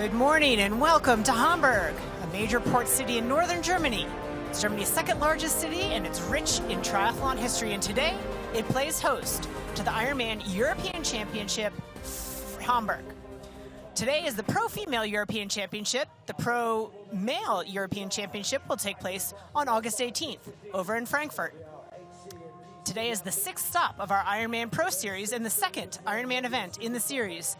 Good morning and welcome to Hamburg, a major port city in northern Germany. It's Germany's second largest city and it's rich in triathlon history, and today it plays host to the IRONMAN European Championship Hamburg. Today is the Pro Female European Championship. The Pro Male European Championship will take place on August 18th over in Frankfurt. Today is the sixth stop of our Ironman Pro Series and the second Ironman event in the series,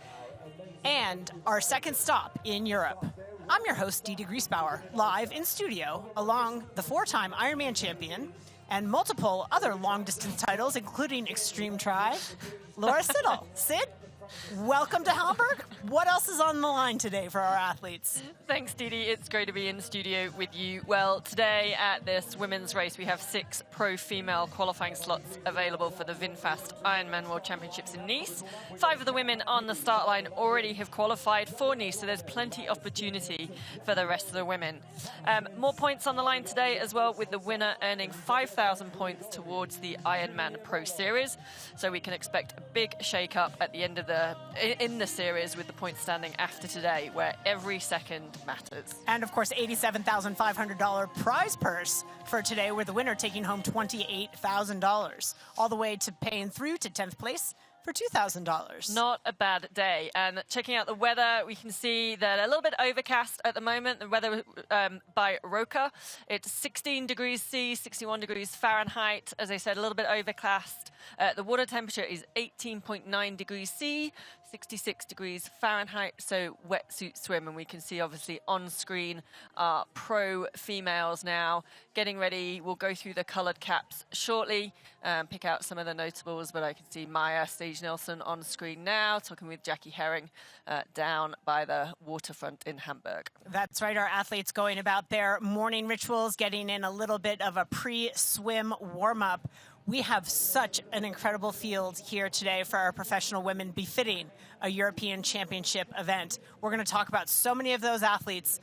and our second stop in Europe. I'm your host, Didi Griesbauer, live in studio along the four-time Ironman champion and multiple other long-distance titles, including Extreme Tri, Laura Siddall. Sid, welcome to Hamburg. What else is on the line today for our athletes? Thanks, Didi. It's great to be in the studio with you. Well, today at this women's race, we have 6 pro female qualifying slots available for the VinFast Ironman World Championships in Nice. 5 of the women on the start line already have qualified for Nice, so there's plenty of opportunity for the rest of the women. More points on the line today as well, with the winner earning 5,000 points towards the Ironman Pro Series. So we can expect a big shake-up at the end of in the series, with the points standing after today, where every second matters. And of course, $87,500 prize purse for today, with the winner taking home $28,000, all the way to paying through to 10th place for $2,000. Not a bad day. And checking out the weather, we can see that a little bit overcast at the moment. The weather by Roka, it's 16 degrees C, 61 degrees Fahrenheit. As I said, a little bit overcast. The water temperature is 18.9 degrees C, 66 degrees Fahrenheit, so wetsuit swim. And we can see obviously on screen our pro females now getting ready. We'll go through the coloured caps shortly, pick out some of the notables, but I can see Maya Stage-Nielsen on screen now, talking with Jackie Herring down by the waterfront in Hamburg. That's right, our athletes going about their morning rituals, getting in a little bit of a pre-swim warm-up. We have such an incredible field here today for our professional women, befitting a European Championship event. We're going to talk about so many of those athletes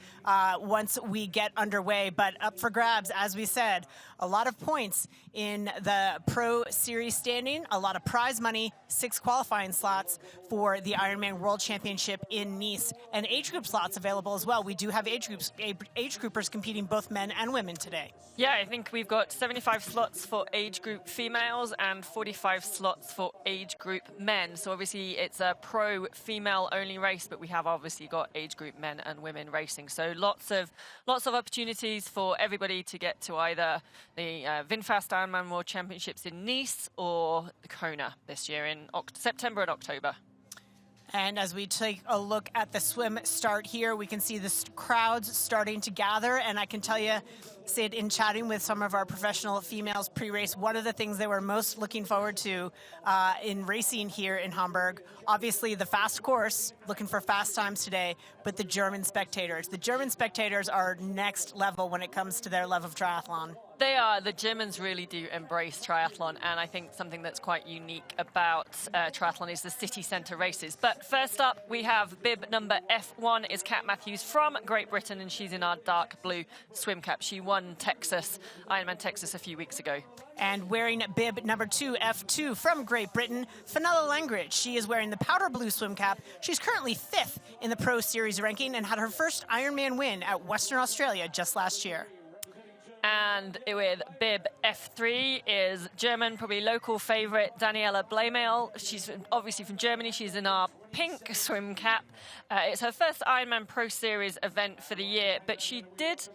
once we get underway, but up for grabs, as we said, a lot of points in the Pro Series standing, a lot of prize money, 6 qualifying slots for the Ironman World Championship in Nice, and age group slots available as well. We do have age groupers competing, both men and women, today. Yeah, I think we've got 75 slots for age group females and 45 slots for age group men. So obviously it's a pro female only race, but we have obviously got age group men and women racing. So lots of opportunities for everybody to get to either the VinFast Ironman World Championships in Nice or the Kona this year in September and October. And as we take a look at the swim start here, we can see the crowds starting to gather. And I can tell you, Sid, in chatting with some of our professional females pre-race, one of the things they were most looking forward to in racing here in Hamburg, obviously the fast course, looking for fast times today, but the German spectators. The German spectators are next level when it comes to their love of triathlon. They are. The Germans really do embrace triathlon, and I think something that's quite unique about triathlon is the city centre races. But first up, we have bib number F1 is Kat Matthews from Great Britain, and she's in our dark blue swim cap. She won Ironman Texas a few weeks ago. And wearing bib number 2, F2 from Great Britain, Fenella Langridge. She is wearing the powder blue swim cap. She's currently 5th in the Pro Series ranking and had her first Ironman win at Western Australia just last year. And with bib F3 is German, probably local favourite, Daniela Blamel. She's obviously from Germany. She's in our pink swim cap. It's her first Ironman Pro Series event for the year, but she did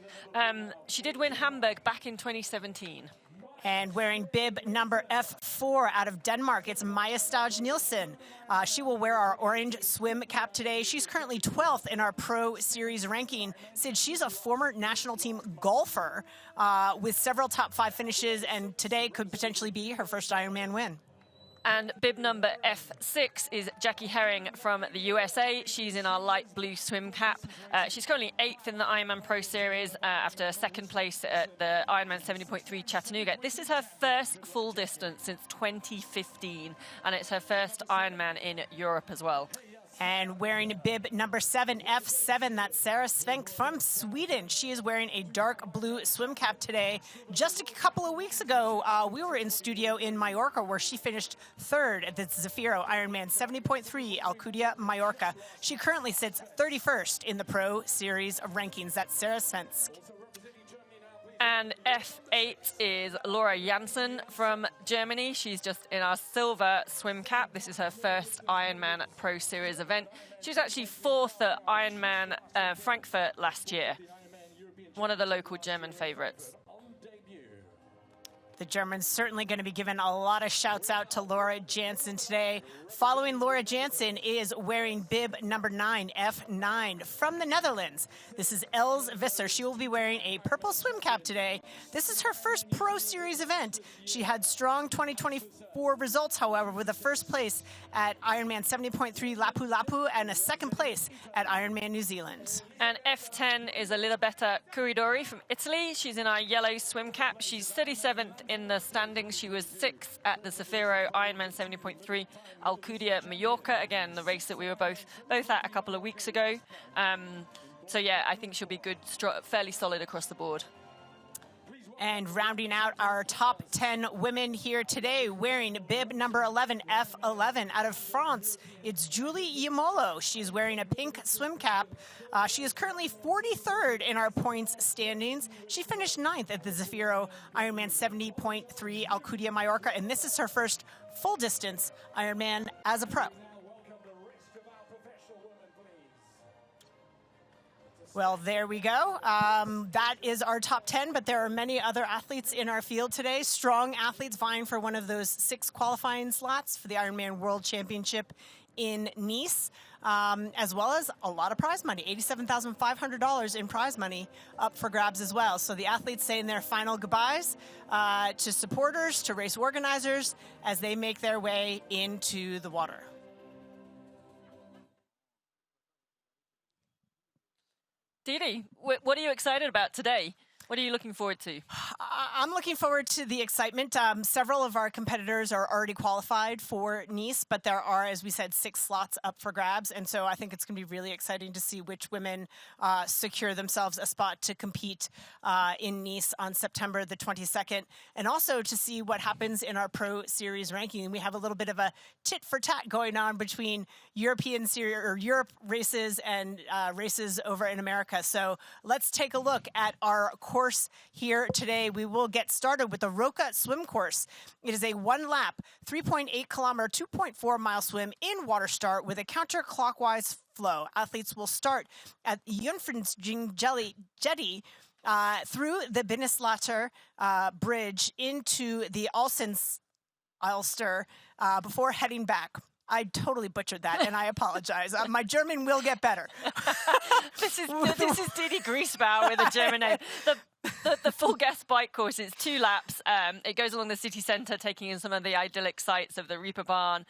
win Hamburg back in 2017. And wearing bib number F4 out of Denmark, it's Maya Stage-Nielsen. She will wear our orange swim cap today. She's currently 12th in our Pro Series ranking. Sid, she's a former national team golfer with several top 5 finishes, and today could potentially be her first Ironman win. And bib number F6 is Jackie Herring from the USA. She's in our light blue swim cap. She's currently 8th in the Ironman Pro Series after second place at the Ironman 70.3 Chattanooga. This is her first full distance since 2015, and it's her first Ironman in Europe as well. And wearing bib number 7, F7, that's Sarah Svenk from Sweden. She is wearing a dark blue swim cap today. Just a couple of weeks ago, we were in studio in Mallorca where she finished 3rd at the Zafiro Ironman 70.3 Alcudia, Mallorca. She currently sits 31st in the Pro Series of rankings. That's Sarah Svensk. And F8 is Laura Janssen from Germany. She's just in our silver swim cap. This is her first Ironman Pro Series event. She was actually 4th at Ironman Frankfurt last year. One of the local German favorites. The Germans certainly going to be giving a lot of shouts out to Laura Janssen today. Following Laura Janssen is wearing bib number 9, F9, from the Netherlands. This is Els Visser. She will be wearing a purple swim cap today. This is her first Pro Series event. She had strong 2024 results, however, with a first place at Ironman 70.3 Lapu Lapu and a second place at Ironman New Zealand. And F10 is Elisabetta Curidori from Italy. She's in our yellow swim cap. She's 37th in the standings. She was 6th at the Zafiro Ironman 70.3 Alcudia, Mallorca. Again, the race that we were both at a couple of weeks ago. So yeah, I think she'll be good, fairly solid across the board. And rounding out our top 10 women here today, wearing bib number 11, F11, out of France, it's Julie Yamolo. She's wearing a pink swim cap. She is currently 43rd in our points standings. She finished 9th at the Zafiro Ironman 70.3 Alcudia, Mallorca, and this is her first full-distance Ironman as a pro. Well, there we go. That is our top 10, but there are many other athletes in our field today. Strong athletes vying for one of those 6 qualifying slots for the Ironman World Championship in Nice, as well as a lot of prize money, $87,500 in prize money up for grabs as well. So the athletes saying their final goodbyes to supporters, to race organizers, as they make their way into the water. Didi, what are you excited about today? What are you looking forward to? I'm looking forward to the excitement. Several of our competitors are already qualified for Nice, but there are, as we said, 6 slots up for grabs. And so I think it's going to be really exciting to see which women secure themselves a spot to compete in Nice on September the 22nd. And also to see what happens in our Pro Series ranking. We have a little bit of a tit for tat going on between European series or Europe races and races over in America. So let's take a look at our course here today. We will get started with the Roca swim course. It is a 1-lap, 3.8 kilometer, 2.4 mile swim in water start with a counterclockwise flow. Athletes will start at Jungfraujoch jetty through the Binneslater bridge into the Ulster before heading back. I totally butchered that, and I apologize. My German will get better. This is Didi Griesbauer with a German name. The full gas bike course is 2 laps. It goes along the city centre, taking in some of the idyllic sights of the Reeperbahn,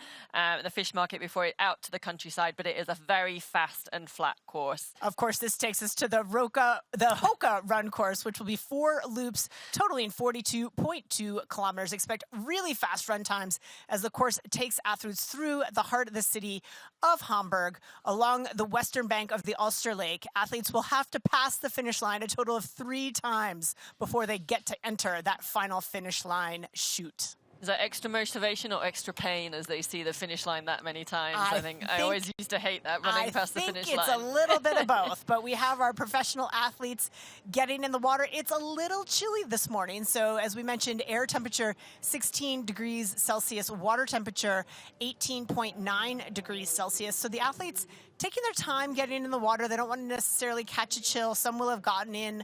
the fish market before it out to the countryside. But it is a very fast and flat course. Of course, this takes us to the Hoka run course, which will be 4 loops, totaling 42.2 kilometers. Expect really fast run times as the course takes athletes through the heart of the city of Hamburg along the western bank of the Ulster Lake. Athletes will have to pass the finish line a total of 3 times before they get to enter that final finish line chute. Is that extra motivation or extra pain as they see the finish line that many times? I think I always used to hate that, running past the finish line. I think it's a little bit of both, but we have our professional athletes getting in the water. It's a little chilly this morning. So as we mentioned, air temperature 16 degrees Celsius, water temperature 18.9 degrees Celsius. So the athletes taking their time getting in the water. They don't want to necessarily catch a chill. Some will have gotten in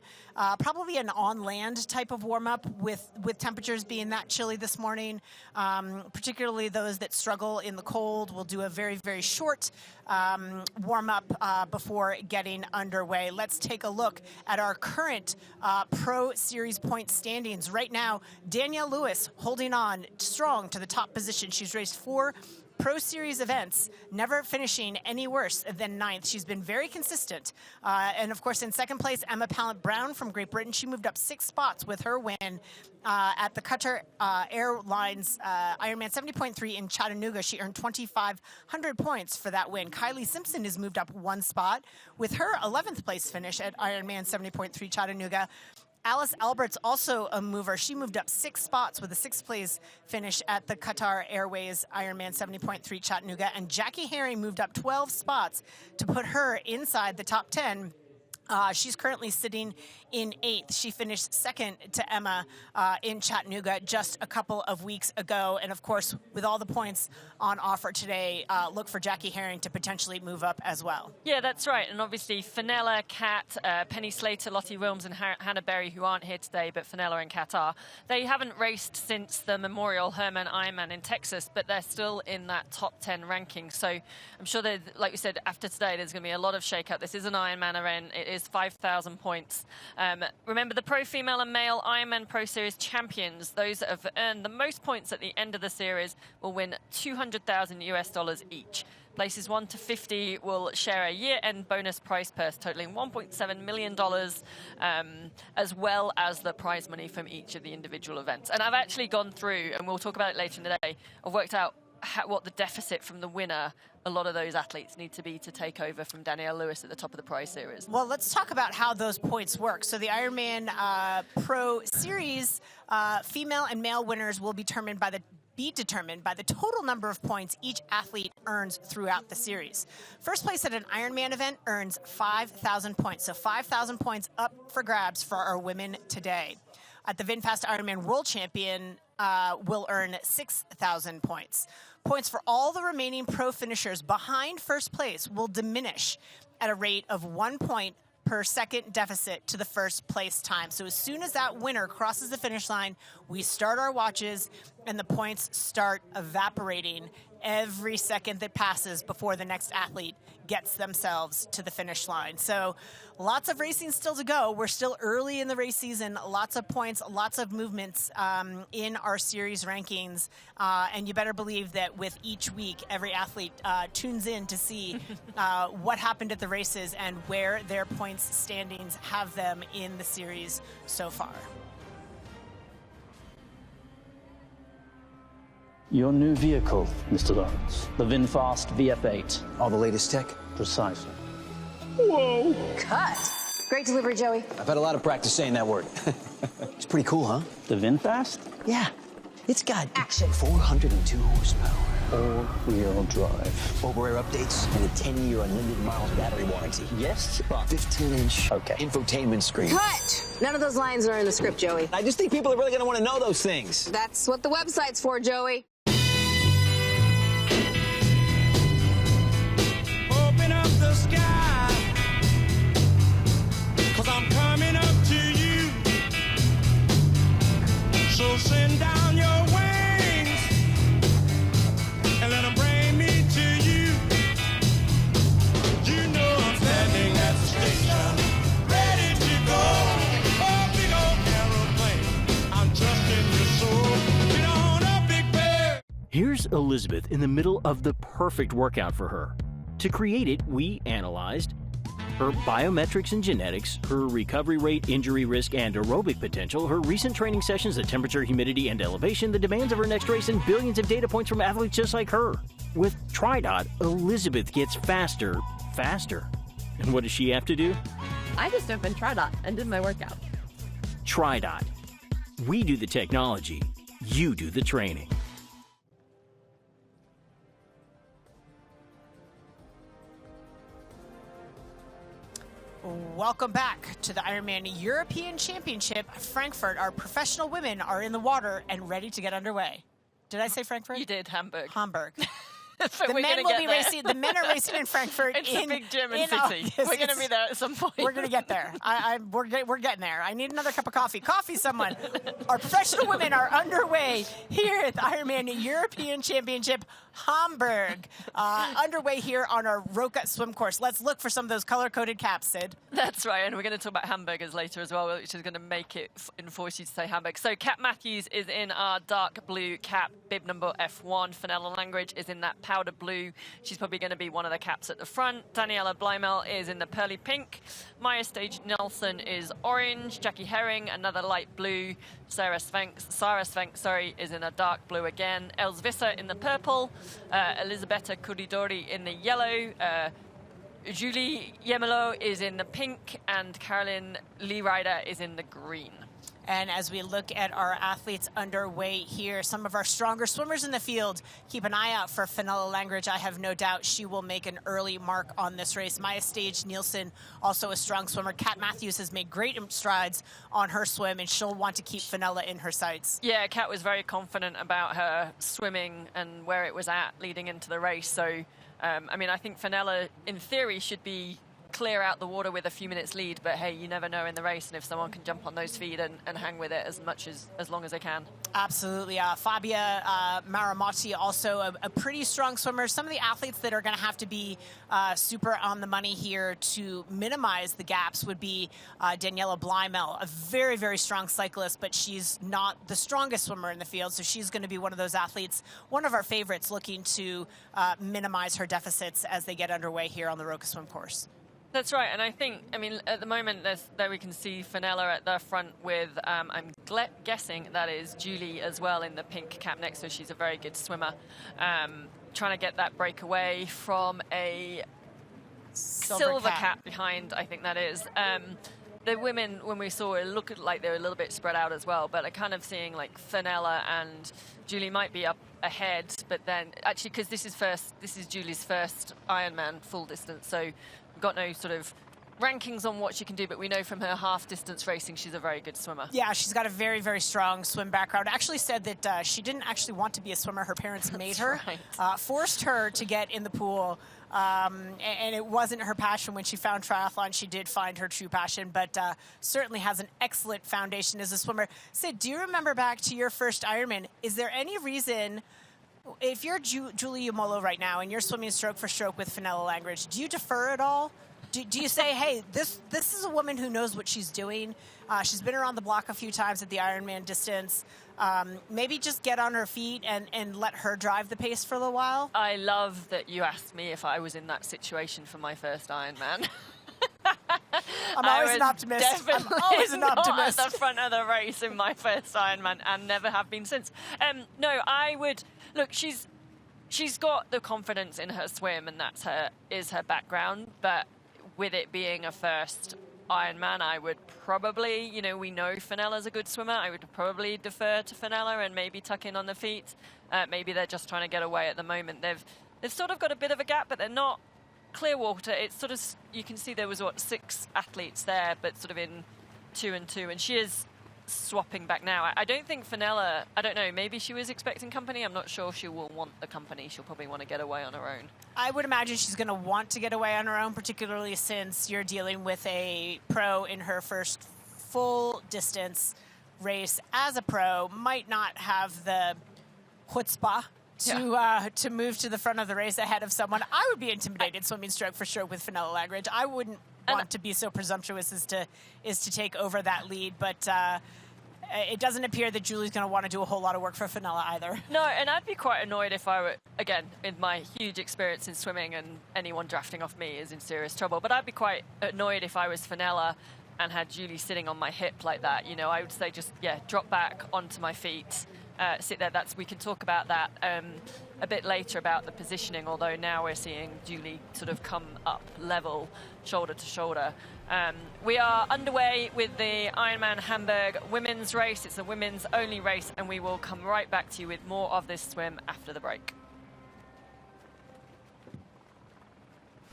probably an on-land type of warm-up with temperatures being that chilly this morning. Particularly those that struggle in the cold will do a very, very short warm-up before getting underway. Let's take a look at our current Pro Series point standings. Right now, Danielle Lewis holding on strong to the top position. She's raced 4 Pro Series events, never finishing any worse than 9th. She's been very consistent. And of course, in second place, Emma Pallant-Brown from Great Britain. She moved up 6 spots with her win at the Qatar Airlines Ironman 70.3 in Chattanooga. She earned 2,500 points for that win. Kylie Simpson has moved up 1 spot with her 11th place finish at Ironman 70.3 Chattanooga. Alice Albert's also a mover. She moved up 6 spots with a 6th place finish at the Qatar Airways Ironman 70.3 Chattanooga. And Jackie Herring moved up 12 spots to put her inside the top 10. She's currently sitting in 8th. She finished 2nd to Emma in Chattanooga just a couple of weeks ago. And of course, with all the points on offer today, look for Jackie Herring to potentially move up as well. Yeah, that's right. And obviously, Fenella, Kat, Penny Slater, Lottie Wilms, and Hannah Berry, who aren't here today, but Fenella and Kat are, they haven't raced since the Memorial Herman Ironman in Texas, but they're still in that top 10 ranking. So I'm sure that, like we said, after today, there's going to be a lot of shake-up. This is an Ironman event. It is 5,000 points. Remember, the pro female and male Ironman Pro Series champions, those that have earned the most points at the end of the series, will win $200,000 US each. Places 1 to 50 will share a year-end bonus prize purse totaling $1.7 million, as well as the prize money from each of the individual events. And I've actually gone through, and we'll talk about it later in the day, I've worked out what the deficit from the winner a lot of those athletes need to be to take over from Danielle Lewis at the top of the prize series. Well, let's talk about how those points work. So the Ironman Pro Series female and male winners will be determined by the total number of points each athlete earns throughout the series. First place at an Ironman event earns 5,000 points. So 5,000 points up for grabs for our women today. At the VinFast Ironman World Champion will earn 6,000 points. Points for all the remaining pro finishers behind first place will diminish at a rate of 1 point per second deficit to the first place time. So as soon as that winner crosses the finish line, we start our watches and the points start evaporating every second that passes before the next athlete gets themselves to the finish line. So lots of racing still to go. We're still early in the race season. Lots of points, lots of movements in our series rankings. And you better believe that with each week, every athlete tunes in to see what happened at the races and where their points standings have them in the series so far. Your new vehicle, Mr. Lawrence. The VinFast VF8. All the latest tech? Precisely. Whoa! Cut. Great delivery, Joey. I've had a lot of practice saying that word. It's pretty cool, huh? The VinFast? Yeah. It's got action. 402 horsepower. All-wheel drive. Over-air updates and a 10-year unlimited miles battery warranty. Yes, but 15-inch okay. infotainment screen. Cut! None of those lines are in the script, Joey. I just think people are really going to want to know those things. That's what the website's for, Joey. Open up the sky, 'cause I'm coming up to you. So send down your wings and let them bring me to you. You know I'm standing at the station, ready to go. Oh, big old aeroplane, I'm trusting your soul. Get on up, big bird. Here's Elizabeth in the middle of the perfect workout for her. To create it, we analyzed her biometrics and genetics, her recovery rate, injury risk, and aerobic potential, her recent training sessions, the temperature, humidity, and elevation, the demands of her next race, and billions of data points from athletes just like her. With TriDot, Elizabeth gets faster. And what does she have to do? I just opened TriDot and did my workout. TriDot. We do the technology, you do the training. Welcome back to the Ironman European Championship Frankfurt. Our professional women are in the water and ready to get underway. Did I say Frankfurt? You did, Hamburg. Hamburg. The men will be racing. The men are racing in Frankfurt. It's a big German city. August. We're going to be there at some point. We're going to get there. We're getting there. I need another cup of coffee. Coffee, someone. Our professional women are underway here at the Ironman European Championship Hamburg. Underway here on our Roka swim course. Let's look for some of those color-coded caps, Sid. That's right, and we're going to talk about hamburgers later as well, which is going to make it enforce you to say Hamburg. So Kat Matthews is in our dark blue cap, bib number F1. Fenella Langridge is in that powder blue. She's probably going to be one of the caps at the front. Daniela Bleimel is in the pearly pink. Maya Stage Nelson is orange. Jackie Herring, another light blue. Sarah Svenks, is in a dark blue again. Els Visser in the purple. Elisabetta Curidori in the yellow. Julie Yemelo is in the pink, and Carolyn Leerider is in the green. And as we look at our athletes underway here, some of our stronger swimmers in the field, keep an eye out for Fenella Langridge. I have no doubt she will make an early mark on this race. Maya Stage Nielsen, also a strong swimmer. Kat Matthews has made great strides on her swim, and she'll want to keep Fenella in her sights. Yeah, Kat was very confident about her swimming and where it was at leading into the race. So, I mean, I think Fenella, in theory, should be clear out the water with a few minutes lead, but hey, you never know in the race, and if someone can jump on those feet and hang with it as long as they can. Absolutely. Fabia Maramotti, also a pretty strong swimmer. Some of the athletes that are going to have to be super on the money here to minimize the gaps would be Daniela Bleimel, a very, very strong cyclist, but she's not the strongest swimmer in the field, so she's going to be one of those athletes, one of our favorites, looking to minimize her deficits as they get underway here on the Roka swim course. That's right, and I mean, at the moment, there we can see Fenella at the front with, I'm guessing that is Julie as well in the pink cap next to her. She's a very good swimmer. Trying to get that breakaway from a silver cap behind, I think that is. The women, when we saw it, looked like they were a little bit spread out as well, but I'm kind of seeing like Fenella and Julie might be up ahead, but then actually, because this is Julie's first Ironman full distance, so got no sort of rankings on what she can do, but we know from her half distance racing she's a very good swimmer. Yeah, she's got a very, very strong swim background. Actually said that she didn't actually want to be a swimmer. Her parents made her, forced her to get in the pool, and it wasn't her passion. When she found triathlon, she did find her true passion, but certainly has an excellent foundation as a swimmer. Sid, do you remember back to your first Ironman? Is there any reason, if you're Julie Yamolo right now and you're swimming stroke for stroke with Fenella Langridge, do you defer at all? Do you say, hey, this is a woman who knows what she's doing. She's been around the block a few times at the Ironman distance. Maybe just get on her feet and let her drive the pace for a little while? I love that you asked me if I was in that situation for my first Ironman. I'm always an optimist. I'm always an optimist. At the front of the race in my first Ironman, and never have been since. No, I would look. She's got the confidence in her swim, and that's her background. But with it being a first Ironman, I would probably, we know Fenella's a good swimmer. I would probably defer to Fenella and maybe tuck in on the feet. Maybe they're just trying to get away at the moment. They've sort of got a bit of a gap, but they're not Clearwater. It's sort of, you can see there was 6 athletes there, but sort of in 2 and 2, and she is swapping back now. I don't think Fenella, I don't know, maybe she was expecting company. I'm not sure she will want the company. She'll probably want to get away on her own. I would imagine she's going to want to get away on her own, particularly since you're dealing with a pro in her first full distance race as a pro, might not have the chutzpah to move to the front of the race ahead of someone. I would be intimidated swimming stroke for stroke with Fenella Langridge. I wouldn't want to be so presumptuous as to take over that lead, but it doesn't appear that Julie's going to want to do a whole lot of work for Fenella either. No, and I'd be quite annoyed if I were, again, in my huge experience in swimming, and anyone drafting off me is in serious trouble, but I'd be quite annoyed if I was Fenella and had Julie sitting on my hip like that. I would say just, drop back onto my feet, sit there. We can talk about that a bit later about the positioning, although now we're seeing Julie sort of come up level, shoulder to shoulder. We are underway with the Ironman Hamburg women's race. It's a women's only race, and we will come right back to you with more of this swim after the break.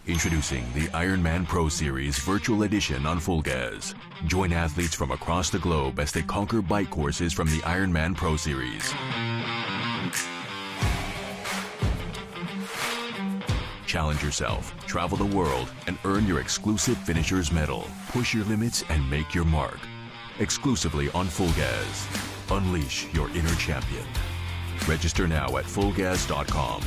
Introducing the Ironman Pro Series Virtual Edition on Full Gas. Join athletes from across the globe as they conquer bike courses from the Ironman Pro Series. Challenge yourself, travel the world, and earn your exclusive Finisher's Medal. Push your limits and make your mark. Exclusively on Full Gas. Unleash your inner champion. Register now at fullgas.com.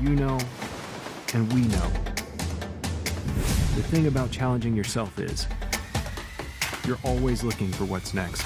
You know, and we know. The thing about challenging yourself is, you're always looking for what's next.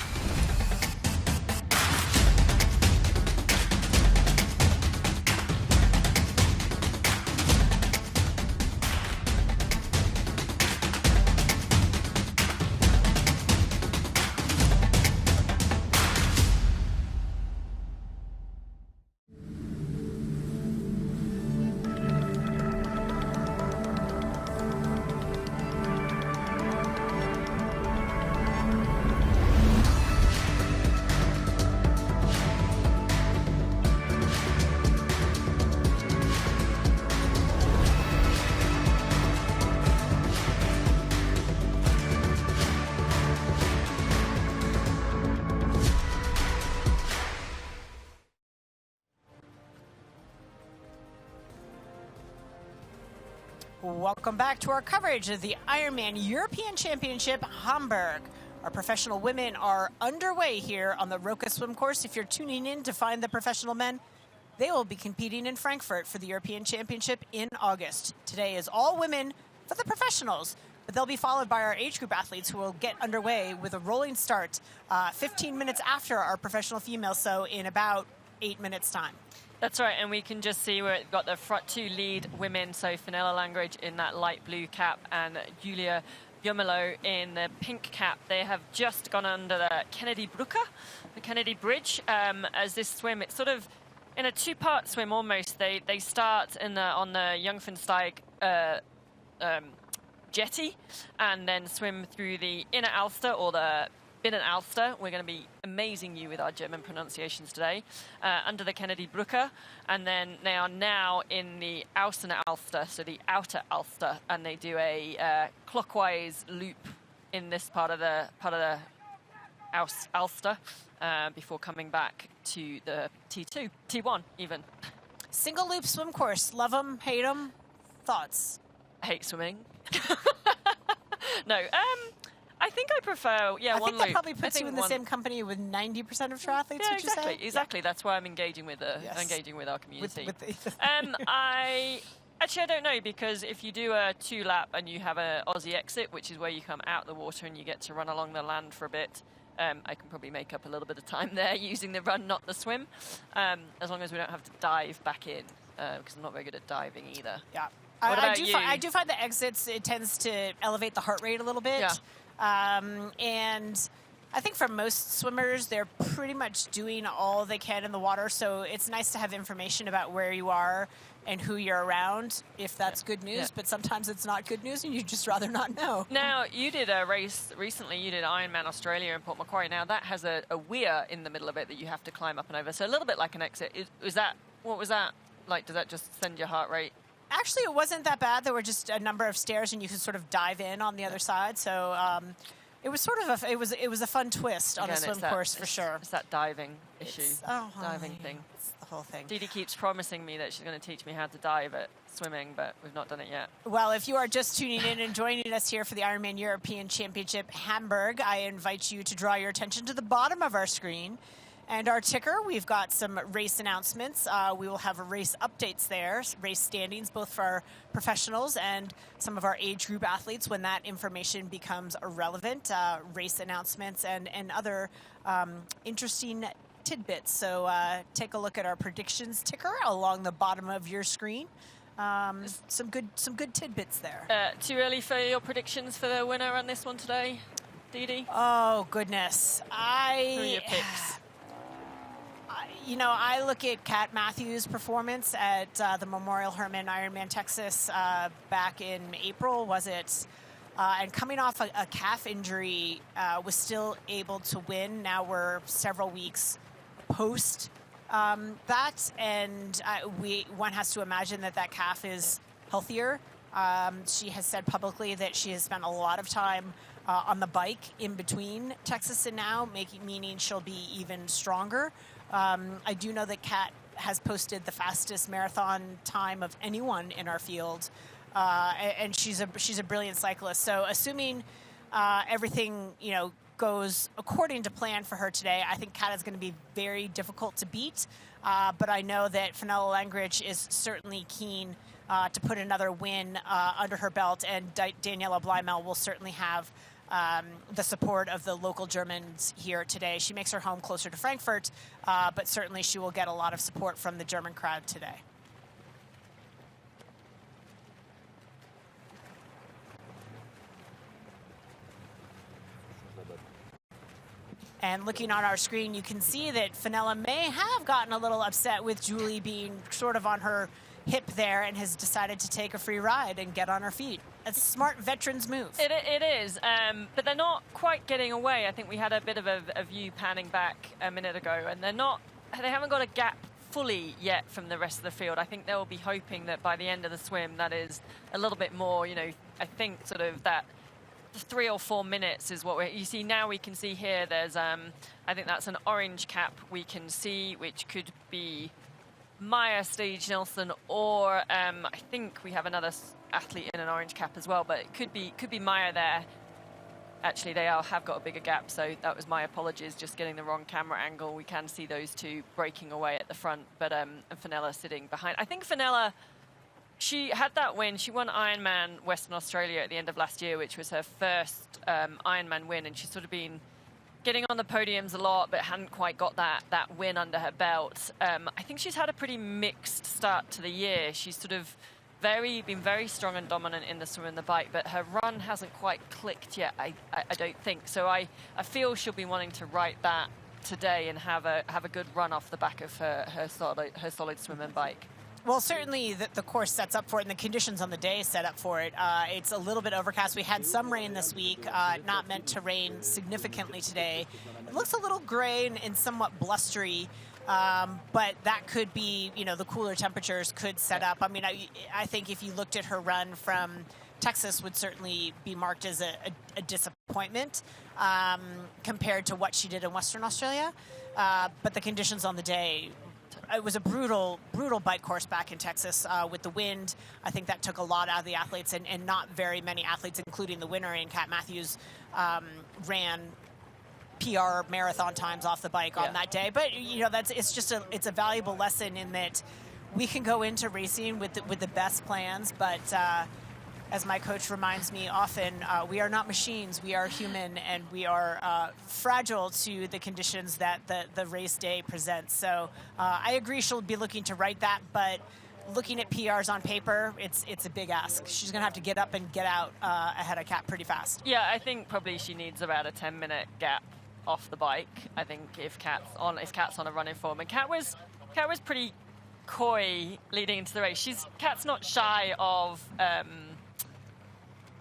Welcome back to our coverage of the Ironman European Championship Hamburg. Our professional women are underway here on the Roka swim course. If you're tuning in to find the professional men, they will be competing in Frankfurt for the European Championship in August. Today is all women for the professionals, but they'll be followed by our age group athletes who will get underway with a rolling start 15 minutes after our professional females, so in about 8 minutes' time. That's right, and we can just see where we've got the front two lead women, so Fenella Langridge in that light blue cap and Julia Jomelo in the pink cap. They have just gone under the Kennedy Brücke, the Kennedy Bridge. As this swim, it's sort of in a two-part swim almost. They start on the Jungfernsteig jetty and then swim through the Inner Alster or the Binnen Alster. We're going to be amazing you with our German pronunciations today. Under the Kennedy Brücke, and then they are now in the Außener Alster, so the outer Alster, and they do a clockwise loop in this part of the Alster before coming back to the T2, T1 even. Single loop swim course. Love them, hate them. Thoughts? I hate swimming. No, I think I prefer, one loop. I think that probably puts you in the same company with 90% of triathletes, yeah, would you say? Exactly. Yeah. That's why I'm engaging with our community. I don't know, because if you do a 2-lap and you have an Aussie exit, which is where you come out the water and you get to run along the land for a bit, I can probably make up a little bit of time there using the run, not the swim, as long as we don't have to dive back in, because I'm not very good at diving either. Yeah. I do find the exits, it tends to elevate the heart rate a little bit. Yeah. And I think for most swimmers, they're pretty much doing all they can in the water, so it's nice to have information about where you are and who you're around, if that's good news, but sometimes it's not good news and you'd just rather not know. Now, you did a race recently, you did Ironman Australia in Port Macquarie. Now, that has a weir in the middle of it that you have to climb up and over, so a little bit like an exit. What was that like? Does that just send your heart rate? Actually, it wasn't that bad. There were just a number of stairs, and you could sort of dive in on the other side. So it was sort of it was a fun twist on a swim course for sure. It's that diving issue, diving thing. It's the whole thing. Dee Dee keeps promising me that she's going to teach me how to dive at swimming, but we've not done it yet. Well, if you are just tuning in and joining us here for the Ironman European Championship Hamburg, I invite you to draw your attention to the bottom of our screen. And our ticker, we've got some race announcements. We will have race updates there, race standings, both for our professionals and some of our age group athletes when that information becomes relevant, race announcements and other interesting tidbits. So take a look at our predictions ticker along the bottom of your screen. Some good tidbits there. Too early for your predictions for the winner on this one today, Dee Dee? Oh, goodness. Who are your picks? I look at Kat Matthews' performance at the Memorial Hermann Ironman Texas back in April, was it? And coming off a calf injury, was still able to win. Now we're several weeks post that, and one has to imagine that calf is healthier. She has said publicly that she has spent a lot of time on the bike in between Texas and now, meaning she'll be even stronger. I do know that Kat has posted the fastest marathon time of anyone in our field, and she's a brilliant cyclist. So assuming everything goes according to plan for her today, I think Kat is going to be very difficult to beat. But I know that Fenella Langridge is certainly keen to put another win under her belt, and Daniela Bleimel will certainly have the support of the local Germans here today. She makes her home closer to Frankfurt, but certainly she will get a lot of support from the German crowd today. And looking on our screen, you can see that Fenella may have gotten a little upset with Julie being sort of on her hip there and has decided to take a free ride and get on her feet. That's a smart veteran's move. It is, but they're not quite getting away. I think we had a bit of a view panning back a minute ago, and they haven't got a gap fully yet from the rest of the field. I think they'll be hoping that by the end of the swim, that is a little bit more, I think sort of that 3 or 4 minutes is what you see now. We can see here there's I think that's an orange cap we can see, which could be Maya Stage Nelson, or I think we have another athlete in an orange cap as well, but it could be Maya there. Actually, they have got a bigger gap, so that was my apologies, just getting the wrong camera angle. We can see those two breaking away at the front, but and Fenella sitting behind. I think Fenella, she had that win. She won Ironman Western Australia at the end of last year, which was her first Ironman win, and she's sort of been getting on the podiums a lot, but hadn't quite got that win under her belt. I think she's had a pretty mixed start to the year. She's sort of been very strong and dominant in the swim and the bike, but her run hasn't quite clicked yet, I don't think. So I feel she'll be wanting to ride that today and have a good run off the back of her solid swim and bike. Well, certainly the course sets up for it, and the conditions on the day set up for it. It's a little bit overcast. We had some rain this week, not meant to rain significantly today. It looks a little gray and somewhat blustery, but that could be, the cooler temperatures could set up. I mean, I think if you looked at her run from Texas, would certainly be marked as a disappointment compared to what she did in Western Australia. But the conditions on the day, it was a brutal bike course back in Texas with the wind. I think that took a lot out of the athletes, and not very many athletes, including the winner in Kat Matthews, ran PR marathon times off the bike on that day. But it's a valuable lesson in that we can go into racing with the best plans, but as my coach reminds me often, we are not machines, we are human, and we are fragile to the conditions that the race day presents. So I agree she'll be looking to right that, but looking at PRs on paper, it's a big ask. She's going to have to get up and get out ahead of Kat pretty fast. Yeah, I think probably she needs about a 10-minute gap off the bike. I think if Kat's on a running form, and Kat was pretty coy leading into the race. Kat's not shy of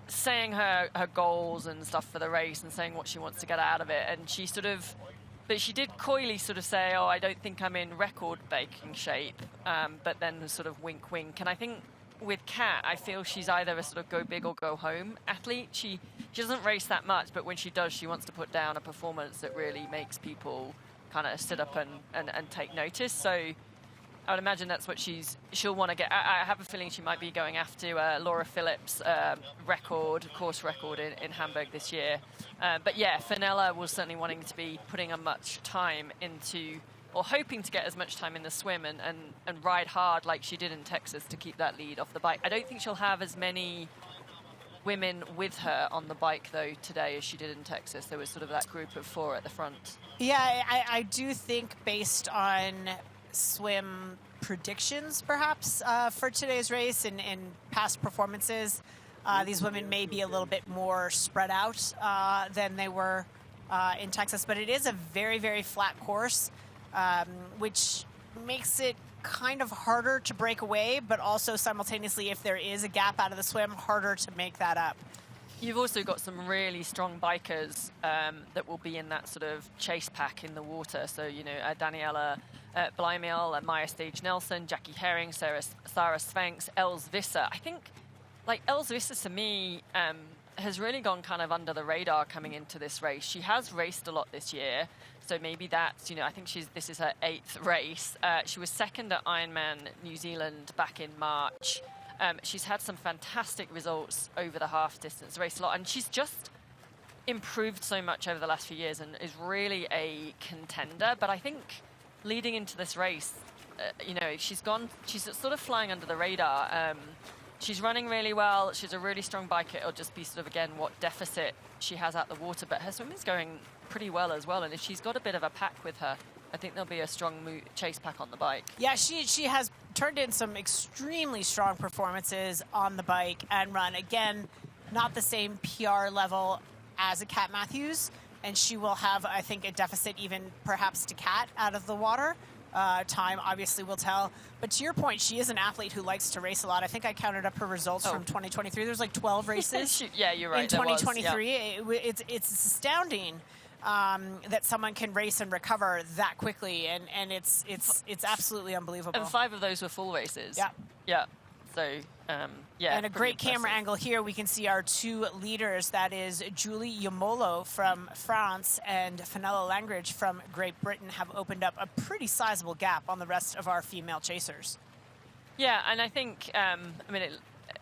saying her goals and stuff for the race and saying what she wants to get out of it, and but she did coyly sort of say, I don't think I'm in record baking shape, but then sort of wink and I think with Kat, I feel she's either a sort of go big or go home athlete. She doesn't race that much, but when she does, she wants to put down a performance that really makes people kind of sit up and take notice. So I would imagine that's what she'll want to get. I have a feeling she might be going after Laura Phillips' course record in Hamburg this year. But yeah, Fenella was certainly wanting to be putting as much time into, or hoping to get as much time in the swim and ride hard like she did in Texas to keep that lead off the bike. I don't think she'll have as many women with her on the bike, though, today as she did in Texas. There was sort of that group of 4 at the front. Yeah, I do think based on swim predictions, perhaps, for today's race and past performances, these women may be a little bit more spread out than they were in Texas. But it is a very, very flat course, which makes it kind of harder to break away, but also simultaneously, if there is a gap out of the swim, harder to make that up. You've also got some really strong bikers that will be in that sort of chase pack in the water. So, Daniela Bleimel, Maya Stage Nelson, Jackie Herring, Sarah Spanks, Els Visser. I think, Els Visser to me, has really gone kind of under the radar coming into this race. She has raced a lot this year, so maybe that's, I think this is her 8th race. She was second at Ironman New Zealand back in March. She's had some fantastic results over the half distance, raced a lot, and she's just improved so much over the last few years and is really a contender. But I think leading into this race, she's sort of flying under the radar. She's running really well. She's a really strong biker. It'll just be sort of, again, what deficit she has out the water. But her swimming's going pretty well as well. And if she's got a bit of a pack with her, I think there'll be a strong chase pack on the bike. Yeah, she has turned in some extremely strong performances on the bike and run. Again, not the same PR level as a Kat Matthews. And she will have, I think, a deficit even perhaps to Kat out of the water. Time obviously will tell. But to your point, she is an athlete who likes to race a lot. I think I counted up her results from 2023. There's like 12 races. Yeah, you're right. In 2023, it's astounding that someone can race and recover that quickly, and it's absolutely unbelievable. And 5 of those were full races. Yeah. Yeah. So, yeah. And a great camera angle here. We can see our 2 leaders. That is Julie Yamolo from France and Fenella Langridge from Great Britain have opened up a pretty sizable gap on the rest of our female chasers. Yeah, and I think,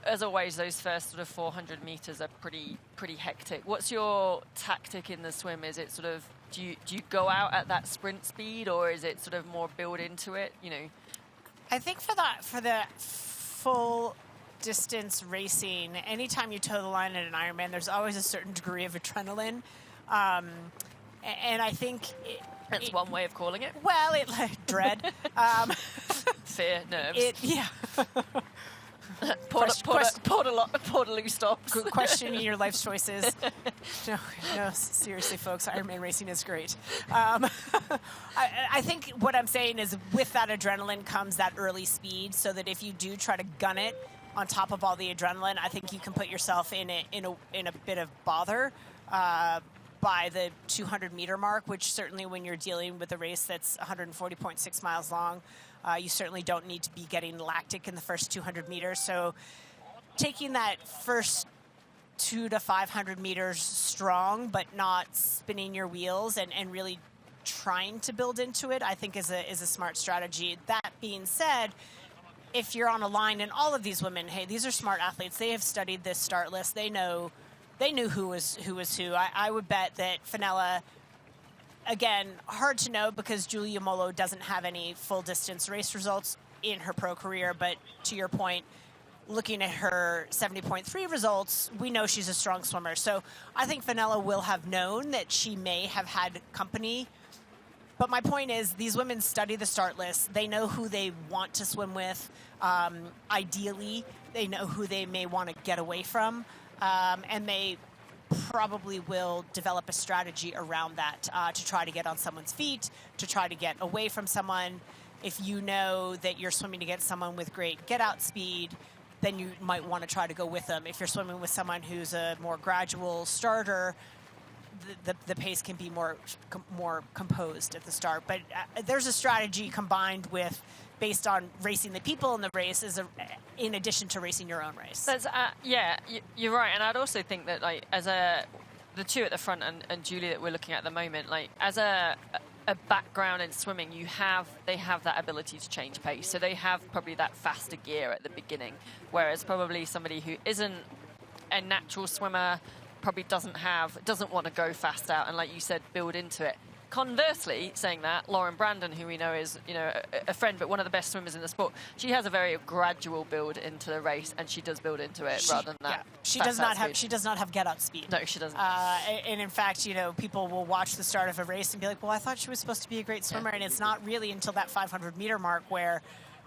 as always, those first sort of 400 meters are pretty hectic. What's your tactic in the swim? Is it sort of, do you go out at that sprint speed, or is it sort of more build into it? I think for the full distance racing, anytime you toe the line at an Ironman, there's always a certain degree of adrenaline, and I think that's one way of calling it. Well, dread, fear, nerves. Portaloo stops. Questioning your life choices. No, seriously, folks, Ironman racing is great. I think what I'm saying is with that adrenaline comes that early speed, so that if you do try to gun it on top of all the adrenaline, I think you can put yourself in a bit of bother by the 200-meter mark, which certainly when you're dealing with a race that's 140.6 miles long, you certainly don't need to be getting lactic in the first 200 meters. So taking that first 200 to 500 meters strong, but not spinning your wheels and really trying to build into it, I think is a smart strategy. That being said, if you're on a line, and all of these women, hey, these are smart athletes. They have studied this start list. They knew who was who. I would bet that Fenella, again, hard to know because Julia Yamolo doesn't have any full distance race results in her pro career. But to your point, looking at her 70.3 results, we know she's a strong swimmer. So I think Fenella will have known that she may have had company. But my point is, these women study the start list. They know who they want to swim with. Ideally, they know who they may want to get away from. And they probably will develop a strategy around that to try to get on someone's feet, to try to get away from someone. If you know that you're swimming against someone with great get-out speed, then you might want to try to go with them. If you're swimming with someone who's a more gradual starter, the pace can be more composed at the start. But there's a strategy combined with based on racing the people in the race in addition to racing your own race. That's, you're right. And I'd also think that the 2 at the front and Julie that we're looking at the moment, as a background in swimming, they have that ability to change pace. So they have probably that faster gear at the beginning, whereas probably somebody who isn't a natural swimmer probably doesn't want to go fast out and, like you said, build into it. Conversely, saying that, Lauren Brandon, who we know is a friend but one of the best swimmers in the sport, she has a very gradual build into the race, and she does build into it rather than that. Yeah. She does not have get out speed. No, she doesn't. And in fact, people will watch the start of a race and be like, well, I thought she was supposed to be a great swimmer, and it's not really until that 500 meter mark where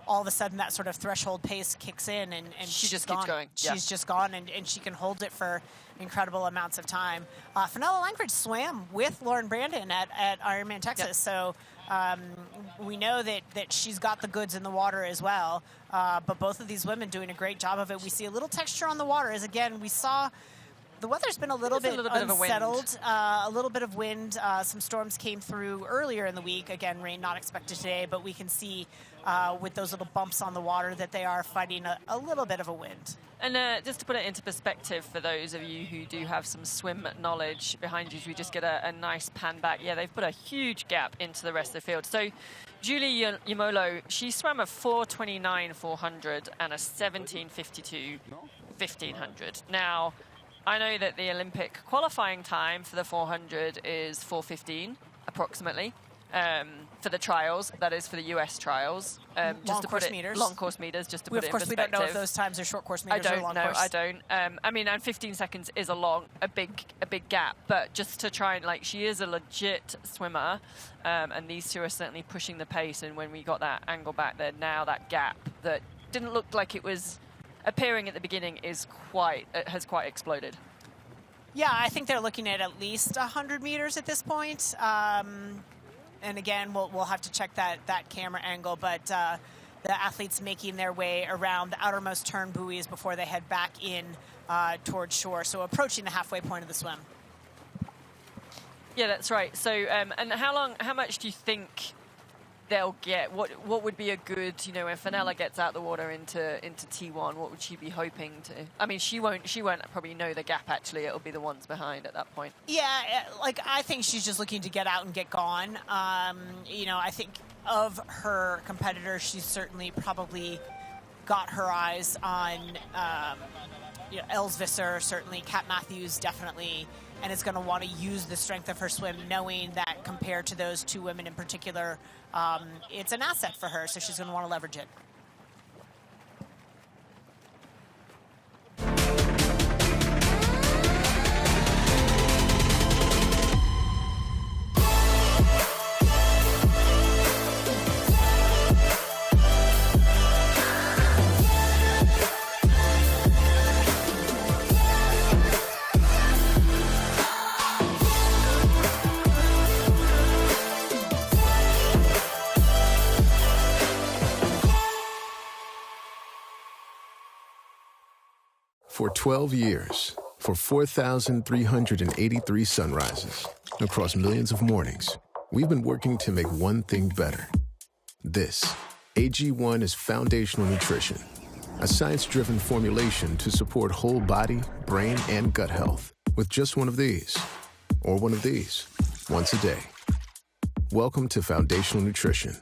all of a sudden that sort of threshold pace kicks in and she just gone. keeps going. She's just gone, and she can hold it for incredible amounts of time. Fenella Langridge swam with Lauren Brandon at Ironman Texas, yep. So we know that she's got the goods in the water as well. But both of these women doing a great job of it. We see a little texture on the water as, again, we saw The weather's been a little bit of a wind. unsettled, a little bit of wind. Some storms came through earlier in the week. Again, rain not expected today, but we can see with those little bumps on the water that they are fighting a little bit of a wind. And just to put it into perspective for those of you who do have some swim knowledge behind you, we just get a nice pan back. Yeah, they've put a huge gap into the rest of the field. So Julie Yamolo, she swam a 4:29 400 and a 17:52 1500. Now, I know that the Olympic qualifying time for the 400 is 4:15 approximately. For the trials, that is for the US trials. Long course meters. Long course meters, just to put it in perspective. Of course, we don't know if those times are short course meters or long course. I don't. I mean, and 15 seconds is a big gap. But just to try and, like, she is a legit swimmer, and these two are certainly pushing the pace. And when we got that angle back there, now that gap that didn't look like it was appearing at the beginning has quite exploded. Yeah, I think they're looking at least 100 meters at this point. And again, we'll have to check that camera angle, but the athletes making their way around the outermost turn buoys before they head back in towards shore, so approaching the halfway point of the swim. Yeah, that's right. So, and how much do you think they'll get? What would be a good, if Fenella gets out the water into T1, what would she be hoping to? I mean, she won't probably know the gap, actually. It'll be the ones behind at that point. Yeah, I think she's just looking to get out and get gone. I think of her competitors, she's certainly probably got her eyes on Els Visser, certainly Kat Matthews, definitely, and is going to want to use the strength of her swim, knowing that compared to those two women in particular, it's an asset for her, so she's going to want to leverage it. For 12 years, for 4,383 sunrises, across millions of mornings, we've been working to make one thing better. This, AG1 is foundational nutrition, a science-driven formulation to support whole body, brain, and gut health with just one of these, or one of these, once a day. Welcome to foundational nutrition.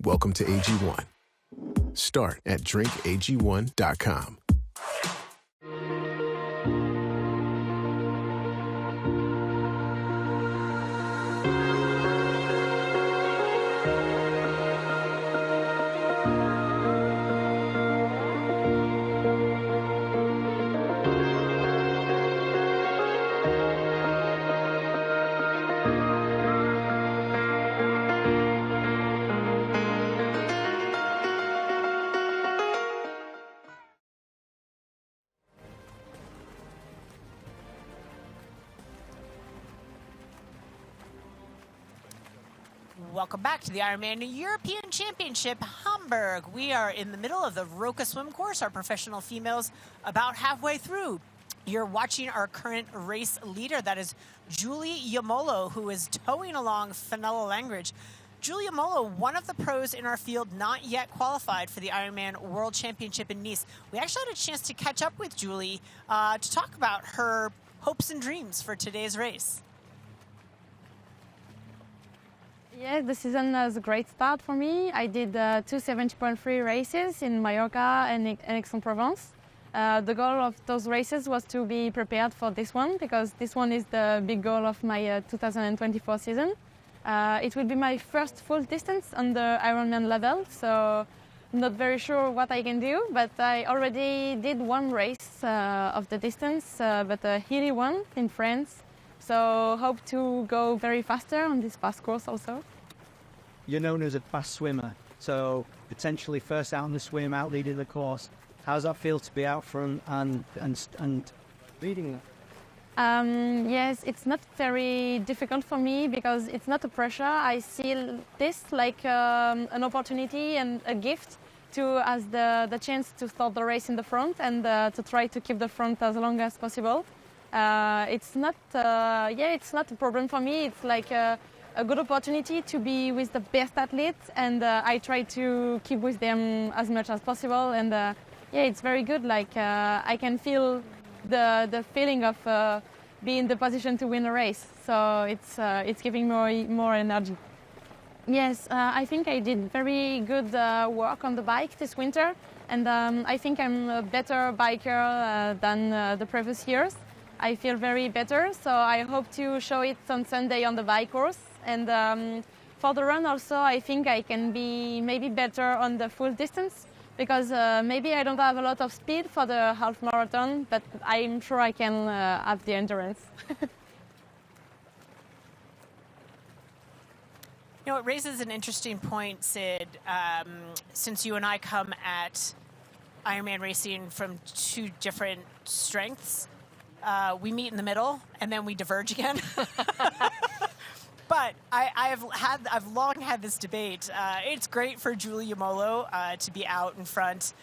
Welcome to AG1. Start at drinkag1.com. Welcome back to the IRONMAN European Championship Hamburg. We are in the middle of the Roka swim course, our professional females about halfway through. You're watching our current race leader, that is Julie Yamolo, who is towing along Fenella Langridge. Julie Yamolo, one of the pros in our field, not yet qualified for the Ironman World Championship in Nice. We actually had a chance to catch up with Julie to talk about her hopes and dreams for today's race. Yeah, the season was a great start for me. I did 2 70.3 races in Mallorca and Aix-en-Provence. The goal of those races was to be prepared for this one, because this one is the big goal of my 2024 season. It will be my first full distance on the Ironman level, so I'm not very sure what I can do, but I already did one race of the distance, but a hilly one in France. So hope to go very faster on this fast course also. You're known as a fast swimmer, so potentially first out on the swim, out leading the course. How does that feel to be out front and leading that? Yes, it's not very difficult for me because it's not a pressure. I see this like an opportunity and a gift to as the chance to start the race in the front and to try to keep the front as long as possible. It's not it's not a problem for me. It's like a good opportunity to be with the best athletes, and I try to keep with them as much as possible. And it's very good. Like I can feel the feeling of being in the position to win a race. So it's giving more energy. Yes, I think I did very good work on the bike this winter, and I think I'm a better biker than the previous years. I feel very better, so I hope to show it on Sunday on the bike course. And for the run also, I think I can be maybe better on the full distance, because maybe I don't have a lot of speed for the half marathon, but I'm sure I can have the endurance. You know, it raises an interesting point, Sid, since you and I come at Ironman racing from two different strengths. We meet in the middle, and then we diverge again. But I've long had this debate. It's great for Giulia Molo to be out in front,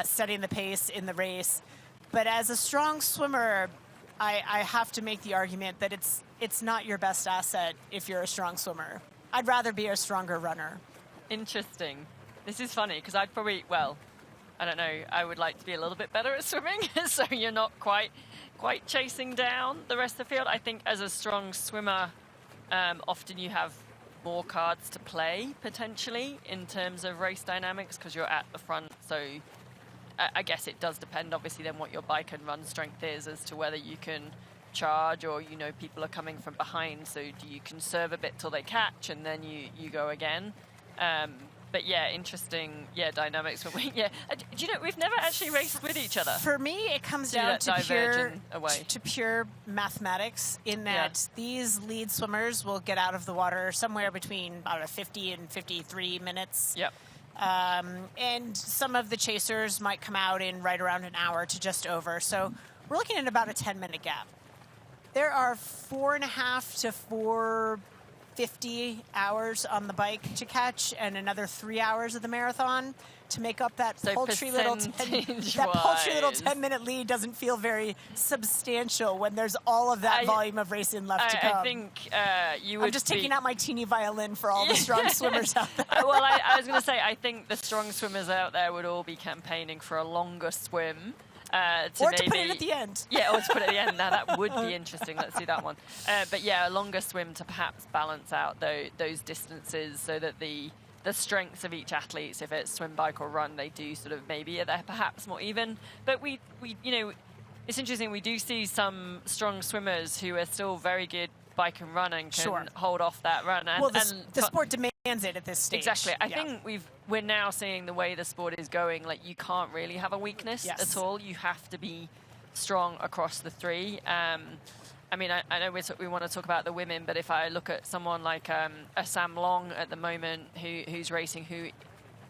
setting the pace in the race. But as a strong swimmer, I have to make the argument that it's not your best asset if you're a strong swimmer. I'd rather be a stronger runner. Interesting. This is funny because I'd probably, well, I don't know, I would like to be a little bit better at swimming, so you're not quite chasing down the rest of the field. I think as a strong swimmer, often you have more cards to play, potentially, in terms of race dynamics, because you're at the front. So I guess it does depend, obviously, then what your bike and run strength is as to whether you can charge or, you know, people are coming from behind. So do you conserve a bit till they catch and then you go again? But yeah, interesting, dynamics. Do you know, we've never actually raced with each other. For me, it comes down to pure mathematics, in that these lead swimmers will get out of the water somewhere between about 50 and 53 minutes. Yep. And some of the chasers might come out in right around an hour to just over. So we're looking at about a 10-minute gap. There are 4.5 to 450 hours on the bike to catch, and another 3 hours of the marathon to make up that paltry little 10-minute lead. Doesn't feel very substantial when there's all of that volume of racing left to come. I think you would. I'm just taking out my teeny violin for all the strong swimmers out there. Well, I was going to say, I think the strong swimmers out there would all be campaigning for a longer swim. To put it at the end. Yeah, or to put it at the end. Now, that would be interesting. Let's do that one. But yeah, a longer swim to perhaps balance out those distances so that the strengths of each athlete, if it's swim, bike, or run, they do sort of maybe they're perhaps more even. But we you know, it's interesting. We do see some strong swimmers who are still very good bike and run and can hold off that run. And, well, the sport demands it at this stage. Exactly. I think we're now seeing the way the sport is going, like you can't really have a weakness at all. You have to be strong across the three. I mean, I know we want to talk about the women, but if I look at someone like a Sam Long at the moment who's racing, who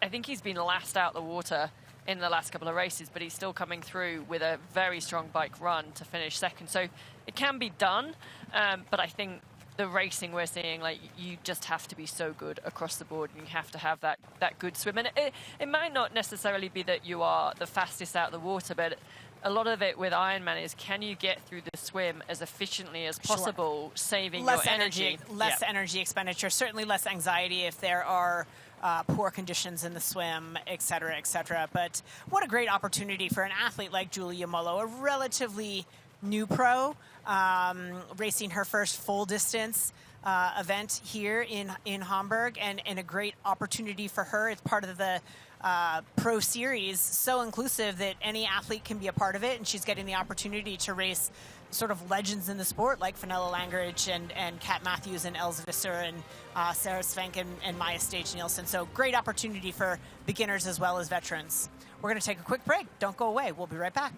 I think he's been last out the water in the last couple of races, but he's still coming through with a very strong bike run to finish second. So it can be done, but I think the racing we're seeing, like, you just have to be so good across the board, and you have to have that good swim. And it might not necessarily be that you are the fastest out of the water, but a lot of it with Ironman is, can you get through the swim as efficiently as possible, saving less your energy. Less energy expenditure, certainly less anxiety if there are poor conditions in the swim, et cetera, et cetera. But what a great opportunity for an athlete like Giulia Molo, a relatively new pro, racing her first full distance event here in Hamburg, and a great opportunity for her. It's part of the pro series, so inclusive that any athlete can be a part of it, and she's getting the opportunity to race sort of legends in the sport like Fenella Langridge and Kat Matthews and Els Visser and Sarah Svenk and Maya Stage-Nielsen. So great opportunity for beginners as well as veterans. We're going to take a quick break. Don't go away. We'll be right back.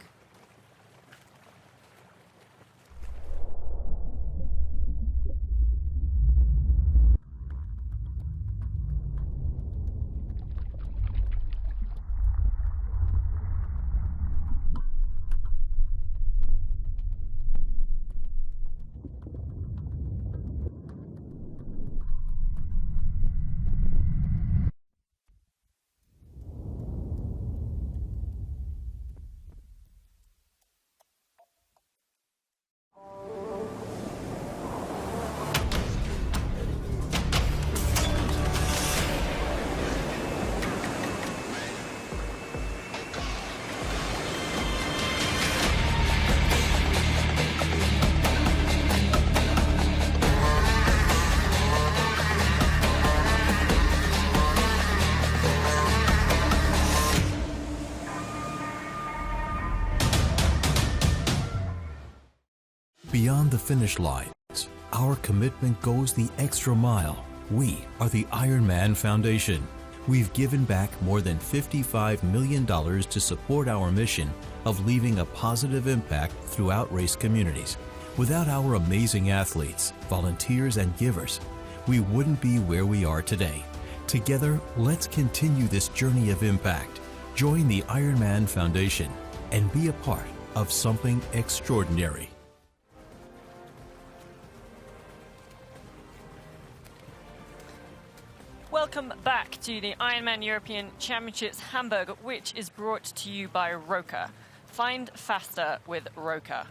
Beyond the finish lines, our commitment goes the extra mile. We are the Ironman Foundation. We've given back more than $55 million to support our mission of leaving a positive impact throughout race communities. Without our amazing athletes, volunteers, and givers, we wouldn't be where we are today. Together, let's continue this journey of impact. Join the Ironman Foundation and be a part of something extraordinary. Welcome back to the Ironman European Championships Hamburg, which is brought to you by Roka. Find faster with Roka.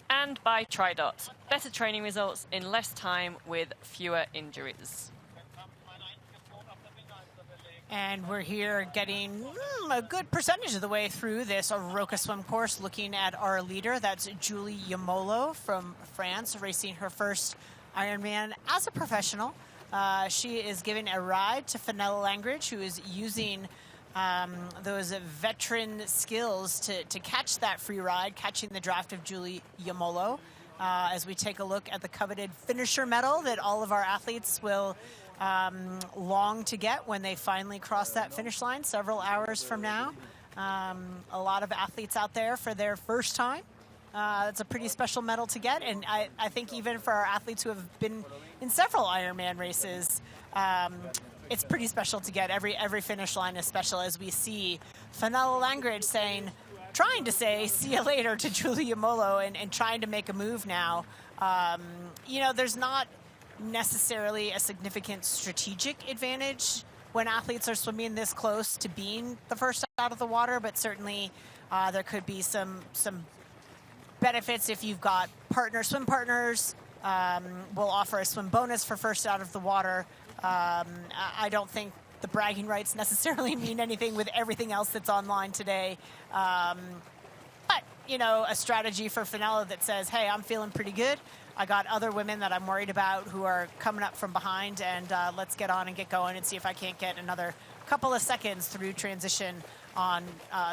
And by TriDot. Better training results in less time with fewer injuries. And we're here getting a good percentage of the way through this Roka swim course, looking at our leader. That's Julie Yamolo from France, racing her first Ironman as a professional. She is giving a ride to Fenella Langridge, who is using those veteran skills to catch that free ride, catching the draft of Julie Yamolo, as we take a look at the coveted finisher medal that all of our athletes will long to get when they finally cross that finish line several hours from now. A lot of athletes out there for their first time. It's a pretty special medal to get, and I think even for our athletes who have been in several Ironman races, it's pretty special to get. Every finish line is special, as we see Fenella Langridge trying to say see you later to Julie Yamolo and trying to make a move now. You know, there's not necessarily a significant strategic advantage when athletes are swimming this close to being the first out of the water, but certainly there could be some benefits if you've got swim partners. We'll offer a swim bonus for first out of the water. I don't think the bragging rights necessarily mean anything with everything else that's online today. But, you know, a strategy for Fenella that says, hey, I'm feeling pretty good. I got other women that I'm worried about who are coming up from behind, and let's get on and get going and see if I can't get another couple of seconds through transition on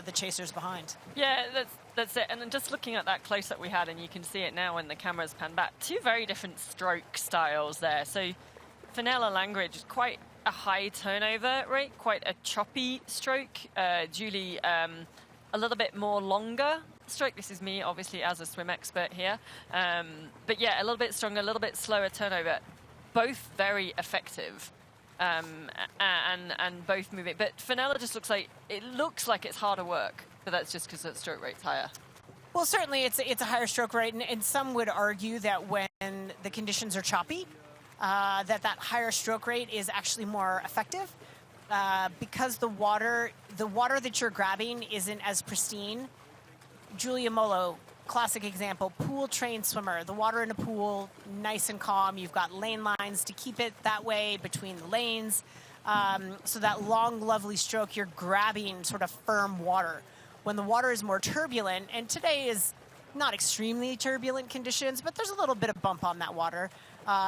the chasers behind. Yeah, that's it. And then just looking at that close-up we had, and you can see it now when the camera's panned back, two very different stroke styles there. So Fenella Langridge is quite a high turnover rate, quite a choppy stroke. Julie, a little bit more longer stroke. This is me, obviously, as a swim expert here. But yeah, a little bit stronger, a little bit slower turnover. Both very effective. And both moving. But Fenella just looks like it's harder work, but that's just because the stroke rate's higher. Well, certainly it's a higher stroke rate, and some would argue that when the conditions are choppy, that higher stroke rate is actually more effective because the water that you're grabbing isn't as pristine. Julia Molo, classic example, pool-trained swimmer. The water in a pool, nice and calm. You've got lane lines to keep it that way between the lanes. So that long, lovely stroke, you're grabbing sort of firm water. When the water is more turbulent, and today is not extremely turbulent conditions, but there's a little bit of bump on that water.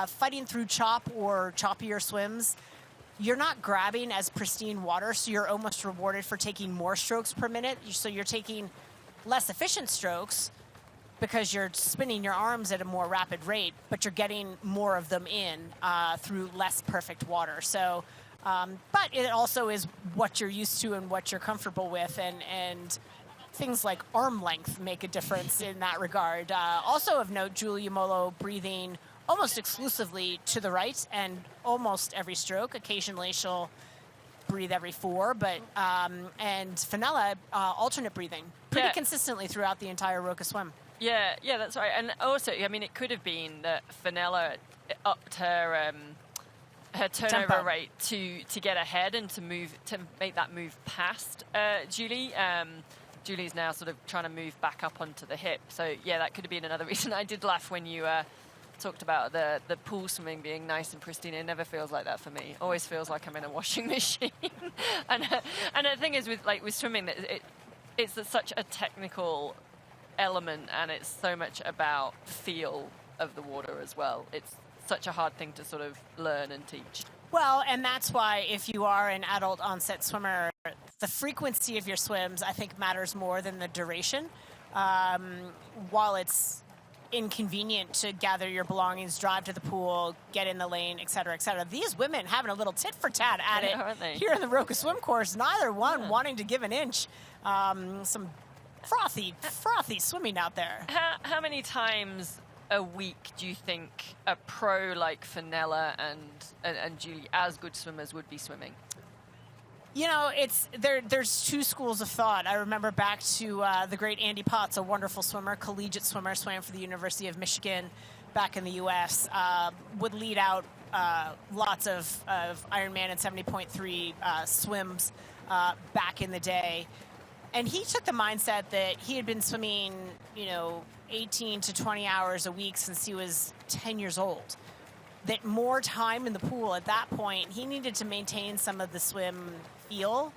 Fighting through chop or choppier swims, you're not grabbing as pristine water, so you're almost rewarded for taking more strokes per minute. So you're taking less efficient strokes because you're spinning your arms at a more rapid rate, but you're getting more of them in through less perfect water. So, but it also is what you're used to and what you're comfortable with, and things like arm length make a difference in that regard. Also of note, Julia Molo breathing almost exclusively to the right and almost every stroke. Occasionally she'll breathe every 4, but and Fenella alternate breathing pretty consistently throughout the entire Roka swim. Yeah, that's right. And also, I mean, it could have been that Fenella upped her turnover tempo rate to get ahead and to make that move past Julie. Julie's now sort of trying to move back up onto the hip. So yeah, that could have been another reason. I did laugh when you talked about the pool swimming being nice and pristine. It never feels like that for me. Always feels like I'm in a washing machine. and the thing is with swimming, that it's such a technical element, and it's so much about feel of the water as well. It's such a hard thing to sort of learn and teach. Well, and that's why if you are an adult onset swimmer, the frequency of your swims, I think, matters more than the duration. While it's inconvenient to gather your belongings, drive to the pool, get in the lane, et cetera, et cetera. These women having a little tit for tat at it aren't they? here in the Roka swim course, neither one wanting to give an inch. Some frothy swimming out there. How many times a week do you think a pro like Fenella and Julie, as good swimmers, would be swimming? You know, there's two schools of thought. I remember back to the great Andy Potts, a wonderful swimmer, collegiate swimmer, swam for the University of Michigan back in the U.S., would lead out lots of Ironman and 70.3 swims back in the day. And he took the mindset that he had been swimming, 18 to 20 hours a week since he was 10 years old. That more time in the pool at that point, he needed to maintain some of the swim feel,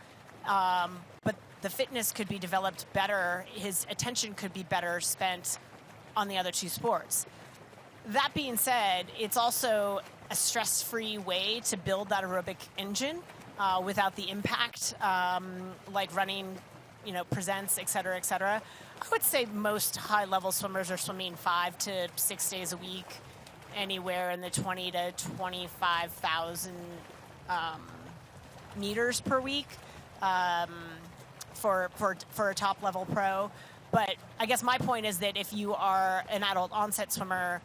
but the fitness could be developed better. His attention could be better spent on the other two sports. That being said, it's also a stress-free way to build that aerobic engine without the impact, like running, presents, et cetera, et cetera. I would say most high-level swimmers are swimming 5 to 6 days a week, anywhere in the 20 to 25,000 meters per week for a top level pro. But I guess my point is that if you are an adult onset swimmer,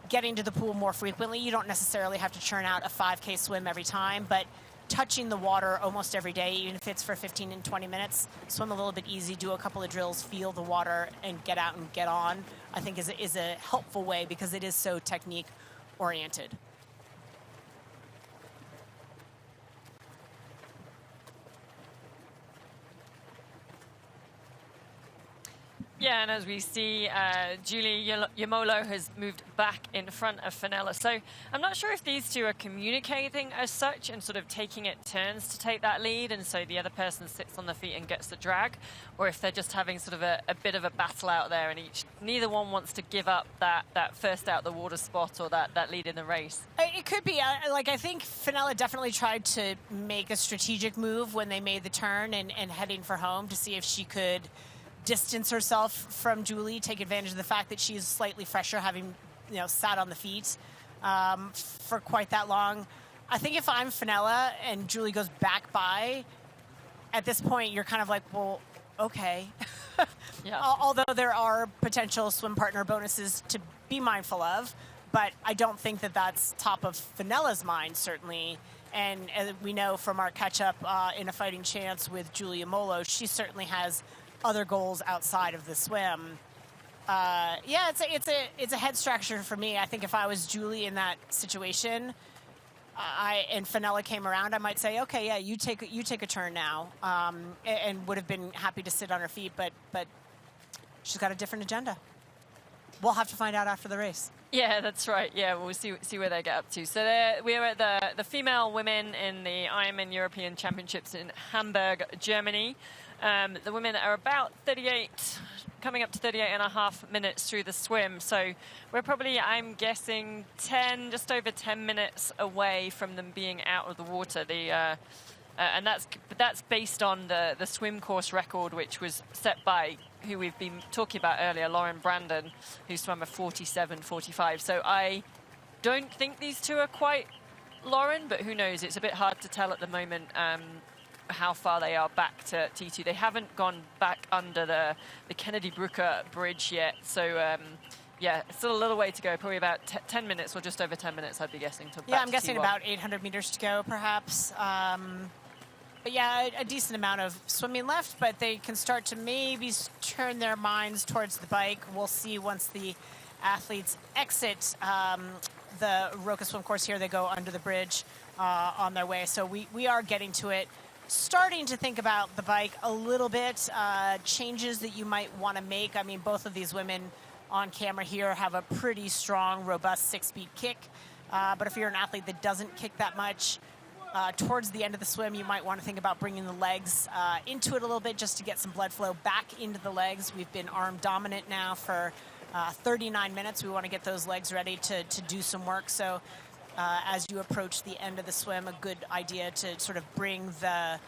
getting to the pool more frequently, you don't necessarily have to churn out a 5K swim every time, but touching the water almost every day, even if it's for 15 and 20 minutes, swim a little bit easy, do a couple of drills, feel the water, and get out and get on, I think is a helpful way because it is so technique oriented. Yeah, and as we see, Julie Yamolo has moved back in front of Fenella. So I'm not sure if these two are communicating as such and sort of taking it turns to take that lead, and so the other person sits on the feet and gets the drag, or if they're just having sort of a bit of a battle out there, and neither one wants to give up that first out the water spot or that lead in the race. It could be. I think Fenella definitely tried to make a strategic move when they made the turn and heading for home to see if she could distance herself from Julie, take advantage of the fact that she's slightly fresher, having sat on the feet for quite that long. I think if I'm Fenella and Julie goes back by, at this point you're kind of like, well, okay. Yeah. Although there are potential swim partner bonuses to be mindful of, but I don't think that that's top of Fenella's mind, certainly. And as we know from our catch-up in A Fighting Chance with Julia Molo, she certainly has other goals outside of the swim. It's a head scratcher for me. I think if I was Julie in that situation, and Fenella came around, I might say, okay, yeah, you take a turn now, and would have been happy to sit on her feet, but she's got a different agenda. We'll have to find out after the race. Yeah, that's right. Yeah, we'll see where they get up to. So we're at the female women in the Ironman European Championships in Hamburg, Germany. The women are about 38, coming up to 38 and a half minutes through the swim. So we're probably, I'm guessing, just over 10 minutes away from them being out of the water. And that's based on the swim course record, which was set by who we've been talking about earlier, Lauren Brandon, who swam a 47.45. So I don't think these two are quite Lauren, but who knows? It's a bit hard to tell at the moment how far they are back to T2. They haven't gone back under the Kennedy Brooker Bridge yet. So, yeah, still a little way to go, probably about 10 minutes or just over 10 minutes, I'd be guessing. Yeah, I'm guessing about 800 meters to go, perhaps. But yeah, a decent amount of swimming left, but they can start to maybe turn their minds towards the bike. We'll see once the athletes exit the Roka swim course here. They go under the bridge on their way. So we are getting to it. Starting to think about the bike a little bit, changes that you might want to make. I mean, both of these women on camera here have a pretty strong, robust 6-speed kick. But if you're an athlete that doesn't kick that much, towards the end of the swim, you might want to think about bringing the legs into it a little bit just to get some blood flow back into the legs. We've been arm dominant now for 39 minutes. We want to get those legs ready to do some work. So as you approach the end of the swim, a good idea to sort of bring the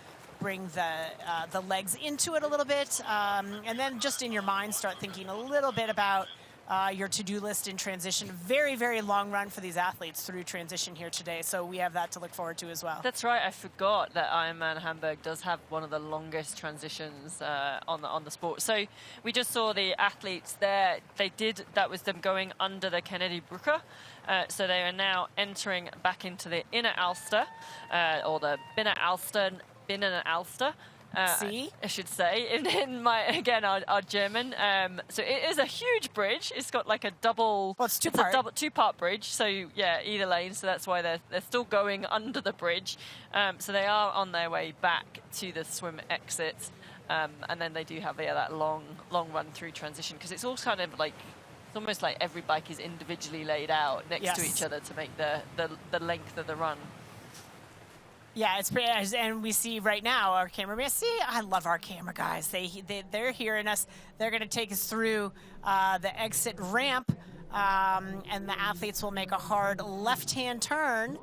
legs into it a little bit. And then just in your mind, start thinking a little bit about your to-do list in transition. Very, very long run for these athletes through transition here today. So we have that to look forward to as well. That's right. I forgot that Ironman Hamburg does have one of the longest transitions on the sport. So we just saw the athletes there. That was them going under the Kennedy Brücke. So they are now entering back into the inner Alster, or the Binnen Alster. See? I should say, in my, again, our German. So it is a huge bridge. It's got like a double... Well, it's two-part bridge. So, yeah, either lane. So that's why they're still going under the bridge. So they are on their way back to the swim exit. And then they do have that long run through transition. Because it's all kind of like... It's almost like every bike is individually laid out next to each other to make the length of the run. Yeah, it's pretty, and we see right now our cameraman. See, I love our camera guys. They're hearing us. They're going to take us through the exit ramp, and the athletes will make a hard left-hand turn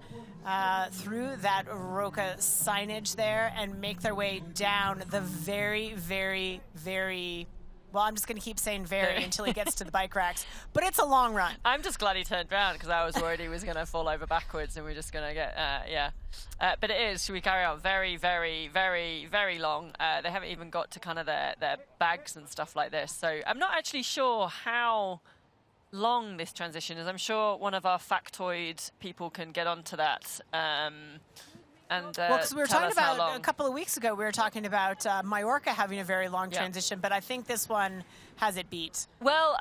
through that Roca signage there and make their way down the very, very, very... Well, I'm just going to keep saying very until he gets to the bike racks. But it's a long run. I'm just glad he turned around because I was worried he was going to fall over backwards and we're just going to get, but it is, should we carry on? Very, very, very, very long. They haven't even got to kind of their bags and stuff like this. So I'm not actually sure how long this transition is. I'm sure one of our factoid people can get onto that. Well, because we were talking about a couple of weeks ago, we were talking about Mallorca having a very long transition, but I think this one has it beat. Well,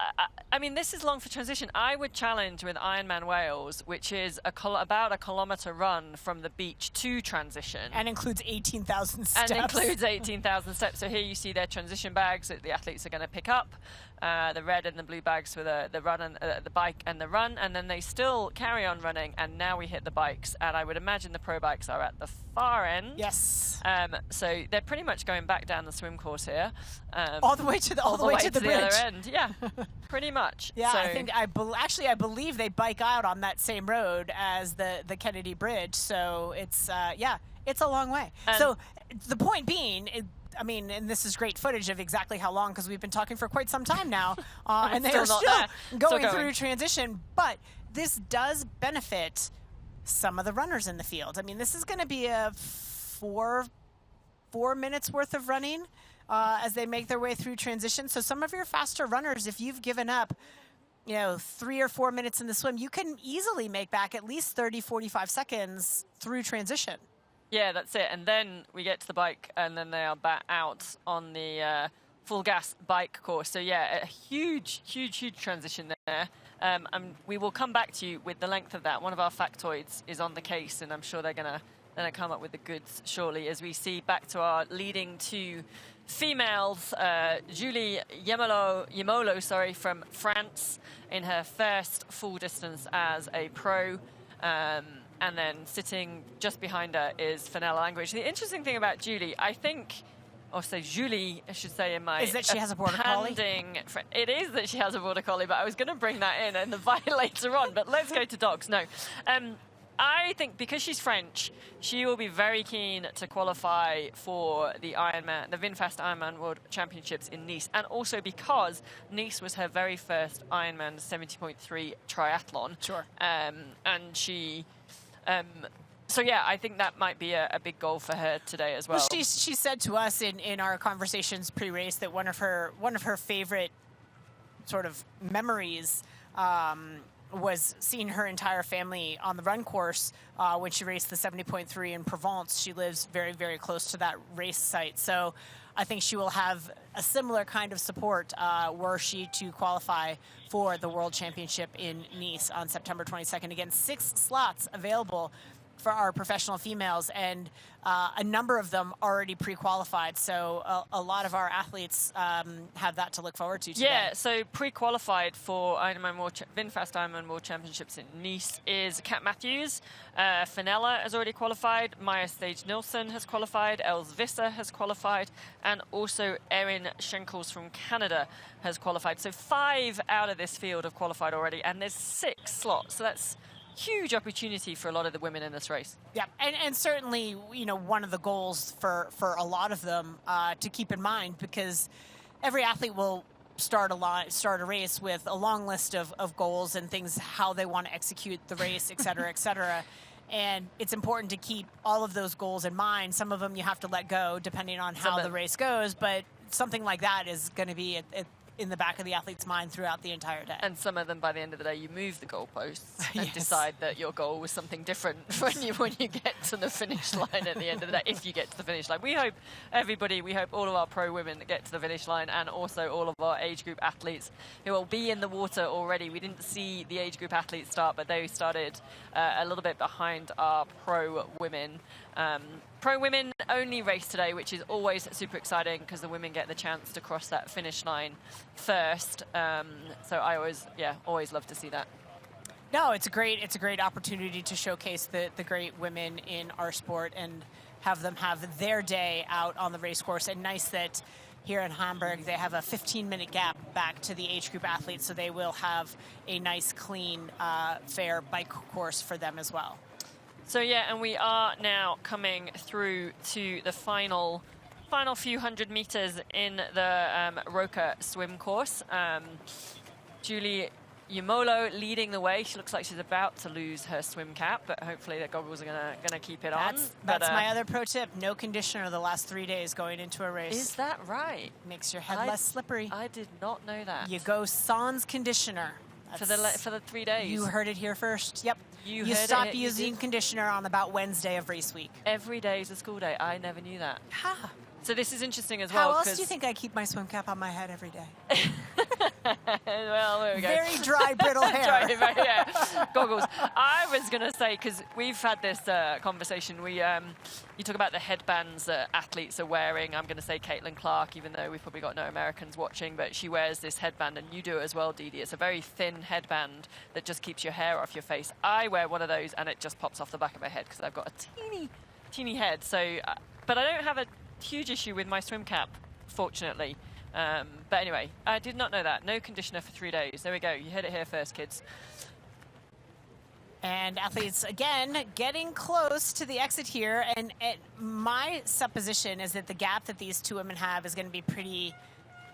I mean, this is long for transition. I would challenge with Ironman Wales, which is about a kilometre run from the beach to transition. And includes 18,000 steps. And includes 18,000 steps. So here you see their transition bags that the athletes are going to pick up. The red and the blue bags for the run and the bike and the run, and then they still carry on running. And now we hit the bikes, and I would imagine the pro bikes are at the far end. Yes. So they're pretty much going back down the swim course here. All the way to the bridge. Other end. Yeah, pretty much. Yeah, so. I believe they bike out on that same road as the Kennedy Bridge. So it's it's a long way. So the point being. I mean, and this is great footage of exactly how long, because we've been talking for quite some time now, and they are still going through transition. But this does benefit some of the runners in the field. I mean, this is going to be a four minutes worth of running as they make their way through transition. So some of your faster runners, if you've given up, 3 or 4 minutes in the swim, you can easily make back at least 30, 45 seconds through transition. Yeah, that's it. And then we get to the bike, and then they are back out on the full gas bike course. So yeah, a huge, huge, huge transition there. And we will come back to you with the length of that. One of our factoids is on the case, and I'm sure they're going to come up with the goods shortly as we see back to our leading two females, Julie Yemolo, from France in her first full distance as a pro. And then sitting just behind her is Fenella Language. The interesting thing about Julie, I think, or say Julie, I should say in my... Is that she has a border collie? It is that she has a border collie, but I was going to bring that in the bio later on, but let's go to dogs. No. I think because she's French, she will be very keen to qualify for the VinFast Ironman World Championships in Nice, and also because Nice was her very first Ironman 70.3 triathlon. Sure. And she... so yeah, I think that might be a big goal for her today as well. Well, she said to us in our conversations pre-race that one of her favorite sort of memories was seeing her entire family on the run course when she raced the 70.3 in Provence. She lives very, very close to that race site, so I think she will have a similar kind of support were she to qualify for the World Championship in Nice on September 22nd. Again, 6 slots available for our professional females, and a number of them already pre-qualified. So a lot of our athletes have that to look forward to today. Yeah, so pre-qualified for VinFast Ironman World Championships in Nice is Kat Matthews. Fenella has already qualified. Maya Stage-Nielsen has qualified. Els Visser has qualified. And also Erin Schenkels from Canada has qualified. So 5 out of this field have qualified already, and there's 6 slots. So that's huge opportunity for a lot of the women in this race. Yeah, and certainly, one of the goals for a lot of them to keep in mind, because every athlete will start a race with a long list of goals and things, how they want to execute the race, et cetera, et cetera. And it's important to keep all of those goals in mind. Some of them you have to let go depending on how the race goes, but something like that is going to be in the back of the athlete's mind throughout the entire day. And some of them, by the end of the day, you move the goalposts and decide that your goal was something different when you get to the finish line at the end of the day, if you get to the finish line. We hope all of our pro women get to the finish line, and also all of our age group athletes who will be in the water already. We didn't see the age group athletes start, but they started a little bit behind our pro women. Pro women only race today, which is always super exciting because the women get the chance to cross that finish line first. So I always love to see that. No, it's a great opportunity to showcase the great women in our sport and have them have their day out on the race course. And nice that here in Hamburg they have a 15-minute gap back to the age group athletes, so they will have a nice, clean, fair bike course for them as well. So yeah, and we are now coming through to the final few hundred meters in the Roca swim course. Julie Yumolo leading the way. She looks like she's about to lose her swim cap, but hopefully the goggles are gonna keep it on. That's my other pro tip: no conditioner the last 3 days going into a race. Is that right? Makes your head less slippery. I did not know that. You go sans conditioner. For the 3 days. You heard it here first. Yep. You stop using conditioner on about Wednesday of race week. Every day is a school day. I never knew that. Ha. So this is interesting as well. How else do you think I keep my swim cap on my head every day? Well, there we go. Very dry, brittle hair. Goggles. I was going to say, because we've had this conversation, you talk about the headbands that athletes are wearing. I'm going to say Caitlin Clark, even though we've probably got no Americans watching, but she wears this headband, and you do it as well, Didi. It's a very thin headband that just keeps your hair off your face. I wear one of those, and it just pops off the back of my head because I've got a teeny head. So, but I don't have a huge issue with my swim cap, fortunately. But anyway, I did not know that. No conditioner for 3 days. There we go. You heard it here first, kids. And athletes, again, getting close to the exit here. And my supposition is that the gap that these two women have is going to be pretty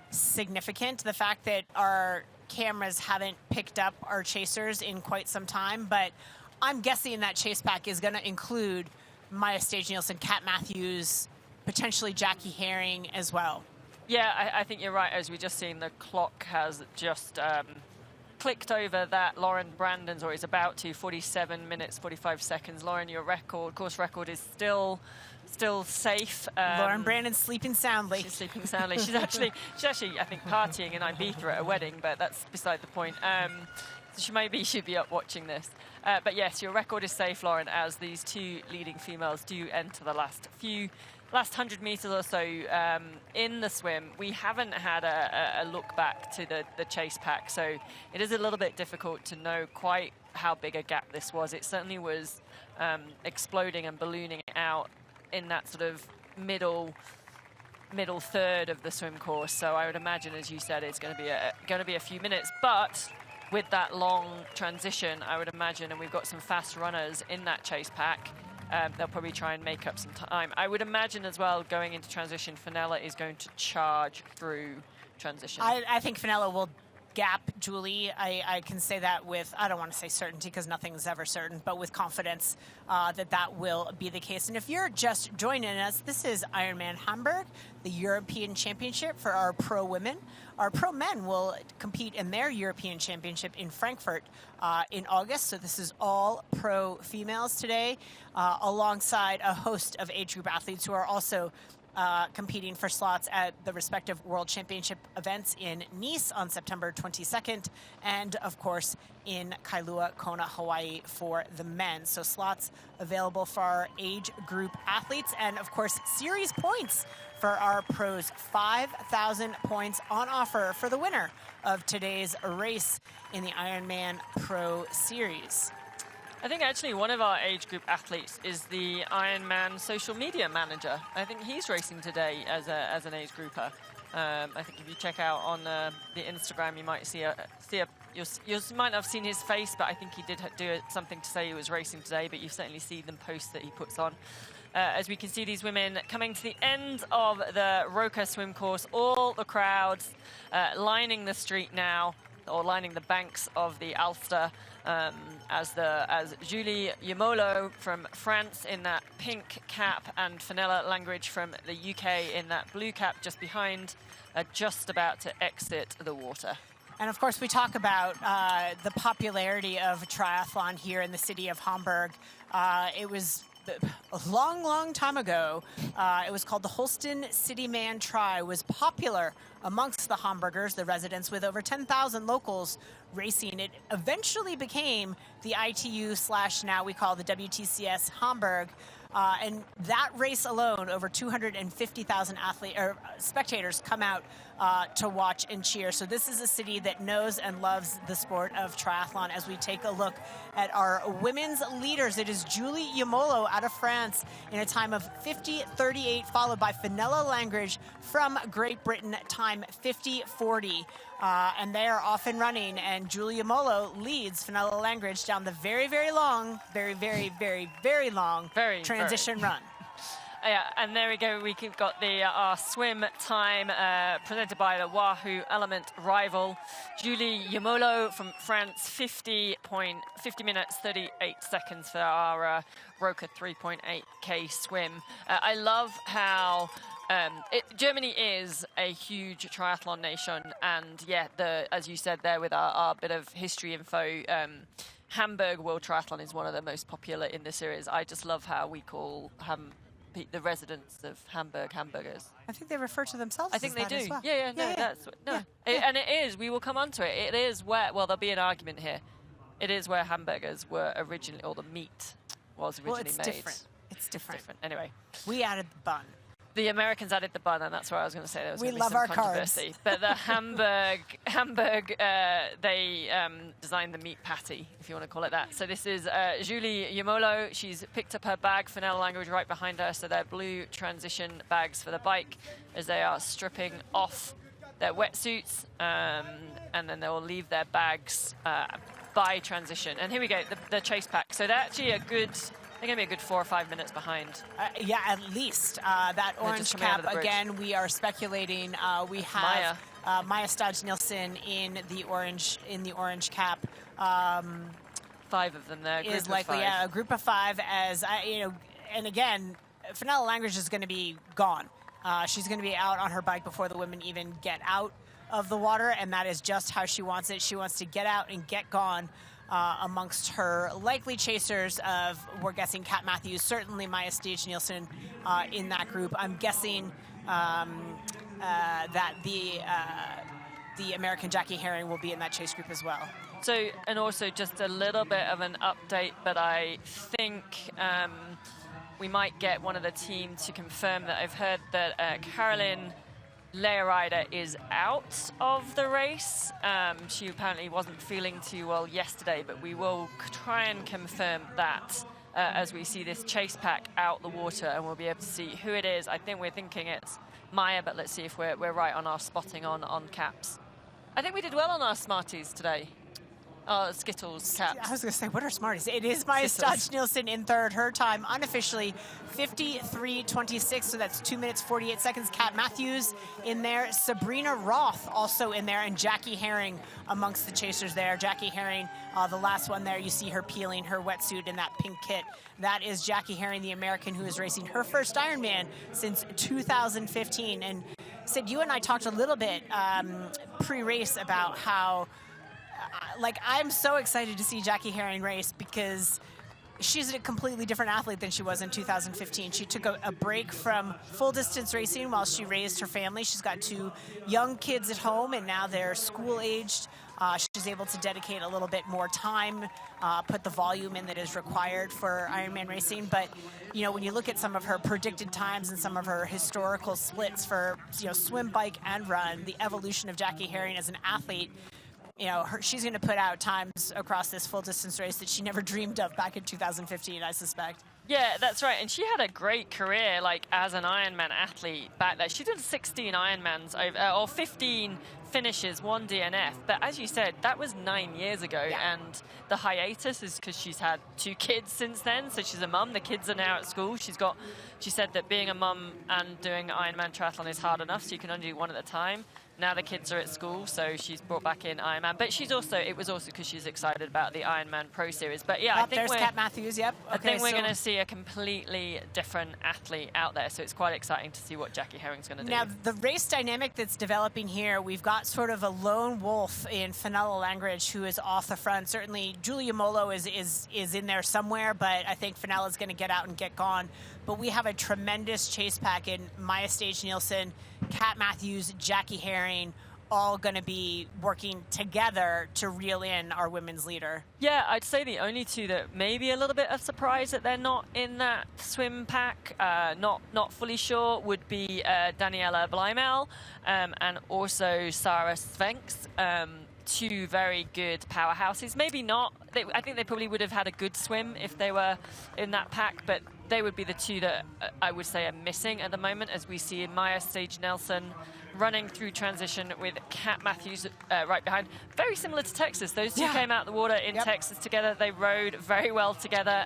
significant. The fact that our cameras haven't picked up our chasers in quite some time. But I'm guessing that chase pack is going to include Maya Stage-Nielsen, Kat Matthews, potentially Jackie Herring as well. Yeah, I think you're right. As we just seen, the clock has just clicked over that Lauren Brandon's, or is about to, 47 minutes, 45 seconds. Lauren, your course record is still safe. Lauren Brandon's sleeping soundly. She's sleeping soundly. She's actually, I think, partying in Ibiza at a wedding, but that's beside the point. So she maybe should be up watching this. But yes, your record is safe, Lauren, as these two leading females do enter the last 100 meters or so in the swim. We haven't had a look back to the chase pack, so it is a little bit difficult to know quite how big a gap this was. It certainly was exploding and ballooning out in that sort of middle third of the swim course. So I would imagine, as you said, it's going to be a few minutes, but with that long transition, I would imagine, and we've got some fast runners in that chase pack, they'll probably try and make up some time. I would imagine as well, going into transition, Fenella is going to charge through transition. I think Fenella will gap Julie. I can say that with, I don't want to say certainty because nothing's ever certain, but with confidence that will be the case. And if you're just joining us, this is Ironman Hamburg, the European Championship for our pro women. Our pro men will compete in their European Championship in Frankfurt in August. So this is all pro females today, alongside a host of age group athletes who are also competing for slots at the respective World Championship events in Nice on September 22nd, and of course in Kailua, Kona, Hawaii for the men. So slots available for our age group athletes, and of course series points for our pros. 5,000 points on offer for the winner of today's race in the Ironman Pro Series. I think actually one of our age group athletes is the Ironman social media manager. I think he's racing today as an age grouper. I think if you check out on the Instagram, you might see you might not have seen his face, but I think he did do something to say he was racing today, but you certainly see them posts that he puts on. as we can see these women coming to the end of the Roka swim course, all the crowds lining the street now, or lining the banks of the Alster, as Julie Yamolo from France in that pink cap and Fenella Langridge from the UK in that blue cap just behind, just about to exit the water. And of course, we talk about the popularity of triathlon here in the city of Hamburg. It was a long, long time ago. It was called the Holsten City Man Tri. Was popular amongst the Hamburgers, the residents, with over 10,000 locals racing. It eventually became the ITU / now we call the WTCS Hamburg. And that race alone, over 250,000 spectators come out to watch and cheer. So this is a city that knows and loves the sport of triathlon. As we take a look at our women's leaders, it is Julie Yamolo out of France in a time of 50:38, followed by Fenella Langridge from Great Britain, time 50:40. And they are off and running, and Julie Yamolo leads Fenella Langridge down the very, very long, very long transition run. Yeah, and there we go. We've got the our swim time presented by the Wahoo Element rival, Julie Yamolo from France, 50 minutes 38 seconds for our Roka 3.8K swim. I love how Germany is a huge triathlon nation, and yeah, as you said there with our bit of history info, Hamburg World Triathlon is one of the most popular in the series. I just love how we call the residents of Hamburg hamburgers. I think they refer to themselves. I think they do. As well. Yeah. And it is. We will come on to it. It is where. Well, there'll be an argument here. It is where hamburgers were originally, or the meat was originally it's made. Different. It's different. Anyway, we added the bun. The Americans added the bun, and that's where I was going to say there was going to be some controversy. Carbs. But the Hamburg, they designed the meat patty, if you want to call it that. So this is Julie Yamolo. She's picked up her bag, Fenella Langridge right behind her. So they're blue transition bags for the bike as they are stripping off their wetsuits, and then they will leave their bags by transition. And here we go, the chase pack. So they're actually they're going to be a good 4 or 5 minutes behind. Yeah, at least. That orange cap, again, we are speculating. We have Maya Staj-Nielsen in the orange cap. 5 of them there. Is likely, a group of 5. As and again, Fenella Langridge is going to be gone. She's going to be out on her bike before the women even get out of the water, and that is just how she wants it. She wants to get out and get gone. Amongst her likely chasers we're guessing Kat Matthews, certainly Maya Staj-Nielsen in that group. I'm guessing that the American Jackie Herring will be in that chase group as well. So, and also just a little bit of an update, but I think we might get one of the team to confirm that. I've heard that Caroline Learider is out of the race. She apparently wasn't feeling too well yesterday, but we will try and confirm that as we see this chase pack out the water, and we'll be able to see who it is. I think we're thinking it's Maya, but let's see if we're right on our spotting on caps. I think we did well on our Smarties today. Skittles caps. I was going to say, what are Smarties? It is Maya Staj-Nielsen in third. Her time unofficially 53:26, so that's 2 minutes 48 seconds. Kat Matthews in there. Sabrina Roth also in there, and Jackie Herring amongst the chasers there. Jackie Herring, the last one there, you see her peeling her wetsuit in that pink kit. That is Jackie Herring, the American who is racing her first Ironman since 2015. And Sid, you and I talked a little bit pre-race about how I'm so excited to see Jackie Herring race because she's a completely different athlete than she was in 2015. She took a break from full distance racing while she raised her family. She's got 2 young kids at home, and now they're school aged. She's able to dedicate a little bit more time, put the volume in that is required for Ironman racing. But, when you look at some of her predicted times and some of her historical splits for, swim, bike, and run, the evolution of Jackie Herring as an athlete, you know, she's going to put out times across this full distance race that she never dreamed of back in 2015, I suspect. Yeah, that's right. And she had a great career, like, as an Ironman athlete back there. She did 16 Ironmans over, or 15 finishes, 1 DNF. But as you said, that was 9 years ago. Yeah. And the hiatus is because she's had 2 kids since then. So she's a mum. The kids are now at school. She said that being a mum and doing Ironman triathlon is hard enough, so you can only do one at a time. Now the kids are at school, so she's brought back in Ironman. But it was also because she's excited about the Ironman Pro Series. But yeah, I think there's Kat Matthews, yep. I think we're going to see a completely different athlete out there. So it's quite exciting to see what Jackie Herring's going to do. Now, the race dynamic that's developing here, we've got sort of a lone wolf in Fenella Langridge, who is off the front. Certainly, Julia Molo is in there somewhere, but I think Fenella's going to get out and get gone. But we have a tremendous chase pack in Maya Stage-Nielsen, Kat Matthews, Jackie Herring, all going to be working together to reel in our women's leader. Yeah, I'd say the only two that maybe a little bit of surprise that they're not in that swim pack, not fully sure, would be Daniela Bleimel and also Sarah Svenks. 2 very good powerhouses. Maybe not. I think they probably would have had a good swim if they were in that pack, but they would be the 2 that I would say are missing at the moment, as we see in Maya Stage-Nielsen running through transition with Kat Matthews right behind. Very similar to Texas. Those 2 came out of the water in Texas together. They rode very well together.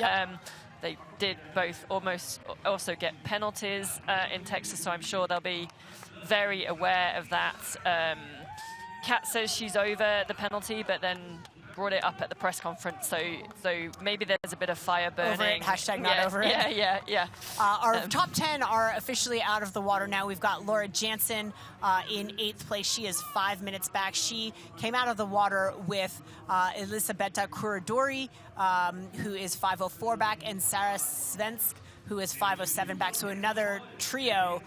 They did both also get penalties in Texas, so I'm sure they'll be very aware of that. Kat says she's over the penalty, but then brought it up at the press conference, so maybe there's a bit of fire burning. Over it, hashtag not over it. Yeah. Our top 10 are officially out of the water now. We've got Laura Jansen in 8th place. She is 5 minutes back. She came out of the water with Elisabetta Curadori, who is 5:04 back, and Sarah Svensk, who is 5:07 back. So another trio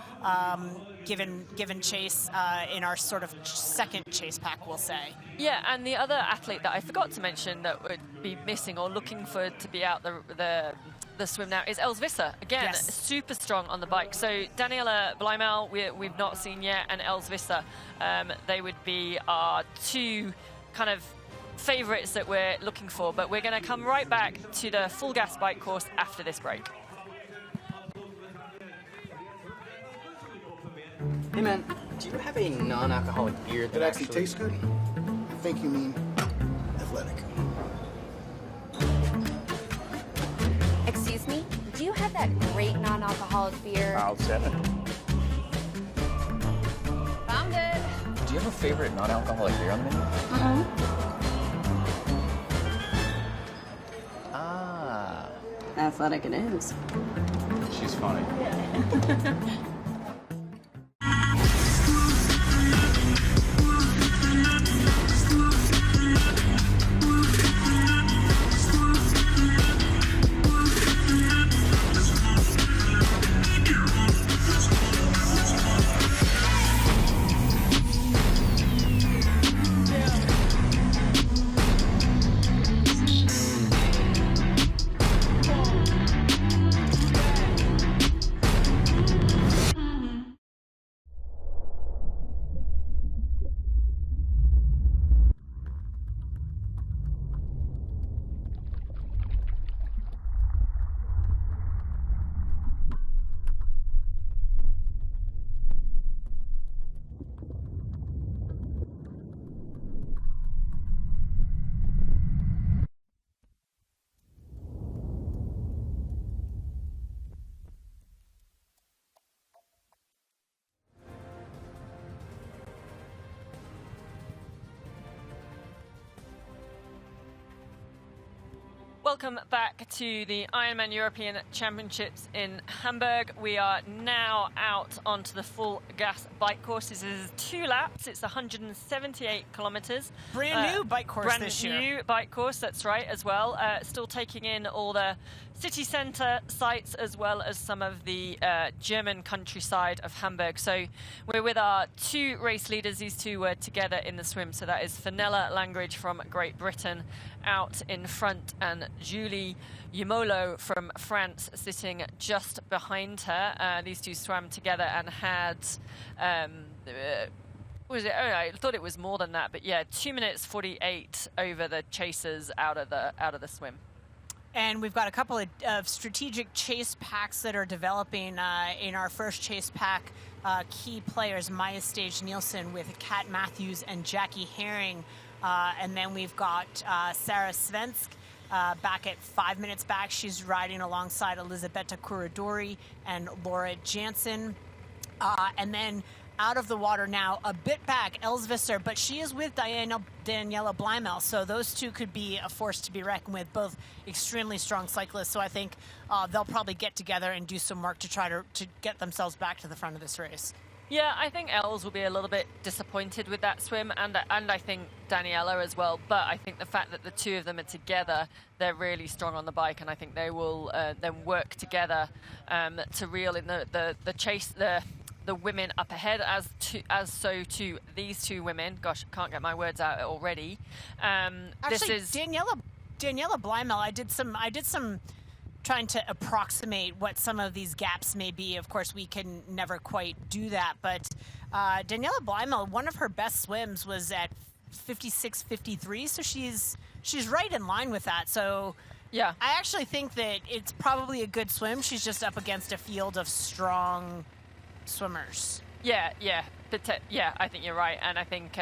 given chase in our sort of second chase pack, we'll say. Yeah, and the other athlete that I forgot to mention that would be missing or looking for to be out the swim now is Els Visser. Again, super strong on the bike. So Daniela Bleimel, we've not seen yet, and Els Visser, they would be our 2 kind of favorites that we're looking for. But we're going to come right back to the full gas bike course after this break. Hey man, do you have a non-alcoholic beer that actually tastes good? I think you mean athletic. Excuse me, do you have that great non-alcoholic beer? I'll 7. Found it. Do you have a favorite non-alcoholic beer on the menu? Ah. Athletic it is. She's funny. Welcome back to the Ironman European Championships in Hamburg. We are now out onto the full gas bike course. This is 2 laps. It's 178 kilometers. Brand new bike course this year. Brand new bike course, that's right, as well. Still taking in all the city centre sites as well as some of the German countryside of Hamburg. So we're with our 2 race leaders. These 2 were together in the swim. So that is Fenella Langridge from Great Britain out in front, and Julie Yumolo from France sitting just behind her. These 2 swam together and had Was it? Oh, I thought it was more than that, but yeah, 2 minutes 48 over the chasers out of the swim. And we've got a couple of strategic chase packs that are developing in our first chase pack. Key players, Maya Stage-Nielsen with Kat Matthews and Jackie Herring. And then we've got Sarah Svensk back at 5 minutes back. She's riding alongside Elisabetta Curadori and Laura Jansen. And then out of the water now, a bit back, Elsvisser, but she is with Daniela Bleimel, so those two could be a force to be reckoned with, both extremely strong cyclists. So I think they'll probably get together and do some work to try to get themselves back to the front of this race. Yeah, I think Els will be a little bit disappointed with that swim, and I think Daniela as well. But I think the fact that the two of them are together, they're really strong on the bike, and I think they will then work together to reel in the chase, the women up ahead, as so too these two women. Gosh, can't get my words out already. Actually, this is Daniela Bleimel. I did some trying to approximate what some of these gaps may be. Of course, we can never quite do that, but Daniela Bleimel, one of her best swims was at 56:53, so she's right in line with that. So yeah, I actually think that it's probably a good swim. She's just up against a field of strong swimmers. Yeah, I think you're right, and I think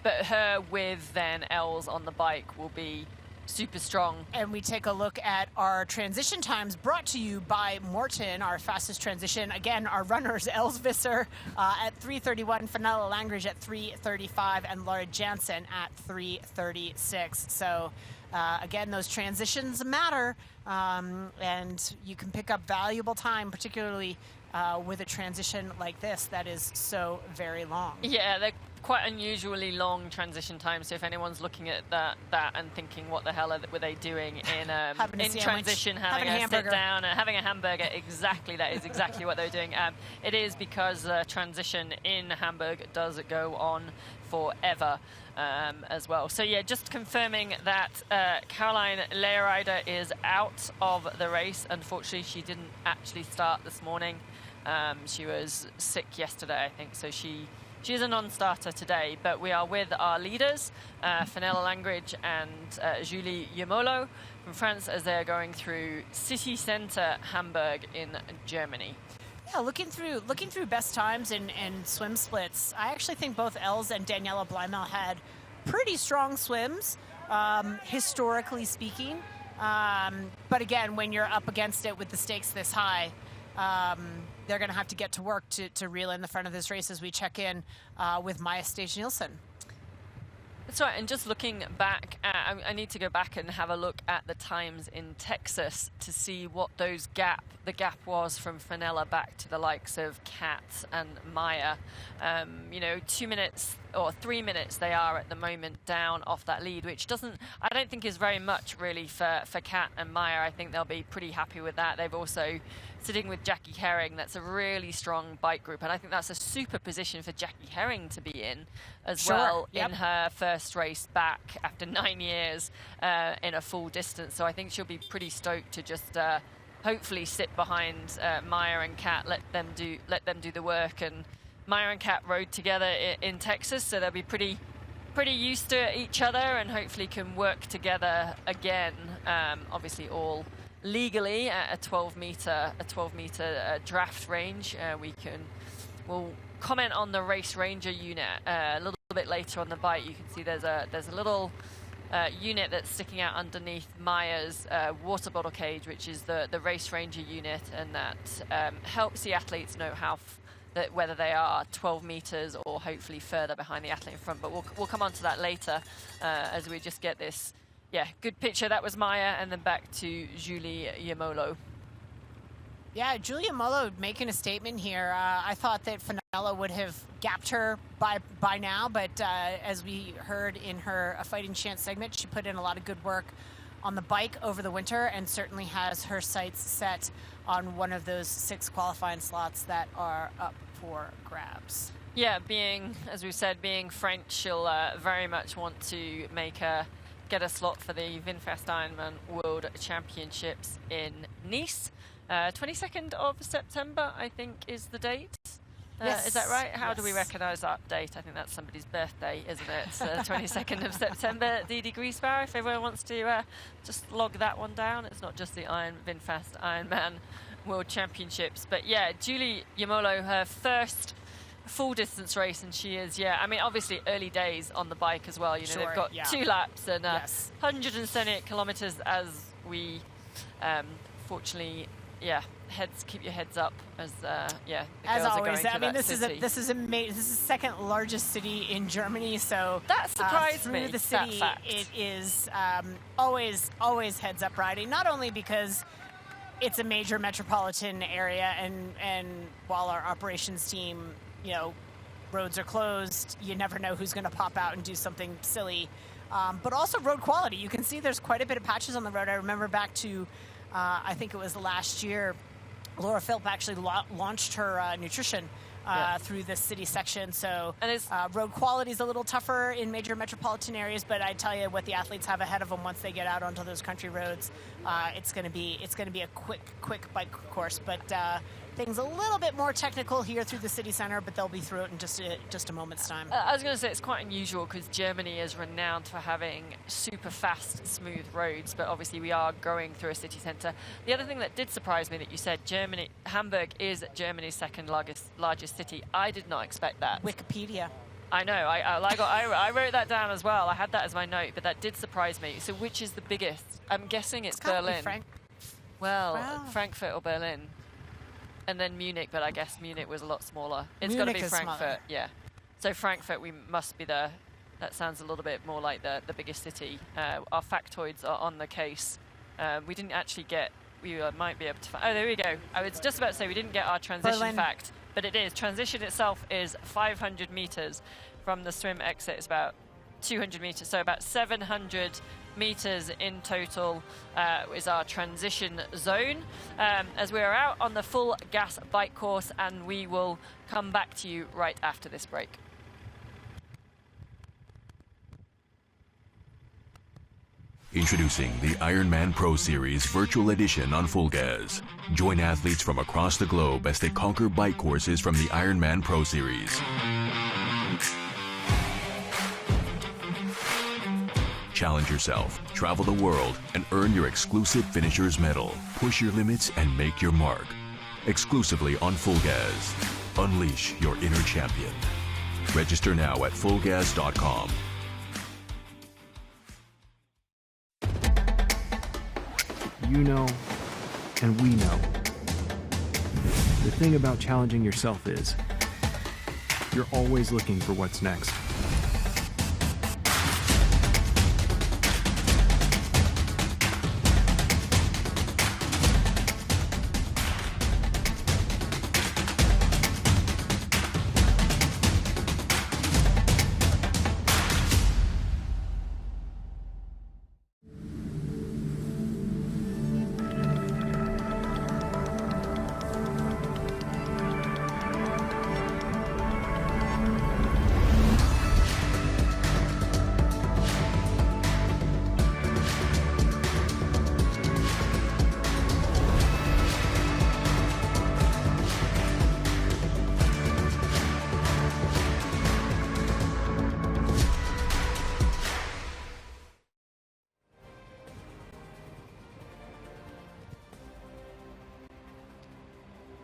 but her with then Els on the bike will be super strong. And we take a look at our transition times brought to you by Morton, our fastest transition. Again, our runners, Elsvisser at 3:31, Fenella Langridge at 3:35, and Laura Jansen at 3:36. So again, those transitions matter, and you can pick up valuable time, particularly with a transition like this that is so very long. Yeah, they're quite unusually long transition times. So if anyone's looking at that and thinking, what the hell were they doing in transition, having a sit down and having a hamburger, exactly, that is exactly what they're doing. It is because transition in Hamburg does go on forever as well. So yeah, just confirming that Caroline Leerrider is out of the race. Unfortunately, she didn't actually start this morning. She was sick yesterday, I think, so she's a non-starter today. But we are with our leaders, Fenella Langridge and Julie Yemolo from France, as they're going through city centre Hamburg in Germany. Yeah, looking through best times and swim splits, I actually think both Els and Daniela Bleimel had pretty strong swims, historically speaking. But again, when you're up against it with the stakes this high, they're going to have to get to work to reel in the front of this race as we check in with Maya Stage-Nielsen. That's right, and just looking back, I need to go back and have a look at the times in Texas to see what the gap was from Fenella back to the likes of Kat and Maya. 2 minutes or 3 minutes they are at the moment down off that lead, which I don't think is very much really for Kat and Maya. I think they'll be pretty happy with that. They've also sitting with Jackie Herring. That's a really strong bike group, and I think that's a super position for Jackie Herring to be in as well. Yep. In her first race back after 9 years in a full distance. So I think she'll be pretty stoked to just hopefully sit behind Maya and Kat, let them do the work. And Maya and Kat rode together in Texas, so they'll be pretty used to each other and hopefully can work together again. Obviously all legally at a 12 meter draft range. We'll comment on the Race Ranger unit a little bit later on the bike. You can see there's a little unit that's sticking out underneath Maya's water bottle cage, which is the Race Ranger unit, and that helps the athletes know whether they are 12 meters or hopefully further behind the athlete in front. But we'll come on to that later as we just get this. Yeah, good picture. That was Maya, and then back to Julie Yemolo. Yeah, Julie Yemolo making a statement here. I thought that Fenella would have gapped her by now, but as we heard in her A Fighting Chance segment, she put in a lot of good work on the bike over the winter and certainly has her sights set on one of those 6 qualifying slots that are up for grabs. Yeah, as we said, being French, she'll very much want to get a slot for the VinFast Ironman World Championships in Nice. 22nd of September, I think, is the date. Yes. Is that right? How do we Yes. recognize that date? I think that's somebody's birthday, isn't it? It's 22nd of September, DD Griesbauer, if everyone wants to just log that one down. It's not just the VinFast Ironman World Championships. But yeah, Julie Yamolo, her first full distance race, and she is, I mean, obviously early days on the bike as well. You know, they've got 2 laps and 178 kilometers as we, fortunately, keep your heads up as as always. I mean, this is amazing. This is the second largest city in Germany, so that surprised me. Through the city, it is always heads up riding. Not only because it's a major metropolitan area, and while our operations team, you know, roads are closed, you never know who's going to pop out and do something silly. But also road quality. You can see there's quite a bit of patches on the road. I remember back to, I think it was last year, Laura Philp actually launched her nutrition through this city section. So road quality is a little tougher in major metropolitan areas, but I tell you what the athletes have ahead of them once they get out onto those country roads. It's going to be a quick bike course, but things a little bit more technical here through the city center, but they'll be through it in just a moment's time. I was going to say it's quite unusual because Germany is renowned for having super fast, smooth roads, but obviously we are going through a city center. The other thing that did surprise me that you said Hamburg is Germany's second largest city. I did not expect that. Wikipedia. I know. I wrote that down as well. I had that as my note, but that did surprise me. So which is the biggest? I'm guessing it's Berlin. Frankfurt or Berlin. And then Munich, but I guess Munich was a lot smaller. It's got to be Frankfurt, So Frankfurt, we must be there. That sounds a little bit more like the biggest city. Our factoids are on the case. We didn't actually get, we might be able to, oh, there we go. I was just about to say we didn't get our transition fact, but it is. Transition itself is 500 meters from the swim exit. It's about 200 meters, so about 700 meters in total is our transition zone as we are out on the full gas bike course, and we will come back to you right after this break. Introducing the Ironman Pro Series Virtual Edition on Full Gas. Join athletes from across the globe as they conquer bike courses from the Ironman Pro Series. Challenge yourself, travel the world, and earn your exclusive finisher's medal. Push your limits and make your mark. Exclusively on Full Gas. Unleash your inner champion. Register now at fullgas.com. You know, and we know. The thing about challenging yourself is, you're always looking for what's next.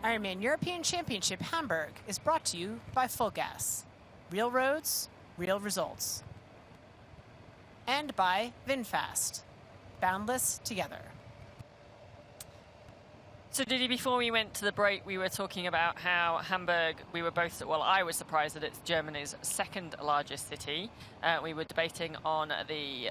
Ironman European Championship Hamburg is brought to you by Full Gas. Real roads, real results. And by VinFast. Boundless together. So Didi, before we went to the break, we were talking about how Hamburg, we were both, well, I was surprised that it's Germany's second largest city. We were debating on the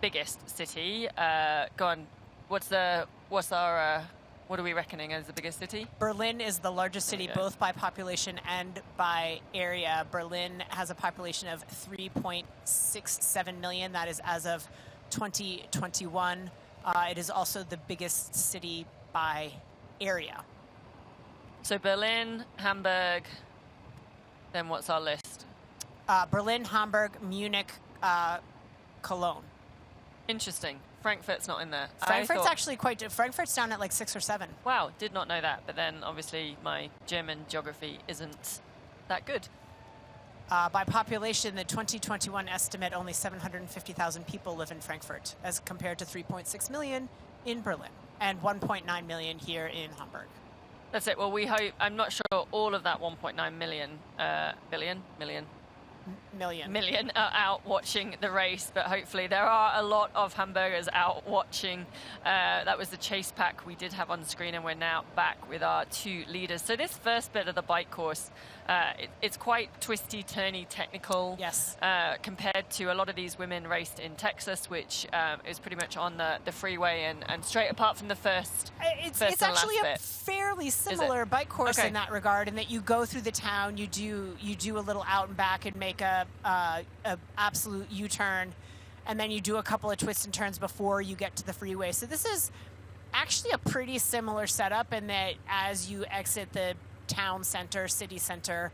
biggest city. Go on, what are we reckoning as the biggest city? Berlin is the largest city, both by population and by area. Berlin has a population of 3.67 million. That is as of 2021. It is also the biggest city by area. So Berlin, Hamburg, then what's our list? Berlin, Hamburg, Munich, Cologne. Interesting. Frankfurt's not in there. Frankfurt's actually quite... Frankfurt's down at like 6 or 7. Wow, did not know that. But then, obviously, my German geography isn't that good. By population, the 2021 estimate, only 750,000 people live in Frankfurt, as compared to 3.6 million in Berlin and 1.9 million here in Hamburg. That's it. Well, we hope, I'm not sure all of that 1.9 million, million are out watching the race, but hopefully there are a lot of Hamburgers out watching. That was the chase pack we did have on screen, and we're now back with our 2 leaders. So this first bit of the bike course, it's quite twisty, turny, technical. Yes. Compared to a lot of these women raced in Texas, which is pretty much on the freeway and straight, apart from the first. It's and actually last a bit. fairly similar bike course Okay. in that regard, in that you go through the town, you do a little out and back and make a absolute U-turn, and then you do a couple of twists and turns before you get to the freeway. So this is actually a pretty similar setup in that as you exit the town center, city center,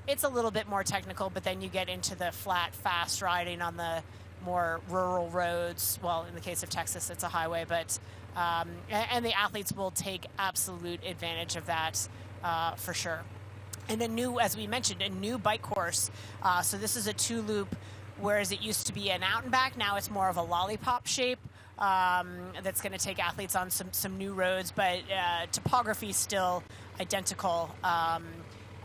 it's a little bit more technical, but then you get into the flat, fast riding on the more rural roads. Well, in the case of Texas, it's a highway, but and the athletes will take absolute advantage of that for sure. And a new, as we mentioned, a new bike course. So this is a 2-loop, whereas it used to be an out and back. Now it's more of a lollipop shape that's going to take athletes on some new roads, but topography still identical.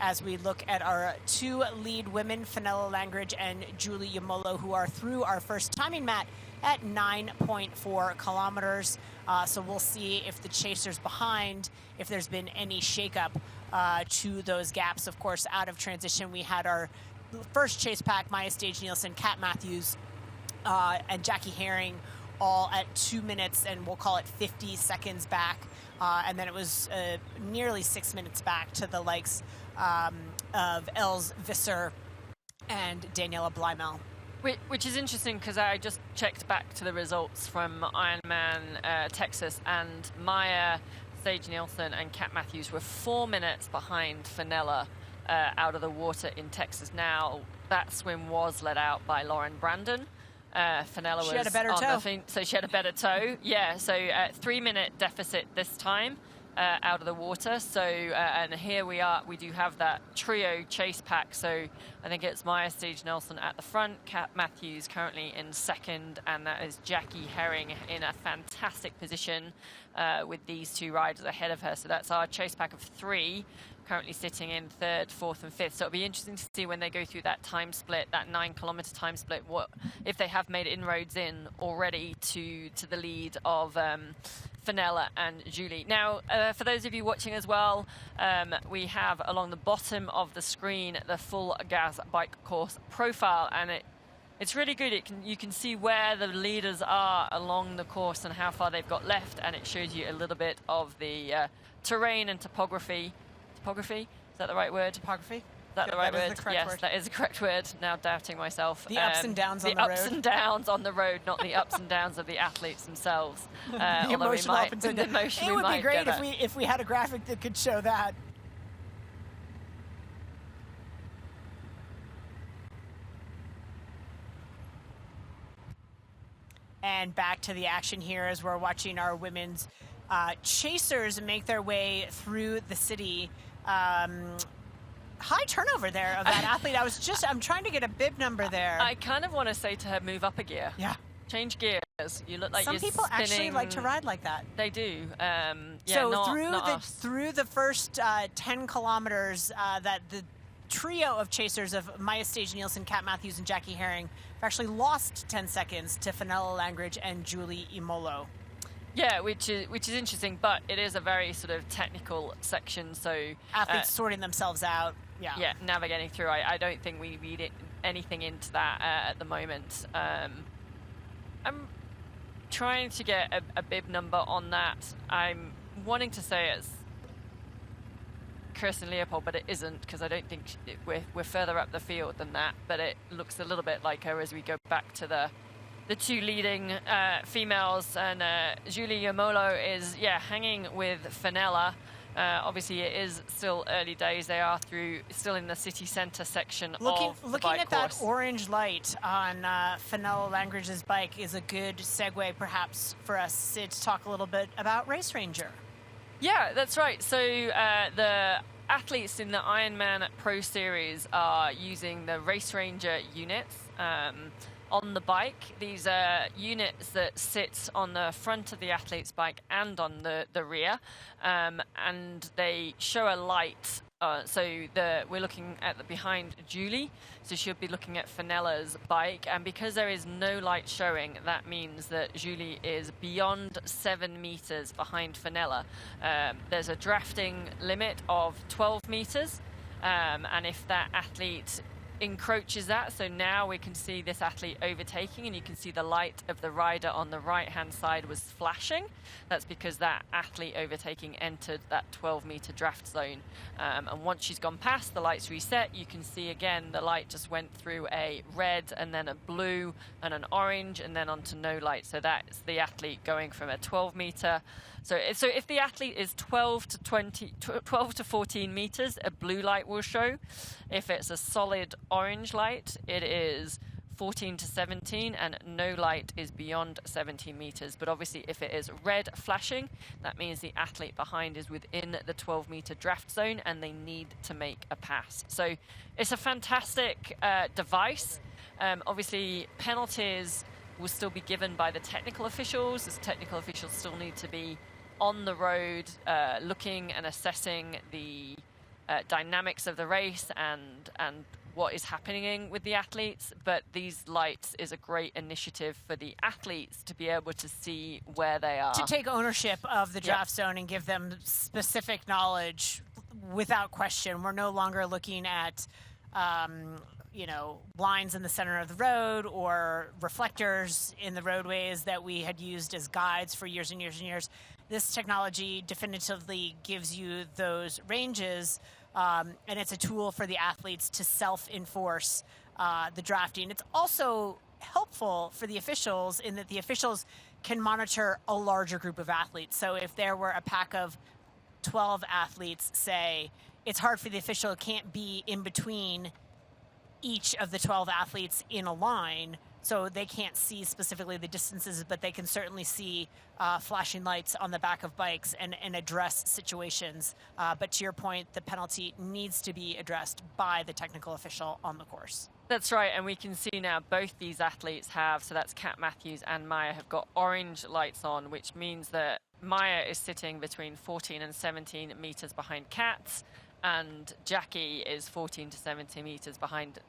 As we look at our 2 lead women, Fenella Langridge and Julie Yamolo, who are through our first timing mat at 9.4 kilometers. So we'll see if the chasers behind, if there's been any shakeup to those gaps. Of course, out of transition, we had our first chase pack, Maya Stage-Nielsen, Kat Matthews, and Jackie Herring, all at 2 minutes, and we'll call it 50 seconds back. And then it was nearly 6 minutes back to the likes of Els Visser and Daniela Bleimel. Which is interesting, because I just checked back to the results from Ironman Texas, and Maya Stage-Nielsen and Kat Matthews were 4 minutes behind Fenella out of the water in Texas. Now, that swim was led out by Lauren Brandon. Fenella was had a better on toe. So she had a better toe. Yeah, so 3-minute deficit this time out of the water. So, and here we do have that trio chase pack. So I think it's Maya Stage-Nielsen at the front, Kat Matthews currently in second, and that is Jackie Herring in a fantastic position with these 2 riders ahead of her. So that's our chase pack of 3, currently sitting in 3rd, 4th and 5th. So it'll be interesting to see when they go through that time split, that 9-kilometer time split, what if they have made inroads in already to the lead of Fenella and Julie. Now, for those of you watching as well, we have along the bottom of the screen the full gas bike course profile, and it's really good. You can see where the leaders are along the course and how far they've got left, and it shows you a little bit of the terrain and topography. Topography? Is that the right word? Topography? Is that the right word? Yes, word. That is the correct word. Now doubting myself. The ups and downs on the road. The ups and downs on the road, not the ups and downs of the athletes themselves. The emotional up and down. It would be great if if we had a graphic that could show that. And back to the action here as we're watching our women's chasers make their way through the city. High turnover there of that athlete. I'm trying to get a bib number there. I kind of want to say to her, move up a gear. Yeah. Change gears. You look like some you're people spinning. actually like to ride like that. They do. Yeah, so through the first 10 kilometers, that the trio of chasers of Maya Stage-Nielsen, Kat Matthews, and Jackie Herring have actually lost 10 seconds to Fenella Langridge and Julie Imolo. Yeah, which is interesting, but it is a very sort of technical section. So athletes sorting themselves out. Yeah, navigating through. I don't think we read anything into that at the moment. I'm trying to get a bib number on that. I'm wanting to say it's Kirsten Leopold, but it isn't, because I don't think we're further up the field than that. But it looks a little bit like her as we go back to the 2 leading females, and Julie Yamolo is hanging with Fenella. Obviously, it is still early days. They are still in the city centre section of the bike course. Looking at that orange light on Fenella Langridge's bike is a good segue, perhaps, for us to talk a little bit about Race Ranger. Yeah, that's right. So the athletes in the Ironman Pro Series are using the Race Ranger units on the bike. These are units that sit on the front of the athlete's bike and on the rear, and they show a light. We're looking at behind Julie, so she'll be looking at Fenella's bike, and because there is no light showing, that means that Julie is beyond 7 meters behind Fenella. There's a drafting limit of 12 meters, and if that athlete encroaches that, so now we can see this athlete overtaking, and you can see the light of the rider on the right hand side was flashing. That's because that athlete overtaking entered that 12-meter draft zone, and once she's gone past, the lights reset. You can see again the light just went through a red and then a blue and an orange and then onto no light. So that's the athlete going from a 12-meter. So if the athlete is 12 to 14 meters, a blue light will show. If it's a solid orange light, it is 14 to 17, and no light is beyond 17 meters. But obviously, if it is red flashing, that means the athlete behind is within the 12-meter draft zone and they need to make a pass. So it's a fantastic device. Obviously, penalties will still be given by the technical officials. The technical officials still need to be on the road looking and assessing the dynamics of the race and what is happening with the athletes. But these lights is a great initiative for the athletes to be able to see where they are. To take ownership of the draft zone and give them specific knowledge without question. We're no longer looking at lines in the center of the road or reflectors in the roadways that we had used as guides for years and years and years. This technology definitively gives you those ranges, and it's a tool for the athletes to self-enforce the drafting. It's also helpful for the officials in that the officials can monitor a larger group of athletes. So if there were a pack of 12 athletes, say, it's hard for the official, can't be in between each of the 12 athletes in a line, so they can't see specifically the distances, but they can certainly see flashing lights on the back of bikes and address situations. But to your point, the penalty needs to be addressed by the technical official on the course. That's right, and we can see now both these athletes have, so that's Kat Matthews and Maya, have got orange lights on, which means that Maya is sitting between 14 and 17 meters behind Kat, and Jackie is 14 to 17 meters behind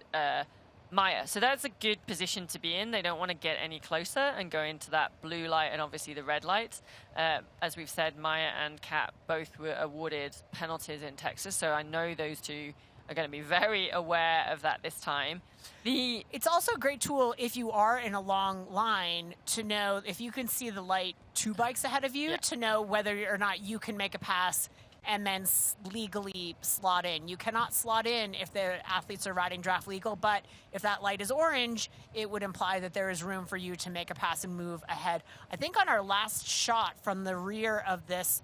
Maya. So that's a good position to be in. They don't want to get any closer and go into that blue light and obviously the red light. As we've said, Maya and Kat both were awarded penalties in Texas, so I know those two are going to be very aware of that this time. It's also a great tool if you are in a long line to know if you can see the light 2 bikes ahead of you, to know whether or not you can make a pass and then legally slot in. You cannot slot in if the athletes are riding draft legal, but if that light is orange, it would imply that there is room for you to make a pass and move ahead. I think on our last shot from the rear of this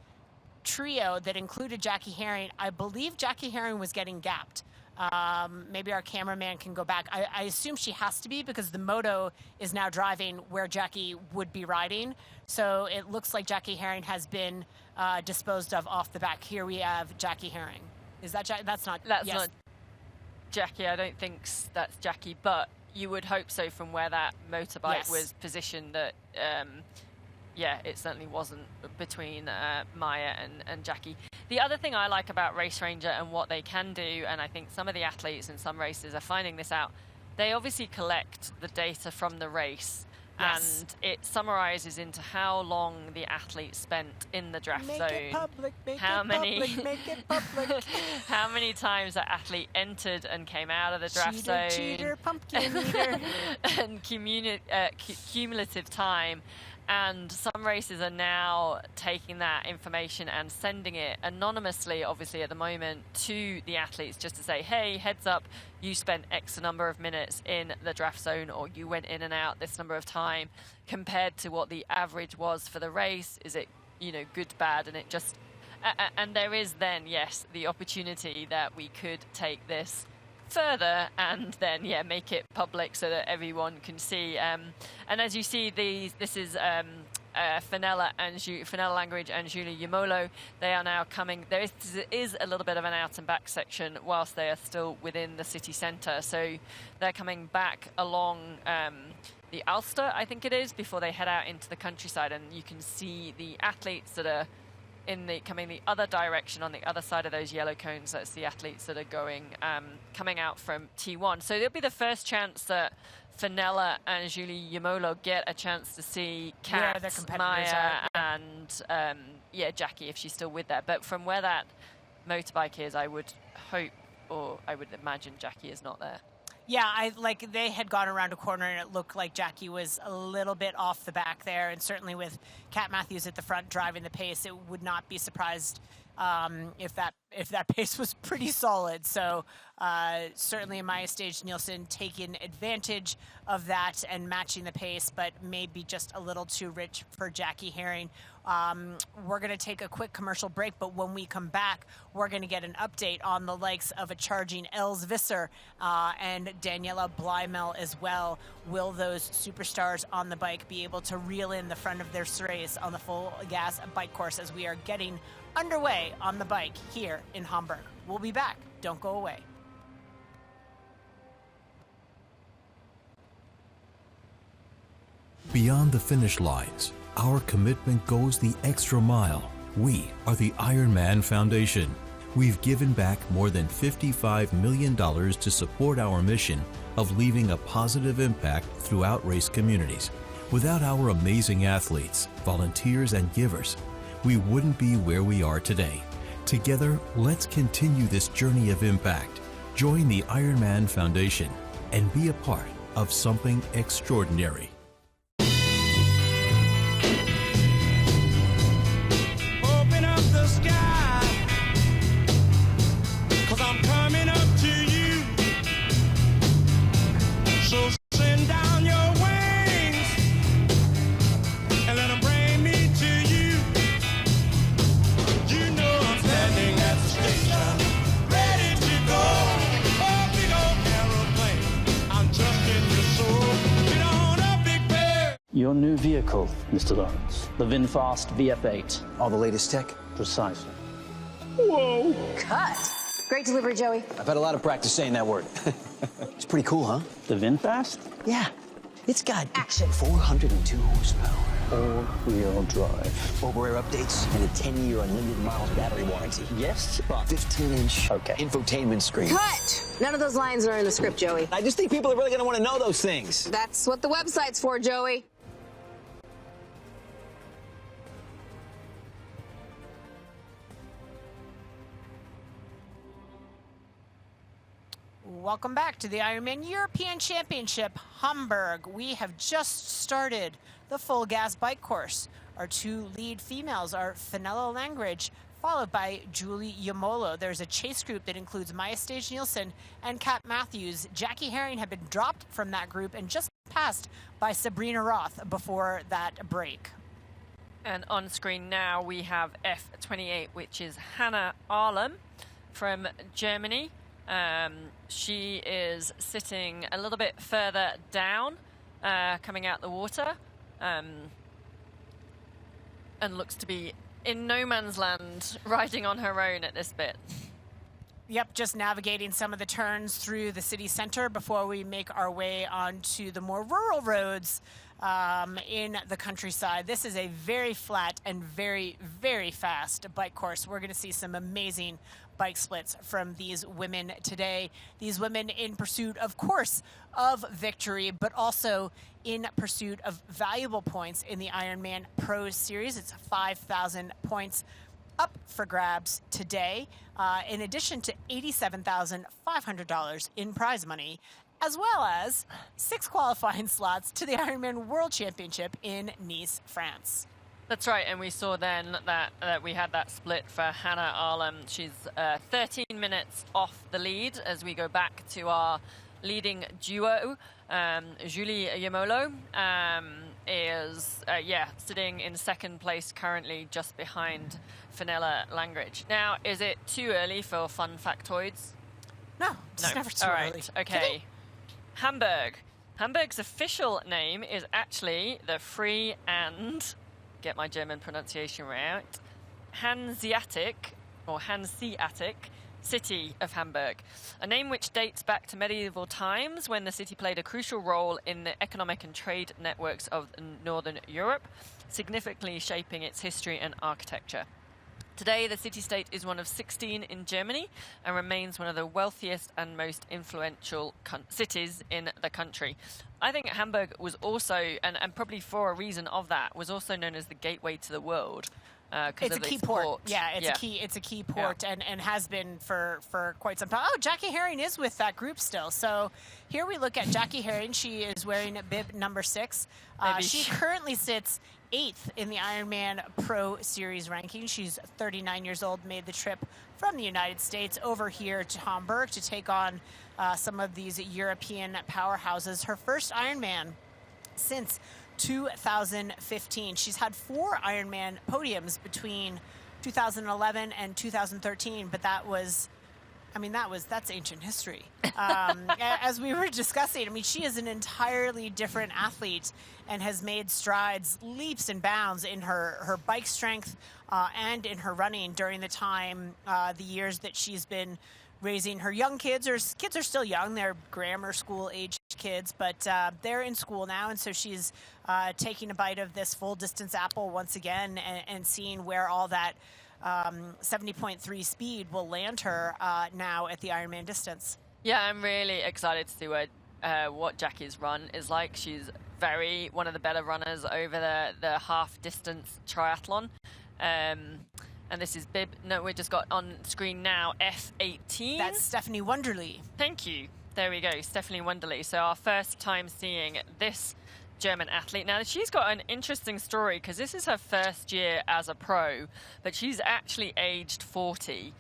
trio that included Jackie Herring, I believe Jackie Herring was getting gapped. Maybe our cameraman can go back. I assume she has to be because the moto is now driving where Jackie would be riding. So it looks like Jackie Herring has been disposed of off the back. Here we have Jackie Herring. Is that Jackie? That's not Jackie. I don't think that's Jackie, but you would hope so from where that motorbike was positioned that, it certainly wasn't between Maya and Jackie. The other thing I like about Race Ranger and what they can do, and I think some of the athletes in some races are finding this out, they obviously collect the data from the race. Yes. And it summarizes into how long the athlete spent in the draft zone. Make it public, make it public. How many times that athlete entered and came out of the draft zone. Cheater, pumpkin eater. And cumulative time. And some races are now taking that information and sending it anonymously, obviously at the moment, to the athletes just to say, hey, heads up, you spent X number of minutes in the draft zone, or you went in and out this number of time, compared to what the average was for the race. Is it, good, bad? And it just, and there is then, yes, the opportunity that we could take this further and then make it public so that everyone can see, and as you see, this is Fenella Langridge and Julie Yamolo. They are now coming. There is a little bit of an out and back section whilst they are still within the city centre. So they're coming back along the Ulster, I think it is, before they head out into the countryside. And you can see the athletes that are coming the other direction on the other side of those yellow cones. That's the athletes that are coming out from T1. So there'll be the first chance that Fenella and Julie Yamolo get a chance to see Kat, Maya, and Jackie, if she's still with there. But from where that motorbike is, I would hope, or I would imagine, Jackie is not there. Yeah, they had gone around a corner and it looked like Jackie was a little bit off the back there, and certainly with Kat Matthews at the front driving the pace, it would not be surprised if that pace was pretty solid. So certainly Maya Stage-Nielsen taking advantage of that and matching the pace, but maybe just a little too rich for Jackie Herring. We're going to take a quick commercial break, but when we come back, we're going to get an update on the likes of a charging Els Visser and Daniela Blymel as well. Will those superstars on the bike be able to reel in the front of their race on the full gas bike course as we are getting underway on the bike here in Hamburg? We'll be back. Don't go away. Beyond the finish lines, our commitment goes the extra mile. We are the IRONMAN Foundation. We've given back more than $55 million to support our mission of leaving a positive impact throughout race communities. Without our amazing athletes, volunteers, and givers, we wouldn't be where we are today. Together, let's continue this journey of impact. Join the IRONMAN Foundation and be a part of something extraordinary. Open up the sky, 'cause I'm coming up to you. So send down your wings and let them bring me to you. You know I'm standing at the station, ready to go. Oh, big old aeroplane, I'm trusting your soul. Get on up, big bear. Your new vehicle, Mr. Lawrence. The VinFast VF8. All the latest tech? Precisely. Whoa. Cut. Great delivery, Joey. I've had a lot of practice saying that word. It's pretty cool, huh? The VinFast? Yeah. It's got action. 402 horsepower. All-wheel drive. Over-air updates and a 10-year unlimited miles battery warranty. Yes, but 15-inch infotainment screen. Cut. None of those lines are in the script, Joey. I just think people are really going to want to know those things. That's what the website's for, Joey. Welcome back to the IRONMAN European Championship Hamburg. We have just started the full gas bike course. Our two lead females are Fenella Langridge, followed by Julie Yamolo. There's a chase group that includes Maya Stage-Nielsen and Kat Matthews. Jackie Herring had been dropped from that group and just passed by Sabrina Roth before that break. And on screen now we have F28, which is Hannah Arlem from Germany. She is sitting a little bit further down, coming out the water, and looks to be in no man's land, riding on her own at this bit. Yep, just navigating some of the turns through the city center before we make our way onto the more rural roads in the countryside. This is a very flat and very, very fast bike course. We're going to see some amazing bike splits from these women today. These women in pursuit, of course, of victory, but also in pursuit of valuable points in the Ironman Pro Series. It's 5,000 points up for grabs today, in addition to $87,500 in prize money, as well as 6 qualifying slots to the Ironman World Championship in Nice, France. That's right, and we saw then that we had that split for Hannah Arlem. She's 13 minutes off the lead as we go back to our leading duo. Julie Yamolo is sitting in second place currently, just behind Fenella Langridge. Now, is it too early for fun factoids? No, it's never too early. All right, okay. Hamburg. Hamburg's official name is actually the Free and get my German pronunciation right, Hanseatic city of Hamburg, a name which dates back to medieval times when the city played a crucial role in the economic and trade networks of Northern Europe, significantly shaping its history and architecture. Today, the city-state is one of 16 in Germany and remains one of the wealthiest and most influential cities in the country. I think Hamburg was also, and probably for a reason of that, was also known as the gateway to the world. It's a key port. Yeah, it's a key port, and has been for quite some time. Oh, Jackie Herring is with that group still. So here we look at Jackie Herring. She is wearing bib number 6. She currently sits 8th in the Ironman Pro Series ranking. She's 39 years old, made the trip from the United States over here to Hamburg to take on some of these European powerhouses. Her first Ironman since 2015. She's had 4 Ironman podiums between 2011 and 2013, but that's ancient history. As we were discussing, she is an entirely different athlete and has made strides, leaps and bounds in her bike strength and in her running during the years that she's been raising her young kids. Her kids are still young. They're grammar school age kids, but they're in school now, and so she's taking a bite of this full distance apple once again and seeing where all that 70.3 speed will land her now at the Ironman distance. Yeah, I'm really excited to see what Jackie's run is like. She's one of the better runners over the half distance triathlon. And this is bib. No, we just got on screen now F18. That's Stephanie Wunderlich. Thank you. There we go, Stephanie Wunderlich. So our first time seeing this German athlete. Now, she's got an interesting story because this is her first year as a pro, but she's actually aged 40.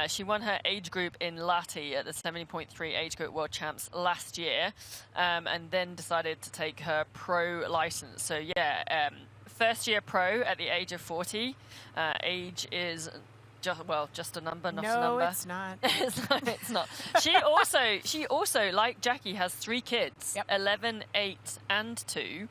She won her age group in Lahti at the 70.3 age group world champs last year, and then decided to take her pro license. So yeah, first year pro at the age of 40. Age is just a number, not a number. No, it's not. It's not. She also, like Jackie, has 3 kids, 11, 8, and 2.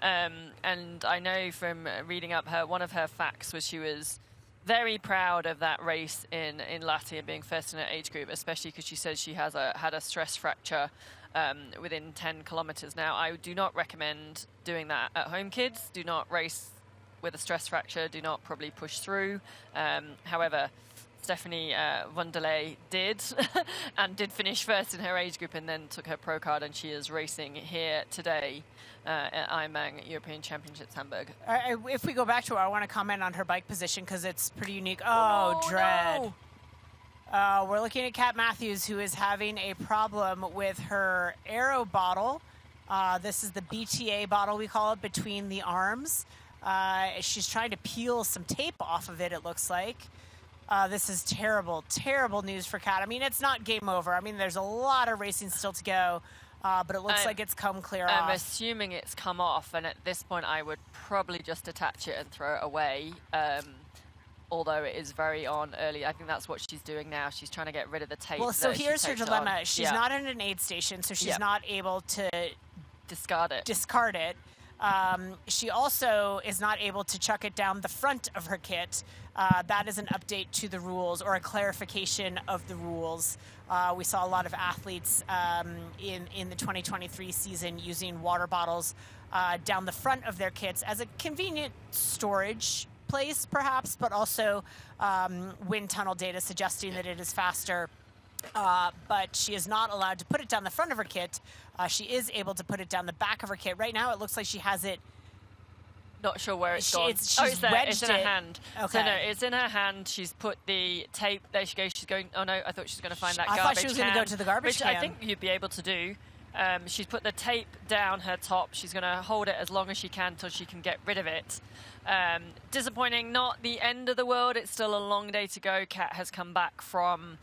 And I know from reading up one of her facts was she was very proud of that race in Lahti and being first in her age group, especially because she says she had a stress fracture within 10 kilometers. Now, I do not recommend doing that at home, kids. Do not race with a stress fracture. Do not probably push through. However, Stephanie Wunderlich did and did finish first in her age group and then took her pro card, and she is racing here today at IRONMAN European Championships Hamburg. If we go back to her, I want to comment on her bike position because it's pretty unique. Oh, dread. No. We're looking at Kat Matthews, who is having a problem with her aero bottle. This is the BTA bottle, we call it, between the arms. She's trying to peel some tape off of it, it looks like. This is terrible, terrible news for Kat. It's not game over. There's a lot of racing still to go, but it looks like it's come clear off. I'm assuming it's come off, and at this point I would probably just attach it and throw it away, although it is very on early. I think that's what she's doing now. She's trying to get rid of the tape. Well, so here's her dilemma. She's not in an aid station, so she's not able to discard it. She also is not able to chuck it down the front of her kit. That is an update to the rules, or a clarification of the rules. We saw a lot of athletes in the 2023 season using water bottles down the front of their kits as a convenient storage place, perhaps, but also wind tunnel data suggesting that it is faster. But she is not allowed to put it down the front of her kit. She is able to put it down the back of her kit. Right now, it looks like she has it. Not sure where it's gone. It's there. It's in her hand. Okay. So no, it's in her hand. She's put the tape. There she goes. She's going. Oh no, I thought she was going to find that garbage can. I thought she was going to go to the garbage can. Which I think you'd be able to do. She's put the tape down her top. She's going to hold it as long as she can till she can get rid of it. Disappointing, not the end of the world. It's still a long day to go. Kat has come back from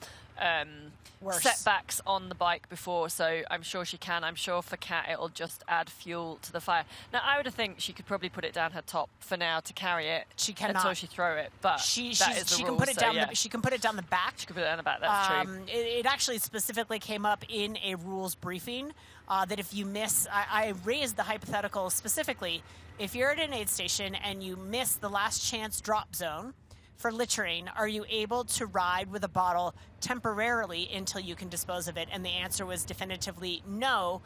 setbacks on the bike before, so I'm sure she can. I'm sure for Kat it'll just add fuel to the fire. Now, I would think she could probably put it down her top for now to carry it. She cannot until she throw it, but she can put it down. She can put it down the back. She can put it down the back. That's true. It actually specifically came up in a rules briefing that if you miss, I raised the hypothetical specifically. If you're at an aid station and you miss the last chance drop zone for littering, are you able to ride with a bottle temporarily until you can dispose of it? And the answer was definitively no.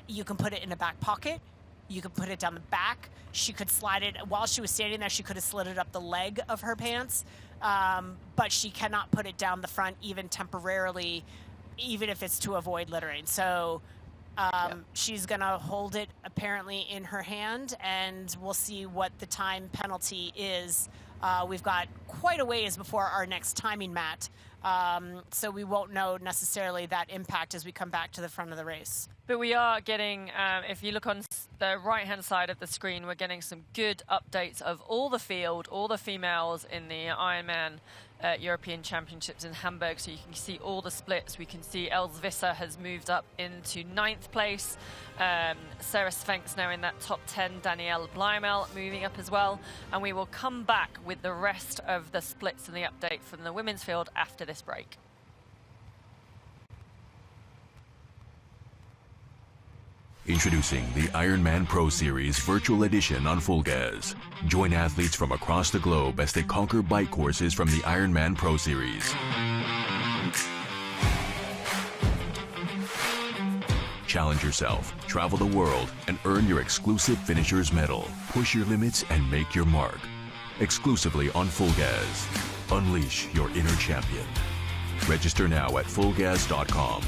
You can put it in a back pocket. You can put it down the back. She could slide it. While she was standing there, she could have slid it up the leg of her pants. But she cannot put it down the front even temporarily, even if it's to avoid littering. So she's going to hold it apparently in her hand, and we'll see what the time penalty is. We've got quite a ways before our next timing mat, so we won't know necessarily that impact as we come back to the front of the race. But we are getting, if you look on the right-hand side of the screen, we're getting some good updates of all the field, all the females in the Ironman European Championships in Hamburg. So you can see all the splits. We can see Els Visser has moved up into 9th place. Sarah Svenks now in that top 10. Danielle Bleimel moving up as well. And we will come back with the rest of the splits and the update from the women's field after this break. Introducing the Ironman Pro Series Virtual Edition on Full Gas. Join athletes from across the globe as they conquer bike courses from the Ironman Pro Series. Challenge yourself, travel the world, and earn your exclusive Finisher's Medal. Push your limits and make your mark. Exclusively on Full Gas. Unleash your inner champion. Register now at fullgas.com.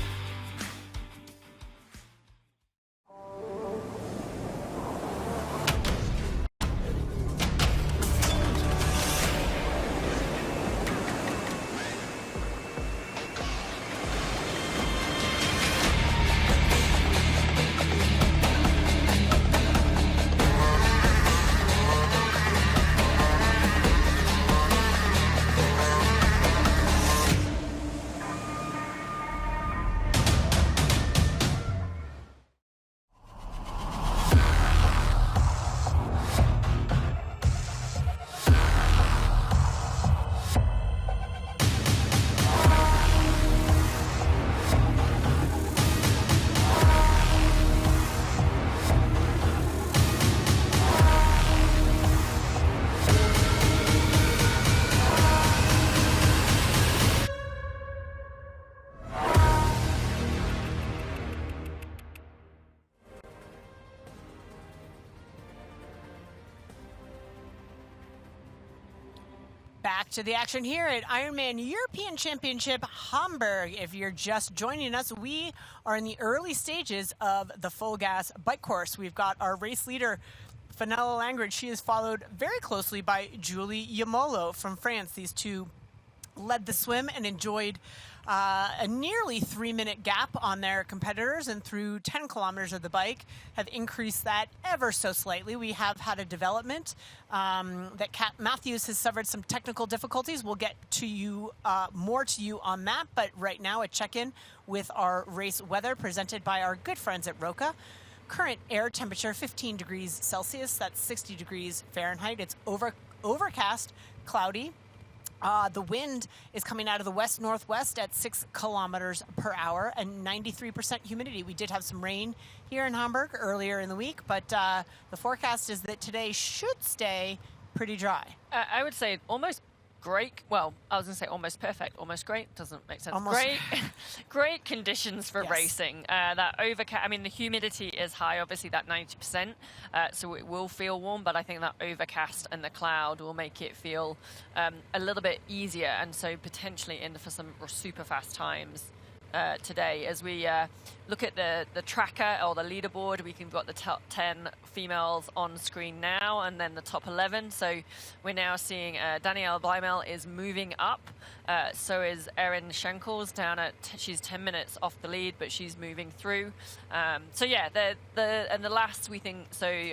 Back to the action here at Ironman European Championship Hamburg. If you're just joining us, we are in the early stages of the Full Gas bike course. We've got our race leader, Fenella Langridge. She is followed very closely by Julie Yamolo from France. These two led the swim and enjoyed a nearly 3-minute gap on their competitors, and through 10 kilometers of the bike have increased that ever so slightly. We have had a development that Kat Matthews has suffered some technical difficulties. We'll get to you more to you on that, but right now a check-in with our race weather presented by our good friends at Roka. Current air temperature 15 degrees Celsius, that's 60 degrees Fahrenheit. It's overcast, cloudy. The wind is coming out of the west-northwest at 6 kilometers per hour and 93% humidity. We did have some rain here in Hamburg earlier in the week, but the forecast is that today should stay pretty dry. I would say almost great. Well, I was going to say almost perfect. Almost great doesn't make sense. Almost. Great conditions for Yes. racing. That overcast. I mean, the humidity is high. Obviously, that 90%. So it will feel warm, but I think that overcast and the cloud will make it feel a little bit easier, and so potentially in for some super fast times today. As we look at the tracker or the leaderboard, we've got the top 10 females on screen now, and then the top 11. So we're now seeing Danielle Bleimel is moving up. So is Erin Schenkels down at, she's 10 minutes off the lead, but she's moving through. So yeah, and the last we think, so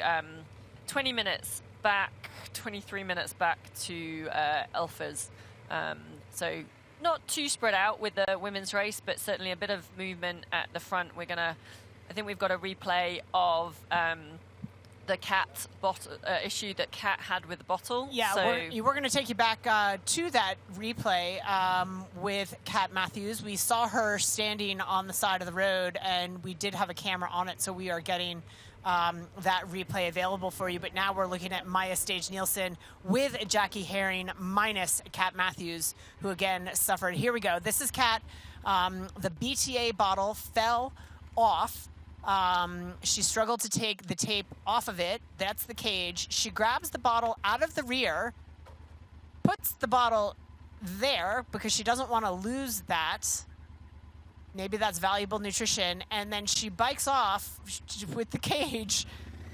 20 minutes back, 23 minutes back to Elfers. So not too spread out with the women's race, but certainly a bit of movement at the front. I think we've got a replay of the Kat issue that Kat had with the bottle. Yeah, so we're going to take you back to that replay with Kat Matthews. We saw her standing on the side of the road, and we did have a camera on it, so we are getting that replay available for you. But now we're looking at Maya Stage-Nielsen with Jackie Herring minus Kat Matthews, who again suffered. Here we go. This is Kat. The BTA bottle fell off. She struggled to take the tape off of it. That's the cage. She grabs the bottle out of the rear, puts the bottle there because she doesn't want to lose that. Maybe that's valuable nutrition. And then she bikes off with the cage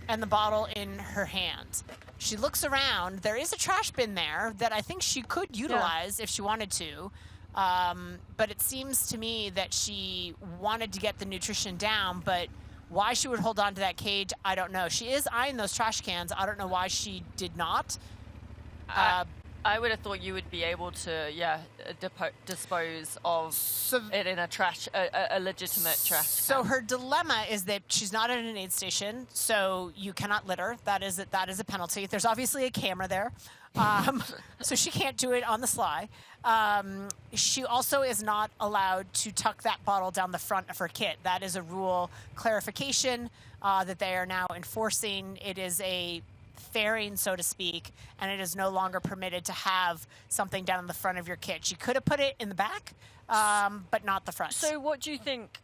and the bottle in her hand. She looks around. There is a trash bin there that I think she could utilize if she wanted to. But it seems to me that she wanted to get the nutrition down, but why she would hold on to that cage, I don't know. She is eyeing those trash cans. I don't know why she did not. I would have thought you would be able to, dispose of it in a legitimate trash can. So her dilemma is that she's not at an aid station, so you cannot litter. That is a penalty. There's obviously a camera there, so she can't do it on the sly. She also is not allowed to tuck that bottle down the front of her kit. That is a rule clarification that they are now enforcing. It is a fairing, so to speak, and it is no longer permitted to have something down in the front of your kit. She could have put it in the back, but not the front. So what do you think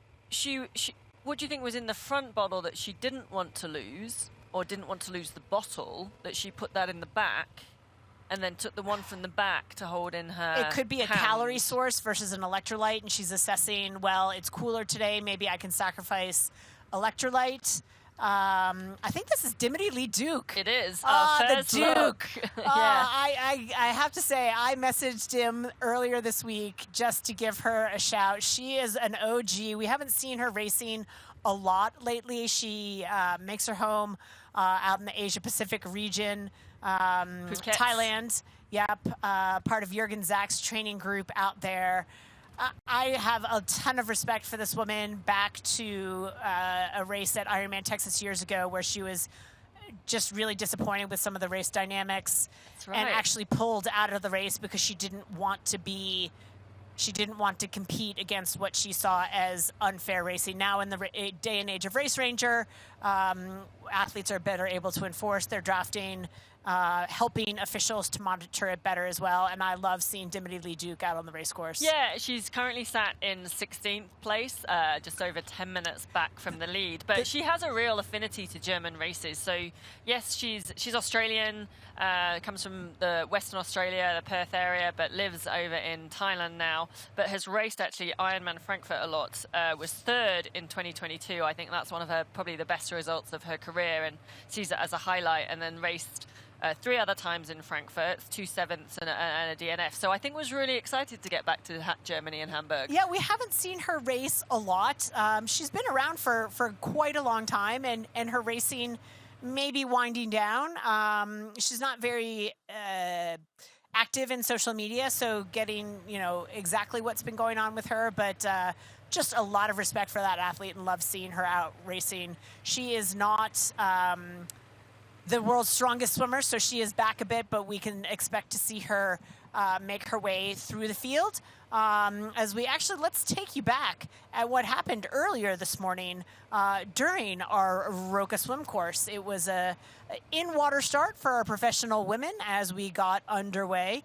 what do you think was in the front bottle that she didn't want to lose, or didn't want to lose the bottle, that she put that in the back and then took the one from the back to hold in her It could be a hand? calorie source versus an electrolyte, and she's assessing, well, it's cooler today, maybe I can sacrifice electrolyte. I think this is Dimity Lee Duke. It is. The Duke. Yeah. I have to say, I messaged him earlier this week just to give her a shout. She is an OG. We haven't seen her racing a lot lately. She makes her home out in the Asia-Pacific region. Thailand. Yep. Part of Jürgen Zach's training group out there. I have a ton of respect for this woman. Back to a race at Ironman Texas years ago where she was just really disappointed with some of the race dynamics. That's right. And actually pulled out of the race because she didn't want to compete against what she saw as unfair racing. Now in the day and age of Race Ranger, athletes are better able to enforce their drafting, helping officials to monitor it better as well. And I love seeing Dimity Lee Duke out on the race course. Yeah, she's currently sat in 16th place, just over 10 minutes back from the lead. But she has a real affinity to German races. So yes, she's Australian, comes from the Western Australia, the Perth area, but lives over in Thailand now, but has raced actually Ironman Frankfurt a lot, was third in 2022. I think that's one of her, probably the best results of her career, and sees it as a highlight, and then raced 3 other times in Frankfurt, 2 sevenths and a DNF. So I think was really excited to get back to Germany and Hamburg. Yeah, we haven't seen her race a lot. She's been around for quite a long time, and her racing may be winding down. She's not very active in social media, so getting exactly what's been going on with her, but just a lot of respect for that athlete and love seeing her out racing. She is not the world's strongest swimmer, so she is back a bit, but we can expect to see her make her way through the field. Let's take you back at what happened earlier this morning during our Roka swim course. It was a in-water start for our professional women as we got underway.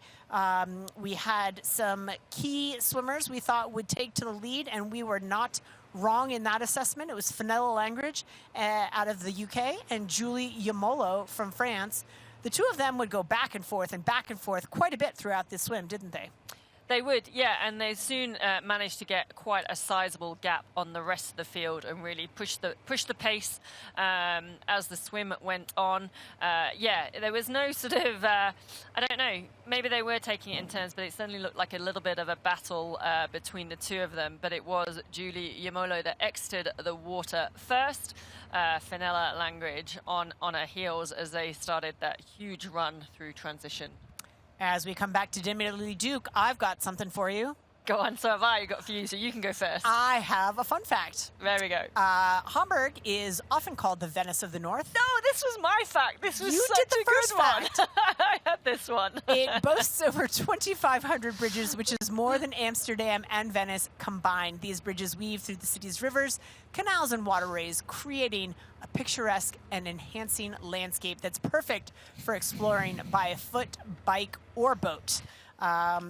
We had some key swimmers we thought would take to the lead, and we were not wrong in that assessment. It was Fenella Langridge out of the UK and Julie Yamolo from France. The two of them would go back and forth quite a bit throughout this swim, didn't they? They would, yeah, and they soon managed to get quite a sizable gap on the rest of the field and really push the pace as the swim went on. There was no sort of, I don't know, maybe they were taking it in turns, but it certainly looked like a little bit of a battle between the two of them. But it was Julie Yamolo that exited the water first. Fenella Langridge on her heels as they started that huge run through transition. As we come back to Dimity Lee Duke, I've got something for you. Go on, so have I got a few, so you can go first. I have a fun fact. There we go. Hamburg is often called the Venice of the North. No, this was my fact. This was You such did the a good first fact. one. I had this one. It boasts over 2,500 bridges, which is more than Amsterdam and Venice combined. These bridges weave through the city's rivers, canals, and waterways, creating a picturesque and enhancing landscape that's perfect for exploring by foot, bike, or boat.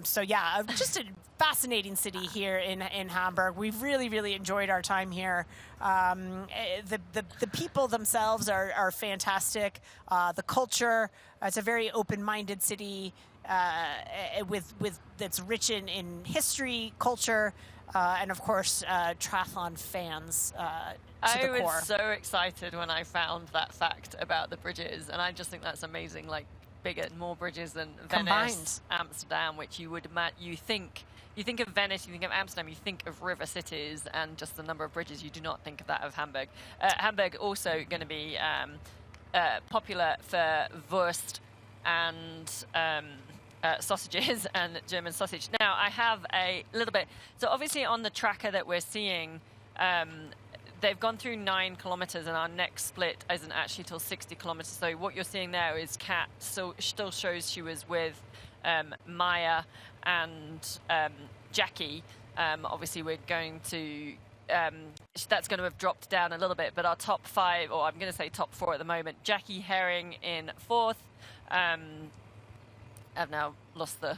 So yeah, just a fascinating city here in Hamburg. We've really enjoyed our time here. The people themselves are fantastic. The culture, it's a very open-minded city with that's rich in history, culture, and of course triathlon fans to the core. I was so excited when I found that fact about the bridges, and I just think that's amazing. Like, bigger, more bridges than Venice, Amsterdam, which you would you think of Venice, you think of Amsterdam, you think of river cities, and just the number of bridges, you do not think of that of Hamburg. Hamburg also going to be popular for Wurst and sausages and German sausage. Now, I have a little bit. So obviously on the tracker that we're seeing, they've gone through 9 kilometers, and our next split isn't actually till 60 kilometers. So what you're seeing there is Kat still shows she was with Maya and Jackie. Obviously, we're going to that's going to have dropped down a little bit, but our top 5, or I'm going to say top 4 at the moment. Jackie Herring in 4th. I've now lost the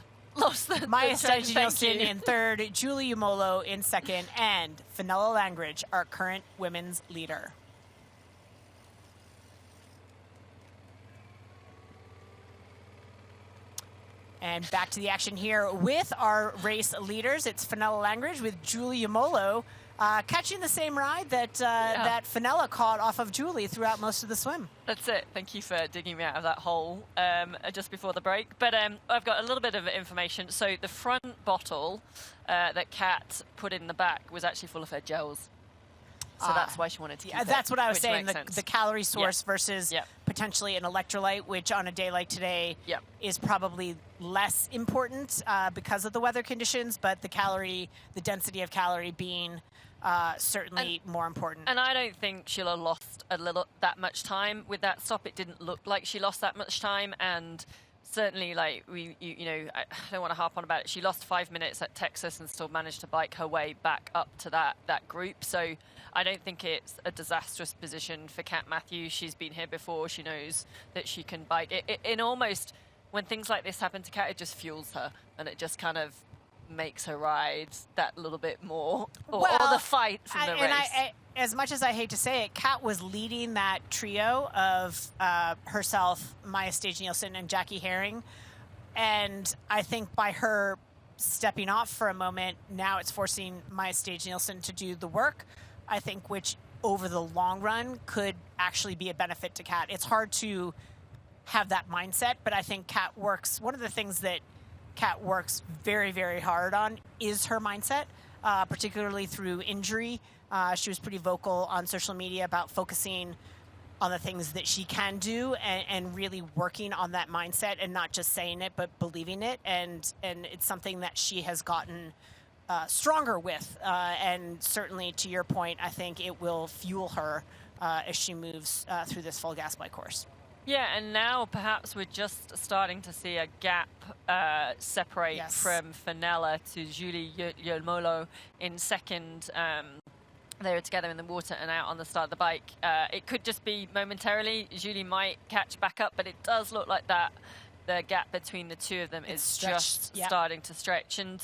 Maya Stage-Nielsen in 3rd, Julie Umolo in 2nd, and Fenella Langridge, our current women's leader. And back to the action here with our race leaders. It's Fenella Langridge with Julie Umolo catching the same ride that Fenella caught off of Julie throughout most of the swim. That's it. Thank you for digging me out of that hole just before the break. But I've got a little bit of information. So the front bottle that Kat put in the back was actually full of her gels. So that's why she wanted to keep it. That's what I was saying, the calorie source versus Yep. potentially an electrolyte, which on a day like today is probably less important because of the weather conditions, but the density of calorie being certainly more important. And I don't think she'll have lost that much time with that stop. It didn't look like she lost that much time, and certainly, like I don't want to harp on about it. She lost 5 minutes at Texas and still managed to bike her way back up to that group. So I don't think it's a disastrous position for Kat Matthews. She's been here before. She knows that she can bike. In almost, when things like this happen to Kat, it just fuels her, and it just kind of makes her ride that little bit more, or the fight from the race. And as much as I hate to say it, Kat was leading that trio of herself, Maya Stage-Nielsen, and Jackie Herring. And I think by her stepping off for a moment, now it's forcing Maya Stage-Nielsen to do the work, I think, which over the long run could actually be a benefit to Kat. It's hard to have that mindset, but I think Kat works. One of the things that Kat works very hard on is her mindset, particularly through injury. She was pretty vocal on social media about focusing on the things that she can do and really working on that mindset and not just saying it, but believing it. And it's something that she has gotten stronger with. And certainly, to your point, I think it will fuel her as she moves through this full gas bike course. Yeah, and now perhaps we're just starting to see a gap separate from Fenella to Julie Umolo in 2nd. They were together in the water and out on the start of the bike. It could just be momentarily. Julie might catch back up, but it does look like that the gap between the two of them is just starting to stretch. And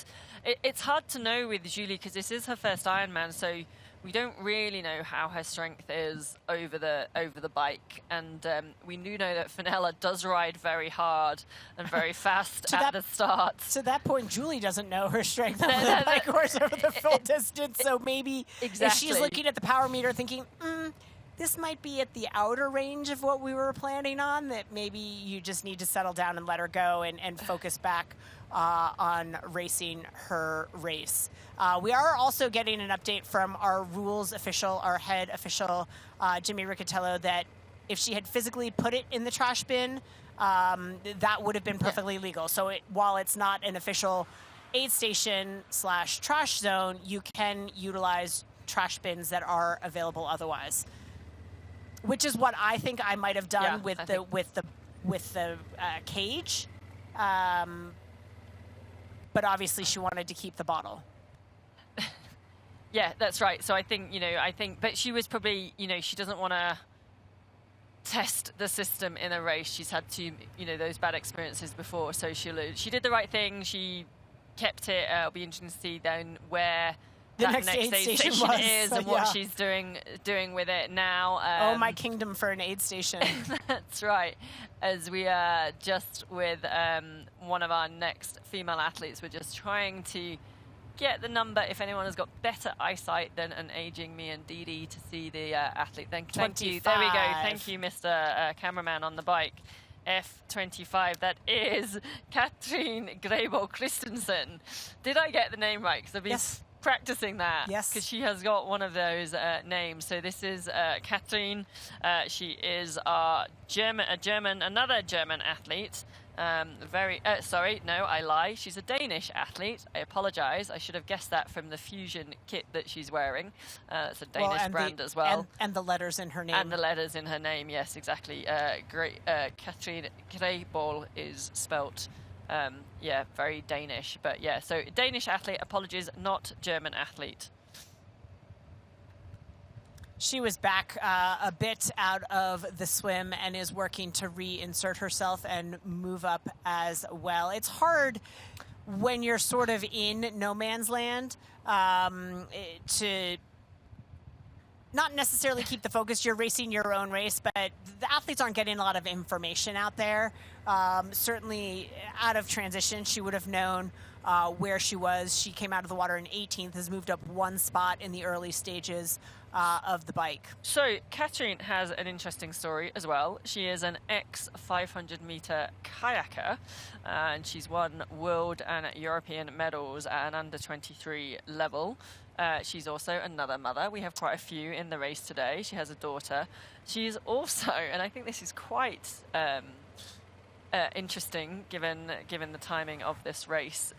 it's hard to know with Julie because this is her first Ironman, so we don't really know how her strength is over the bike. And we do know that Fenella does ride very hard and very fast at the start. To that point, Julie doesn't know her strength on the bike course over the full distance. So maybe if she's looking at the power meter thinking, this might be at the outer range of what we were planning on, that maybe you just need to settle down and let her go and focus back on racing her race. We are also getting an update from our rules official, our head official, Jimmy Riccatello, that if she had physically put it in the trash bin, that would have been perfectly legal. So while it's not an official aid station / trash zone, you can utilize trash bins that are available otherwise, which is what I think I might have done with the cage. But obviously she wanted to keep the bottle. Yeah, that's right. So I think, but she was probably, she doesn't want to test the system in a race. She's had two, those bad experiences before. So she did the right thing. She kept it. It'll be interesting to see then where the next aid station is and what she's doing with it now. My kingdom for an aid station. That's right. As we are just with one of our next female athletes, we're just trying to get the number if anyone has got better eyesight than an aging me and Dee Dee to see the athlete. Thank you. There we go. Thank you, Mr. Cameraman on the bike. F25. That is Katrin Grebo Christensen. Did I get the name right? Because I've been practicing that. Yes. Because she has got one of those names. So this is Katrin. She is another German athlete. Sorry, no, I lie. She's a Danish athlete. I apologize. I should have guessed that from the Fusion kit that she's wearing. It's a Danish brand as well. And the letters in her name. And the letters in her name, yes, exactly. Katrin Grebol is spelt, very Danish. But yeah, so Danish athlete, apologies, not German athlete. She was back a bit out of the swim and is working to reinsert herself and move up as well. It's hard when you're sort of in no man's land to not necessarily keep the focus. You're racing your own race, but the athletes aren't getting a lot of information out there. Certainly out of transition, she would have known where she was. She came out of the water in 18th, has moved up one spot in the early stages of the bike. So Katrin has an interesting story as well. She is an ex-500-meter kayaker, and she's won world and European medals at an under-23 level. She's also another mother. We have quite a few in the race today. She has a daughter. She's also, and I think this is quite interesting given the timing of this race,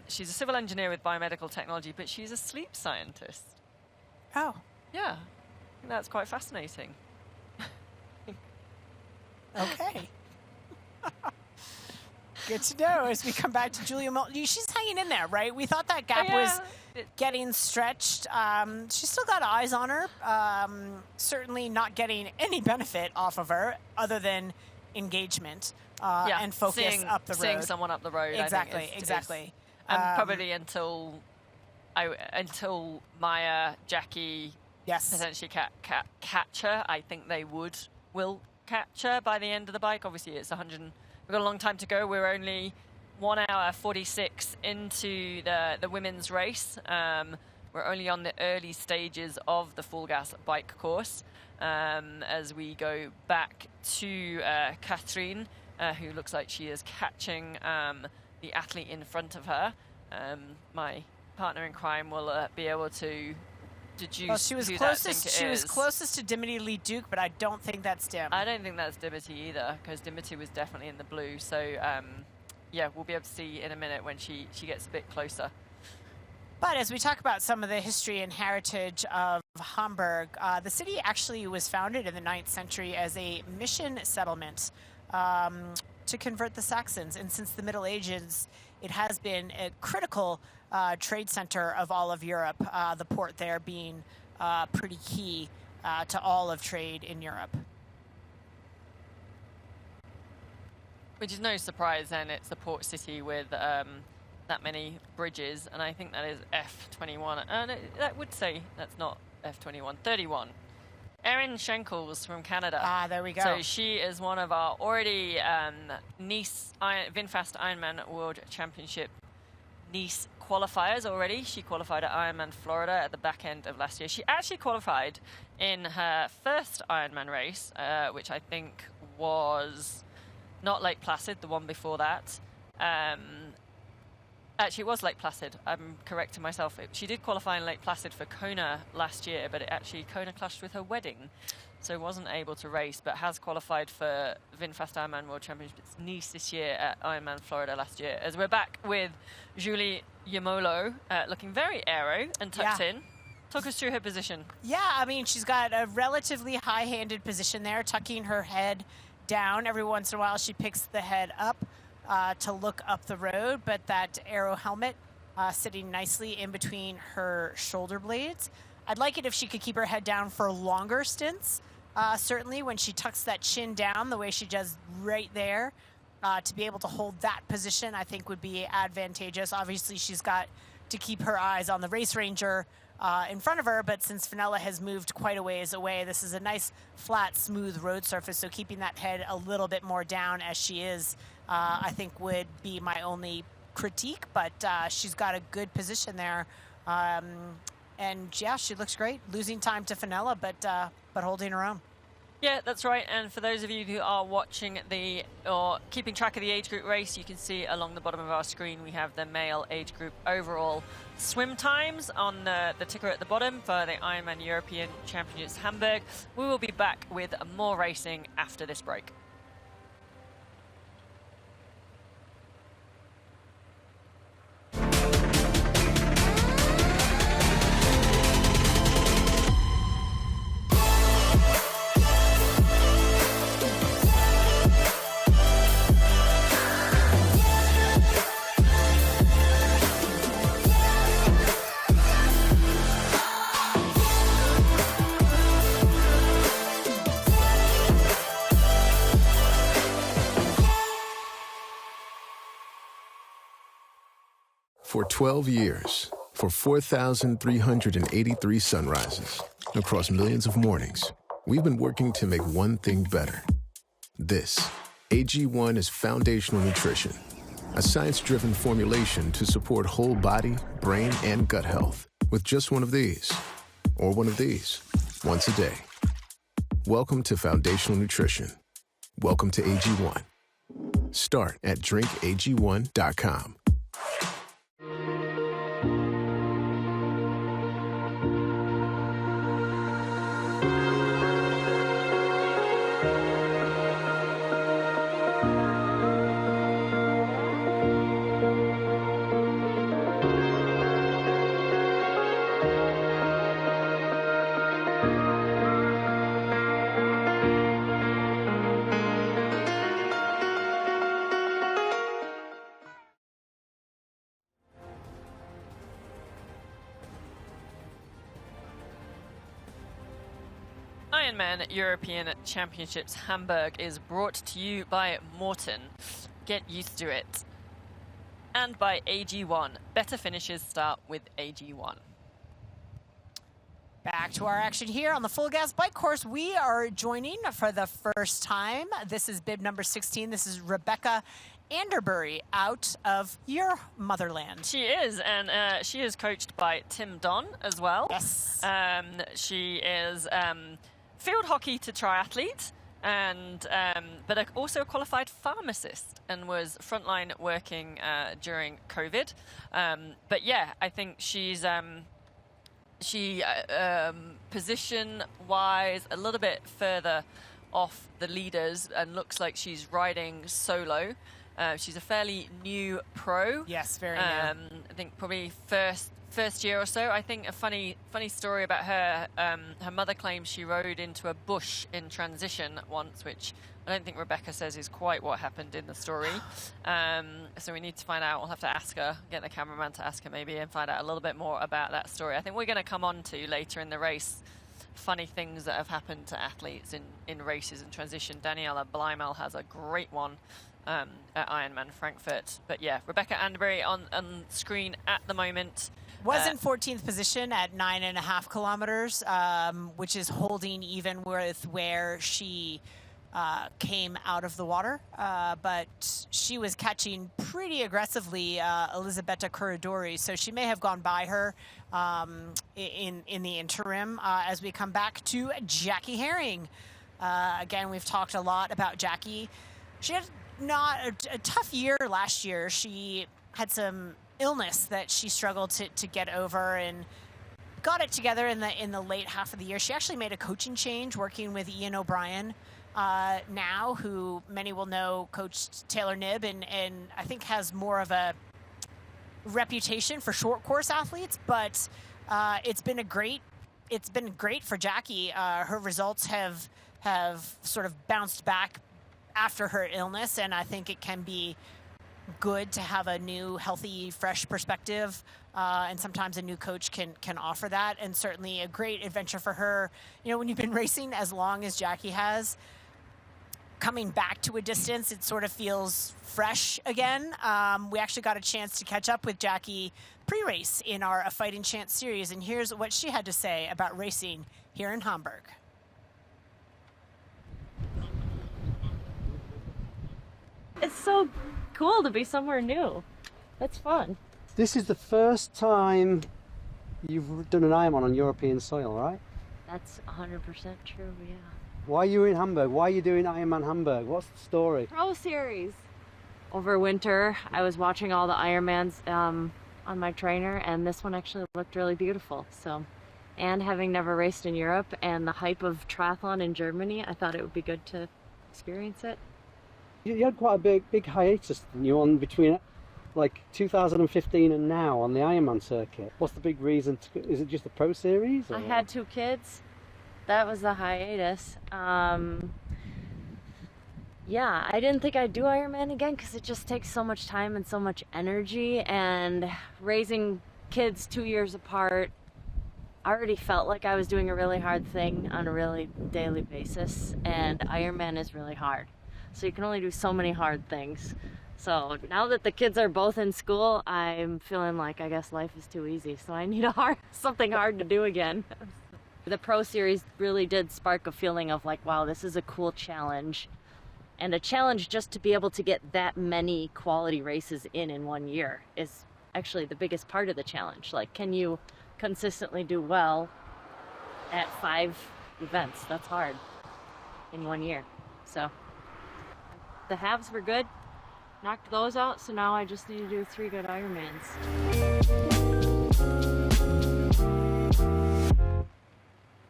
she's a civil engineer with biomedical technology, but she's a sleep scientist. Oh. Yeah, that's quite fascinating. Okay. Good to know as we come back to Julia She's hanging in there, right? We thought that gap was getting stretched. She's still got eyes on her. Certainly not getting any benefit off of her other than engagement and focus up the road. Seeing someone up the road. Exactly. Probably until Maya, Jackie, potentially catch her. I think they will catch her by the end of the bike. Obviously, we've got a long time to go. We're only 1 hour 46 into the women's race. We're only on the early stages of the full gas bike course. As we go back to Katrin, who looks like she is catching the athlete in front of her. My partner in crime will be able to deduce she was who closest. that She is. was closest to Dimity Lee Duke, but I don't think that's Dim. I don't think that's Dimity either, because Dimity was definitely in the blue. So we'll be able to see in a minute when she gets a bit closer. But as we talk about some of the history and heritage of Hamburg, the city actually was founded in the 9th century as a mission settlement to convert the Saxons. And since the Middle Ages, it has been a critical trade center of all of Europe, the port there being pretty key to all of trade in Europe. Which is no surprise then, it's a port city with that many bridges, and I think that is F21. That would say that's not F21, 31. Erin Schenkels from Canada. Ah, there we go. So she is one of our already Nice VinFast Ironman World Championship Nice qualifiers already. She qualified at Ironman Florida at the back end of last year. She actually qualified in her first Ironman race, which I think was not Lake Placid, the one before that. Actually, it was Lake Placid. I'm correcting myself. She did qualify in Lake Placid for Kona last year, but Kona clashed with her wedding. so wasn't able to race, but has qualified for VinFast Ironman World Championships Nice this year at Ironman Florida last year. As we're back with Julie Yamolo, looking very aero and tucked in. Talk us through her position. Yeah, I mean, she's got a relatively high-handed position there, tucking her head down. Every once in a while, she picks the head up to look up the road, but that aero helmet sitting nicely in between her shoulder blades. I'd like it if she could keep her head down for longer stints. Certainly when she tucks that chin down the way she does right there, to be able to hold that position, I think would be advantageous. Obviously, she's got to keep her eyes on the race ranger in front of her, but since Fenella has moved quite a ways away, this is a nice, flat, smooth road surface, so keeping that head a little bit more down as she is, I think would be my only critique, but she's got a good position there. And yeah, she looks great. Losing time to Fenella, but holding her own. Yeah, that's right. And for those of you who are watching or keeping track of the age group race, you can see along the bottom of our screen we have the male age group overall swim times on the ticker at the bottom for the Ironman European Championships Hamburg. We will be back with more racing after this break. For 12 years, for 4,383 sunrises, across millions of mornings, we've been working to make one thing better. This, AG1 is foundational nutrition, a science-driven formulation to support whole body, brain, and gut health with just one of these, or one of these, once a day. Welcome to foundational nutrition. Welcome to AG1. Start at drinkag1.com. Ironman European Championships Hamburg is brought to you by Morton. Get used to it. And by AG1. Better finishes start with AG1. Back to our action here on the Full Gas Bike Course. We are joining for the first time. This is bib number 16. This is Rebecca Anderbury out of your motherland. She is, and she is coached by Tim Don as well. Yes. She is field hockey to triathlete, and but also a qualified pharmacist, and was frontline working during COVID. But yeah, I think she's position-wise a little bit further off the leaders, and looks like she's riding solo. She's a fairly new pro. Yes, very new. I think probably first year or so. I think a funny story about her. Her mother claims she rode into a bush in transition once, which I don't think Rebecca says is quite what happened in the story. So we need to find out. We'll have to ask her, get the cameraman to ask her maybe, and find out a little bit more about that story. I think we're going to come on to later in the race funny things that have happened to athletes in races and transition. Daniela Bleimel has a great one at Ironman Frankfurt. But yeah, Rebecca Anderbury on screen at the moment. Was in 14th position at 9.5 kilometers, which is holding even with where she came out of the water. But she was catching pretty aggressively Elisabetta Corridori, so she may have gone by her in the interim as we come back to Jackie Herring. Again, we've talked a lot about Jackie. She had not a tough year last year. She had some illness that she struggled to get over, and got it together in the late half of the year. She actually made a coaching change, working with Ian O'Brien now, who many will know coached Taylor Knibb, and I think has more of a reputation for short course athletes. But it's been great for Jackie. Her results have sort of bounced back after her illness, and I think it can be good to have a new, healthy, fresh perspective, and sometimes a new coach can offer that, and certainly a great adventure for her. You know, when you've been racing as long as Jackie has, coming back to a distance, it sort of feels fresh again. We actually got a chance to catch up with Jackie pre-race in our A Fighting Chance series, and here's what she had to say about racing here in Hamburg. It's so cool to be somewhere new. It's fun. This is the first time you've done an Ironman on European soil, right? That's 100% true, yeah. Why are you in Hamburg? Why are you doing Ironman Hamburg? What's the story? Pro Series. Over winter, I was watching all the Ironmans on my trainer, and this one actually looked really beautiful. So, and having never raced in Europe and the hype of triathlon in Germany, I thought it would be good to experience it. You had quite a big hiatus, didn't you, on between like 2015 and now on the Ironman circuit. What's the big reason? Is it just the Pro Series? Or? I had 2 kids. That was the hiatus. Yeah, I didn't think I'd do Ironman again because it just takes so much time and so much energy, and raising kids 2 years apart, I already felt like I was doing a really hard thing on a really daily basis, and Ironman is really hard. So you can only do so many hard things. So now that the kids are both in school, I'm feeling like, I guess life is too easy. So I need something hard to do again. The Pro Series really did spark a feeling of like, wow, this is a cool challenge. And a challenge just to be able to get that many quality races in 1 year is actually the biggest part of the challenge. Like, can you consistently do well at 5 events? That's hard in 1 year. So the halves were good, knocked those out, so now I just need to do 3 good Ironmans.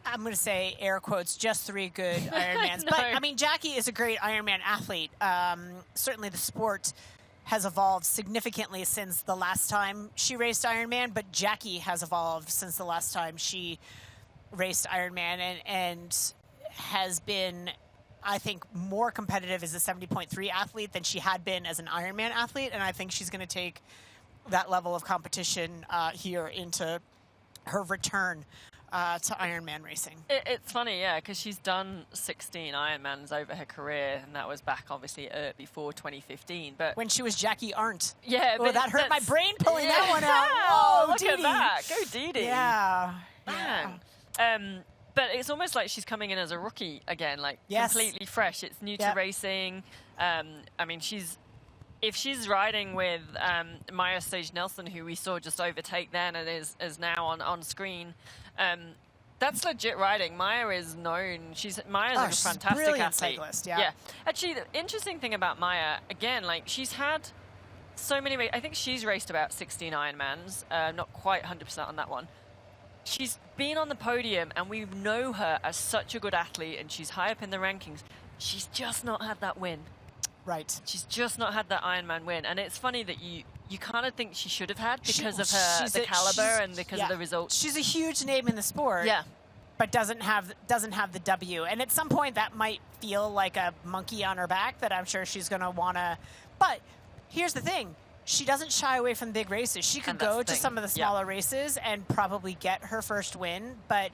I'm going to say air quotes, just 3 good Ironmans. No. But, I mean, Jackie is a great Ironman athlete. Certainly the sport has evolved significantly since the last time she raced Ironman, but Jackie has evolved since the last time she raced Ironman and has been, I think, more competitive as a 70.3 athlete than she had been as an Ironman athlete, and I think she's going to take that level of competition here into her return to Ironman racing. It's funny, yeah, because she's done 16 Ironmans over her career, and that was back, obviously, before 2015. But when she was Jackie Arndt. Yeah, but that hurt my brain pulling that one out. Oh, Whoa, look Dee-Dee. at that. Go Dee-Dee. Yeah. Man. But it's almost like she's coming in as a rookie again, like completely fresh. It's new to racing. I mean, if she's riding with Maya Sage Nelson, who we saw just overtake then and is now on screen, that's legit riding. Maya is known. Maya's a fantastic brilliant athlete. Cyclist, yeah. Actually, the interesting thing about Maya, again, like she's had so many. I think she's raced about 16 Ironmans. Not quite 100% on that one. She's been on the podium, and we know her as such a good athlete, and she's high up in the rankings. She's just not had that win. Right. She's just not had that Ironman win, and it's funny that you kind of think she should have had because of the caliber and because of the results. She's a huge name in the sport. Yeah. But doesn't have the W. And at some point that might feel like a monkey on her back that I'm sure she's going to want to. But here's the thing. She doesn't shy away from big races. She could go to some of the smaller races and probably get her first win. But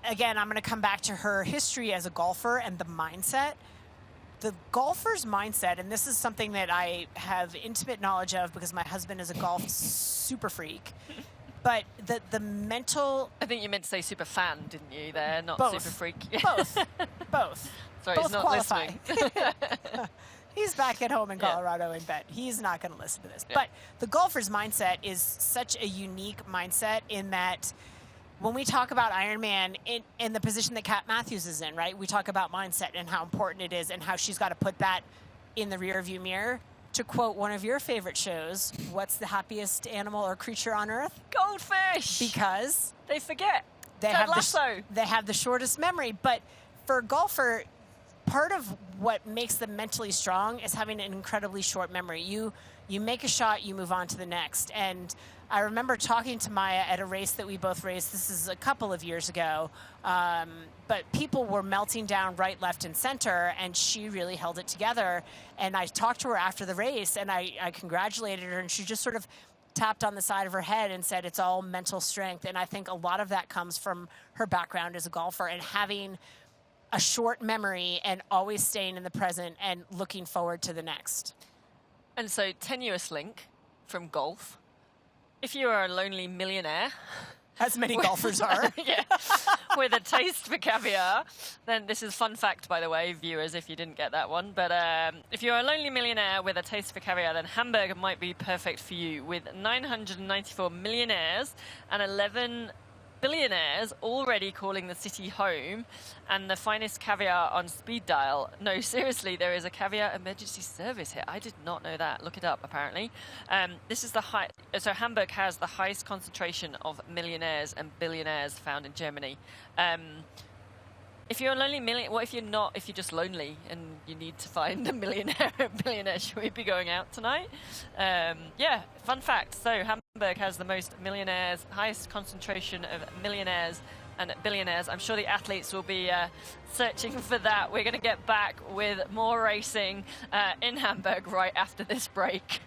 again, I'm going to come back to her history as a golfer and the mindset. The golfer's mindset, and this is something that I have intimate knowledge of because my husband is a golf super freak. But the mental... I think you meant to say super fan, didn't you, there? Not both. Super freak. Both. Sorry, both he's not qualify. listening. He's back at home in Colorado in bed. He's not going to listen to this. Yeah. But the golfer's mindset is such a unique mindset in that when we talk about Ironman in the position that Kat Matthews is in, right? We talk about mindset and how important it is and how she's got to put that in the rearview mirror. to quote one of your favorite shows, what's the happiest animal or creature on Earth? Goldfish! Because they forget. They have the shortest memory. But for a golfer, part of what makes them mentally strong is having an incredibly short memory. You make a shot, you move on to the next. And I remember talking to Maya at a race that we both raced. This is a couple of years ago. But people were melting down right, left, and center, and she really held it together. And I talked to her after the race, and I congratulated her, and she just sort of tapped on the side of her head and said it's all mental strength. And I think a lot of that comes from her background as a golfer and having a short memory and always staying in the present and looking forward to the next. And so, tenuous link from golf. If you are a lonely millionaire, as many golfers are, yeah, with a taste for caviar, then this is fun fact, by the way, viewers, if you didn't get that one. But if you're a lonely millionaire with a taste for caviar, then Hamburg might be perfect for you. With 994 millionaires and 11 billionaires already calling the city home, and the finest caviar on speed dial. No, seriously, there is a caviar emergency service here. I did not know that. Look it up, apparently. This is so Hamburg has the highest concentration of millionaires and billionaires found in Germany. If you're a lonely millionaire, what if you're not, if you're just lonely and you need to find a millionaire or billionaire? Should we be going out tonight? Yeah, fun fact. So Hamburg has the most millionaires, highest concentration of millionaires and billionaires. I'm sure the athletes will be searching for that. We're going to get back with more racing in Hamburg right after this break.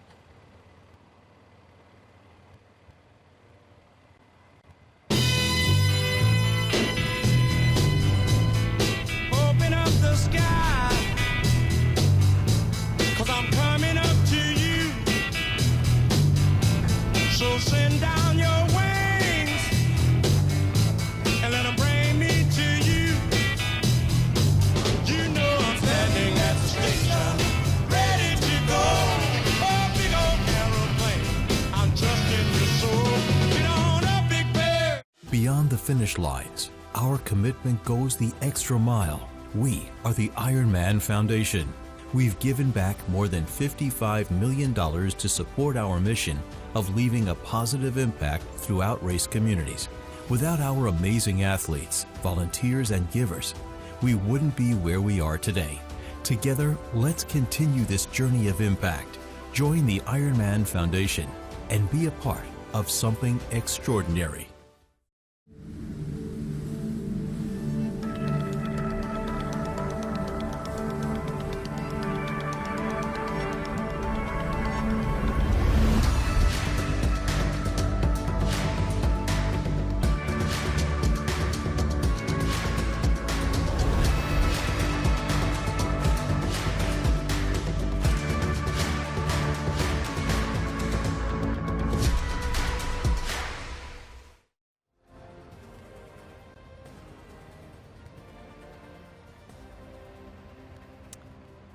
Open up the sky, 'cause I'm coming up to you. So send down your wings and let them bring me to you. You know I'm standing at the station, ready to go. Oh, big old aeroplane, I'm trusting your soul. Get on up, big bear. Beyond the finish lines, our commitment goes the extra mile. We are the IRONMAN Foundation. We've given back more than $55 million to support our mission of leaving a positive impact throughout race communities. Without our amazing athletes, volunteers, and givers, we wouldn't be where we are today. Together, let's continue this journey of impact. Join the IRONMAN Foundation and be a part of something extraordinary.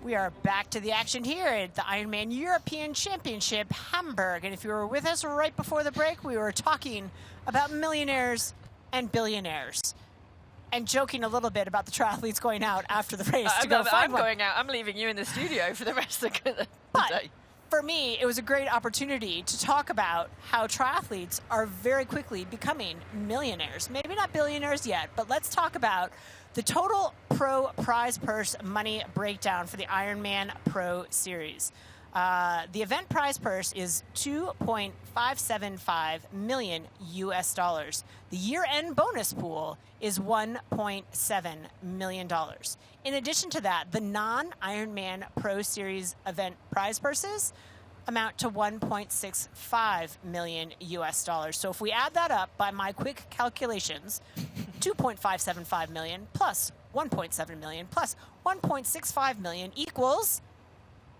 We are back to the action here at the IRONMAN European Championship Hamburg. And if you were with us right before the break, we were talking about millionaires and billionaires and joking a little bit about the triathletes going out after the race to go find one. I'm going out. I'm leaving you in the studio for the rest of the day. For me, it was a great opportunity to talk about how triathletes are very quickly becoming millionaires. Maybe not billionaires yet, but let's talk about the total pro prize purse money breakdown for the Ironman Pro Series. The event prize purse is $2.575 million US. The year-end bonus pool is $1.7 million. In addition to that, the non-Ironman Pro Series event prize purses amount to $1.65 million US. So if we add that up by my quick calculations, 2.575 million plus 1.7 million plus 1.65 million equals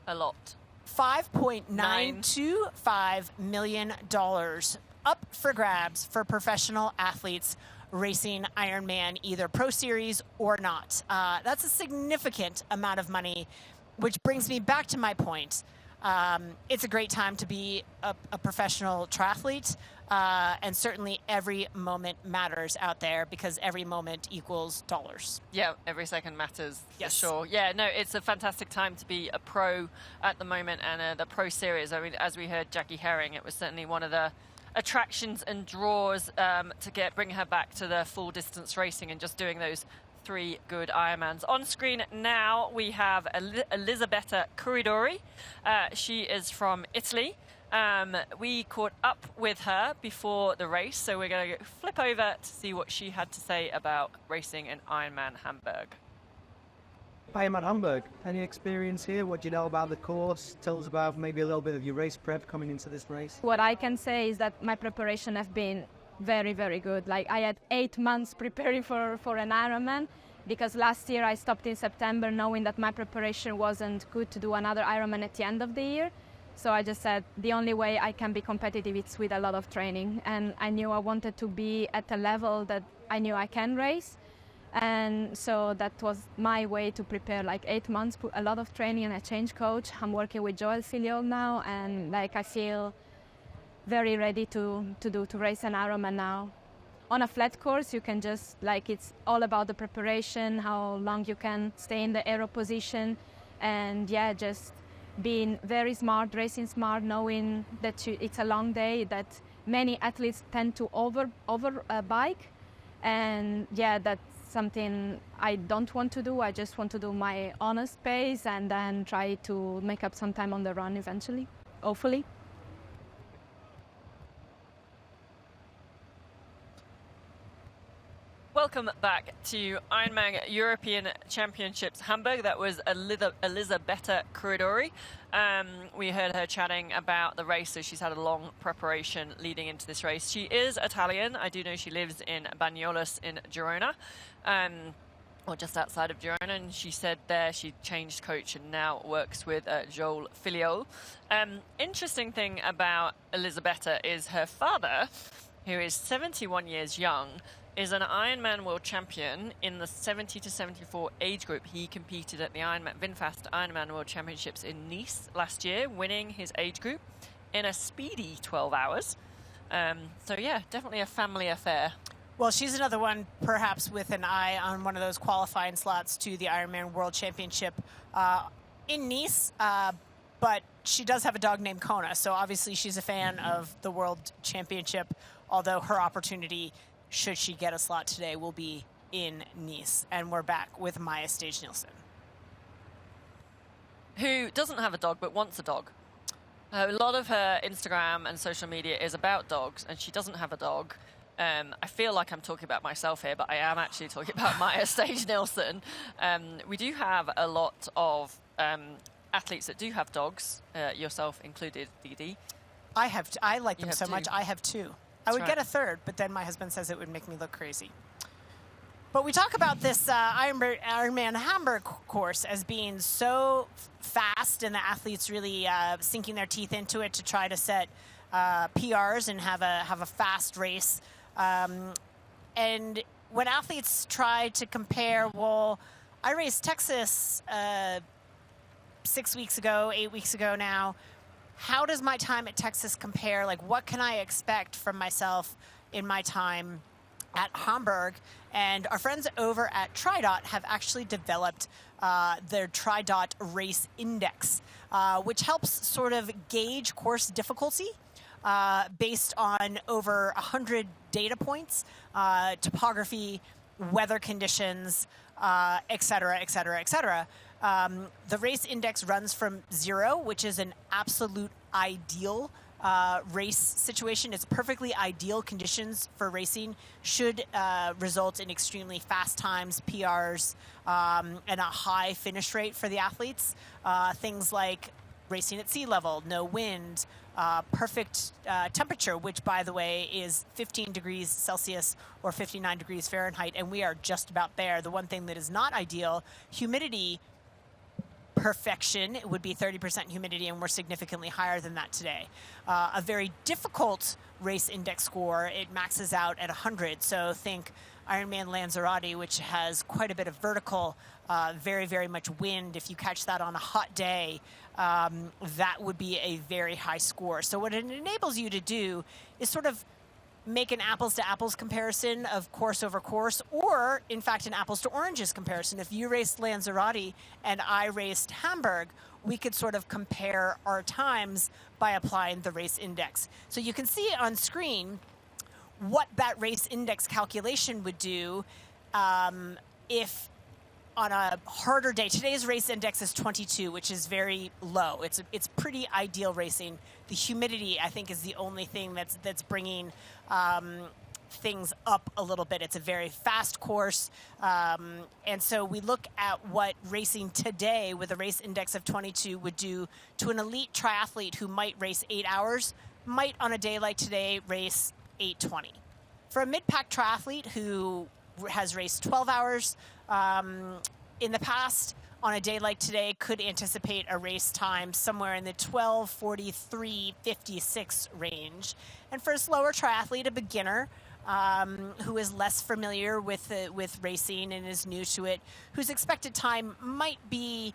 a lot. $5.925 million up for grabs for professional athletes racing Ironman, either Pro Series or not. That's a significant amount of money, which brings me back to my point. It's a great time to be a professional triathlete, and certainly every moment matters out there because every moment equals dollars. Yeah, every second matters, yes. for sure. Yeah, no, it's a fantastic time to be a pro at the moment, and the Pro Series. I mean, as we heard Jackie Herring, it was certainly one of the attractions and draws to bring her back to the full distance racing and just doing those 3 good Ironmans. On screen now we have Elisabetta Corridori. She is from Italy. We caught up with her before the race, so we're going to flip over to see what she had to say about racing in Ironman Hamburg. Ironman Hamburg, any experience here? What do you know about the course? Tell us about maybe a little bit of your race prep coming into this race. What I can say is that my preparation has been very, very good. Like I had 8 months preparing for an Ironman, because last year I stopped in September knowing that my preparation wasn't good to do another Ironman at the end of the year. So I just said the only way I can be competitive is with a lot of training, and I knew I wanted to be at a level that I knew I can race. And so that was my way to prepare, like 8 months, put a lot of training and a change coach. I'm working with Joel Filiol now, and like I feel very ready to race an Ironman now. On a flat course, you can just, like, it's all about the preparation, how long you can stay in the aero position, and yeah, just being very smart, racing smart, knowing that it's a long day, that many athletes tend to over bike, and yeah, that's something I don't want to do. I just want to do my honest pace and then try to make up some time on the run eventually, hopefully. Welcome back to Ironman European Championships Hamburg. That was Elisabetta Corridori. We heard her chatting about the race, so she's had a long preparation leading into this race. She is Italian. I do know she lives in Bagnoles in Girona, or just outside of Girona, and she said there she changed coach and now works with Joel Filiol. Interesting thing about Elisabetta is her father, who is 71 years young, is an Ironman world champion in the 70 to 74 age group. He competed at the VinFast Ironman World Championships in Nice last year, winning his age group in a speedy 12 hours. So yeah, definitely a family affair. Well, she's another one, perhaps with an eye on one of those qualifying slots to the Ironman World Championship in Nice. But she does have a dog named Kona, so obviously she's a fan of the World Championship, although her opportunity, should she get a slot today, will be in Nice. And we're back with Maya Stage-Nielsen, who doesn't have a dog but wants a dog. A lot of her Instagram and social media is about dogs, and she doesn't have a dog. I feel like I'm talking about myself here, but I am actually talking about Maya Stage-Nielsen. We do have a lot of athletes that do have dogs, yourself included, Didi. I like them so much, I have 2. I would get a 3rd, but then my husband says it would make me look crazy. But we talk about this Ironman Hamburg course as being so fast, and the athletes really sinking their teeth into it to try to set PRs and have a fast race. And when athletes try to compare, well, I raced Texas 6 weeks ago, 8 weeks ago now. How does my time at Texas compare? Like, what can I expect from myself in my time at Hamburg? And our friends over at TriDot have actually developed their TriDot Race Index, which helps sort of gauge course difficulty based on over 100 data points, topography, weather conditions, et cetera, et cetera, et cetera. The race index runs from 0, which is an absolute ideal race situation. It's perfectly ideal conditions for racing, should result in extremely fast times, PRs, and a high finish rate for the athletes. Things like racing at sea level, no wind, perfect temperature, which, by the way, is 15 degrees Celsius or 59 degrees Fahrenheit, and we are just about there. The one thing that is not ideal, humidity perfection. It would be 30% humidity, and we're significantly higher than that today. A very difficult race index score, it maxes out at 100. So think Ironman Lanzarote, which has quite a bit of vertical, very, very much wind. If you catch that on a hot day, that would be a very high score. So what it enables you to do is sort of make an apples to apples comparison of course over course, or in fact an apples to oranges comparison. If you raced Lanzarote and I raced Hamburg, we could sort of compare our times by applying the race index. So you can see on screen what that race index calculation would do if on a harder day. Today's race index is 22, which is very low. It's pretty ideal racing. The humidity, I think, is the only thing that's bringing things up a little bit. It's a very fast course, and so we look at what racing today with a race index of 22 would do to an elite triathlete who might race 8 hours, might on a day like today race 8:20. For a mid-pack triathlete who has raced 12 hours in the past, on a day like today could anticipate a race time somewhere in the 12:43:56 range. And for a slower triathlete, a beginner who is less familiar with racing and is new to it, whose expected time might be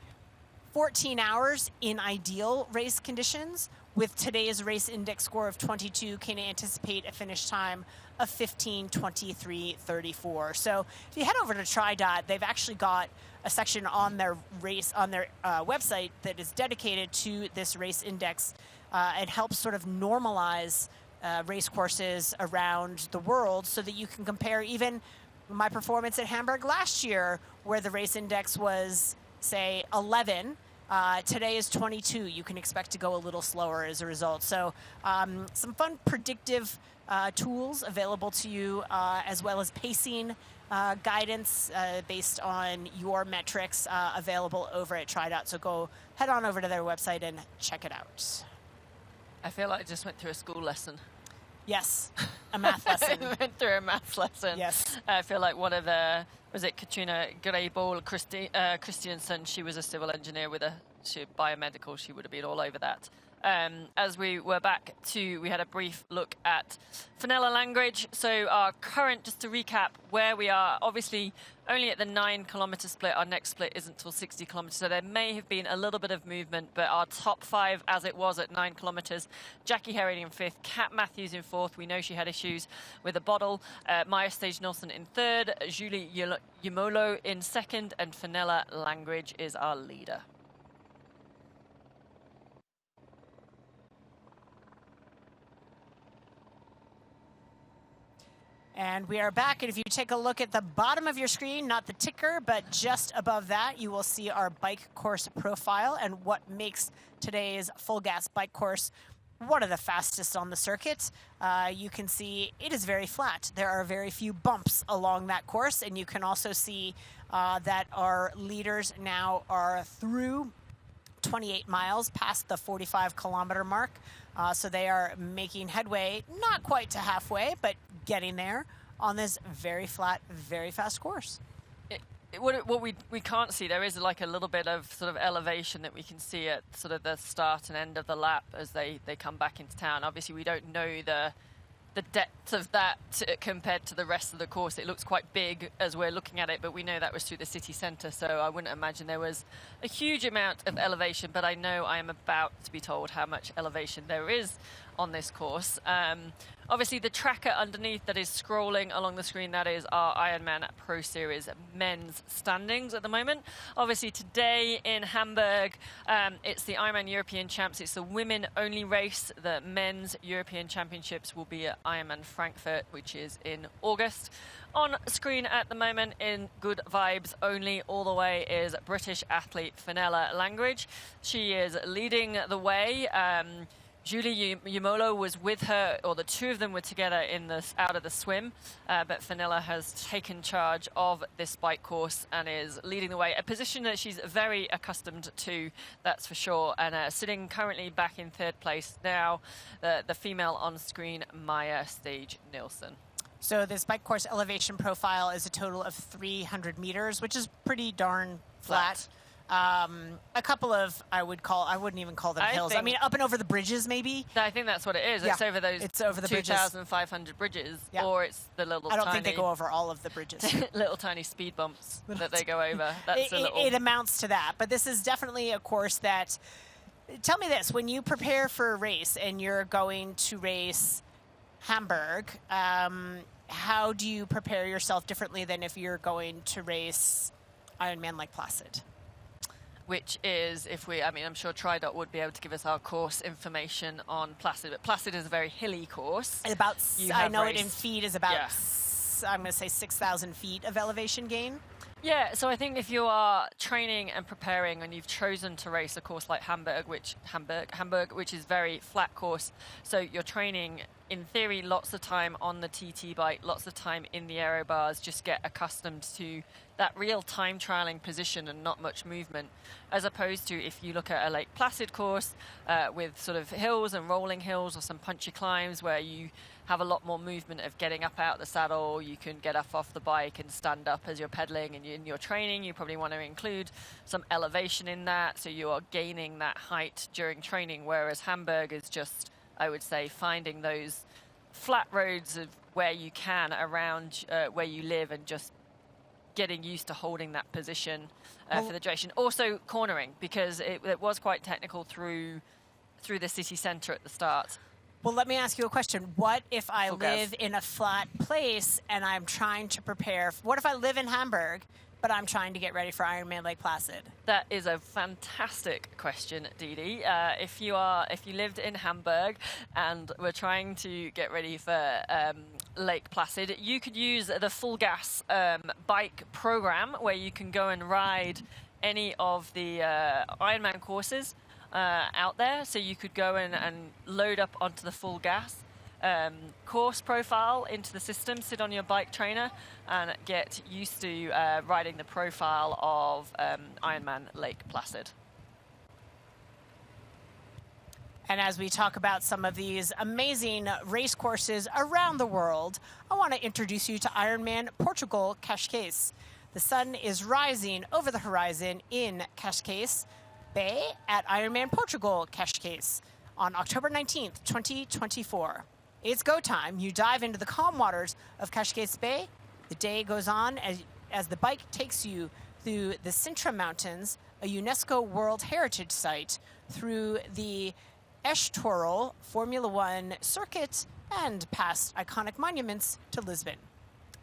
14 hours in ideal race conditions, with today's race index score of 22, can anticipate a finish time of 15:23:34. So if you head over to TriDot, they've actually got a section on their website that is dedicated to this race index. It helps sort of normalize race courses around the world so that you can compare even my performance at Hamburg last year, where the race index was, say, 11. Today is 22. You can expect to go a little slower as a result. So some fun predictive tools available to you, as well as pacing guidance based on your metrics available over at TriDot. So go head on over to their website and check it out. I feel like I just went through a school lesson. Yes, a math lesson. Went through a math lesson. Yes. I feel like one of the, was it Katrina Greyball Christiansen? She was a civil engineer with a biomedical. She would have been all over that. As we were back to, we had a brief look at Fenella Langridge. So our current, just to recap where we are, obviously only at the 9 kilometer split. Our next split isn't till 60 kilometers. So there may have been a little bit of movement, but our top 5 as it was at 9 kilometers, Jackie Herring in 5th, Kat Matthews in 4th. We know she had issues with a bottle. Maya Stage-Nilsson in 3rd, Julie Yumolo in 2nd, and Fenella Langridge is our leader. And we are back, and if you take a look at the bottom of your screen, not the ticker, but just above that, you will see our bike course profile and what makes today's full gas bike course one of the fastest on the circuit. You can see it is very flat. There are very few bumps along that course, and you can also see that our leaders now are through 28 miles past the 45 kilometer mark. So they are making headway, not quite to halfway, but getting there on this very flat, very fast course. What we can't see, there is like a little bit of sort of elevation that we can see at sort of the start and end of the lap as they come back into town. Obviously, we don't know the depth of that compared to the rest of the course. It looks quite big as we're looking at it, but we know that was through the city centre, so I wouldn't imagine there was a huge amount of elevation, but I know I am about to be told how much elevation there is on this course. Obviously, the tracker underneath that is scrolling along the screen, that is our Ironman Pro Series men's standings at the moment. Obviously, today in Hamburg, it's the Ironman European Champs. It's the women-only race. The men's European Championships will be at Ironman Frankfurt, which is in August. On screen at the moment, in good vibes only, all the way, is British athlete Fenella Langridge. She is leading the way. Julie Yumolo was with her, or the two of them were together out of the swim, but Fenella has taken charge of this bike course and is leading the way, a position that she's very accustomed to, that's for sure, and sitting currently back in 3rd place now, the female on screen, Maya Stage-Nilsson. So this bike course elevation profile is a total of 300 meters, which is pretty darn flat. A couple of, I wouldn't even call them hills. I mean, up and over the bridges, maybe. I think that's what it is. Yeah. It's over those 2,500 bridges, yeah. Or it's the little I don't tiny, think they go over all of the bridges. little tiny speed bumps that they go over. It amounts to that. But this is definitely a course that tell me this, when you prepare for a race and you're going to race Hamburg, how do you prepare yourself differently than if you're going to race Ironman Lake Placid? Which is, I'm sure TriDot would be able to give us our course information on Placid, but Placid is a very hilly course. I know it in feet is about, I'm going to say 6,000 feet of elevation gain. Yeah, so I think if you are training and preparing and you've chosen to race a course like Hamburg, which is very flat course, so you're training in theory lots of time on the TT bike, lots of time in the aero bars, just get accustomed to that real time trialing position and not much movement, as opposed to if you look at a Lake Placid course with sort of hills and rolling hills or some punchy climbs where you have a lot more movement of getting up out the saddle. You can get up off the bike and stand up as you're pedaling, and in your training you probably want to include some elevation in that, so you are gaining that height during training, whereas Hamburg is just, I would say, finding those flat roads of where you can around where you live and just getting used to holding that position for the duration. Also cornering, because it was quite technical through the city centre at the start. Well, let me ask you a question. What if I live in a flat place and I'm trying to prepare? What if I live in Hamburg, but I'm trying to get ready for Ironman Lake Placid? That is a fantastic question, Dee Dee. If you lived in Hamburg and were trying to get ready for Lake Placid, you could use the Full Gas bike program, where you can go and ride any of the Ironman courses out there. So you could go in and load up onto the Full Gas course profile into the system, sit on your bike trainer and get used to riding the profile of Ironman Lake Placid. And as we talk about some of these amazing race courses around the world, I want to introduce you to Ironman Portugal Cascais. The sun is rising over the horizon in Cascais Bay at Ironman Portugal Cascais on October 19th, 2024. It's go time. You dive into the calm waters of Cascais Bay. The day goes on as the bike takes you through the Sintra Mountains, a UNESCO World Heritage Site, through the Estoril Formula One circuit, and past iconic monuments to Lisbon.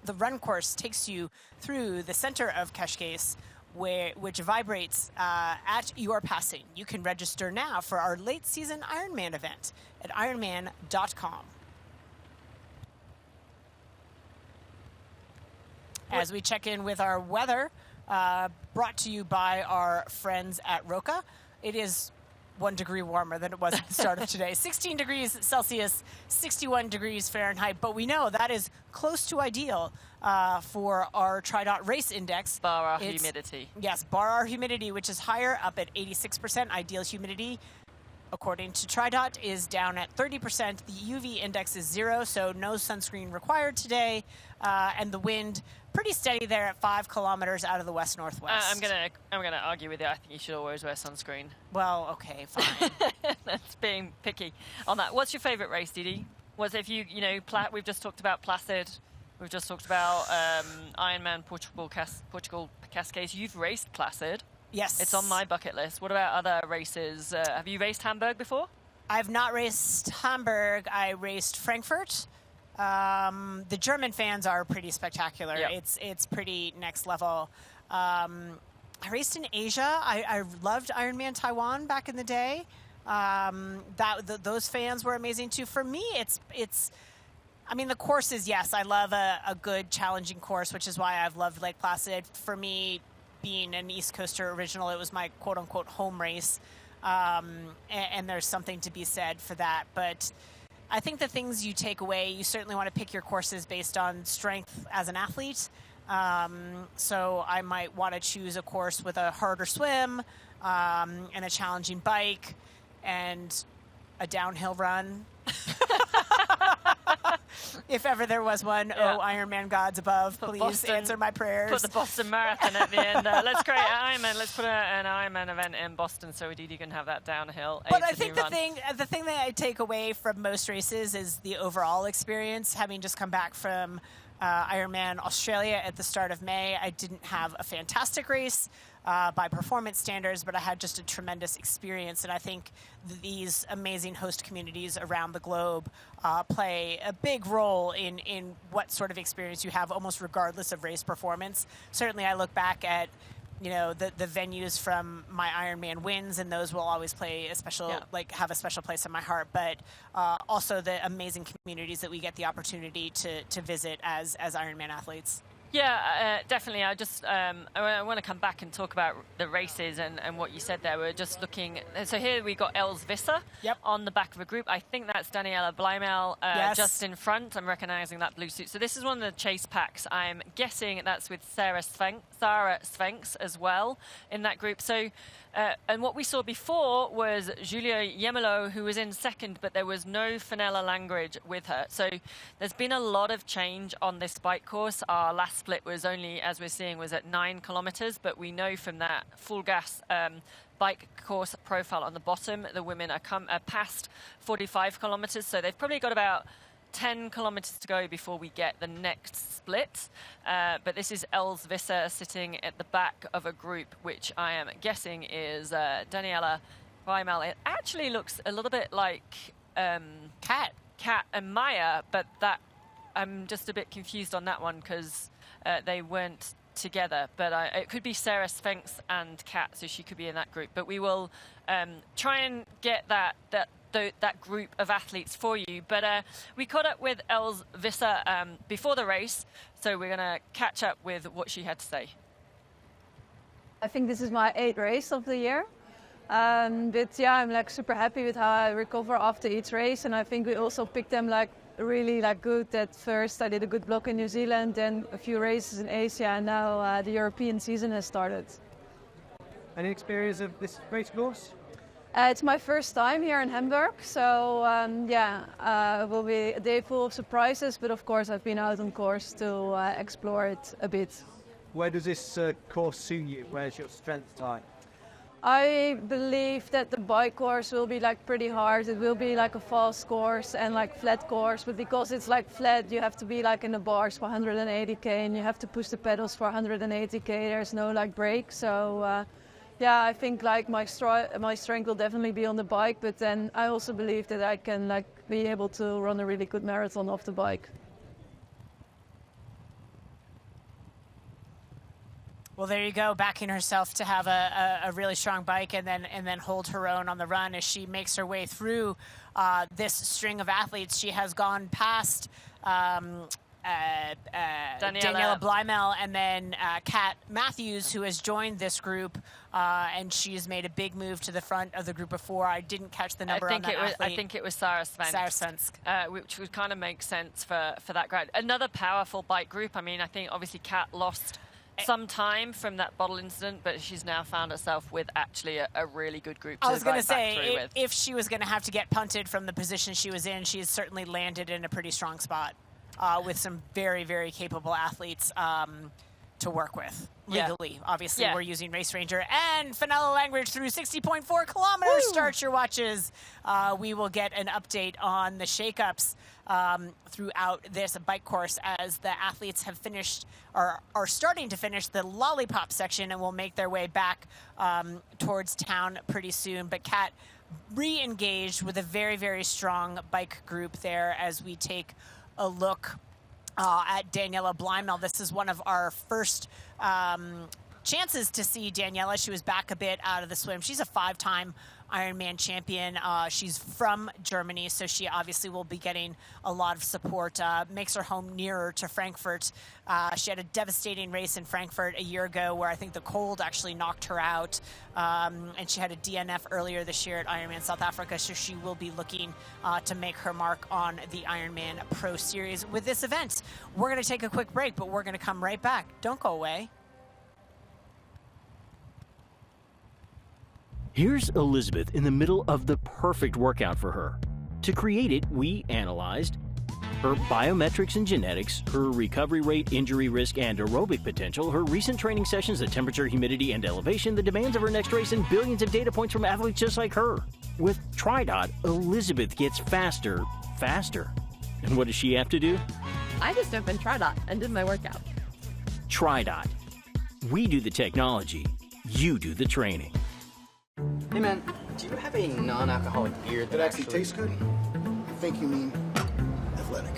The run course takes you through the center of Cascais, which vibrates at your passing. You can register now for our late season Ironman event at ironman.com. As we check in with our weather, brought to you by our friends at Roca, it is 1 degree warmer than it was at the start of today. 16 degrees Celsius, 61 degrees Fahrenheit, but we know that is close to ideal for our TriDot race index. Bar our humidity. Yes, bar our humidity, which is higher, up at 86%. Ideal humidity, according to TriDot, is down at 30%. The UV index is 0, so no sunscreen required today. And the wind pretty steady there at 5 kilometers out of the west-northwest. I'm gonna argue with you. I think you should always wear sunscreen. Well, okay, fine. That's being picky on that. What's your favorite race, Didi? Was if you we've just talked about Placid. We've just talked about Ironman Portugal Cascais. You've raced Placid. Yes. It's on my bucket list. What about other races? Have you raced Hamburg before? I've not raced Hamburg. I raced Frankfurt. The German fans are pretty spectacular. Yep. It's pretty next level. I raced in Asia. I loved Ironman Taiwan back in the day. Those fans were amazing too. For me, the course is, yes, I love a good challenging course, which is why I've loved Lake Placid. For me, being an East Coaster original, it was my quote-unquote home race, and there's something to be said for that. But I think the things you take away, you certainly want to pick your courses based on strength as an athlete. So I might want to choose a course with a harder swim and a challenging bike and a downhill run. If ever there was one, oh, Ironman gods above, please answer my prayers. Put the Boston Marathon at the end. Let's create an Ironman. Let's put an Ironman event in Boston so Didi can have that downhill. But I think the thing that I take away from most races is the overall experience. Having just come back from Ironman Australia at the start of May, I didn't have a fantastic race. by performance standards, but I had just a tremendous experience. And I think these amazing host communities around the globe play a big role in what sort of experience you have, almost regardless of race performance. Certainly, I look back at the venues from my Ironman wins, and those will always play a special, have a special place in my heart. But also the amazing communities that we get the opportunity to visit as Ironman athletes. Yeah, definitely. I want to come back and talk about the races and what you said there. We're just looking. So here we got Els Visser on the back of a group. I think that's Daniela Bleimel just in front. I'm recognizing that blue suit. So this is one of the chase packs. I'm guessing that's with Sarah Sphinx as well in that group. So, and what we saw before was Julia Yemelo, who was in second, but there was no Fenella Langridge with her. So there's been a lot of change on this bike course. Our last split was only, as we're seeing, was at 9 kilometers, but we know from that full gas bike course profile on the bottom, the women are past 45 kilometers, so they've probably got about 10 kilometers to go before we get the next split. But this is Els Visser sitting at the back of a group, which I am guessing is Daniela Bleimel. It actually looks a little bit like Kat and Maya, but that I'm just a bit confused on that one because they weren't together. But it could be Sarah Sphinx and Kat, so she could be in that group. But we will try and get that group of athletes for you. But we caught up with Els Visser before the race, so we're going to catch up with what she had to say. I think this is my 8th race of the year. But yeah, I'm super happy with how I recover after each race, and I think we also picked them really good. At first I did a good block in New Zealand, then a few races in Asia, and now the European season has started. Any experience of this race course? It's my first time here in Hamburg, so it will be a day full of surprises, but of course I've been out on course to explore it a bit. Where does this course suit you? Where's your strength type? I believe that the bike course will be pretty hard. It will be a fast course and flat course, but because it's flat, you have to be in the bars for 180k, and you have to push the pedals for 180k. There's no brake, so I think my strength will definitely be on the bike, but then I also believe that I can be able to run a really good marathon off the bike. Well, there you go, backing herself to have a really strong bike and then hold her own on the run as she makes her way through this string of athletes. She has gone past Daniela Bleimel and then Kat Matthews, who has joined this group, and she's made a big move to the front of the group before. I didn't catch the number on that athlete. I think it was Sarah Sphinx. Which would kind of make sense for that crowd. Another powerful bike group. I mean, I think obviously Kat lost some time from that bottle incident, but she's now found herself with actually a really good group to I was going to say, if she was going to have to get punted from the position she was in, she's certainly landed in a pretty strong spot with some very, very capable athletes to work with legally. Yeah. Obviously, we're using Race Ranger and Fenella Langridge through 60.4 kilometers. Woo! Start your watches. We will get an update on the shakeups throughout this bike course as the athletes have finished or are starting to finish the lollipop section and will make their way back towards town pretty soon. But Kat re-engaged with a very, very strong bike group there as we take a look at Daniela Bleimel. This is one of our first chances to see Daniela. She was back a bit out of the swim. She's a 5-time Ironman champion. She's from Germany, so she obviously will be getting a lot of support. Makes her home nearer to Frankfurt. She had a devastating race in Frankfurt a year ago where I think the cold actually knocked her out. And she had a DNF earlier this year at Ironman South Africa, so she will be looking to make her mark on the Ironman Pro Series with this event. We're going to take a quick break, but we're going to come right back. Don't go away. Here's Elizabeth in the middle of the perfect workout for her. To create it, we analyzed her biometrics and genetics, her recovery rate, injury risk, and aerobic potential, her recent training sessions, the temperature, humidity, and elevation, the demands of her next race, and billions of data points from athletes just like her. With TriDot, Elizabeth gets faster. And what does she have to do? I just opened TriDot and did my workout. TriDot. We do the technology. you do the training. Hey man, do you have a non-alcoholic beer that actually tastes good? I think you mean athletic.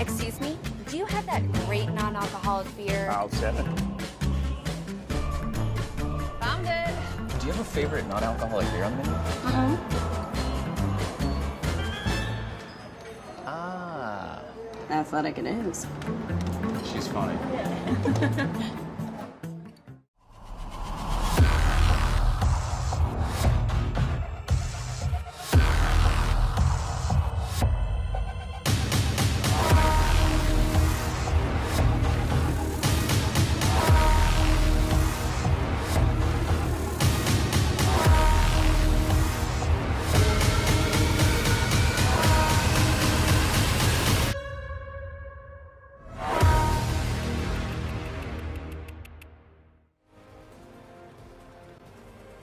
Excuse me? Do you have that great non-alcoholic beer? I'll set it. Found it. Do you have a favorite non-alcoholic beer on the menu? Ah. Athletic it is. She's funny.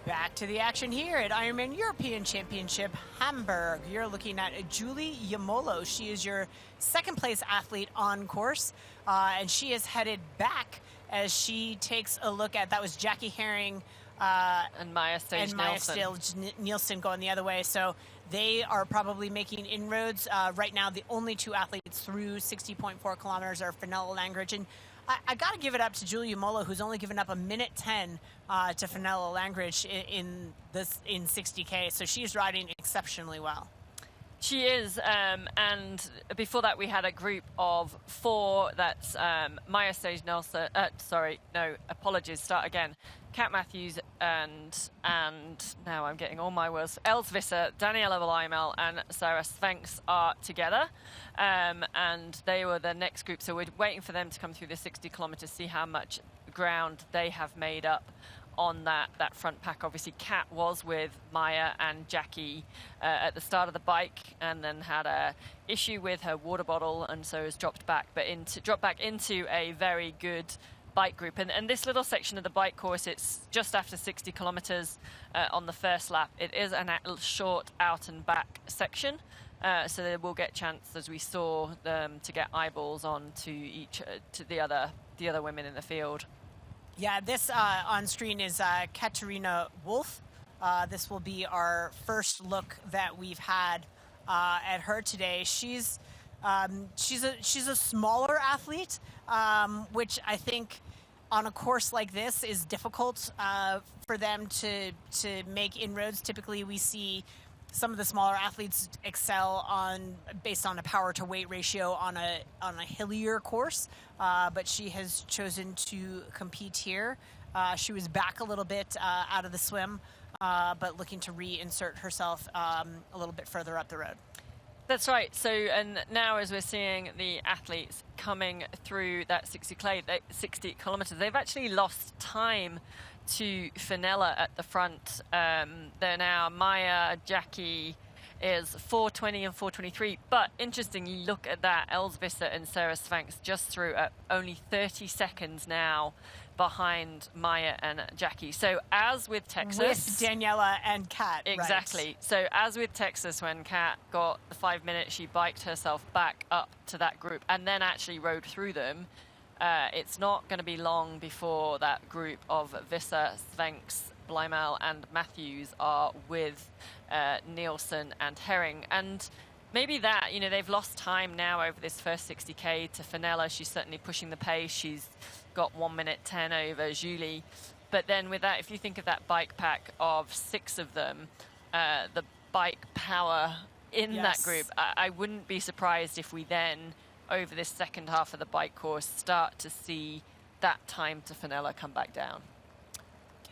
Back to the action here at Ironman European Championship Hamburg. You're looking at Julie Yamolo. She is your second place athlete on course, and she is headed back as she takes a look at, that was Jackie Herring and Maya Stage Nielsen going the other way. So they are probably making inroads. Right now, the only two athletes through 60.4 kilometers are Fenella Langridge. And I got to give it up to Julia Molo, who's only given up a minute 10 to Fenella Langridge in 60K. So she's riding exceptionally well. She is, and before that we had a group of 4. That's Maya Stage Nelson. Start again. Kat Matthews and now I'm getting all my words. Els Visser, Daniela Leimel, and Sarah Svenks are together, and they were the next group. So we're waiting for them to come through the 60 kilometers, see how much ground they have made up on that front pack. Obviously, Kat was with Maya and Jackie at the start of the bike, and then had a issue with her water bottle, and so has dropped back into a very good bike group. And this little section of the bike course, it's just after 60 kilometers on the first lap. It is a short out and back section, so they will get chance, as we saw, to get eyeballs on to the other women in the field. Yeah, this on screen is Katerina Wolf. This will be our first look that we've had at her today. She's a smaller athlete, which I think on a course like this is difficult for them to make inroads. Typically, we see some of the smaller athletes excel based on a power to weight ratio on a hillier course, but she has chosen to compete here. She was back a little bit out of the swim, but looking to reinsert herself a little bit further up the road. That's right. So, and now as we're seeing the athletes coming through that 60 kilometers, they've actually lost time to Fenella at the front. They're now, Maya, Jackie is 4:20 and 4:23. But interestingly, look at that. Els Visser and Sarah Svanks just through at only 30 seconds now behind Maya and Jackie. So as with Texas, with Daniela and Kat, exactly. Right. So as with Texas, when Kat got the 5 minutes, she biked herself back up to that group and then actually rode through them. It's not going to be long before that group of Visser, Svenks, Bleimel and Matthews are with Nielsen and Herring. And maybe that, they've lost time now over this first 60K to Fenella. She's certainly pushing the pace. She's got 1 minute 10 over Julie. But then with that, if you think of that bike pack of 6 of them, the bike power in that group, I wouldn't be surprised if we then, over this second half of the bike course, start to see that time to Fenella come back down.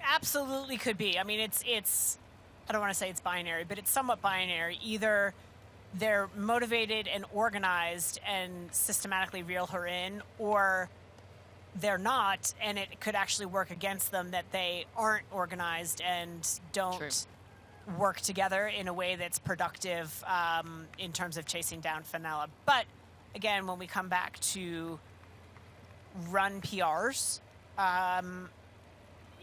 Absolutely could be. I mean, it's I don't want to say it's binary, but it's somewhat binary. Either they're motivated and organized and systematically reel her in, or they're not, and it could actually work against them that they aren't organized and don't work together in a way that's productive in terms of chasing down Fenella. But again, when we come back to run PRs,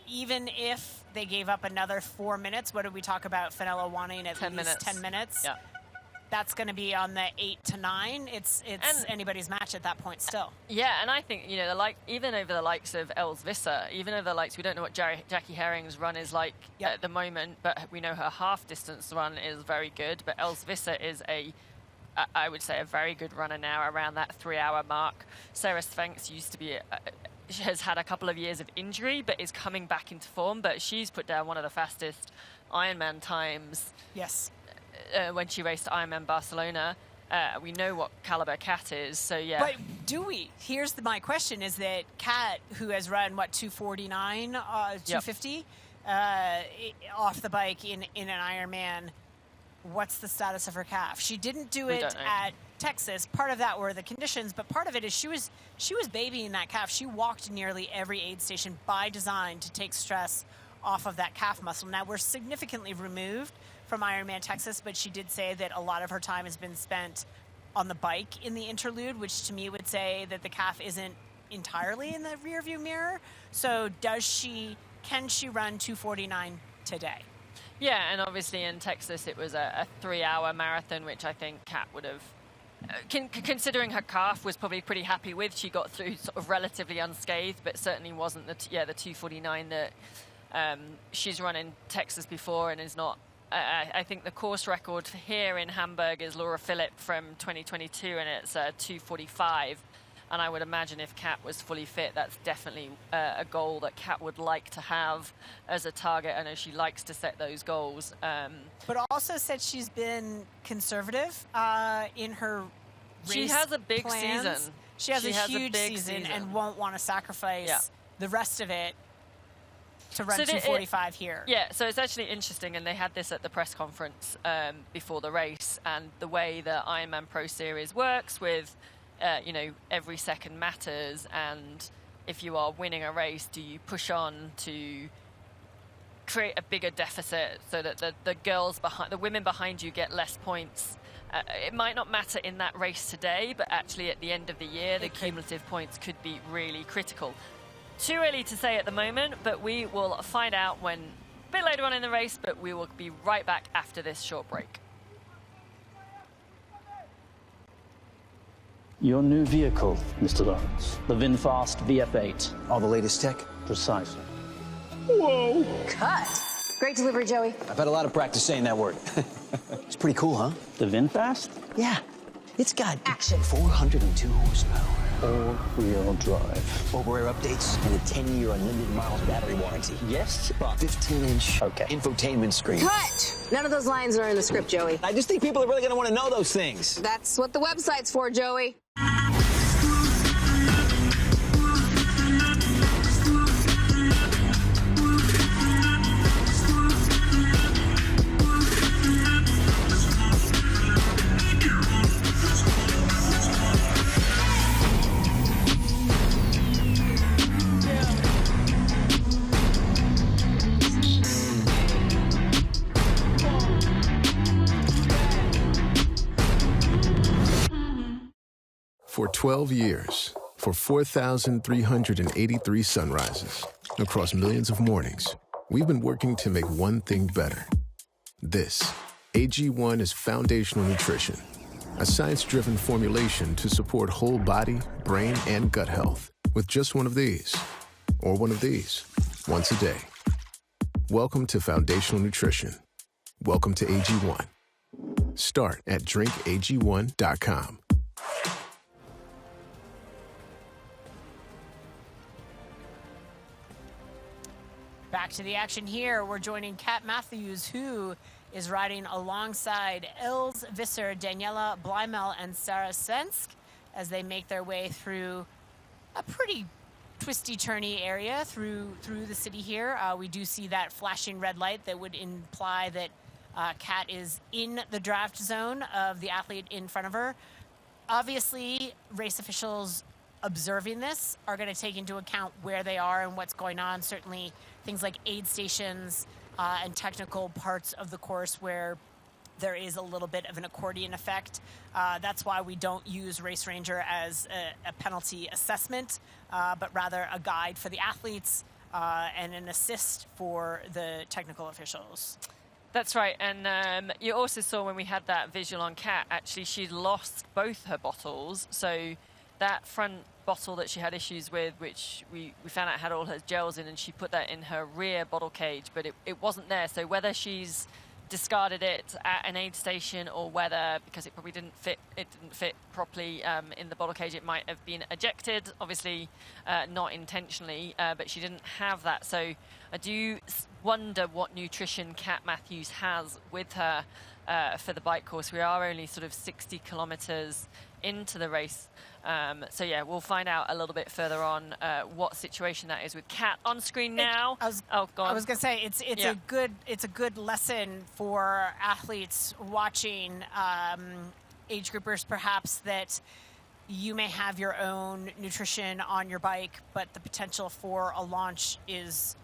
even if they gave up another 4 minutes, what did we talk about Fenella wanting? At 10 least minutes. 10 minutes? Yeah. that's going to be on the 8 to 9. It's anybody's match at that point still. Yeah, and I think, you know, even over the likes of Els Visser, even over the likes, we don't know what Jackie Herring's run is like at the moment, but we know her half distance run is very good. But Els Visser is I would say, a very good runner now around that 3-hour mark. Sarah Svenks used to be has had a couple of years of injury, but is coming back into form. But she's put down one of the fastest Ironman times. Yes. When she raced Ironman Barcelona. We know what caliber Kat is, so yeah. But do we? Here's my question: is that Kat, who has run what 249, 250 off the bike in an Ironman, what's the status of her calf? She didn't do it at Texas. Part of that were the conditions, but part of it is she was babying that calf. She walked nearly every aid station by design to take stress off of that calf muscle. Now we're significantly removed from Ironman Texas, but she did say that a lot of her time has been spent on the bike in the interlude, which to me would say that the calf isn't entirely in the rearview mirror. So can she run 249 today? Yeah, and obviously in Texas it was a 3-hour marathon, which I think Kat would have, considering her calf, was probably pretty happy with. She got through sort of relatively unscathed, but certainly wasn't the 249 that she's run in Texas before, and is not. I think the course record here in Hamburg is Laura Philipp from 2022, and it's 2:45. And I would imagine if Kat was fully fit, that's definitely a goal that Kat would like to have as a target. I know she likes to set those goals. But also said she's been conservative in her race She has a big plans. season. She has a huge season and won't want to sacrifice the rest of it to run 2:45 here. Yeah, so it's actually interesting, and they had this at the press conference before the race, and the way the Ironman Pro Series works with, you know, every second matters, and if you are winning a race, do you push on to create a bigger deficit so that the women behind you get less points? It might not matter in that race today, but actually at the end of the year, the cumulative points could be really critical. Too early to say at the moment, but we will find out a bit later on in the race, but we will be right back after this short break. Your new vehicle, Mr. Lawrence. The VinFast VF8. All the latest tech? Precisely. Whoa! Cut. Great delivery, Joey. I've had a lot of practice saying that word. It's pretty cool, huh? The VinFast? Yeah. It's got 402 horsepower. All-wheel drive. Over-air updates and a 10-year unlimited miles battery warranty. Yes, but 15-inch infotainment screen. Cut! None of those lines are in the script, Joey. I just think people are really going to want to know those things. That's what the website's for, Joey. For 12 years, for 4,383 sunrises, across millions of mornings, we've been working to make one thing better. This, AG1, is foundational nutrition, a science-driven formulation to support whole body, brain, and gut health with just one of these, or one of these, once a day. Welcome to foundational nutrition. Welcome to AG1. Start at drinkag1.com. Back to the action here. We're joining Kat Matthews, who is riding alongside Els Visser, Daniela Bleimel, and Sarah Svensk as they make their way through a pretty twisty, turny area through the city here. We do see that flashing red light that would imply that Kat is in the draft zone of the athlete in front of her. Obviously, race officials observing this are going to take into account where they are and what's going on. Certainly things like aid stations and technical parts of the course where there is a little bit of an accordion effect. That's why we don't use Race Ranger as a penalty assessment, but rather a guide for the athletes and an assist for the technical officials. That's right, and you also saw when we had that visual on Kat, actually she'd lost both her bottles, so that front bottle that she had issues with, which we found out had all her gels in, and she put that in her rear bottle cage, but it wasn't there. So whether she's discarded it at an aid station or whether because it probably didn't fit properly in the bottle cage, it might have been ejected, obviously not intentionally, but she didn't have that. So I do wonder what nutrition Kat Matthews has with her for the bike course. We are only sort of 60 kilometers into the race, so yeah, we'll find out a little bit further on what situation that is with Kat on screen now. I was going to say it's a good lesson for athletes watching, age groupers perhaps, that you may have your own nutrition on your bike, but the potential for a launch is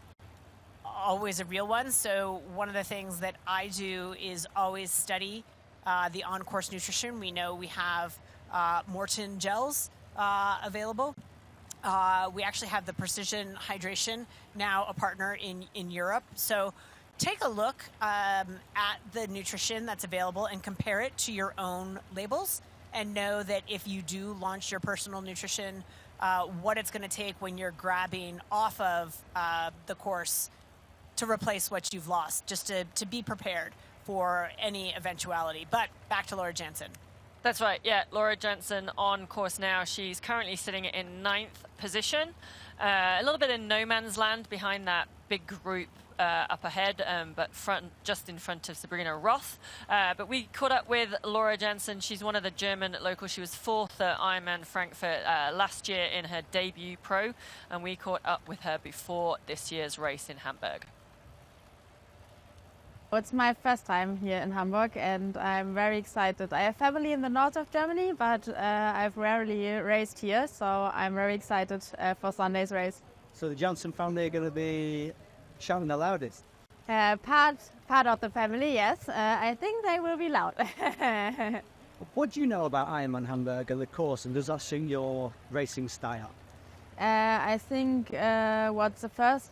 always a real one. So one of the things that I do is always study the on-course nutrition. We know we have Morton gels available. We actually have the Precision Hydration, now a partner in Europe. So take a look at the nutrition that's available and compare it to your own labels, and know that if you do launch your personal nutrition, what it's going to take when you're grabbing off of the course to replace what you've lost, just to be prepared for any eventuality. But back to Laura Jansen. That's right, yeah, Laura Jansen on course now. She's currently sitting in 9th position, a little bit in no man's land behind that big group up ahead, but just in front of Sabrina Roth. But we caught up with Laura Jansen. She's one of the German locals. She was 4th at Ironman Frankfurt last year in her debut pro, and we caught up with her before this year's race in Hamburg. It's my first time here in Hamburg, and I'm very excited. I have family in the north of Germany, but I've rarely raced here, so I'm very excited for Sunday's race. So the Jansen family are going to be shouting the loudest? Part of the family, yes. I think they will be loud. What do you know about Ironman Hamburg and the course, and does that suit your racing style? I think what's the first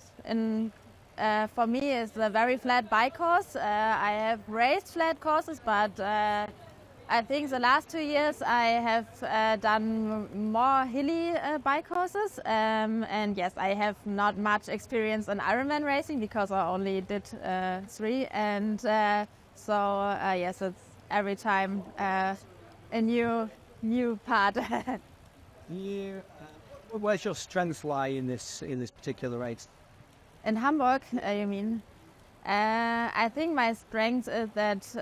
for me is the very flat bike course. I have raced flat courses, but I think the last 2 years I have done more hilly bike courses. And yes, I have not much experience in Ironman racing because I only did 3. And so yes, it's every time a new part. Where's your strengths lie in this particular race? In Hamburg, you mean? I think my strength is that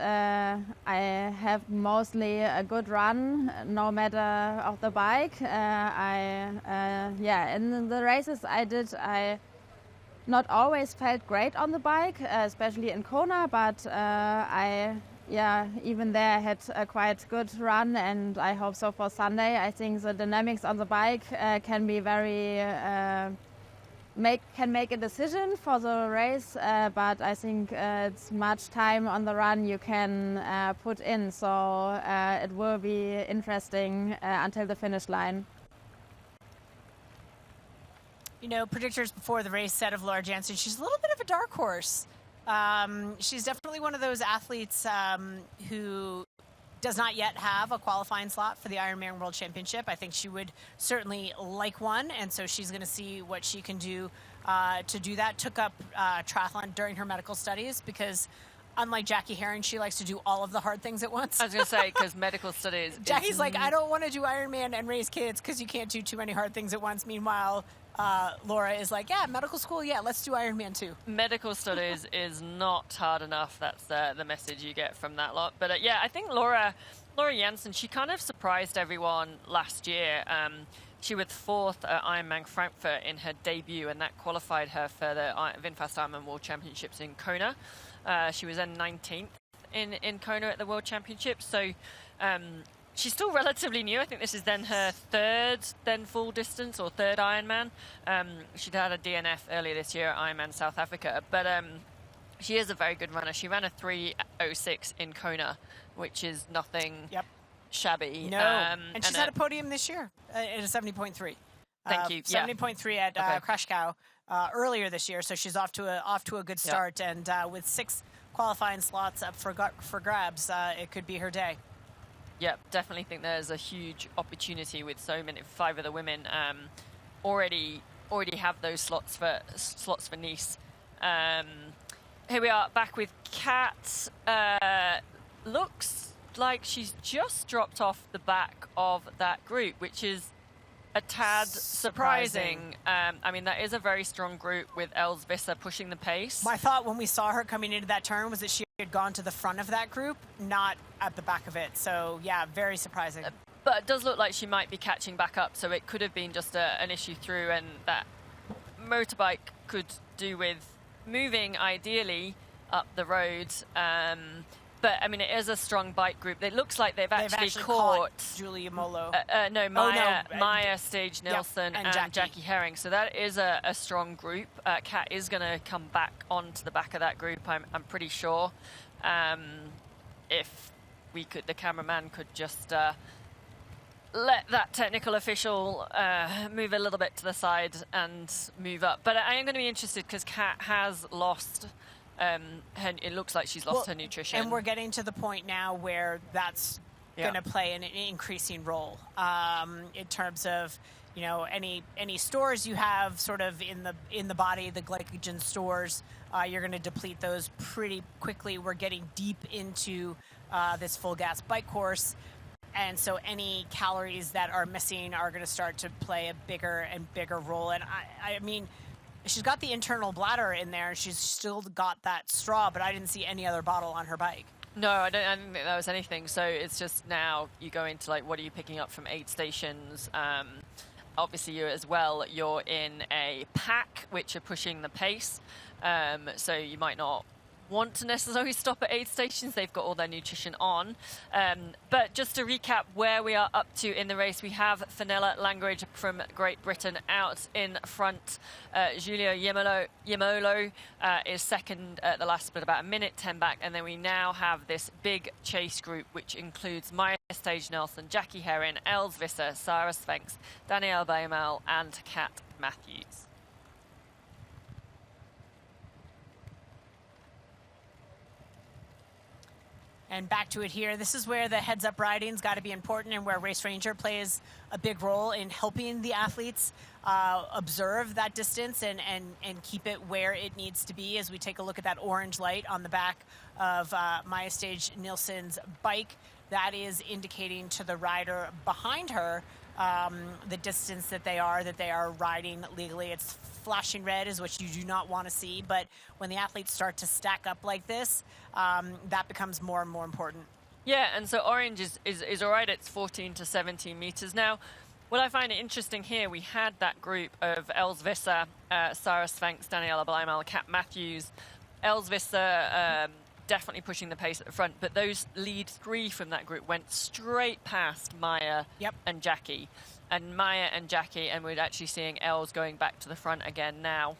I have mostly a good run, no matter of the bike. In the races I did, I not always felt great on the bike, especially in Kona, but even there I had a quite good run, and I hope so for Sunday. I think the dynamics on the bike can be very can make a decision for the race, but I think it's much time on the run you can put in, so it will be interesting until the finish line. You know, predictors before the race said of Laura Jansen, she's a little bit of a dark horse. She's definitely one of those athletes who does not yet have a qualifying slot for the Ironman World Championship. I think she would certainly like one, and so she's going to see what she can do to do that. Took up triathlon during her medical studies because, unlike Jackie Herring, she likes to do all of the hard things at once. I was going to say, because medical studies... Jackie's like, I don't want to do Ironman and raise kids because you can't do too many hard things at once. Meanwhile, Laura is like, yeah, medical school, yeah, let's do Ironman too. Medical studies is not hard enough. That's the message you get from that lot. But I think Laura Jansen, she kind of surprised everyone last year. She was 4th at Ironman Frankfurt in her debut, and that qualified her for the VinFast Ironman World Championships in Kona. She was then 19th in Kona at the World Championships. So she's still relatively new. I think this is then her 3rd full distance or 3rd Ironman. She'd had a DNF earlier this year at Ironman South Africa, but she is a very good runner. She ran a 3:06 in Kona, which is nothing shabby. No, and she's had a podium this year at a 70.3. Thank you. 70.3 at Crash Cow earlier this year, so she's off to a good start. And with 6 qualifying slots up for grabs. It could be her day. Yeah, definitely think there's a huge opportunity with so many. 5 of the women already have those slots for Nice. Here we are back with Kat. Looks like she's just dropped off the back of that group, which is a tad surprising. I mean, that is a very strong group with Els Visser pushing the pace. My thought when we saw her coming into that turn was that she had gone to the front of that group, not at the back of it. So, yeah, very surprising. But it does look like she might be catching back up, so it could have been just an issue through, and that motorbike could do with moving, ideally, up the road. But, I mean, it is a strong bike group. It looks like they've actually caught Julia Molo. No, Maya Stage Nilsson, and Jackie Herring. So that is a strong group. Kat is going to come back onto the back of that group, I'm pretty sure. If we could, the cameraman could just let that technical official move a little bit to the side and move up. But I am going to be interested because Kat has lost... it looks like she's lost her nutrition. And we're getting to the point now where that's going to play an increasing role in terms of, you know, any stores you have sort of in the body, the glycogen stores. You're going to deplete those pretty quickly. We're getting deep into this full gas bike course. And so any calories that are missing are going to start to play a bigger and bigger role. And I mean, she's got the internal bladder in there. She's still got that straw, but I didn't see any other bottle on her bike. No, I didn't think that was anything. So it's just now you go into like, what are you picking up from aid stations? Obviously, you as well, you're in a pack, which are pushing the pace. So you might not want to necessarily stop at aid stations. They've got all their nutrition on. But just to recap where we are up to in the race, we have Fenella Langridge from Great Britain out in front. Giulio Iemolo is second at the last bit, about a minute 10 back. And then we now have this big chase group, which includes Maya Stage Nelson, Jackie Herring, Els Visser, Sarah Sphinx, Danielle Baymal, and Kat Matthews. And back to it here. This is where the heads-up riding's got to be important, and where Race Ranger plays a big role in helping the athletes observe that distance and keep it where it needs to be. As we take a look at that orange light on the back of Maya Stage Nilsson's bike, that is indicating to the rider behind her the distance that they are riding legally. It's flashing red is what you do not want to see, but when the athletes start to stack up like this, that becomes more and more important. Yeah, and so orange is all right. It's 14 to 17 meters. Now, what I find interesting here, we had that group of Els Visser, Sarah Sphinx, Daniela Blymal, Kat Matthews. Els Visser definitely pushing the pace at the front, but those lead 3 from that group went straight past Maya and Jackie. And Maya and Jackie, and we're actually seeing Els going back to the front again now.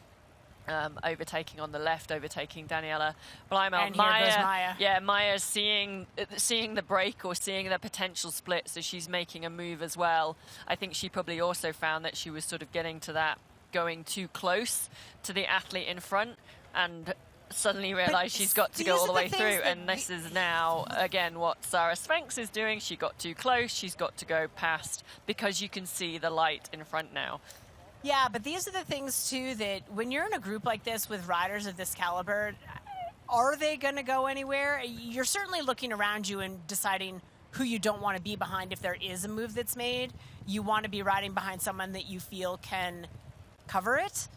Overtaking on the left, overtaking Daniela Blymal. And here goes Maya. Yeah, Maya's seeing the break or seeing the potential split, so she's making a move as well. I think she probably also found that she was sort of getting to that, going too close to the athlete in front, and suddenly realized she's got to go all the way through. And this is now, again, what Sarah Sphinx is doing. She got too close. She's got to go past because you can see the light in front now. Yeah, but these are the things, too, that when you're in a group like this with riders of this caliber, are they going to go anywhere? You're certainly looking around you and deciding who you don't want to be behind if there is a move that's made. You want to be riding behind someone that you feel can cover it.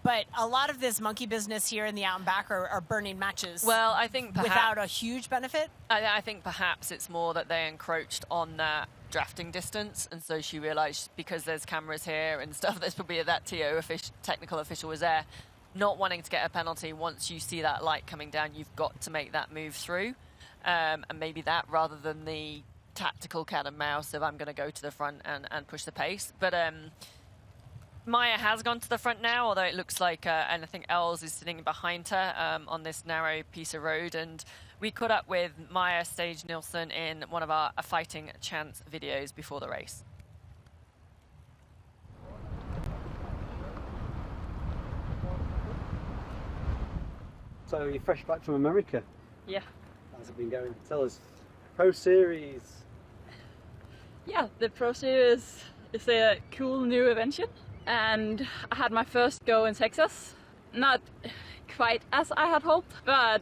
But a lot of this monkey business here in the out and back are burning matches. Well, I think perhaps, without a huge benefit. I think perhaps it's more that they encroached on that drafting distance, and so she realized because there's cameras here and stuff, there's probably that technical official was there, not wanting to get a penalty. Once you see that light coming down, you've got to make that move through, and maybe that rather than the tactical cat and mouse of I'm going to go to the front and push the pace. But Maya has gone to the front now, although it looks like, and I think Els is sitting behind her on this narrow piece of road. And we caught up with Maya Stage Nilsson in one of our Fighting Chance videos before the race. So you're fresh back from America. Yeah. How's it been going? Tell us. Pro Series. Yeah, the Pro Series is a cool new invention, and I had my first go in Texas. Not quite as I had hoped, but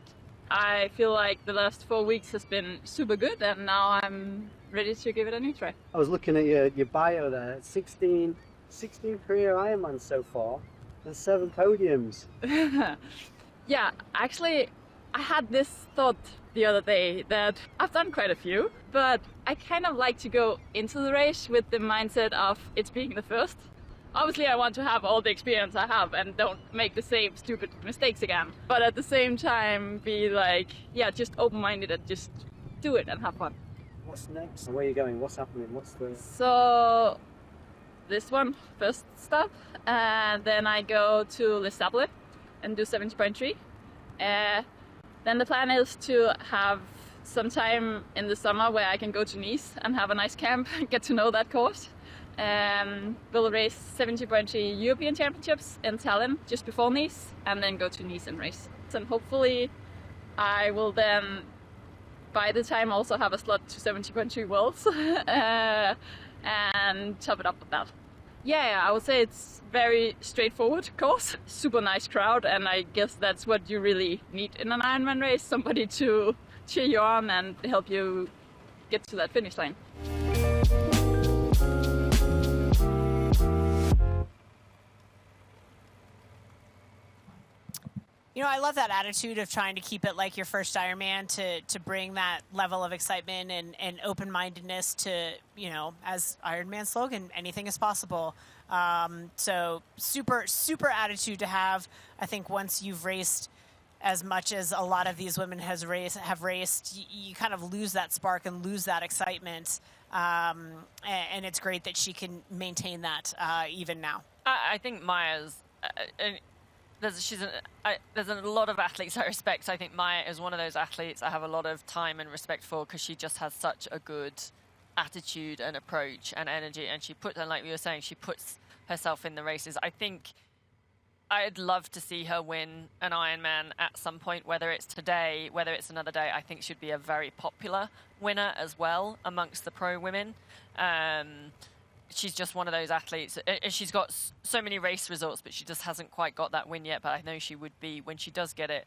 I feel like the last 4 weeks has been super good, and now I'm ready to give it a new try. I was looking at your bio there. 16 career Ironmans so far, and 7 podiums. Yeah, actually, I had this thought the other day that I've done quite a few, but I kind of like to go into the race with the mindset of it's being the first. Obviously, I want to have all the experience I have and don't make the same stupid mistakes again. But at the same time, be like, yeah, just open-minded and just do it and have fun. What's next? Where are you going? What's happening? What's the... So, this one, first stop, and then I go to Les Sables and do 70.3. Then the plan is to have some time in the summer where I can go to Nice and have a nice camp, get to know that course. We'll race 70.3 European Championships in Tallinn just before Nice, and then go to Nice and race. And hopefully I will then, by the time, also have a slot to 70.3 Worlds and top it up with that. Yeah, I would say it's very straightforward course, super nice crowd, and I guess that's what you really need in an Ironman race, somebody to cheer you on and help you get to that finish line. You know, I love that attitude of trying to keep it like your first Ironman, to bring that level of excitement and open-mindedness to, you know, as Ironman's slogan, anything is possible. So super attitude to have. I think once you've raced as much as a lot of these women have raced, you kind of lose that spark and lose that excitement. And it's great that she can maintain that even now. I think Maya's... There's a lot of athletes I respect. I think Maya is one of those athletes I have a lot of time and respect for, because she just has such a good attitude and approach and energy, and she puts, and like we were saying, she puts herself in the races. I think I'd love to see her win an Ironman at some point, whether it's today, whether it's another day. I think she'd be a very popular winner as well amongst the pro women. She's just one of those athletes. She's got so many race results, but she just hasn't quite got that win yet. But I know she would be, when she does get it,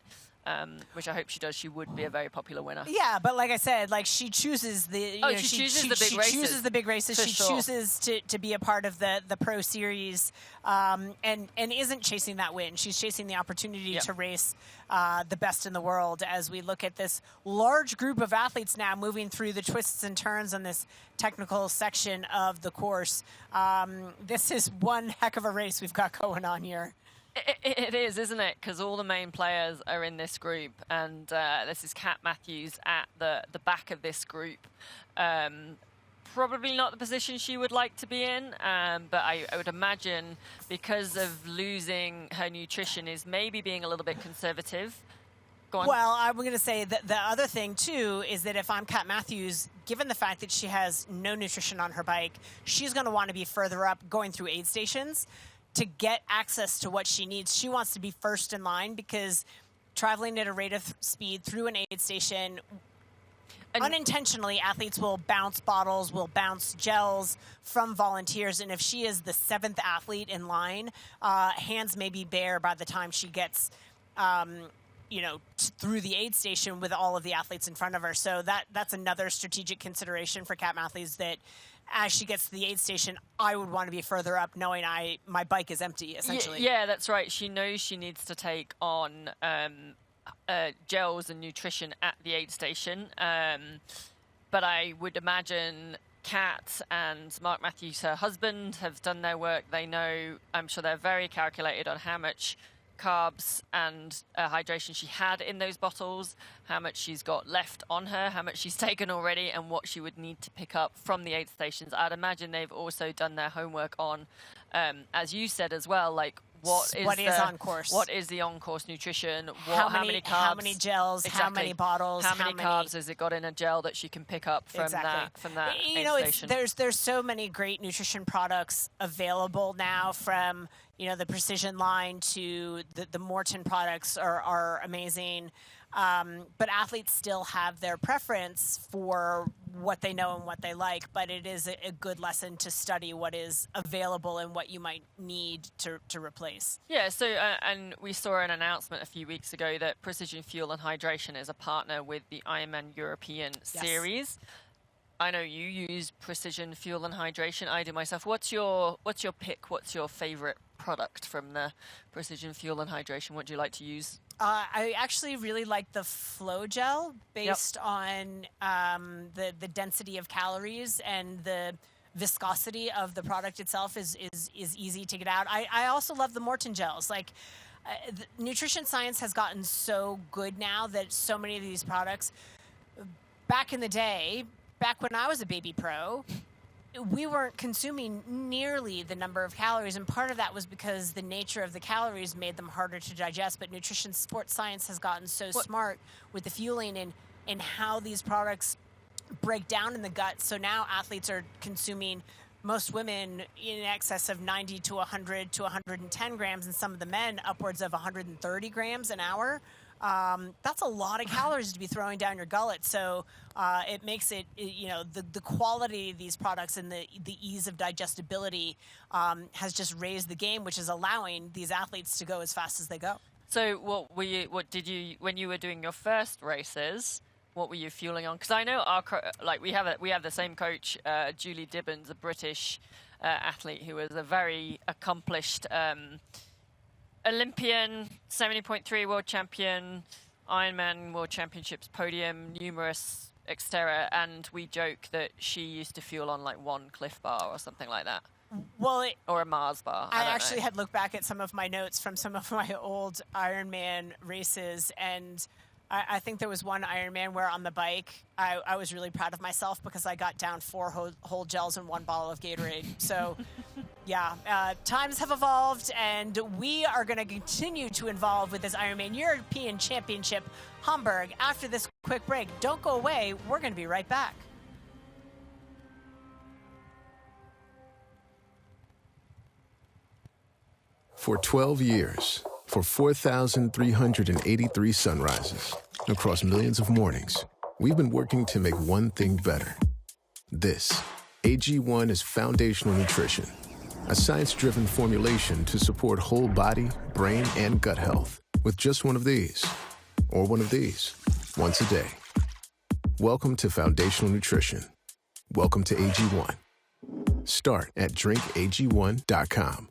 which I hope she does, she would be a very popular winner. Yeah, but like I said, like she chooses the she chooses the big races. She chooses the big races. She chooses to be a part of the Pro Series, and isn't chasing that win. She's chasing the opportunity to race the best in the world. As we look at this large group of athletes now moving through the twists and turns on this technical section of the course, this is one heck of a race we've got going on here. It is, isn't it? Because all the main players are in this group, and this is Kat Matthews at the back of this group. Probably not the position she would like to be in, but I would imagine, because of losing her nutrition, is maybe being a little bit conservative. Go on. Well, I'm going to say that the other thing, too, is that if I'm Kat Matthews, given the fact that she has no nutrition on her bike, she's going to want to be further up going through aid stations to get access to what she needs. She wants to be first in line, because traveling at a rate of speed through an aid station, unintentionally, athletes will bounce bottles, will bounce gels from volunteers. And if she is the 7th athlete in line, hands may be bare by the time she gets through the aid station with all of the athletes in front of her. So that's another strategic consideration for Kat Matthews, that as she gets to the aid station, I would want to be further up, knowing my bike is empty, essentially. Yeah, that's right. She knows she needs to take on gels and nutrition at the aid station. But I would imagine Kat and Mark Matthews, her husband, have done their work. They know, I'm sure they're very calculated on how much carbs and hydration she had in those bottles, how much she's got left on her, how much she's taken already, and what she would need to pick up from the aid stations. I'd imagine they've also done their homework on, as you said as well, like what is on course, what is the on-course nutrition, how many carbs, how many gels, exactly. how many bottles, how many carbs has it got in a gel that she can pick up from that you aid know, station. There's so many great nutrition products available now, from the Precision line to the Morton products are amazing. But athletes still have their preference for what they know and what they like, but it is a good lesson to study what is available and what you might need to replace. Yeah, so and we saw an announcement a few weeks ago that Precision Fuel and Hydration is a partner with the Ironman European Series. I know you use Precision Fuel and Hydration. I do myself. What's your pick? What's your favorite product from the Precision Fuel and Hydration? What do you like to use? I actually really like the Flow Gel, based on the density of calories, and the viscosity of the product itself is easy to get out. I also love the Morton gels. Like, nutrition science has gotten so good now that so many of these products, back in the day, back when I was a baby pro, we weren't consuming nearly the number of calories, and part of that was because the nature of the calories made them harder to digest. But nutrition sports science has gotten so smart with the fueling and how these products break down in the gut. So now athletes are consuming, most women, in excess of 90 to 100 to 110 grams, and some of the men upwards of 130 grams an hour. That's a lot of calories to be throwing down your gullet. So it makes it, the quality of these products and the ease of digestibility has just raised the game, which is allowing these athletes to go as fast as they go. So what did you, when you were doing your first races, what were you fueling on? Because I know we have the same coach, Julie Dibbons, a British athlete who was a very accomplished Olympian, 70.3 world champion, Ironman World Championships podium, numerous Xterra, and we joke that she used to fuel on like one Cliff Bar or something like that. Well, or a Mars bar. I actually had looked back at some of my notes from some of my old Ironman races, and I think there was one Ironman where on the bike, I was really proud of myself because I got down 4 whole gels and 1 bottle of Gatorade. So, times have evolved, and we are going to continue to evolve with this Ironman European Championship Hamburg after this quick break. Don't go away. We're going to be right back. For 12 years, for 4,383 sunrises, across millions of mornings, we've been working to make one thing better. This, AG1, is foundational nutrition, a science-driven formulation to support whole body, brain, and gut health with just one of these, or one of these, once a day. Welcome to foundational nutrition. Welcome to AG1. Start at drinkag1.com.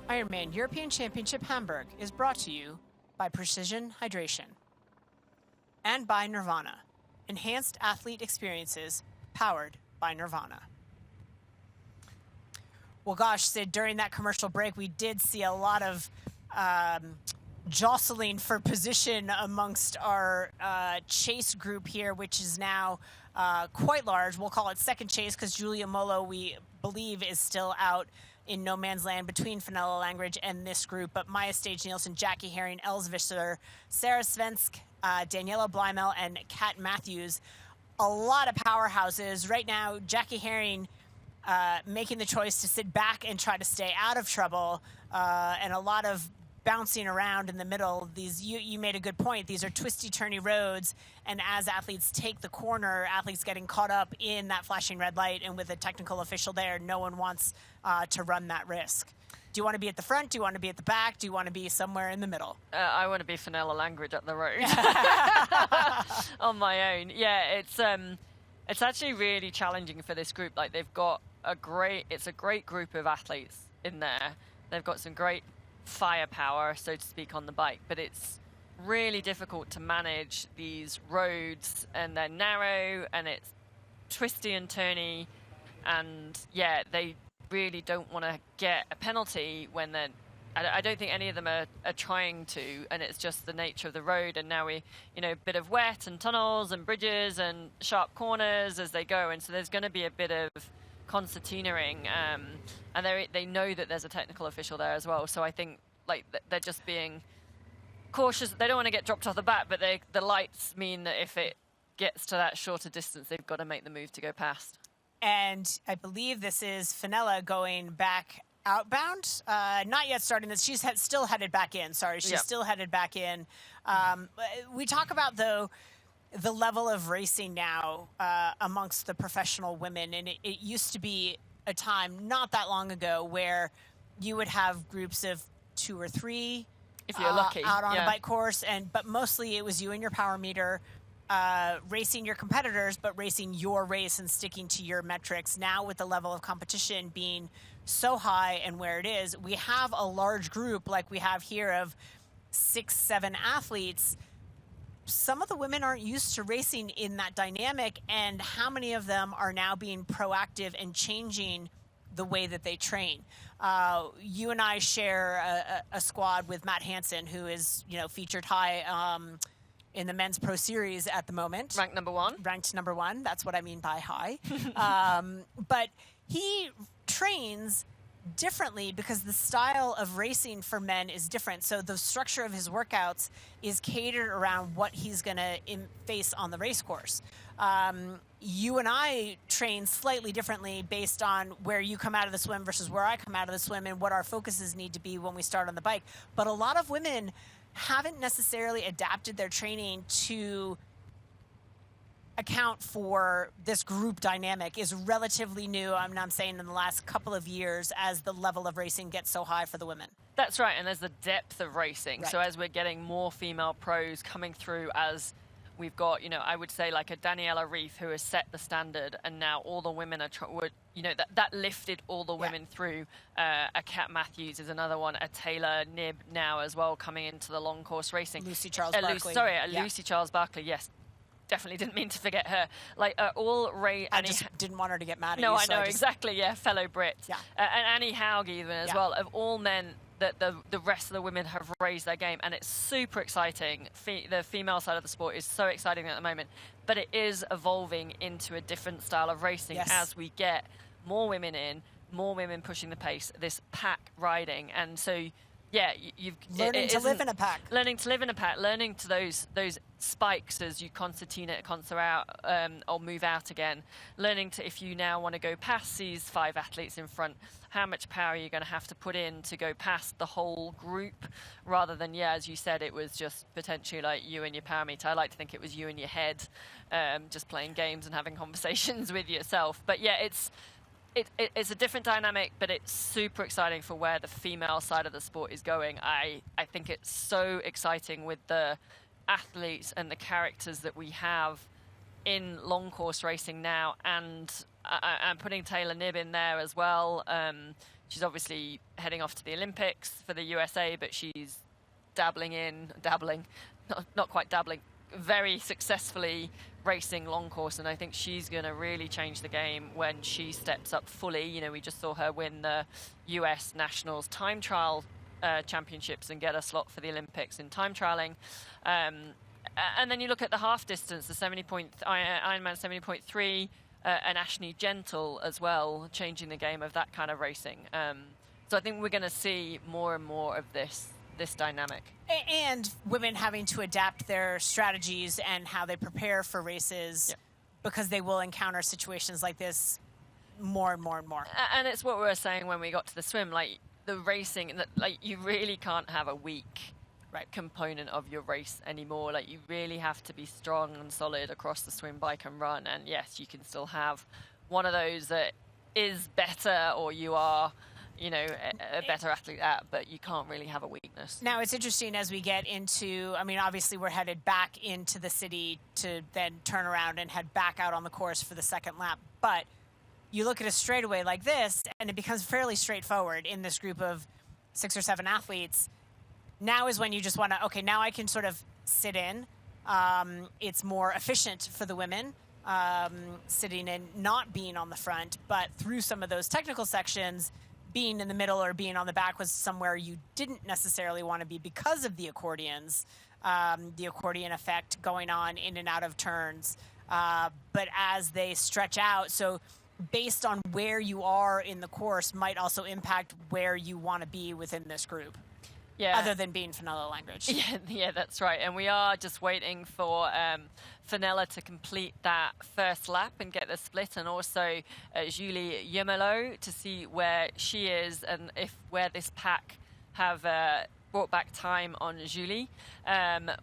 Ironman European Championship Hamburg is brought to you by Precision Hydration and by Nirvana, enhanced athlete experiences powered by Nirvana. Well, gosh, Sid, during that commercial break, we did see a lot of jostling for position amongst our chase group here, which is now quite large. We'll call it second chase because Julia Molo, we believe, is still out in no man's land between Fenella Langridge and this group. But Maya Stage-Nielsen, Jackie Herring, Els Visser, Sarah Svensk, Daniela Blymel, and Kat Matthews a lot of powerhouses. Right now, Jackie Herring making the choice to sit back and try to stay out of trouble, and a lot of bouncing around in the middle. These, you made a good point. These are twisty, turny roads, and as athletes take the corner, athletes getting caught up in that flashing red light, and with a technical official there, no one wants to run that risk. Do you want to be at the front? Do you want to be at the back? Do you want to be somewhere in the middle? I want to be Fenella Langridge up the road on my own. Yeah, it's actually really challenging for this group. Like, they've got it's a great group of athletes in there. They've got some great firepower, so to speak, on the bike, but it's really difficult to manage these roads, and they're narrow and it's twisty and turny, and yeah, they really don't want to get a penalty when they're, I don't think any of them are trying to, and it's just the nature of the road. And now we, a bit of wet and tunnels and bridges and sharp corners as they go, and so there's going to be a bit of concertinaing, and they know that there's a technical official there as well. So I think they're just being cautious. They don't want to get dropped off the bat, but the lights mean that if it gets to that shorter distance, they've got to make the move to go past. And I believe this is Fenella going back outbound. Not yet starting this. She's still headed back in. Sorry, she's still headed back in. We talk about, though, the level of racing now amongst the professional women. And it used to be a time not that long ago where you would have groups of 2 or 3 if you're lucky out on a bike course, but mostly it was you and your power meter racing your competitors, but racing your race and sticking to your metrics. Now, with the level of competition being so high and where it is, we have a large group like we have here of 6-7 athletes. Some of the women aren't used to racing in that dynamic, and how many of them are now being proactive and changing the way that they train? You and I share a squad with Matt Hansen, who is, featured high in the men's pro series at the moment. Ranked number 1. Ranked number 1. That's what I mean by high. But he trains differently because the style of racing for men is different. So the structure of his workouts is catered around what he's going to face on the race course. You and I train slightly differently based on where you come out of the swim versus where I come out of the swim, and what our focuses need to be when we start on the bike. But a lot of women haven't necessarily adapted their training to account for this group dynamic. Is relatively new. I'm saying in the last couple of years, as the level of racing gets so high for the women. That's right, and there's the depth of racing. Right. So as we're getting more female pros coming through, as we've got, I would say like a Daniela Reef who has set the standard, and now all the women are, that lifted all the women through. A Kat Matthews is another one, a Taylor Nib now as well coming into the long course racing. Lucy Charles Barkley. Lucy Charles Barkley, yes. Definitely didn't mean to forget her. I just didn't want her to get mad at you. No, I know, exactly, yeah, fellow Brit. Yeah. And Annie Haug even as well, of all men that the rest of the women have raised their game, and it's super exciting. The female side of the sport is so exciting at the moment, but it is evolving into a different style of racing as we get more women in, more women pushing the pace, this pack riding, and so yeah, learning to live in a pack, learning to those spikes as you concertina, concert out, or move out again. Learning to, if you now want to go past these 5 athletes in front, how much power are you going to have to put in to go past the whole group, rather than, as you said, it was just potentially like you and your power meter. I like to think it was you and your head, just playing games and having conversations with yourself. But yeah, it's a different dynamic, but it's super exciting for where the female side of the sport is going. I think it's so exciting with the athletes and the characters that we have in long course racing now, and I'm putting Taylor Nib in there as well. She's obviously heading off to the Olympics for the USA, but she's not quite dabbling, very successfully racing long course, and I think she's going to really change the game when she steps up fully. We just saw her win the US Nationals time trial championships and get a slot for the Olympics in time trialing. And then you look at the half distance, the Ironman 70.3, and Ashni Gentle as well, changing the game of that kind of racing. So I think we're going to see more and more of this dynamic. And women having to adapt their strategies and how they prepare for races because they will encounter situations like this more and more and more. And it's what we were saying when we got to the swim, like the racing, like you really can't have a weak component of your race anymore. Like you really have to be strong and solid across the swim, bike and run. And yes, you can still have one of those that is better, or you are, you know, a better athlete at, but you can't really have a weakness. Now, it's interesting as we get into, I mean, obviously we're headed back into the city to then turn around and head back out on the course for the second lap. But you look at a straightaway like this, and it becomes fairly straightforward in this group of 6 or 7 athletes. Now is when you just want to, okay, now I can sort of sit in. It's more efficient for the women. Sitting and not being on the front, but through some of those technical sections, being in the middle or being on the back was somewhere you didn't necessarily want to be because of the accordions, the accordion effect going on in and out of turns. But as they stretch out, so based on where you are in the course might also impact where you want to be within this group. Yeah. Other than being Fenella Langridge. Yeah, that's right. And we are just waiting for Fenella to complete that first lap and get the split, and also Julie Yemelo to see where she is and if where this pack have brought back time on Julie.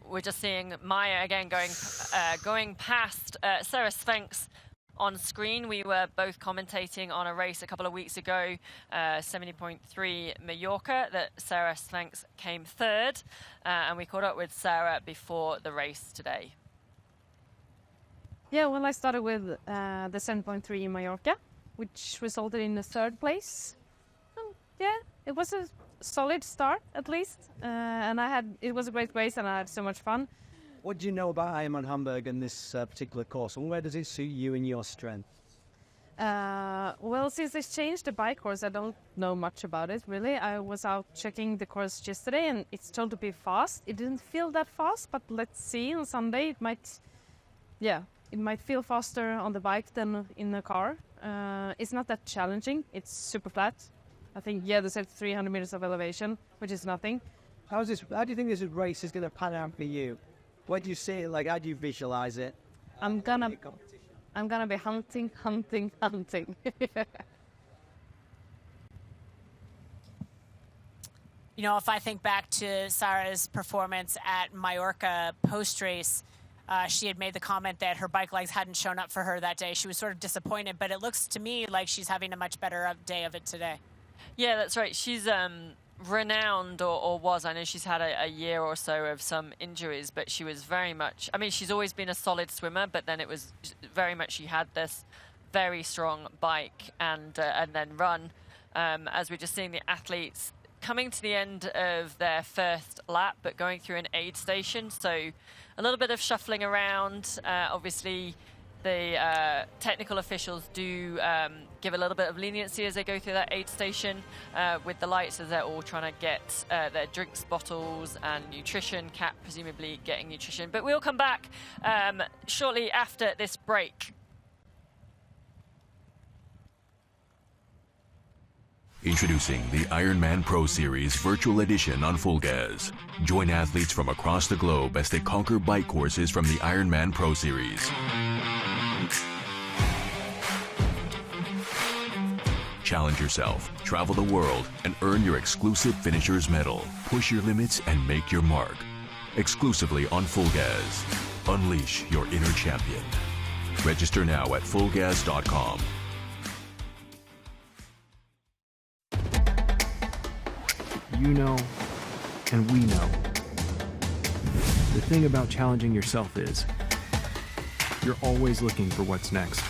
We're just seeing Maya again going past Sarah Sphinx on screen. We were both commentating on a race a couple of weeks ago, 70.3 Mallorca, that Sarah Sphinx came third, and we caught up with Sarah before the race today. Yeah, well, I started with the 7.3 Mallorca, which resulted in the 3rd place. Yeah, it was a solid start at least, and it was a great race and I had so much fun. What do you know about IRONMAN Hamburg and this particular course, and where does it suit you and your strength? Well, since they changed the bike course, I don't know much about it, really. I was out checking the course yesterday, and it's told to be fast. It didn't feel that fast, but let's see. On Sunday, it might feel faster on the bike than in the car. It's not that challenging. It's super flat. I think, they said 300 meters of elevation, which is nothing. How do you think this race is going to pan out for you? What do you see? Like, how do you visualize it? I'm gonna be hunting. You know, if I think back to Sarah's performance at Mallorca post-race, she had made the comment that her bike legs hadn't shown up for her that day. She was sort of disappointed, but it looks to me like she's having a much better day of it today. Yeah, that's right. She's renowned, or was, I know she's had a year or so of some injuries, but she was very much, I mean, she's always been a solid swimmer, but then it was very much, she had this very strong bike and then run. As we're just seeing the athletes coming to the end of their first lap, but going through an aid station, so a little bit of shuffling around. Obviously the technical officials do give a little bit of leniency as they go through that aid station with the lights, as they're all trying to get their drinks bottles and nutrition, Kat presumably getting nutrition. But we'll come back shortly after this break. Introducing the IRONMAN Pro Series Virtual Edition on Full Gas. Join athletes from across the globe as they conquer bike courses from the IRONMAN Pro Series. Challenge yourself, travel the world, and earn your exclusive Finisher's Medal. Push your limits and make your mark. Exclusively on Full Gas. Unleash your inner champion. Register now at fullgas.com. You know, and we know. The thing about challenging yourself is, you're always looking for what's next.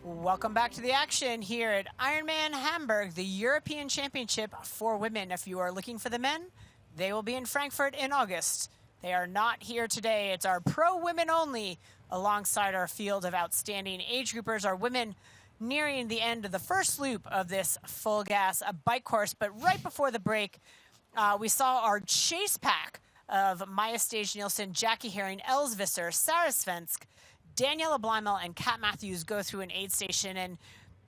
Welcome back to the action here at Ironman Hamburg, the European Championship for women. If you are looking for the men, they will be in Frankfurt in August. They are not here today. It's our pro women only alongside our field of outstanding age groupers. Our women nearing the end of the first loop of this full gas bike course. But right before the break, we saw our chase pack of Maya Stage-Nielsen, Jackie Herring, Els Visser, Sarah Svensk, Daniela Blymel, and Kat Matthews go through an aid station. And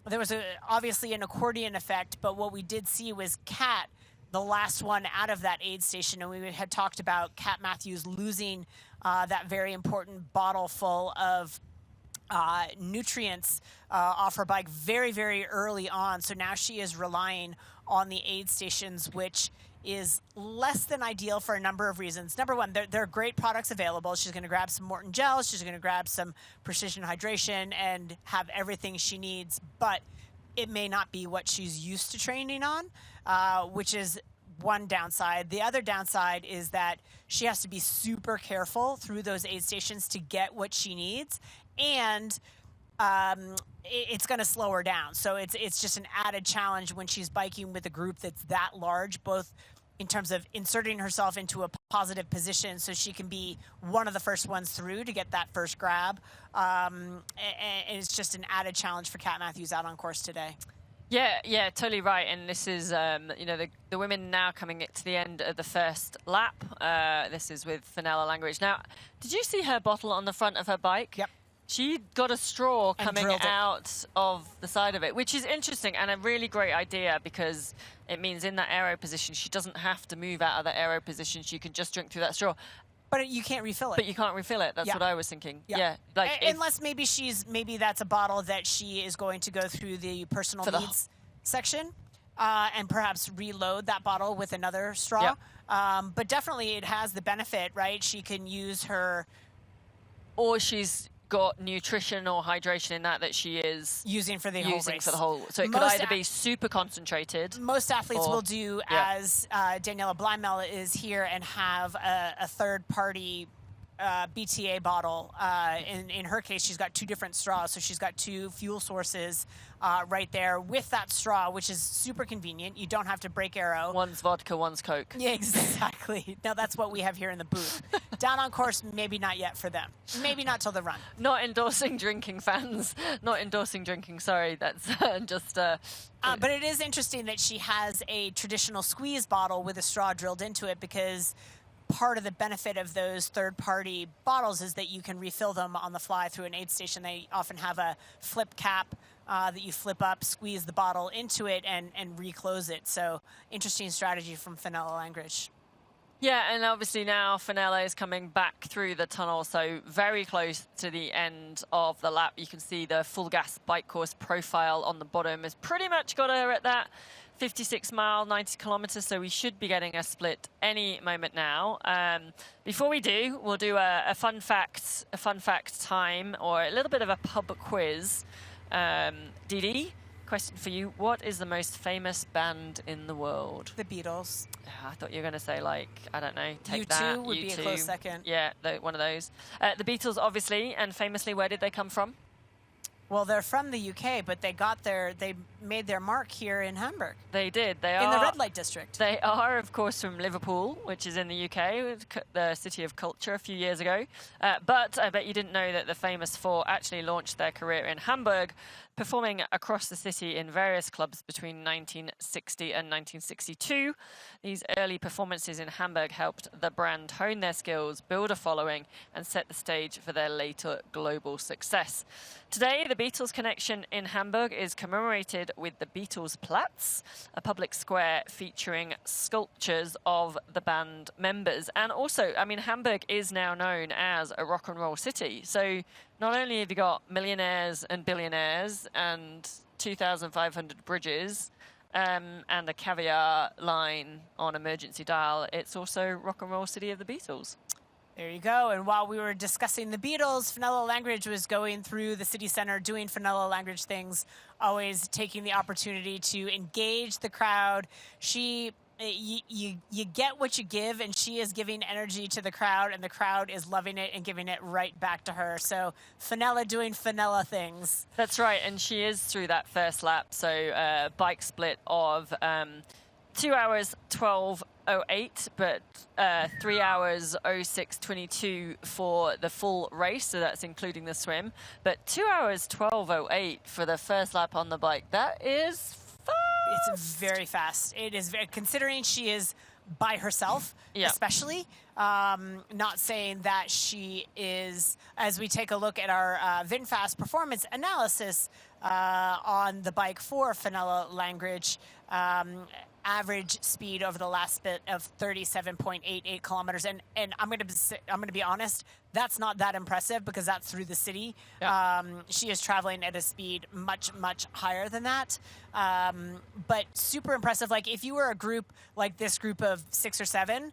there was obviously an accordion effect, but what we did see was Kat, the last one out of that aid station. And we had talked about Kat Matthews losing that very important bottle full of nutrients off her bike very, very early on. So now she is relying on the aid stations, which is less than ideal for a number of reasons. Number one, there are great products available. She's going to grab some Morton gels. She's going to grab some Precision Hydration and have everything she needs. But it may not be what she's used to training on, which is one downside. The other downside is that she has to be super careful through those aid stations to get what she needs. And it's going to slow her down. So it's just an added challenge when she's biking with a group that's that large, both in terms of inserting herself into a positive position so she can be one of the first ones through to get that first grab. And it's just an added challenge for Kat Matthews out on course today. Yeah, totally right. And this is, the women now coming to the end of the first lap. This is with Fenella Langridge. Now, did you see her bottle on the front of her bike? Yep. She got a straw coming out of the side of it, which is interesting and a really great idea because it means in that aero position, she doesn't have to move out of that aero position. She can just drink through that straw. But you can't refill it. But you can't refill it. That's what I was thinking. Yeah. Unless maybe that's a bottle that she is going to go through the personal needs section and perhaps reload that bottle with another straw. But definitely it has the benefit, right? She can use her... Or she's got nutrition or hydration in that she is using for the whole race. So it could either be super concentrated. Most athletes will do as Daniela Blymel is here and have a third-party BTA bottle. In her case, she's got two different straws, so she's got two fuel sources right there with that straw, which is super convenient. You don't have to break aero. One's vodka, one's Coke. Yeah, exactly. Now that's what we have here in the booth. Down on course, maybe not yet for them. Maybe not till the run. Not endorsing drinking, fans. Not endorsing drinking. Sorry, that's just... but it is interesting that she has a traditional squeeze bottle with a straw drilled into it because part of the benefit of those third-party bottles is that you can refill them on the fly through an aid station. They often have a flip cap that you flip up, squeeze the bottle into it, and reclose it. So interesting strategy from Fenella Langridge. Yeah, and obviously now Fenella is coming back through the tunnel, so very close to the end of the lap. You can see the full gas bike course profile on the bottom has pretty much got her at that 56 mile, 90 kilometers, so we should be getting a split any moment now. Before we do, we'll do a fun fact time, or a little bit of a pub quiz. Didi, question for you. What is the most famous band in the world? The Beatles. I thought you were going to say, like, I don't know, Take U2 That. would be a close second. Yeah, one of those. The Beatles, obviously, and famously, where did they come from? Well, they're from the UK, but they made their mark here in Hamburg. They did. They are in the red light district. They are, of course, from Liverpool, which is in the UK, the city of culture a few years ago. But I bet you didn't know that the famous four actually launched their career in Hamburg, performing across the city in various clubs between 1960 and 1962. These early performances in Hamburg helped the brand hone their skills, build a following, and set the stage for their later global success. Today, the Beatles connection in Hamburg is commemorated with the Beatles Platz, a public square featuring sculptures of the band members. And also, I mean, Hamburg is now known as a rock and roll city. So not only have you got millionaires and billionaires and 2,500 bridges and a caviar line on emergency dial, it's also rock and roll city of the Beatles. There you go. And while we were discussing the Beatles, Fenella Langridge was going through the city center doing Fenella Langridge things, always taking the opportunity to engage the crowd. She you get what you give, and she is giving energy to the crowd, and the crowd is loving it and giving it right back to her. So Fenella doing Fenella things. That's right, and she is through that first lap. So bike split of 2 hours 12:08, but 3 hours 06:22 for the full race. So that's including the swim. But 2 hours 12:08 for the first lap on the bike. That is fast. It's very fast. It is very, considering she is by herself, especially. Not saying that she is, as we take a look at our VinFast performance analysis on the bike for Fenella Langridge, average speed over the last bit of 37.88 kilometers, and I'm gonna be honest, that's not that impressive because that's through the city. She is traveling at a speed much higher than that, but super impressive. Like if you were a group like this group of 6 or 7,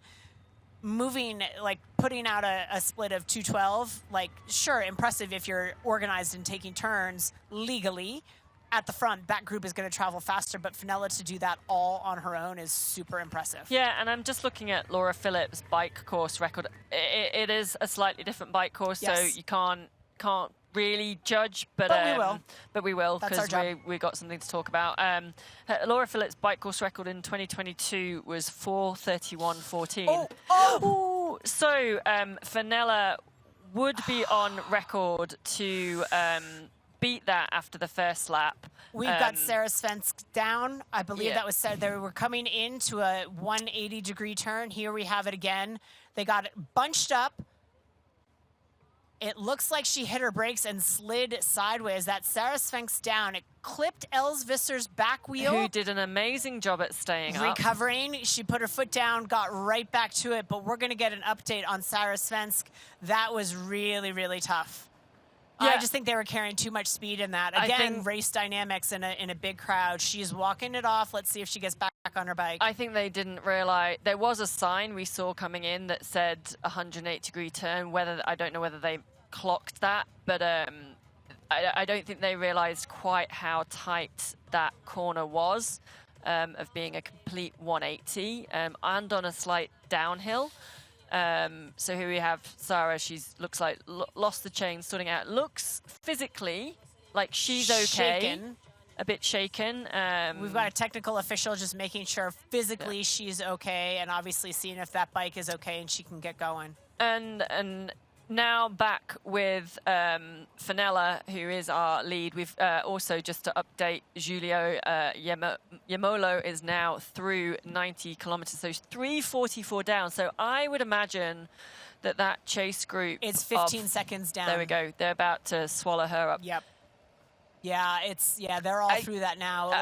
moving, like putting out a split of 2:12, like sure, impressive if you're organized and taking turns legally. At the front, that group is going to travel faster, but Fenella to do that all on her own is super impressive. Yeah, and I'm just looking at Laura Phillips' bike course record. It is a slightly different bike course, so you can't really judge, but we will. But we will, because we got something to talk about. Laura Phillips' bike course record in 2022 was 4:31:14. Oh! So Fenella would be on record to beat that after the first lap. We've got Sarah Svensk down. I believe that was said. They were coming into a 180-degree turn. Here we have it again. They got it bunched up. It looks like she hit her brakes and slid sideways. That's Sarah Svensk down. It clipped Els Visser's back wheel. Who did an amazing job at staying up. Recovering. She put her foot down, got right back to it. But we're going to get an update on Sarah Svensk. That was really tough. Yeah. I just think they were carrying too much speed in that. Again, race dynamics in a big crowd. She's walking it off. Let's see if she gets back on her bike. I think they didn't realize there was a sign we saw coming in that said 108-degree turn. I don't know whether they clocked that, but I don't think they realized quite how tight that corner was, of being a complete 180 and on a slight downhill. So here we have Sarah. She's looks like lost the chain, sorting out. Looks physically like she's okay. Shaken. A bit shaken. We've got a technical official just making sure physically she's okay, and obviously seeing if that bike is okay and she can get going. And now back with Fenella, who is our lead. We've also, just to update, Giulio Iamolo is now through 90 kilometers, so 3:44 down. So I would imagine that chase group... It's 15 seconds down. There we go. They're about to swallow her up. Yep. Yeah, they're all through that now.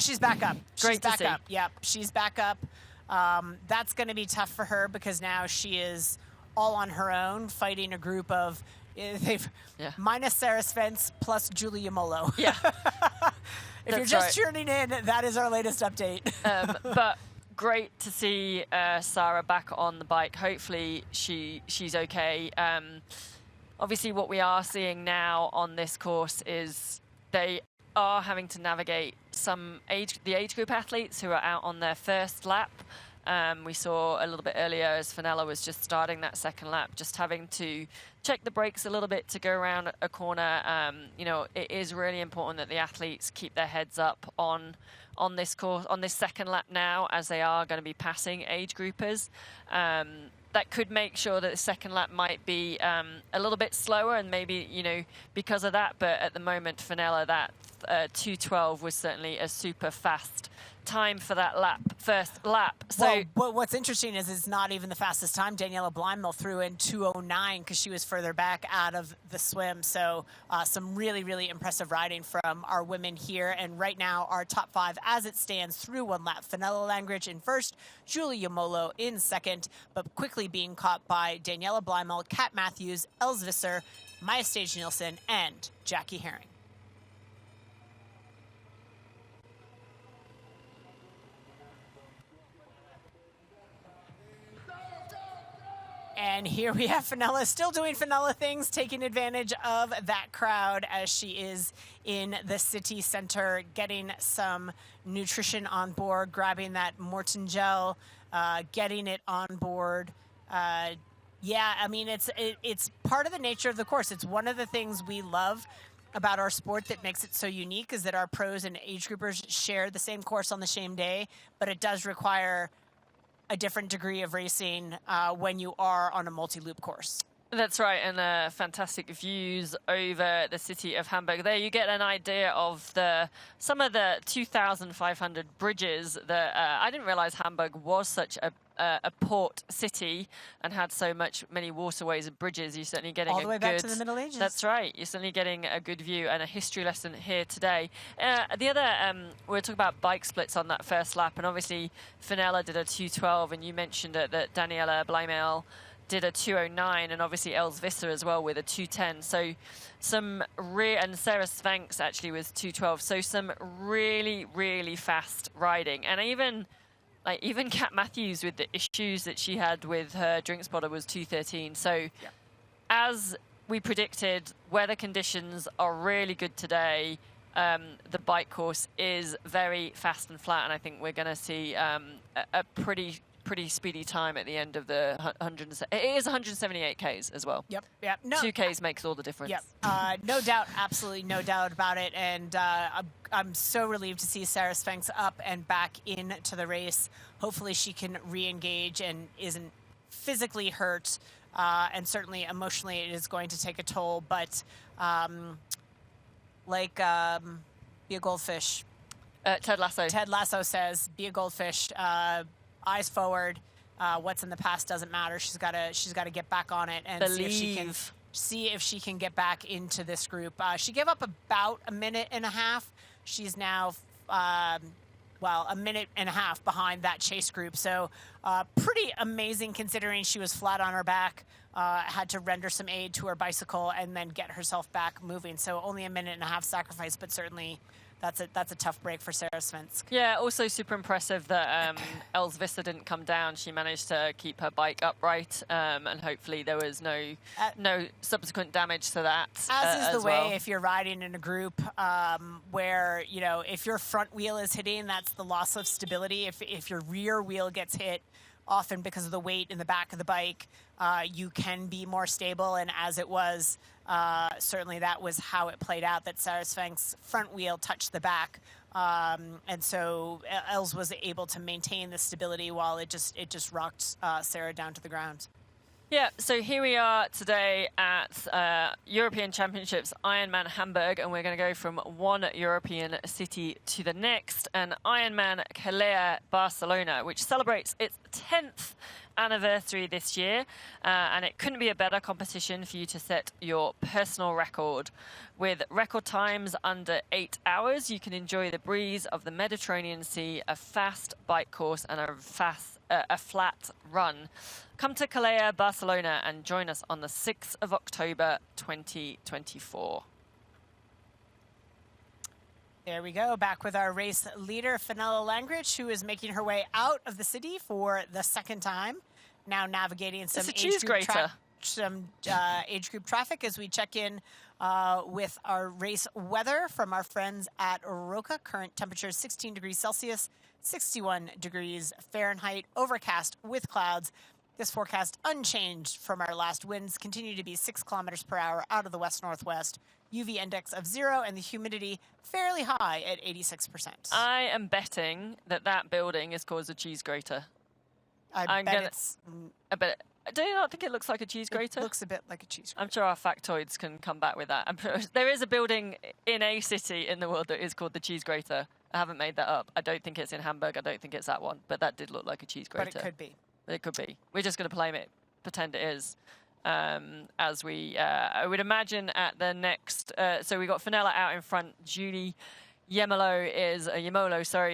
She's back up. Great to see. Up. Yep, she's back up. That's going to be tough for her because now she is all on her own, fighting a group of minus Sarah Svensk plus Julie Iamolo. Yeah. If you're just tuning in, that is our latest update. But great to see Sarah back on the bike. Hopefully she's okay. Obviously, what we are seeing now on this course is they are having to navigate the age group athletes who are out on their first lap. We saw a little bit earlier as Fenella was just starting that second lap, just having to check the brakes a little bit to go around a corner. It is really important that the athletes keep their heads up on this course, on this second lap now, as they are going to be passing age groupers. That could make sure that the second lap might be a little bit slower, and maybe, because of that. But at the moment, Fenella, that 2:12 was certainly a super fast time for that first lap. So what's interesting is it's not even the fastest time. Daniela Blymel threw in 2:09 because she was further back out of the swim. So some really impressive riding from our women here. And right now, our top 5 as it stands through one lap. Fenella Langridge in first, Julie Iamolo in second, but quickly being caught by Daniela Blymel, Kat Matthews, Els Visser, Maya Stage-Nielsen, and Jackie Herring. And here we have Fenella still doing Fenella things, taking advantage of that crowd as she is in the city center, getting some nutrition on board, grabbing that Morton gel, getting it on board. Yeah, I mean, it's part of the nature of the course. It's one of the things we love about our sport that makes it so unique, is that our pros and age groupers share the same course on the same day, but it does require a different degree of racing when you are on a multi-loop course. That's right, and fantastic views over the city of Hamburg. There you get an idea of some of the 2,500 bridges that I didn't realize Hamburg was such a port city and had so many waterways and bridges. You're certainly getting all the way back to the Middle Ages. That's right. You're certainly getting a good view and a history lesson here today. The other, we're talking about bike splits on that first lap, and obviously Fenella did a 2:12, and you mentioned it, that Daniela Bleimel did a 2:09, and obviously Els Visser as well with a 2:10. So and Sarah Svanks actually was 2:12. So some really, really fast riding. And even Kat Matthews, with the issues that she had with her drink spotter, was 2:13. So as we predicted, weather conditions are really good today. The bike course is very fast and flat, and I think we're going to see a pretty speedy time at the end of the 100. It is 178 Ks as well. Yep. No, 2 Ks makes all the difference. Yep. No doubt, absolutely no doubt about it. And I'm so relieved to see Sarah Spanks up and back into the race. Hopefully she can re-engage and isn't physically hurt. And certainly emotionally it is going to take a toll. But be a goldfish. Ted Lasso. Ted Lasso says, be a goldfish. Eyes forward. What's in the past doesn't matter. She's got to get back on it and see if she can get back into this group. She gave up about a minute and a half. She's now a minute and a half behind that chase group. So pretty amazing considering she was flat on her back, had to render some aid to her bicycle and then get herself back moving. So only a minute and a half sacrifice, but certainly that's a tough break for Sarah Svensk. Yeah, also super impressive that Els Visser didn't come down. She managed to keep her bike upright, and hopefully there was no subsequent damage to that. As is the way if you're riding in a group where, if your front wheel is hitting, that's the loss of stability. If your rear wheel gets hit, often because of the weight in the back of the bike, you can be more stable. And as it was, certainly that was how it played out, that Sarah Svank's front wheel touched the back. And so Els was able to maintain the stability while it just rocked Sarah down to the ground. Yeah, so here we are today at European Championships Ironman Hamburg, and we're going to go from one European city to the next, and Ironman Calais Barcelona, which celebrates its 10th anniversary this year, and it couldn't be a better competition for you to set your personal record. With record times under 8 hours, you can enjoy the breeze of the Mediterranean Sea, a fast bike course, and a flat run. Come to Calais, Barcelona, and join us on the 6th of October, 2024. There we go, back with our race leader, Fenella Langridge, who is making her way out of the city for the second time, now navigating some age group traffic as we check in with our race weather from our friends at Roca. Current temperature 16 degrees Celsius, 61 degrees Fahrenheit, overcast with clouds. This forecast unchanged from our last. Winds continue to be 6 kilometers per hour out of the west-northwest. UV index of 0 and the humidity fairly high at 86%. I am betting that building is called a cheese grater. I bet do you not think it looks like a cheese grater? It looks a bit like a cheese grater. I'm sure our factoids can come back with that. I'm sure there is a building in a city in the world that is called the cheese grater. I haven't made that up. I don't think it's in Hamburg. I don't think it's that one. But that did look like a cheese grater. But it could be. It could be. We're just going to pretend it is. As we, I would imagine at the next, so we got Fenella out in front. Julie Yemolo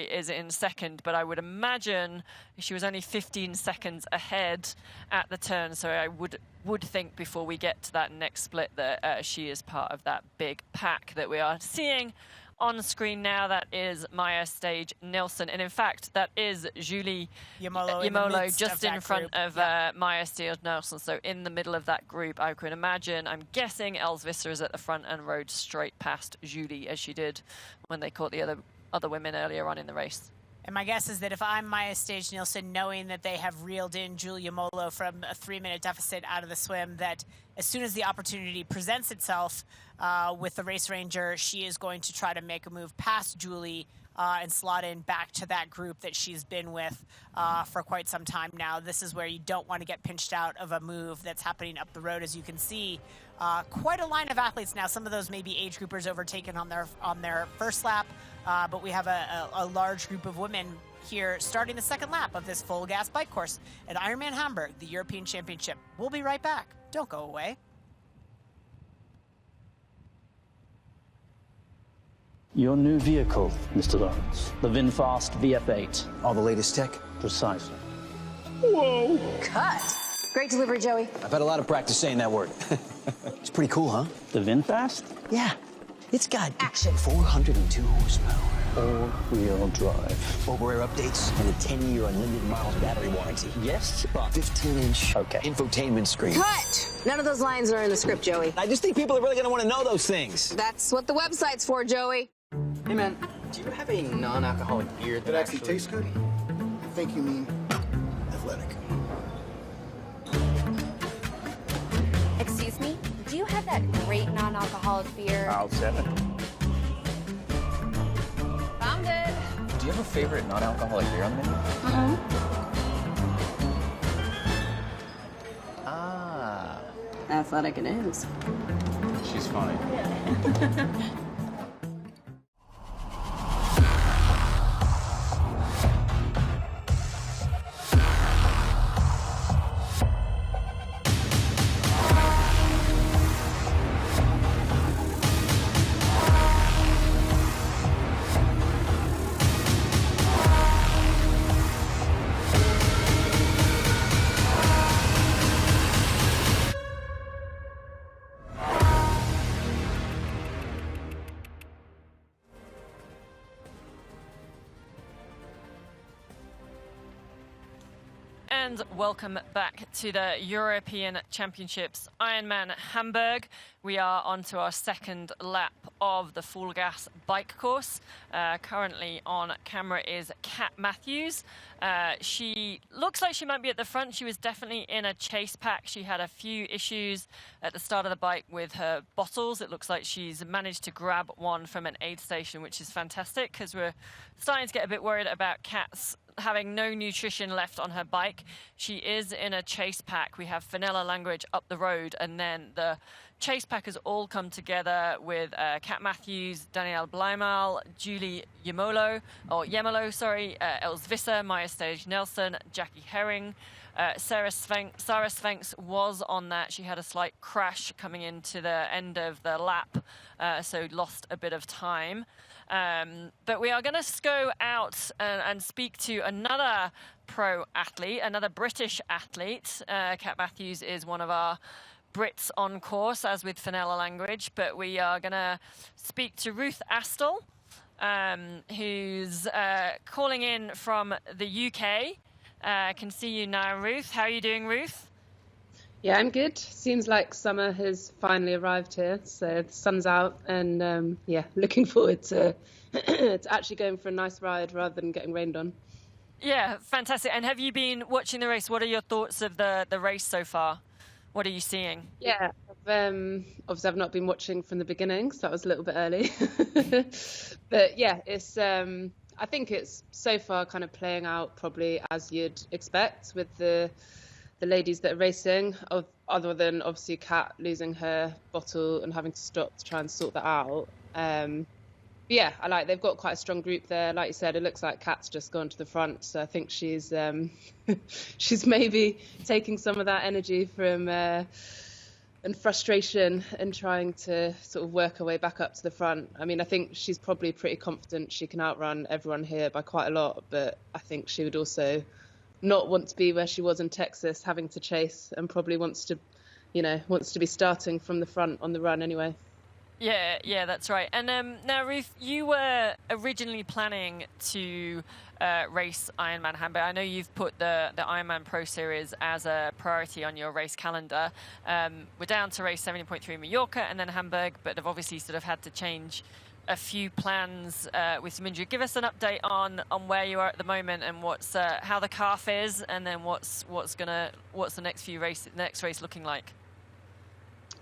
is in second, but I would imagine she was only 15 seconds ahead at the turn. So I would think before we get to that next split that she is part of that big pack that we are seeing on screen now, that is Maya Stage Nilsson. And in fact, that is Julie Yamolo just in front of Maya Stage Nilsson. So in the middle of that group, I can imagine, I'm guessing Els Visser is at the front and rode straight past Julie as she did when they caught the other women earlier on in the race. And my guess is that if I'm Maya Stage Nilsson, knowing that they have reeled in Julia Molo from a 3-minute deficit out of the swim, that as soon as the opportunity presents itself with the race ranger, she is going to try to make a move past Julie and slot in back to that group that she's been with for quite some time now. This is where you don't want to get pinched out of a move that's happening up the road. As you can see, quite a line of athletes now. Some of those may be age groupers overtaken on their first lap, but we have a large group of women here starting the second lap of this full gas bike course at Ironman Hamburg, the European Championship. We'll be right back. Don't go away. Your new vehicle, Mr. Lawrence. The VinFast VF8. All the latest tech? Precisely. Whoa! Cut. Great delivery, Joey. I've had a lot of practice saying that word. It's pretty cool, huh? The VinFast? Yeah. It's got action. 402 horsepower. All-wheel drive. Over-air updates and a 10-year unlimited miles battery warranty. Yes, but 15-inch infotainment screen. Cut. None of those lines are in the script, Joey. I just think people are really going to want to know those things. That's what the website's for, Joey. Hey man, do you have a non-alcoholic beer That actually tastes good? I think you mean athletic. Excuse me? Do you have that great non-alcoholic beer? I'll 7. Found it. Do you have a favorite non-alcoholic beer on the menu? Ah. Athletic it is. She's funny. And welcome back to the European Championships Ironman Hamburg. We are on to our second lap of the full gas bike course. Currently on camera is Kat Matthews. She looks like she might be at the front. She was definitely in a chase pack. She had a few issues at the start of the bike with her bottles. It looks like she's managed to grab one from an aid station, which is fantastic because we're starting to get a bit worried about Kat's having no nutrition left on her bike. She is in a chase pack. We have Fenella Langridge up the road, and then the chase pack has all come together with Kat Matthews, Danielle Bleimal, Julie Yamolo, Els Visser, Maya Stage Nelson, Jackie Herring. Sarah Sphinx was on that. She had a slight crash coming into the end of the lap, so lost a bit of time. But we are going to go out and speak to another pro athlete, another British athlete. Kat Matthews is one of our Brits on course, as with Fenella Langridge, but we are going to speak to Ruth Astle, who's calling in from the UK. Can see you now, Ruth. How are you doing, Ruth? Yeah, I'm good. Seems like summer has finally arrived here, so the sun's out, and yeah, looking forward to to actually going for a nice ride rather than getting rained on. Yeah, fantastic. And have you been watching the race? What are your thoughts of the race so far? What are you seeing? Yeah, obviously I've not been watching from the beginning, so that was a little bit early. But yeah, it's I think it's so far kind of playing out probably as you'd expect with the ladies that are racing, other than obviously Kat losing her bottle and having to stop to try and sort that out. But yeah, they've got quite a strong group there. Like you said, it looks like Kat's just gone to the front, so I think she's she's maybe taking some of that energy from and frustration and trying to sort of work her way back up to the front. I mean, I think she's probably pretty confident she can outrun everyone here by quite a lot, but I think she would also not want to be where she was in Texas, having to chase, and probably wants to be starting from the front on the run anyway. Yeah, that's right. And now, Ruth, you were originally planning to race Ironman Hamburg. I know you've put the Ironman Pro Series as a priority on your race calendar. We're down to race 70.3 Mallorca and then Hamburg, but have obviously sort of had to change a few plans with some injury. Give us an update on where you are at the moment and what's how the calf is, and then what's the next race looking like.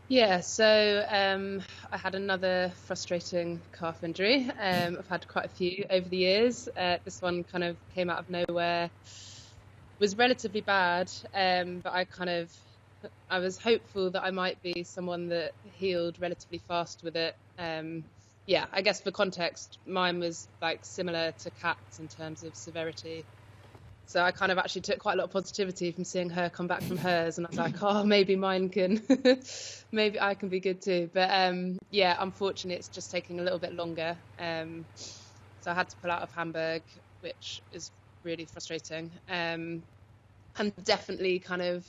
Yeah, so I had another frustrating calf injury. I've had quite a few over the years. This one kind of came out of nowhere, was relatively bad, but I was hopeful that I might be someone that healed relatively fast with it. Yeah, I guess for context, mine was like similar to Kat's in terms of severity. So I kind of actually took quite a lot of positivity from seeing her come back from hers, and I was like, oh, maybe mine can, maybe I can be good too. But yeah, unfortunately, it's just taking a little bit longer. So I had to pull out of Hamburg, which is really frustrating. And definitely kind of,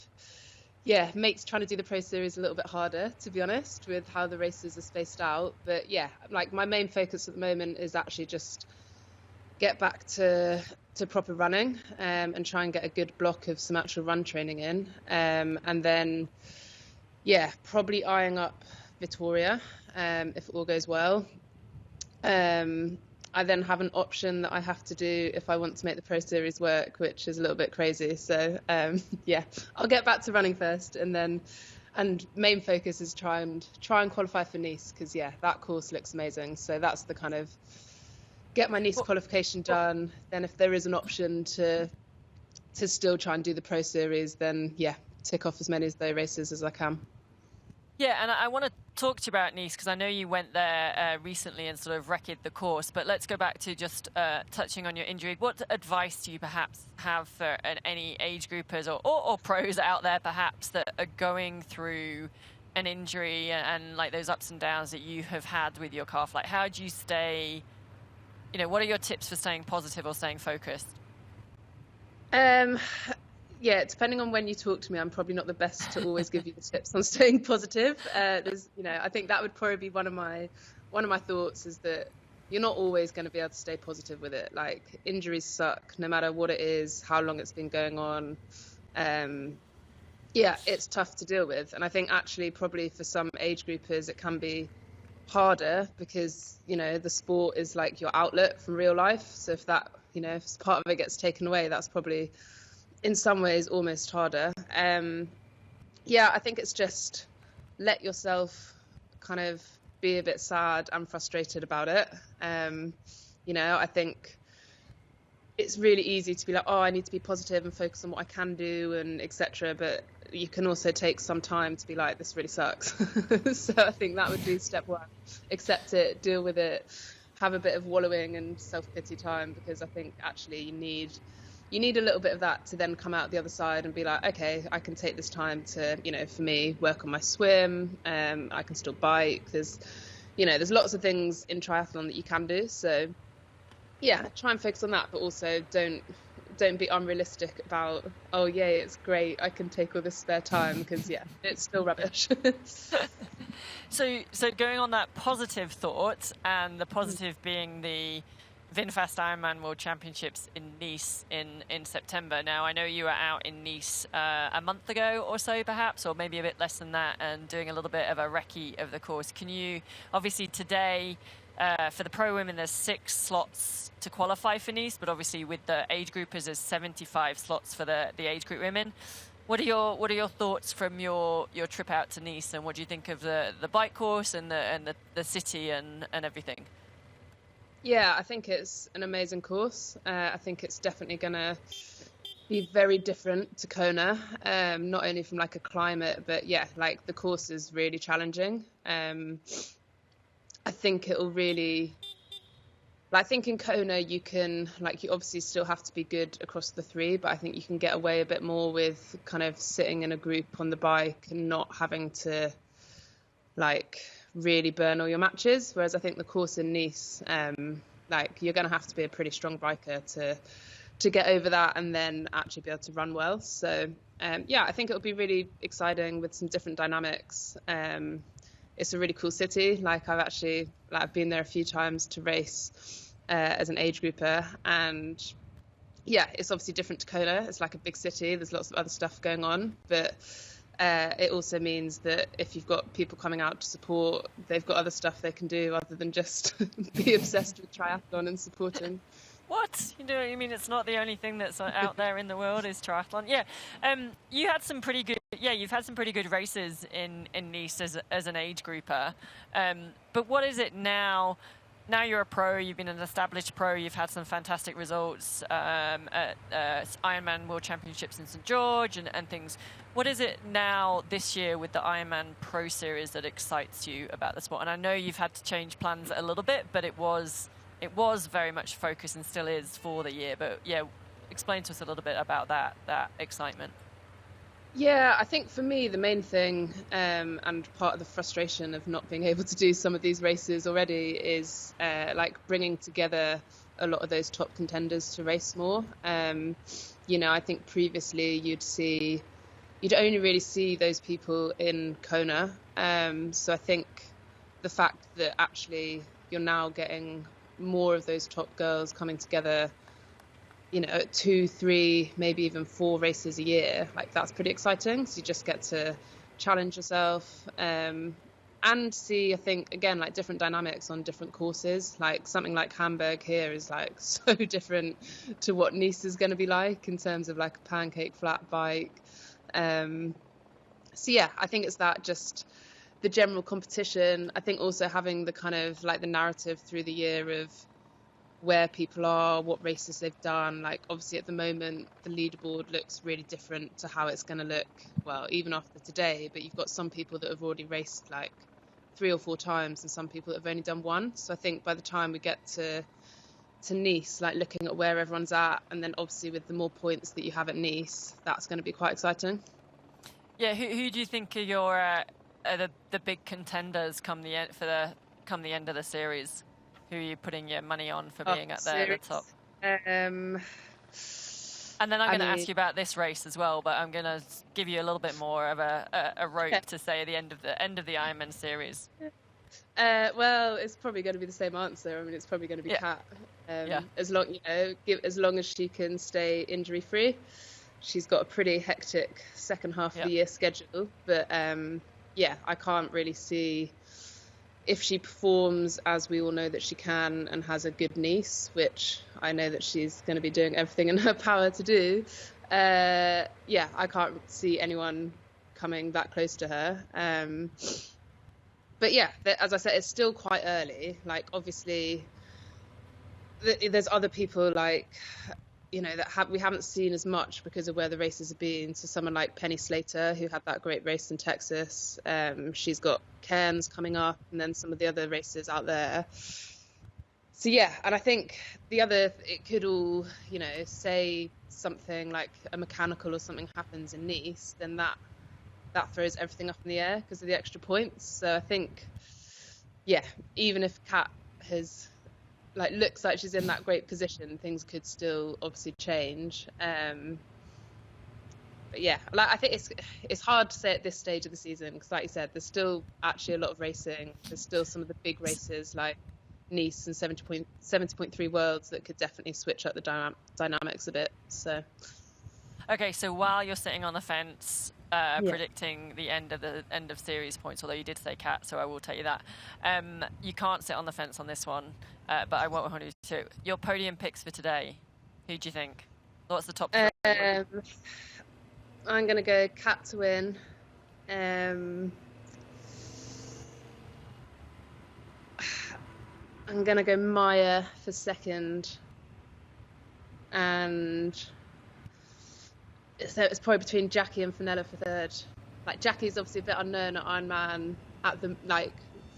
yeah, makes trying to do the Pro Series a little bit harder, to be honest, with how the races are spaced out. But yeah, like my main focus at the moment is actually just get back to proper running and try and get a good block of some actual run training in. And then, yeah, probably eyeing up Vitoria if all goes well. I then have an option that I have to do if I want to make the Pro Series work, which is a little bit crazy. So, yeah, I'll get back to running first, and main focus is try and qualify for Nice, because, yeah, that course looks amazing. So that's the kind of get my Nice qualification done. Then if there is an option to still try and do the Pro Series, then, yeah, tick off as many of those races as I can. Yeah, and I want to talk to you about Nice, because I know you went there recently and sort of wrecked the course, but let's go back to just touching on your injury. What advice do you perhaps have for any age groupers or pros out there perhaps that are going through an injury and like those ups and downs that you have had with your calf? Like, how do you stay, what are your tips for staying positive or staying focused? Yeah, depending on when you talk to me, I'm probably not the best to always give you the tips on staying positive. I think that would probably be one of my thoughts, is that you're not always going to be able to stay positive with it. Like, injuries suck, no matter what it is, how long it's been going on. Yeah, it's tough to deal with. And I think actually probably for some age groupers, it can be harder because, the sport is like your outlet from real life. So if that, if part of it gets taken away, that's probably in some ways almost harder. Yeah, I think it's just let yourself kind of be a bit sad and frustrated about it. I think it's really easy to be like, oh, I need to be positive and focus on what I can do and etc. But you can also take some time to be like, this really sucks. So I think that would be step one. Accept it, deal with it, have a bit of wallowing and self-pity time, because I think actually you need a little bit of that to then come out the other side and be like, okay, I can take this time to, for me, work on my swim. I can still bike. There's lots of things in triathlon that you can do. So, yeah, try and focus on that, but also don't be unrealistic about, oh, yay, it's great, I can take all this spare time, because, yeah, it's still rubbish. So going on that positive thought, and the positive being the VinFast Ironman World Championships in Nice in September. Now, I know you were out in Nice a month ago or so, perhaps, or maybe a bit less than that, and doing a little bit of a recce of the course. Can you, obviously today, for the pro women, there's 6 slots to qualify for Nice, but obviously with the age groupers, there's 75 slots for the age group women. What are your thoughts from your trip out to Nice, and what do you think of the bike course and the city and everything? Yeah, I think it's an amazing course. I think it's definitely going to be very different to Kona, not only from like a climate, but yeah, like the course is really challenging. I think it'll really, I think in Kona you can, you obviously still have to be good across the 3, but I think you can get away a bit more with kind of sitting in a group on the bike and not having to really burn all your matches. Whereas I think the course in Nice, you're going to have to be a pretty strong biker to get over that and then actually be able to run well. So yeah, I think it'll be really exciting with some different dynamics. it's a really cool city. Like I've been there a few times to race as an age grouper, and yeah, it's obviously different to Kona. It's like a big city. There's lots of other stuff going on, but it also means that if you've got people coming out to support, they've got other stuff they can do other than just be obsessed with triathlon and supporting. What? You mean it's not the only thing that's out there in the world is triathlon? Yeah. You've had some pretty good races in Nice as an age grouper. But what is it now? Now you're a pro, you've been an established pro, you've had some fantastic results at Ironman World Championships in St. George and things. What is it now this year with the Ironman Pro Series that excites you about the sport? And I know you've had to change plans a little bit, but it was very much focused and still is for the year. But yeah, explain to us a little bit about that excitement. Yeah, I think for me, the main thing and part of the frustration of not being able to do some of these races already is like bringing together a lot of those top contenders to race more. I think previously you'd only really see those people in Kona. So I think the fact that actually you're now getting more of those top girls coming together, 2, 3, maybe even 4 races a year, like that's pretty exciting. So you just get to challenge yourself and see, I think, again, like different dynamics on different courses. Like something like Hamburg here is like so different to what Nice is going to be like in terms of like a pancake flat bike. So yeah, I think it's that, just the general competition. I think also having the kind of like the narrative through the year of where people are, what races they've done. Like obviously at the moment the leaderboard looks really different to how it's going to look, well, even after today, but you've got some people that have already raced like 3 or 4 times and some people that have only done 1. So I think by the time we get to Nice, like looking at where everyone's at, and then obviously with the more points that you have at Nice, that's going to be quite exciting. Yeah, who do you think are your the big contenders come the end of the series? Who are you putting your money on for being at the top? And then I'm going to ask you about this race as well, but I'm going to give you a little bit more of a rope to say the end of the Ironman series. Well, it's probably going to be the same answer. I mean, it's probably going to be Kat. As long as she can stay injury free. She's got a pretty hectic second half of the year schedule, but I can't really see, if she performs as we all know that she can and has a good Nice, which I know that she's going to be doing everything in her power to do, I can't see anyone coming that close to her. But yeah, as I said, it's still quite early. Like obviously there's other people like, that we haven't seen as much because of where the races have been. So someone like Penny Slater, who had that great race in Texas, she's got Cairns coming up, and then some of the other races out there. So yeah, and I think it could all, say something like a mechanical or something happens in Nice, then that throws everything up in the air because of the extra points. So I think, even if Kat looks like she's in that great position, things could still obviously change. But yeah, I think it's hard to say at this stage of the season because, like you said, there's still actually a lot of racing. There's still some of the big races like Nice and 70.3 Worlds that could definitely switch up the dynamics a bit. So. Okay, so while you're sitting on the fence, predicting the end of series points, although you did say Kat, so I will tell you that. You can't sit on the fence on this one, but I won't hold you to it. Your podium picks for today, who do you think? What's the top 3? I'm going to go Kat to win. I'm going to go Maya for second. And so it's probably between Jackie and Fenella for third. Like Jackie's obviously a bit unknown at Ironman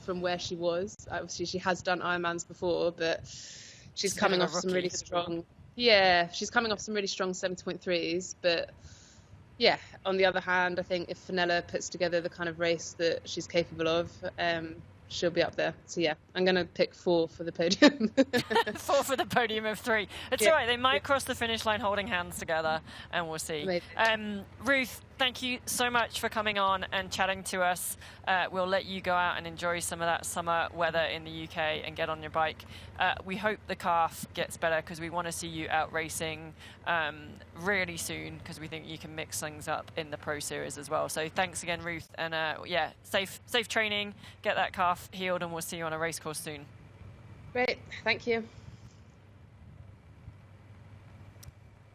from where she was. Obviously she has done Ironmans before, but she's coming off some really strong. Yeah, she's coming off some really strong 70.3s. But yeah, on the other hand, I think if Fenella puts together the kind of race that she's capable of, she'll be up there. So yeah, I'm going to pick 4 for the podium. 4 for the podium of 3. It's all right. They might cross the finish line holding hands together, and we'll see. Ruth, thank you so much for coming on and chatting to us. We'll let you go out and enjoy some of that summer weather in the UK and get on your bike. We hope the calf gets better because we want to see you out racing really soon, because we think you can mix things up in the Pro Series as well. So thanks again, Ruth, and yeah, safe training, get that calf healed, and we'll see you on a race course soon. Great, thank you.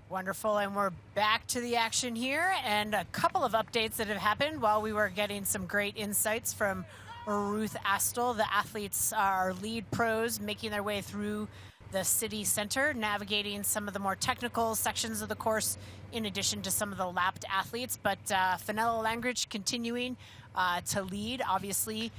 Wonderful, and we're back to the action here, and a couple of updates that have happened while we were getting some great insights from Ruth Astle. The athletes are lead pros making their way through the city center, navigating some of the more technical sections of the course in addition to some of the lapped athletes. But Fenella Langridge continuing to lead. Obviously,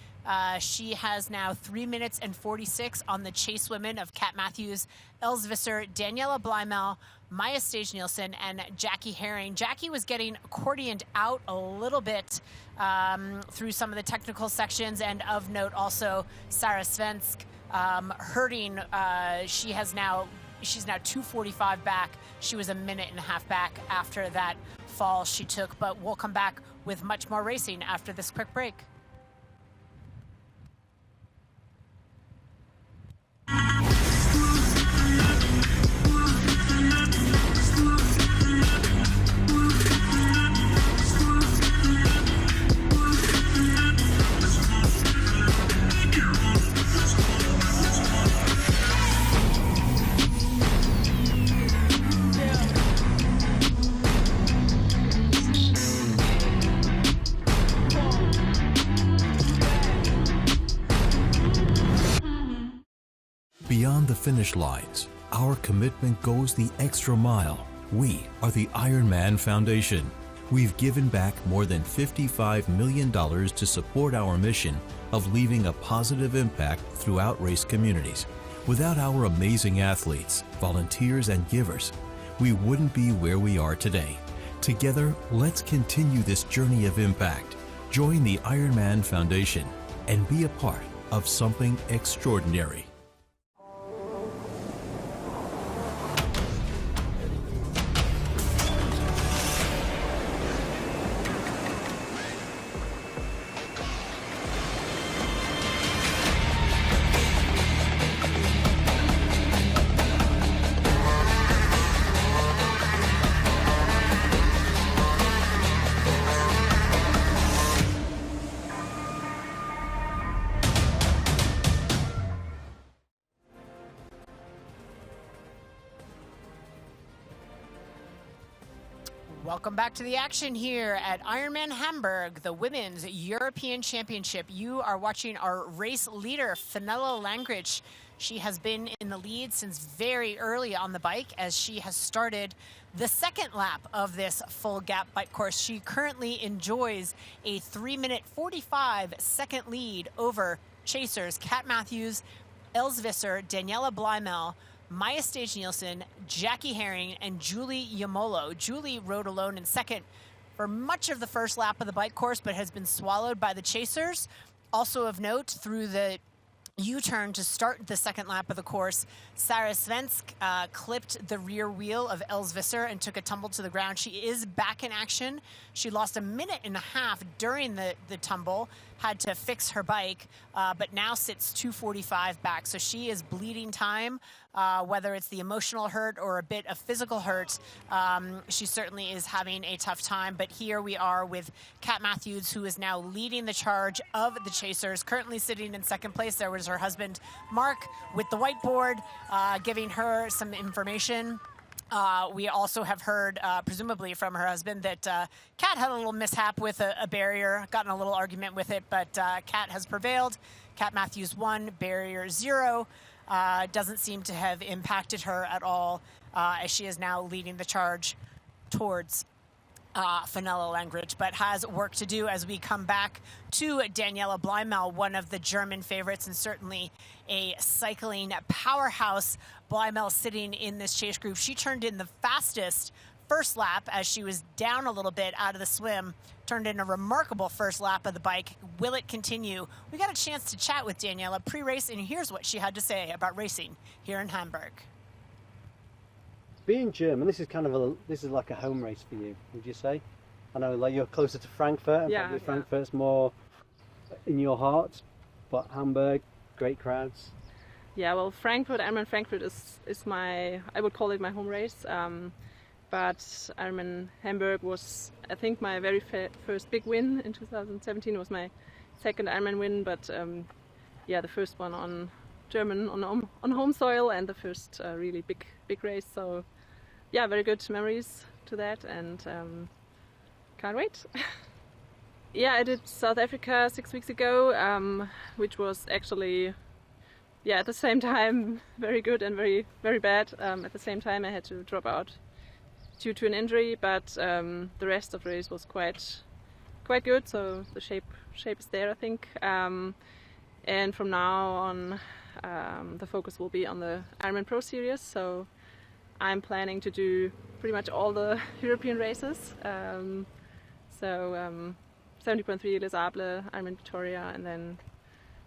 she has now 3 minutes and 46 on the chase women of Kat Matthews, Els Visser, Daniela Blymel, Maya Stage-Nielsen, and Jackie Herring. Jackie was getting accordioned out a little bit through some of the technical sections, and of note also Sarah Svensk hurting. She's now 2:45 back. She was a minute and a half back after that fall she took, but we'll come back with much more racing after this quick break. Beyond the finish lines, our commitment goes the extra mile. We are the IRONMAN Foundation. We've given back more than $55 million to support our mission of leaving a positive impact throughout race communities. Without our amazing athletes, volunteers, and givers, we wouldn't be where we are today. Together, let's continue this journey of impact. Join the IRONMAN Foundation and be a part of something extraordinary. Welcome back to the action here at Ironman Hamburg, the Women's European Championship. You are watching our race leader, Fenella Langridge. She has been in the lead since very early on the bike, as she has started the second lap of this full gap bike course. She currently enjoys a 3-minute 45-second lead over chasers Kat Matthews, Els Visser, Daniela Blymel, Maya Stage-Nielsen, Jackie Herring, and Julie Yamolo. Julie rode alone in second for much of the first lap of the bike course, but has been swallowed by the chasers. Also of note, through the U-turn to start the second lap of the course, Sarah Svensk clipped the rear wheel of Els Visser and took a tumble to the ground. She is back in action. She lost a minute and a half during the tumble, had to fix her bike, but now sits 2:45 back. So she is bleeding time, whether it's the emotional hurt or a bit of physical hurt. She certainly is having a tough time. But here we are with Kat Matthews, who is now leading the charge of the chasers, currently sitting in second place. There was her husband, Mark, with the whiteboard, giving her some information. We also have heard, presumably from her husband, that Kat had a little mishap with a barrier, gotten a little argument with it, but Kat has prevailed. Kat Matthews won, barrier 0. Doesn't seem to have impacted her at all, as she is now leading the charge towards Fenella Langridge, but has work to do as we come back to Daniela Blymel, one of the German favorites and certainly a cycling powerhouse. Blymel sitting in this chase group. She turned in the fastest first lap as she was down a little bit out of the swim, turned in a remarkable first lap of the bike. Will it continue? We got a chance to chat with Daniela pre-race, and here's what she had to say about racing here in Hamburg. Being German, this is like a home race for you, would you say? I know, like, you're closer to Frankfurt, and probably Frankfurt's more in your heart, but Hamburg, great crowds. Yeah, well, Ironman Frankfurt is my, I would call it my home race. But Ironman Hamburg was, I think, my very first big win in 2017. It was my second Ironman win, but yeah, the first one on home soil, and the first really big race. So yeah, very good memories to that, and can't wait. Yeah, I did South Africa 6 weeks ago, which was actually, yeah, at the same time very good and very bad. At the same time, I had to drop out due to an injury, but the rest of the race was quite good. So the shape is there, I think. And from now on, the focus will be on the Ironman Pro Series. So I'm planning to do pretty much all the European races. 70.3 Les Sables, Ironman Victoria, and then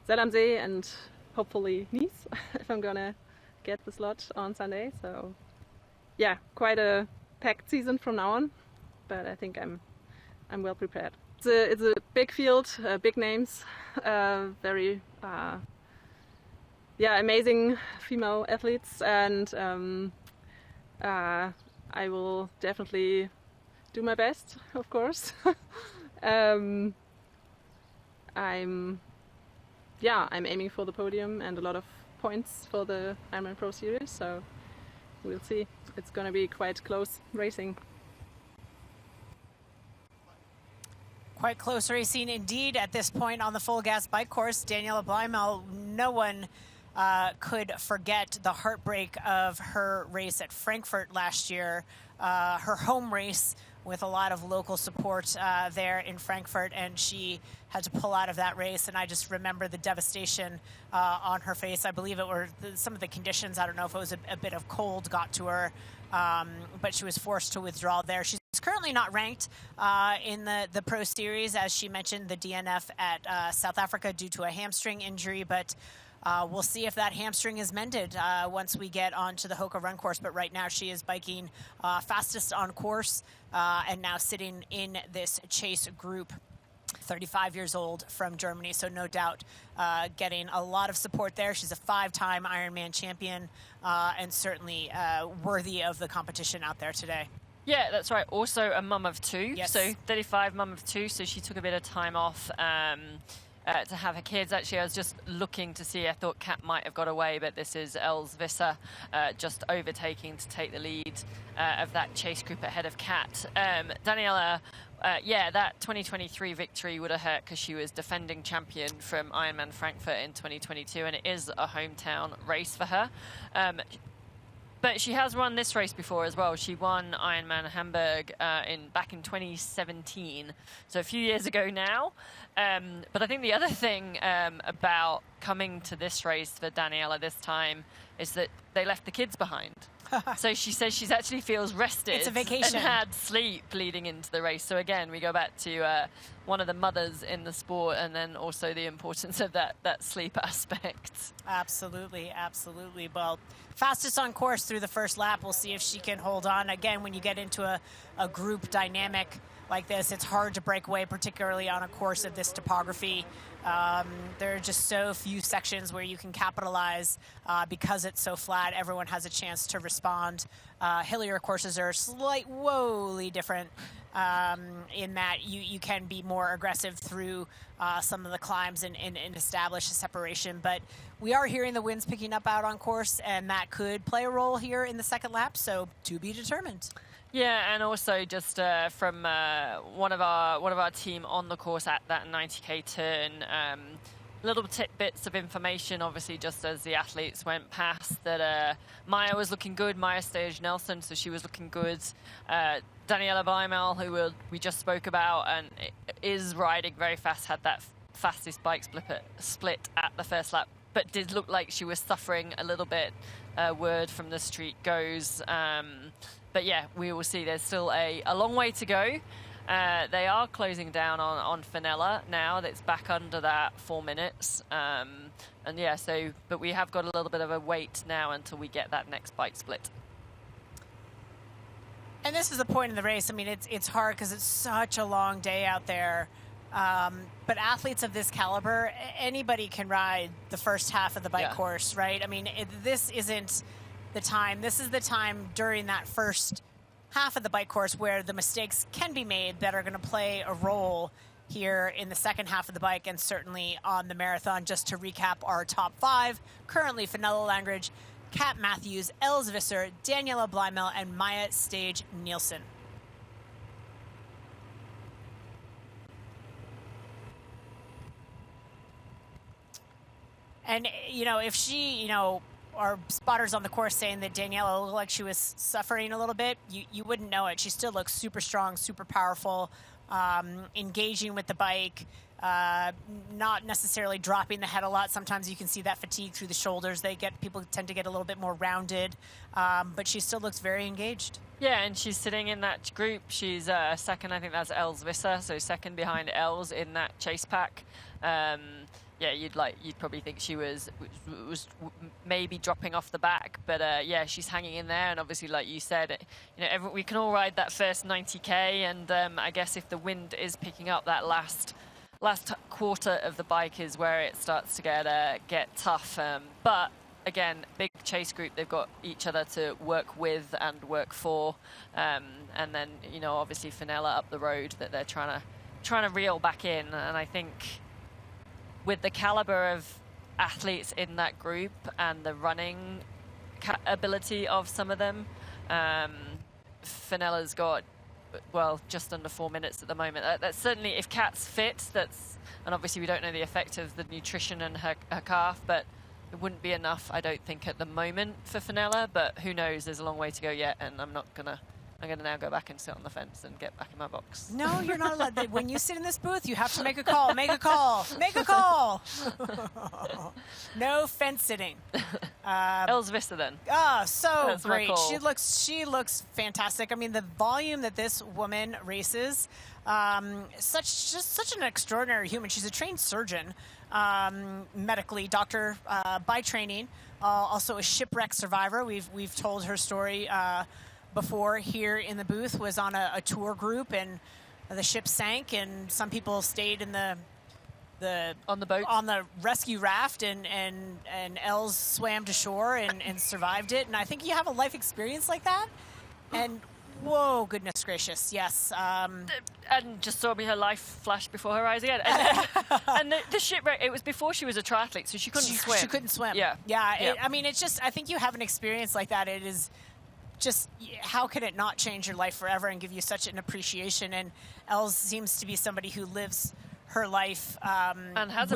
Zell am See, and hopefully Nice if I'm gonna get the slot on Sunday. So yeah, quite a packed season from now on, but I think I'm well prepared. It's a big field, big names, very amazing female athletes, and I will definitely do my best, of course. I'm aiming for the podium and a lot of points for the Ironman Pro Series, so we'll see. It's going to be quite close racing. Quite close racing indeed at this point on the full gas bike course. Daniela Bleimel, no one could forget the heartbreak of her race at Frankfurt last year, her home race with a lot of local support there in Frankfurt, and she had to pull out of that race. And I just remember the devastation on her face. I believe it were some of the conditions. I don't know if it was a bit of cold got to her, but she was forced to withdraw there. She's currently not ranked in the Pro Series, as she mentioned, the DNF at South Africa due to a hamstring injury, but we'll see if that hamstring is mended once we get onto the Hoka run course. But right now she is biking fastest on course and now sitting in this chase group. 35 years old from Germany, so no doubt getting a lot of support there. She's a 5-time Ironman champion and certainly worthy of the competition out there today. Yeah, that's right. Also a mum of 2. Yes. So 35, mum of 2. So she took a bit of time off to have her kids. Actually, I was just looking to see. I thought Kat might have got away, but this is Els Visser just overtaking to take the lead of that chase group ahead of Kat. Daniela, that 2023 victory would have hurt because she was defending champion from Ironman Frankfurt in 2022, and it is a hometown race for her. But she has run this race before as well. She won Ironman Hamburg back in 2017, so a few years ago now. But I think the other thing about coming to this race for Daniela this time is that they left the kids behind. So she says she actually feels rested. It's a vacation. And had sleep leading into the race. So again, we go back to one of the mothers in the sport, and then also the importance of that sleep aspect. Absolutely, absolutely. Well, fastest on course through the first lap. We'll see if she can hold on. Again, when you get into a group dynamic like this, it's hard to break away, particularly on a course of this topography. There are just so few sections where you can capitalize because it's so flat. Everyone has a chance to respond. Hillier courses are slightly different in that you can be more aggressive through some of the climbs and establish a separation. But we are hearing the winds picking up out on course, and that could play a role here in the second lap, so to be determined. Yeah, and also just from one of our team on the course at that 90k turn, little tidbits of information, obviously, just as the athletes went past, that Maya was looking good, Maya Stage-Nelson, so she was looking good. Daniela Bleimel, who we just spoke about, and is riding very fast, had that fastest bike split at the first lap, but did look like she was suffering a little bit, word from the street goes. But yeah, we will see. There's still a long way to go. They are closing down on Fenella now. That's back under that 4 minutes. And yeah, but we have got a little bit of a wait now until we get that next bike split. And this is the point in the race. I mean, it's hard because it's such a long day out there. But athletes of this caliber, anybody can ride the first half of the bike course, right? I mean, this isn't the time. This is the time during that first half of the bike course where the mistakes can be made that are going to play a role here in the second half of the bike and certainly on the marathon. Just to recap our top 5, currently Fenella Langridge, Kat Matthews, Els Visser, Daniela Blymel, and Maya Stage Nielsen. And, you know, if she, you know, our spotters on the course saying that Daniela looked like she was suffering a little bit, you wouldn't know it. She still looks super strong, super powerful, engaging with the bike, not necessarily dropping the head a lot. Sometimes you can see that fatigue through the shoulders. People tend to get a little bit more rounded, but she still looks very engaged. Yeah, and she's sitting in that group. She's second, I think that's Els Visser, so second behind Els in that chase pack. Yeah, you'd probably think she was maybe dropping off the back, but yeah, she's hanging in there. And obviously, like you said, you know, we can all ride that first 90k, and I guess if the wind is picking up, that last quarter of the bike is where it starts to get tough. But again, big chase group, they've got each other to work with and work for, and then, you know, obviously Fenella up the road that they're trying to reel back in. And I think with the caliber of athletes in that group and the running ability of some of them, Fenella's got, well, just under 4 minutes at the moment. That's certainly, if Kat's fit, and obviously we don't know the effect of the nutrition and her calf, but it wouldn't be enough, I don't think, at the moment for Fenella, but who knows, there's a long way to go yet, and I'm gonna now go back and sit on the fence and get back in my box. No, you're not allowed. When you sit in this booth, you have to make a call. Make a call. Make a call. No fence sitting. Els Visser then. So that's great. She looks fantastic. I mean, the volume that this woman races, such an extraordinary human. She's a trained surgeon, medically, doctor by training, also a shipwreck survivor. We've told her story before here in the booth. Was on a tour group and the ship sank, and some people stayed in on the boat, on the rescue raft, and Els swam to shore and survived it. And I think you have a life experience like that, and whoa, goodness gracious, yes. And just saw me her life flash before her eyes again. And the shipwreck, it was before she was a triathlete, so she couldn't swim. She couldn't swim. Yeah. I mean, it's just, I think you have an experience like that, it is just, how can it not change your life forever and give you such an appreciation? And Els seems to be somebody who lives her life and has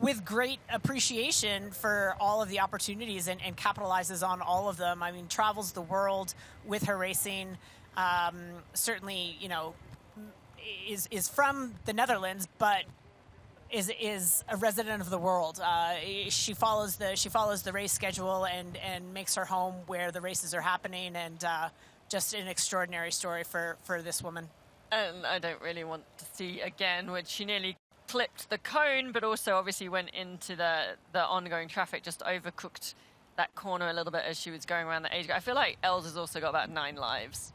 with great appreciation for all of the opportunities and capitalizes on all of them. I mean, travels the world with her racing. Certainly, you know, is from the Netherlands, but is a resident of the world. She follows the race schedule and makes her home where the races are happening, and just an extraordinary story for this woman. And I don't really want to see again when she nearly clipped the cone, but also obviously went into the ongoing traffic, just overcooked that corner a little bit as she was going around the age group. I feel like Els has also got about 9 lives.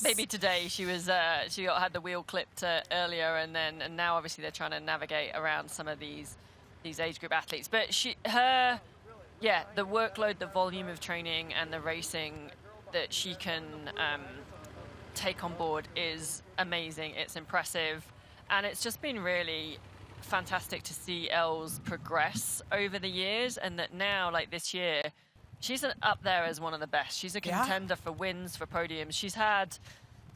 Maybe today she had the wheel clipped earlier, and now obviously they're trying to navigate around some of these age group athletes. But the workload, the volume of training, and the racing that she can take on board is amazing. It's impressive, and it's just been really fantastic to see Els progress over the years, and that now, like this year, she's up there as one of the best. She's a contender for wins, for podiums.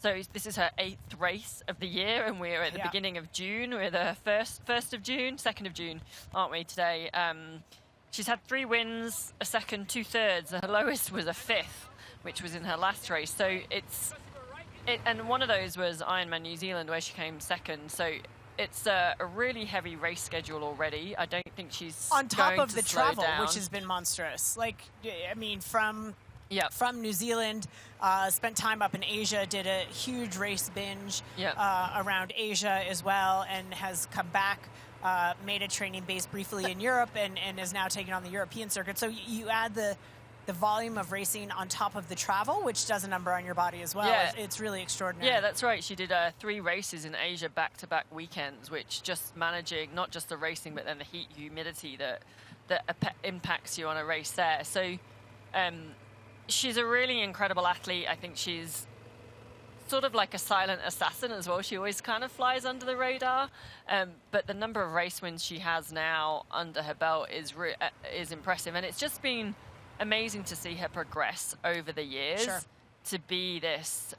This is her 8th race of the year, and we're at the beginning of June. We're the 1st of June, 2nd of June, aren't we, today? She's had 3 wins, a second, 2 thirds. Her lowest was a 5th, which was in her last race. So and one of those was Ironman New Zealand, where she came second. So it's a really heavy race schedule already. I don't think she's on top of the travel, down, which has been monstrous. Like, I mean, from New Zealand, spent time up in Asia, did a huge race binge around Asia as well, and has come back, made a training base briefly in Europe, and is now taking on the European circuit. So you add the the volume of racing on top of the travel, which does a number on your body as well. Yeah. It's really extraordinary. Yeah, that's right. She did 3 races in Asia back-to-back weekends, which just managing not just the racing, but then the heat, humidity that impacts you on a race there. So she's a really incredible athlete. I think she's sort of like a silent assassin as well. She always kind of flies under the radar, but the number of race wins she has now under her belt is impressive, and it's just been amazing to see her progress over the years. Sure. To be this,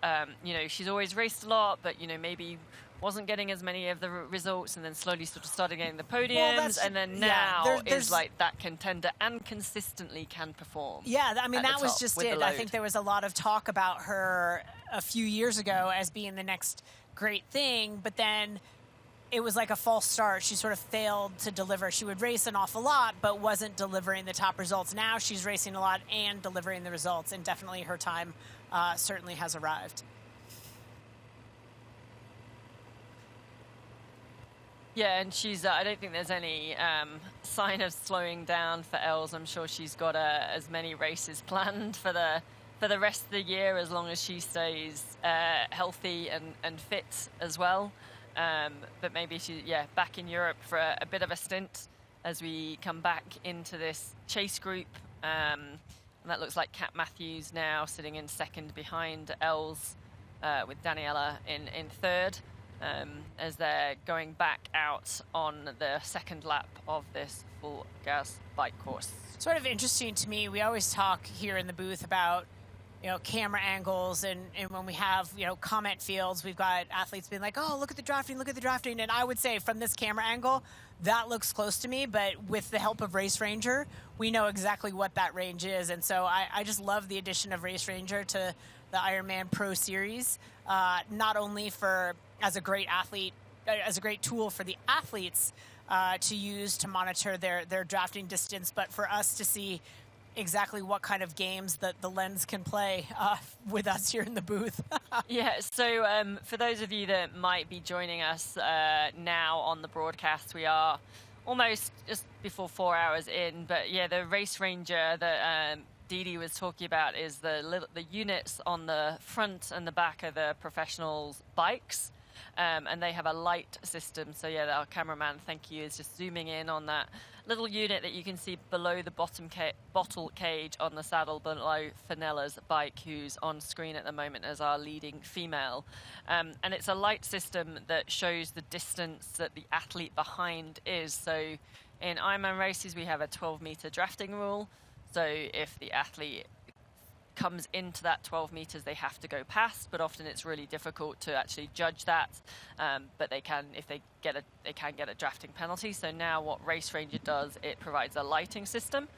she's always raced a lot, but maybe wasn't getting as many of the results, and then slowly sort of started getting the podiums, and then now is like that contender and consistently can perform. Yeah, I mean, that was just it. I think there was a lot of talk about her a few years ago as being the next great thing, but then it was like a false start. She sort of failed to deliver. She would race an awful lot, but wasn't delivering the top results. Now she's racing a lot and delivering the results, and definitely her time certainly has arrived. Yeah, and she's, I don't think there's any sign of slowing down for Els. I'm sure she's got as many races planned for the rest of the year, as long as she stays healthy and fit as well. But maybe back in Europe for a bit of a stint as we come back into this chase group. And that looks like Kat Matthews now sitting in second behind Els, with Daniela in third. As they're going back out on the second lap of this full gas bike course. Sort of interesting to me, we always talk here in the booth about camera angles, and when we have comment fields, we've got athletes being like, oh, look at the drafting, and I would say from this camera angle that looks close to me, but with the help of Race Ranger we know exactly what that range is, and so I just love the addition of Race Ranger to the Ironman Pro Series, not only as a great tool for the athletes to use to monitor their drafting distance, but for us to see exactly what kind of games that the lens can play with us here in the booth. Yeah, so for those of you that might be joining us now on the broadcast, we are almost just before 4 hours in, but yeah, the Race Ranger that Didi was talking about is the units on the front and the back of the professionals' bikes. And they have a light system. So yeah, our cameraman, thank you, is just zooming in on that little unit that you can see below the bottle cage on the saddle below Fenella's bike, who's on screen at the moment as our leading female. And it's a light system that shows the distance that the athlete behind is. So in Ironman races, we have a 12-meter drafting rule. So if the athlete comes into that 12 meters, they have to go past, but often it's really difficult to actually judge that, but they can get a drafting penalty. So now what Race Ranger does, it provides a lighting system.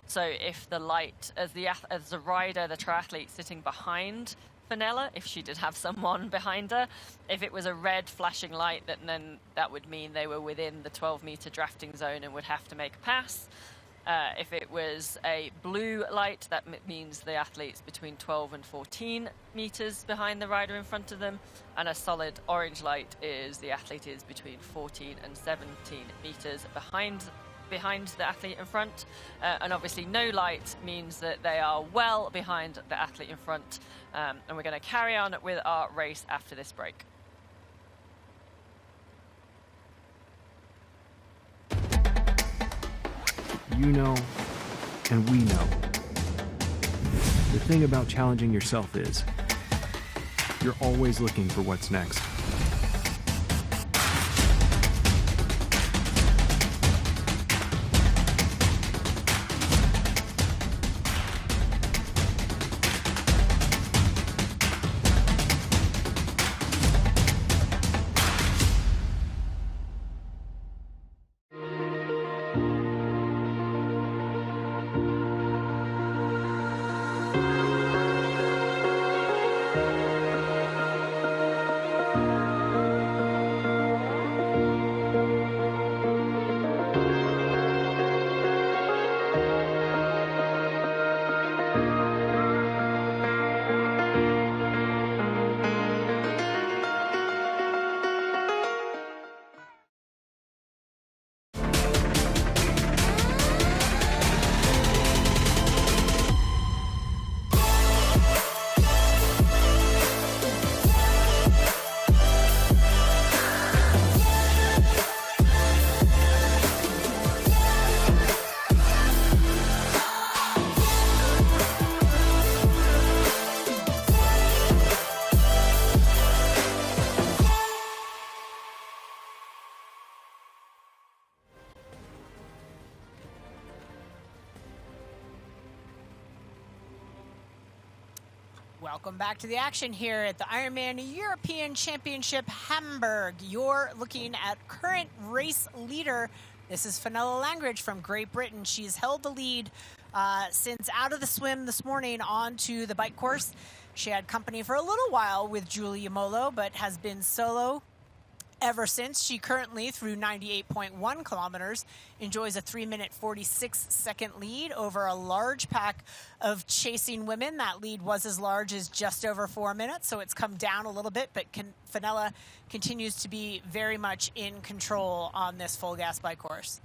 So if the light, as the rider, the triathlete sitting behind Fenella, if she did have someone behind her, if it was a red flashing light, then that would mean they were within the 12-meter drafting zone and would have to make a pass. If it was a blue light, that means the athlete's between 12 and 14 meters behind the rider in front of them. And a solid orange light is the athlete is between 14 and 17 meters behind the athlete in front. And obviously no light means that they are well behind the athlete in front. And we're going to carry on with our race after this break. You know, and we know. The thing about challenging yourself is, you're always looking for what's next. Welcome back to the action here at the Ironman European Championship Hamburg. You're looking at current race leader. This is Fenella Langridge from Great Britain. She's held the lead since out of the swim this morning onto the bike course. She had company for a little while with Julie Yamolo, but has been solo ever since. She currently, through 98.1 kilometers, enjoys a 3-minute 46-second lead over a large pack of chasing women. That lead was as large as just over 4 minutes, so it's come down a little bit, but Fenella continues to be very much in control on this full gas bike course.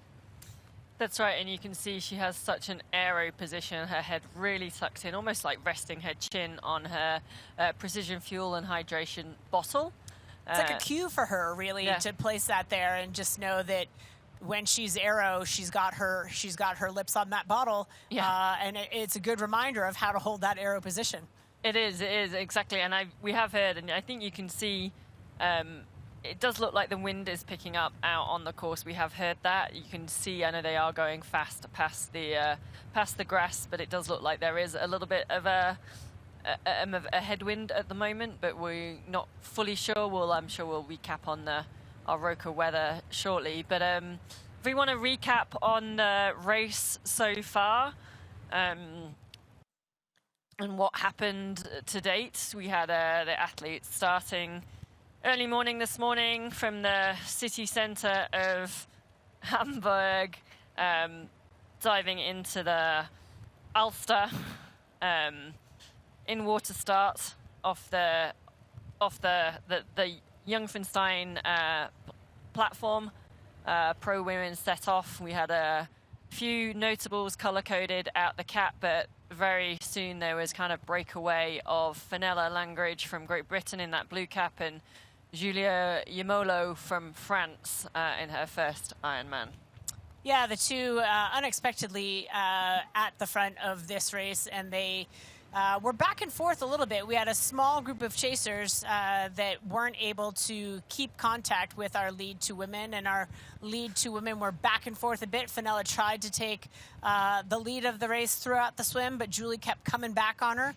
That's right, and you can see she has such an aero position. Her head really tucks in, almost like resting her chin on her precision fuel and hydration bottle. It's like a cue for her, really, to place that there and just know that when she's aero, she's got her lips on that bottle, and it's a good reminder of how to hold that aero position. It is exactly, and we have heard, and I think you can see. It does look like the wind is picking up out on the course. We have heard that. You can see. I know they are going fast past the grass, but it does look like there is a little bit of a headwind at the moment, but we're not fully sure. I'm sure we'll recap on our Roka weather shortly. But if we want to recap on the race so far and what happened to date, we had the athletes starting early morning this morning from the city centre of Hamburg, diving into the Alster. In water start off the Jungfernstein platform. Pro women set off. We had a few notables color-coded out the cap, but very soon there was kind of breakaway of Fenella Langridge from Great Britain in that blue cap and Julia Yamolo from France in her first Ironman. Yeah, the two unexpectedly at the front of this race, and they we're back and forth a little bit. We had a small group of chasers that weren't able to keep contact with our lead two women, and our lead two women were back and forth a bit. Fenella tried to take the lead of the race throughout the swim, but Julie kept coming back on her,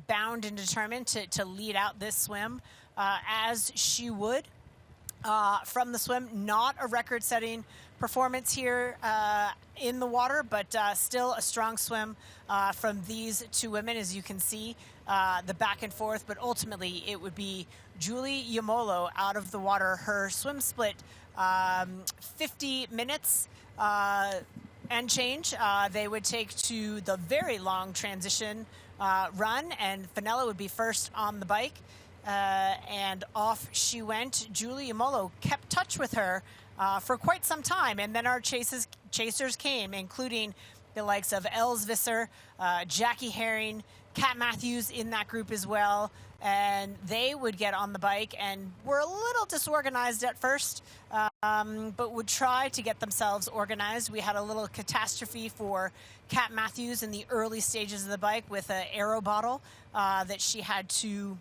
bound and determined to lead out this swim as she would. From the swim, not a record-setting performance here in the water, but still a strong swim from these two women, as you can see, the back and forth. But ultimately, it would be Julie Yamolo out of the water. Her swim split 50 minutes and change. They would take to the very long transition run, and Fenella would be first on the bike. And off she went. Julie Yamolo kept touch with her for quite some time, and then our chasers came, including the likes of Els Visser, Jackie Herring, Kat Matthews in that group as well, and they would get on the bike and were a little disorganized at first, but would try to get themselves organized. We had a little catastrophe for Kat Matthews in the early stages of the bike with an aero bottle that she had to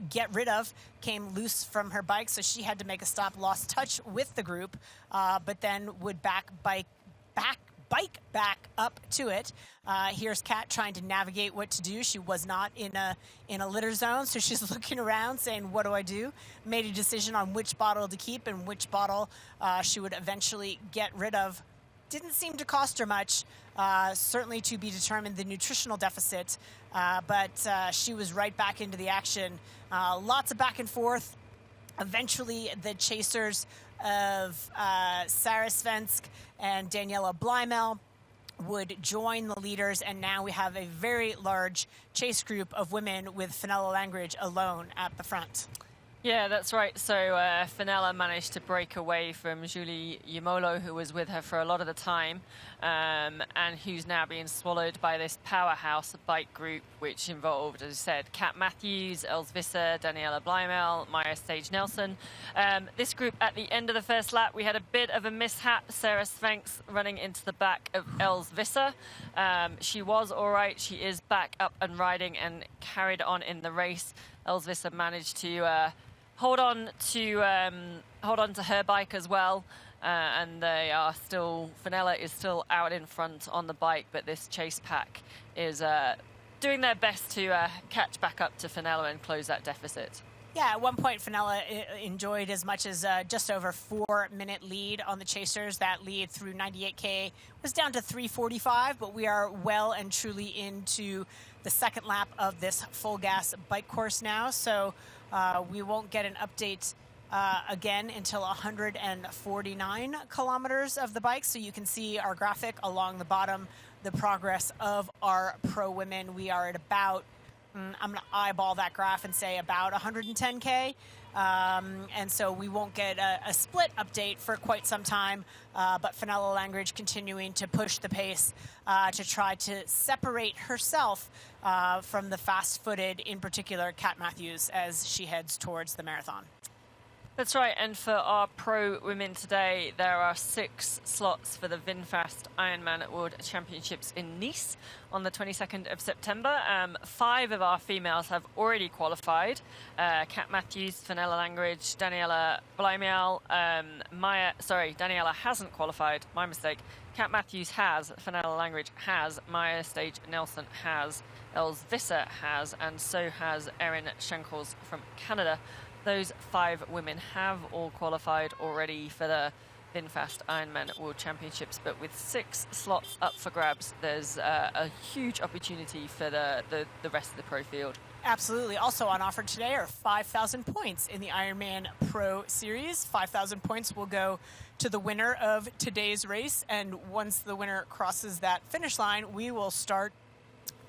get rid of, came loose from her bike, so she had to make a stop, lost touch with the group, but then would bike back up to it. Here's Kat trying to navigate what to do. She was not in a litter zone, so she's looking around saying, what do I do? Made a decision on which bottle to keep and which bottle she would eventually get rid of. Didn't seem to cost her much, certainly to be determined the nutritional deficit, but she was right back into the action. Lots of back and forth. Eventually, the chasers of Sarah Svensk and Daniela Blymel would join the leaders, and now we have a very large chase group of women with Fenella Langridge alone at the front. Yeah, that's right. So Fenella managed to break away from Julie Yamolo, who was with her for a lot of the time, and who's now being swallowed by this powerhouse bike group, which involved, as I said, Kat Matthews, Els Visser, Daniela Blymel, Maya Stage-Nelson. This group, at the end of the first lap, we had a bit of a mishap. Sarah Svensk running into the back of Els Visser. She was all right. She is back up and riding and carried on in the race. Els Visser managed to hold on to her bike as well, and they are still. Fenella is still out in front on the bike, but this chase pack is doing their best to catch back up to Fenella and close that deficit. Yeah, at one point, Fenella enjoyed as much as just over 4-minute lead on the chasers. That lead through 98K was down to 3:45, but we are well and truly into the second lap of this full gas bike course now. So we won't get an update again until 149 kilometers of the bike. So you can see our graphic along the bottom, the progress of our pro women. We are at about, I'm going to eyeball that graph and say about 110K. And so we won't get a split update for quite some time, but Fenella Langridge continuing to push the pace to try to separate herself from the fast-footed, in particular, Kat Matthews, as she heads towards the marathon. That's right, and for our pro women today, there are 6 slots for the VinFast Ironman World Championships in Nice on the 22nd of September. 5 of our females have already qualified. Kat Matthews, Fenella Langridge, Daniela Bleimial, Daniela hasn't qualified, my mistake. Kat Matthews has, Fenella Langridge has, Maya Stage Nelson has, Els Visser has, and so has Erin Schenkels from Canada. Those 5 women have all qualified already for the VinFast Ironman World Championships, but with 6 slots up for grabs, there's a huge opportunity for the rest of the pro field. Absolutely. Also on offer today are 5,000 points in the Ironman Pro Series. 5,000 points will go to the winner of today's race, and once the winner crosses that finish line, we will start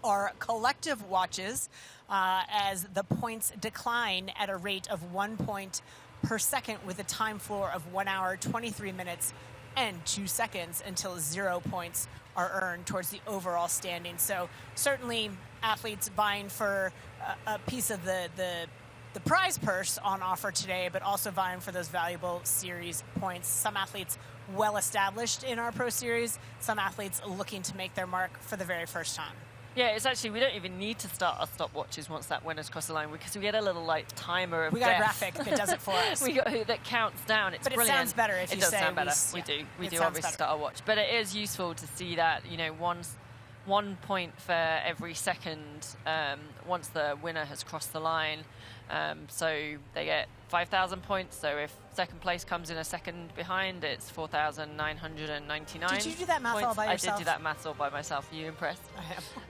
our collective watches as the points decline at a rate of 1 point per second with a time floor of 1 hour, 23 minutes, and 2 seconds until 0 points are earned towards the overall standing. So certainly athletes vying for a piece of the prize purse on offer today, but also vying for those valuable series points. Some athletes well established in our pro series, some athletes looking to make their mark for the very first time. Yeah, it's actually, we don't even need to start our stopwatches once that winner's crossed the line, because we get a little like timer of We got death. a graphic that does it for us. That counts down. It's but brilliant. It sounds better if you say. It does sound better. Yeah, We do obviously start our watch. But it is useful to see that, you know, 1 point for every second once the winner has crossed the line. So they get 5,000 points. So if second place comes in a second behind, it's 4,999. Did you do that math points. all by yourself? I did do that math all by myself. Are you impressed?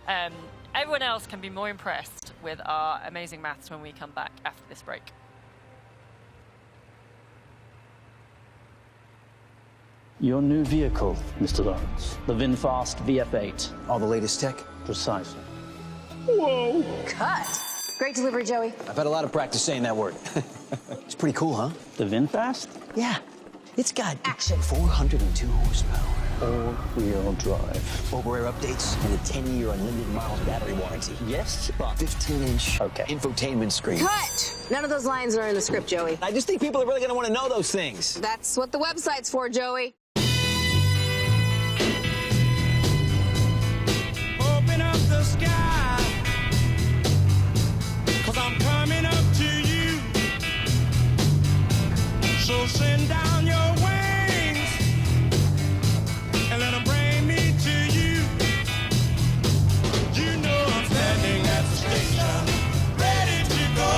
I am. Everyone else can be more impressed with our amazing maths when we come back after this break. Your new vehicle, Mr. Lawrence. The VinFast VF8. All the latest tech? Precisely. Whoa! Cut. Great delivery, Joey. I've had a lot of practice saying that word. It's pretty cool, huh? The VinFast? Yeah. It's got action. 402 horsepower. All-wheel drive. Over-air updates and a 10-year unlimited miles battery warranty. Yes, but 15-inch infotainment screen. Cut! None of those lines are in the script, Joey. I just think people are really going to want to know those things. That's what the website's for, Joey. Open up the sky, 'cause I'm coming up to you. So send down your wings and let them bring me to you. You know I'm standing at the station, ready to go.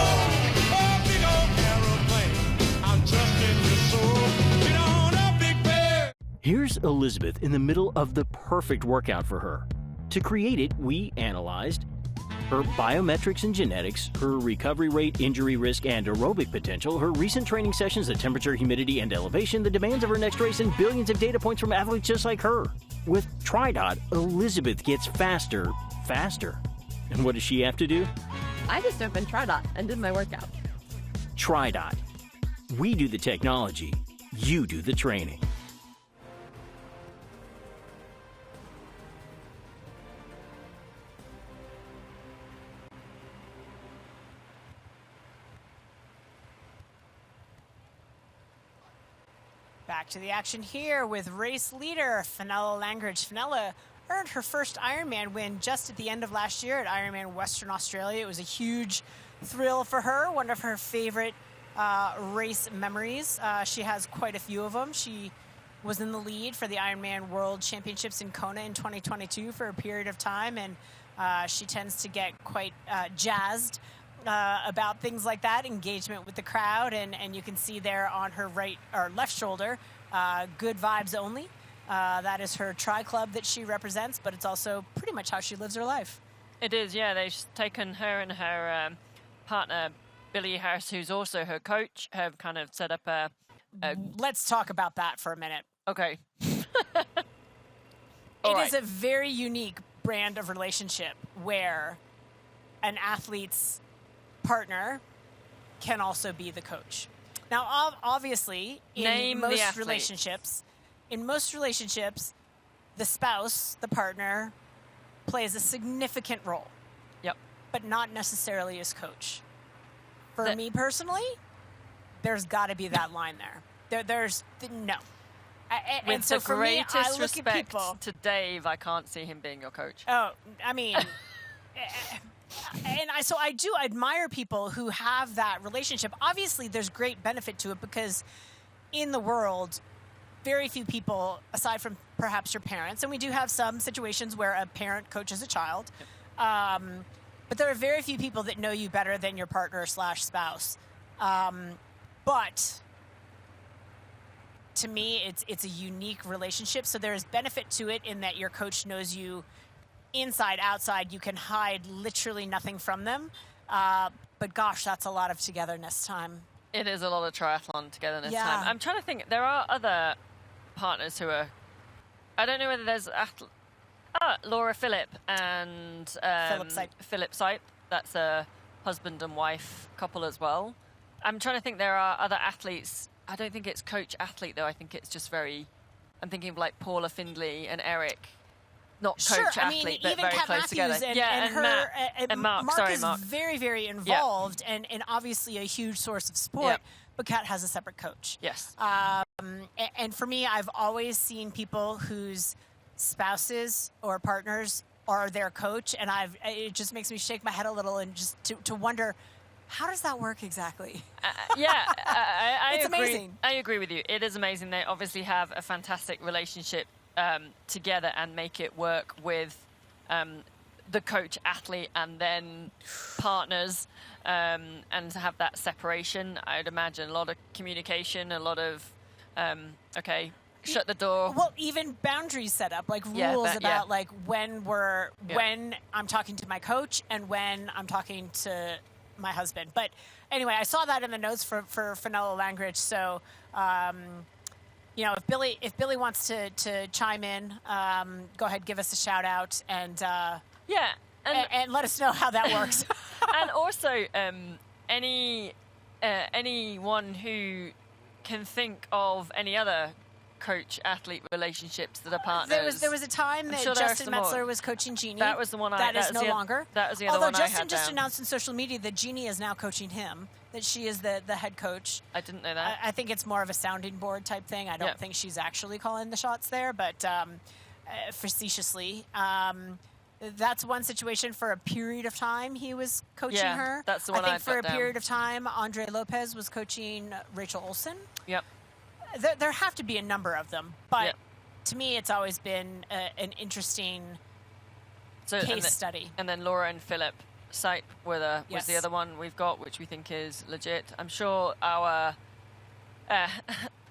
Oh, big old aeroplane, I'm trusting your soul. Get on up, big bear. Here's Elizabeth in the middle of the perfect workout for her. To create it, we analyzed her biometrics and genetics, her recovery rate, injury risk, and aerobic potential, her recent training sessions, the temperature, humidity, and elevation, the demands of her next race, and billions of data points from athletes just like her. With TriDot, Elizabeth gets faster. And what does she have to do? I just opened TriDot and did my workout. TriDot. We do the technology, you do the training. Back to the action here with race leader Fenella Langridge. Fenella earned her first Ironman win just at the end of last year at Ironman Western Australia. It was a huge thrill for her, one of her favorite race memories. She has quite a few of them. She was in the lead for the Ironman World Championships in Kona in 2022 for a period of time, and she tends to get quite jazzed about things like that, engagement with the crowd, and you can see there on her right or left shoulder, good vibes only. That is her tri-club that she represents, but it's also pretty much how she lives her life. It is, yeah. They've taken her and her partner, Billy Harris, who's also her coach, have kind of set up a... Let's talk about that for a minute. Okay. It is a very unique brand of relationship where an athlete's partner can also be the coach. Now, obviously, in most relationships, the spouse, the partner, plays a significant role. Yep. But not necessarily as coach. For me personally, there's got to be that line there. There's no. With and so the for me, greatest I look respect at people, to Dave, I can't see him being your coach. Oh, I mean, so I do admire people who have that relationship. Obviously, there's great benefit to it because in the world, very few people, aside from perhaps your parents, and we do have some situations where a parent coaches a child, but there are very few people that know you better than your partner / spouse. But to me, it's a unique relationship. So there is benefit to it in that your coach knows you inside, outside. You can hide literally nothing from them. But gosh, that's a lot of togetherness time. It is a lot of triathlon togetherness Yeah. time. I'm trying to think. There are other partners who are... I don't know whether there's... Laura Phillip and Philip Sipe. That's a husband and wife couple as well. I'm trying to think. There are other athletes. I don't think it's coach-athlete, though. I think it's just very... I'm thinking of like Paula Findlay and Eric. Not coach-athlete, but even very Kat close Matthews together. and Mark. Mark Sorry, is Mark. very, very involved and obviously a huge source of support, but Kat has a separate coach. Yes. And for me, I've always seen people whose spouses or partners are their coach, and it just makes me shake my head a little and just to wonder, how does that work exactly? I It's agree. amazing. I agree with you. It is amazing. They obviously have a fantastic relationship together and make it work with the coach athlete and then partners, and to have that separation. I'd imagine a lot of communication, a lot of shut the door. Well, even boundaries set up, like rules about like when I'm talking to my coach and when I'm talking to my husband. But anyway, I saw that in the notes for Fenella Langridge. So, if Billy wants to chime in, go ahead, give us a shout out and let us know how that works. And also, anyone who can think of any other coach-athlete relationships that are partners. There was a time that Justin Metzler was coaching Jeannie. That was the one that is no longer. That was the other one Although Justin just down. announced on social media that Jeannie is now coaching him, that she is the head coach. I didn't know that. I think it's more of a sounding board type thing. I don't think she's actually calling the shots there, but facetiously. That's one situation. For a period of time, he was coaching her. That's the one I think I've for got a down. period of time, Andre Lopez was coaching Rachel Olsen. Yep. There have to be a number of them, but to me, it's always been an interesting case study. And then Laura and Philip Sipe was the other one we've got, which we think is legit. I'm sure our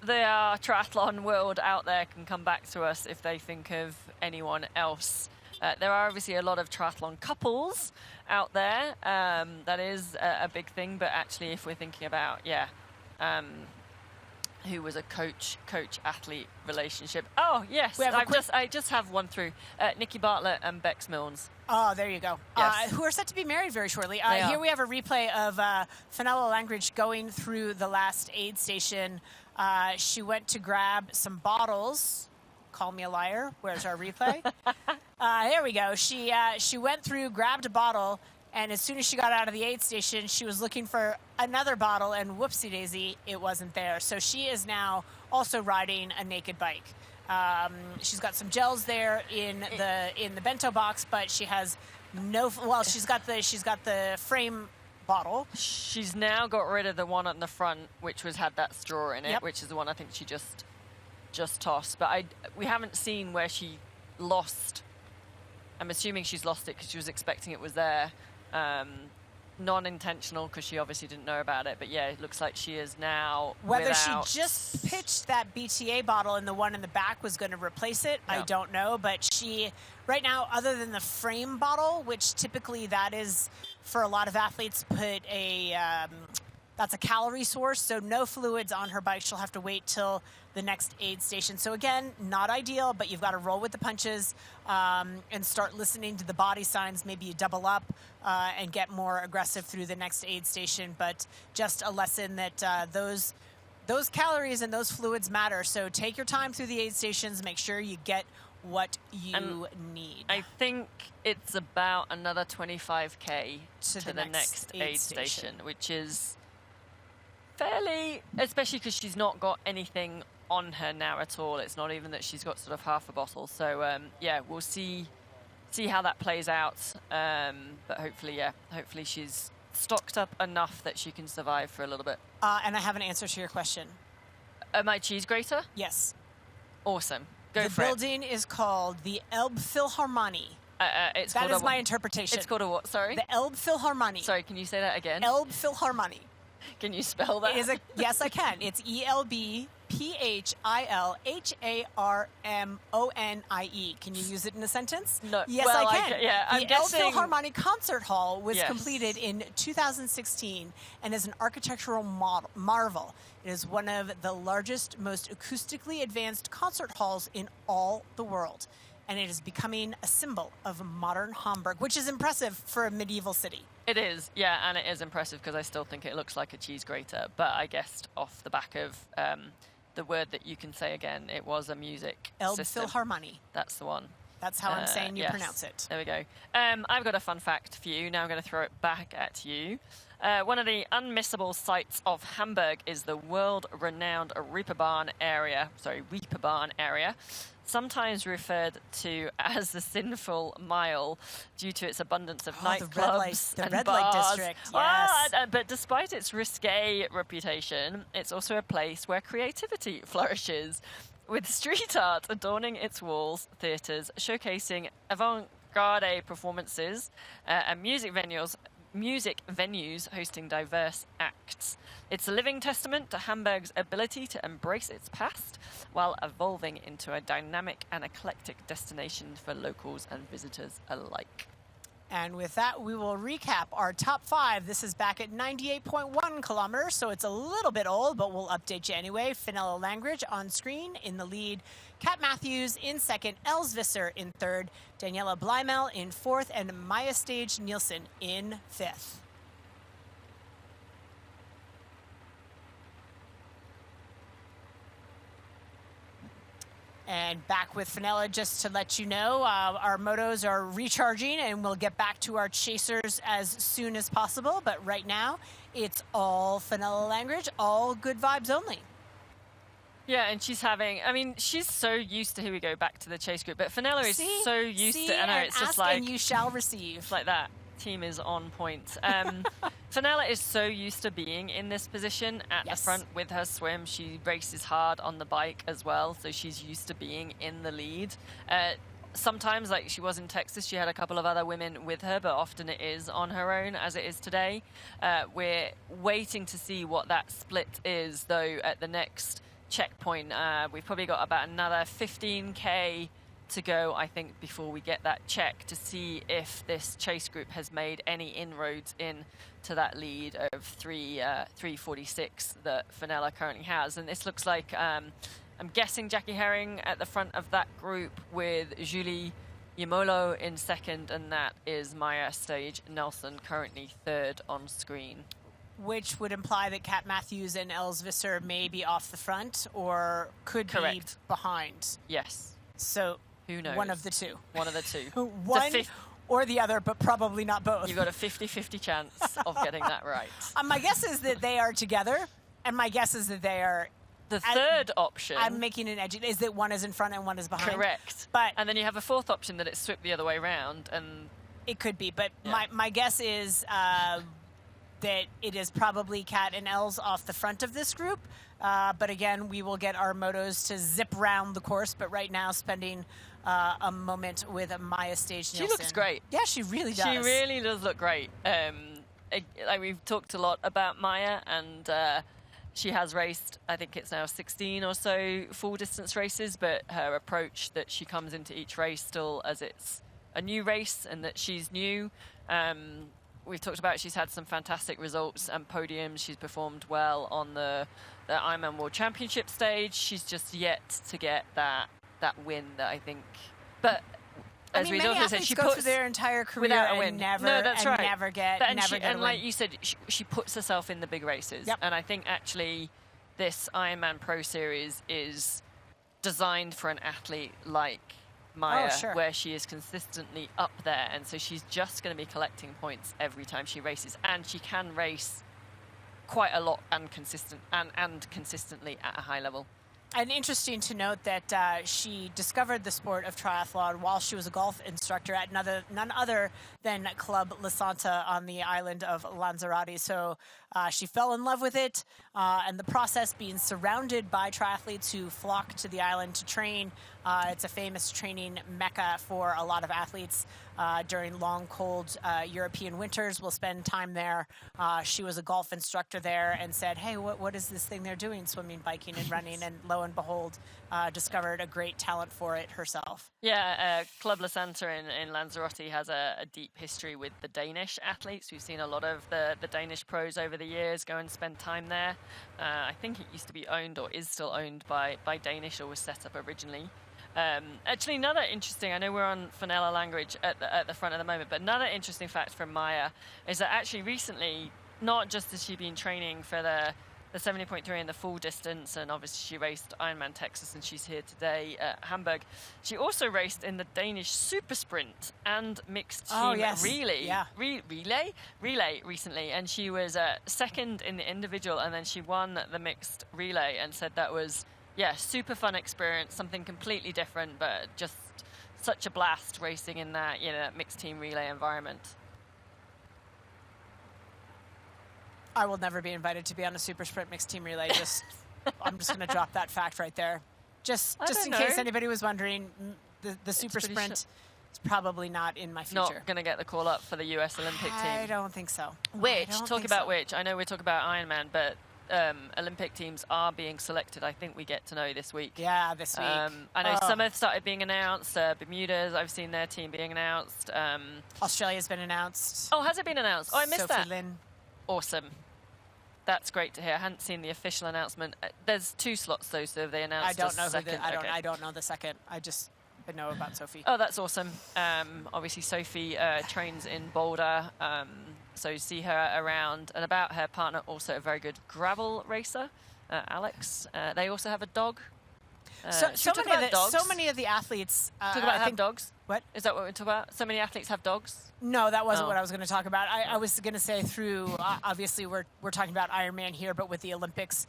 triathlon world out there can come back to us if they think of anyone else. There are obviously a lot of triathlon couples out there. That is a big thing, but actually if we're thinking about, who was a coach-athlete relationship. Oh, yes, I just have one through. Nikki Bartlett and Bex Milnes. Oh, there you go. Yes. Who are set to be married very shortly. They Here are. we have a replay of Fenella Langridge going through the last aid station. She went to grab some bottles. Call me a liar. Where's our replay? Here we go. She went through, grabbed a bottle, and as soon as she got out of the aid station, she was looking for another bottle, and whoopsie-daisy, it wasn't there. So she is now also riding a naked bike. She's got some gels there in the bento box, but she has no. Well, she's got the frame bottle. She's now got rid of the one on the front, which had that straw in it, which is the one I think she just just toss. But we haven't seen where she lost. I'm assuming she's lost it because she was expecting it was there. Non-intentional because she obviously didn't know about it. But yeah, it looks like she is now Whether she just pitched that BTA bottle and the one in the back was going to replace it, I don't know. But she, right now, other than the frame bottle, which typically that is for a lot of athletes, put a that's a calorie source, so no fluids on her bike. She'll have to wait till the next aid station. So again, not ideal, but you've got to roll with the punches and start listening to the body signs. Maybe you double up and get more aggressive through the next aid station. But just a lesson that those calories and those fluids matter. So take your time through the aid stations. Make sure you get what you need. I think it's about another 25K to the next aid station, which is fairly, especially because she's not got anything on her now at all. It's not even that she's got sort of half a bottle. So yeah, we'll see how that plays out. But hopefully she's stocked up enough that she can survive for a little bit. And I have an answer to your question. My cheese grater? Yes. Awesome. Go the for it. building is called the Elbphilharmonie. That is my interpretation. It's called a what? Sorry? The Elbphilharmonie. Sorry, can you say that again? Elbphilharmonie. Can you spell that? It is yes, I can. It's ELBPHILHARMONIE. Can you use it in a sentence? No. Yes, well, I can. I'm the guessing... Elbphilharmonie Concert Hall was completed in 2016 and is an architectural marvel. It is one of the largest, most acoustically advanced concert halls in all the world. And it is becoming a symbol of modern Hamburg, which is impressive for a medieval city. It is, yeah, and it is impressive because I still think it looks like a cheese grater. But I guessed off the back of the word that you can say again, it was a music system. Elbphilharmonie. That's the one. That's how I'm saying you yes. pronounce it. There we go. I've got a fun fact for you. Now I'm going to throw it back at you. One of the unmissable sights of Hamburg is the world-renowned Reeperbahn area. Sometimes referred to as the Sinful Mile due to its abundance of nightclubs the and red bars. light district, yes. But despite its risque reputation, it's also a place where creativity flourishes, with street art adorning its walls, theatres showcasing avant-garde performances, and music venues hosting diverse acts. It's a living testament to Hamburg's ability to embrace its past while evolving into a dynamic and eclectic destination for locals and visitors alike. And with that, we will recap our top 5. This is back at 98.1 kilometers, so it's a little bit old, but we'll update you anyway. Fenella Langridge on screen in the lead. Kat Matthews in second. Els Visser in third. Daniela Bleimel in fourth. And Maya Stage Nielsen in fifth. And back with Fenella, just to let you know, our motos are recharging and we'll get back to our chasers as soon as possible. But right now, it's all Fenella Langridge, all good vibes only. Yeah, and she's so used to, here we go, back to the chase group. But Fenella is so used to, I know, it's just like... and you shall receive. It's like that. Team is on point. Fenella is so used to being in this position at the front with her swim. She races hard on the bike as well, so she's used to being in the lead. Sometimes, like she was in Texas, she had a couple of other women with her, but often it is on her own, as it is today. We're waiting to see what that split is, though, at the next checkpoint. We've probably got about another 15K to go, I think, before we get that check to see if this chase group has made any inroads in to that lead of 3:46 that Fenella currently has. And this looks like, I'm guessing Jackie Herring at the front of that group with Julie Yamolo in second, and that is Maya Stage Nelson currently third on screen. Which would imply that Kat Matthews and Els Visser may be off the front or could be behind. Yes. So who knows? One of the two. One of the two. One or the other, but probably not both. You've got a 50-50 chance of getting that right. My guess is that they are together, and my guess is that they are... The third option... I'm making an edge. Is that one is in front and one is behind? Correct. But and then you have a fourth option that it's swept the other way around, and... It could be, but my guess is... that it is probably Kat and Els off the front of this group. But again, we will get our motos to zip round the course, but right now spending a moment with Maya Stage-Nielsen. She looks great. Yeah, she really does. She really does look great. Like we've talked a lot about Maya, and she has raced, I think it's now 16 or so full distance races, but her approach that she comes into each race still as it's a new race and that she's new. We've talked about she's had some fantastic results and podiums. She's performed well on the Ironman World Championship stage. She's just yet to get that win that I think. But as we also said, she go puts through their entire career without a win. and never, no, that's right. never get and never get a win. like you said, she puts herself in the big races. Yep. And I think actually this Ironman Pro Series is designed for an athlete like Maya, where she is consistently up there, and so she's just going to be collecting points every time she races, and she can race quite a lot and consistently at a high level. And interesting to note that she discovered the sport of triathlon while she was a golf instructor at none other than Club La Santa on the island of Lanzarote. So she fell in love with it, and the process being surrounded by triathletes who flock to the island to train. It's a famous training mecca for a lot of athletes during long, cold European winters. We'll spend time there. She was a golf instructor there and said, hey, what is this thing they're doing, swimming, biking, and running? And lo and behold, discovered a great talent for it herself. Yeah, Club La Santa in Lanzarote has a deep history with the Danish athletes. We've seen a lot of the Danish pros over the years go and spend time there. I think it used to be owned or is still owned by Danish, or was set up originally. Actually, another interesting, I know we're on Fenella language at the front at the moment, but another interesting fact from Maya is that actually recently, not just has she been training for the 70.3 and the full distance, and obviously she raced Ironman Texas and she's here today at Hamburg, she also raced in the Danish super sprint and mixed team relay recently, and she was second in the individual, and then she won the mixed relay and said that was super fun experience, something completely different, but just such a blast racing in that, that mixed team relay environment. I will never be invited to be on a super sprint mixed team relay. I'm just going to drop that fact right there. Just in case anybody was wondering, the super sprint is probably not in my future. Not going to get the call up for the US Olympic team. I don't think so. Which, I know we're talking about Ironman, but Olympic teams are being selected. I think we get to know this week. Yeah, this week. I know some have started being announced. Bermuda's, I've seen their team being announced. Australia's been announced. Oh, has it been announced? Oh, I missed Sophie that. Lynn. Awesome. That's great to hear. I hadn't seen the official announcement. There's 2 slots though, so they announced. I don't know second. I don't know the second. I know about Sophie. Oh, that's awesome. Obviously, Sophie trains in Boulder, so see her around and about. Her partner, also a very good gravel racer, Alex. They also have a dog. So many of the athletes talk about have dogs. What is that? What we're talking about? So many athletes have dogs. No, that wasn't what I was going to talk about. I was going to say through. Obviously, we're talking about Ironman here, but with the Olympics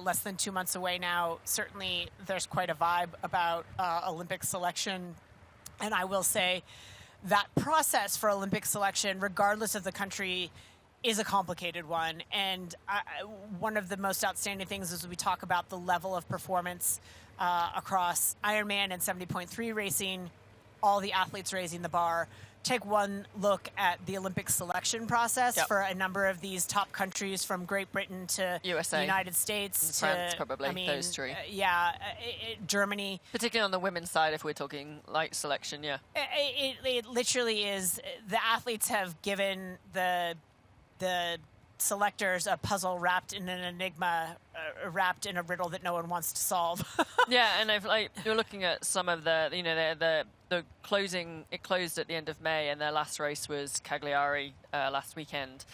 less than 2 months away now, certainly there's quite a vibe about Olympic selection. And I will say that process for Olympic selection, regardless of the country, is a complicated one. And one of the most outstanding things is we talk about the level of performance across Ironman and 70.3 racing, all the athletes raising the bar. Take one look at the Olympic selection process for a number of these top countries, from Great Britain to USA, the United States to France, probably those 3. Germany. Particularly on the women's side, if we're talking light selection, It literally is. The athletes have given the selectors a puzzle wrapped in an enigma, wrapped in a riddle that no one wants to solve. And if you're looking at some of the closing, it closed at the end of May, and their last race was Cagliari last weekend.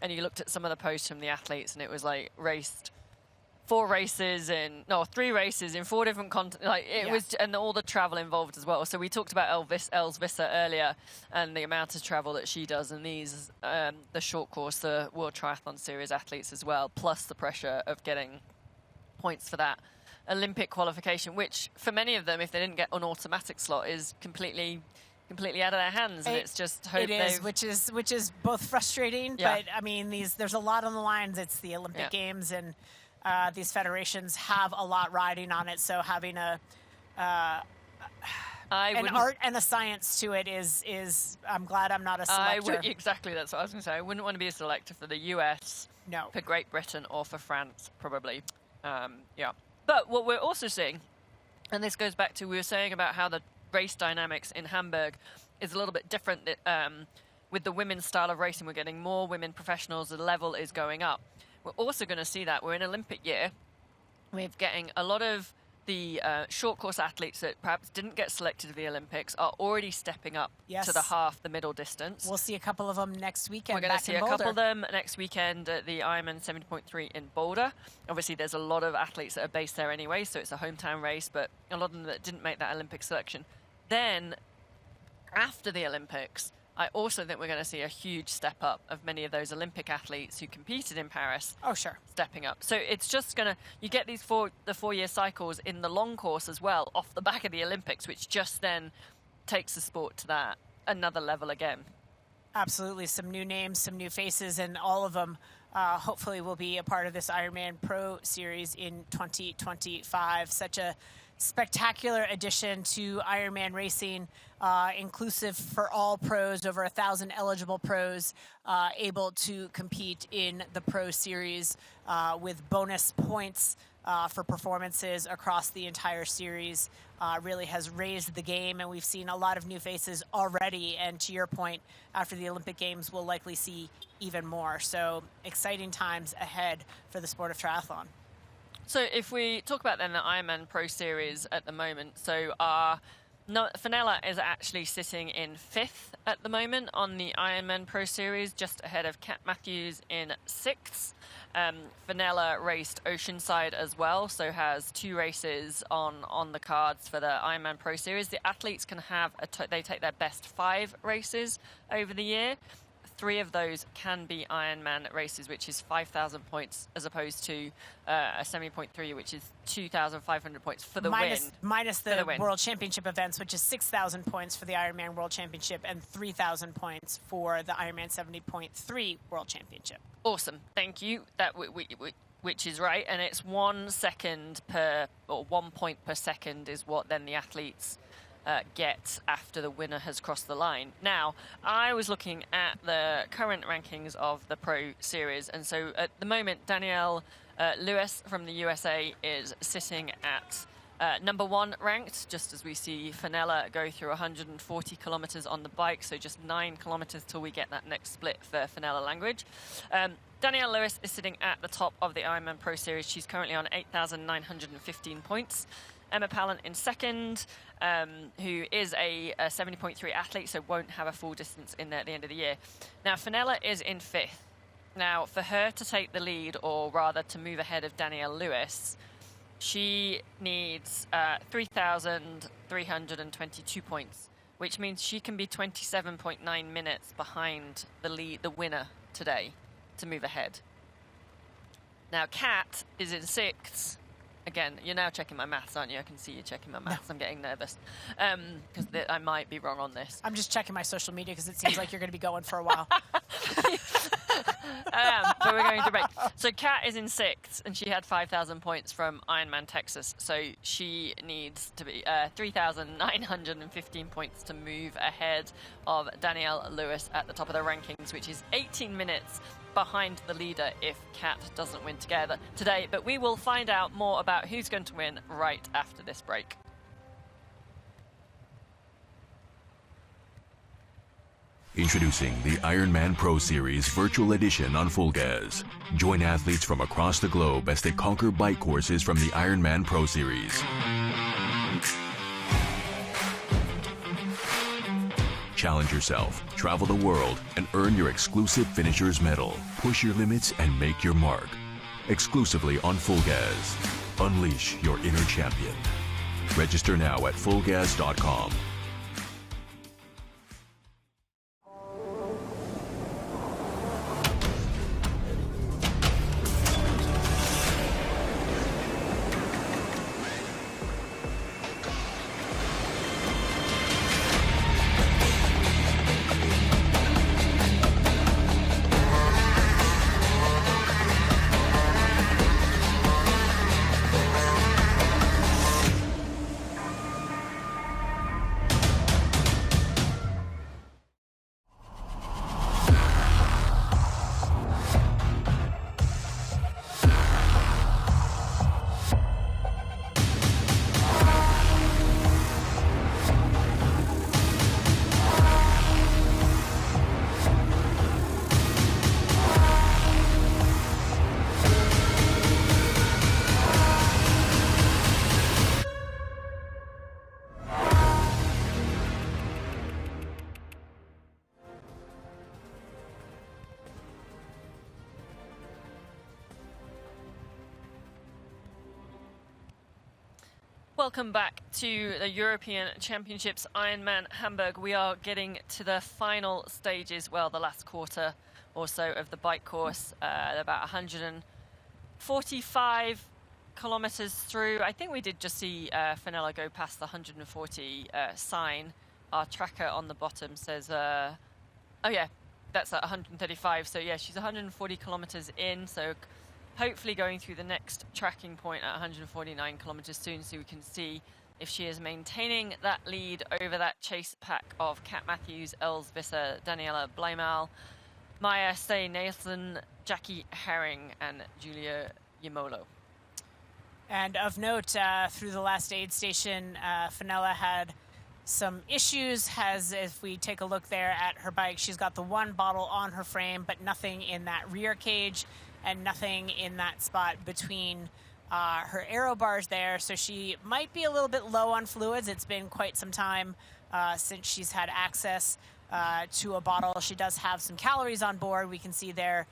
And you looked at some of the posts from the athletes, and it was raced 3 races in 4 different continents. Was, and all the travel involved as well. So we talked about Els Visser earlier, and the amount of travel that she does, and these the short course, the World Triathlon Series athletes as well, plus the pressure of getting points for that Olympic qualification, which for many of them, if they didn't get an automatic slot, is completely completely out of their hands, and it's just hope it is, which is both frustrating, but I mean, there's a lot on the lines. It's the Olympic Games, and these federations have a lot riding on it. So having an art and a science to it is I'm glad I'm not a selector. Exactly, that's what I was going to say. I wouldn't want to be a selector for the US, for Great Britain, or for France, probably. But what we're also seeing, and this goes back to we were saying about how the race dynamics in Hamburg is a little bit different. With the women's style of racing, we're getting more women professionals. The level is going up. We're also going to see that we're in Olympic year. We're getting a lot of the short course athletes that perhaps didn't get selected for the Olympics are already stepping up to the middle distance. We'll see a couple of them next weekend. We're going to see a couple of them next weekend at the Ironman 70.3 in Boulder. Obviously, there's a lot of athletes that are based there anyway, so it's a hometown race, but a lot of them that didn't make that Olympic selection. Then, after the Olympics, I also think we're going to see a huge step up of many of those Olympic athletes who competed in Paris. Oh, sure. Stepping up. So it's just going to, you get these four-year cycles in the long course as well, off the back of the Olympics, which just then takes the sport to that another level again. Absolutely. Some new names, some new faces, and all of them hopefully will be a part of this Ironman Pro Series in 2025. Such a spectacular addition to Ironman racing, inclusive for all pros, over 1,000 eligible pros able to compete in the Pro Series with bonus points for performances across the entire series. Really has raised the game, and we've seen a lot of new faces already, and to your point, after the Olympic Games, we'll likely see even more. So exciting times ahead for the sport of triathlon. So if we talk about then the Ironman Pro Series at the moment, so Fenella is actually sitting in 5th at the moment on the Ironman Pro Series, just ahead of Kat Matthews in 6th. Fenella raced Oceanside as well, so has 2 races on the cards for the Ironman Pro Series. The athletes can have, they take their best 5 races over the year. 3 of those can be Ironman races, which is 5,000 points, as opposed to a 70.3, which is 2,500 points for the win. Minus the World Championship events, which is 6,000 points for the Ironman World Championship and 3,000 points for the Ironman 70.3 World Championship. Awesome. Thank you. That which is right. And it's 1 second per, or 1 point per second is what then the athletes get after the winner has crossed the line. Now, I was looking at the current rankings of the Pro Series, and so at the moment, Danielle Lewis from the USA is sitting at number 1 ranked, just as we see Fenella go through 140 kilometers on the bike, so just 9 kilometers till we get that next split for Fenella Langridge. Danielle Lewis is sitting at the top of the Ironman Pro Series. She's currently on 8,915 points. Emma Pallant in 2nd, who is a 70.3 athlete, so won't have a full distance in there at the end of the year. Now, Fenella is in 5th. Now, for her to take the lead, or rather to move ahead of Danielle Lewis, she needs 3,322 points, which means she can be 27.9 minutes behind the winner today to move ahead. Now, Kat is in 6th. Again, you're now checking my maths, aren't you? I can see you checking my maths. No. I'm getting nervous because I might be wrong on this. I'm just checking my social media because it seems like you're going to be going for a while. But we're going to break. So Kat is in 6th, and she had 5,000 points from Ironman Texas. So she needs to be 3,915 points to move ahead of Danielle Lewis at the top of the rankings, which is 18 minutes behind the leader if Kat doesn't win today. But we will find out more about who's going to win right after this break. Introducing the Ironman Pro Series Virtual Edition on Full Gas. Join athletes from across the globe as they conquer bike courses from the Ironman Pro Series. Challenge yourself, travel the world, and earn your exclusive Finisher's Medal. Push your limits and make your mark. Exclusively on Full Gas. Unleash your inner champion. Register now at fullgas.com. Welcome back to the European Championships Ironman Hamburg. We are getting to the final stages, well, the last quarter or so of the bike course, about 145 kilometers through. I think we did just see Fenella go past the 140 sign. Our tracker on the bottom says, oh yeah, that's at 135. So yeah, she's 140 kilometers in. So hopefully going through the next tracking point at 149 kilometers soon, so we can see if she is maintaining that lead over that chase pack of Kat Matthews, Els Visser, Daniela Bleimal, Maya Stay-Nielsen, Jackie Herring, and Julia Yamolo. And of note, through the last aid station, Fenella had some issues. If we take a look there at her bike, she's got the one bottle on her frame, but nothing in that rear cage and nothing in that spot between her aero bars there. So she might be a little bit low on fluids. It's been quite some time since she's had access to a bottle. She does have some calories on board. We can see there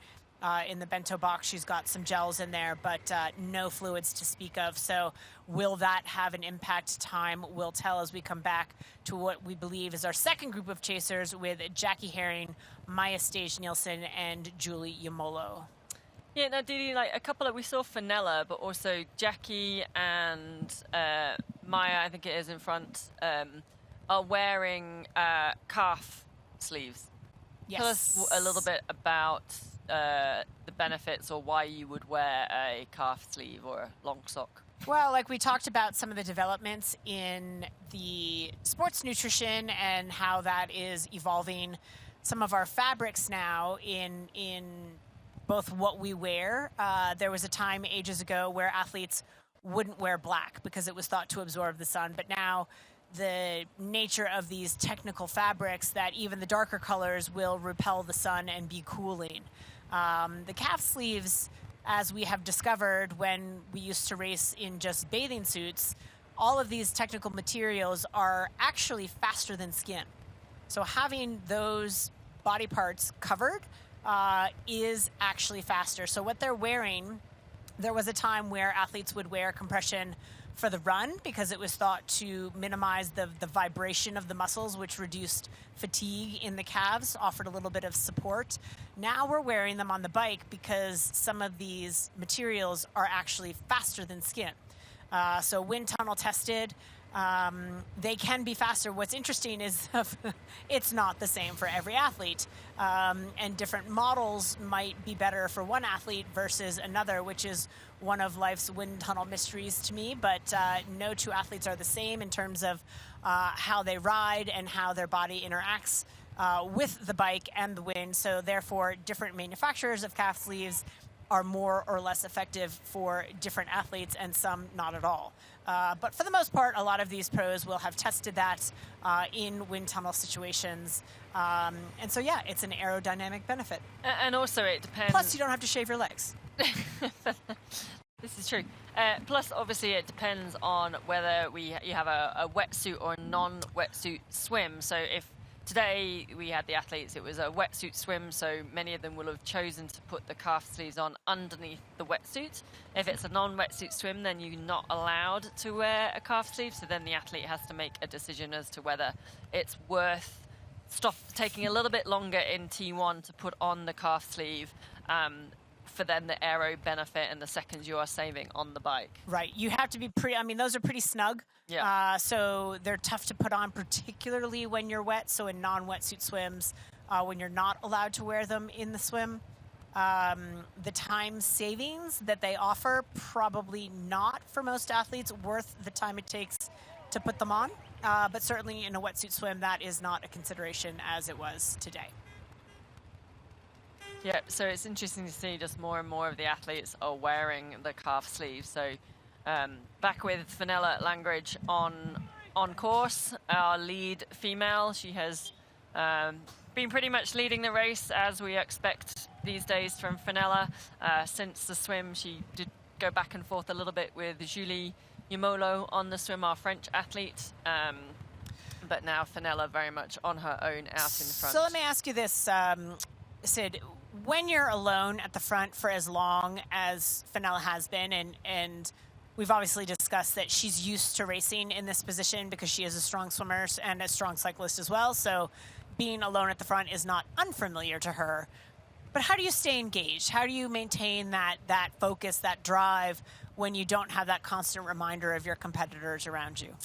in the bento box, she's got some gels in there, but no fluids to speak of. So will that have an impact? Time will tell as we come back to what we believe is our second group of chasers with Jackie Herring, Maya Stage-Nielsen, and Julie Yamolo. Yeah, now Didi, like a couple of, we saw Fenella, but also Jackie and Maya, I think it is in front, are wearing calf sleeves. Yes. Tell us a little bit about the benefits or why you would wear a calf sleeve or a long sock. Well, like we talked about some of the developments in the sports nutrition and how that is evolving some of our fabrics now in both what we wear. There was a time ages ago where athletes wouldn't wear black because it was thought to absorb the sun, but now the nature of these technical fabrics that even the darker colors will repel the sun and be cooling. The calf sleeves, as we have discovered when we used to race in just bathing suits, all of these technical materials are actually faster than skin. So having those body parts covered is actually faster. So what they're wearing, there was a time where athletes would wear compression for the run because it was thought to minimize the vibration of the muscles, which reduced fatigue in the calves, offered a little bit of support. Now we're wearing them on the bike because some of these materials are actually faster than skin. So wind tunnel tested, they can be faster. What's interesting is it's not the same for every athlete, and different models might be better for one athlete versus another, which is one of life's wind tunnel mysteries to me. But no two athletes are the same in terms of how they ride and how their body interacts with the bike and the wind. So therefore, different manufacturers of calf sleeves are more or less effective for different athletes, and some not at all. But for the most part, a lot of these pros will have tested that in wind tunnel situations. And so, yeah, it's an aerodynamic benefit. And also it depends. Plus, you don't have to shave your legs. This is true. Plus, obviously, it depends on whether you have a wetsuit or a non-wetsuit swim. So if today we had the athletes, it was a wetsuit swim, so many of them will have chosen to put the calf sleeves on underneath the wetsuit. If it's a non-wetsuit swim, then you're not allowed to wear a calf sleeve, so then the athlete has to make a decision as to whether it's worth taking a little bit longer in T1 to put on the calf sleeve for then the aero benefit and the seconds you are saving on the bike. Right. You have to be those are pretty snug. Yeah. So they're tough to put on, particularly when you're wet. So in non-wetsuit swims, when you're not allowed to wear them in the swim, the time savings that they offer, probably not for most athletes worth the time it takes to put them on. But certainly in a wetsuit swim, that is not a consideration as it was today. Yeah, so it's interesting to see just more and more of the athletes are wearing the calf sleeves. So back with Fenella Langridge on course, our lead female. She has been pretty much leading the race as we expect these days from Fenella. Since the swim, she did go back and forth a little bit with Julie Yamolo on the swim, our French athlete. But now Fenella very much on her own out in front. So let me ask you this, Sid. When you're alone at the front for as long as Fenella has been, and We've obviously discussed that she's used to racing in this position because she is a strong swimmer and a strong cyclist as well. So being alone at the front is not unfamiliar to her. But how do you stay engaged? How do you maintain that focus, that drive, when you don't have that constant reminder of your competitors around you?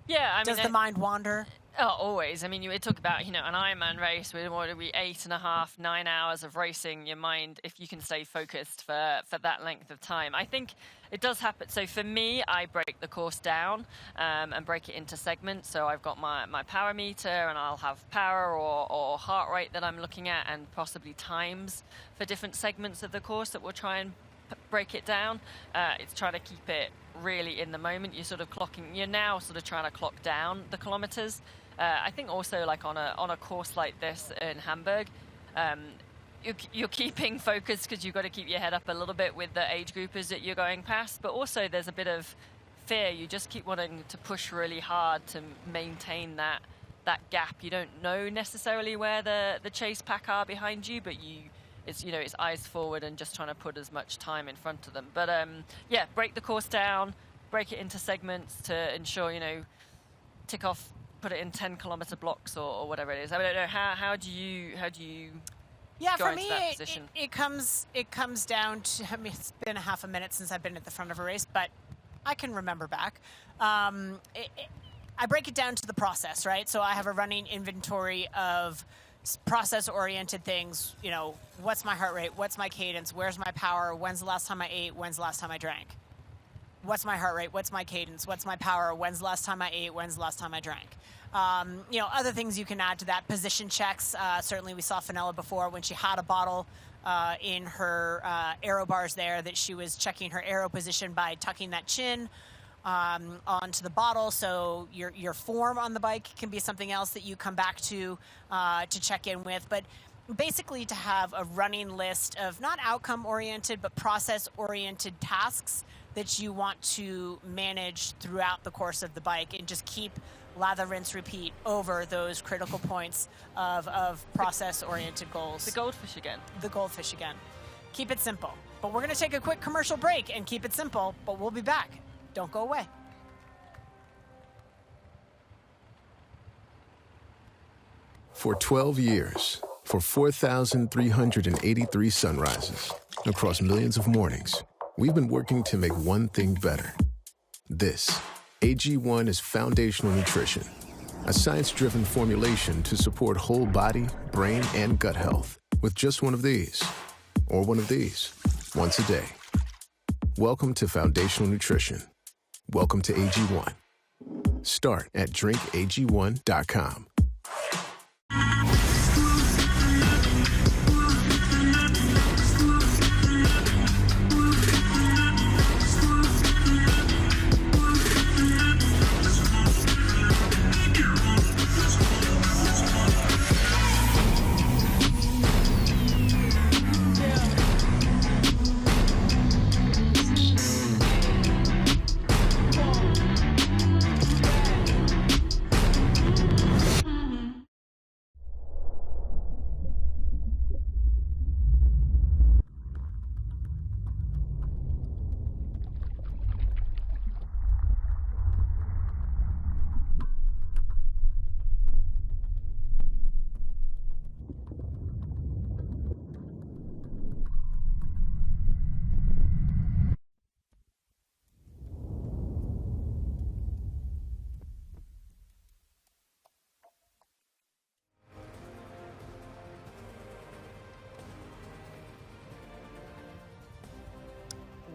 Yeah, I mean, does the mind wander? Oh, always. I mean, you talk about, an Ironman race with what are we, 8.5, 9 hours of racing. Your mind, if you can stay focused for that length of time, I think it does happen. So for me, I break the course down and break it into segments. So I've got my power meter, and I'll have power or heart rate that I'm looking at, and possibly times for different segments of the course that we'll try and break it down. It's trying to keep it really in the moment. You're now sort of trying to clock down the kilometers. I think also, like on a course like this in Hamburg, you're keeping focus because you've got to keep your head up a little bit with the age groupers that you're going past, but also there's a bit of fear. You just keep wanting to push really hard to maintain that gap. You don't know necessarily where the chase pack are behind you, but it's eyes forward and just trying to put as much time in front of them. But yeah, break the course down, break it into segments to ensure, tick off, put it in 10-kilometer blocks or whatever it is. I don't know, how do you yeah, go for into me, that position? it comes down to, I mean, it's been a half a minute since I've been at the front of a race, but I can remember back. I break it down to the process, right? So I have a running inventory of process-oriented things. What's my heart rate? What's my cadence? Where's my power? When's the last time I ate? When's the last time I drank? What's my heart rate? What's my cadence? What's my power? When's the last time I ate? When's the last time I drank? Other things you can add to that. Position checks. Certainly we saw Fenella before when she had a bottle in her aero bars there, that she was checking her aero position by tucking that chin onto the bottle. So your form on the bike can be something else that you come back to check in with. But basically to have a running list of not outcome oriented but process oriented tasks that you want to manage throughout the course of the bike, and just keep lather, rinse, repeat over those critical points of process oriented goals. The goldfish again. The goldfish again. Keep it simple. But we're going to take a quick commercial break and keep it simple, but we'll be back. Don't go away. For 12 years, for 4,383 sunrises, across millions of mornings, we've been working to make one thing better. This, AG1, is foundational nutrition, a science-driven formulation to support whole body, brain, and gut health with just one of these, or one of these, once a day. Welcome to foundational nutrition. Welcome to AG1. Start at drinkag1.com.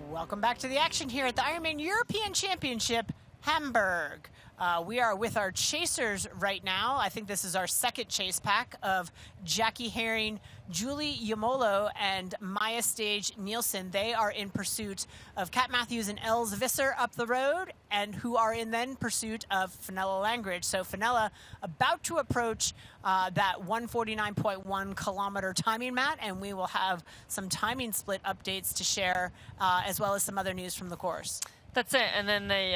Welcome back to the action here at the IRONMAN European Championship Hamburg. We are with our chasers right now. I think this is our second chase pack of Jackie Herring, Julie Yamolo, and Maya Stage Nielsen. They are in pursuit of Kat Matthews and Els Visser up the road, and who are in then pursuit of Fenella Langridge. So Fenella about to approach that 149.1 kilometer timing mat, and we will have some timing split updates to share, as well as some other news from the course. That's it, and then they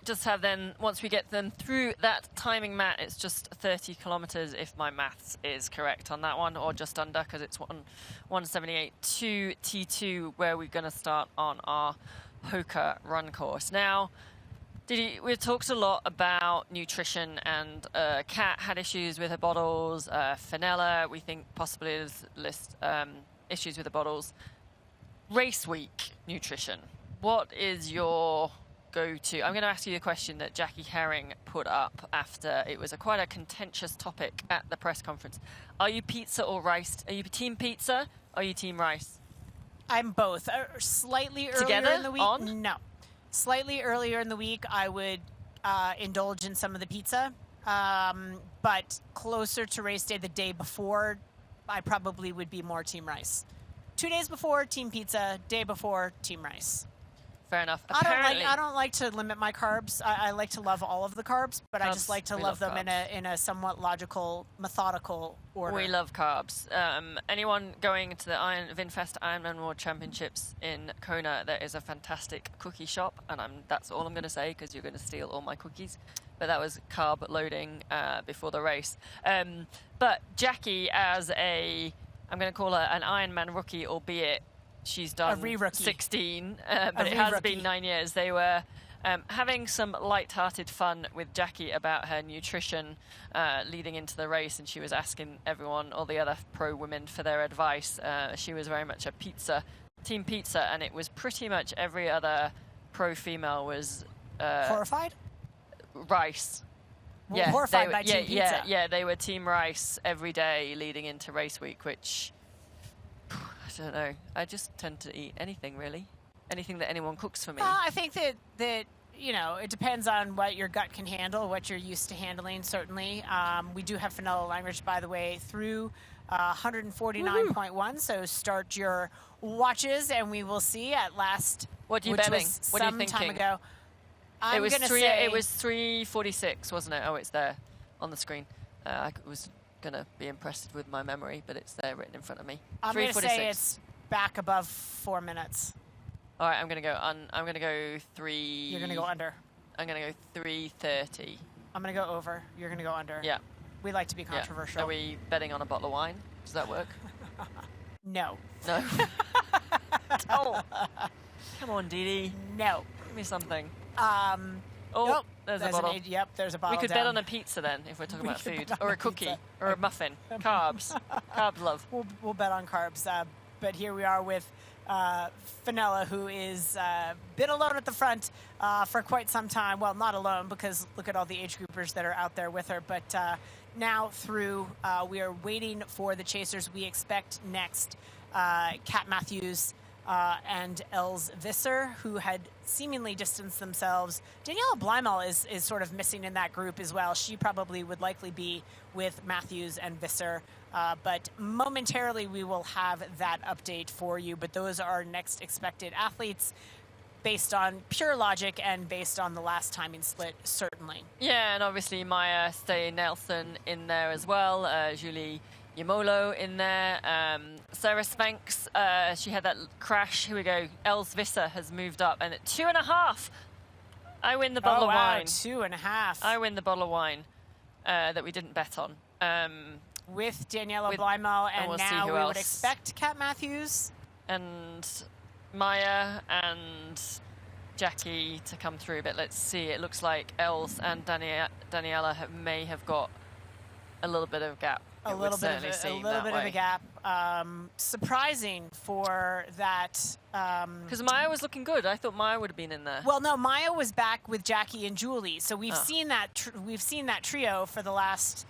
just have once we get them through that timing mat, it's just 30 kilometers if my maths is correct on that one, or just under, because it's 178 to T2, where we're going to start on our Hoka run course. Now, we've talked a lot about nutrition, and Kat had issues with her bottles. Fenella, we think possibly is issues with the bottles. Race week nutrition. What is your go-to? I'm going to ask you a question that Jackie Herring put up after it was quite a contentious topic at the press conference. Are you pizza or rice? Are you team pizza? Are you team rice? I'm both. Slightly earlier Together? in the week, no. Slightly earlier in the week, I would indulge in some of the pizza. But closer to race day, the day before, I probably would be more team rice. 2 days before, team pizza. Day before, team rice. Fair enough. I don't like to limit my carbs. I like to love all of the carbs, but I just like to love them carbs. in a somewhat logical, methodical order. We love carbs. Anyone going to the VinFast Ironman World Championships in Kona, there is a fantastic cookie shop, and that's all I'm going to say because you're going to steal all my cookies. But that was carb loading before the race. But Jackie, as I'm going to call her an Ironman rookie, albeit she's done 16, but it has been 9 years. They were having some light-hearted fun with Jackie about her nutrition leading into the race, and she was asking everyone, all the other pro women, for their advice. She was very much a team pizza, and it was pretty much every other pro female was horrified. Rice. Well, horrified by team pizza. Yeah, they were team rice every day leading into race week, which I don't know. I just tend to eat anything, really. Anything that anyone cooks for me. I think that it depends on what your gut can handle, what you're used to handling, certainly. We do have Fenella Langridge, by the way, through 149.1, so start your watches, and we will see at last. What are you betting? What are you thinking? Time ago. It was 3:46, wasn't it? Oh, it's there on the screen. I was going to be impressed with my memory, but it's there written in front of me. I'm going to say it's back above 4 minutes. All right, I'm going to go. I'm going to go 3. You're going to go under. I'm going to go 3:30. I'm going to go over. You're going to go under. Yeah. We like to be controversial. Yeah. Are we betting on a bottle of wine? Does that work? No. No. Oh. Come on, Dee Dee. No. Give me something. Nope. There's a bottle. There's a bottle. We could down. bet on a pizza then, if we're talking about food, or a cookie, or a muffin. Carbs. Carbs love. We'll bet on carbs. But here we are with Fenella, who is been alone at the front for quite some time. Well, not alone, because look at all the age groupers that are out there with her. But now through, we are waiting for the chasers. We expect next Kat Matthews and Els Visser, who had seemingly distanced themselves. Daniela Blymal is sort of missing in that group as well. She probably would likely be with Matthews and Visser. But momentarily we will have that update for you. But those are our next expected athletes based on pure logic and based on the last timing split, certainly. Yeah, and obviously Maya Stay Nelson in there as well. Julie Yamolo in there. Sarah Spanks, she had that crash. Here we go. Els Visser has moved up. And at 2.5, I win the bottle of wine. 2.5. I win the bottle of wine that we didn't bet on. With Daniela Blymal, and we'll now see who we else. would expect Kat Matthews. And Maya and Jackie to come through. But let's see. It looks like Els and Daniela may have got a little bit of a gap. A little bit of a gap. Surprising for that. Because Maya was looking good. I thought Maya would have been in there. Well, no, Maya was back with Jackie and Julie. So we've seen that we've seen that trio for the last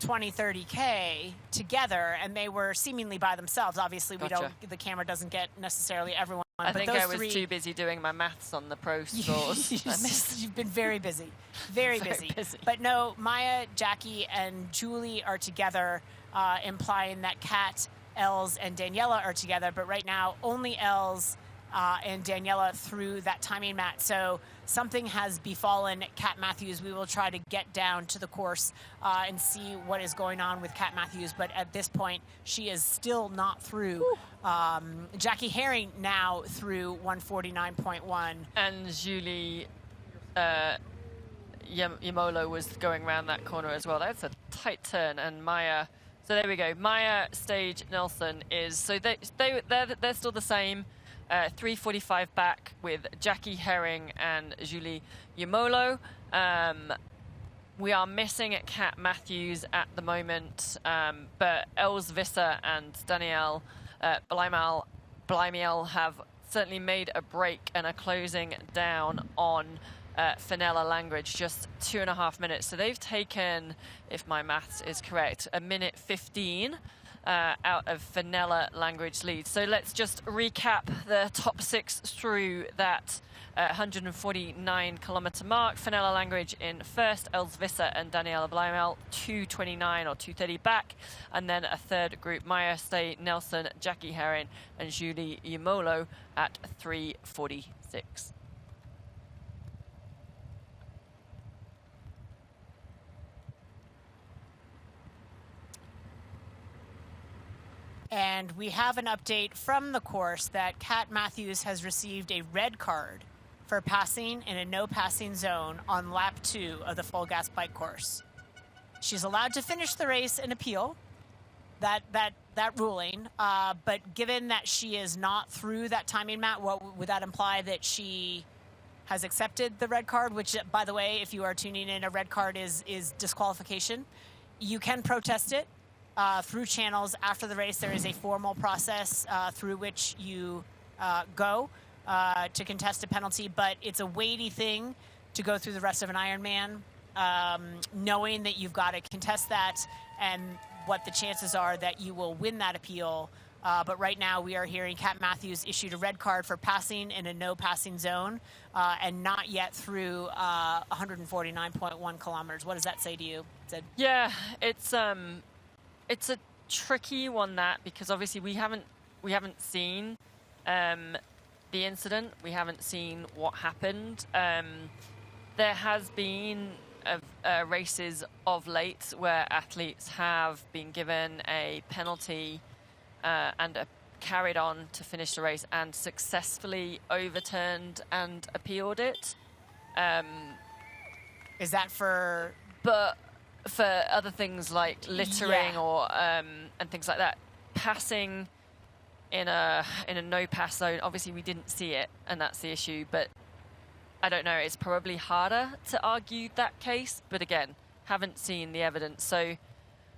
20-30K together, and they were seemingly by themselves. Obviously, the camera doesn't get necessarily everyone. I but think those I was too busy doing my maths on the pro scores. You've been very busy. Very busy. But no, Maya, Jackie, and Julie are together, implying that Kat, Els, and Daniela are together. But right now, only Els and Daniela through that timing mat. So something has befallen Kat Matthews. We will try to get down to the course and see what is going on with Kat Matthews. But at this point, she is still not through. Jackie Herring now through 149.1. And Julie Yamolo was going around that corner as well. That's a tight turn. And Maya, so there we go. Maya Stage Nelson is, so they're still the same. 3:45 back with Jackie Herring and Julie Yumolo. We are missing Kat Matthews at the moment, but Els Visser and Danielle Bleimiel have certainly made a break and are closing down on Fenella Langridge, just 2.5 minutes. So they've taken, if my maths is correct, 1:15 out of Fenella Langridge's lead. So let's just recap the top 6 through that 149-kilometer mark. Fenella Langridge in first, Els Visser and Daniela Bleimiel 2:29 or 2:30 back, and then a third group, Maya Stay Nelson, Jackie Herring and Julie Yumolo at 3:46. And we have an update from the course that Kat Matthews has received a red card for passing in a no passing zone on lap 2 of the full gas bike course. She's allowed to finish the race and appeal that ruling, but given that she is not through that timing mat, what would that imply? That she has accepted the red card, which, by the way, if you are tuning in, a red card is disqualification. You can protest it through channels after the race. There is a formal process through which you go to contest a penalty, but it's a weighty thing to go through the rest of an Ironman, knowing that you've got to contest that and what the chances are that you will win that appeal. But right now we are hearing Kat Matthews issued a red card for passing in a no passing zone and not yet through 149.1 kilometers. What does that say to you, Sid? Yeah, it's a tricky one, that, because obviously we haven't seen the incident. We haven't seen what happened. There has been races of late where athletes have been given a penalty and carried on to finish the race and successfully overturned and appealed it. Is that for... But for other things like littering or and things like that, passing in a no pass zone, obviously we didn't see it, and that's the issue. But I don't know, it's probably harder to argue that case, but again, haven't seen the evidence. So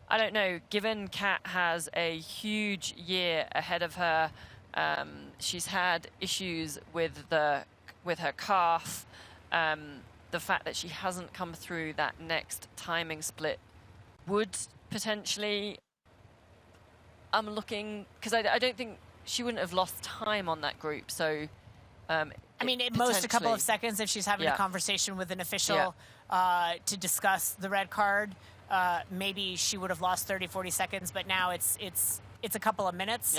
I don't know, given Kat has a huge year ahead of her, she's had issues with her calf, the fact that she hasn't come through that next timing split would potentially, I'm looking, because I don't think she wouldn't have lost time on that group. So, I mean, at most a couple of seconds if she's having a conversation with an official to discuss the red card. Maybe she would have lost 30, 40 seconds, but now it's a couple of minutes,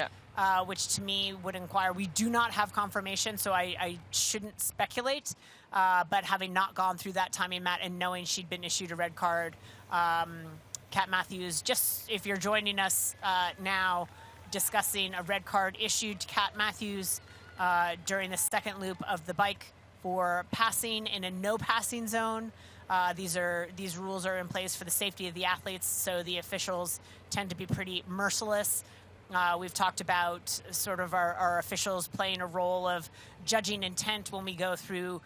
which to me would inquire. We do not have confirmation, so I shouldn't speculate. But having not gone through that timing mat and knowing she'd been issued a red card, Kat Matthews, just if you're joining us now, discussing a red card issued to Kat Matthews during the second loop of the bike for passing in a no passing zone. These rules are in place for the safety of the athletes, so the officials tend to be pretty merciless. We've talked about sort of our officials playing a role of judging intent when we go through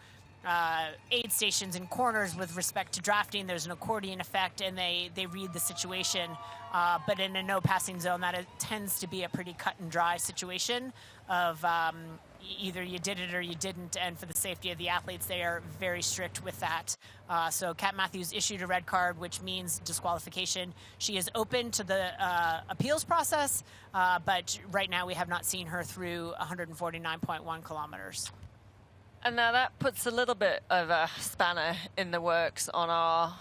aid stations and corners with respect to drafting. There's an accordion effect, and they read the situation. But in a no passing zone, that tends to be a pretty cut and dry situation of either you did it or you didn't, and for the safety of the athletes, they are very strict with that. So Kat Matthews issued a red card, which means disqualification. She is open to the appeals process, but right now we have not seen her through 149.1 kilometers. And now that puts a little bit of a spanner in the works on our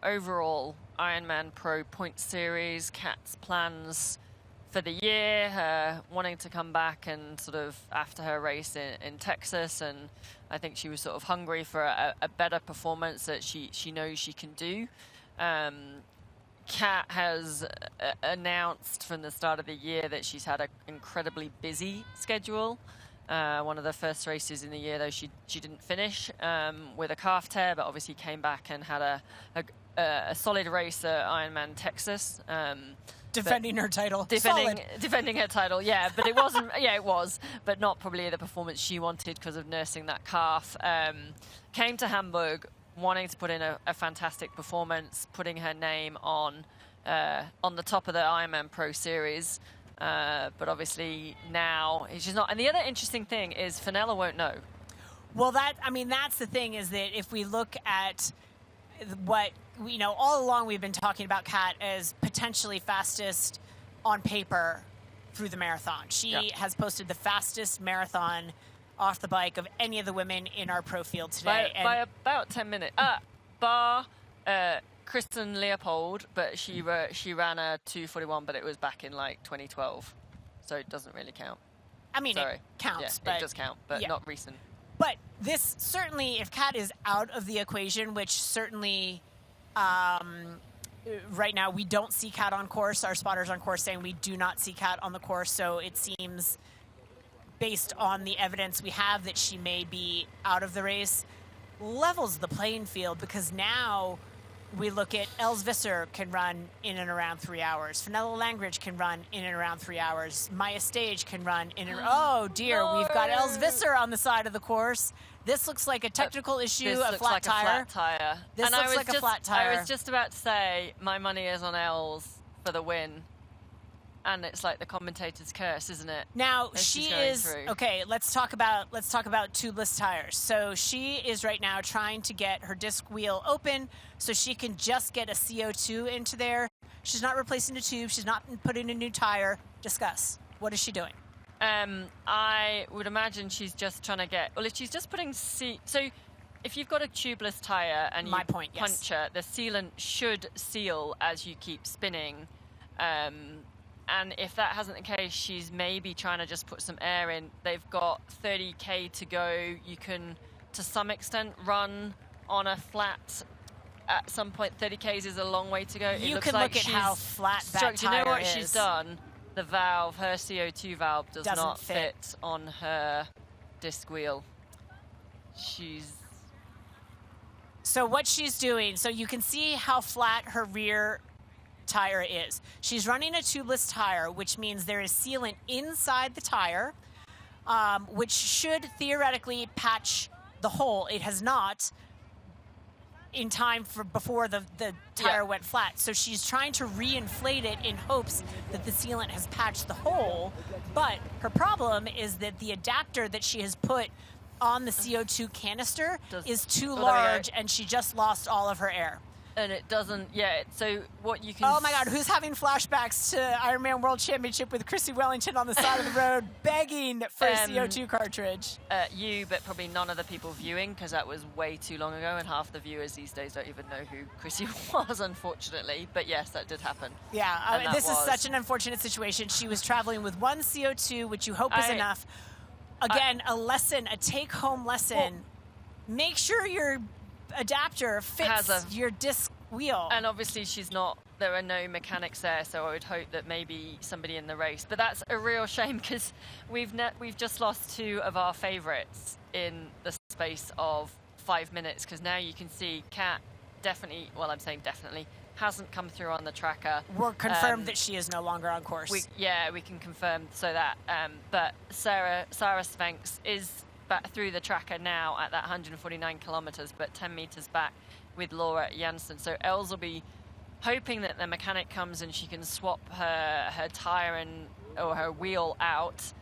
overall Ironman Pro point series. Kat's plans for the year, her wanting to come back and sort of after her race in Texas, and I think she was sort of hungry for a better performance that she knows she can do. Kat has announced from the start of the year that she's had an incredibly busy schedule. One of the first races in the year, though, she didn't finish with a calf tear, but obviously came back and had a solid race at Ironman Texas. Defending her title. Defending her title, yeah. But it wasn't, yeah, it was. But not probably the performance she wanted because of nursing that calf. Came to Hamburg wanting to put in a fantastic performance, putting her name on the top of the Ironman Pro Series. But obviously now she's not. And the other interesting thing is Fenella won't know. Well, that's the thing, is that if we look at what, all along we've been talking about Kat as potentially fastest on paper through the marathon. She has posted the fastest marathon off the bike of any of the women in our pro field today. By about 10 minutes. Bar Kristen Leopold, but she ran a 2:41, but it was back in like 2012. So it doesn't really count. I mean, it counts. Yeah, but it does count, but not recent. But this certainly, if Kat is out of the equation, which certainly right now we don't see Kat on course. Our spotters on course saying we do not see Kat on the course. So it seems, based on the evidence we have, that she may be out of the race, levels the playing field, because now we look at Els Visser can run in and around 3 hours. Fenella Langridge can run in and around 3 hours. Maya Stage can run in and oh dear, no. We've got Els Visser on the side of the course. This looks like a technical issue, a flat tire. This looks like a flat tire. I was just about to say my money is on Els for the win. And it's like the commentator's curse, isn't it? Now she is okay. Let's talk about tubeless tires. So she is right now trying to get her disc wheel open so she can just get a CO2 into there. She's not replacing the tube. She's not putting a new tire. Discuss. What is she doing? I would imagine she's just trying to get. Well, if she's just putting so if you've got a tubeless tire and you puncture, the sealant should seal as you keep spinning. And if that hasn't the case, she's maybe trying to just put some air in. They've got 30K to go. You can, to some extent, run on a flat at some point. 30Ks is a long way to go. You can look at how flat that tire is. Do you know what she's done? The valve, her CO2 valve, does not fit on her disc wheel. So what she's doing, so you can see how flat her rear tire is. She's running a tubeless tire, which means there is sealant inside the tire, which should theoretically patch the hole. It has not in time for before the tire went flat. So she's trying to reinflate it in hopes that the sealant has patched the hole. But her problem is that the adapter that she has put on the CO2 canister is too large, and she just lost all of her air. And it doesn't, so what you can... Oh my God, who's having flashbacks to Ironman World Championship with Chrissy Wellington on the side of the road begging for a CO2 cartridge? You, but probably none of the people viewing, because that was way too long ago, and half the viewers these days don't even know who Chrissy was, unfortunately. But yes, that did happen. Yeah, this is such an unfortunate situation. She was traveling with one CO2, which you hope is enough. Again, a take-home lesson. Make sure your adapter fits your disc wheel. And obviously there are no mechanics there, so I would hope that maybe somebody in the race. But that's a real shame, because we've just lost two of our favourites in the space of 5 minutes, because now you can see Kat definitely hasn't come through on the tracker. We're confirmed that she is no longer on course. We can confirm so that but Sarah Sphinx is back through the tracker now at that 149 kilometers, but 10 meters back with Laura Janssen. So Els will be hoping that the mechanic comes and she can swap her tire or her wheel out.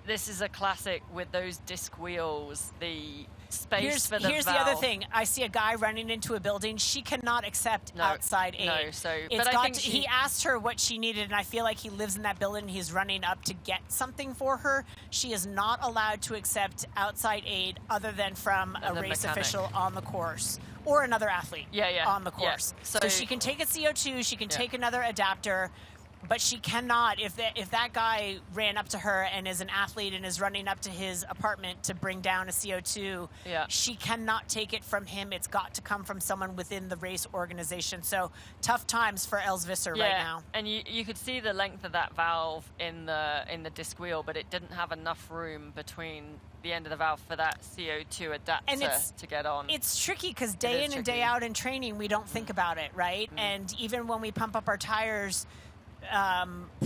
This is a classic with those disc wheels, the space for the Here's valve. The other thing. I see a guy running into a building. She cannot accept outside aid. No, so but I think he asked her what she needed, and I feel like he lives in that building. He's running up to get something for her. She is not allowed to accept outside aid other than from a race official on the course or another athlete on the course. Yeah. So she can take a CO2. She can take another adapter. But she cannot, if that guy ran up to her and is an athlete and is running up to his apartment to bring down a CO2, she cannot take it from him. It's got to come from someone within the race organization. So tough times for Els Visser right now. And you could see the length of that valve in the disc wheel, but it didn't have enough room between the end of the valve for that CO2 adapter to get on. It's tricky because day in and day out in training, we don't think about it, right? And even when we pump up our tires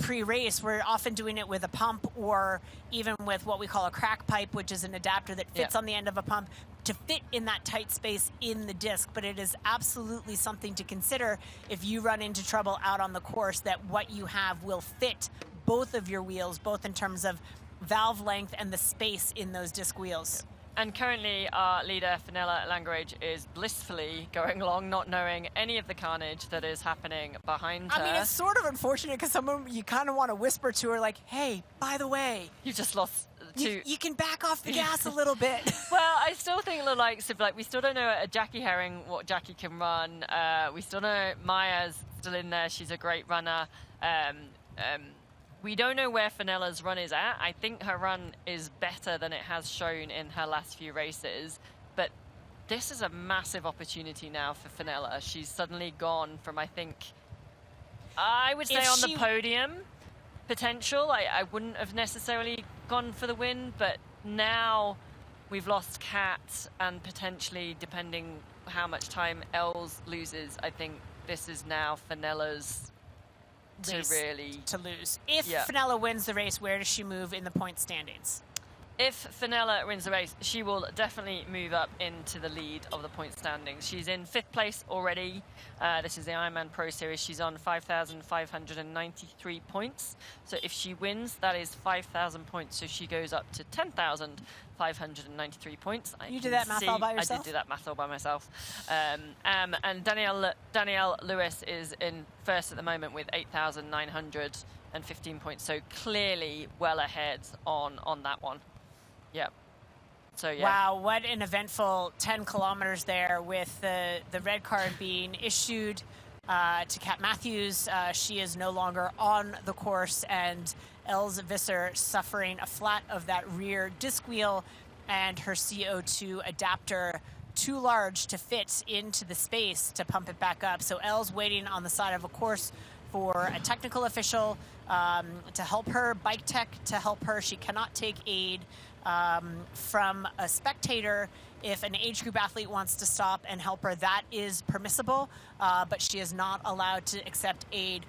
pre-race, we're often doing it with a pump or even with what we call a crack pipe, which is an adapter that fits on the end of a pump to fit in that tight space in the disc. But it is absolutely something to consider if you run into trouble out on the course, that what you have will fit both of your wheels, both in terms of valve length and the space in those disc wheels. And currently our leader, Fenella Langerage, is blissfully going along, not knowing any of the carnage that is happening behind her. I mean, it's sort of unfortunate because you kind of want to whisper to her, like, hey, by the way, you just lost two. You can back off the gas a little bit. Well, I still think the likes of, like, we still don't know Jackie Herring what Jackie can run. We still know Maya's still in there. She's a great runner. We don't know where Fenella's run is at. I think her run is better than it has shown in her last few races. But this is a massive opportunity now for Fenella. She's suddenly gone from, I think, I would say on the podium potential. I wouldn't have necessarily gone for the win, but now we've lost Kat, and potentially, depending how much time Els loses, I think this is now Fenella's to lose. If Fenella wins the race, where does she move in the point standings? If Fenella wins the race, she will definitely move up into the lead of the point standings. She's in 5th place already. This is the Ironman Pro Series. She's on 5,593 points. So if she wins, that is 5,000 points. So she goes up to 10,593 points. You did that math all by yourself? I did do that math all by myself. And Danielle Lewis is in 1st at the moment with 8,915 points. So clearly well ahead on that one. Yeah. So yeah. Wow, what an eventful 10 kilometers there, with the red card being issued to Kat Matthews. She is no longer on the course, and Els Visser suffering a flat of that rear disc wheel and her CO2 adapter too large to fit into the space to pump it back up. So Els waiting on the side of a course for a technical official to help her, bike tech to help her. She cannot take aid from a spectator. If an age group athlete wants to stop and help her, that is permissible, but she is not allowed to accept aid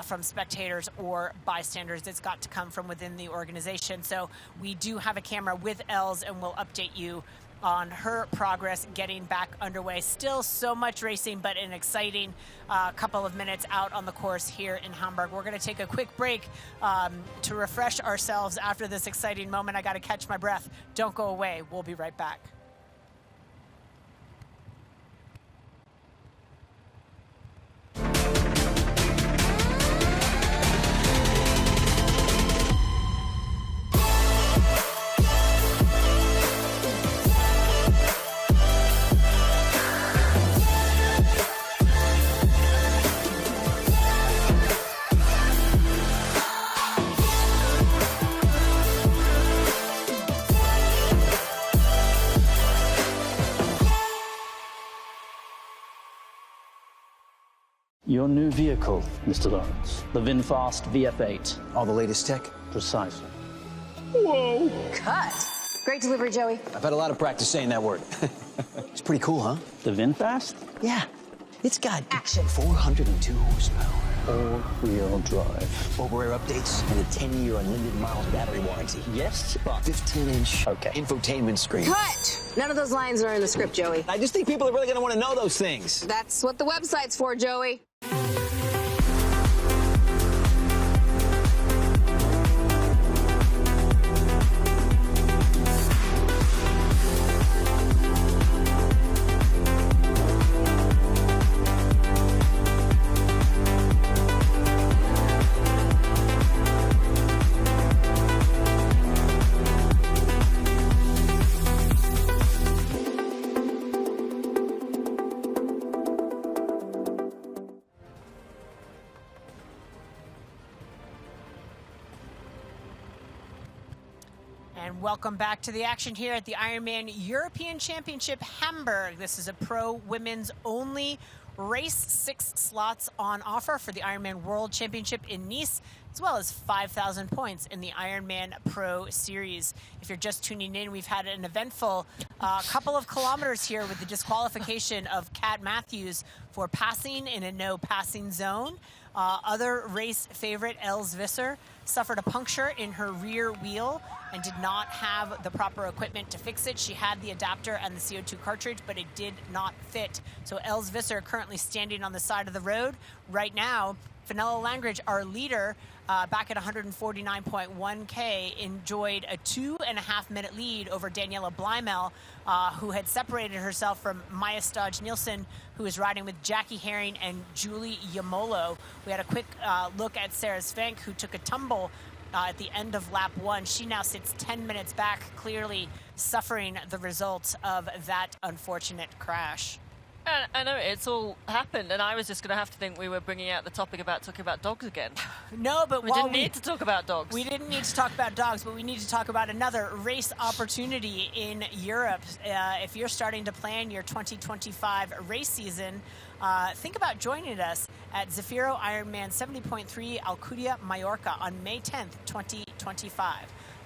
from spectators or bystanders. It's got to come from within the organization. So we do have a camera with Els, and we'll update you on her progress getting back underway. Still so much racing, but an exciting couple of minutes out on the course here in Hamburg. We're going to take a quick break to refresh ourselves after this exciting moment. I got to catch my breath. Don't go away. We'll be right back. Your new vehicle, Mr. Lawrence. The VinFast VF8. All the latest tech? Precisely. Whoa! Cut. Great delivery, Joey. I've had a lot of practice saying that word. It's pretty cool, huh? The VinFast? Yeah. It's got action. 402 horsepower. All-wheel drive. Over-air updates and a 10-year unlimited miles battery warranty. Yes, but 15-inch infotainment screen. Cut. None of those lines are in the script, Joey. I just think people are really going to want to know those things. That's what the website's for, Joey. And welcome back to the action here at the Ironman European Championship Hamburg. This is a pro women's only race, 6 slots on offer for the Ironman World Championship in Nice, as well as 5,000 points in the Ironman Pro Series. If you're just tuning in, we've had an eventful couple of kilometers here with the disqualification of Kat Matthews for passing in a no passing zone. Other race favorite Els Visser suffered a puncture in her rear wheel and did not have the proper equipment to fix it. She had the adapter and the CO2 cartridge, but it did not fit. So Els Visser currently standing on the side of the road. Right now, Fenella Langridge, our leader, back at 149.1K, enjoyed a 2.5-minute lead over Daniela Blymel, who had separated herself from Maya Stodge Nielsen, who was riding with Jackie Herring and Julie Yamolo. We had a quick look at Sarah Svenk, who took a tumble at the end of lap 1. She now sits 10 minutes back, clearly suffering the results of that unfortunate crash. I know it's all happened, and I was just going to have to think we were bringing out the topic about talking about dogs again. No, but we didn't need to talk about dogs. We didn't need to talk about dogs, but we need to talk about another race opportunity in Europe. If you're starting to plan your 2025 race season, think about joining us at Zafiro Ironman 70.3 Alcudia, Mallorca on May 10th, 2025.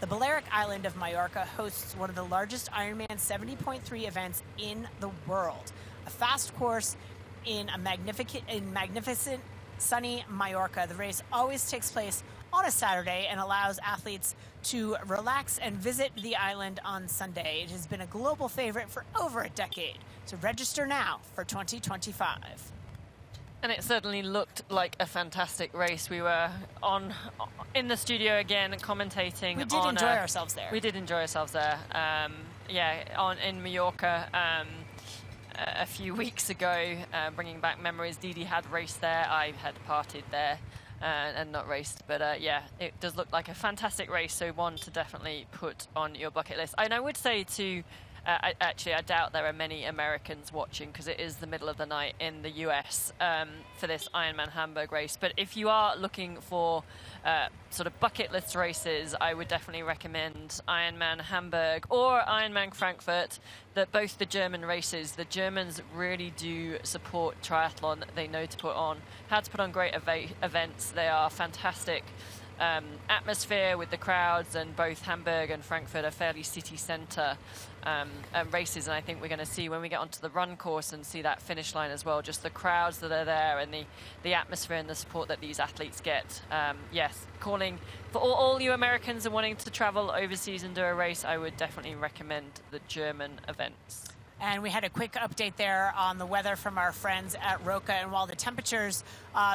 The Balearic Island of Mallorca hosts one of the largest Ironman 70.3 events in the world. A fast course in magnificent sunny Mallorca. The race always takes place on a Saturday and allows athletes to relax and visit the island on Sunday. It has been a global favorite for over a decade. So register now for 2025. And it certainly looked like a fantastic race. We were in the studio again commentating. We did enjoy ourselves there. We did enjoy ourselves there. In Mallorca. A few weeks ago, bringing back memories. Didi had raced there. I had partied there and not raced. But it does look like a fantastic race. So one to definitely put on your bucket list. And I would say to, I doubt there are many Americans watching because it is the middle of the night in the US for this Ironman Hamburg race. But if you are looking for sort of bucket list races, I would definitely recommend Ironman Hamburg or Ironman Frankfurt. That both the German races, the Germans really do support triathlon. They know how to put on great events. They are fantastic atmosphere with the crowds, and both Hamburg and Frankfurt are fairly city centre races, and I think we're going to see when we get onto the run course and see that finish line as well, just the crowds that are there and the atmosphere and the support that these athletes get. Yes, calling for all you Americans and wanting to travel overseas and do a race, I would definitely recommend the German events. And we had a quick update there on the weather from our friends at Roca, and while the temperatures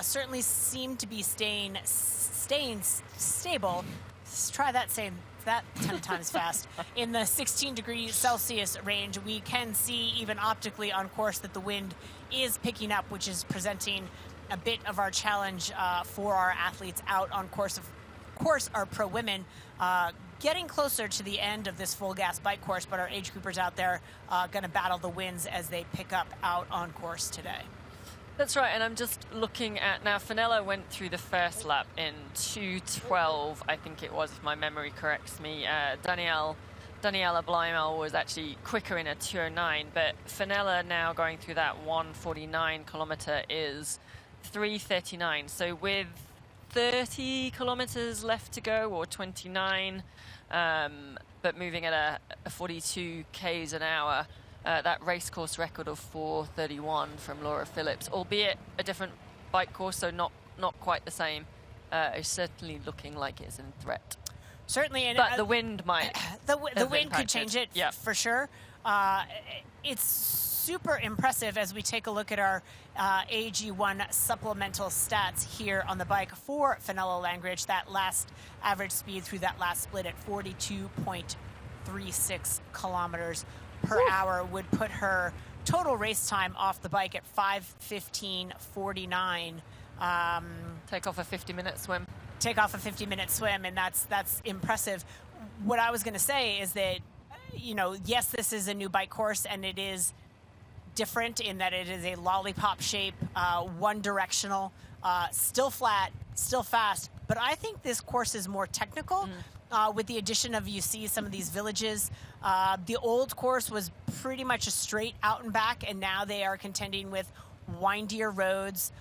certainly seem to be staying stable, let's try that 10 times fast, in the 16 degrees Celsius range, we can see even optically on course that the wind is picking up, which is presenting a bit of our challenge for our athletes out on course. Of course, our pro women getting closer to the end of this full gas bike course, but our age groupers out there going to battle the winds as they pick up out on course today. That's right, and I'm just looking at now. Fenella went through the first lap in 2:12, I think it was, if my memory corrects me. Daniela Blymel was actually quicker in a 2:09, but Fenella now going through that 1:49 kilometer is 3:39. So with 30 kilometers left to go, or 29, but moving at a 42 k's an hour. That race course record of 4:31 from Laura Phillips, albeit a different bike course, so not quite the same, is certainly looking like it's in threat. Certainly, but the wind might. The wind could change it, for sure. It's super impressive as we take a look at our AG1 supplemental stats here on the bike for Fenella Langridge. That last average speed through that last split at 42.36 kilometers per hour would put her total race time off the bike at 5:15:49. Take off a 50-minute swim. Take off a 50-minute swim, and that's impressive. What I was going to say is that, yes, this is a new bike course, and it is different in that it is a lollipop shape, one-directional, still flat, still fast. But I think this course is more technical with the addition of, you see some of these villages. The old course was pretty much a straight out and back, and now they are contending with windier roads,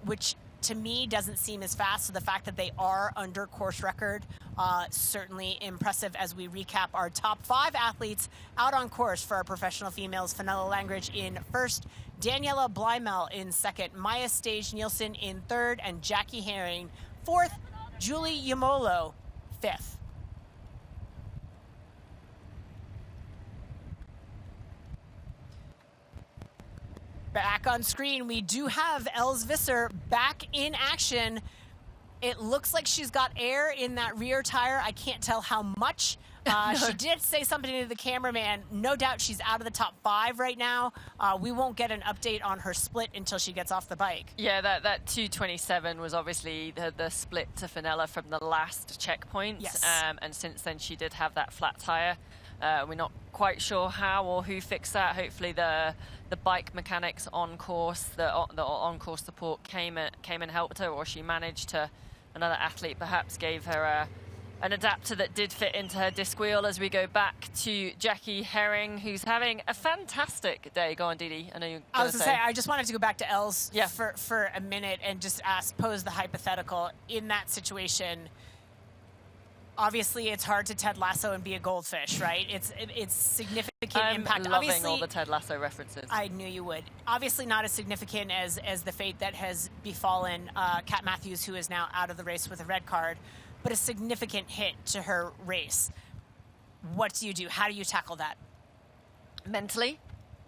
which to me doesn't seem as fast. So the fact that they are under course record, certainly impressive as we recap our top 5 athletes out on course for our professional females. Fenella Langridge in first, Daniela Blymel in second, Maya Stage Nielsen in third, and Jackie Herring fourth, Julie Yamolo fifth. Back on screen, we do have Els Visser back in action. It looks like she's got air in that rear tire. I can't tell how much. She did say something to the cameraman. No doubt she's out of the top 5 right now. We won't get an update on her split until she gets off the bike. Yeah, that 2:27 was obviously the split to Fenella from the last checkpoint. Yes. And since then she did have that flat tire. We're not quite sure how or who fixed that. Hopefully the bike mechanics on course, the on-course support came and helped her, or she managed to, another athlete perhaps gave her an adapter that did fit into her disc wheel. As we go back to Jackie Herring, who's having a fantastic day. Go on, Didi. I know you're I was going to say, I just wanted to go back to Els for a minute and just pose the hypothetical. In that situation, obviously it's hard to Ted Lasso and be a goldfish, right? It's significant impact. I'm loving Obviously, all the Ted Lasso references. I knew you would. Obviously not as significant as the fate that has befallen Kat Matthews, who is now out of the race with a red card, but a significant hit to her race. What do you do? How do you tackle that? Mentally?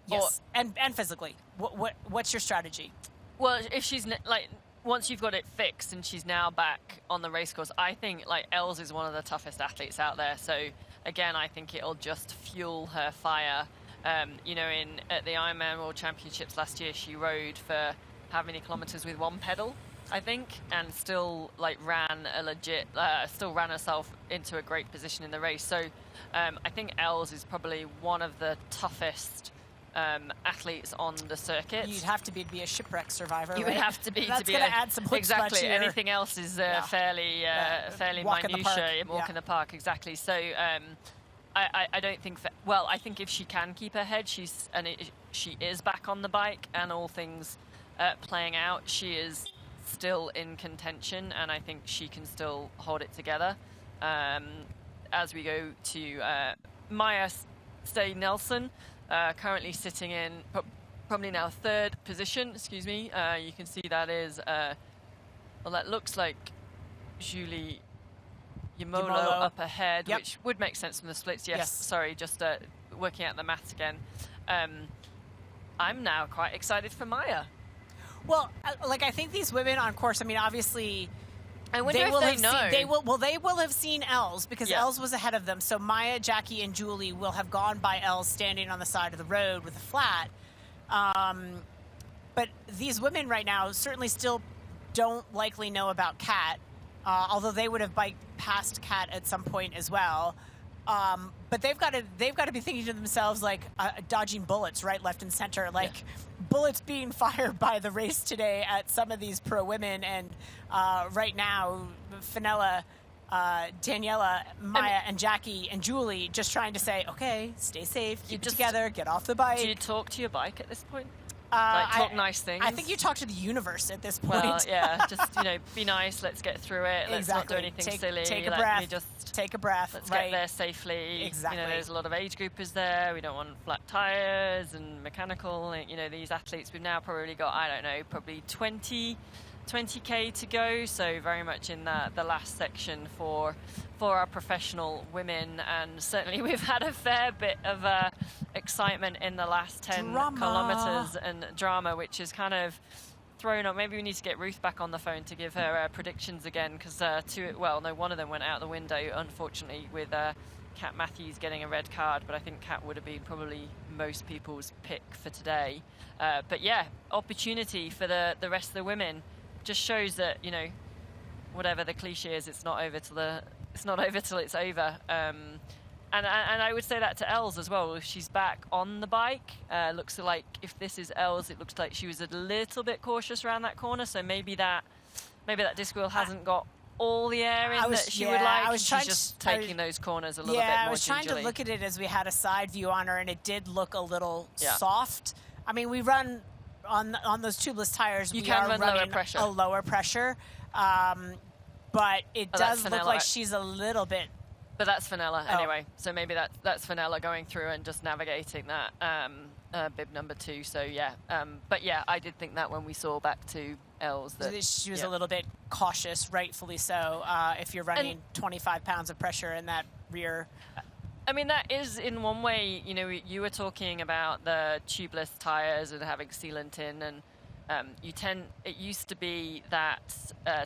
Yes, and physically. What's your strategy? Well, if she's once you've got it fixed and she's now back on the race course, I think Els is one of the toughest athletes out there. So again, I think it'll just fuel her fire. You know, at the Ironman World Championships last year, she rode for how many kilometers with one pedal, I think, and still ran herself into a great position in the race. So I think Els is probably one of the toughest athletes on the circuit. You'd have to be a shipwreck survivor. You right? would have to be. That's going to add some exactly. here. Anything else is fairly walk in the park. minutiae. Walk in the park, exactly. So I don't think. I think if she can keep her head, she is back on the bike, and all things playing out, she is still in contention, and I think she can still hold it together. As we go to Maya Stay Nelson. Currently sitting in probably now third position. Excuse me. You can see that is that looks like Julie Yamolo up ahead, which would make sense from the splits. Yes. Sorry, just working out the maths again. I'm now quite excited for Maya. Well, I think these women on course. I mean, obviously. I wonder if they know. They will have seen Els because Els was ahead of them. So Maya, Jackie, and Julie will have gone by Els standing on the side of the road with a flat. But these women right now certainly still don't likely know about Kat, although they would have biked past Kat at some point as well. But they've got to be thinking to themselves dodging bullets right, left, and center, bullets being fired by the race today at some of these pro women. And right now, Fenella, Daniela, Maya, and Jackie, and Julie just trying to say, okay, stay safe, keep it together, get off the bike. Do you talk to your bike at this point? Talk nice things? I think you talk to the universe at this point. Well, yeah, just, be nice, let's get through it, let's not do anything silly. Take a breath. Take a breath. Let's get there safely. Exactly. There's a lot of age groupers there. We don't want flat tires and mechanical. These athletes, we've now probably got, I don't know, probably 20K to go. So very much in the last section for our professional women. And certainly we've had a fair bit of excitement in the last 10 kilometers and drama, which is kind of thrown up. Maybe we need to get Ruth back on the phone to give her predictions again, because one of them went out the window, unfortunately, with Kat Matthews getting a red card, but I think Kat would have been probably most people's pick for today. But yeah, opportunity for the rest of the women. Just shows that, whatever the cliche is, it's not over till it's over. And I would say that to Els as well. If she's back on the bike, looks like if this is Els, it looks like she was a little bit cautious around that corner. So maybe that disc wheel hasn't got all the air in that she would like. I was She's just taking those corners a little bit more I was trying gingerly. to look at it as we had a side view on her, and it did look a little Yeah. soft. I mean, we run on those tubeless tires. You we can are run running lower pressure. a lower pressure, but it Oh, that's does look Fenella. like she's a little bit. But that's Fenella Oh. anyway. So maybe that's Fenella going through and just navigating that bib number 2. So yeah, but yeah, I did think that when we saw back to Els that She was yeah. a little bit cautious, rightfully so. If you're running 25 pounds of pressure in that rear. I mean, that is in one way, you know, you were talking about the tubeless tires and having sealant in, and it used to be that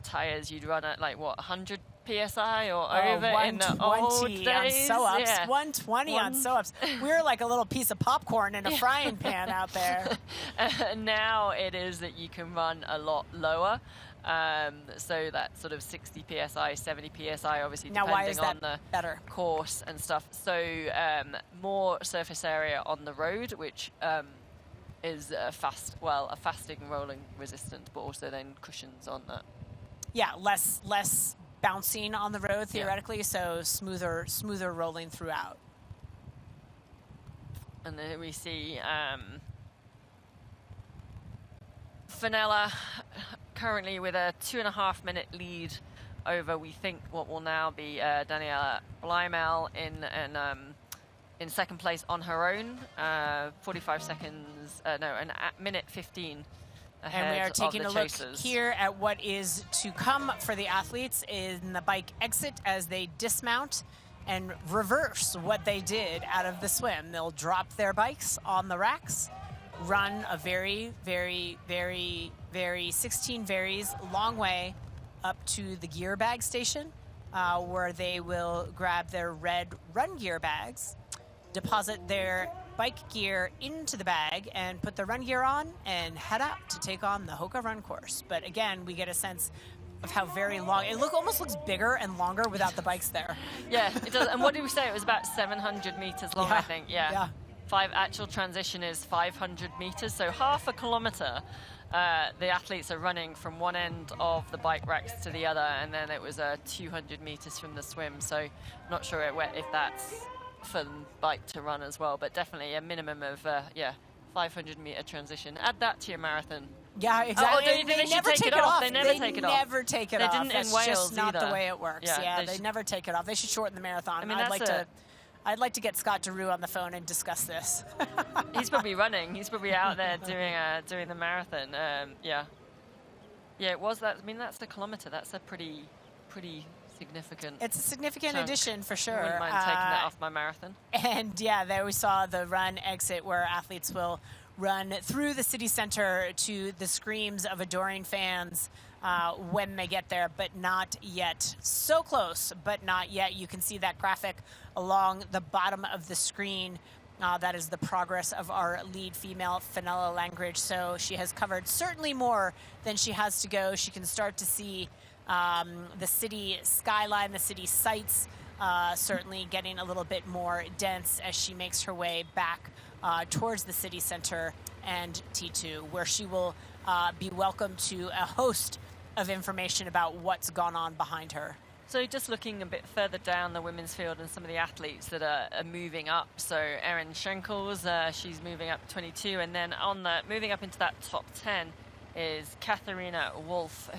tires you'd run at like what 100 psi or over in the old days. on so-ups, Yeah. 120 on so-ups. We were like a little piece of popcorn in a frying pan out there. Now it is that you can run a lot lower. So that sort of 60 psi, 70 psi, obviously Now, depending why is on that the better? course and stuff. So more surface area on the road, which is a fasting rolling resistant, but also then cushions on that. Yeah, less bouncing on the road theoretically, so smoother rolling throughout. And then we see Fenella currently with a 2.5 minute lead over, we think, what will now be Daniela Bleimel in second place on her own, 45 seconds, an minute 15 ahead And we are of taking the a look chasers. here at what is to come for the athletes in the bike exit as they dismount and reverse what they did out of the swim. They'll drop their bikes on the racks, run a very, very, very, very 16 varies long way up to the gear bag station, where they will grab their red run gear bags, deposit their bike gear into the bag, and put the run gear on and head out to take on the Hoka run course. But again, we get a sense of how very long it almost looks bigger and longer without the bikes there. Yeah, it does. And what did we say? It was about 700 meters long, Yeah, I think. Yeah. Actual transition is 500 meters, so half a kilometer. The athletes are running from one end of the bike racks to the other, and then it was 200 meters from the swim. So not sure if that's for bike to run as well, but definitely a minimum of 500 meter transition. Add that to your marathon. Yeah, exactly. Oh, don't you think they should take it off? They never take it off. They never take it They off. didn't That's in Wales just not either. the way it works. Yeah, They never take it off. They should shorten the marathon. I mean, I'd like to get Scott Deroux on the phone and discuss this. He's probably running. He's probably out there doing the marathon. Yeah, it was that. I mean, that's the kilometer. That's a pretty significant. It's a significant chunk. addition for sure. I wouldn't mind taking that off my marathon. And yeah, there we saw the run exit where athletes will run through the city center to the screams of adoring fans when they get there, but not yet. So close, but not yet. You can see that graphic along the bottom of the screen. That is the progress of our lead female, Fenella Langridge. So she has covered certainly more than she has to go. She can start to see the city skyline, the city sights, certainly getting a little bit more dense as she makes her way back towards the city center and T2, where she will be welcomed to a host of information about what's gone on behind her. So just looking a bit further down the women's field and some of the athletes that are moving up. So Erin Schenkels, she's moving up 22, and then moving up into that top 10 is Katharina Wolf,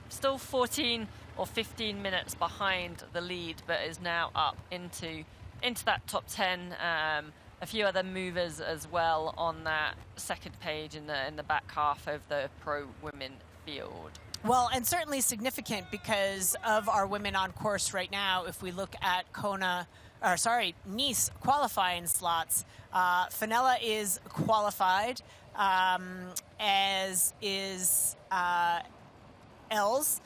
still 14 or 15 minutes behind the lead, but is now up into that top 10. A few other movers as well on that second page in the back half of the pro women field. Well, and certainly significant because of our women on course right now. If we look at Nice qualifying slots, Fenella is qualified, as is Els.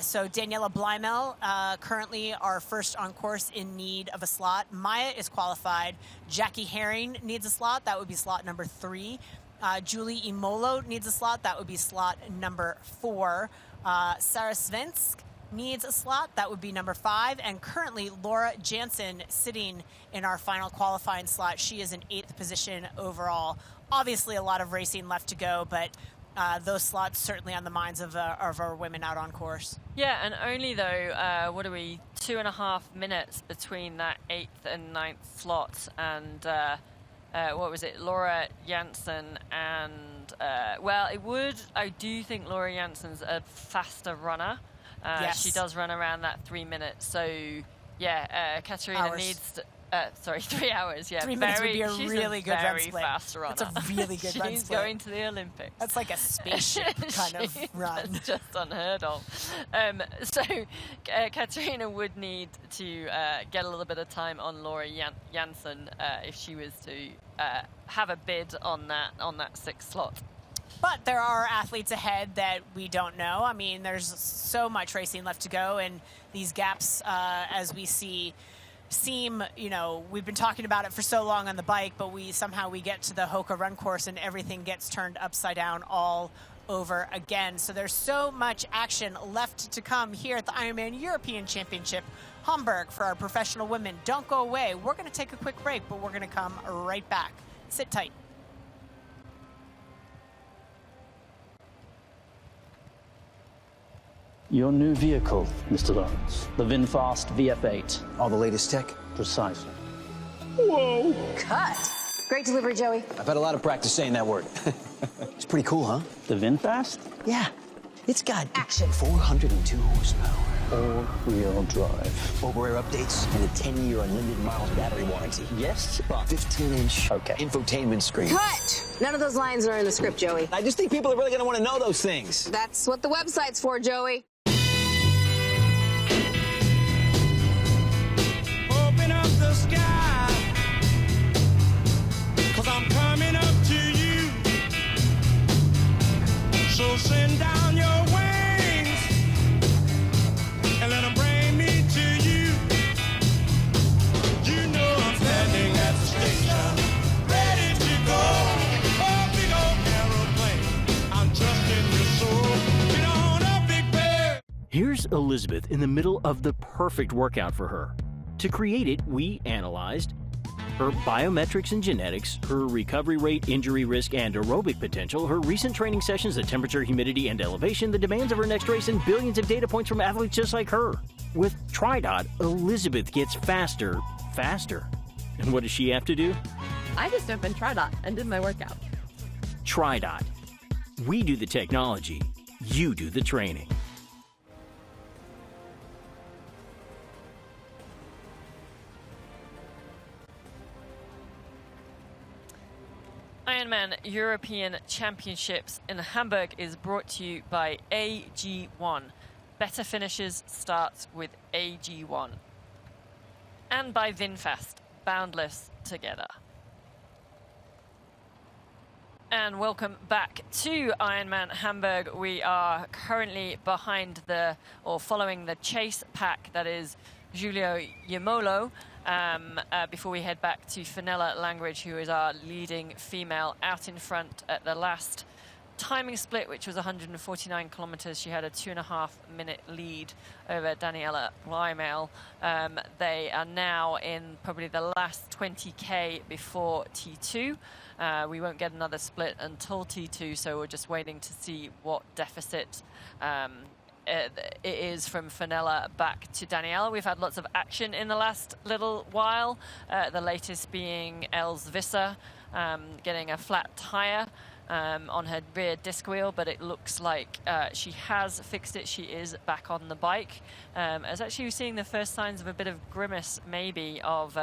So Daniela Bleimel, currently our first on course in need of a slot. Maya is qualified. Jackie Herring needs a slot. That would be slot number 3. Julie Imolo needs a slot. That would be slot number 4. Sarah Svensk needs a slot. That would be number 5. And currently, Laura Jansen sitting in our final qualifying slot. She is in 8th position overall. Obviously, a lot of racing left to go, but those slots certainly on the minds of our women out on course. Yeah, and only though, 2.5 minutes between that 8th and 9th slot, and what was it, Laura Janssen and, I do think Laura Janssen's a faster runner. Yes. She does run around that 3 minutes, so yeah, Katerina needs to, 3 hours, yeah. 3 minutes would be a she's really good run very split. fast runner. That's a really good run split. She's going to the Olympics. That's like a spaceship kind of run. That's just unheard of. So Katerina would need to get a little bit of time on Laura Janssen if she was to have a bid on that 6th slot. But there are athletes ahead that we don't know. I mean, there's so much racing left to go, and these gaps, as we see, seem, we've been talking about it for so long on the bike, but we get to the Hoka run course and everything gets turned upside down all over again. So there's so much action left to come here at the Ironman European Championship Hamburg for our professional women. Don't go away. We're going to take a quick break, but we're going to come right back. Sit tight. Your new vehicle, Mr. Lawrence. The VinFast VF8. All the latest tech? Precisely. Whoa! Cut. Great delivery, Joey. I've had a lot of practice saying that word. It's pretty cool, huh? The VinFast? Yeah. It's got action. 402 horsepower. All-wheel drive. Over-air updates and a 10-year unlimited miles battery warranty. Yes, but 15-inch infotainment screen. Cut. None of those lines are in the script, Joey. I just think people are really going to want to know those things. That's what the website's for, Joey. Open up the sky, 'cause I'm coming up to you. So send down your wings and let them bring me to you. You know I'm standing at the station, ready to go. Oh, big old aeroplane, I'm trusting your soul. Get on up, big bird. Here's Elizabeth in the middle of the perfect workout for her. To create it, we analyzed her biometrics and genetics, her recovery rate, injury risk, and aerobic potential, her recent training sessions, the temperature, humidity, and elevation, the demands of her next race, and billions of data points from athletes just like her. With TriDot, Elizabeth gets faster. And what does she have to do? I just opened TriDot and did my workout. TriDot. We do the technology, you do the training. Ironman European Championships in Hamburg is brought to you by AG1. Better finishes starts with AG1. And by VinFast, boundless together. And welcome back to Ironman Hamburg. We are currently following the chase pack that is Giulio Iemolo. Before we head back to Fenella Langridge, who is our leading female out in front at the last timing split, which was 149 kilometers. She had a 2.5-minute lead over Daniela Blymail. They are now in probably the last 20K before T2. We won't get another split until T2, so we're just waiting to see what deficit it is from Fenella back to Daniela. We've had lots of action in the last little while, the latest being Els Visser getting a flat tire on her rear disc wheel, but it looks like she has fixed it. She is back on the bike. I was actually seeing the first signs of a bit of grimace maybe of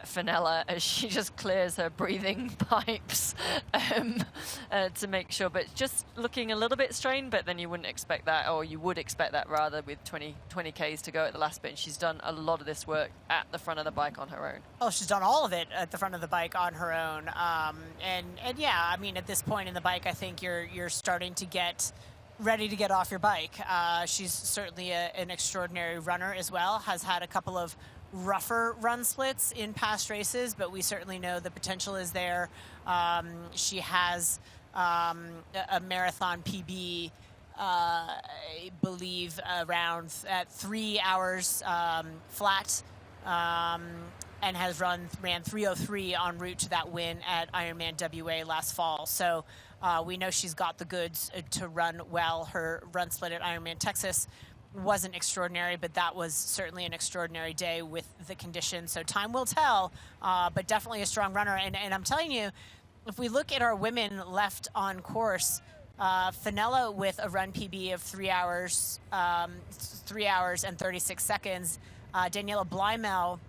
Fenella as she just clears her breathing pipes to make sure, but just looking a little bit strained, but then you wouldn't expect that, or you would expect that rather, with 20 Ks to go at the last bit. And she's done a lot of this work at the front of the bike on her own. Oh, she's done all of it at the front of the bike on her own. And yeah, I mean, at this point in the bike, I think you're starting to get ready to get off your bike. She's certainly an extraordinary runner as well, has had a couple of rougher run splits in past races, but we certainly know the potential is there. She has a marathon PB, I believe, around at 3 hours flat, and ran 3:03 en route to that win at Ironman WA last fall. So We know she's got the goods to run well. Her run split at Ironman Texas wasn't extraordinary, but that was certainly an extraordinary day with the conditions. So time will tell, but definitely a strong runner. And I'm telling you, if we look at our women left on course, Fenella with a run PB of 3 hours and 36 seconds. Daniela Blymel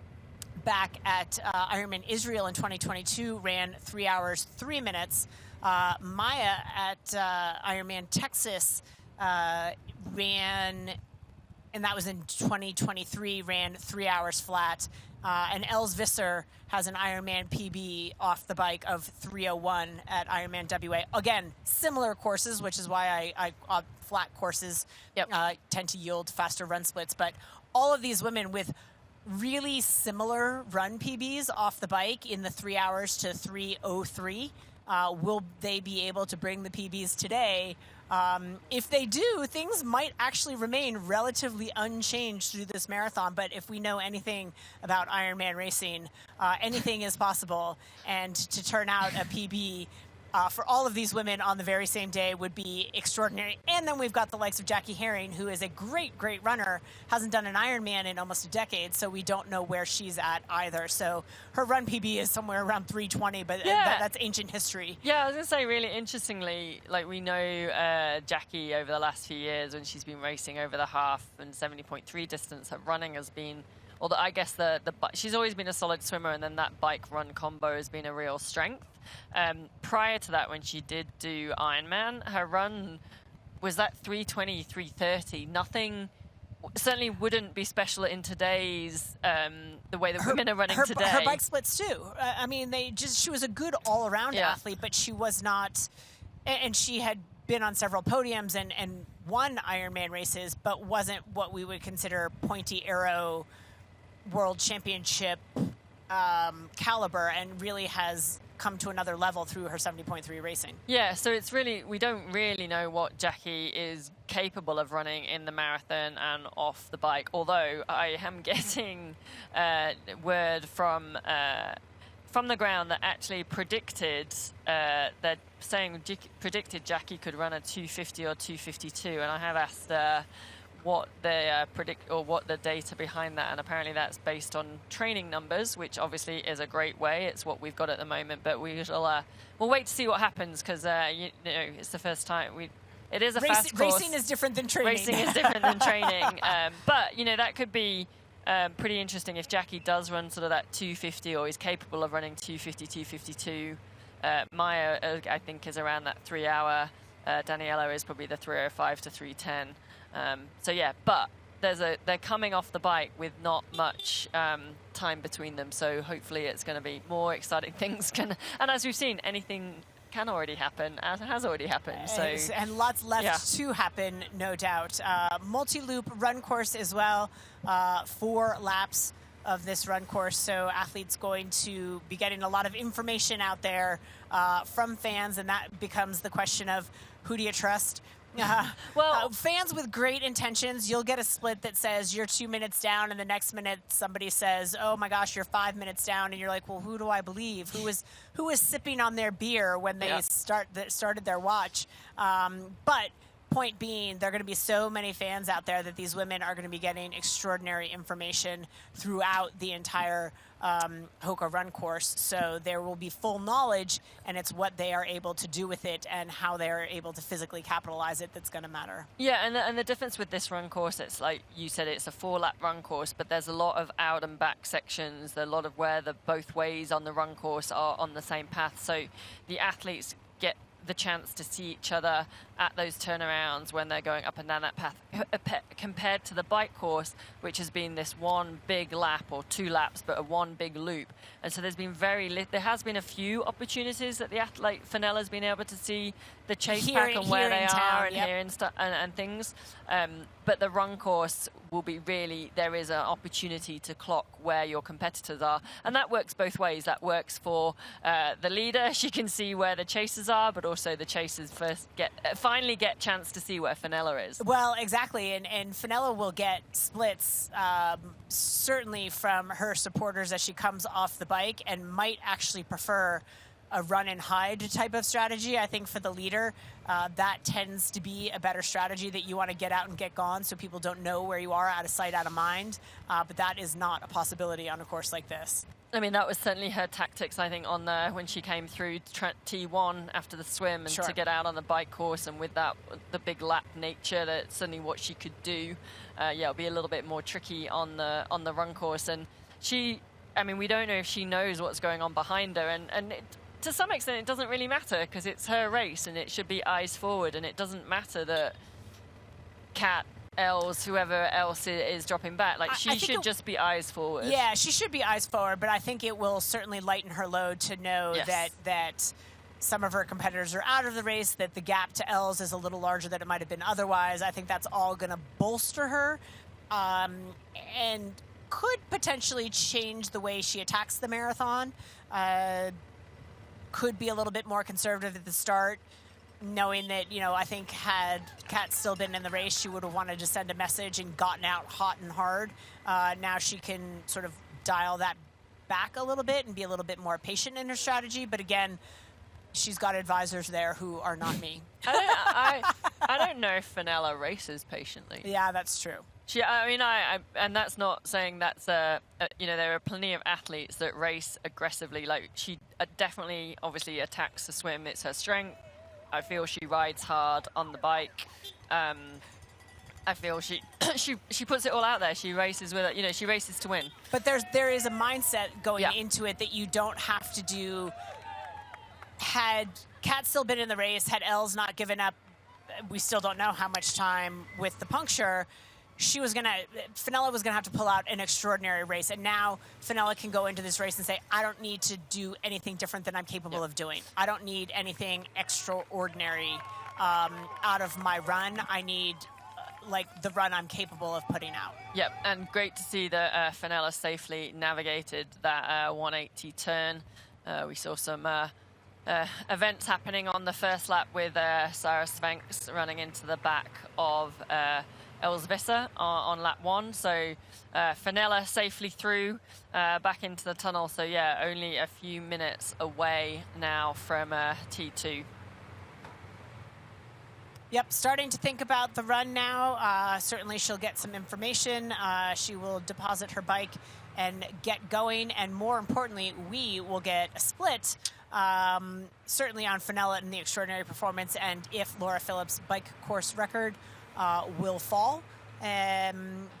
back at Ironman Israel in 2022 ran 3 hours, 3 minutes. Maya at Ironman Texas ran, and that was in 2023, ran 3 hours flat. And Els Visser has an Ironman PB off the bike of 3:01 at Ironman WA. Again, similar courses, which is why I flat courses tend to yield faster run splits. But all of these women with really similar run PBs off the bike in the 3 hours to 3:03. Will they be able to bring the PBs today? If they do, things might actually remain relatively unchanged through this marathon. But if we know anything about Ironman racing, anything is possible. And to turn out a PB for all of these women on the very same day would be extraordinary. And then we've got the likes of Jackie Herring, who is a great, great runner, hasn't done an Ironman in almost a decade, so we don't know where she's at either. So her run PB is somewhere around 3:20, but that's ancient history. Yeah, I was going to say, really interestingly, like we know Jackie over the last few years when she's been racing over the half and 70.3 distance, her running has been, although I guess she's always been a solid swimmer, and then that bike run combo has been a real strength. Prior to that, when she did do Ironman, her run was that 3:20, 3:30. Nothing certainly wouldn't be special in today's the way that women are running today. Her bike splits too. I mean, she was a good all-around athlete, but she was not, and she had been on several podiums and won Ironman races, but wasn't what we would consider pointy arrow world championship caliber, and really has come to another level through her 70.3 racing. Yeah, so it's really, we don't really know what Jackie is capable of running in the marathon and off the bike, although I am getting word from the ground that actually predicted, they're saying predicted Jackie could run a 2:50 or 2:52, and I have asked what they predict or what the data behind that, and apparently that's based on training numbers, which obviously is a great way. It's what we've got at the moment, but we'll wait to see what happens, because you know, it's the first time it is a fast course. Racing is different than training. Racing is different than training, but you know, that could be pretty interesting if Jackie does run sort of that 2:50 or is capable of running 2:50, 2:52. Maya, I think, is around that 3 hour. Daniela is probably the 3:05 to 3:10. So yeah, but they're coming off the bike with not much time between them, so hopefully it's going to be more exciting things and as we've seen, anything can already happen, as has already happened. So and lots left to happen, no doubt. Multi-loop run course as well, 4 laps of this run course, so athletes going to be getting a lot of information out there from fans, and that becomes the question of who do you trust? Fans with great intentions, you'll get a split that says you're 2 minutes down, and the next minute somebody says, oh my gosh, you're 5 minutes down, and you're like, well, who do I believe? Who was sipping on their beer when they started their watch? But point being, there are going to be so many fans out there that these women are going to be getting extraordinary information throughout the entire Hoka run course. So there will be full knowledge, and it's what they are able to do with it and how they are able to physically capitalize it that's going to matter. Yeah, and the difference with this run course, it's like you said, it's a 4-lap run course, but there's a lot of out and back sections, a lot of where the both ways on the run course are on the same path. So the athletes get the chance to see each other at those turnarounds when they're going up and down that path, compared to the bike course, which has been this one big lap or 2 laps, but a one big loop. And so there's been there has been a few opportunities that the athlete Fenella's been able to see the chase pack and where they are and here and stuff and things. But the run course will be really, there is an opportunity to clock where your competitors are, and that works both ways. That works for the leader; she can see where the chasers are, but also the chasers finally get chance to see where Fenella is. Well, exactly, and Fenella will get splits certainly from her supporters as she comes off the bike, and might actually prefer a run and hide type of strategy. I think for the leader, that tends to be a better strategy, that you want to get out and get gone so people don't know where you are, out of sight, out of mind. But that is not a possibility on a course like this. I mean, that was certainly her tactics, I think, on when she came through T1 after the swim, and to get out on the bike course, and with that, the big lap nature, that's certainly what she could do. Yeah, it'll be a little bit more tricky on the run course. And she, I mean, we don't know if she knows what's going on behind her, and to some extent it doesn't really matter, because it's her race and it should be eyes forward, and it doesn't matter that Kat, Els, whoever else is dropping back. Like, she should just be eyes forward. Yeah, she should be eyes forward, but I think it will certainly lighten her load to know that some of her competitors are out of the race, that the gap to Els is a little larger than it might have been otherwise. I think that's all going to bolster her, and could potentially change the way she attacks the marathon. Could be a little bit more conservative at the start, knowing that, you know, I think had Kat still been in the race, she would have wanted to send a message and gotten out hot and hard. Now she can sort of dial that back a little bit and be a little bit more patient in her strategy. But again, she's got advisors there who are not me. I don't know if Fenella races patiently. Yeah, that's true. I mean, and that's not saying that's you know, there are plenty of athletes that race aggressively. Like, she definitely, obviously, attacks the swim. It's her strength. I feel she rides hard on the bike. I feel she puts it all out there. She races with it. You know, she races to win. But there is a mindset going into it that you don't have to do. Had Kat still been in the race, had Els not given up, we still don't know how much time with the puncture. Fenella was gonna have to pull out an extraordinary race, and now Fenella can go into this race and say, I don't need to do anything different than I'm capable of doing. I don't need anything extraordinary out of my run. I need like the run I'm capable of putting out. Yep, and great to see that Fenella safely navigated that 180 turn. We saw some events happening on the first lap with Sarah Svenks running into the back of Els Visser on lap 1. So Fenella safely through back into the tunnel. So yeah, only a few minutes away now from T2. Yep, starting to think about the run now. Certainly she'll get some information. She will deposit her bike and get going. And more importantly, we will get a split, certainly on Fenella in the extraordinary performance, and if Laura Phillips' bike course record will fall,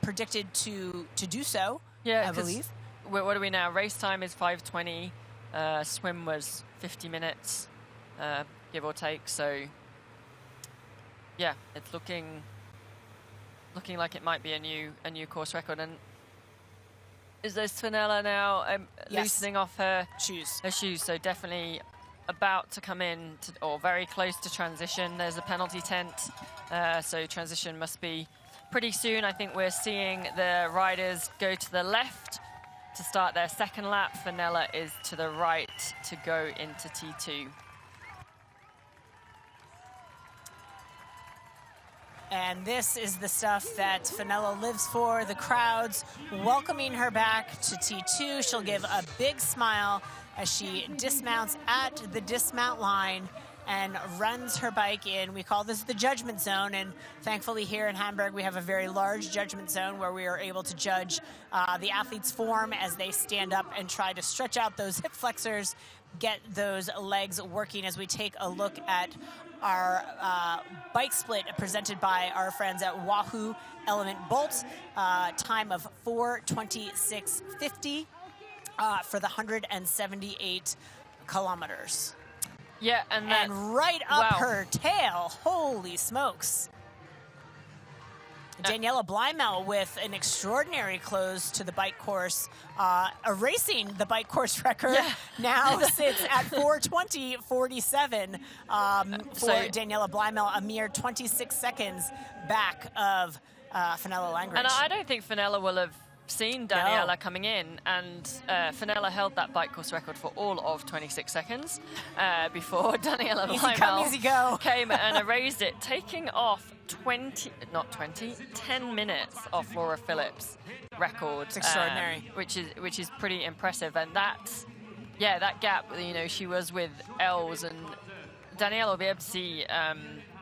predicted to do so, yeah, I believe. What are we now? Race time is 5:20. Swim was 50 minutes, give or take. So, yeah, it's looking like it might be a new course record. And is this Fenella now loosening off her shoes? So definitely about to come in or very close to transition. There's a penalty tent, so transition must be pretty soon. I think we're seeing the riders go to the left to start their second lap. Fenella is to the right to go into T2. And this is the stuff that Fenella lives for. The crowds welcoming her back to T2. She'll give a big smile as she dismounts at the dismount line and runs her bike in. We call this the judgment zone, and thankfully here in Hamburg we have a very large judgment zone where we are able to judge the athletes' form as they stand up and try to stretch out those hip flexors, get those legs working, as we take a look at our bike split presented by our friends at Wahoo Element Bolt. Time of 4:26:50 for the 178 kilometers. Yeah, and right up her tail, holy smokes. Daniela Blymel with an extraordinary close to the bike course, erasing the bike course record. Now sits at 4:20:47 for Daniela Blymel, a mere 26 seconds back of Fenella Langridge. And I don't think Fenella will have seen Daniela coming in, and Fenella held that bike course record for all of 26 seconds before Daniela Blymel came and erased it, taking off 10 minutes off Laura Phillips' record. It's extraordinary. Which is pretty impressive, and that's yeah, that gap, you know, she was with Els, and Daniela will be able to see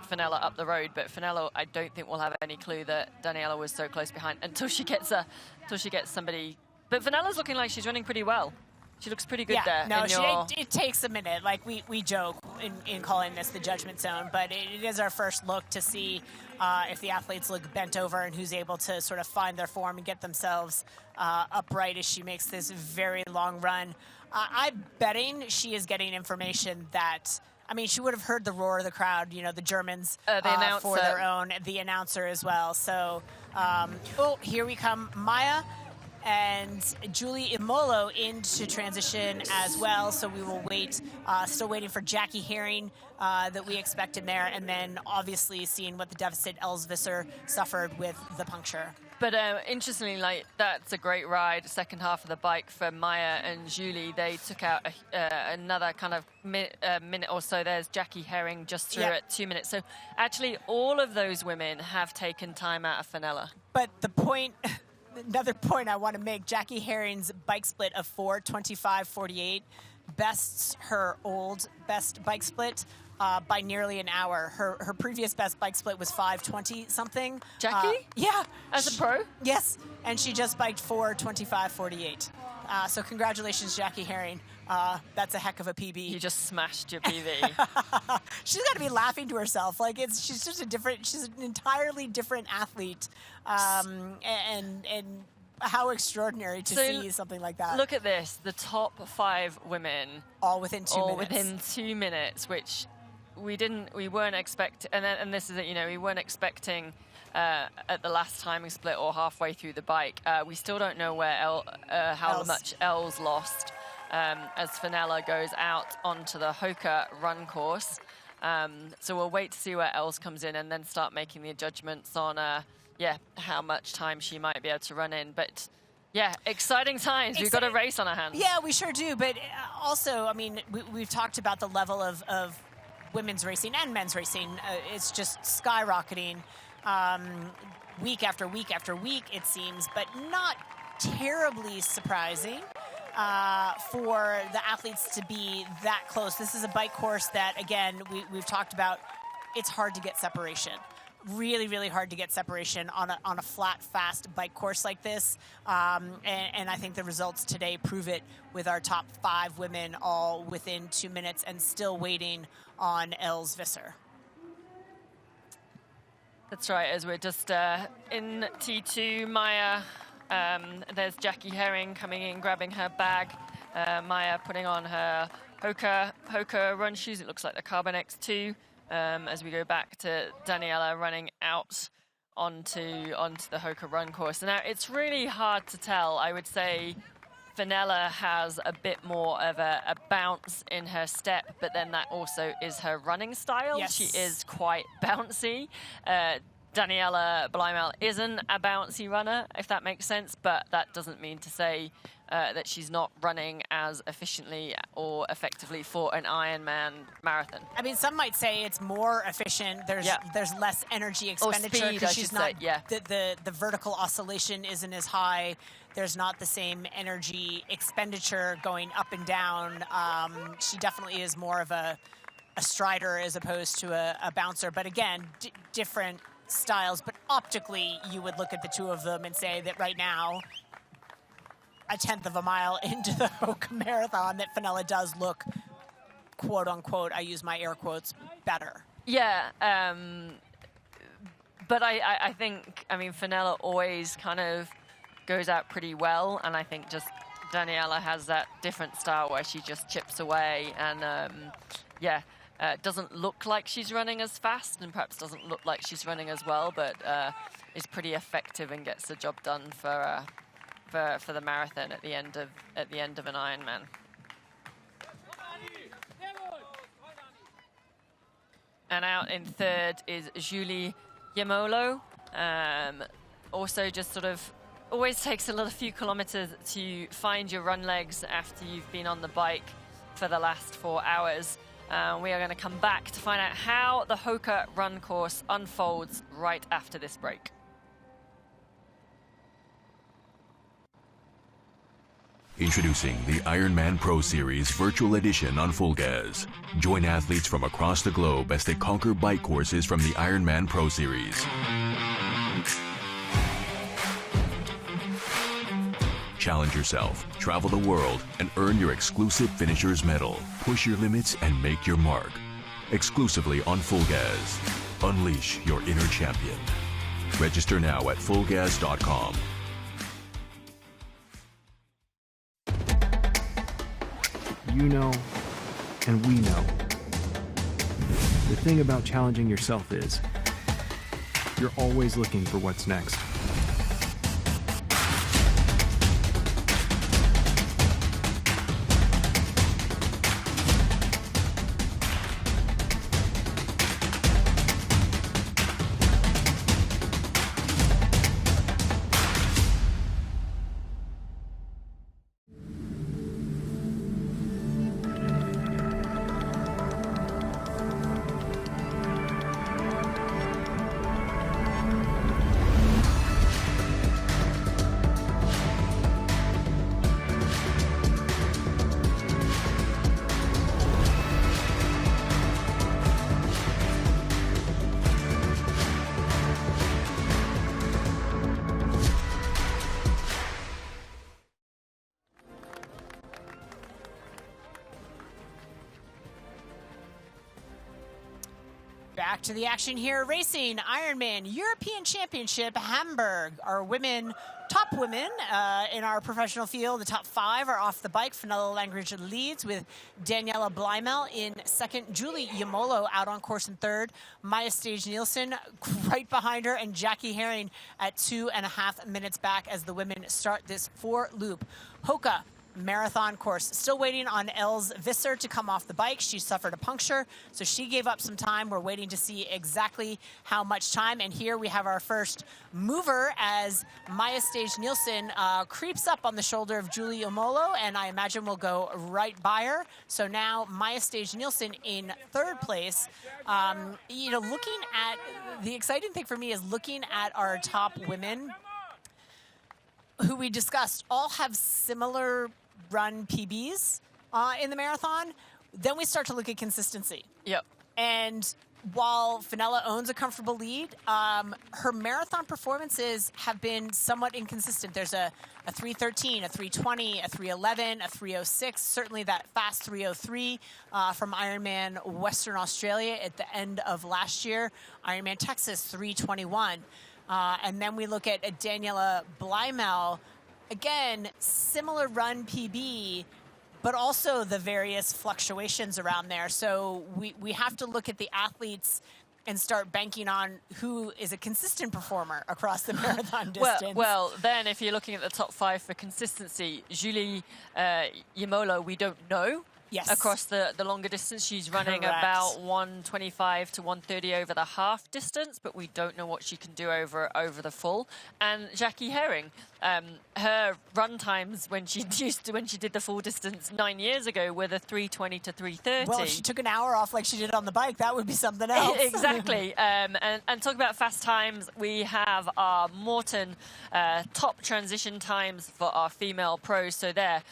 Fenella up the road, but Fenella, I don't think will have any clue that Daniela was so close behind until she gets somebody. But Fenella's looking like she's running pretty well. She looks pretty good there. No, it takes a minute. Like we joke in calling this the judgment zone, but it is our first look to see if the athletes look bent over and who's able to sort of find their form and get themselves upright as she makes this very long run. I'm betting she is getting information that, I mean, she would have heard the roar of the crowd, you know, the Germans for their own, the announcer as well. So, here we come, Maya and Julie Imolo into transition as well. So we will wait, still waiting for Jackie Herring that we expected there. And then obviously seeing what the deficit Els Visser suffered with the puncture. But interestingly, like, that's a great ride, second half of the bike for Maya and Julie. They took out another kind of minute or so. There's Jackie Herring just through at 2 minutes. So actually all of those women have taken time out of Fenella. But the point... Another point I want to make, Jackie Herring's bike split of 4:25:48 bests her old best bike split by nearly an hour. Her previous best bike split was 5:20 something. Jackie? Yeah. As a pro? Yes. And she just biked 4:25:48. So congratulations, Jackie Herring. That's a heck of a PB. You just smashed your PB. She's got to be laughing to herself. Like, she's just she's an entirely different athlete. And how extraordinary to see something like that. Look at this. The top 5 women. All within 2 minutes. All within 2 minutes, which we weren't expecting. And this is it, you know, we weren't expecting at the last timing split or halfway through the bike. We still don't know where how much Els lost. As Fenella goes out onto the Hoka run course. So we'll wait to see where Els comes in and then start making the judgments on, how much time she might be able to run in. But, yeah, exciting times. We've got a race on our hands. Yeah, we sure do. But also, I mean, we've talked about the level of women's racing and men's racing. It's just skyrocketing week after week after week, it seems, but not terribly surprising. For the athletes to be that close. This is a bike course that, again, we've talked about. It's hard to get separation. Really, really hard to get separation on a flat, fast bike course like this. And I think the results today prove it with our top 5 women all within 2 minutes and still waiting on Els Visser. That's right, as we're just in T2, Maya... there's Jackie Herring coming in, grabbing her bag. Maya putting on her Hoka run shoes. It looks like the Carbon X2. As we go back to Daniela running out onto the Hoka run course. Now, it's really hard to tell. I would say Fenella has a bit more of a bounce in her step, but then that also is her running style. Yes. She is quite bouncy. Daniela Blymel isn't a bouncy runner, if that makes sense, but that doesn't mean to say that she's not running as efficiently or effectively for an Ironman marathon. I mean, some might say it's more efficient. There's less energy expenditure because she's not. The vertical oscillation isn't as high. There's not the same energy expenditure going up and down. She definitely is more of a strider as opposed to a bouncer. But again, different styles, but optically you would look at the two of them and say that right now, a 1/10 of a mile into the Hoka Marathon, that Fenella does look, quote unquote, I use my air quotes, better. Yeah, but I think, I mean, Fenella always kind of goes out pretty well, and I think just Daniela has that different style where she just chips away and doesn't look like she's running as fast and perhaps doesn't look like she's running as well, but is pretty effective and gets the job done for the marathon at the end of an Ironman. And out in third is Julie Yamolo. Also just sort of always takes a few kilometers to find your run legs after you've been on the bike for the last 4 hours. We are going to come back to find out how the Hoka run course unfolds right after this break. Introducing the Ironman Pro Series Virtual Edition on Full Gas. Join athletes from across the globe as they conquer bike courses from the Ironman Pro Series. Challenge yourself, travel the world, and earn your exclusive finisher's medal. Push your limits and make your mark. Exclusively on Full Gas. Unleash your inner champion. Register now at fullgas.com. You know, and we know. The thing about challenging yourself is, you're always looking for what's next. Back to the action here, racing Ironman European Championship Hamburg. Our women, top women in our professional field, the top 5 are off the bike. Fenella Langridge leads with Daniela Bleimel in second. Julie Yamolo out on course in third. Maya Stage Nielsen right behind her, and Jackie Herring at 2.5 minutes back as the women start this 4-loop Hoka marathon course. Still waiting on Els Visser to come off the bike. She suffered a puncture, so she gave up some time. We're waiting to see exactly how much time. And here we have our first mover as Maya Stage Nielsen creeps up on the shoulder of Julie Omolo, and I imagine will go right by her. So now Maya Stage Nielsen in third place. You know, looking at the exciting thing for me is looking at our top women who we discussed all have similar run PBs in the marathon. Then we start to look at consistency. Yep. And while Fenella owns a comfortable lead, her marathon performances have been somewhat inconsistent. There's a 3:13, a 3:20, a 3:11, a 3:06, certainly that fast 3:03 from Ironman Western Australia at the end of last year. Ironman Texas 3:21. And then we look at Daniela Bleimel, again, similar run PB, but also the various fluctuations around there. So we have to look at the athletes and start banking on who is a consistent performer across the marathon distance. Well, then if you're looking at the top 5 for consistency, Julie Yamolo, we don't know. Yes. Across the longer distance, she's running Correct. about 125 to 130 over the half distance, but we don't know what she can do over the full. And Jackie Herring, her run times when she did the full distance 9 years ago were the 3:20 to 3:30. Well, if she took an hour off like she did on the bike, that would be something else. Exactly. And talk about fast times, we have our Morton top transition times for our female pros. So there,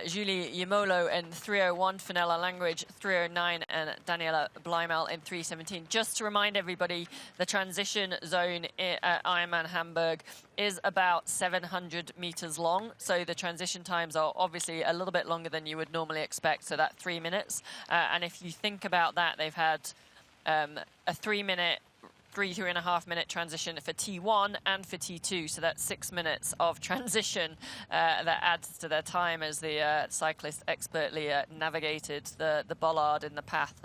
Julie Yamolo in 3:01, Fenella Langridge 3:09, and Daniela Bleimel in 3:17. Just to remind everybody, the transition zone at Ironman Hamburg is about 700 meters long. So the transition times are obviously a little bit longer than you would normally expect. So that 3 minutes. And if you think about that, they've had a 3.5 minute transition for T1 and for T2. So that's 6 minutes of transition that adds to their time as the cyclist expertly navigated the bollard in the path.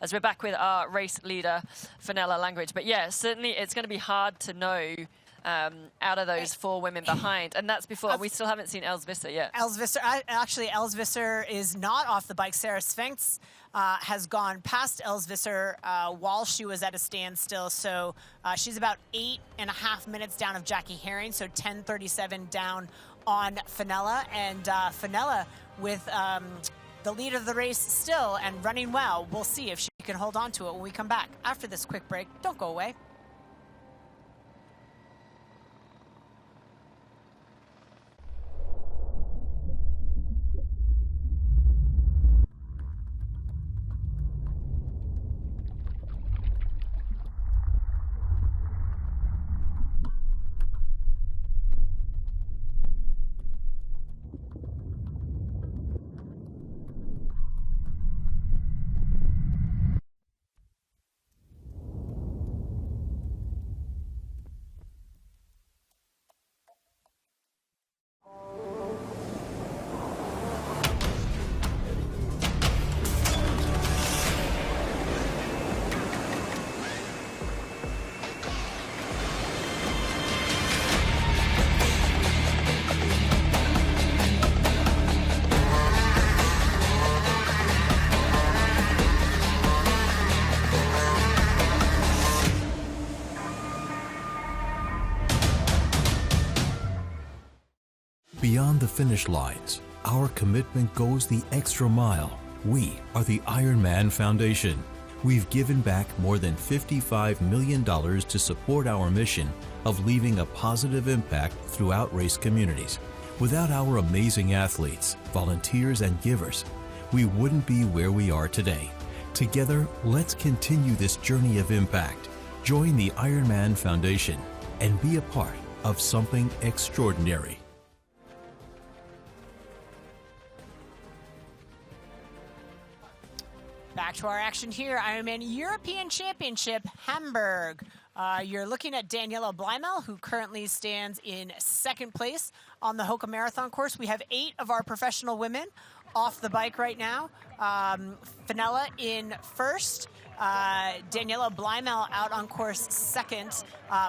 As we're back with our race leader, Fenella Langridge. But yeah, certainly it's going to be hard to know out of those 4 women behind, and that's before we still haven't seen Els Visser yet. Els Visser is not off the bike. Sarah Sphinx has gone past Els Visser while she was at a standstill, so she's about 8.5 minutes down of Jackie Herring, so 10:37 down on Fenella, and Fenella with the lead of the race still and running well. We'll see if she can hold on to it when we come back after this quick break. Don't go away. Beyond the finish lines, our commitment goes the extra mile. We are the IRONMAN Foundation. We've given back more than $55 million to support our mission of leaving a positive impact throughout race communities. Without our amazing athletes, volunteers, and givers, we wouldn't be where we are today. Together, let's continue this journey of impact. Join the IRONMAN Foundation and be a part of something extraordinary. Back to our action here, Ironman European Championship Hamburg. You're looking at Daniela Bleimel, who currently stands in second place on the Hoka Marathon course. We have 8 of our professional women off the bike right now. Fenella in first. Daniela Bleimel out on course second.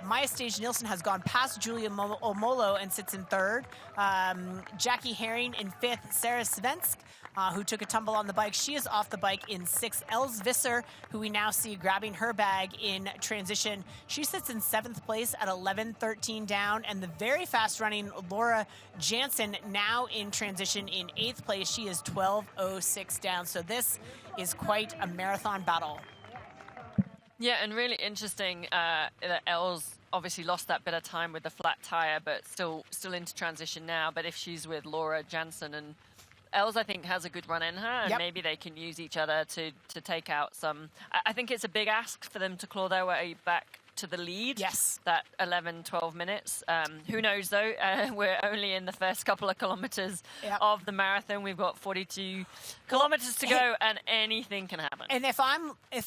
Maya Stage-Nielsen has gone past Julia Omolo and sits in third. Jackie Herring in fifth. Sarah Svensk, who took a tumble on the bike, she is off the bike in sixth. Els Visser, who we now see grabbing her bag in transition, she sits in seventh place at 11:13 down. And the very fast-running Laura Jansen now in transition in eighth place. She is 12:06 down. So this is quite a marathon battle. Yeah, and really interesting that Els obviously lost that bit of time with the flat tire, but still into transition now. But if she's with Laura Jansen, and Els, I think, has a good run in her, and maybe they can use each other to take out some. I think it's a big ask for them to claw their way back to the lead. Yes. That 11, 12 minutes. Who knows, though? We're only in the first couple of kilometers of the marathon. We've got 42 kilometers to go, and anything can happen. And if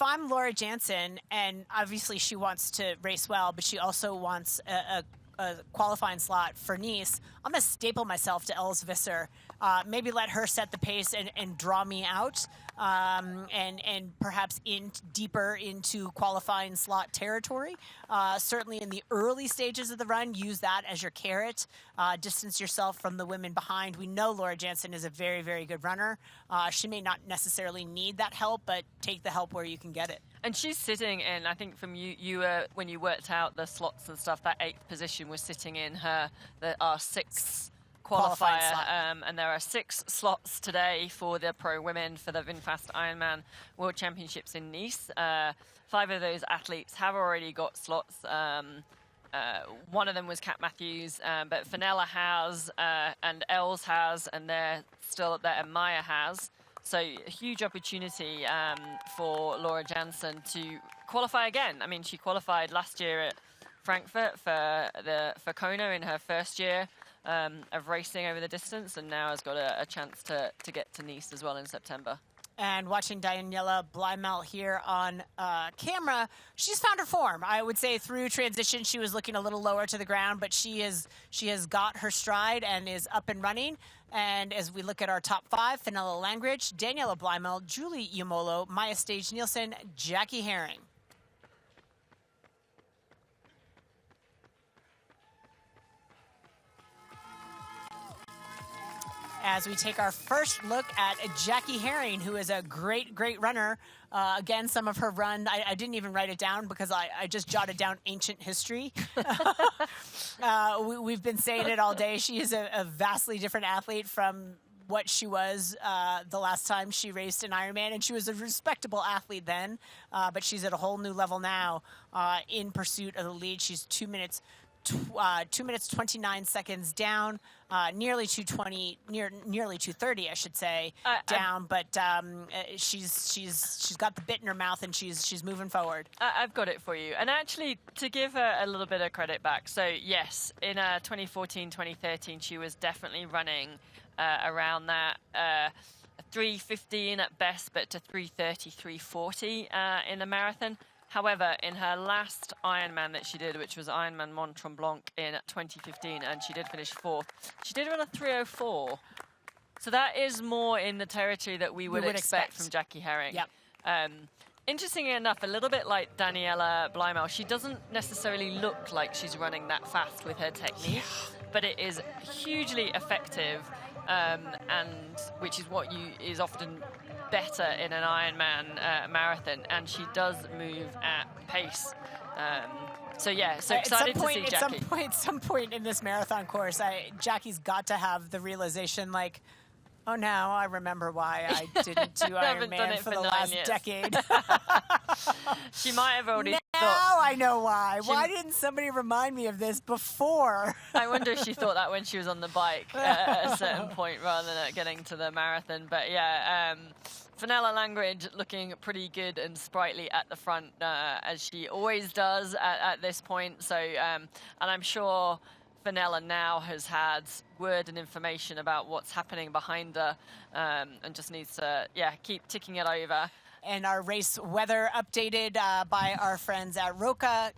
I'm Laura Jansen, and obviously she wants to race well, but she also wants a qualifying slot for Nice, I'm going to staple myself to Els Visser. Maybe let her set the pace and draw me out, and perhaps deeper into qualifying slot territory. Certainly in the early stages of the run, use that as your carrot. Distance yourself from the women behind. We know Laura Jansen is a very, very good runner. She may not necessarily need that help, but take the help where you can get it. And she's sitting in, I think from you when you worked out the slots and stuff, that 8th position was sitting in our 6th qualifier, and there are 6 slots today for the pro women for the VinFast Ironman World Championships in Nice. 5 of those athletes have already got slots. One of them was Kat Matthews, but Fenella has, and Els has, and they're still up there, and Maya has. So a huge opportunity for Laura Jansen to qualify again. I mean, she qualified last year at Frankfurt for Kona in her first year of racing over the distance, and now has got a chance to get to Nice as well in September. And watching Daniela Bleimel here on camera, she's found her form. I would say through transition, she was looking a little lower to the ground, but she has got her stride and is up and running. And as we look at our top 5, Fenella Langridge, Daniela Bleimel, Julie Yamolo, Maya Stage-Nielsen, Jackie Herring. As we take our first look at Jackie Herring, who is a great, great runner. Again, some of her run, I didn't even write it down because I just jotted down ancient history. We've been saying it all day. She is a vastly different athlete from what she was the last time she raced an Ironman, and she was a respectable athlete then, but she's at a whole new level now in pursuit of the lead. She's 2 minutes 29 seconds down, nearly 2:20, nearly 2:30, I should say, down. But she's got the bit in her mouth, and she's moving forward. I've got it for you. And actually, to give her a little bit of credit back, so yes, in 2014, 2013, she was definitely running around that 3:15 at best, but to 3:30, 3:40 in the marathon. However, in her last Ironman that she did, which was Ironman Mont Tremblant in 2015, and she did finish 4th, she did run a 3:04. So that is more in the territory that we would expect from Jackie Herring. Yep. Interestingly enough, a little bit like Daniela Bleimel, she doesn't necessarily look like she's running that fast with her technique, but it is hugely effective, and which is what is often better in an Ironman marathon, and she does move at pace. So yeah, so excited to see Jackie. At some point in this marathon course, Jackie's got to have the realization, like, oh, now I remember why I didn't do Ironman for the last decade. She might have already Now I know why. Why didn't somebody remind me of this before? I wonder if she thought that when she was on the bike at a certain point rather than at getting to the marathon. But yeah, Fenella Langridge looking pretty good and sprightly at the front, as she always does at this point. So, and I'm sure Fenella now has had word and information about what's happening behind her, and just needs to, keep ticking it over. And our race weather updated by our friends at Roca.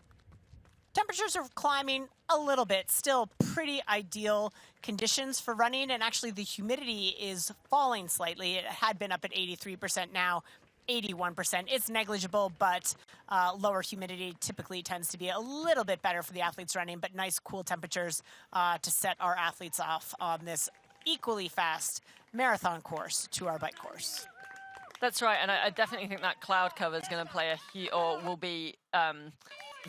Temperatures are climbing a little bit, still pretty ideal conditions for running, and actually the humidity is falling slightly. It had been up at 83%, now 81%. It's negligible, but lower humidity typically tends to be a little bit better for the athletes running, but nice cool temperatures to set our athletes off on this equally fast marathon course to our bike course. That's right, and I definitely think that cloud cover is going to play will be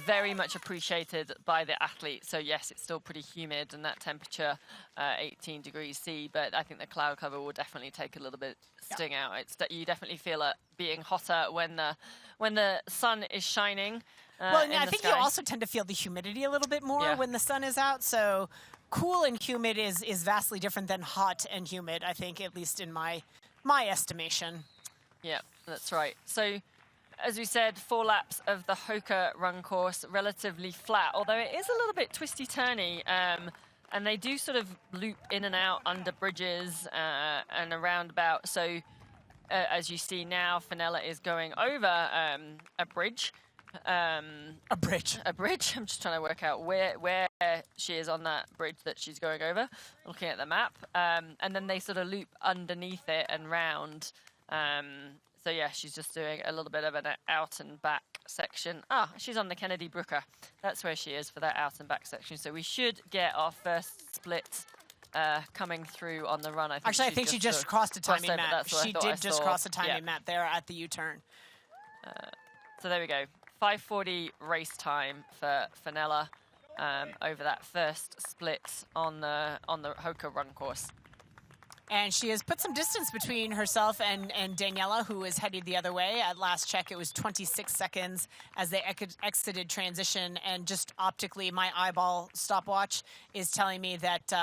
very much appreciated by the athlete. So yes, it's still pretty humid, and that temperature, 18 degrees C, but I think the cloud cover will definitely take a little bit sting out. You definitely feel it being hotter when the sun is shining. Well, and I think you also tend to feel the humidity a little bit more when the sun is out. So cool and humid is vastly different than hot and humid, I think, at least in my estimation. Yeah, that's right. So, as we said, 4 laps of the Hoka run course, relatively flat, although it is a little bit twisty-turny, and they do sort of loop in and out under bridges and a roundabout. So, as you see now, Fenella is going over a bridge. A bridge. I'm just trying to work out where she is on that bridge that she's going over, looking at the map. And then they sort of loop underneath it and round. So yeah, she's just doing a little bit of an out and back section. She's on the Kennedy Brooker. That's where she is for that out and back section. So we should get our first split coming through on the run. I think she just crossed a timing map. She did just cross a timing map there at the U-turn. So there we go. 5:40 race time for Fenella over that first split on the Hoka run course. And she has put some distance between herself and Daniela, who is headed the other way. At last check, it was 26 seconds as they exited transition. And just optically, my eyeball stopwatch is telling me that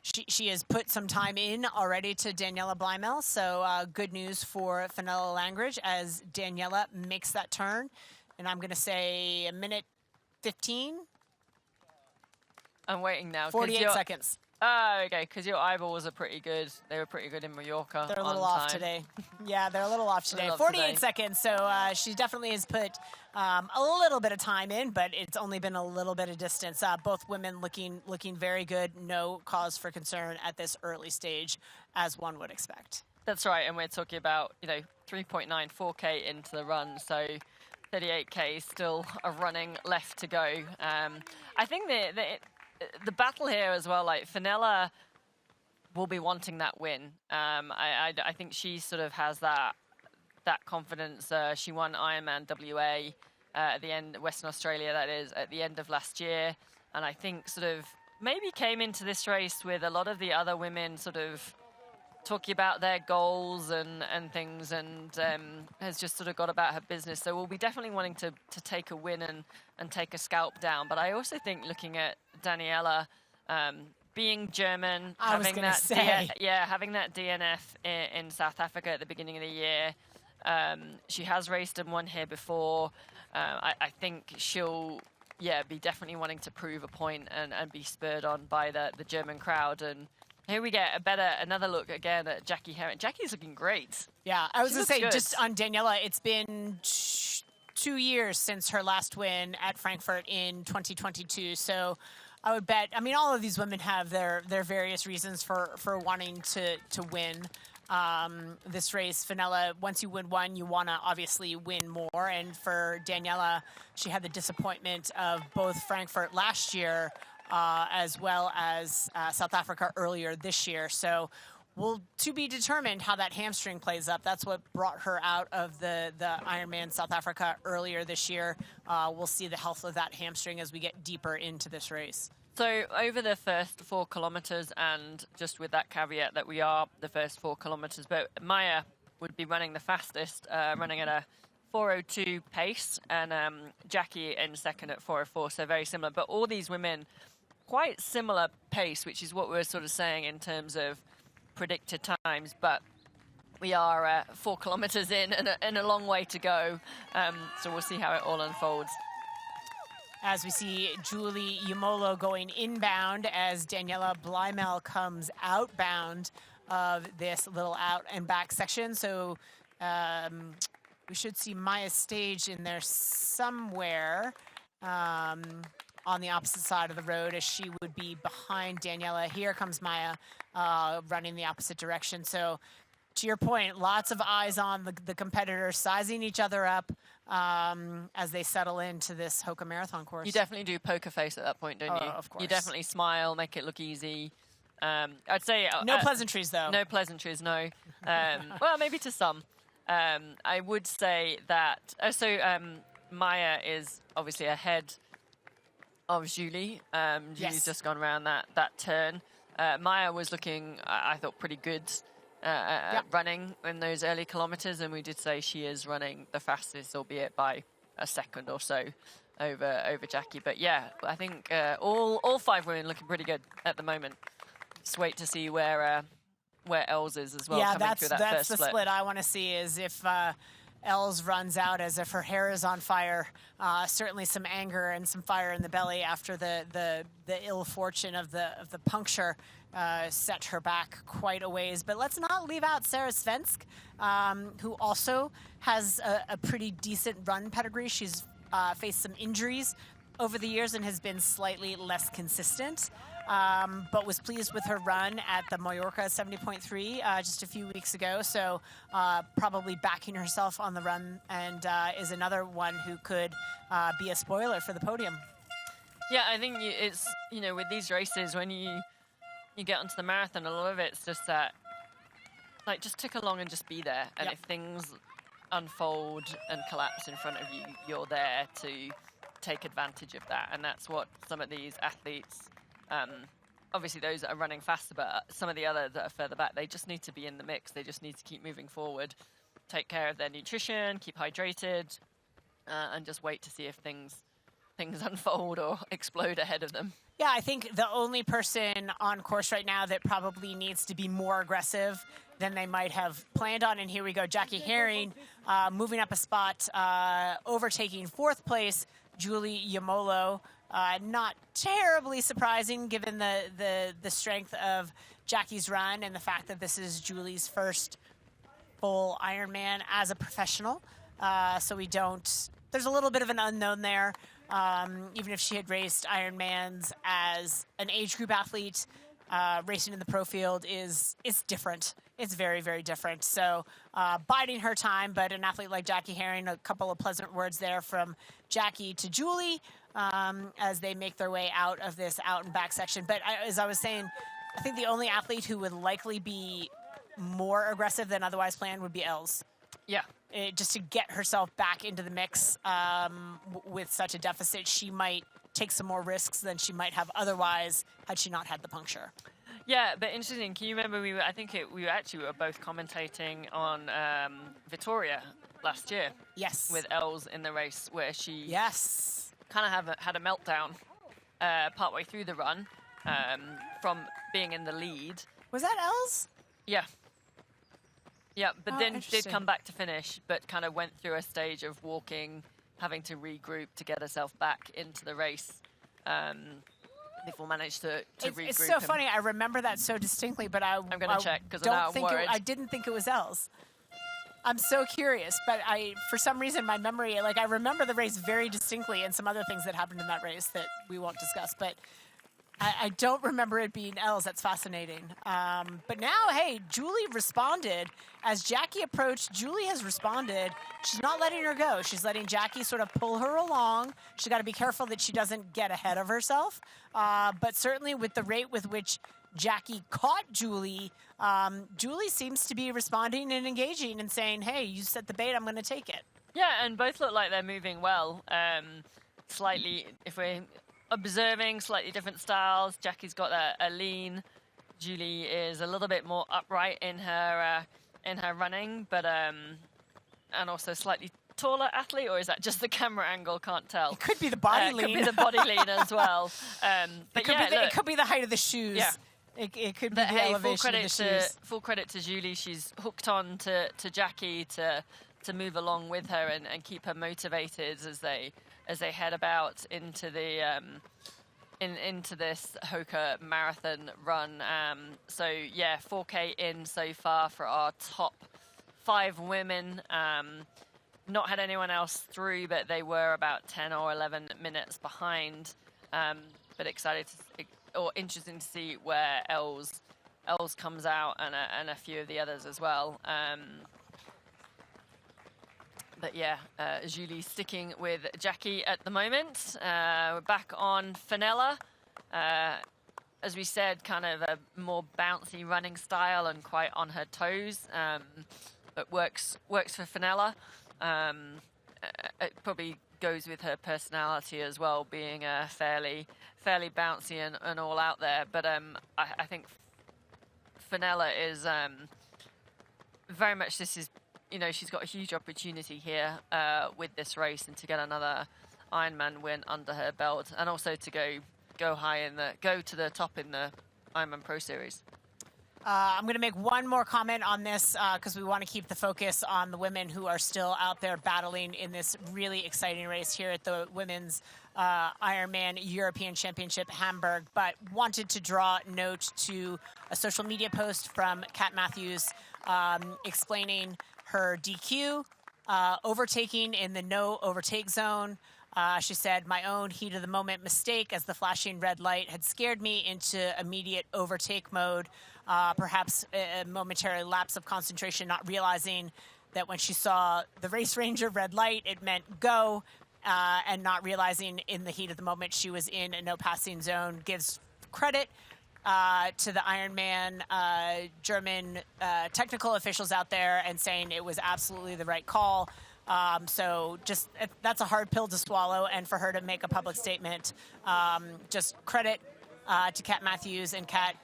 she has put some time in already to Daniela Blymel. So good news for Fenella Langridge as Daniela makes that turn. And I'm going to say a minute 15. I'm waiting now. 48 seconds. Oh, okay, because your eyeballs are pretty good. They were pretty good in Mallorca. They're a little off today. Yeah, they're a little off today. 48 seconds, so she definitely has put a little bit of time in, but it's only been a little bit of distance. Both women looking very good. No cause for concern at this early stage, as one would expect. That's right, and we're talking about 3.94K into the run, so 38K still a running left to go. I think the battle here as well, like Fenella will be wanting that win. I think she sort of has that confidence. She won Ironman WA at the end, Western Australia, that is, at the end of last year. And I think sort of maybe came into this race with a lot of the other women sort of talking about their goals and things, and has just sort of got about her business. So we'll be definitely wanting to take a win and take a scalp down. But I also think looking at Daniela, being German, having that DNF in South Africa at the beginning of the year, she has raced and won here before. I think she'll be definitely wanting to prove a point and be spurred on by the German crowd. And here we get another look again at Jackie Heron. Jackie's looking great. Yeah, I was going to say, just on Daniela, it's been 2 years since her last win at Frankfurt in 2022. So I would bet, all of these women have their various reasons for wanting to win this race. Fenella, once you win one, you want to obviously win more. And for Daniela, she had the disappointment of both Frankfurt last year as well as South Africa earlier this year. So Well, to be determined how that hamstring plays up. That's what brought her out of the Ironman South Africa earlier this year. We'll see the health of that hamstring as we get deeper into this race. So over the first 4 kilometers, and just with that caveat that we are the first 4 kilometers, but Maya would be running the fastest, running at a 4:02 pace, and Jackie in second at 4:04, so very similar. But all these women, quite similar pace, which is what we're sort of saying in terms of predicted times. But we are 4 kilometers in and a long way to go, so we'll see how it all unfolds. As we see Julie Yamolo going inbound as Daniela Blymel comes outbound of this little out and back section. So we should see Maya Stage in there somewhere on the opposite side of the road, as she would be behind Daniela. Here comes Maya running the opposite direction. So to your point, lots of eyes on the competitors, sizing each other up as they settle into this Hoka Marathon course. You definitely do poker face at that point, don't you? Of course. You definitely smile, make it look easy. I'd say... no pleasantries, though. No pleasantries, no. Well, maybe to some. I would say that... Maya is obviously ahead of Julie. Julie's just gone around that turn. Maya was looking, I thought, pretty good running in those early kilometers, and we did say she is running the fastest, albeit by a second or so over Jackie. But yeah, I think all 5 women looking pretty good at the moment. Just wait to see where Els is as well. Yeah, coming through that's first the split I want to see, is if Els runs out as if her hair is on fire. Certainly some anger and some fire in the belly after the ill fortune of the puncture set her back quite a ways. But let's not leave out Sarah Svensk, who also has a pretty decent run pedigree. She's faced some injuries over the years and has been slightly less consistent, but was pleased with her run at the Mallorca 70.3 just a few weeks ago. So probably backing herself on the run, and is another one who could be a spoiler for the podium. Yeah, I think it's, with these races, when you get onto the marathon, a lot of it's just that, like, just tick along and just be there. And if things unfold and collapse in front of you, you're there to take advantage of that. And that's what some of these athletes, obviously those that are running faster, but some of the others that are further back, they just need to be in the mix. They just need to keep moving forward, take care of their nutrition, keep hydrated, and just wait to see if things unfold or explode ahead of them. Yeah, I think the only person on course right now that probably needs to be more aggressive than they might have planned on, and here we go, Jackie Herring moving up a spot, overtaking 4th place, Julie Yamolo. Not terribly surprising given the strength of Jackie's run and the fact that this is Julie's first full Ironman as a professional. So there's a little bit of an unknown there. Even if she had raced Ironmans as an age group athlete, racing in the pro field is different. It's very, very different. So biding her time, but an athlete like Jackie Herring, a couple of pleasant words there from Jackie to Julie as they make their way out of this out and back section. But as I was saying, I think the only athlete who would likely be more aggressive than otherwise planned would be Els. Yeah. Just to get herself back into the mix with such a deficit, she might take some more risks than she might have otherwise had she not had the puncture. Yeah, but interesting. Can you remember we were both commentating on Vittoria last year? Yes. With Els in the race, where she kind of had a meltdown partway through the run from being in the lead. Was that Els? Yeah. Yeah, but then did come back to finish, but kind of went through a stage of walking, having to regroup to get herself back into the race. Before managed to regroup. It's so funny. I remember that so distinctly, but I'm going to check because I'm worried. I didn't think it was Els. I'm so curious, but for some reason, my memory, I remember the race very distinctly and some other things that happened in that race that we won't discuss, but I don't remember it being Els. That's fascinating. But now, hey, Julie responded. As Jackie approached, Julie has responded. She's not letting her go. She's letting Jackie sort of pull her along. She's got to be careful that she doesn't get ahead of herself. But certainly with the rate with which Jackie caught Julie, Julie seems to be responding and engaging and saying, hey, you set the bait, I'm going to take it. Yeah, and both look like they're moving well. Slightly, if we're observing, slightly different styles. Jackie's got a lean. Julie is a little bit more upright in her running, but and also slightly taller athlete, or is that just the camera angle? Can't tell. It could be the body lean. Could be the body lean as well. But it could be the height of the shoes. Yeah. It could be the elevation of the shoes. Full credit to Julie. She's hooked on to Jackie to move along with her and keep her motivated as they head about into the into this Hoka marathon run. So yeah, 4K in so far for our top 5 women. Not had anyone else through, but they were about 10 or 11 minutes behind. But excited or interesting to see where Els comes out and a few of the others as well. But yeah, Julie sticking with Jackie at the moment. We're back on Fenella. As we said, kind of a more bouncy running style and quite on her toes. But works for Fenella. It probably goes with her personality as well, being fairly bouncy and all out there. But I think Fenella is very much, this is, she's got a huge opportunity here with this race and to get another Ironman win under her belt, and also to go to the top in the Ironman Pro Series. I'm going to make one more comment on this because we want to keep the focus on the women who are still out there battling in this really exciting race here at the Women's Ironman European Championship Hamburg, but wanted to draw note to a social media post from Kat Matthews explaining her DQ, overtaking in the no overtake zone. She said, my own heat of the moment mistake as the flashing red light had scared me into immediate overtake mode. Perhaps a momentary lapse of concentration, not realizing that when she saw the race ranger red light, it meant go, and not realizing in the heat of the moment she was in a no passing zone. Gives credit to the Ironman German technical officials out there and saying it was absolutely the right call. So just that's a hard pill to swallow, and for her to make a public statement, just credit to Kat Matthews. And Kat,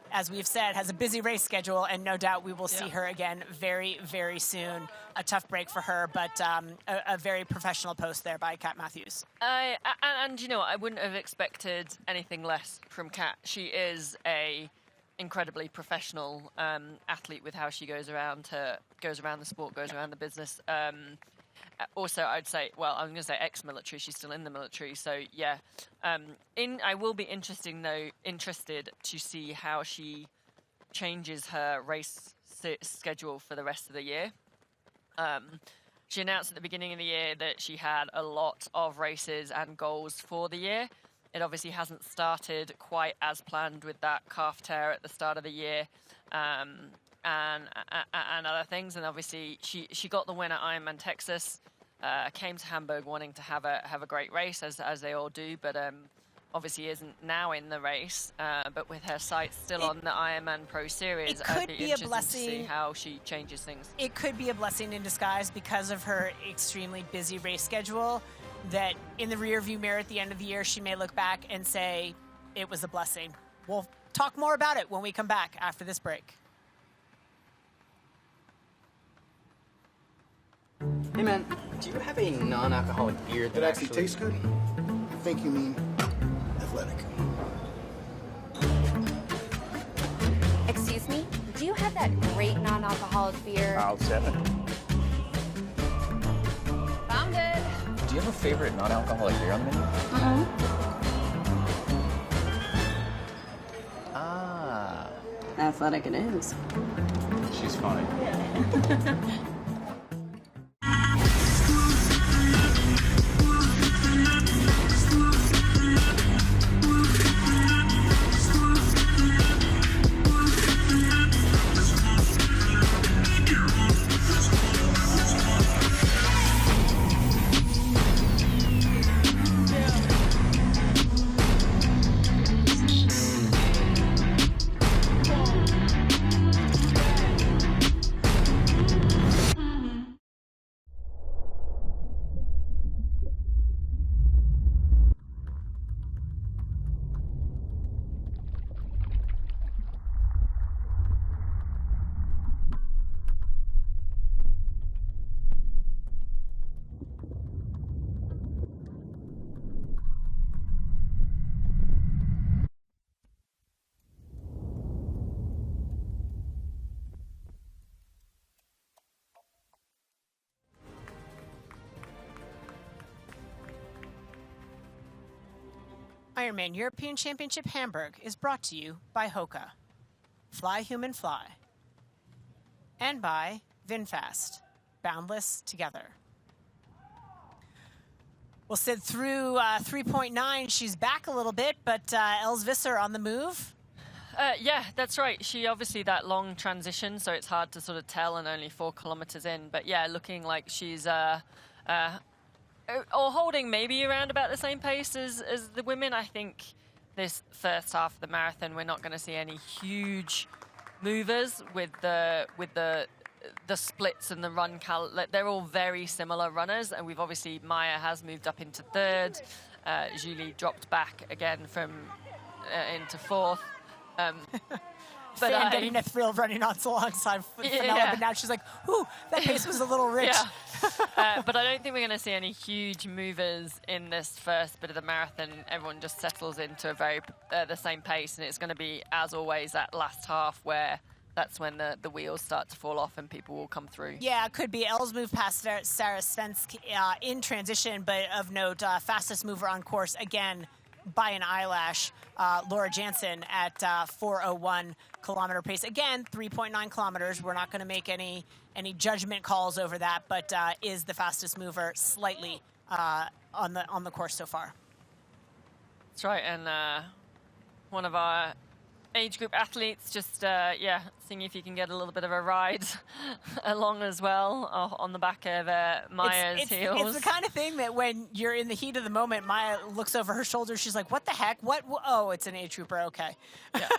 as we've said, has a busy race schedule, and no doubt we will see her again very, very soon. A tough break for her, but a very professional post there by Kat Matthews. And you know what? I wouldn't have expected anything less from Kat. She is a incredibly professional athlete with how she goes around the sport, goes around the business. Also, I'd say, well, I'm going to say ex-military. She's still in the military, so yeah. I will be interested to see how she changes her race schedule for the rest of the year. She announced at the beginning of the year that she had a lot of races and goals for the year. It obviously hasn't started quite as planned with that calf tear at the start of the year, and other things. And obviously, she got the win at Ironman Texas. Came to Hamburg wanting to have a great race, as they all do, but obviously isn't now in the race. But with her sights still on the Ironman Pro Series, I'd be interested to see how she changes things. It could be a blessing in disguise because of her extremely busy race schedule, that in the rearview mirror at the end of the year, she may look back and say it was a blessing. We'll talk more about it when we come back after this break. Hey man, do you have a non-alcoholic beer that actually tastes good? I think you mean athletic. Excuse me? Do you have that great non-alcoholic beer? I'll 7. Found it. Do you have a favorite non-alcoholic beer on the menu? Ah. Athletic it is. She's funny. Ironman European Championship Hamburg is brought to you by Hoka, Fly Human Fly, and by VinFast, Boundless Together. Well, Sid, through 3.9, she's back a little bit, but Els Visser on the move. Yeah, that's right. She obviously that long transition, so it's hard to sort of tell, and only 4 kilometers in. But yeah, looking like she's or holding maybe around about the same pace as the women. I think this first half of the marathon, we're not going to see any huge movers with the splits and the run. They're all very similar runners, and we've obviously Maya has moved up into 3rd. Julie dropped back again from into 4th. But getting a thrill running on alongside Fenella, but now she's like, "Ooh, that pace was a little rich." Yeah. But I don't think we're going to see any huge movers in this first bit of the marathon. Everyone just settles into a very the same pace, and it's going to be, as always, that last half where that's when the wheels start to fall off and people will come through. Yeah, it could be. Els moved past Sarah Svensk in transition, but of note, fastest mover on course again by an eyelash, Laura Jansen at 4:01 kilometer pace. Again, 3.9 kilometers. We're not going to make any judgment calls over that, but is the fastest mover slightly on the course so far. That's right, and one of our age group athletes just seeing if you can get a little bit of a ride along as well on the back of Maya's heels. It's the kind of thing that when you're in the heat of the moment, Maya looks over her shoulder. She's like, "What the heck? What? Oh, it's an age grouper. Okay." Yeah.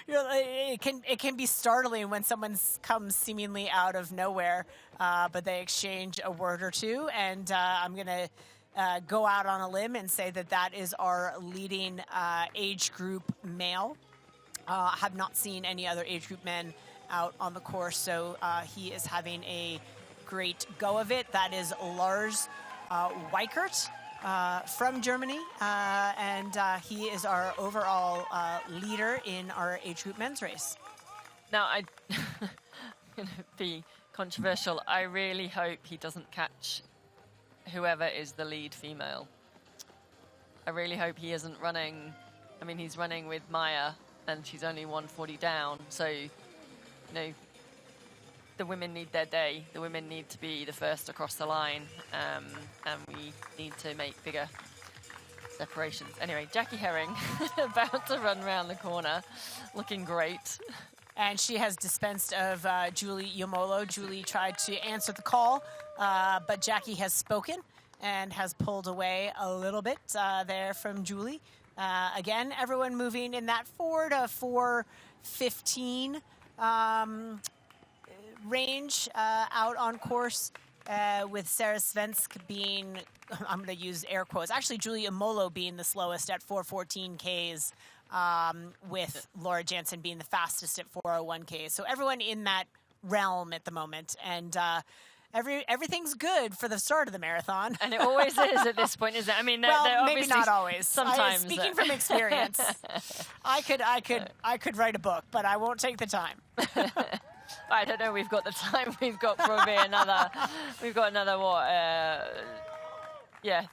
It can be startling when someone comes seemingly out of nowhere, but they exchange a word or two, and I'm gonna go out on a limb and say that is our leading age group male. Have not seen any other age group men out on the course, so he is having a great go of it. That is Lars Weikert from Germany, and he is our overall leader in our age group men's race. Now, I'm going to be controversial. I really hope he doesn't catch whoever is the lead female. I really hope he isn't running. I mean, he's running with Maya, and she's only 140 down. So, the women need their day. The women need to be the first across the line, and we need to make bigger separations. Anyway, Jackie Herring about to run around the corner, looking great. And she has dispensed of Julie Yomolo. Julie tried to answer the call, but Jackie has spoken and has pulled away a little bit there from Julie. Again, everyone moving in that 4 to 4:15 range out on course, with Sarah Svensk being, I'm going to use air quotes, actually Julia Molo being the slowest at 4:14 Ks, with Laura Jansen being the fastest at 4:01 Ks. So everyone in that realm at the moment, and everything's good for the start of the marathon. And it always is at this point, isn't it? I mean, well, maybe not always. Sometimes. Speaking from experience, I could write a book, but I won't take the time. I don't know. We've got the time. We've got probably another. We've got another what?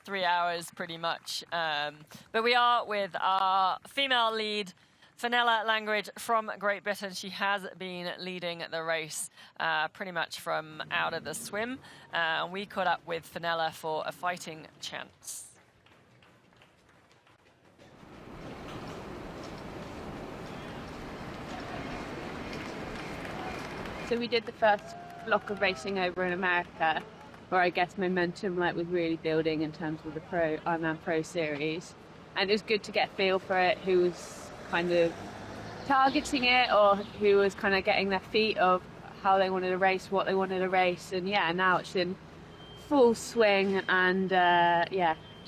3 hours pretty much. But we are with our female lead, Fenella Langridge from Great Britain. She has been leading the race pretty much from out of the swim. We caught up with Fenella for a fighting chance. So we did the first block of racing over in America, where I guess momentum was really building in terms of the Ironman Pro Series. And it was good to get a feel for it, who was kind of targeting it, or who was kind of getting their feet of how they wanted to race, what they wanted to race. And now it's in full swing, and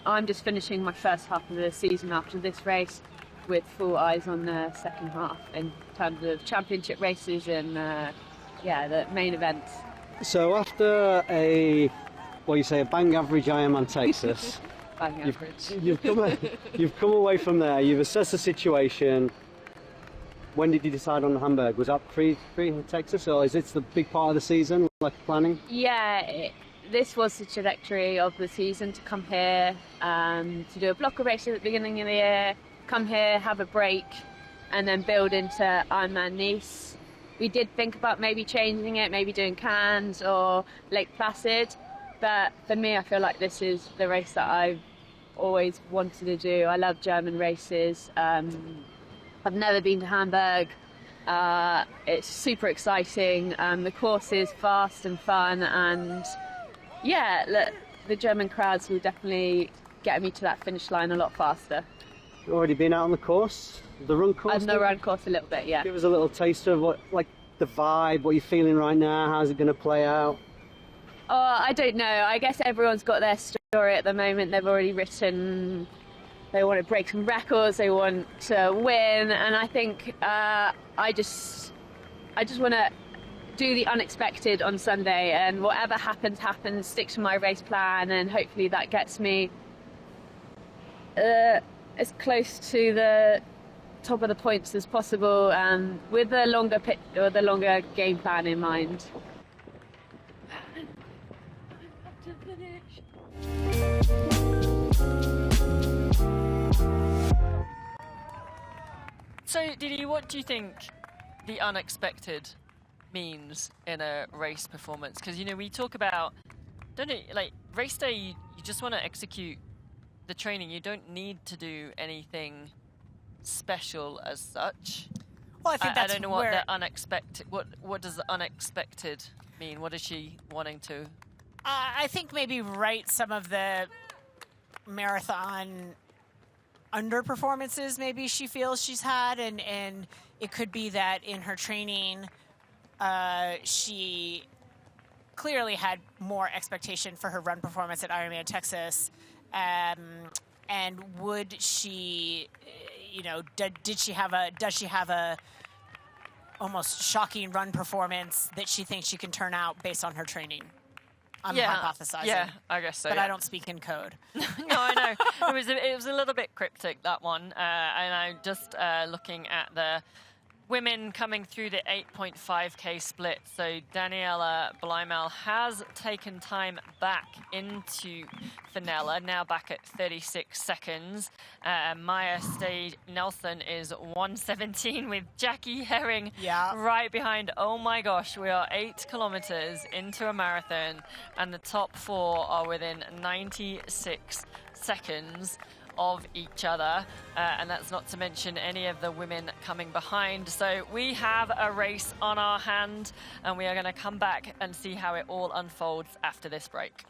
I'm just finishing my first half of the season after this race with full eyes on the second half in terms of championship races and the main events. So after a bang average Ironman Texas, bang average. You've come away from there, you've assessed the situation. When did you decide on Hamburg? Was that pre Texas, or is it the big part of the season, like planning? Yeah, this was the trajectory of the season, to come here, to do a block of races at the beginning of the year, come here, have a break, and then build into Ironman Nice. We did think about maybe changing it, maybe doing Cannes or Lake Placid, but for me, I feel like this is the race that I've always wanted to do. I love German races. I've never been to Hamburg. It's super exciting. The course is fast and fun, and yeah, look, the German crowds will definitely get me to that finish line a lot faster. You've already been out on the course? The run course? I've the run course a little bit, yeah. Give us a little taste of what, like the vibe, what you're feeling right now, how's it going to play out? Oh, I don't know. I guess everyone's got their story at the moment. They've already written, they want to break some records, they want to win, and I think I just want to do the unexpected on Sunday, and whatever happens, happens, stick to my race plan, and hopefully that gets me as close to the top of the points as possible, with the longer game plan in mind. So, Didi, what do you think the unexpected means in a race performance? Because, you know, we talk about, don't it, like, race day, you just want to execute the training. You don't need to do anything special as such. Well, I think that's I don't know what the unexpected, what does the unexpected mean? What is she wanting to? I think maybe write some of the marathon underperformances maybe she feels she's had, and it could be that in her training she clearly had more expectation for her run performance at Ironman Texas, and would she, you know, does she have a almost shocking run performance that she thinks she can turn out based on her training? I'm hypothesizing. Yeah, I guess so. But yeah. I don't speak in code. No, I know. It was a little bit cryptic, that one. And I'm just looking at the women coming through the 8.5K split. So Daniela Blymal has taken time back into Fenella, now back at 36 seconds. Maya Stade Nelson is 1:17 with Jackie Herring right behind. Oh my gosh, we are 8 kilometers into a marathon, and the top 4 are within 96 seconds of each other, and that's not to mention any of the women coming behind. So we have a race on our hand, and we are going to come back and see how it all unfolds after this break.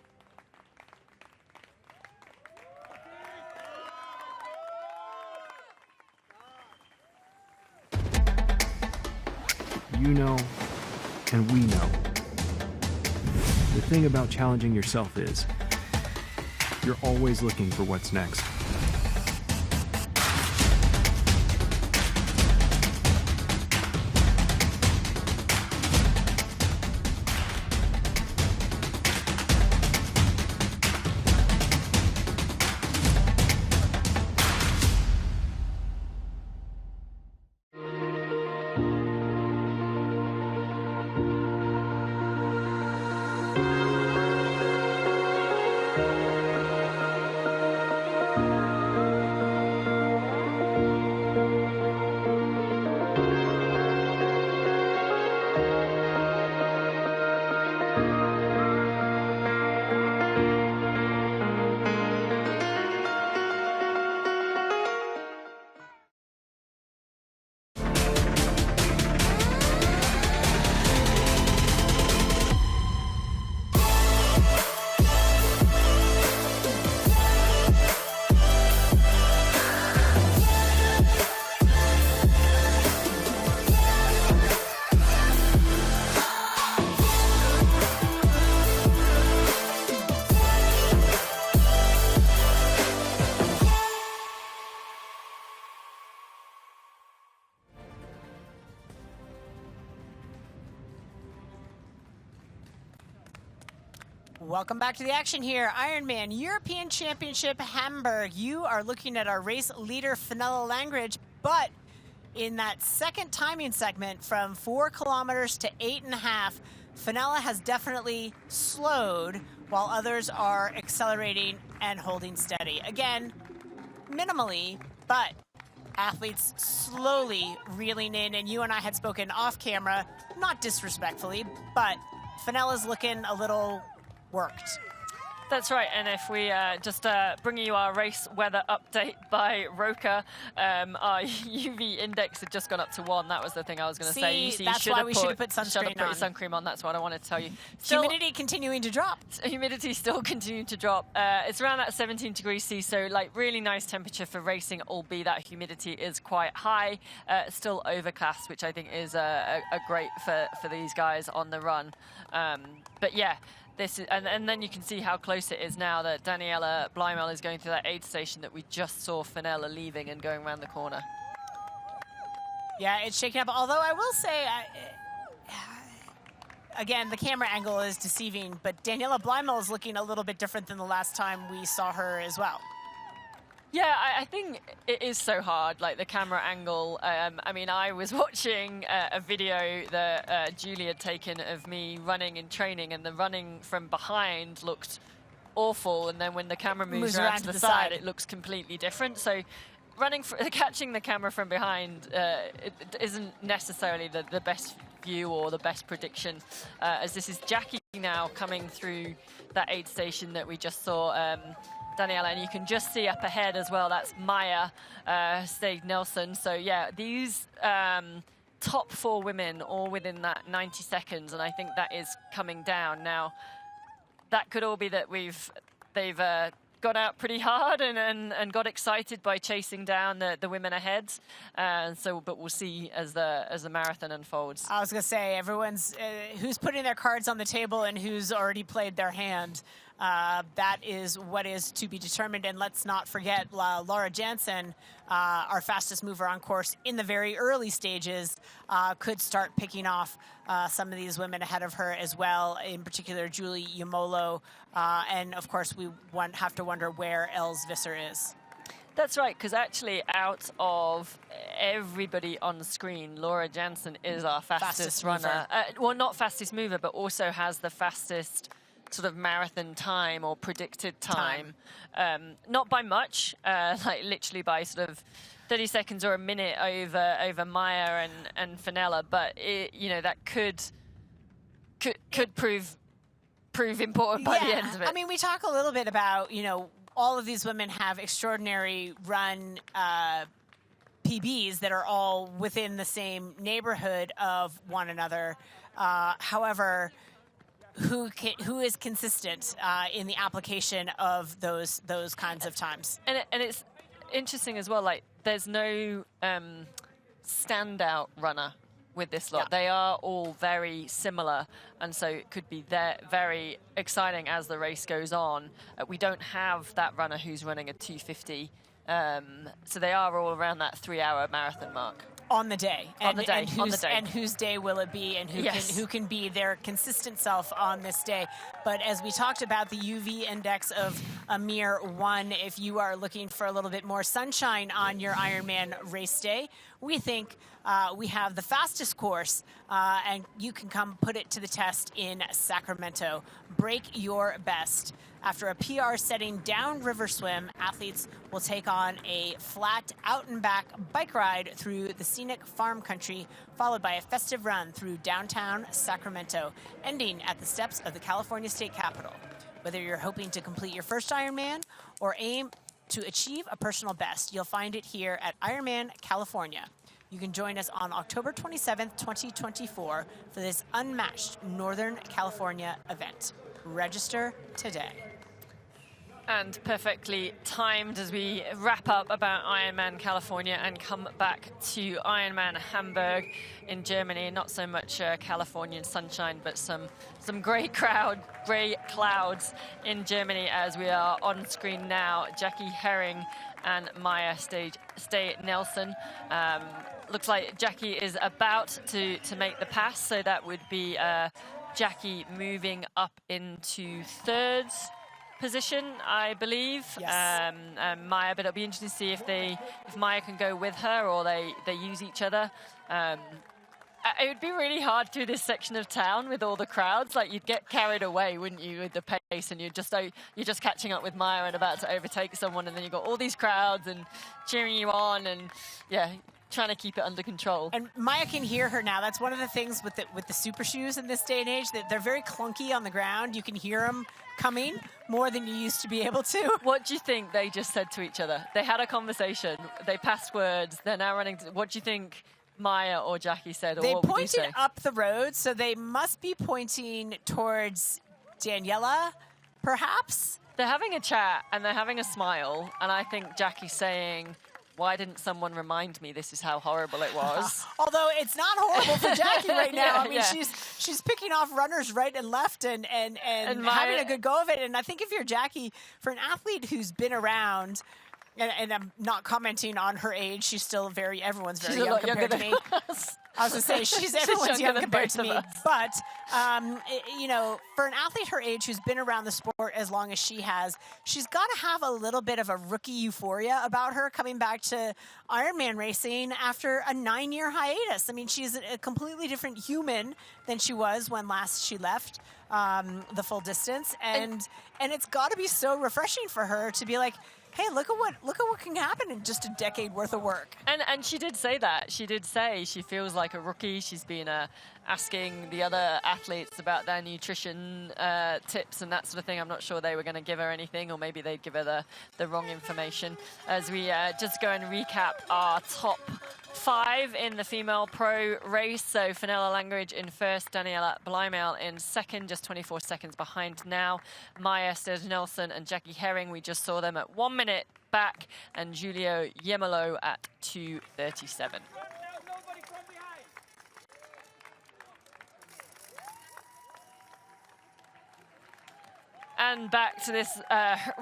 You know, and we know. The thing about challenging yourself is you're always looking for what's next. Welcome back to the action here. Ironman European Championship Hamburg. You are looking at our race leader, Fenella Langridge, but in that second timing segment from 4 kilometers to 8.5, Fenella has definitely slowed. while others are accelerating and holding steady. Again, minimally, but athletes slowly reeling in, and you and I had spoken off camera, not disrespectfully, but Fenella's looking a little worked. That's right, and if we just bringing you our race weather update by Roka, our UV index had just gone up to 1. That was the thing I was going to say. See, that's why we should have put sunscreen on. Suncream on. That's what I wanted to tell you. Humidity continuing to drop. Humidity still continuing to drop. It's around that 17 degrees C, so like really nice temperature for racing, albeit that humidity is quite high. Still overcast, which I think is a great for these guys on the run. But yeah. This is, and then you can see how close it is now that Daniela Blymel is going through that aid station that we just saw Fenella leaving and going around the corner. Yeah, it's shaking up. Although I will say, again, the camera angle is deceiving, but Daniela Blymel is looking a little bit different than the last time we saw her as well. Yeah, I think it is so hard, like the camera angle. I mean, I was watching a video that Julie had taken of me running in training, and the running from behind looked awful, and then when the camera moves around to the side, it looks completely different. So catching the camera from behind it isn't necessarily the best view or the best prediction, as this is Jackie now coming through that aid station that we just saw. Daniela, and you can just see up ahead as well, that's Maya Steg Nelson. So yeah, these top 4 women all within that 90 seconds, and I think that is coming down. Now, that could all be that they've got out pretty hard and got excited by chasing down the women ahead. But we'll see as the marathon unfolds. I was going to say, everyone's who's putting their cards on the table and who's already played their hand. That is what is to be determined. And let's not forget Laura Jansen, our fastest mover on course in the very early stages, could start picking off some of these women ahead of her as well, in particular Julie Yamolo. And of course, we have to wonder where Els Visser is. That's right, because actually out of everybody on the screen, Laura Jansen is our fastest runner. Well, not fastest mover, but also has the fastest sort of marathon time or predicted time. Not by much, like literally by sort of 30 seconds or a minute over Maya and Fenella, but that could prove important by the end of it. I mean, we talk a little bit about, all of these women have extraordinary run PBs that are all within the same neighborhood of one another. However, who is consistent in the application of those kinds of times? And it's interesting as well, like there's no standout runner with this lot. Yeah. They are all very similar, and so it could be very exciting as the race goes on. We don't have that runner who's running a 2:50, so they are all around that 3-hour marathon mark. On the day. And whose day will it be, and who can be their consistent self on this day. But as we talked about, the UV index of a mere 1, if you are looking for a little bit more sunshine on your Ironman race day, we think we have the fastest course, and you can come put it to the test in Sacramento. Break your best. After a PR setting downriver swim, athletes will take on a flat out-and-back bike ride through the scenic farm country, followed by a festive run through downtown Sacramento, ending at the steps of the California State Capitol. Whether you're hoping to complete your first Ironman or aim to achieve a personal best, you'll find it here at Ironman California. You can join us on October 27th, 2024 for this unmatched Northern California event. Register today. And perfectly timed as we wrap up about Ironman California and come back to Ironman Hamburg in Germany. Not so much Californian sunshine, but some grey clouds in Germany as we are on screen now. Jackie Herring and Maya Stay Nelson. Looks like Jackie is about to make the pass, so that would be Jackie moving up into third position, I believe. Yes. Maya, but it'll be interesting to see if Maya can go with her or they use each other. It would be really hard through this section of town with all the crowds. Like, you'd get carried away, wouldn't you, with the pace, and you're just catching up with Maya and about to overtake someone, and then you've got all these crowds and cheering you on, and yeah, trying to keep it under control. And Maya can hear her now. That's one of the things with the super shoes in this day and age, that they're very clunky on the ground. You can hear them coming more than you used to be able to. What do you think they just said to each other? They had a conversation. They passed words. They're now running. What do you think Maya or Jackie said? Or They what would you pointed say? up the road, so they must be pointing towards Daniela, perhaps? They're having a chat and they're having a smile, and I think Jackie's saying, why didn't someone remind me this is how horrible it was? Although it's not horrible for Jackie right now. Yeah, I mean, yeah. she's picking off runners right and left and having a good go of it. And I think if you're Jackie, for an athlete who's been around, and I'm not commenting on her age, she's still everyone's very She's a young lot compared to younger me. than us. I was going to say, everyone's young younger than compared to both me. of us. But, you know, for an athlete her age who's been around the sport as long as she has, she's got to have a little bit of a rookie euphoria about her coming back to Ironman racing after a 9-year hiatus. I mean, she's a completely different human than she was when last she left the full distance. And it's got to be so refreshing for her to be like, hey, look at what can happen in just a decade worth of work. And she did say that. She did say she feels like a rookie. She's been asking the other athletes about their nutrition tips and that sort of thing. I'm not sure they were going to give her anything, or maybe they'd give her the wrong information. As we just go and recap our top 5 in the female pro race. So Fenella Langridge in first, Daniela Bleimel in second, just 24 seconds behind now. Maya Sturz-Nelson and Jackie Herring, we just saw them at 1 minute back, and Giulio Yemolo at 2:37. And back to this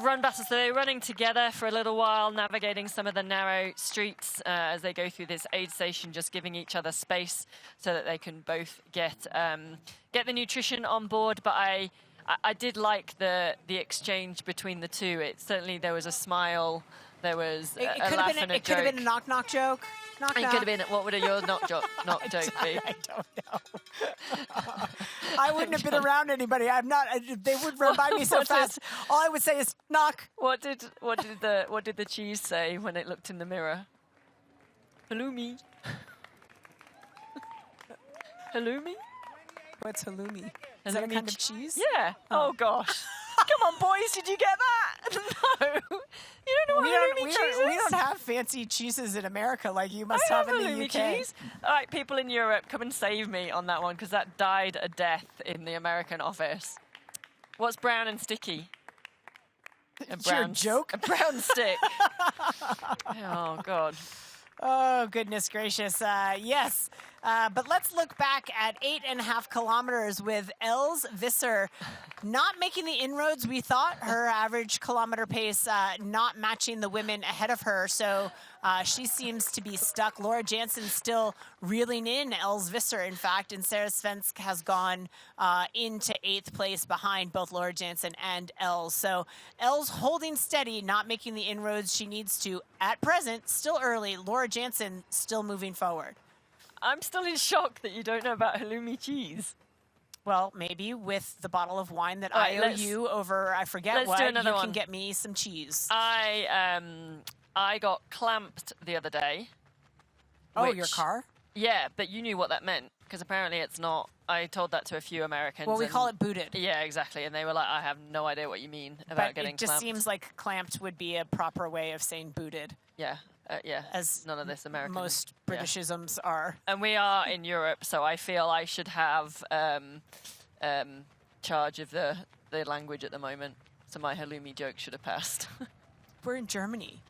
run battle. So they're running together for a little while, navigating some of the narrow streets as they go through this aid station, just giving each other space so that they can both get the nutrition on board. But I did like the exchange between the two. There was a smile, there was a laugh and a joke. It could have been a knock-knock joke. Knock, it knock. Could have been. What would your knock joke be? I don't know. I wouldn't have been around anybody. I'm not. They would run by me so fast. All I would say is knock. What did the cheese say when it looked in the mirror? Halloumi. Halloumi? What's halloumi? Is that a kind of cheese? Yeah. Oh gosh. Come on, boys. Did you get that? No. You don't know what halloumi cheese is? We don't have fancy cheeses in America like you must have in the halloumi UK. Cheese. All right, people in Europe, come and save me on that one, because that died a death in the American office. What's brown and sticky? Your joke? A brown stick. Oh, God. Oh, goodness gracious. Yes. But let's look back at 8.5 kilometers with Els Visser not making the inroads we thought. Her average kilometer pace not matching the women ahead of her. So she seems to be stuck. Laura Jansen still reeling in Els Visser, in fact, and Sarah Svensk has gone into 8th place behind both Laura Jansen and Els. So Els holding steady, not making the inroads she needs to at present. Still early. Laura Jansen still moving forward. I'm still in shock that you don't know about halloumi cheese. Well, maybe with the bottle of wine that I owe you over, I forget what, you can get me some cheese. I got clamped the other day. Oh, your car? Yeah, but you knew what that meant, because apparently it's not. I told that to a few Americans. Well, we call it booted. Yeah, exactly. And they were like, I have no idea what you mean about getting clamped. It just seems like clamped would be a proper way of saying booted. Yeah. Yeah, as none of this American. Most Britishisms are. And we are in Europe, so I feel I should have charge of the language at the moment. So my halloumi joke should have passed. We're in Germany.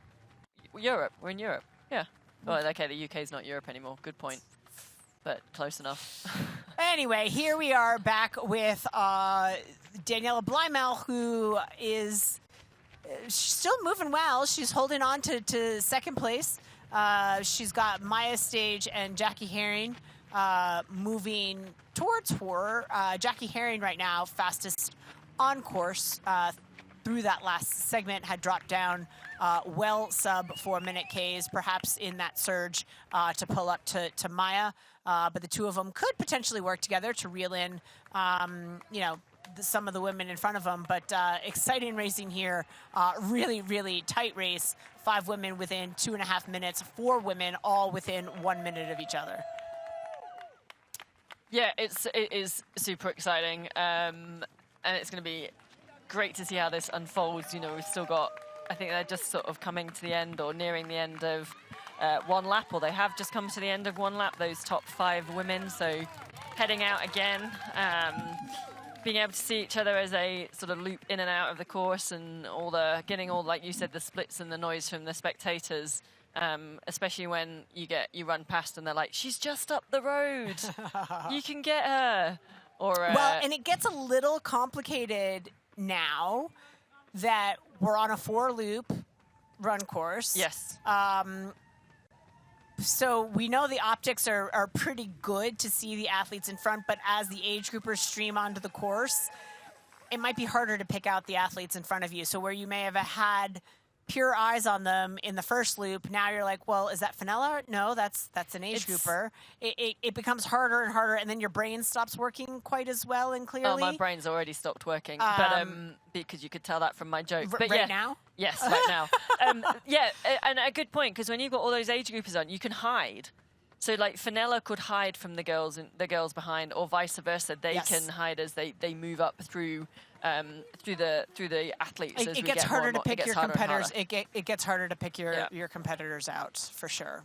Europe. We're in Europe. Yeah. Well, okay, the UK's not Europe anymore. Good point. But close enough. Anyway, here we are back with Daniela Bleimel, who is... she's still moving well. She's holding on to second place. She's got Maya Stage and Jackie Herring moving towards her. Jackie Herring right now, fastest on course, through that last segment had dropped down well sub 4-minute Ks, perhaps in that surge to pull up to Maya. But the two of them could potentially work together to reel in, some of the women in front of them. But exciting racing here. Really, really tight race. 5 women within 2.5 minutes. 4 women all within 1 minute of each other. Yeah, it is super exciting. And it's going to be great to see how this unfolds. We've still got, I think they're just sort of coming to the end or nearing the end of one lap, or they have just come to the end of one lap, those top 5 women. So heading out again, being able to see each other as they sort of loop in and out of the course, and getting all, like you said, the splits and the noise from the spectators, especially when you run past and they're like, she's just up the road, you can get her. Well, and it gets a little complicated now that we're on a 4-loop run course. Yes. So we know the optics are pretty good to see the athletes in front, but as the age groupers stream onto the course, it might be harder to pick out the athletes in front of you. So where you may have had pure eyes on them in the first loop, now you're like, well, is that Fenella? No, that's an age grouper. It becomes harder and harder, and then your brain stops working quite as well and clearly. Oh, my brain's already stopped working, but because you could tell that from my joke. But right now? Yes, right now. Yeah, and a good point, because when you've got all those age groupers on, you can hide. So, like, Fenella could hide from the girls behind, or vice versa. They can hide as they move up through the athletes. It gets harder to pick your competitors. It gets harder to pick your competitors out, for sure.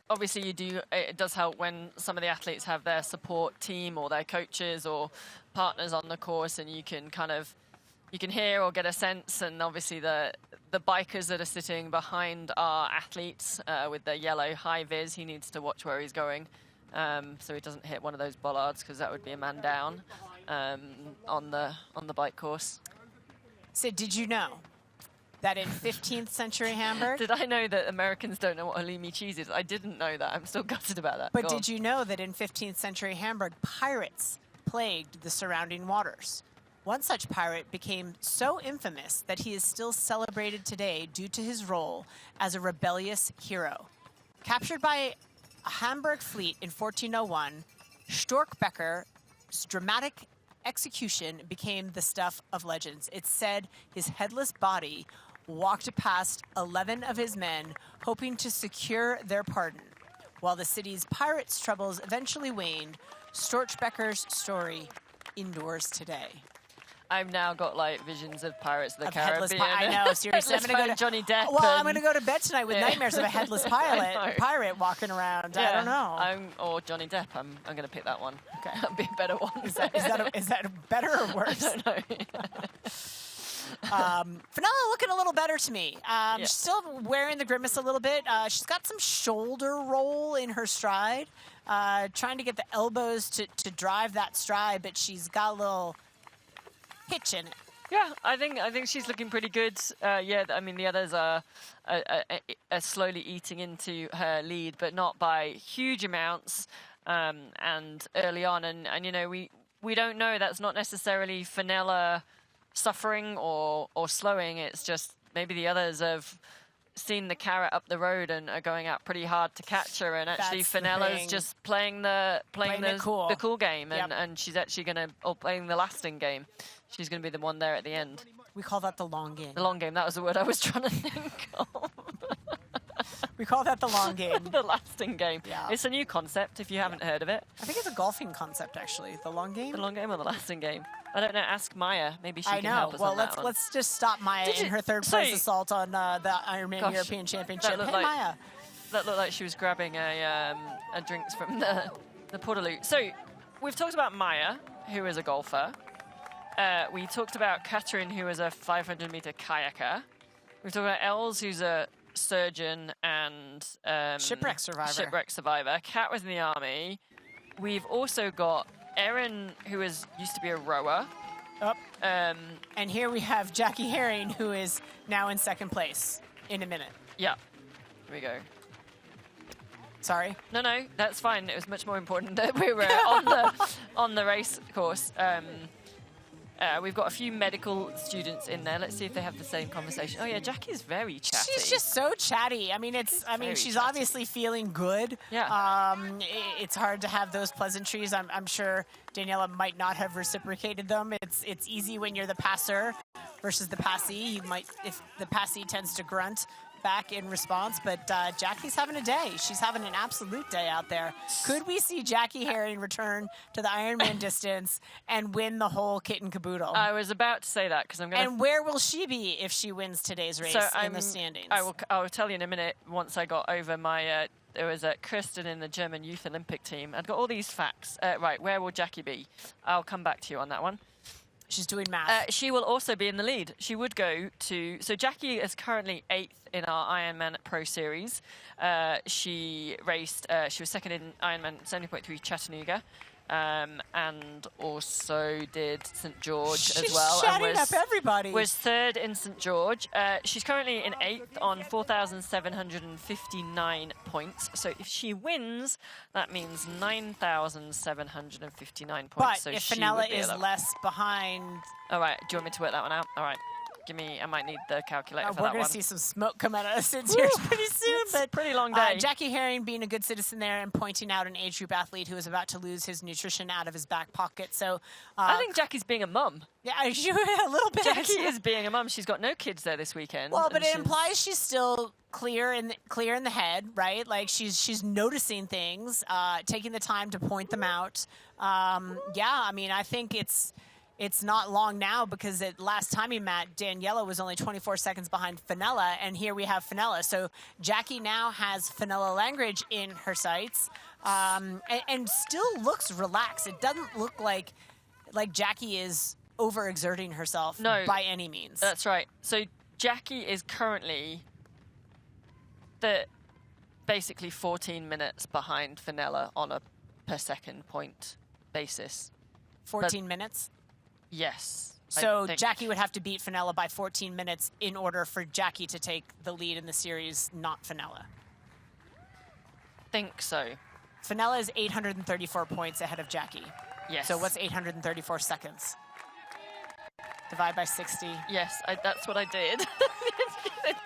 Obviously, it does help when some of the athletes have their support team or their coaches or partners on the course, and you can hear or get a sense. And obviously, the bikers that are sitting behind our athletes with the yellow high vis, he needs to watch where he's going, so he doesn't hit one of those bollards, because that would be a man down on the bike course. Sid, did you know that in 15th century Hamburg... Did I know that Americans don't know what halloumi cheese is? I didn't know that. I'm still gutted about that. But did you know that in 15th century Hamburg, pirates plagued the surrounding waters? One such pirate became so infamous that he is still celebrated today due to his role as a rebellious hero. Captured by a Hamburg fleet in 1401, Storkbecker's dramatic execution became the stuff of legends. It's said his headless body walked past 11 of his men, hoping to secure their pardon. While the city's pirates' troubles eventually waned, Storkbecker's story endures today. I've now got like visions of Pirates of the Caribbean. I know, seriously. I'm going to go to Johnny Depp. Well, I'm going to go to bed tonight with nightmares of a headless pirate walking around. Yeah, I don't know. Or Johnny Depp. I'm going to pick that one. Okay, that'd be a better one. Is that better or worse? I don't know. Fenella looking a little better to me. She's still wearing the grimace a little bit. She's got some shoulder roll in her stride, trying to get the elbows to drive that stride, but she's got a little hitch in it. Yeah, I think she's looking pretty good. Yeah, I mean the others are slowly eating into her lead, but not by huge amounts. And early on, and you know we don't know. That's not necessarily Fenella suffering or slowing. It's just maybe the others have seen the carrot up the road and are going out pretty hard to catch her, and actually Fenella's just playing the cool game, and she's actually playing the lasting game. She's going to be the one there at the end. We call that the long game. The long game. That was the word I was trying to think of. We call that the long game. The lasting game. Yeah. It's a new concept if you haven't heard of it. I think it's a golfing concept, actually. The long game? The long game or the lasting game? I don't know. Ask Maya. Maybe she can help us on that one. Let's just stop Maya in her third place assault on the IRONMAN European Championship. Hey, Maya. That looked like she was grabbing a drinks from the Portaloo. So we've talked about Maya, who is a golfer. We talked about Catherine, who is a 500-meter kayaker. We've talked about Els, who's a surgeon and shipwreck survivor. Kat was in the army. We've also got Erin, who used to be a rower. And here we have Jackie Herring, who is now in second place in a minute. Yeah. Here we go. Sorry? No, that's fine. It was much more important that we were on the race course. We've got a few medical students in there. Let's see if they have the same conversation. Oh yeah, Jackie's very chatty. She's just so chatty. I mean, she's obviously feeling good. Yeah. It's hard to have those pleasantries. I'm sure Daniela might not have reciprocated them. It's easy when you're the passer versus the passee. You might, if the passee tends to grunt back in response, but Jackie's having a day. She's having an absolute day out there. Could we see Jackie Herring return to the Ironman distance and win the whole kit and caboodle? I was about to say that because I'm going to... And where will she be if she wins today's race in the standings? I will tell you in a minute once I got over my... there was Kristen in the German Youth Olympic team. I'd got all these facts. Right, where will Jackie be? I'll come back to you on that one. She's doing math. She will also be in the lead. She would go to... So Jackie is currently 8th in our Ironman Pro Series. She raced... she was second in Ironman 70.3 Chattanooga. And also did St. George as well. She's shouting up everybody. Was 3rd in St. George. She's currently in 8th on 4,759 points. So if she wins, that means 9,759 points. But so if she Fenella would be is 11th. less behind... All right, do you want me to work that one out? All right. Give me, I might need the calculator for that one. We're going to see some smoke come out of us in here pretty soon. It's a pretty long day. Jackie Herring being a good citizen there and pointing out an age group athlete who is about to lose his nutrition out of his back pocket. So I think Jackie's being a mum. Yeah, a little bit. Jackie is being a mum. She's got no kids there this weekend. Well, but it implies she's still clear in the head, right? Like she's noticing things, taking the time to point them out. Yeah, I mean, I think it's not long now because last time he met, Daniela was only 24 seconds behind Fenella, and here we have Fenella. So Jackie now has Fenella Langridge in her sights and still looks relaxed. It doesn't look like Jackie is overexerting herself by any means. That's right. So Jackie is currently basically 14 minutes behind Fenella on a per second point basis. 14 minutes? Yes. So Jackie would have to beat Fenella by 14 minutes in order for Jackie to take the lead in the series, not Fenella. Think so. Fenella is 834 points ahead of Jackie. Yes. So what's 834 seconds? Divide by 60. Yes, that's what I did.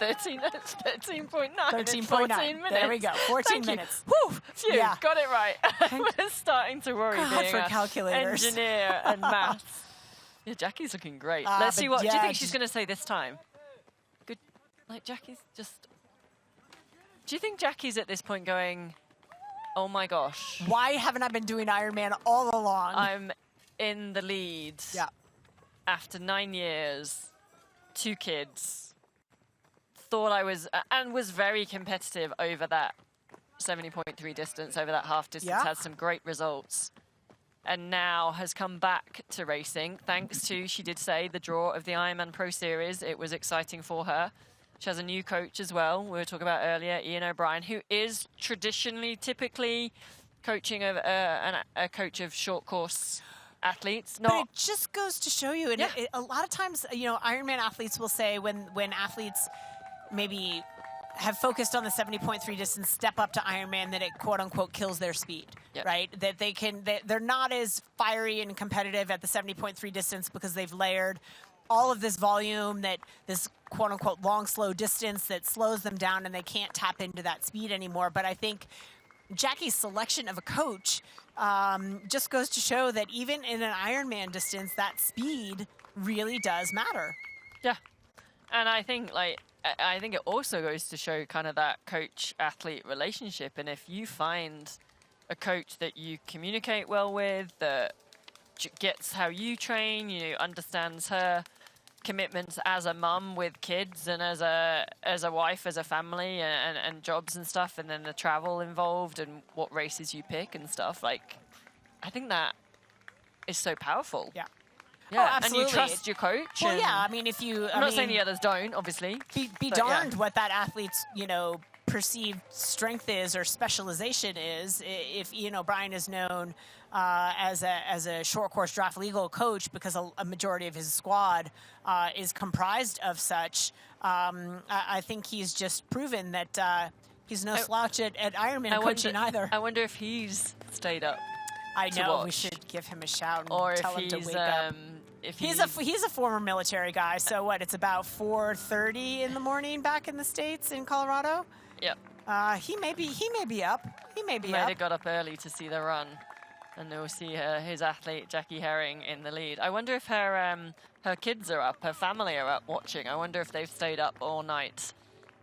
13.9. 13.9. There we go. 14 minutes. Whew, phew, yeah. Got it right. We're starting to worry being for calculators. Engineer and maths. Yeah, Jackie's looking great. Let's see what do you think she's going to say this time? Good. Like Jackie's just... Do you think Jackie's at this point going, oh my gosh. Why haven't I been doing Ironman all along? I'm in the lead. Yeah. After 9 years, 2 kids. Thought I was, and was very competitive over that 70.3 distance, over that half distance, had some great results. And now has come back to racing, thanks to, she did say, the draw of the Ironman Pro Series. It was exciting for her. She has a new coach as well, we were talking about earlier, Ian O'Brien, who is typically coaching a coach of short course athletes. But it just goes to show you, and a lot of times, you know, Ironman athletes will say when athletes maybe have focused on the 70.3 distance, step up to Ironman, that it quote unquote kills their speed, right? That they're not as fiery and competitive at the 70.3 distance because they've layered all of this volume, that this quote unquote long, slow distance that slows them down and they can't tap into that speed anymore. But I think Jackie's selection of a coach just goes to show that even in an Ironman distance, that speed really does matter. Yeah. And I think it also goes to show kind of that coach-athlete relationship. And if you find a coach that you communicate well with, that gets how you train, you know, understands her commitments as a mum with kids and as a wife, as a family, and jobs and stuff, and then the travel involved and what races you pick and stuff, like, I think that is so powerful. Yeah. Yeah, and you trust your coach. Well, yeah, I mean, if you... I'm not saying the others don't, obviously. Be darned what that athlete's, you know, perceived strength is or specialization is. If Ian O'Brien is known as a short course draft legal coach because a majority of his squad is comprised of such, I think he's just proven that he's no slouch at Ironman coaching either. I wonder if he's stayed up. I know, we should give him a shout and tell him to wake up. if he's a former military guy. So what? It's about 4:30 in the morning back in the States in Colorado. Yep. He may be up. He may be Might up. have got up early to see the run, and we'll see his athlete Jackie Herring in the lead. I wonder if her kids are up, her family are up watching. I wonder if they've stayed up all night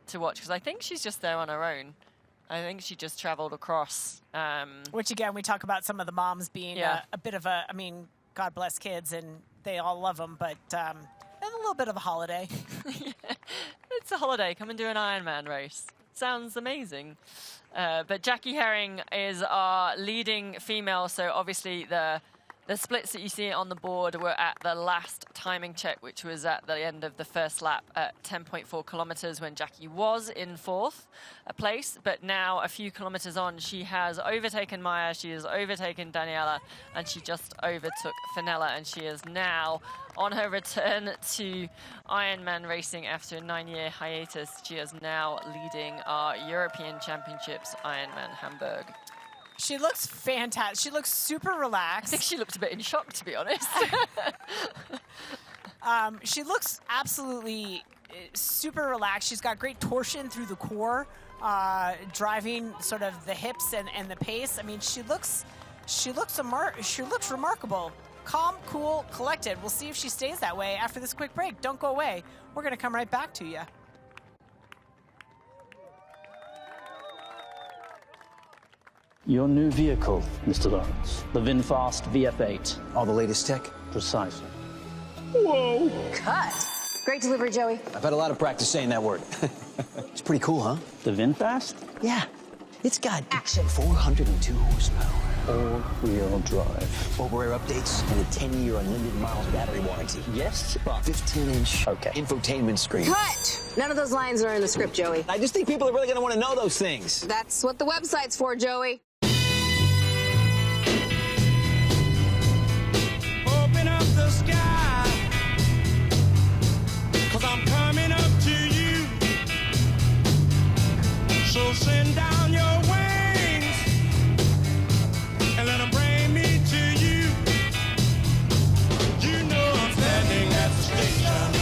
to watch, because I think she's just there on her own. I think she just traveled across. Which again, we talk about some of the moms being a bit of a. I mean, God bless kids, and they all love them, but a little bit of a holiday. It's a holiday. Come and do an Ironman race. Sounds amazing. But Jackie Herring is our leading female, so obviously the splits that you see on the board were at the last timing check, which was at the end of the first lap at 10.4 kilometers when Jackie was in fourth place. But now, a few kilometers on, she has overtaken Maya, she has overtaken Daniela, and she just overtook Fenella, and she is now on her return to Ironman racing after a 9-year hiatus. She is now leading our European Championships Ironman Hamburg. She looks fantastic. She looks super relaxed. I think she looked a bit in shock, to be honest. She looks absolutely super relaxed. She's got great torsion through the core, driving sort of the hips and the pace. I mean, she looks remarkable. Calm, cool, collected. We'll see if she stays that way after this quick break. Don't go away. We're going to come right back to you. Your new vehicle, Mr. Lawrence. The VinFast VF8. All the latest tech? Precisely. Whoa! Cut. Great delivery, Joey. I've had a lot of practice saying that word. It's pretty cool, huh? The VinFast? Yeah. It's got action. 402 horsepower. All-wheel drive. Over-air updates and a 10-year unlimited miles battery warranty. Yes, but 15-inch infotainment screen. Cut. None of those lines are in the script, Joey. I just think people are really going to want to know those things. That's what the website's for, Joey. Open up the sky, 'cause I'm coming up to you. So send down your wings and let them bring me to you. You know I'm standing at the station,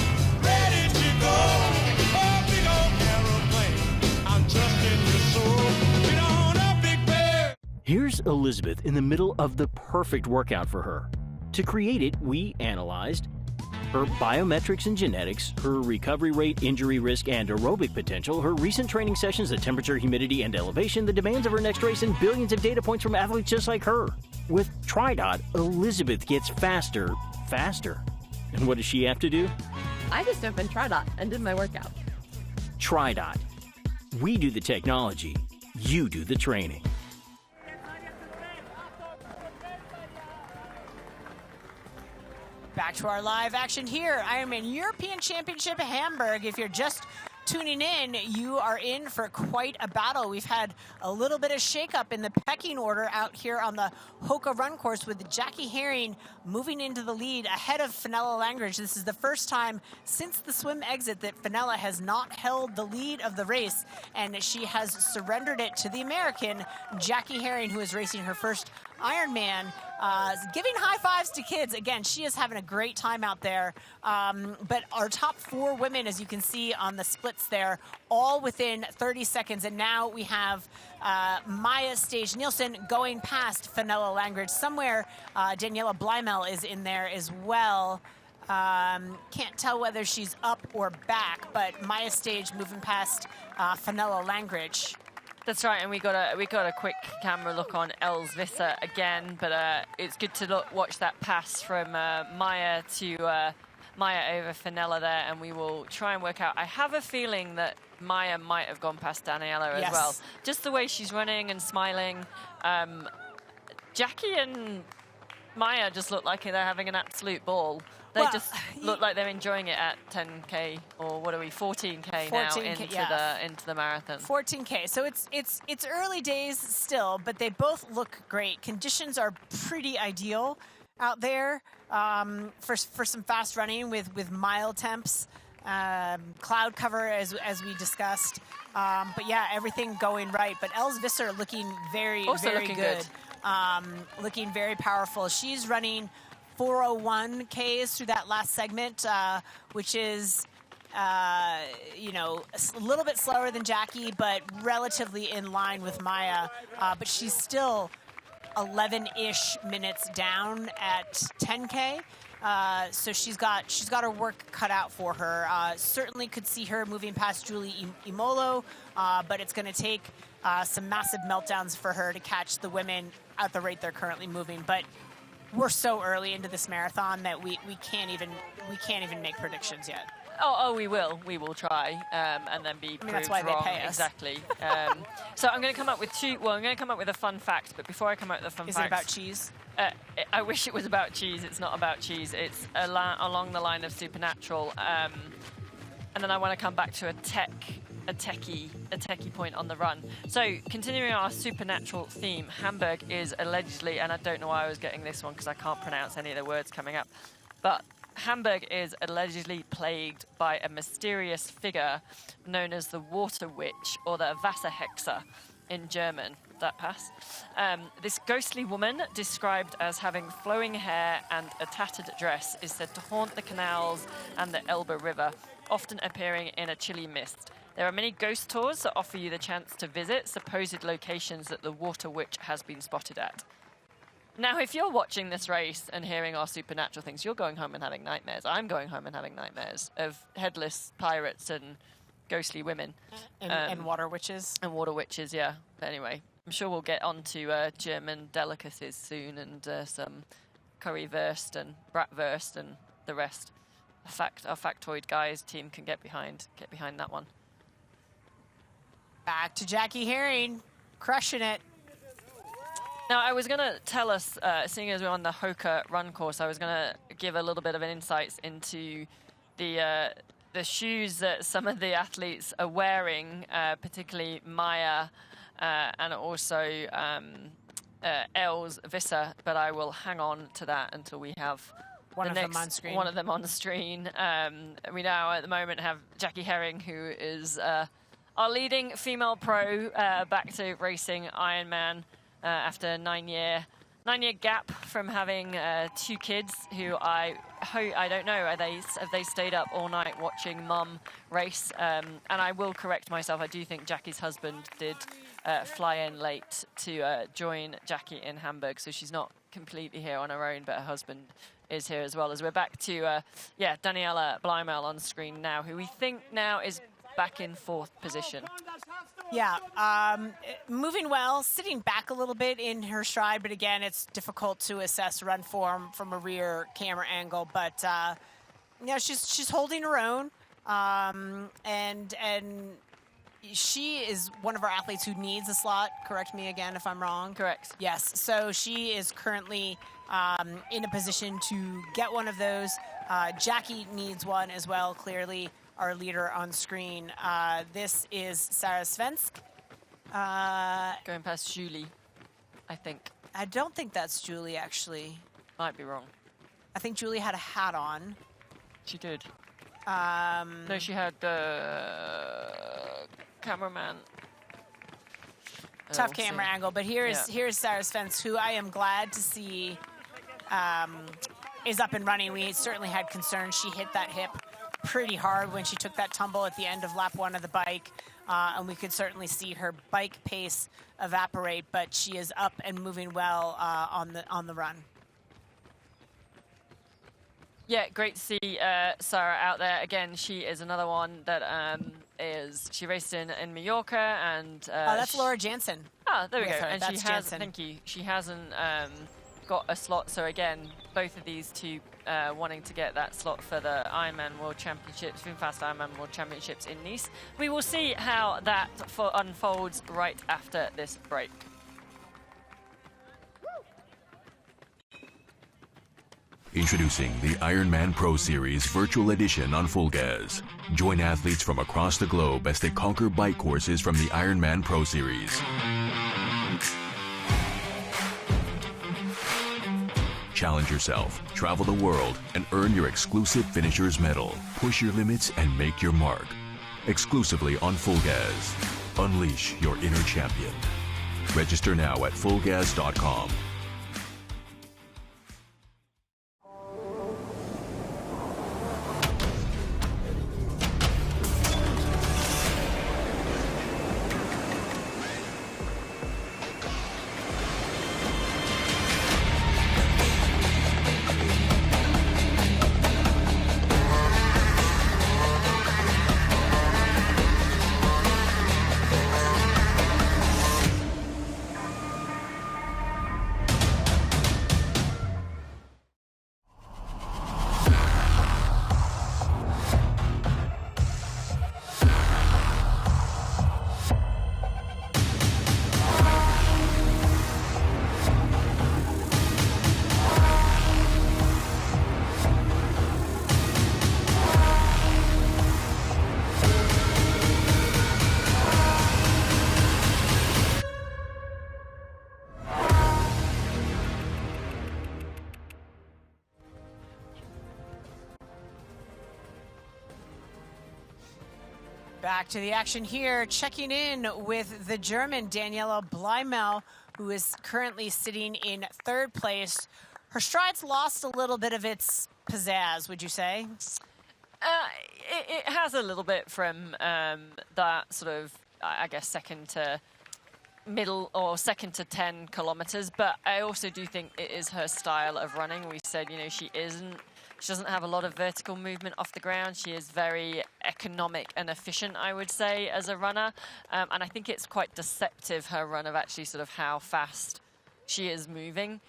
ready to go. Oh, big old aeroplane, I'm trusting your soul. Get on up, big bird. Here's Elizabeth in the middle of the perfect workout for her. To create it, we analyzed her biometrics and genetics, her recovery rate, injury risk, and aerobic potential, her recent training sessions, the temperature, humidity, and elevation, the demands of her next race, and billions of data points from athletes just like her. With TriDot, Elizabeth gets faster. And what does she have to do? I just opened TriDot and did my workout. TriDot. We do the technology, you do the training. Back to our live action here. Ironman European Championship Hamburg. If you're just tuning in, you are in for quite a battle. We've had a little bit of shakeup in the pecking order out here on the Hoka run course, with Jackie Herring moving into the lead ahead of Fenella Langridge. This is the first time since the swim exit that Fenella has not held the lead of the race, and she has surrendered it to the American Jackie Herring, who is racing her first Ironman, giving high fives to kids. Again, she is having a great time out there. But our top 4 women, as you can see on the splits there, all within 30 seconds. And now we have Maya Stage-Nielsen going past Fenella Langridge. Somewhere Daniela Blymel is in there as well. Can't tell whether she's up or back, but Maya Stage moving past Fenella Langridge. That's right, and we got a quick camera look on Els Visser again, but it's good to watch that pass from Maya to Maya over Fenella there, and we will try and work out. I have a feeling that Maya might have gone past Daniela as well. Just the way she's running and smiling. Jackie and Maya just look like they're having an absolute ball. They just look like they're enjoying it at 10K, or what are we, 14K now into the marathon. 14K. So it's early days still, but they both look great. Conditions are pretty ideal out there for some fast running with mild temps, cloud cover as we discussed. But yeah, everything going right. But Els Visser looking very good. Looking very powerful. She's running 4:01 Ks through that last segment, which is, you know, a little bit slower than Jackie, but relatively in line with Maya. But she's still 11-ish minutes down at 10K. So she's got her work cut out for her. Certainly could see her moving past Julie Imolo, but it's going to take some massive meltdowns for her to catch the women at the rate they're currently moving. But we're so early into this marathon that we can't even make predictions yet. Oh, we will try, and then be proved that's why wrong. they pay us. Exactly. So I'm going to come up with I'm going to come up with a fun fact, but before I come up with a fun fact... Is it about cheese? I wish it was about cheese. It's not about cheese. It's along the line of Supernatural. And then I want to come back to a techie point on the run. So continuing our Supernatural theme, Hamburg is allegedly, and I don't know why I was getting this one because I can't pronounce any of the words coming up, but Hamburg is allegedly plagued by a mysterious figure known as the Water Witch, or the Wasserhexe in German. That pass. This ghostly woman, described as having flowing hair and a tattered dress, is said to haunt the canals and the Elbe River, often appearing in a chilly mist. There are many ghost tours that offer you the chance to visit supposed locations that the Water Witch has been spotted at. Now, if you're watching this race and hearing our supernatural things, you're going home and having nightmares. I'm going home and having nightmares of headless pirates and ghostly women. And water witches. And water witches, yeah. But anyway, I'm sure we'll get on to German delicacies soon, and some currywurst and bratwurst and the rest. Our factoid guys team can get behind that one. Back to Jackie Herring, crushing it. Now, I was going to tell us, seeing as we're on the Hoka run course, I was going to give a little bit of an insight into the shoes that some of the athletes are wearing, particularly Maya and also Els Visser, but I will hang on to that until we have one of them on screen. One of them on the screen. We now at the moment have Jackie Herring, who is our leading female pro, back to racing Ironman after a 9-year gap from having 2 kids who I don't know, have they stayed up all night watching mum race? And I will correct myself, I do think Jackie's husband did fly in late to join Jackie in Hamburg, so she's not completely here on her own, but her husband is here as well. As we're back to Daniela Blymel on screen now, who we think now is back in 4th position. Yeah, moving well, sitting back a little bit in her stride, but again, it's difficult to assess run form from a rear camera angle. But yeah, she's holding her own, and she is one of our athletes who needs a slot. Correct me again if I'm wrong. Correct. Yes. So she is currently in a position to get one of those. Jackie needs one as well, clearly. Our leader on screen. This is Sarah Svensk. Going past Julie, I think. I don't think that's Julie, actually. Might be wrong. I think Julie had a hat on. She did. No, she had the cameraman. Tough camera angle, but here's Sarah Svensk, who I am glad to see is up and running. We certainly had concerns. She hit that hip pretty hard when she took that tumble at the end of lap 1 of the bike, and we could certainly see her bike pace evaporate, but she is up and moving well on the run. Yeah, great to see Sarah out there again. She is another one that she raced in Mallorca, and that's Laura Jansen. Oh, there we go. Her. And that's Jansen. Thank you. She hasn't got a slot, so again, both of these two wanting to get that slot for the Ironman World Championships, VinFast Ironman World Championships in Nice. We will see how that unfolds right after this break. Introducing the Ironman Pro Series Virtual Edition on Full Gas. Join athletes from across the globe as they conquer bike courses from the Ironman Pro Series. Challenge yourself, travel the world, and earn your exclusive Finisher's Medal. Push your limits and make your mark. Exclusively on Full Gas. Unleash your inner champion. Register now at fullgas.com. Back to the action here, checking in with the German Daniela Bleimel, who is currently sitting in 3rd place. Her stride's lost a little bit of its pizzazz, would you say? It has a little bit from that sort of, I guess, second to middle or second to 10 kilometers, but I also do think it is her style of running. We said, you know, she doesn't have a lot of vertical movement off the ground. She is very economic and efficient, I would say, as a runner. And I think it's quite deceptive, her run, of actually sort of how fast she is moving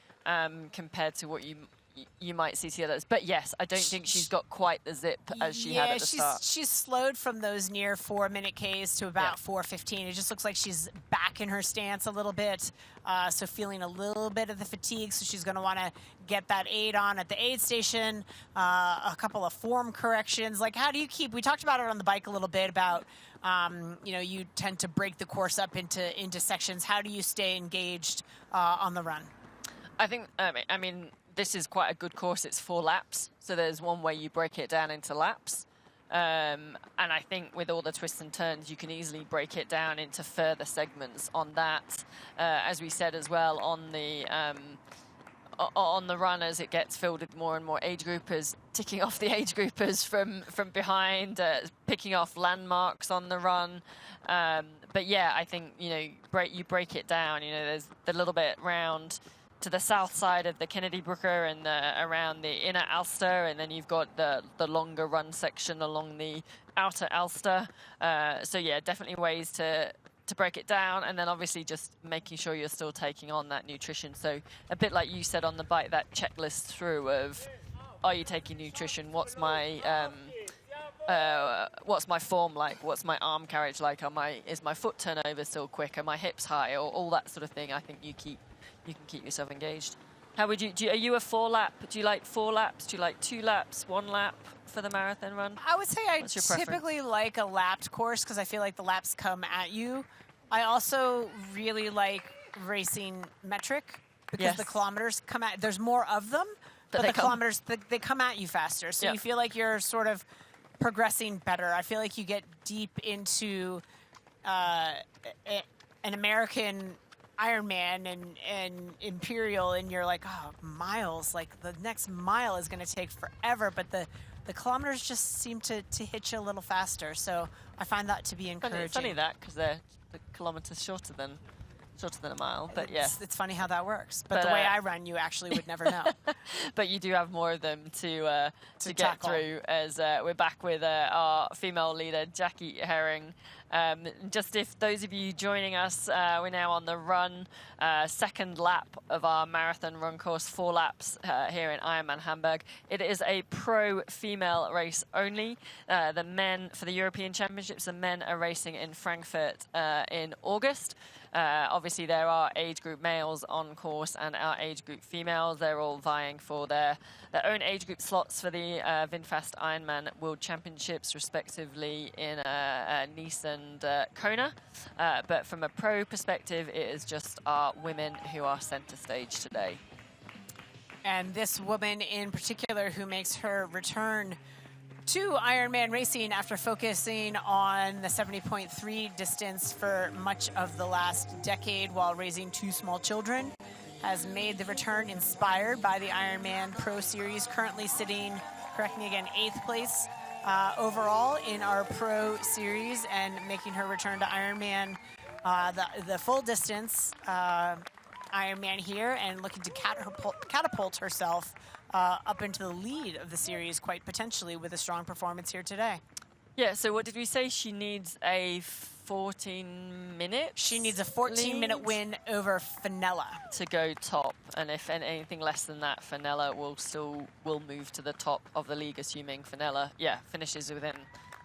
compared to what you might see to others. But yes, I don't think she's got quite the zip as she had at the start. She's slowed from those near 4-minute Ks to about 4:15. It just looks like she's back in her stance a little bit, so feeling a little bit of the fatigue. So she's going to want to get that aid on at the aid station, a couple of form corrections. Like, how do you keep? We talked about it on the bike a little bit about, you know, you tend to break the course up into sections. How do you stay engaged on the run? I think, I mean, this is quite a good course. It's 4 laps, so there's one way you break it down into laps. And I think with all the twists and turns, you can easily break it down into further segments on that. As we said as well, on the run, as it gets filled with more and more age groupers, ticking off the age groupers from behind, picking off landmarks on the run. But yeah, I think, you know, you break it down. You know, there's the little bit round to the south side of the Kennedy Brücke and around the inner Alster, and then you've got the longer run section along the outer Alster. So yeah, definitely ways to break it down, and then obviously just making sure you're still taking on that nutrition. So a bit like you said on the bike, that checklist through of, are you taking nutrition? What's my form like? What's my arm carriage like? Is my foot turnover still quick? Are my hips high? Or all that sort of thing. I think you can keep yourself engaged. How would you are you a 4-lap? Do you like 4 laps? Do you like 2 laps, 1 lap for the marathon run? I would say I typically like a lapped course because I feel like the laps come at you. I also really like racing metric because the kilometers come at, there's more of them, but the kilometers, they come at you faster. So you feel like you're sort of progressing better. I feel like you get deep into an American Ironman and Imperial, and you're like, oh, miles, like the next mile is going to take forever, but the kilometers just seem to hit you a little faster. So I find that to be encouraging. It's funny that, because they're the kilometers shorter than a mile, but it's funny how that works. But the way I run, you actually would never know. But you do have more of them to get through, as we're back with our female leader, Jackie Herring. Just if those of you joining us, we're now on the run, second lap of our marathon run course, 4 laps here in Ironman Hamburg. It is a pro female race only. The men, for the European Championships, the men are racing in Frankfurt in August. Obviously, there are age group males on course and our age group females. They're all vying for their own age group slots for the VinFast Ironman World Championships, respectively, in Nice and Kona. But from a pro perspective, it is just our women who are center stage today. And this woman in particular, who makes her return to Ironman racing after focusing on the 70.3 distance for much of the last decade while raising 2 small children, has made the return inspired by the Ironman Pro Series, currently sitting, correct me again, 8th place overall in our Pro Series, and making her return to Ironman, the full distance Ironman here, and looking to catapult herself up into the lead of the series quite potentially with a strong performance here today. Yeah, so what did we say? She needs a 14-minute? She needs a 14-minute win over Fenella to go top, and if anything less than that, Fenella will move to the top of the league, assuming Fenella, finishes within.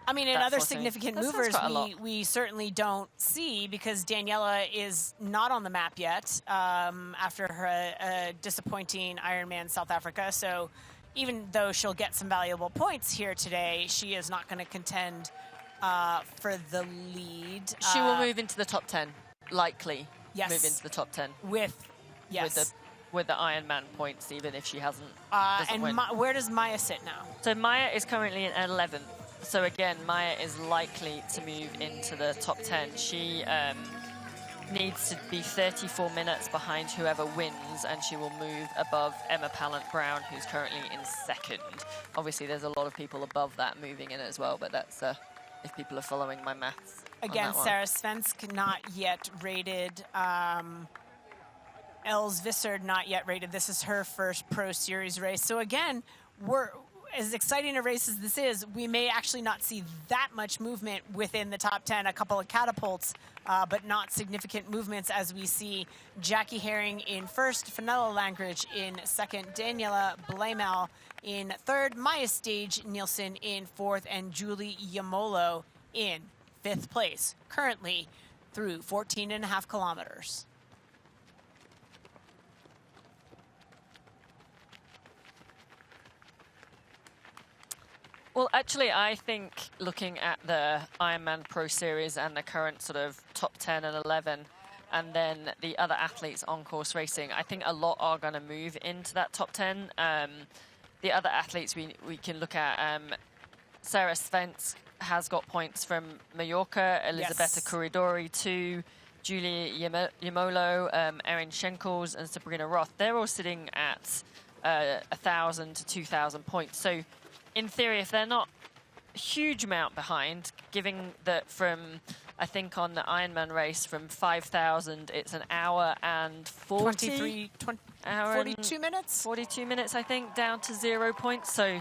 I mean, and other significant movers we certainly don't see, because Daniela is not on the map yet after her disappointing Ironman South Africa. So even though she'll get some valuable points here today, she is not going to contend for the lead. She will move into the top 10, likely. Yes. Move into the top 10. With the Ironman points, even if she hasn't. And where does Maya sit now? So Maya is currently in 11th. So again, Maya is likely to move into the top 10. She needs to be 34 minutes behind whoever wins, and she will move above Emma Pallant-Brown, who's currently in second. Obviously, there's a lot of people above that moving in as well, but that's if people are following my maths. Again, Sarah Svensk not yet rated. Els Vissard not yet rated. This is her first Pro Series race. So again, we're as exciting a race as this is, we may actually not see that much movement within the top 10, a couple of catapults, but not significant movements as we see Jackie Herring in first, Fenella Langridge in second, Daniela Blamel in third, Maya Stage Nielsen in fourth, and Julie Yamolo in fifth place, currently through 14.5 kilometers. Well, actually, I think looking at the Ironman Pro Series and the current sort of top 10 and 11, and then the other athletes on course racing, I think a lot are going to move into that top 10. The other athletes we can look at, Sarah Svensk has got points from Mallorca, Elisabetta Corridori too, Julia Yamolo, Erin Schenkels, and Sabrina Roth. They're all sitting at 1,000 to 2,000 points. So in theory, if they're not a huge amount behind, given that from, I think on the Ironman race, from 5,000, it's an hour and 42 minutes? 42 minutes, I think, down to 0 points. So,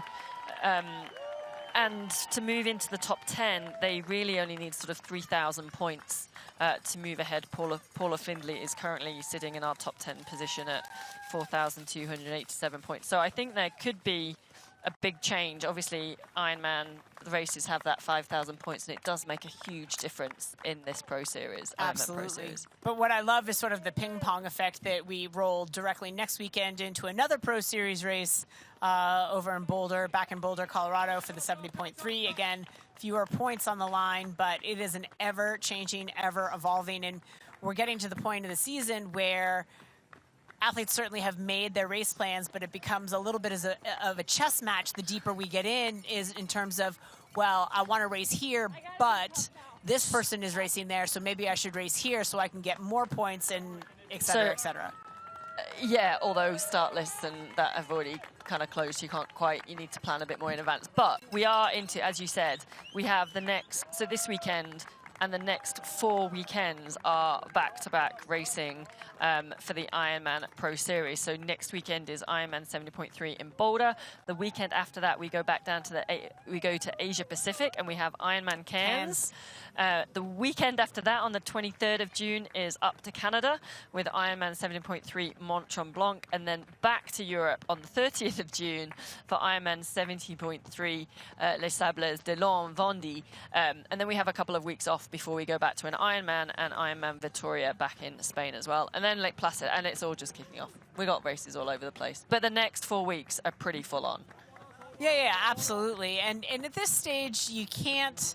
and to move into the top 10, they really only need sort of 3,000 points to move ahead. Paula Findlay is currently sitting in our top 10 position at 4,287 points. So I think there could be a big change. Obviously, Ironman, the races have that 5,000 points, and it does make a huge difference in this Pro Series. Absolutely. Pro Series. But what I love is sort of the ping pong effect that we roll directly next weekend into another Pro Series race over in Boulder, back in Boulder, Colorado for the 70.3. Again, fewer points on the line, but it is an ever-changing, ever-evolving, and we're getting to the point of the season where athletes certainly have made their race plans, but it becomes a little bit of a chess match the deeper we get in terms of, well, I want to race here, but this person is racing there, so maybe I should race here so I can get more points, and et cetera, et cetera. Yeah, although start lists and that have already kind of closed, you can't quite, you need to plan a bit more in advance. But we are into, as you said, we have the next, so this weekend and the next 4 weekends are back-to-back racing for the Ironman Pro Series. So next weekend is Ironman 70.3 in Boulder. The weekend after that, we go back down to we go to Asia Pacific, and we have Ironman Cairns. The weekend after that, on the 23rd of June, is up to Canada with Ironman 70.3 Mont Tremblant, and then back to Europe on the 30th of June for Ironman 70.3 Les Sables de l'Envendée. And then we have a couple of weeks off before we go back to an Ironman and Ironman Vitoria back in Spain as well. And then Lake Placid, and it's all just kicking off. We got races all over the place. But the next 4 weeks are pretty full on. Yeah, absolutely. And at this stage, you can't,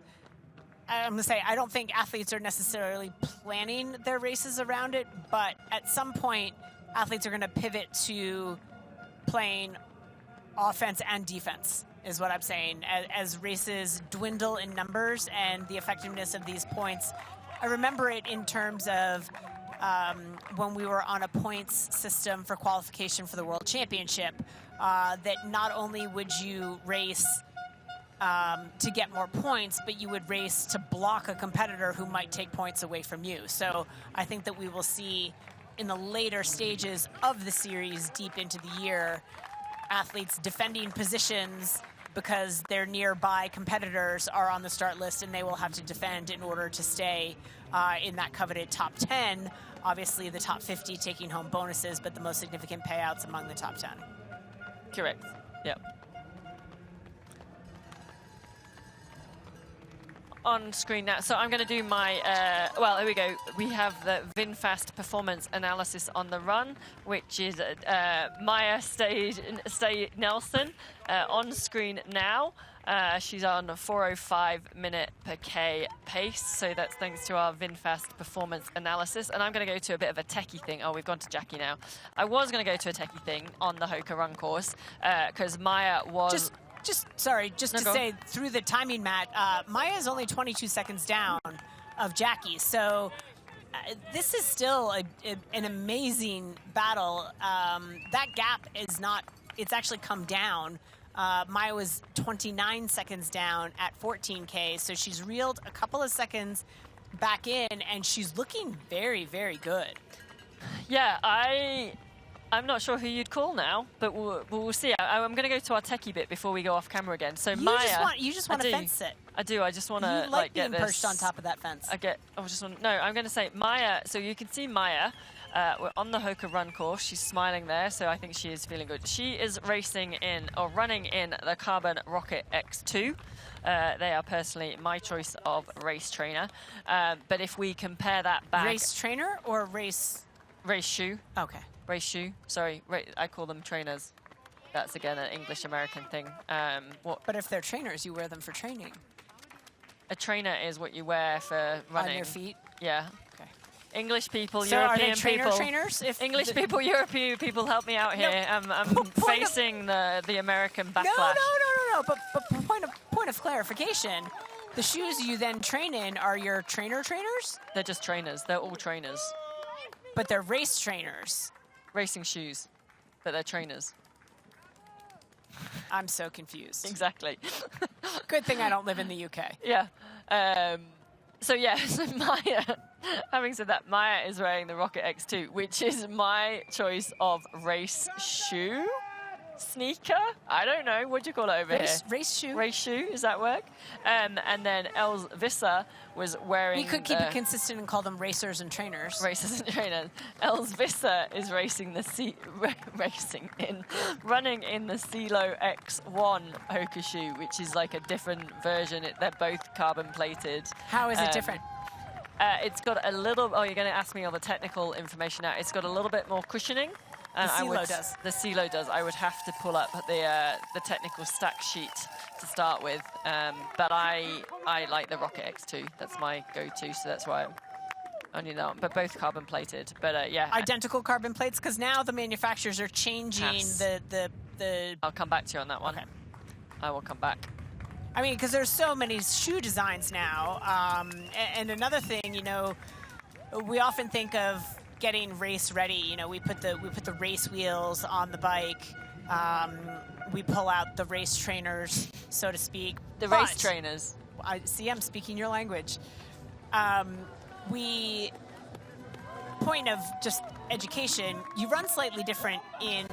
I'm going to say, I don't think athletes are necessarily planning their races around it, but at some point, athletes are going to pivot to playing offense and defense, is what I'm saying. As races dwindle in numbers and the effectiveness of these points, I remember it in terms of when we were on a points system for qualification for the World Championship, that not only would you race to get more points, but you would race to block a competitor who might take points away from you. So I think that we will see in the later stages of the series, deep into the year, athletes defending positions because their nearby competitors are on the start list and they will have to defend in order to stay in that coveted top 10. Obviously, the top 50 taking home bonuses, but the most significant payouts among the top 10. Correct. Yep. On screen now. So I'm going to do my, well, here we go. We have the VinFast performance analysis on the run, which is Maya Stay Nelson on screen now. She's on 4:05 minute per K pace, so that's thanks to our VinFast performance analysis. And I'm going to go to a bit of a techie thing. Oh, we've gone to Jackie now. I was going to go to a techie thing on the Hoka run course because Maya was... Just to say, through the timing, Matt, Maya is only 22 seconds down of Jackie. So this is still an amazing battle. That gap is not, it's actually come down. Maya was 29 seconds down at 14K. So she's reeled a couple of seconds back in, and she's looking very, very good. Yeah, I'm not sure who you'd call now, but we'll see. I'm going to go to our techie bit before we go off camera again. So Maya, you just want to fence it. I do. I just want to like get being this. perched on top of that fence. No, I'm going to say Maya. So you can see Maya. We're on the Hoka run course. She's smiling there, so I think she is feeling good. She is racing in or running in the Carbon Rocket X2. They are personally my choice of race trainer. But if we compare that back, race trainer or race shoe. Okay. Race shoe. Sorry, I call them trainers. That's again an English-American thing. But if they're trainers, you wear them for training. A trainer is what you wear for running. On your feet? Yeah. Okay. English people, so European are they people. trainers? English people, European people, help me out here. I'm facing the American backlash. No. But point of clarification. The shoes you then train in are your trainers? They're just trainers. They're all trainers. But they're race trainers. Racing shoes, but they're trainers. I'm so confused. Exactly. Good thing I don't live in the UK. Yeah. So Maya, having said that, Maya is wearing the Rocket X2, which is my choice of race shoe? Sneaker? I don't know. What do you call it over here? Race shoe. Race shoe, does that work? And then Els Visser was wearing... We could keep it consistent and call them racers and trainers. Racers and trainers. Els Visser is running in the CeeLo X1 Hoka shoe, which is like a different version. They're both carbon plated. How is it different? It's got a little... Oh, you're going to ask me all the technical information now. It's got a little bit more cushioning. The CeeLo does. The CeeLo does. I would have to pull up the technical stack sheet to start with, but I like the Rocket X2. That's my go-to, so that's why I'm only that one. But both carbon plated. But yeah, identical carbon plates, because now the manufacturers are changing the. I'll come back to you on that one. Okay. I will come back. I mean, because there's so many shoe designs now, and another thing, we often think of getting race ready. We put the race wheels on the bike. We pull out the race trainers, so to speak. Race trainers. I'm speaking your language. Point of just education, you run slightly different in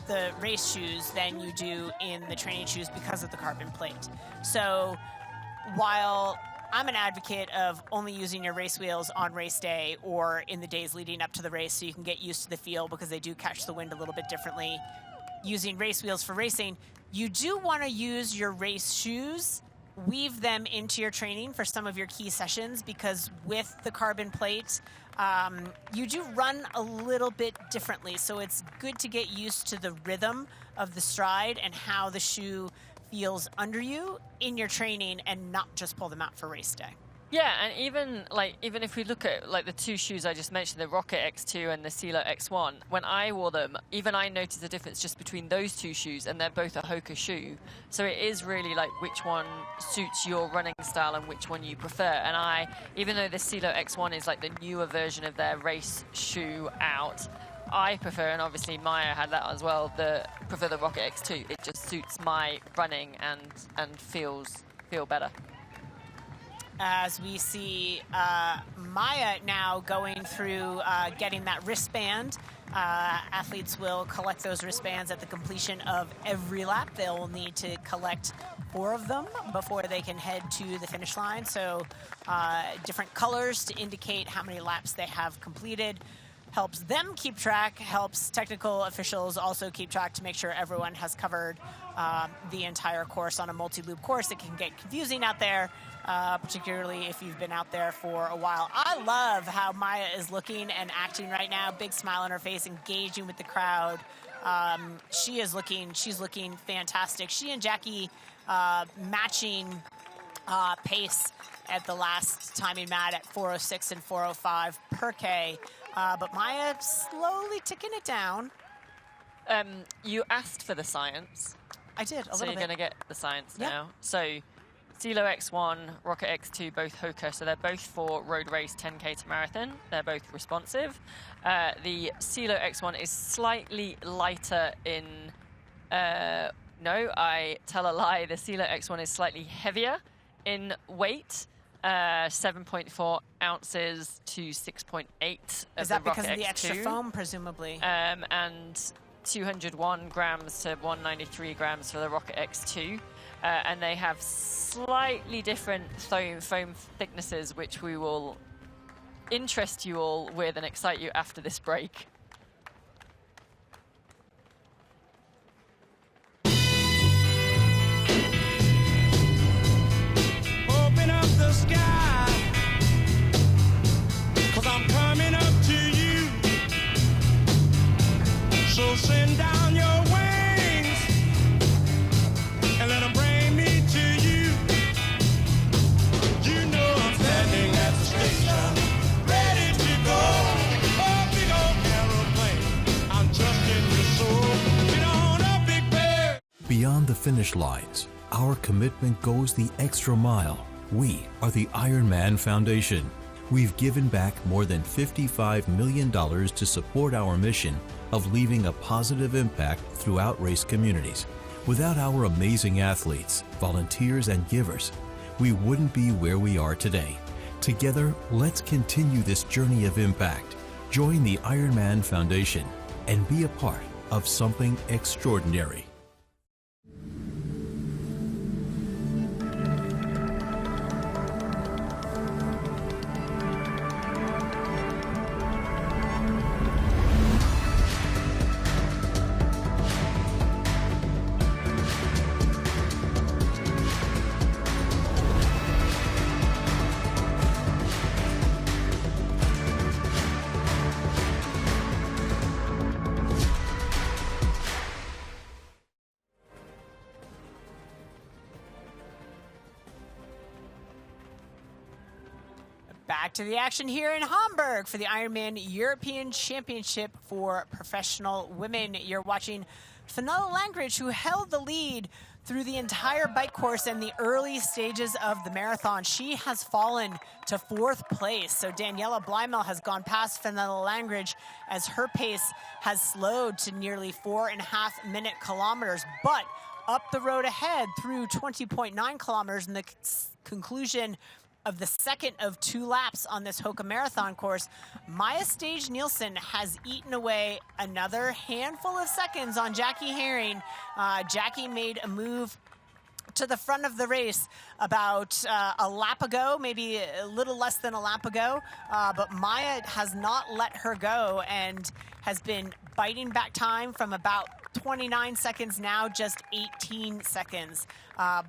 the race shoes than you do in the training shoes because of the carbon plate. So while I'm an advocate of only using your race wheels on race day or in the days leading up to the race so you can get used to the feel, because they do catch the wind a little bit differently. Using race wheels for racing, you do want to use your race shoes, weave them into your training for some of your key sessions, because with the carbon plate, you do run a little bit differently. So it's good to get used to the rhythm of the stride and how the shoe feels under you in your training, and not just pull them out for race day. Yeah, and even if we look at the two shoes I just mentioned, the Rocket X2 and the CeeLo X1, when I wore them, even I noticed the difference just between those two shoes, and they're both a Hoka shoe. So it is really which one suits your running style and which one you prefer. And even though the CeeLo X1 is the newer version of their race shoe out, I prefer, and obviously Maya had that as well, prefer the Rocket X2. It just suits my running and feel better. As we see Maya now going through getting that wristband. Athletes will collect those wristbands at the completion of every lap. They'll need to collect 4 of them before they can head to the finish line. So different colors to indicate how many laps they have completed. Helps them keep track, helps technical officials also keep track to make sure everyone has covered the entire course. On a multi-loop course, it can get confusing out there, particularly if you've been out there for a while. I love how Maya is looking and acting right now. Big smile on her face, engaging with the crowd. She's looking fantastic. She and Jackie matching pace at the last timing mat at 4:06 and 4:05 per K. But Maya slowly ticking it down. You asked for the science. I did, a so little you're bit. going to get the science now. So Silo X1, Rocket X2, both Hoka, so they're both for road race 10K to marathon. They're both responsive. The Silo X1 is slightly lighter in... no, I tell a lie. The Silo X1 is slightly heavier in weight. 7.4 ounces to 6.8 Is that because Rocket of the extra X2. foam, presumably? And 201 grams to 193 grams for the Rocket X2. And they have slightly different foam thicknesses, which we will interest you all with and excite you after this break. Open up the sky, 'cause I'm coming up to you. So send down your wings and let them bring me to you. You know I'm standing at the station, ready to go. Oh, big old aeroplane, I'm trusting your soul. Get on up, big bird. Beyond the finish lines, our commitment goes the extra mile. We are the IRONMAN Foundation. We've given back more than $55 million to support our mission of leaving a positive impact throughout race communities. Without our amazing athletes, volunteers, and givers, we wouldn't be where we are today. Together, let's continue this journey of impact. Join the IRONMAN Foundation and be a part of something extraordinary. Back to the action here in Hamburg for the Ironman European Championship for professional women. You're watching Fenella Langridge, who held the lead through the entire bike course and the early stages of the marathon. She has fallen to 4th place. So Daniela Bleimel has gone past Fenella Langridge as her pace has slowed to nearly 4.5-minute kilometers. But up the road ahead through 20.9 kilometers in the conclusion of the second of 2 laps on this Hoka Marathon course, Maya Stage Nielsen has eaten away another handful of seconds on Jackie Herring. Jackie made a move to the front of the race about a lap ago, maybe a little less than a lap ago, but Maya has not let her go and has been biting back time from about 29 seconds now, just 18 seconds.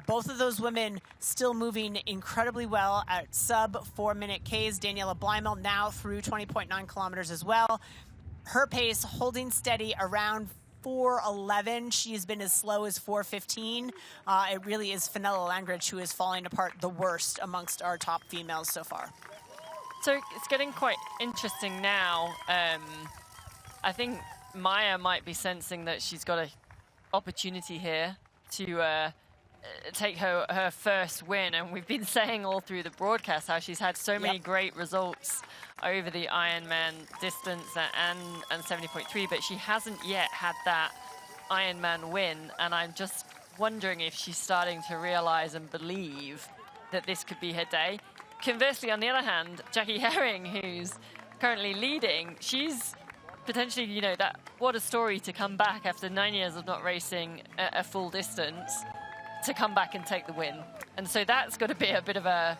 Both of those women still moving incredibly well at sub 4-minute Ks. Daniela Bleimel now through 20.9 kilometers as well. Her pace holding steady around 4:11. She's been as slow as 4:15. It really is Fenella Langridge who is falling apart the worst amongst our top females so far. So it's getting quite interesting now. I think Maya might be sensing that she's got an opportunity here to take her first win. And we've been saying all through the broadcast how she's had so many great results over the Ironman distance and 70.3, but she hasn't yet had that Ironman win. And I'm just wondering if she's starting to realize and believe that this could be her day. Conversely, on the other hand, Jackie Herring, who's currently leading, she's potentially, you know, that what a story to come back after 9 years of not racing a full distance to come back and take the win. And so that's got to be a bit of a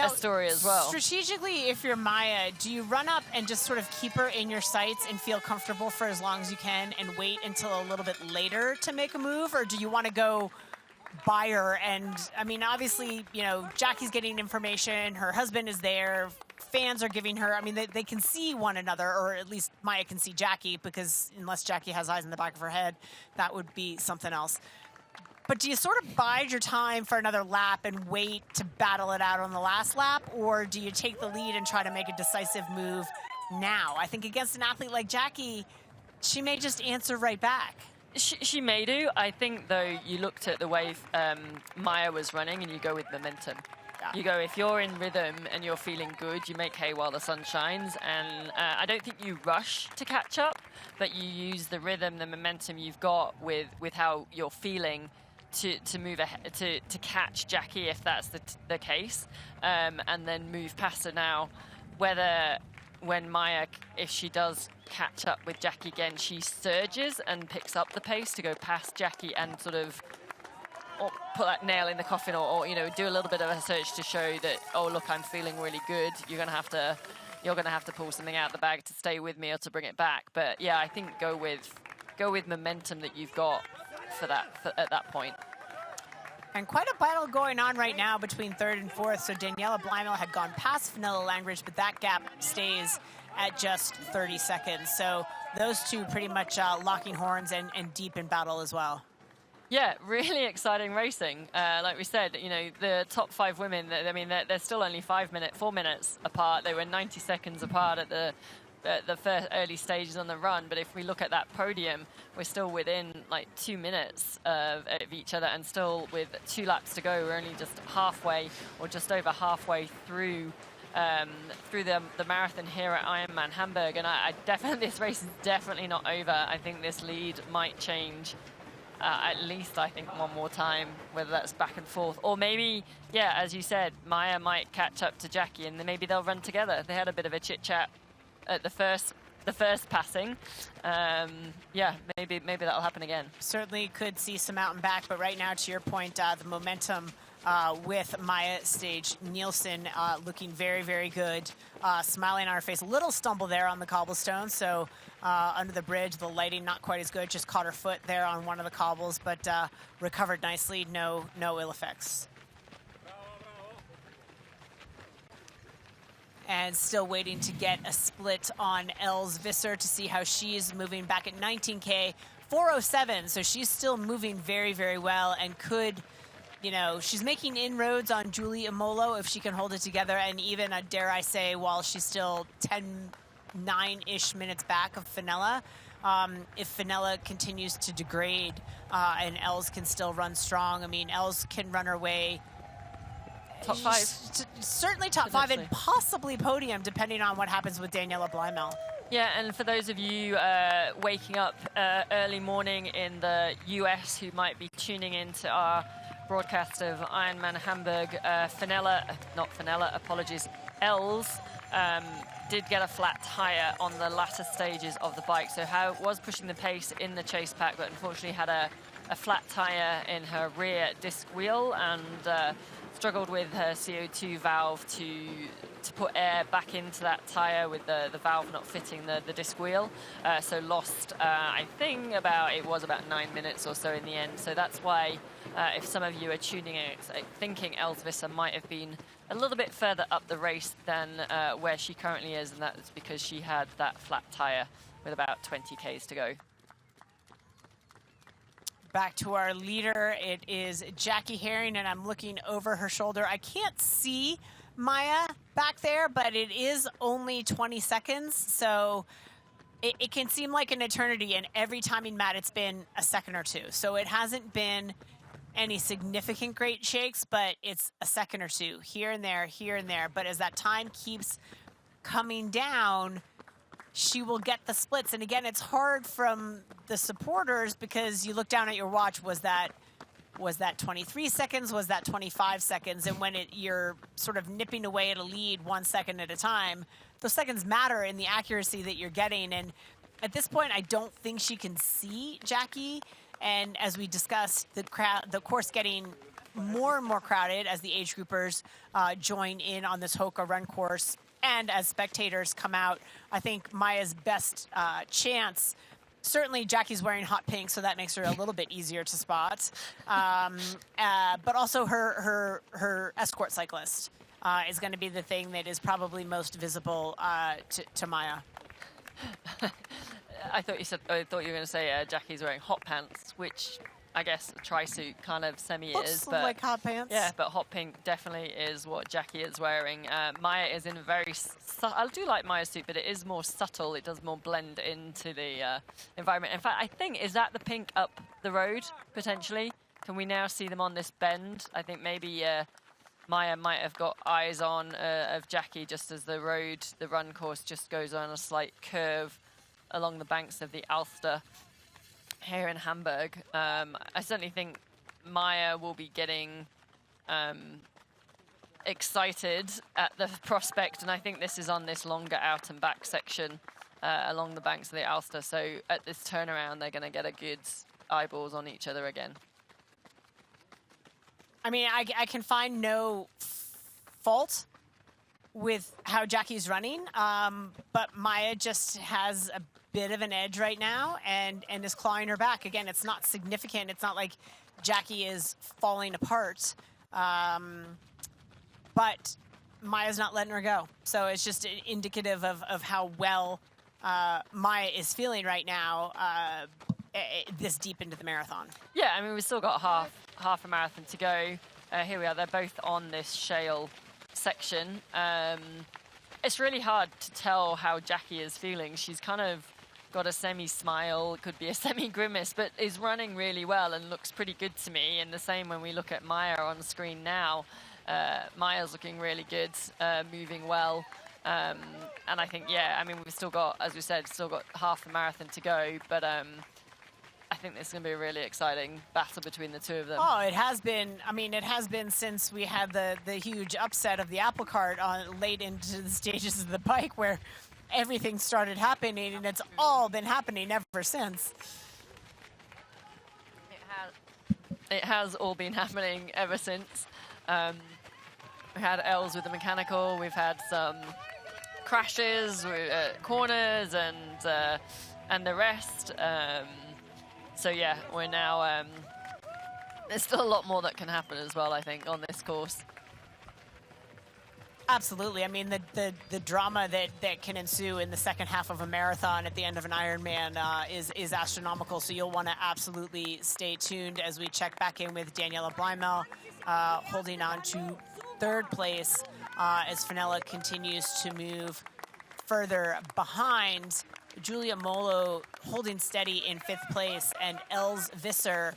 story as well. Strategically, if you're Maya, do you run up and just sort of keep her in your sights and feel comfortable for as long as you can and wait until a little bit later to make a move? Or do you want to go by her? And I mean, obviously, you know, Jackie's getting information, her husband is there, fans are giving her, I mean, they can see one another, or at least Maya can see Jackie, because unless Jackie has eyes in the back of her head, that would be something else. But do you sort of bide your time for another lap and wait to battle it out on the last lap? Or do you take the lead and try to make a decisive move now? I think against an athlete like Jackie, she may just answer right back. She may do. I think, though, you looked at the way Maya was running and you go with momentum. Yeah. You go, if you're in rhythm and you're feeling good, you make hay while the sun shines. And I don't think you rush to catch up, but you use the rhythm, the momentum you've got with how you're feeling to move ahead, to catch Jackie, if that's the case, and then move past her. Now, whether when Maya, if she does catch up with Jackie again, she surges and picks up the pace to go past Jackie and sort of put that nail in the coffin, or you know, do a little bit of a search to show that, oh look, I'm feeling really good. You're gonna have to pull something out of the bag to stay with me or to bring it back. But yeah, I think go with momentum that you've got at that point. And quite a battle going on right now between third and fourth. So Daniela Blymel had gone past Fenella Langridge, but that gap stays at just 30 seconds. So those two pretty much locking horns and deep in battle as well. Yeah, really exciting racing. Like we said, you know, the top 5 women, I mean, they're still only 4 minutes apart. They were 90 seconds apart at the first early stages on the run. But if we look at that podium, we're still within like 2 minutes of each other, and still with 2 laps to go. We're only just halfway, or just over halfway through the marathon here at Ironman Hamburg. And I definitely, this race is definitely not over. I think this lead might change. At least, I think, one more time, whether that's back and forth. Or maybe, yeah, as you said, Maya might catch up to Jackie, and then maybe they'll run together. They had a bit of a chit-chat at the first passing. Yeah, maybe that'll happen again. Certainly could see some out and back, but right now, to your point, the momentum with Maya Stage Nielsen looking very, very good. Smiling on her face. A little stumble there on the cobblestone, so under the bridge, the lighting not quite as good. Just caught her foot there on one of the cobbles, but recovered nicely. No ill effects. And still waiting to get a split on Els Visser to see how she's moving back at 19K. 4:07, so she's still moving very, very well, and could, you know, she's making inroads on Julie Amolo if she can hold it together, and even, dare I say, while she's still 9-ish minutes back of Fenella, if Fenella continues to degrade and Els can still run strong. I mean, Els can run her way top 5. Certainly top 5, and possibly podium, depending on what happens with Daniela Blymel. Yeah, and for those of you waking up early morning in the US who might be tuning into our broadcast of Ironman Hamburg, Els did get a flat tire on the latter stages of the bike, so was pushing the pace in the chase pack, but unfortunately had a flat tire in her rear disc wheel, and struggled with her CO2 valve to put air back into that tire, with the valve not fitting the disc wheel. So lost, I think, about 9 minutes or so in the end. So that's why, if some of you are tuning in, thinking Els Visser might have been a little bit further up the race than where she currently is, and that's because she had that flat tire with about 20 Ks to go. Back to our leader, it is Jackie Herring, and I'm looking over her shoulder. I can't see Maya back there, but it is only 20 seconds, so it can seem like an eternity, and every timing mat it's been a second or two. So it hasn't been any significant great shakes, but it's a second or two, here and there, here and there. But as that time keeps coming down, she will get the splits. And again, it's hard from the supporters because you look down at your watch. Was that 23 seconds? Was that 25 seconds? And when you're sort of nipping away at a lead 1 second at a time, those seconds matter in the accuracy that you're getting. And at this point, I don't think she can see Jackie. And as we discussed, the course getting more and more crowded as the age groupers join in on this Hoka run course. And as spectators come out, I think Maya's best chance, certainly Jackie's wearing hot pink, so that makes her a little bit easier to spot. But also her escort cyclist is going to be the thing that is probably most visible to Maya. I thought you were going to say Jackie's wearing hot pants, which I guess, a tri-suit kind of semi Looks is. But like hot pants. Yeah, but hot pink definitely is what Jackie is wearing. Maya is in very... I do like Maya's suit, but it is more subtle. It does more blend into the environment. In fact, I think, is that the pink up the road, potentially? Can we now see them on this bend? I think maybe Maya might have got eyes on of Jackie just as the run course just goes on a slight curve along the banks of the Alster here in Hamburg. I certainly think Maya will be getting excited at the prospect, and I think this is on this longer out and back section along the banks of the Alster. So at this turnaround, they're going to get a good eyeballs on each other again. I mean, I can find no fault with how Jackie's running, but Maya just has a bit of an edge right now and is clawing her back. Again, it's not significant. It's not like Jackie is falling apart, but Maya's not letting her go. So it's just indicative of how well Maya is feeling right now this deep into the marathon. Yeah, I mean, we've still got half a marathon to go. Here we are. They're both on this shale section. It's really hard to tell how Jackie is feeling. She's kind of got a semi-smile, could be a semi-grimace, but is running really well and looks pretty good to me. And the same when we look at Maya on the screen now. Maya's looking really good, moving well. And I think, yeah, I mean, we've still got, as we said, still got half the marathon to go, but I think this is going to be a really exciting battle between the two of them. Oh, it has been. I mean, it has been since we had the huge upset of the apple cart late into the stages of the bike where everything started happening, and it's all been happening ever since. It has all been happening ever since. We had Els with the mechanical. We've had some crashes, corners, and the rest. So yeah, we're now. There's still a lot more that can happen as well, I think, on this course. Absolutely. I mean, the drama that can ensue in the second half of a marathon at the end of an Ironman is astronomical. So you'll want to absolutely stay tuned as we check back in with Daniela Blymel, holding on to third place as Fenella continues to move further behind. Julia Molo holding steady in fifth place, and Els Visser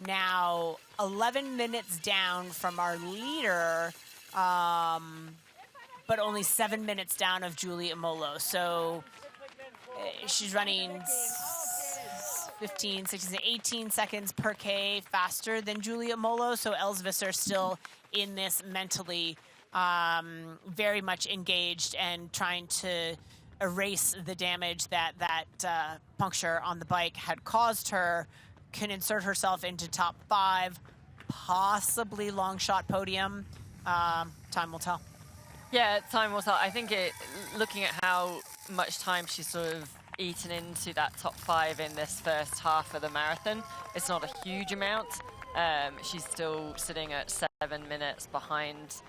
now 11 minutes down from our leader, but only 7 minutes down of Julia Molo. So she's running 15, 16, 18 seconds per K faster than Julia Molo. So Els Visser still in this mentally very much engaged and trying to erase the damage that puncture on the bike had caused her, can insert herself into top 5, possibly long shot podium. Time will tell. Yeah, time will tell. I think looking at how much time she's sort of eaten into that top 5 in this first half of the marathon, it's not a huge amount. She's still sitting at 7 minutes behind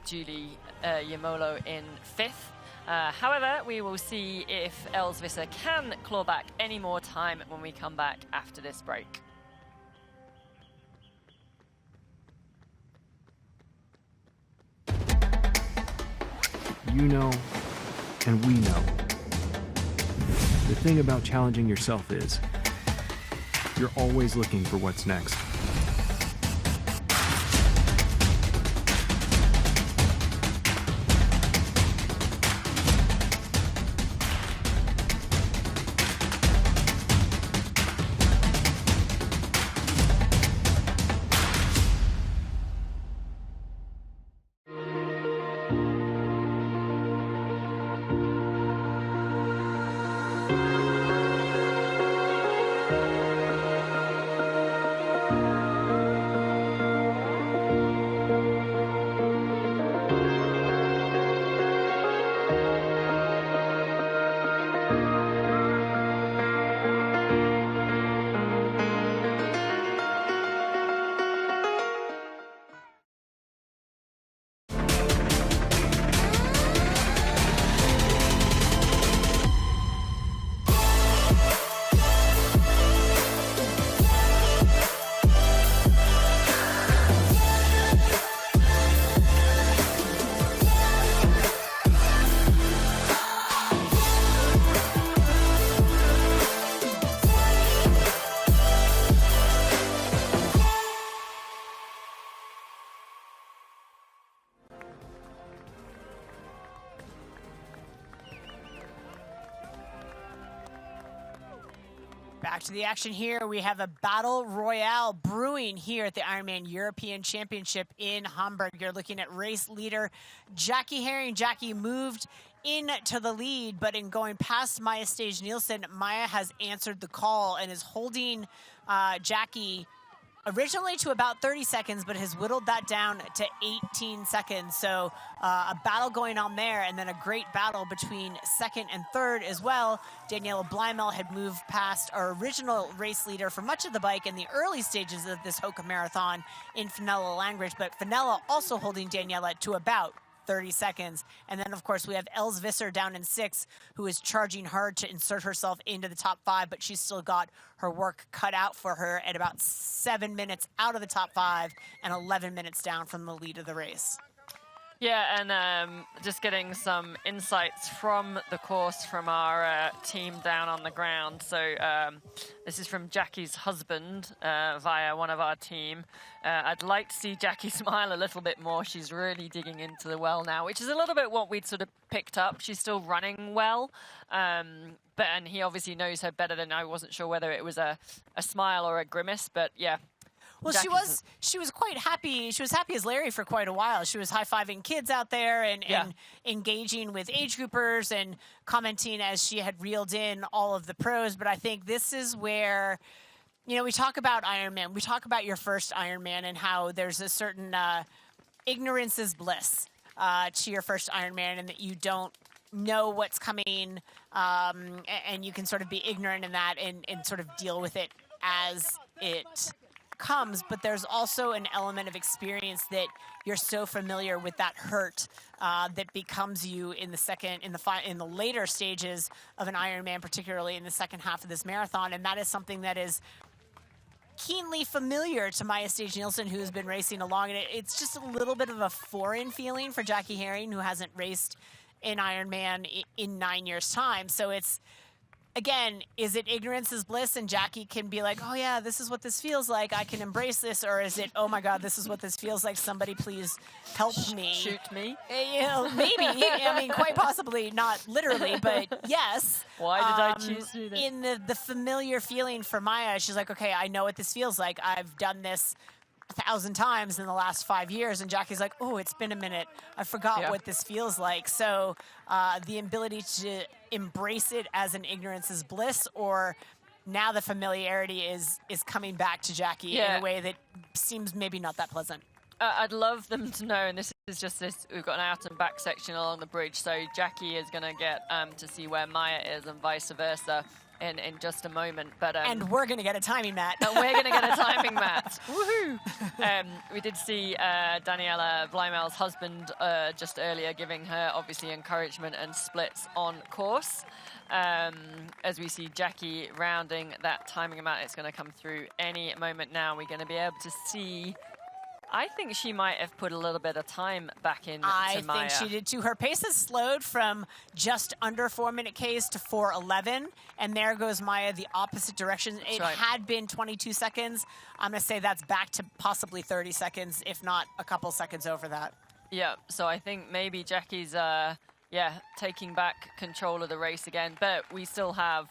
Julie Yamolo in 5th. However, we will see if Els Visser can claw back any more time when we come back after this break. You know, and we know. The thing about challenging yourself is, you're always looking for what's next. to the action here. We have a battle royale brewing here at the Ironman European Championship in Hamburg. You're looking at race leader Jackie Herring. Jackie moved into the lead, but in going past Maya Stage-Nielsen, Maya has answered the call and is holding Jackie originally to about 30 seconds, but has whittled that down to 18 seconds. So a battle going on there, and then a great battle between second and third as well. Daniela Blymel had moved past our original race leader for much of the bike in the early stages of this Hoka Marathon in Fenella Langridge, but Fenella also holding Daniela to about 30 seconds. And then, of course, we have Els Visser down in 6, who is charging hard to insert herself into the top 5, but she's still got her work cut out for her at about 7 minutes out of the top 5 and 11 minutes down from the lead of the race. Yeah, and just getting some insights from the course from our team down on the ground. So this is from Jackie's husband via one of our team. I'd like to see Jackie smile a little bit more. She's really digging into the well now, which is a little bit what we'd sort of picked up. She's still running well, and he obviously knows her better than I. Wasn't sure whether it was a smile or a grimace, but yeah. Well, she was quite happy. She was happy as Larry for quite a while. She was high-fiving kids out there and engaging with age groupers and commenting as she had reeled in all of the pros. But I think this is where, you know, we talk about Ironman. We talk about your first Ironman and how there's a certain ignorance is bliss to your first Ironman, and that you don't know what's coming, and you can sort of be ignorant in that and sort of deal with it as it comes. But there's also an element of experience that you're so familiar with that hurt that becomes you in the later stages of an Ironman, particularly in the second half of this marathon. And that is something that is keenly familiar to Maya Stage-Nielsen, who has been racing along. And it's just a little bit of a foreign feeling for Jackie Herring, who hasn't raced in Ironman in 9 years' time. So it's, again, is it ignorance is bliss and Jackie can be like, oh yeah, this is what this feels like, I can embrace this? Or is it, oh my God, this is what this feels like, somebody please help me. Shoot me? You know, maybe. I mean, quite possibly, not literally, but yes. Why did I choose to do this? In the familiar feeling for Maya, she's like, okay, I know what this feels like. I've done this 1,000 times in the last 5 years. And Jackie's like, oh, it's been a minute. I forgot what this feels like. So the ability to embrace it as an ignorance is bliss, or now the familiarity is coming back to Jackie in a way that seems maybe not that pleasant. I'd love them to know, and this is just this, we've got an out and back section along the bridge, so Jackie is going to get to see where Maya is and vice versa in just a moment. But and we're going to get a timing mat. And we're going to get a timing mat. Woohoo! We did see Daniela Blymel's husband just earlier giving her, obviously, encouragement and splits on course. As we see Jackie rounding that timing mat, it's going to come through any moment now. We're going to be able to see, I think she might have put a little bit of time back in to Maya. I think she did too. Her pace has slowed from just under 4-minute Ks to 4:11, and there goes Maya the opposite direction. It had been 22 seconds. I'm going to say that's back to possibly 30 seconds, if not a couple seconds over that. Yeah, so I think maybe Jackie's, taking back control of the race again, but we still have...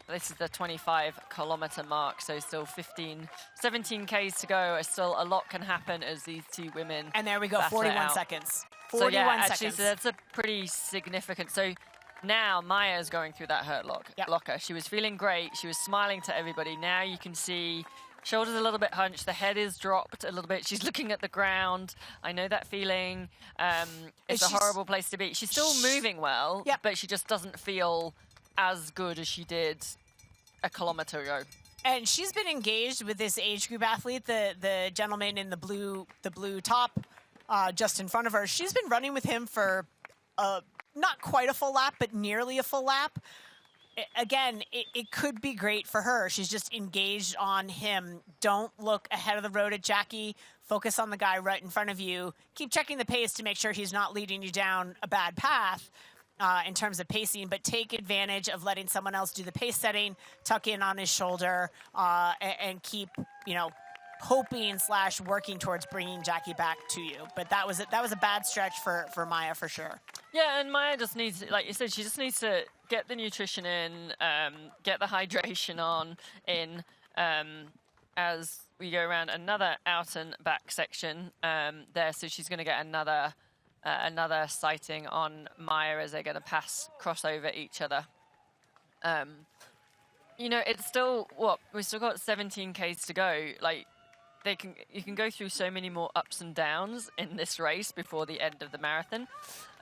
this is the 25-kilometer mark, so still 17 Ks to go. Still a lot can happen as these two women. And there we go, 41 seconds. 41 so yeah, seconds. Actually, so that's a pretty significant. So now Maya's going through that hurt locker. She was feeling great. She was smiling to everybody. Now you can see shoulders a little bit hunched. The head is dropped a little bit. She's looking at the ground. I know that feeling. It's a horrible place to be. She's still moving well, but she just doesn't feel as good as she did a kilometer ago. And she's been engaged with this age group athlete, the gentleman in the blue top just in front of her. She's been running with him for not quite a full lap, but nearly a full lap. Again, it could be great for her. She's just engaged on him. Don't look ahead of the road at Jackie. Focus on the guy right in front of you. Keep checking the pace to make sure he's not leading you down a bad path. In terms of pacing, but take advantage of letting someone else do the pace setting, tuck in on his shoulder, and keep, hoping / working towards bringing Jackie back to you. But that was a bad stretch for Maya for sure. Yeah, and Maya just needs, like you said, she just needs to get the nutrition in, get the hydration as we go around another out and back section there. So she's going to get another sighting on Maya as they're going to cross over each other. You know, it's still, we've still got 17Ks to go. Like, you can go through so many more ups and downs in this race before the end of the marathon.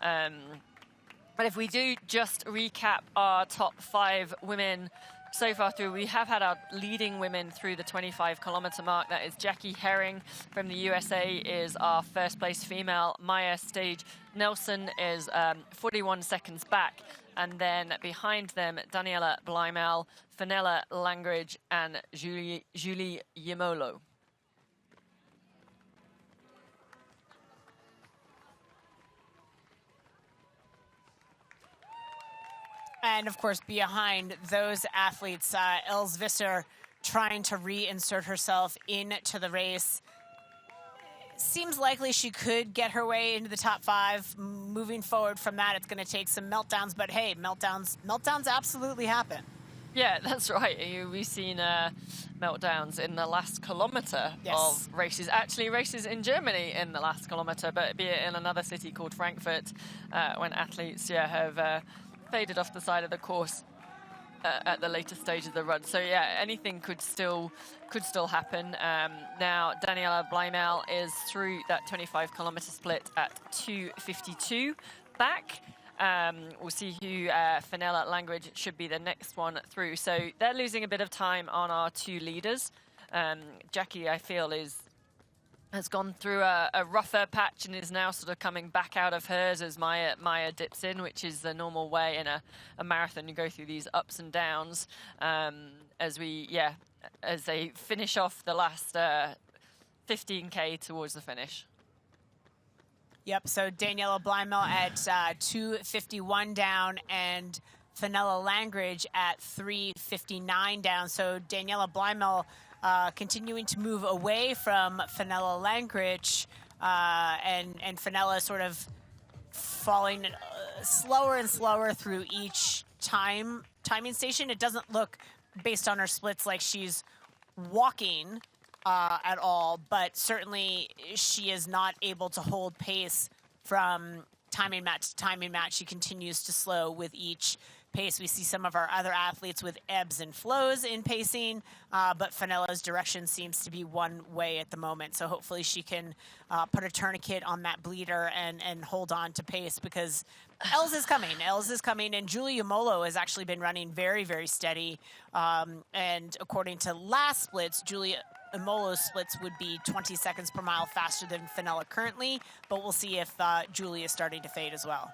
But if we do just recap our top 5 women so far through, we have had our leading women through the 25-kilometer mark. That is Jackie Herring from the USA is our first place female. Maya Stage Nelson is 41 seconds back. And then behind them, Daniela Bleimel, Fenella Langridge, and Julie Yemolo. And of course, behind those athletes, Els Visser trying to reinsert herself into the race. Seems likely she could get her way into the top 5. Moving forward from that, it's going to take some meltdowns, but hey, meltdowns absolutely happen. Yeah, that's right. We've seen meltdowns in the last kilometre of races. Actually, races in Germany in the last kilometre, but be it in another city called Frankfurt, when athletes have faded off the side of the course at the later stage of the run. So yeah, anything could still happen. Now Daniela Bleimel is through that 25-kilometer split at 2:52 back. We'll see who Fenella Langridge should be the next one through. So they're losing a bit of time on our 2 leaders. Jackie, I feel, has gone through a rougher patch and is now sort of coming back out of hers as Maya dips in, which is the normal way in a marathon. You go through these ups and downs as they finish off the last 15K towards the finish. Yep, so Daniela Bleimel at 2:51 down and Fenella Langridge at 3:59 down. So Daniela Bleimel continuing to move away from Fenella Langridge, and Fenella sort of falling slower and slower through each timing station. It doesn't look, based on her splits, like she's walking at all, but certainly she is not able to hold pace from timing match to timing match. She continues to slow with each pace. We see some of our other athletes with ebbs and flows in pacing, but Fenella's direction seems to be one way at the moment. So hopefully she can put a tourniquet on that bleeder and hold on to pace, because Els is coming. Els is coming, and Julie Yemolo has actually been running very, very steady. And according to last splits, Julie Yemolo's splits would be 20 seconds per mile faster than Fenella currently, but we'll see if Julie is starting to fade as well.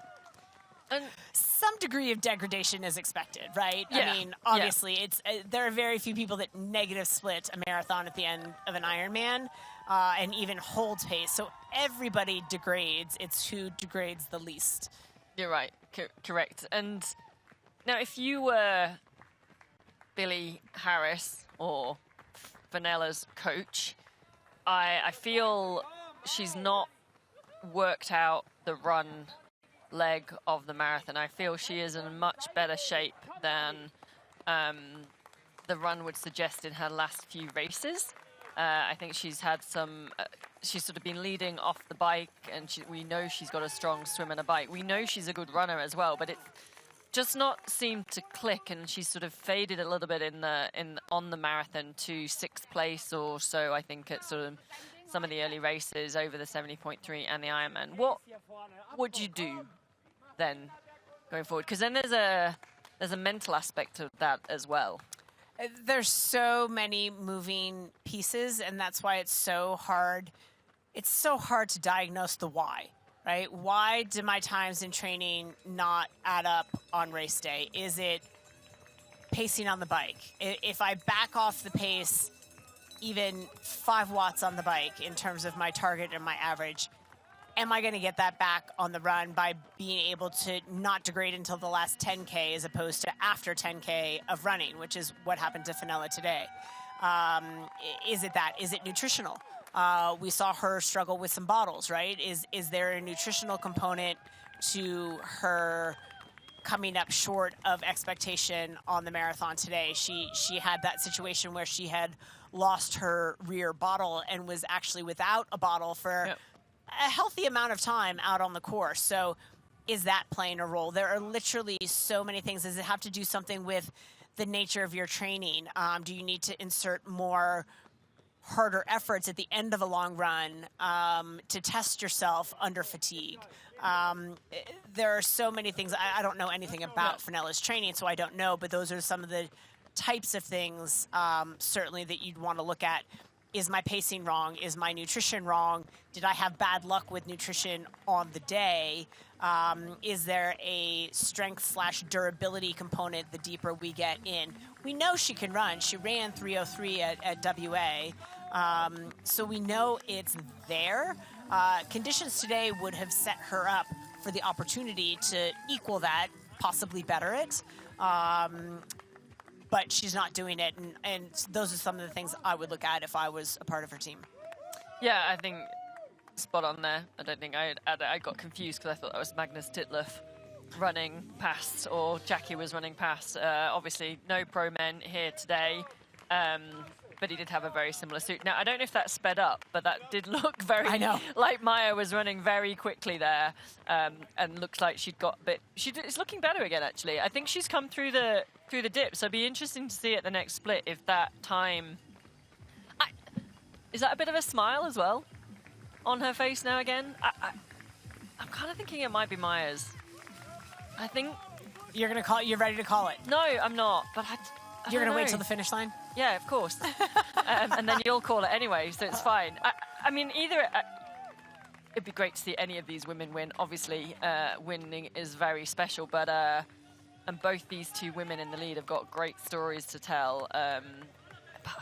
And some degree of degradation is expected, right? Yeah. I mean, obviously, it's there are very few people that negative split a marathon at the end of an Ironman and even holds pace. So everybody degrades. It's who degrades the least. You're right. Correct. And now, if you were Billy Harris or Fenella's coach, I feel she's not worked out the run leg of the marathon. I feel she is in much better shape than the run would suggest in her last few races. I think she's had some, she's sort of been leading off the bike, and we know she's got a strong swim and a bike. We know she's a good runner as well, but it just not seemed to click, and she's sort of faded a little bit on the marathon to 6th place or so, I think, at sort of some of the early races over the 70.3 and the Ironman. What would you do then going forward? Because then there's a mental aspect of that as well. There's so many moving pieces, and that's why it's so hard. It's so hard to diagnose the why, right? Why do my times in training not add up on race day? Is it pacing on the bike? If I back off the pace even 5 watts on the bike in terms of my target and my average, am I going to get that back on the run by being able to not degrade until the last 10K as opposed to after 10K of running, which is what happened to Fenella today? Is it that? Is it nutritional? We saw her struggle with some bottles, right? Is there a nutritional component to her coming up short of expectation on the marathon today. She had that situation where she had lost her rear bottle and was actually without a bottle for a healthy amount of time out on the course. So is that playing a role? There are literally so many things. Does it have to do something with the nature of your training? Do you need to insert more harder efforts at the end of a long run to test yourself under fatigue? There are so many things. I don't know anything about Fenella's training, so I don't know, but those are some of the types of things certainly that you'd want to look at. Is my pacing wrong? Is my nutrition wrong? Did I have bad luck with nutrition on the day? Is there a strength/durability component the deeper we get in? We know she can run. She ran 3:03 at WA. So we know it's there. Conditions today would have set her up for the opportunity to equal that, possibly better it. But she's not doing it, and those are some of the things I would look at if I was a part of her team. Yeah, I think spot on there. I don't think I got confused because I thought that was Magnus Titleff running past, or Jackie was running past. Obviously, no pro men here today, but he did have a very similar suit. Now, I don't know if that sped up, but that did look very like Maya was running very quickly there, and looks like she'd got a bit. She's looking better again, actually. I think she's come through the dip, so it'd be interesting to see at the next split if that time... Is that a bit of a smile as well on her face now again? I'm kind of thinking it might be Maya's. I think... You're going to call it? You're ready to call it? No, I'm not, but You're going to wait till the finish line? Yeah, of course. And then you'll call it anyway, so it's fine. I mean, either... it'd be great to see any of these women win. Obviously, winning is very special, but... and both these two women in the lead have got great stories to tell. But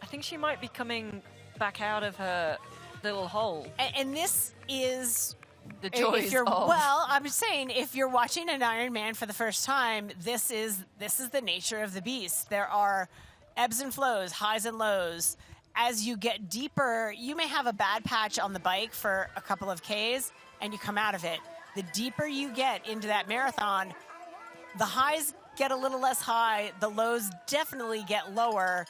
I think she might be coming back out of her little hole. And this is the joys of... Well, I'm just saying, if you're watching an Ironman for the first time, this is the nature of the beast. There are ebbs and flows, highs and lows. As you get deeper, you may have a bad patch on the bike for a couple of Ks, and you come out of it. The deeper you get into that marathon, the highs get a little less high, the lows definitely get lower,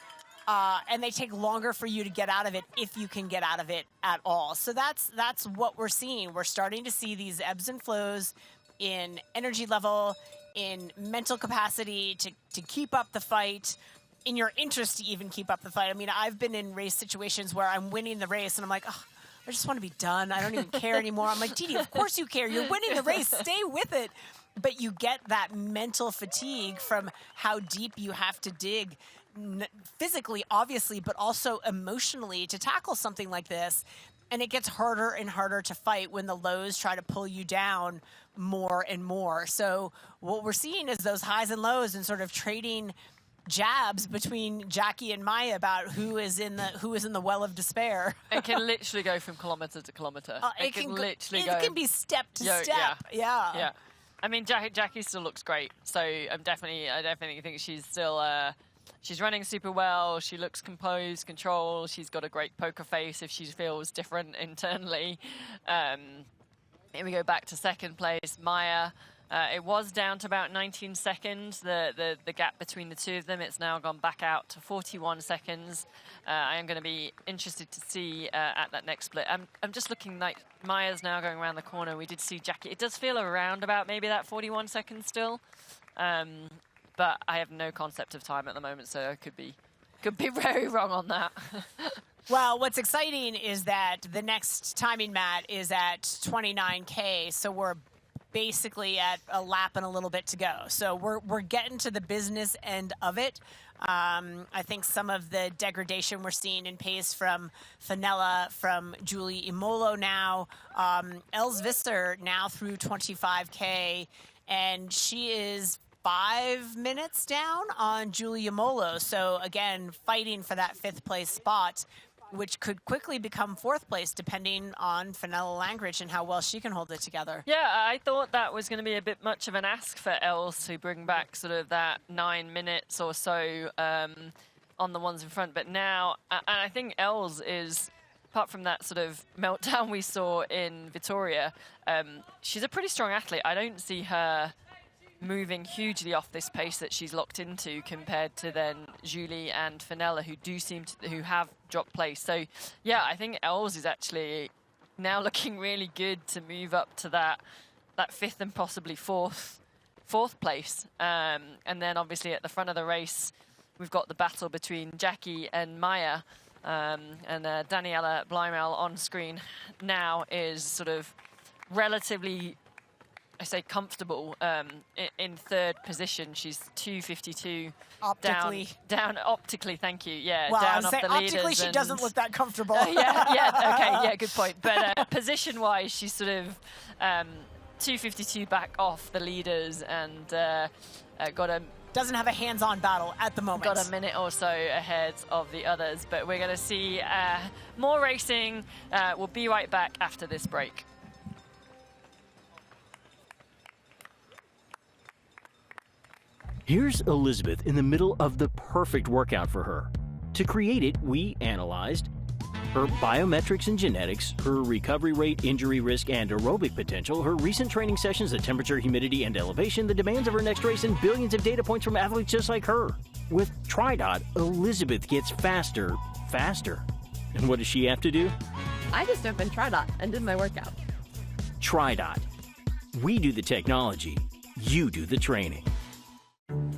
and they take longer for you to get out of it if you can get out of it at all. So that's what we're seeing. We're starting to see these ebbs and flows in energy level, in mental capacity to keep up the fight, in your interest to even keep up the fight. I mean, I've been in race situations where I'm winning the race and I'm like, oh, I just want to be done. I don't even care anymore. I'm like, Didi, of course you care. You're winning the race. Stay with it. But you get that mental fatigue from how deep you have to dig physically, obviously, but also emotionally to tackle something like this. And it gets harder and harder to fight when the lows try to pull you down more and more. So what we're seeing is those highs and lows and sort of trading jabs between Jackie and Maya about who is in the well of despair. It can literally go from kilometer to kilometer. It can be step to step. Yeah. I mean, Jackie still looks great. So I definitely think she's still she's running super well. She looks composed, controlled. She's got a great poker face if she feels different internally. Here we go back to second place, Maya. It was down to about 19 seconds, the gap between the two of them. It's now gone back out to 41 seconds. I am going to be interested to see at that next split. I'm just looking like Maya's now going around the corner. We did see Jackie. It does feel around about maybe that 41 seconds still. But I have no concept of time at the moment, so I could be very wrong on that. Well, what's exciting is that the next timing mat is at 29K, so we're basically at a lap and a little bit to go. So we're getting to the business end of it. I think some of the degradation we're seeing in pace from Fenella, from Julie Imolo now, Els Visser now through 25K, and she is 5 minutes down on Julie Imolo. So again, fighting for that 5th place spot, which could quickly become 4th place depending on Fenella Langridge and how well she can hold it together. Yeah, I thought that was going to be a bit much of an ask for Els to bring back sort of that 9 minutes or so on the ones in front. But now, and I think Els is apart from that sort of meltdown we saw in Vitoria, she's a pretty strong athlete. I don't see her moving hugely off this pace that she's locked into compared to then Julie and Fenella, who have dropped place. So yeah, I think Els is actually now looking really good to move up to that fifth and possibly fourth place. And then obviously at the front of the race, we've got the battle between Jackie and Maya. And Daniela Blymel on screen now is sort of relatively, I say, comfortable in third position. She's 2:52 Optically. down optically. Thank you. Yeah, well, down I off say the leaders. optically she doesn't look that comfortable. Yeah. Okay. Yeah. Good point. But position-wise, she's sort of 2:52 back off the leaders and doesn't have a hands-on battle at the moment. Got a minute or so ahead of the others, but we're going to see more racing. We'll be right back after this break. Here's Elizabeth in the middle of the perfect workout for her. To create it, we analyzed her biometrics and genetics, her recovery rate, injury risk, and aerobic potential, her recent training sessions, the temperature, humidity, and elevation, the demands of her next race, and billions of data points from athletes just like her. With TriDot, Elizabeth gets faster. And what does she have to do? I just opened TriDot and did my workout. TriDot. We do the technology, you do the training.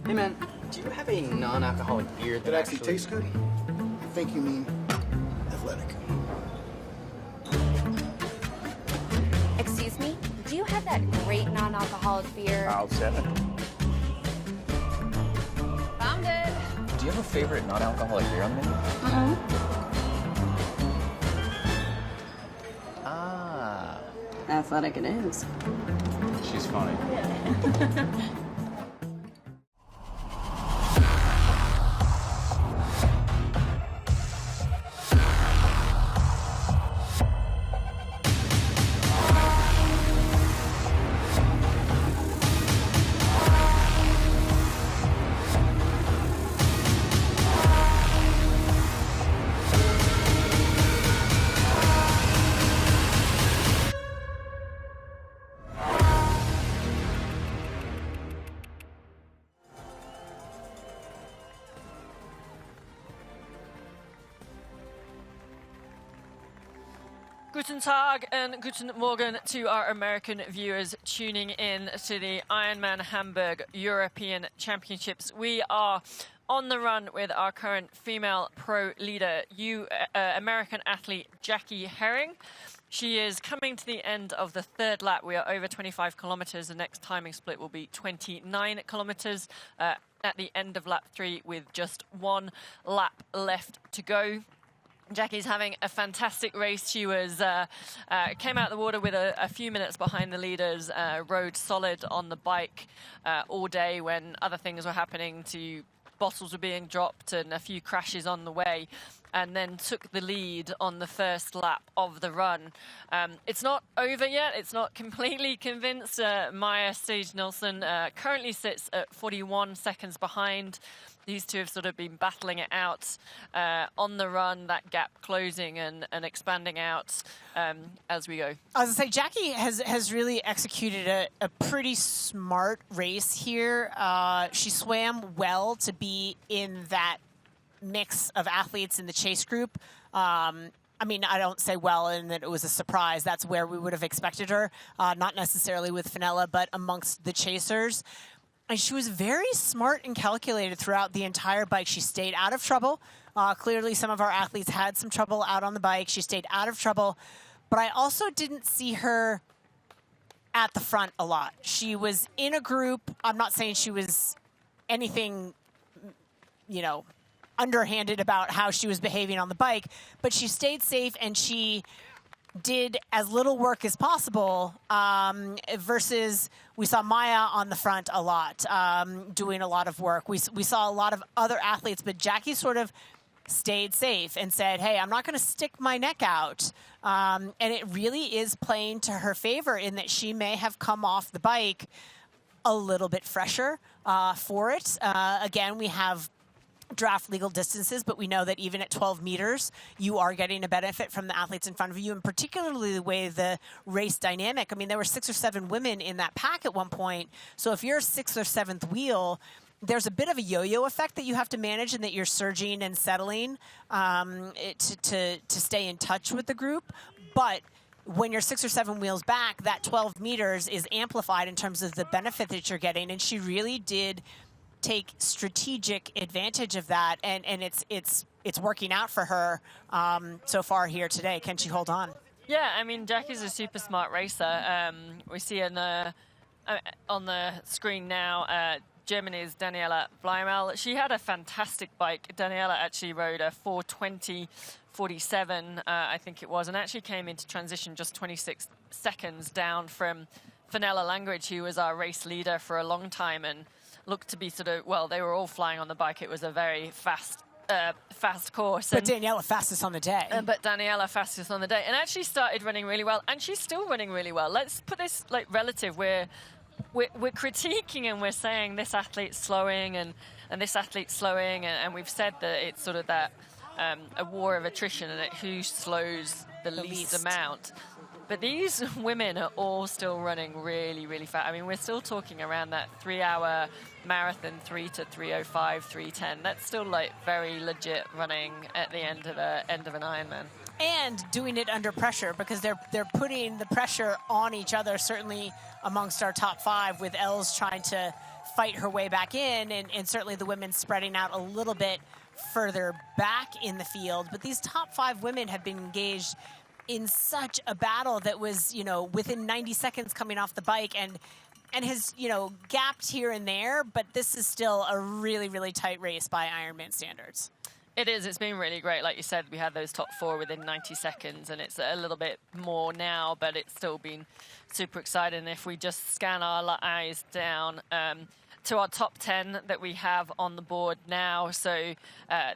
Hey man, do you have a non-alcoholic beer that actually tastes good? I think you mean athletic. Excuse me? Do you have that great non-alcoholic beer? I'll set it. Found it. Do you have a favorite non-alcoholic beer on the menu? Ah. Athletic it is. She's funny. Guten Tag and Guten Morgen to our American viewers tuning in to the Ironman Hamburg European Championships. We are on the run with our current female pro leader, American athlete Jackie Herring. She is coming to the end of the third lap. We are over 25 kilometers. The next timing split will be 29 kilometers at the end of lap 3 with just one lap left to go. Jackie's having a fantastic race. She was came out of the water with a few minutes behind the leaders, rode solid on the bike all day when other things were happening. Bottles were being dropped and a few crashes on the way, and then took the lead on the first lap of the run. It's not over yet. It's not completely convinced. Maya Stage-Nielsen currently sits at 41 seconds behind. These two have sort of been battling it out on the run, that gap closing and expanding out as we go. I was going to say, Jackie has really executed a pretty smart race here. She swam well to be in that mix of athletes in the chase group. I mean, I don't say well in that it was a surprise. That's where we would have expected her, not necessarily with Fenella, but amongst the chasers. And she was very smart and calculated throughout the entire bike. She stayed out of trouble. Clearly, some of our athletes had some trouble out on the bike. She stayed out of trouble. But I also didn't see her at the front a lot. She was in a group. I'm not saying she was anything, underhanded about how she was behaving on the bike, but she stayed safe and she did as little work as possible versus we saw Maya on the front a lot, doing a lot of work. We saw a lot of other athletes, but Jackie sort of stayed safe and said, hey, I'm not going to stick my neck out. And it really is playing to her favor in that she may have come off the bike a little bit fresher for it. Again, we have draft legal distances, but we know that even at 12 meters, you are getting a benefit from the athletes in front of you, and particularly the way the race dynamic. I mean, there were 6 or 7 women in that pack at one point, so if you're 6th or 7th wheel, there's a bit of a yo-yo effect that you have to manage, and that you're surging and settling to stay in touch with the group. But when you're 6 or 7 wheels back, that 12 meters is amplified in terms of the benefit that you're getting, and she really did take strategic advantage of that, and it's working out for her so far here today. Can she hold on? Yeah, I mean, Jackie's a super smart racer. We see on the screen now Germany's Daniela Bleimel. She had a fantastic bike. Daniela actually rode a 4:20.47, I think it was, and actually came into transition just 26 seconds down from Fenella Langridge, who was our race leader for a long time and looked to be sort of, well, they were all flying on the bike. It was a very fast course. But Daniela fastest on the day. But Daniela fastest on the day, and actually started running really well, and she's still running really well. Let's put this like relative. We're critiquing and we're saying this athlete's slowing and this athlete's slowing, and we've said that it's sort of that a war of attrition and who slows the least amount. But these women are all still running really, really fast. I mean, we're still talking around that 3-hour marathon, 3 to 3:05, 3:10. That's still like very legit running at the end of an Ironman. And doing it under pressure, because they're putting the pressure on each other, certainly amongst our top 5, with Els trying to fight her way back in, and certainly the women spreading out a little bit further back in the field. But these top 5 women have been engaged in such a battle that was, within 90 seconds coming off the bike, and has, gapped here and there, but this is still a really, really tight race by Ironman standards. It is. It's been really great. Like you said, we had those top 4 within 90 seconds, and it's a little bit more now, but it's still been super exciting. If we just scan our eyes down to our top 10 that we have on the board now. So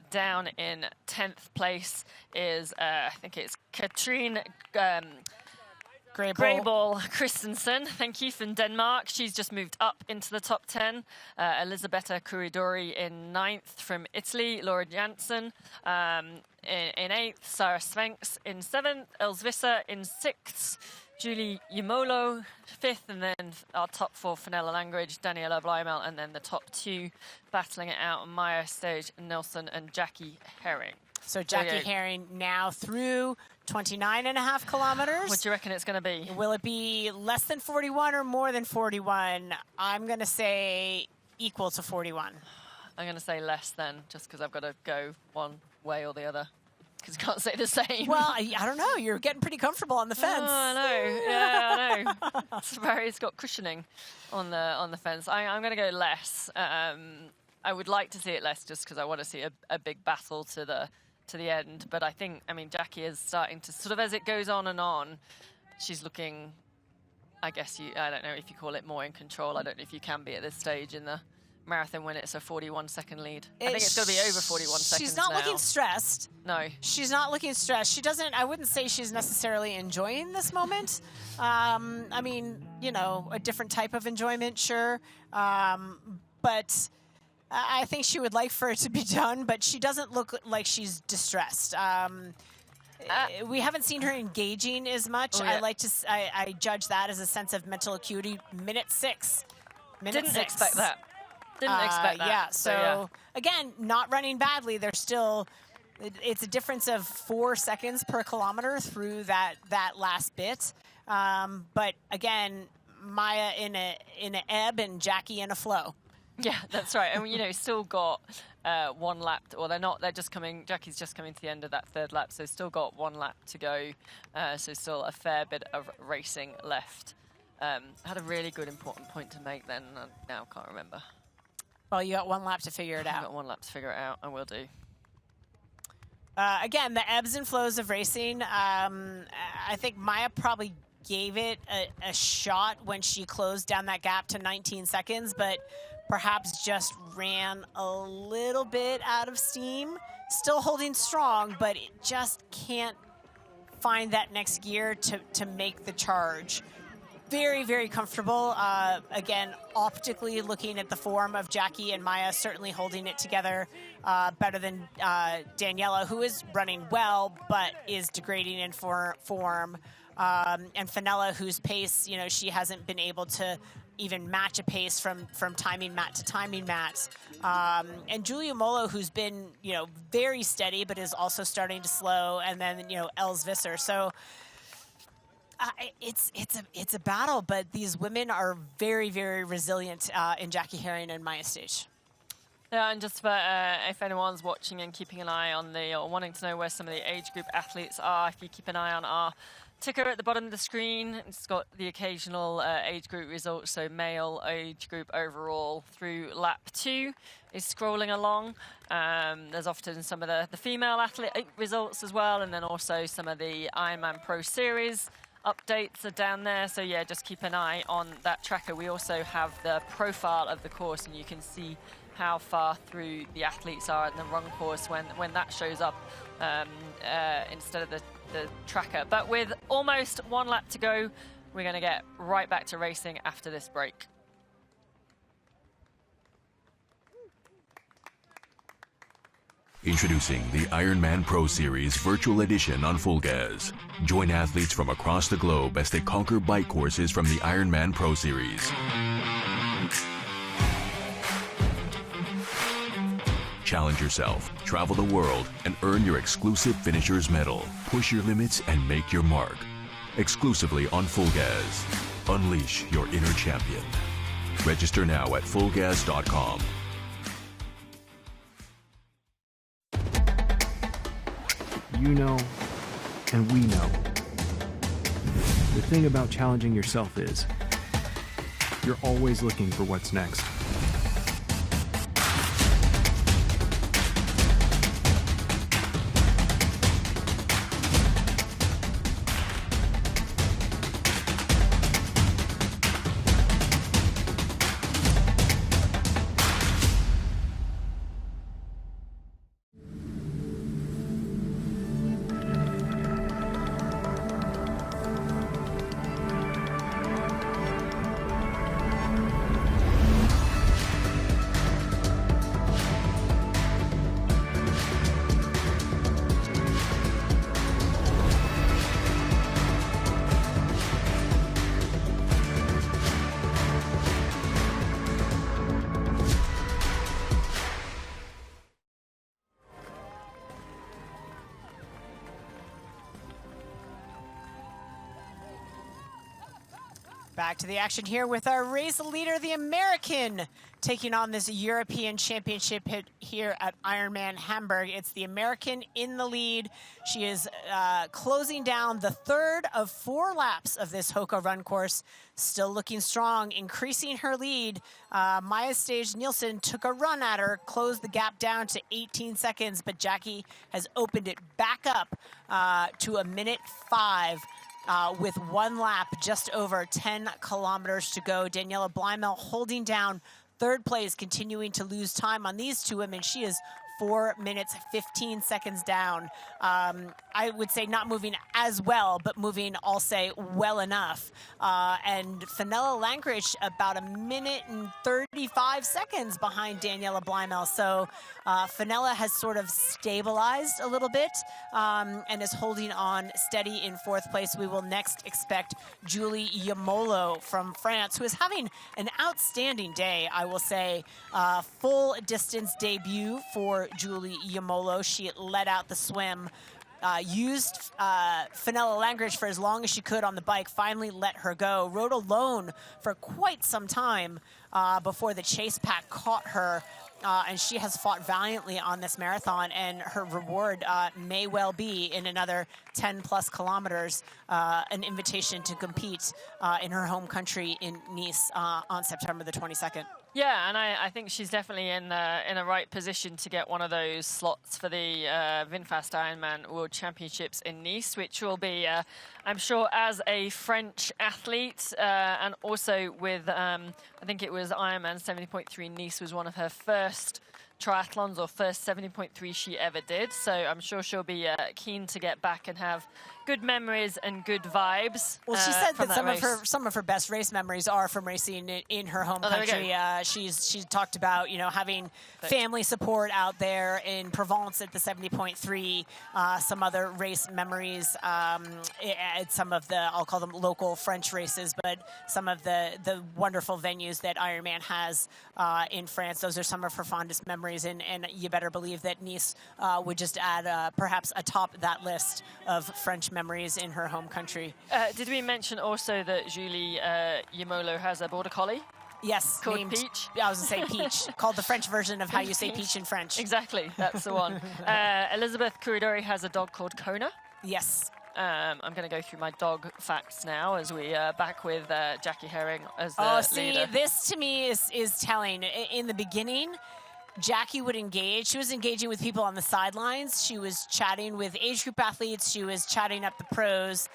down in 10th place is, I think it's Katrine Grable Christensen, thank you, from Denmark. She's just moved up into the top 10. Elisabetta Corridori in 9th from Italy. Laura Janssen in 8th. Sarah Svenks in 7th. Els Visser in 6th. Julie Yamolo 5th, and then our top 4, Fenella Langridge, Daniela Bleimel, and then the top 2 battling it out, Maya Stage Nelson and Jackie Herring. So Jackie Herring now through 29.5 kilometers. What do you reckon it's going to be? Will it be less than 41 or more than 41? I'm going to say equal to 41. I'm going to say less than, just because I've got to go one way or the other. Because you can't say the same. Well, I don't know. You're getting pretty comfortable on the fence. Oh, I know. Yeah, I know. It's got cushioning on the fence. I'm going to go less. I would like to see it less, just because I want to see a big battle to the end. But I mean, Jackie is starting to sort of, as it goes on and on, she's looking. I guess I don't know if you call it more in control. I don't know if you can be at this stage in the marathon when it's a 41-second lead. I think it's going to be over 41 seconds. She's not looking stressed. No. She's not looking stressed. She doesn't, I wouldn't say she's necessarily enjoying this moment. I mean, a different type of enjoyment, sure. But I think she would like for it to be done, but she doesn't look like she's distressed. We haven't seen her engaging as much. Oh, yeah. I judge that as a sense of mental acuity. Minute 6. Didn't expect that. Didn't expect that. Yeah, so again, not running badly. There's still, it's a difference of 4 seconds per kilometer through that last bit. But again, Maya in an ebb and Jackie in a flow. Yeah, that's right. And still got 1 lap. Well, they're just coming. Jackie's just coming to the end of that 3rd lap, so still got 1 lap to go. So still a fair bit of racing left. I had a really good important point to make then. I now can't remember. Well, you got 1 lap to figure it out. I've got 1 lap to figure it out. I will do. Again, the ebbs and flows of racing. I think Maya probably gave it a shot when she closed down that gap to 19 seconds, but perhaps just ran a little bit out of steam. Still holding strong, but it just can't find that next gear to make the charge. very, very comfortable. Again, optically looking at the form of Jackie and Maya, certainly holding it together better than Daniela, who is running well, but is degrading in form. And Fenella, whose pace, you know, she hasn't been able to even match a pace from timing mat to timing mat. And Julia Molo, who's been, you know, very steady, but is also starting to slow. And then, you know, Els Visser. So it's a battle, but these women are very, very resilient in Jackie Herring and Maya Stage. Yeah, and just for if anyone's watching and keeping an eye on or wanting to know where some of the age group athletes are, if you keep an eye on our ticker at the bottom of the screen, it's got the occasional age group results. So male age group overall through lap 2 is scrolling along. There's often some of the female athlete results as well, and then also some of the Ironman Pro Series updates are down there. So yeah, just keep an eye on that tracker. We also have the profile of the course, and you can see how far through the athletes are in the run course when that shows up instead of the tracker. But with almost 1 lap to go, we're going to get right back to racing after this break. Introducing the Ironman Pro Series Virtual Edition on Full Gas. Join athletes from across the globe as they conquer bike courses from the Ironman Pro Series. Challenge yourself, travel the world, and earn your exclusive Finisher's Medal. Push your limits and make your mark. Exclusively on Full Gas. Unleash your inner champion. Register now at fullgas.com. You know, and we know. The thing about challenging yourself is, you're always looking for what's next. Back to the action here with our race leader, the American, taking on this European Championship hit here at Ironman Hamburg. It's the American in the lead. She is closing down the 3rd of 4 laps of this Hoka run course. Still looking strong, increasing her lead. Maya Stage Nielsen took a run at her, closed the gap down to 18 seconds, but Jackie has opened it back up to 1:05. With 1 lap, just over 10 kilometers to go. Daniela Blymel holding down 3rd place, continuing to lose time on these two women. She is 4 minutes, 15 seconds down. I would say not moving as well, but moving, I'll say, well enough. And Fenella Langridge about 1 minute and 35 seconds behind Daniela Blymel. So Fenella has sort of stabilized a little bit and is holding on steady in 4th place. We will next expect Julie Yamolo from France, who is having an outstanding day, I will say. Full distance debut for Julie Yamolo. She let out the swim, used Fenella Langridge for as long as she could on the bike, finally let her go. Rode alone for quite some time before the chase pack caught her. And she has fought valiantly on this marathon, and her reward may well be in another 10 plus kilometers, an invitation to compete in her home country in Nice on September the 22nd. Yeah, and I think she's definitely in a right position to get one of those slots for the VinFast Ironman World Championships in Nice, which will be, I'm sure, as a French athlete, and also with, I think it was Ironman 70.3 Nice was one of her first triathlons or first 70.3 she ever did. So I'm sure she'll be keen to get back and have good memories and good vibes. Well, she said that race. some of her best race memories are from racing in her home country. She's talked about, you know, having family support out there in Provence at the 70.3. Some other race memories at some of the, I'll call them local French races, but some of the wonderful venues that Ironman has in France. Those are some of her fondest memories, and you better believe that Nice would just add perhaps atop that list of French memories in her home country. Did we mention also that Julie Yimolo has a border collie? Yes, called named Peach. I was going to say Peach, called the French version of how you say peach in French. Exactly, that's the one. Elizabeth Corridori has a dog called Kona. Yes. I'm going to go through my dog facts now as we back with Jackie Herring as the leader. See, this to me is telling. In the beginning, Jackie would engage. She was engaging with people on the sidelines. She was chatting with age group athletes. She was chatting up the pros.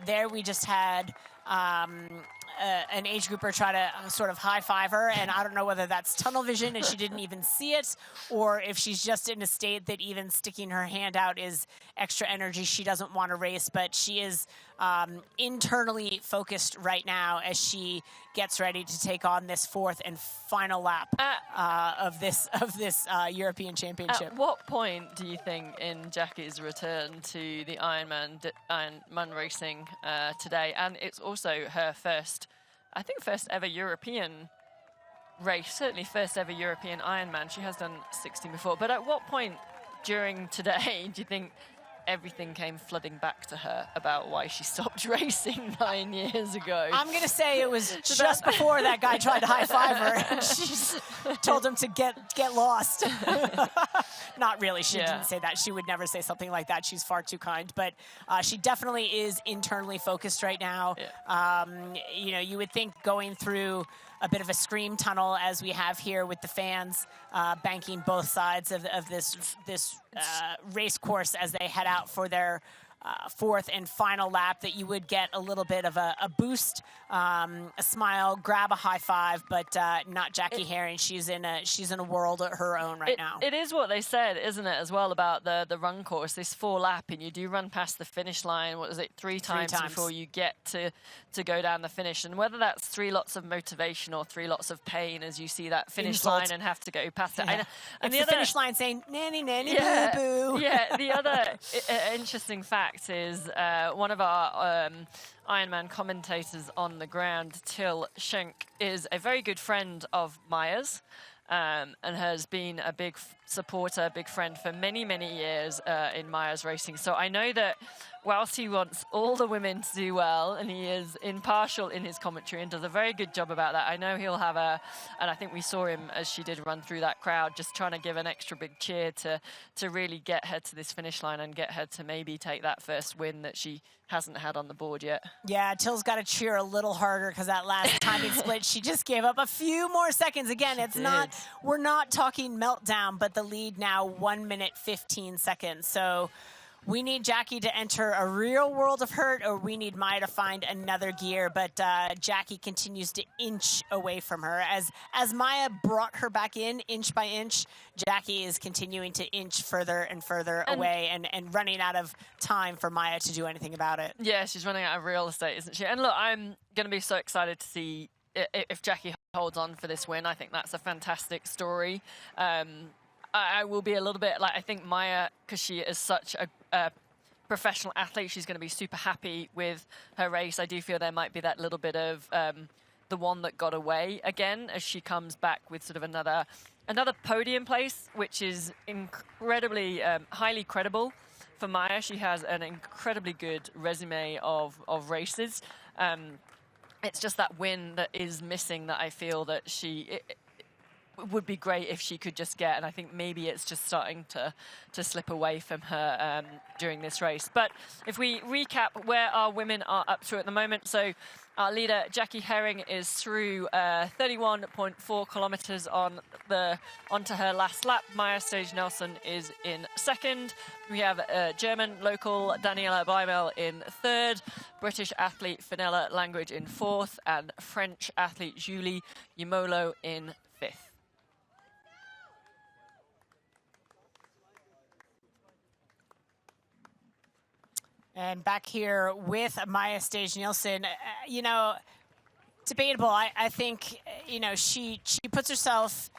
There we just had an age grouper try to sort of high-five her, and I don't know whether that's tunnel vision and she didn't even see it, or if she's just in a state that even sticking her hand out is extra energy. She doesn't want to race, but she is internally focused right now as she gets ready to take on this fourth and final lap of this European Championship. At what point do you think in Jackie's return to the Ironman racing today, and it's also her first ever European race, certainly first ever European Ironman. She has done 60 before, but at what point during today do you think everything came flooding back to her about why she stopped racing 9 years ago? I'm going to say it was just before that guy tried to high-five her, and she told him to get lost. Not really. She didn't say that. She would never say something like that. She's far too kind. But she definitely is internally focused right now. Yeah. You know, you would think going through a bit of a scream tunnel as we have here with the fans banking both sides of this race course as they head out for their fourth and final lap, that you would get a little bit of a boost, a smile, grab a high five, but not Jackie Herring. She's in a world of her own right now. It is what they said, isn't it, as well, about the run course, this 4 lap, and you do run past the finish line, what is it, three times before you get to go down the finish. And whether that's 3 lots of motivation or 3 lots of pain as you see that finish line and have to go past it. Yeah. And the finish line saying, nanny, nanny, boo-boo. Yeah, the other interesting fact is one of our Ironman commentators on the ground, Till Schenk, is a very good friend of Maya's and has been a big supporter, big friend for many, many years in Maya's racing. So I know that whilst he wants all the women to do well, and he is impartial in his commentary and does a very good job about that, I know he'll have and I think we saw him as she did run through that crowd, just trying to give an extra big cheer to really get her to this finish line and get her to maybe take that first win that she hasn't had on the board yet. Yeah, Till's got to cheer a little harder because that last timing split, she just gave up a few more seconds. Again, we're not talking meltdown, but the lead now 1 minute 15 seconds. So we need Jackie to enter a real world of hurt, or we need Maya to find another gear. But Jackie continues to inch away from her. As Maya brought her back in, inch by inch, Jackie is continuing to inch further and further away and running out of time for Maya to do anything about it. Yeah, she's running out of real estate, isn't she? And look, I'm going to be so excited to see if Jackie holds on for this win. I think that's a fantastic story. I will be a little bit like, I think Maya, because she is such a professional athlete, she's going to be super happy with her race. I do feel there might be that little bit of the one that got away again as she comes back with sort of another podium place, which is incredibly highly credible for Maya. She has an incredibly good resume of races. It's just that win that is missing that I feel that it would be great if she could just get, and I think maybe it's just starting to slip away from her during this race. But if we recap where our women are up to at the moment, so our leader Jackie Herring is through 31.4 kilometers onto her last lap. Maya Stage Nelson is in second. We have German local Daniela Beimel in third, British athlete Fenella Langridge in fourth, and French athlete Julie Yimolo in fifth. And back here with Maya Stage-Nielsen, you know, debatable. I think, you know, she puts herself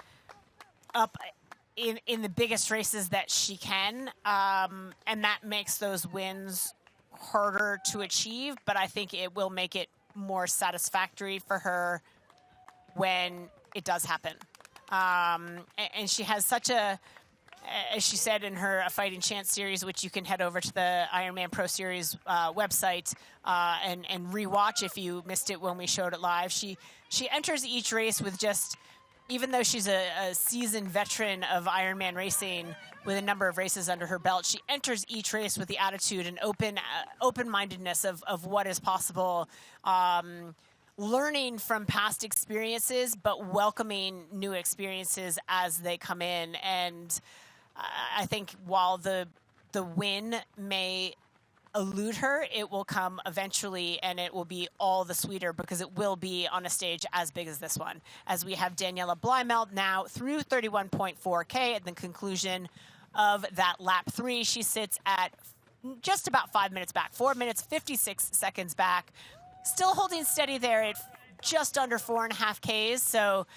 up in the biggest races that she can, and that makes those wins harder to achieve, but I think it will make it more satisfactory for her when it does happen. And she has such a, as she said in her A Fighting Chance series, which you can head over to the Ironman Pro Series website and rewatch if you missed it when we showed it live. She enters each race with just, even though she's a seasoned veteran of Ironman racing with a number of races under her belt, she enters each race with the attitude and open-mindedness of what is possible, learning from past experiences, but welcoming new experiences as they come in. And I think while the win may elude her, it will come eventually, and it will be all the sweeter because it will be on a stage as big as this one. As we have Daniela Blymelt now through 31.4K at the conclusion of that lap 3. She sits at just about 5 minutes back, 4 minutes, 56 seconds back, still holding steady there at just under 4.5 Ks. So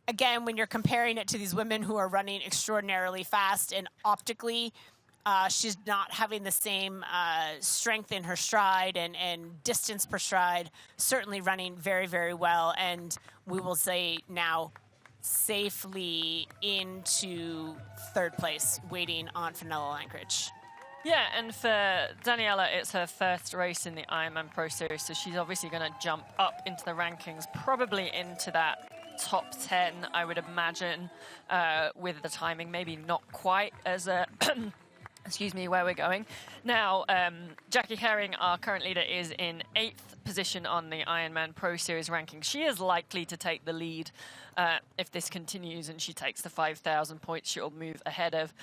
again, when you're comparing it to these women who are running extraordinarily fast and optically, she's not having the same strength in her stride and distance per stride, certainly running very, very well. And we will say now safely into 3rd place, waiting on Fenella Langridge. Yeah, and for Daniela, it's her first race in the Ironman Pro Series, so she's obviously going to jump up into the rankings, probably into that top 10, I would imagine, with the timing, maybe not quite as a... excuse me, where we're going. Now, Jackie Herring, our current leader, is in 8th position on the Ironman Pro Series ranking. She is likely to take the lead if this continues and she takes the 5,000 points. She'll move ahead of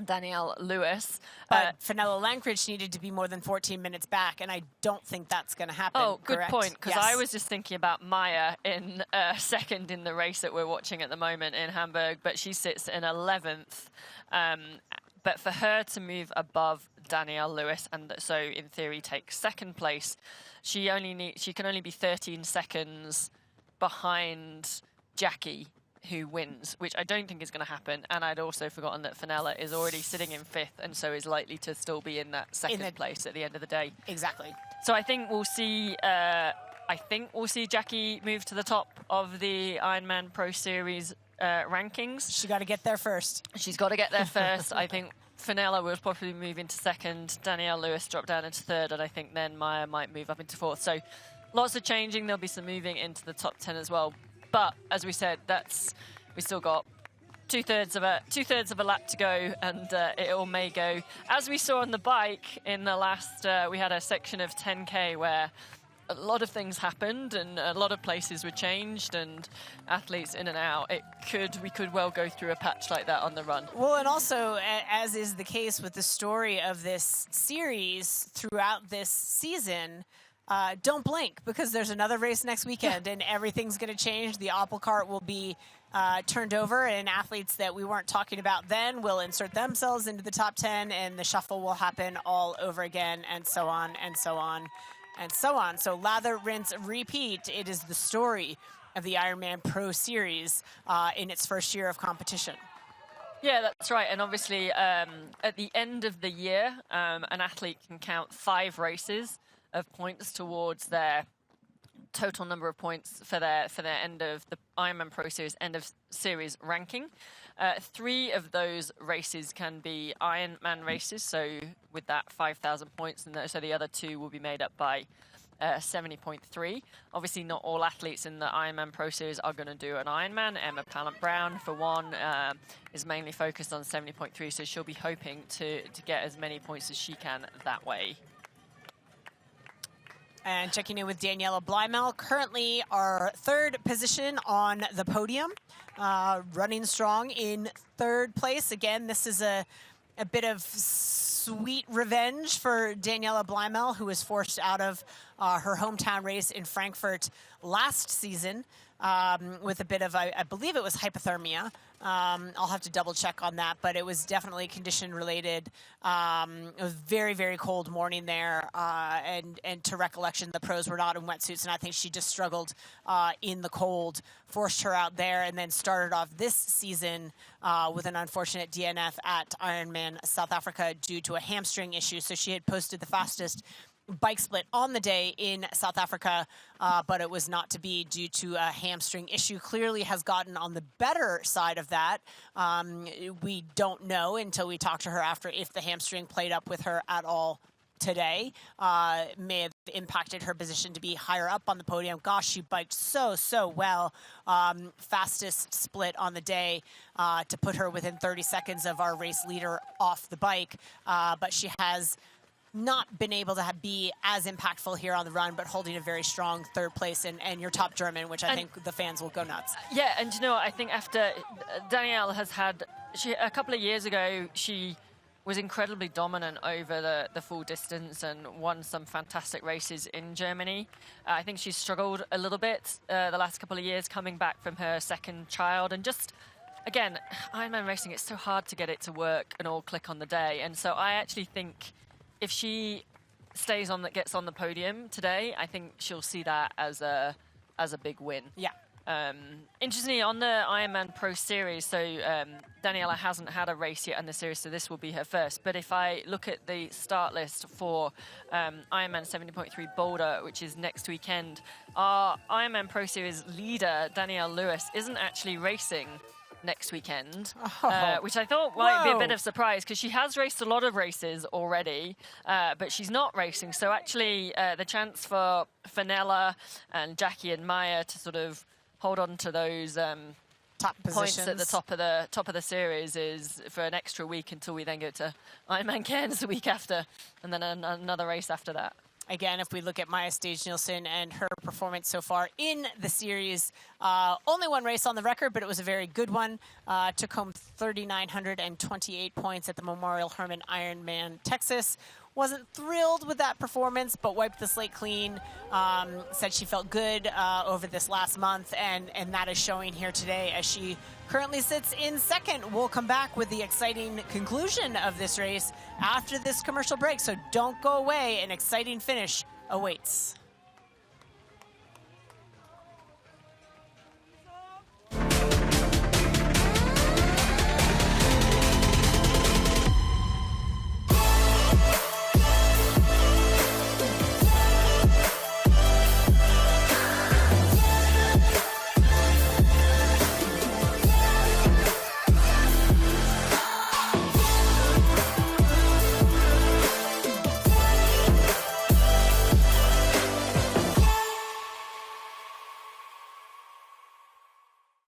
Danielle Lewis. But Fenella Langridge needed to be more than 14 minutes back, and I don't think that's going to happen. Oh, good correct? point, because Yes. I was just thinking about Maya in 2nd in the race that we're watching at the moment in Hamburg, but she sits in 11th. But for her to move above Danielle Lewis, and so in theory take 2nd place, she can only be 13 seconds behind Jackie, who wins, which I don't think is going to happen. And I'd also forgotten that Fenella is already sitting in 5th, and so is likely to still be in that 2nd place at the end of the day. Exactly. So I think we'll see. We'll see Jackie move to the top of the Ironman Pro Series rankings. She got to get there first. She's got to get there first. I think Fenella will probably move into 2nd. Danielle Lewis drop down into 3rd, and I think then Maya might move up into 4th. So lots of changing. There'll be some moving into the top 10 as well. But as we said, we still got two-thirds of a lap to go, and it all may go. As we saw on the bike in the last, we had a section of 10K where a lot of things happened and a lot of places were changed and athletes in and out. We could well go through a patch like that on the run. Well, and also, as is the case with the story of this series throughout this season, don't blink, because there's another race next weekend and everything's going to change. The apple cart will be turned over, and athletes that we weren't talking about then will insert themselves into the top 10, and the shuffle will happen all over again, and so on and so on and so on. So lather, rinse, repeat. It is the story of the Ironman Pro Series in its first year of competition. Yeah, that's right. And obviously, at the end of the year, an athlete can count 5 races of points towards their total number of points for their end of the Ironman Pro Series end of series ranking. 3 of those races can be Ironman races, so with that 5,000 points, and so the other 2 will be made up by 70.3. Obviously, not all athletes in the Ironman Pro Series are going to do an Ironman. Emma Pallant-Brown, for one, is mainly focused on 70.3, so she'll be hoping to get as many points as she can that way. And checking in with Daniela Blymelt, currently our 3rd position on the podium, running strong in 3rd place. Again, this is a bit of sweet revenge for Daniela Blymelt, who was forced out of her hometown race in Frankfurt last season with a bit of, I believe it was hypothermia. I'll have to double check on that, but it was definitely condition related. It was very, very cold morning there, and to recollection, the pros were not in wetsuits, and I think she just struggled in the cold, forced her out there, and then started off this season with an unfortunate DNF at Ironman South Africa due to a hamstring issue. So she had posted the fastest bike split on the day in South Africa, but it was not to be due to a hamstring issue. Clearly has gotten on the better side of that. We don't know until we talk to her after if the hamstring played up with her at all today. May have impacted her position to be higher up on the podium. Gosh, she biked so well. Fastest split on the day to put her within 30 seconds of our race leader off the bike, but she has not been able to be as impactful here on the run, but holding a very strong third place and your top German, which I think the fans will go nuts. Yeah, and you know, I think after Danielle has had, a couple of years ago, she was incredibly dominant over the full distance and won some fantastic races in Germany. I think she's struggled a little bit the last couple of years coming back from her second child, and just, again, Ironman racing, it's so hard to get it to work and all click on the day. And so I actually think if she stays on, gets on the podium today, I think she'll see that as a big win. Yeah. Interestingly, on the Ironman Pro Series, so Daniela hasn't had a race yet in the series, so this will be her first. But if I look at the start list for Ironman 70.3 Boulder, which is next weekend, our Ironman Pro Series leader, Danielle Lewis, isn't actually racing next weekend, which I thought might be a bit of a surprise because she has raced a lot of races already, but she's not racing. So actually the chance for Fenella and Jackie and Maya to sort of hold on to those top points positions at the top of the series is for an extra week until we then go to Ironman Cairns the week after, and then another race after that. Again, if we look at Maya Stage-Nielsen and her performance so far in the series, only one race on the record, but it was a very good one. Took home 3,928 points at the Memorial Hermann Ironman Texas. Wasn't thrilled with that performance, but wiped the slate clean. Said she felt good over this last month, and that is showing here today as she currently sits in second. We'll come back with the exciting conclusion of this race after this commercial break, so don't go away. An exciting finish awaits.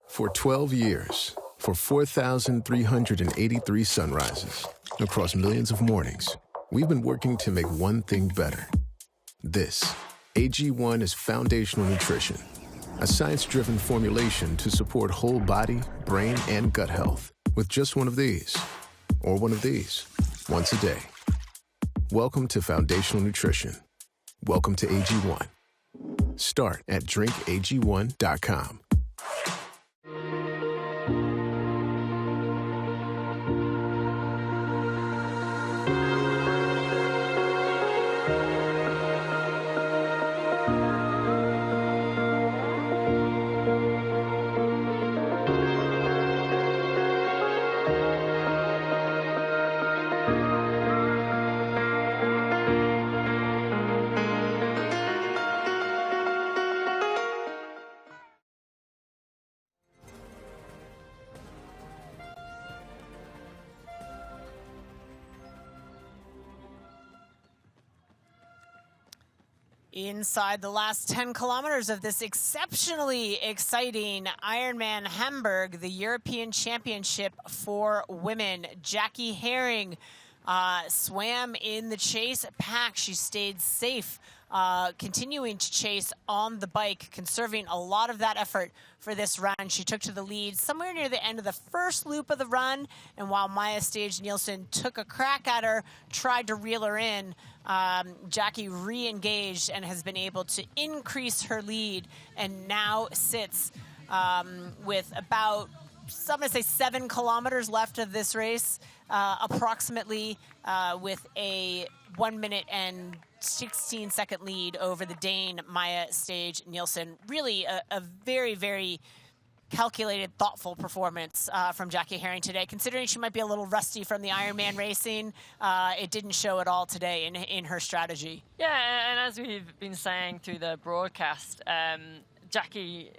For 12 years, for 4,383 sunrises, across millions of mornings, we've been working to make one thing better. This, AG1 is foundational nutrition, a science-driven formulation to support whole body, brain, and gut health with just one of these, or one of these, once a day. Welcome to foundational nutrition. Welcome to AG1. Start at drinkag1.com. Inside the last 10 kilometers of this exceptionally exciting Ironman Hamburg, the European Championship for women, Jackie Herring swam in the chase pack. She stayed safe, continuing to chase on the bike, conserving a lot of that effort for this run. She took to the lead somewhere near the end of the first loop of the run, and while Maya Stage-Nielsen took a crack at her, tried to reel her in, Jackie re-engaged and has been able to increase her lead and now sits with about I'm going to say 7 kilometers left of this race, approximately, with a 1 minute and 16-second lead over the Dane Maya Stage Nielsen. Really a very, very calculated, thoughtful performance from Jackie Herring today. Considering she might be a little rusty from the Ironman racing, it didn't show at all today in her strategy. Yeah, and as we've been saying through the broadcast, Jackie,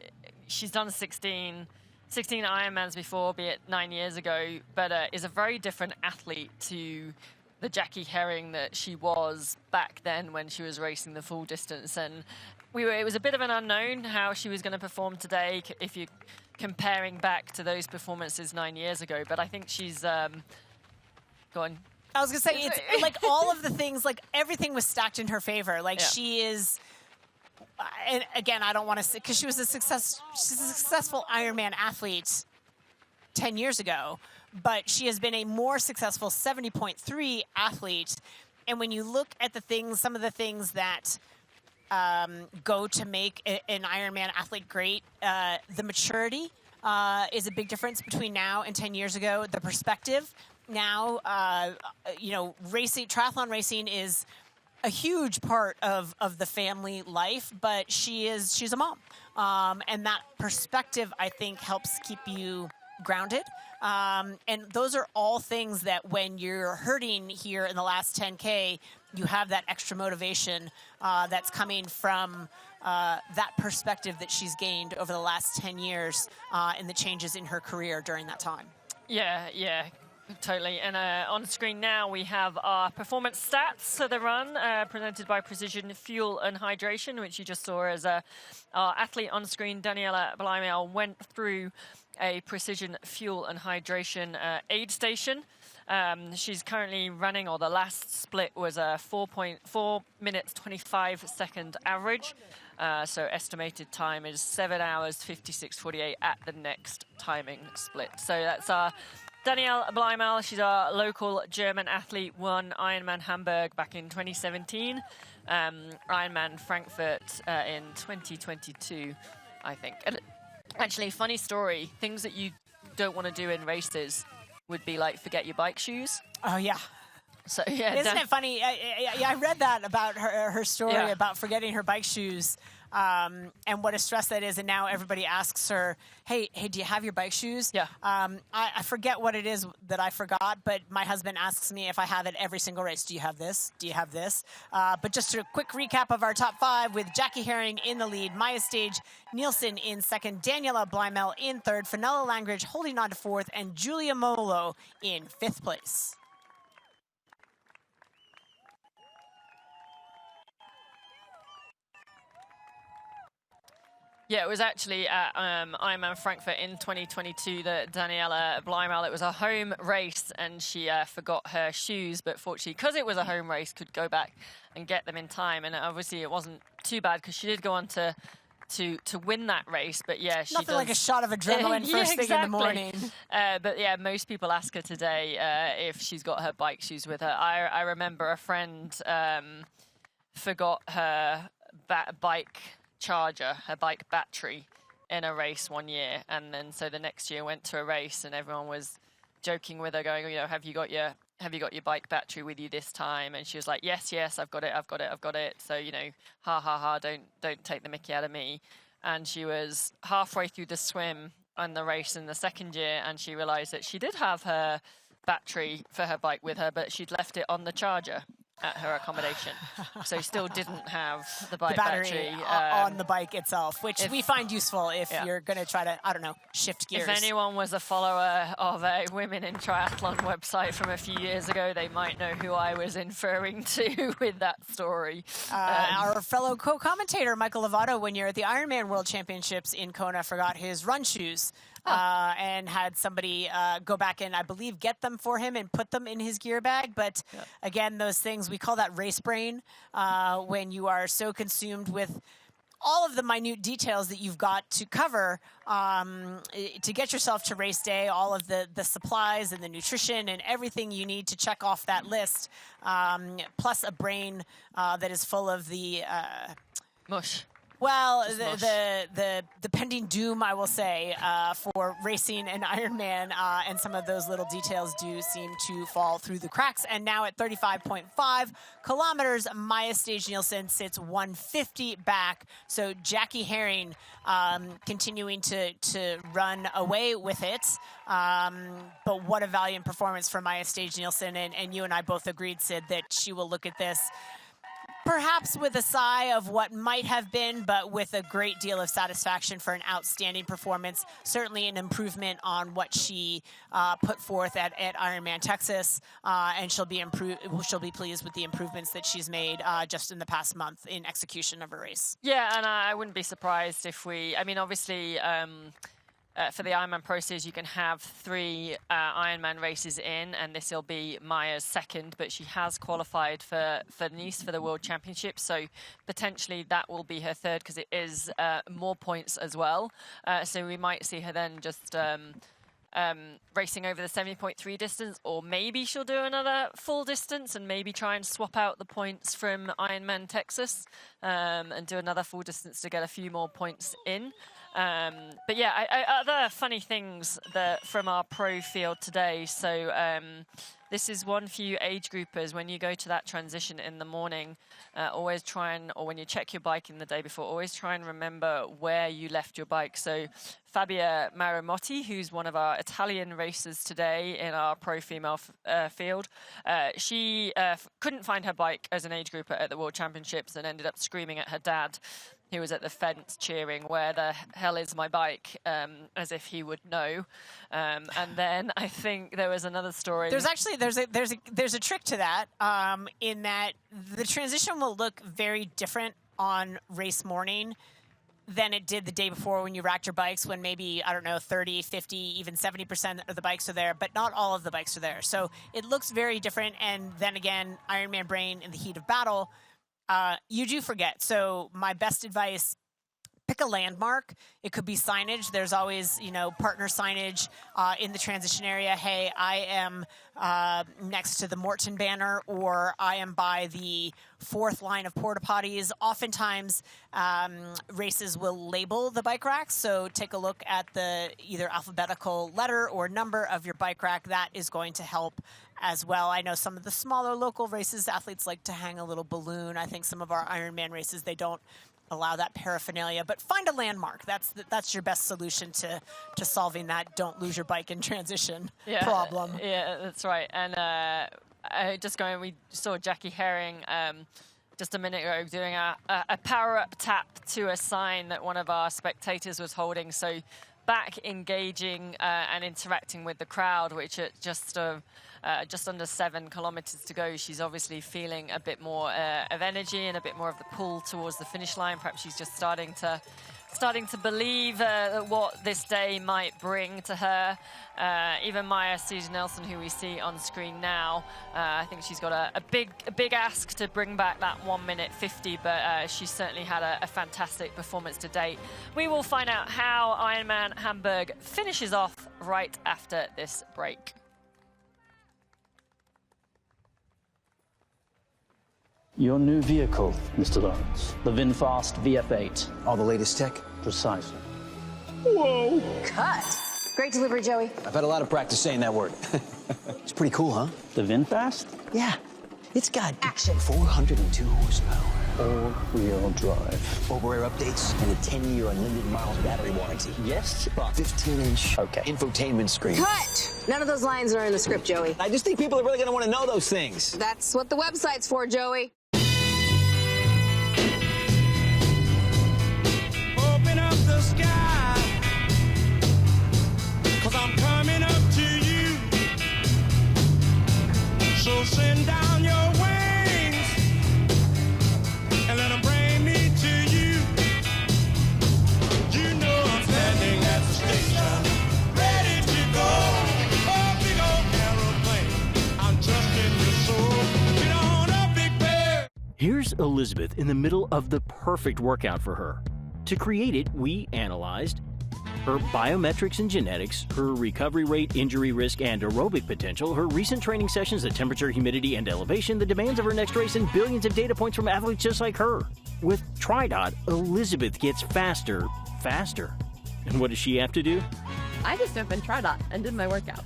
she's done 16 Ironmans before, be it 9 years ago, but is a very different athlete to the Jackie Herring that she was back then when she was racing the full distance. And it was a bit of an unknown how she was going to perform today if you're comparing back to those performances 9 years ago. But I think she's go on. I was going to say, it's like all of the things, like everything was stacked in her favor. Like she is, and again, I don't want to say, because she's a successful Ironman athlete 10 years ago, but she has been a more successful 70.3 athlete. And when you look at the things, some of the things that go to make an Ironman athlete great, the maturity is a big difference between now and 10 years ago. The perspective now, racing, triathlon racing is a huge part of the family life, but she's a mom. And that perspective, I think, helps keep you grounded. And those are all things that when you're hurting here in the last 10K, you have that extra motivation that's coming from that perspective that she's gained over the last 10 years and the changes in her career during that time. Yeah, totally. And on screen now we have our performance stats for the run presented by Precision Fuel and Hydration, which you just saw as our athlete on screen, Daniela Blymail, went through a Precision Fuel and Hydration aid station. She's currently running, or the last split was a 4 minutes 25 second average. So estimated time is 7 hours 56:48 at the next timing split. So that's our Danielle Blymail. She's our local German athlete, won Ironman Hamburg back in 2017, Ironman Frankfurt in 2022, I think. And actually, funny story, things that you don't want to do in races would be like forget your bike shoes. Oh, yeah. So, yeah. Isn't it funny? I read that about her story about forgetting her bike shoes and what a stress that is. And now everybody asks her, hey, do you have your bike shoes? Yeah. I forget what it is that I forgot, but my husband asks me if I have it every single race. Do you have this? Do you have this? But just a quick recap of our top 5 with Jackie Herring in the lead, Maya Stage Nielsen in second, Daniela Blymail in third, Fenella Langridge holding on to fourth, and Julia Molo in 5th place. Yeah, it was actually at Ironman Frankfurt in 2022 that Daniela Blymail, it was a home race and she forgot her shoes, but fortunately, because it was a home race, could go back and get them in time. And obviously it wasn't too bad because she did go on to win that race, but yeah, she Nothing like a shot of adrenaline first thing in the morning. But yeah, most people ask her today if she's got her bike shoes with her. I remember a friend forgot her bike charger, her bike battery in a race one year, and then so the next year went to a race and everyone was joking with her going, have you got your bike battery with you this time? And she was like, yes, I've got it. So, ha, don't take the mickey out of me. And she was halfway through the swim on the race in the second year and she realized that she did have her battery for her bike with her, but she'd left it on the charger at her accommodation, so still didn't have the battery on the bike itself, which we find useful if you're going to try to, shift gears. If anyone was a follower of a Women in Triathlon website from a few years ago, they might know who I was inferring to with that story. Our fellow co-commentator, Michael Lovato, when you're at the Ironman World Championships in Kona, forgot his run shoes. And had somebody go back and, I believe, get them for him and put them in his gear bag. But again, those things, we call that race brain when you are so consumed with all of the minute details that you've got to cover to get yourself to race day, all of the supplies and the nutrition and everything you need to check off that list, plus a brain that is full of the... mush. Well, the pending doom, I will say, for racing an Ironman, and some of those little details do seem to fall through the cracks. And now at 35.5 kilometers, Maya Stage-Nielsen sits 150 back. So Jackie Herring continuing to run away with it. But what a valiant performance for Maya Stage-Nielsen. And you and I both agreed, Sid, that she will look at this perhaps with a sigh of what might have been, but with a great deal of satisfaction for an outstanding performance. Certainly an improvement on what she put forth at Ironman Texas, and she'll be pleased with the improvements that she's made just in the past month in execution of her race. Yeah, and I wouldn't be surprised if obviously. For the Ironman Pro Series, you can have 3 Ironman races in, and this will be Maya's second, but she has qualified for Nice for the World Championship, so potentially that will be her third because it is more points as well. So we might see her then just racing over the 70.3 distance, or maybe she'll do another full distance and maybe try and swap out the points from Ironman Texas and do another full distance to get a few more points in. But yeah, other funny things from our pro field today. So this is one for you age groupers. When you go to that transition in the morning, always try or when you check your bike in the day before, always try and remember where you left your bike. So Fabia Maramotti, who's one of our Italian racers today in our pro female field, she couldn't find her bike as an age grouper at the World Championships and ended up screaming at her dad, who was at the fence cheering, "Where the hell is my bike?" As if he would know. And then I think there was another story. There's a trick to that, in that the transition will look very different on race morning than it did the day before when you racked your bikes, when maybe, 30, 50, even 70% of the bikes are there, but not all of the bikes are there. So it looks very different. And then again, Ironman brain in the heat of battle, you do forget. So my best advice, pick a landmark. It could be signage. There's always, partner signage in the transition area. Hey, I am next to the Morton banner, or I am by the 4th line of porta potties. Oftentimes, races will label the bike racks. So take a look at the either alphabetical letter or number of your bike rack. That is going to help as well. I know some of the smaller local races, athletes like to hang a little balloon. I think some of our Ironman races, they don't allow that paraphernalia, but find a landmark. That's your best solution to solving that don't lose your bike in transition problem. Yeah, that's right. And we saw Jackie Herring just a minute ago doing a power-up tap to a sign that one of our spectators was holding. So back engaging and interacting with the crowd, which at just under 7 kilometers to go, she's obviously feeling a bit more of energy and a bit more of the pull towards the finish line. Perhaps she's just starting to believe what this day might bring to her. Even Maya Stage-Nielsen, who we see on screen now, I think she's got a big ask to bring back that 1 minute 50, but she certainly had a fantastic performance to date. We will find out how Ironman Hamburg finishes off right after this break. Your new vehicle, Mr. Lawrence. The VinFast VF8. All the latest tech? Precisely. Whoa! Cut. Great delivery, Joey. I've had a lot of practice saying that word. It's pretty cool, huh? The VinFast? Yeah. It's got action. 402 horsepower. All-wheel drive. Over-air updates and a 10-year unlimited miles battery warranty. Yes, but 15-inch okay. infotainment screen. Cut! None of those lines are in the script, Joey. I just think people are really going to want to know those things. That's what the website's for, Joey. Open up the sky, 'cause I'm coming up to you. So send down your wings and let them bring me to you. You know I'm standing at the station, ready to go. Oh, big old aeroplane, I'm trusting your soul. Get on up, big bear. Here's Elizabeth in the middle of the perfect workout for her. To create it, we analyzed her biometrics and genetics, her recovery rate, injury risk, and aerobic potential, her recent training sessions, the temperature, humidity, and elevation, the demands of her next race, and billions of data points from athletes just like her. With TriDot, Elizabeth gets faster. And what does she have to do? I just opened TriDot and did my workout.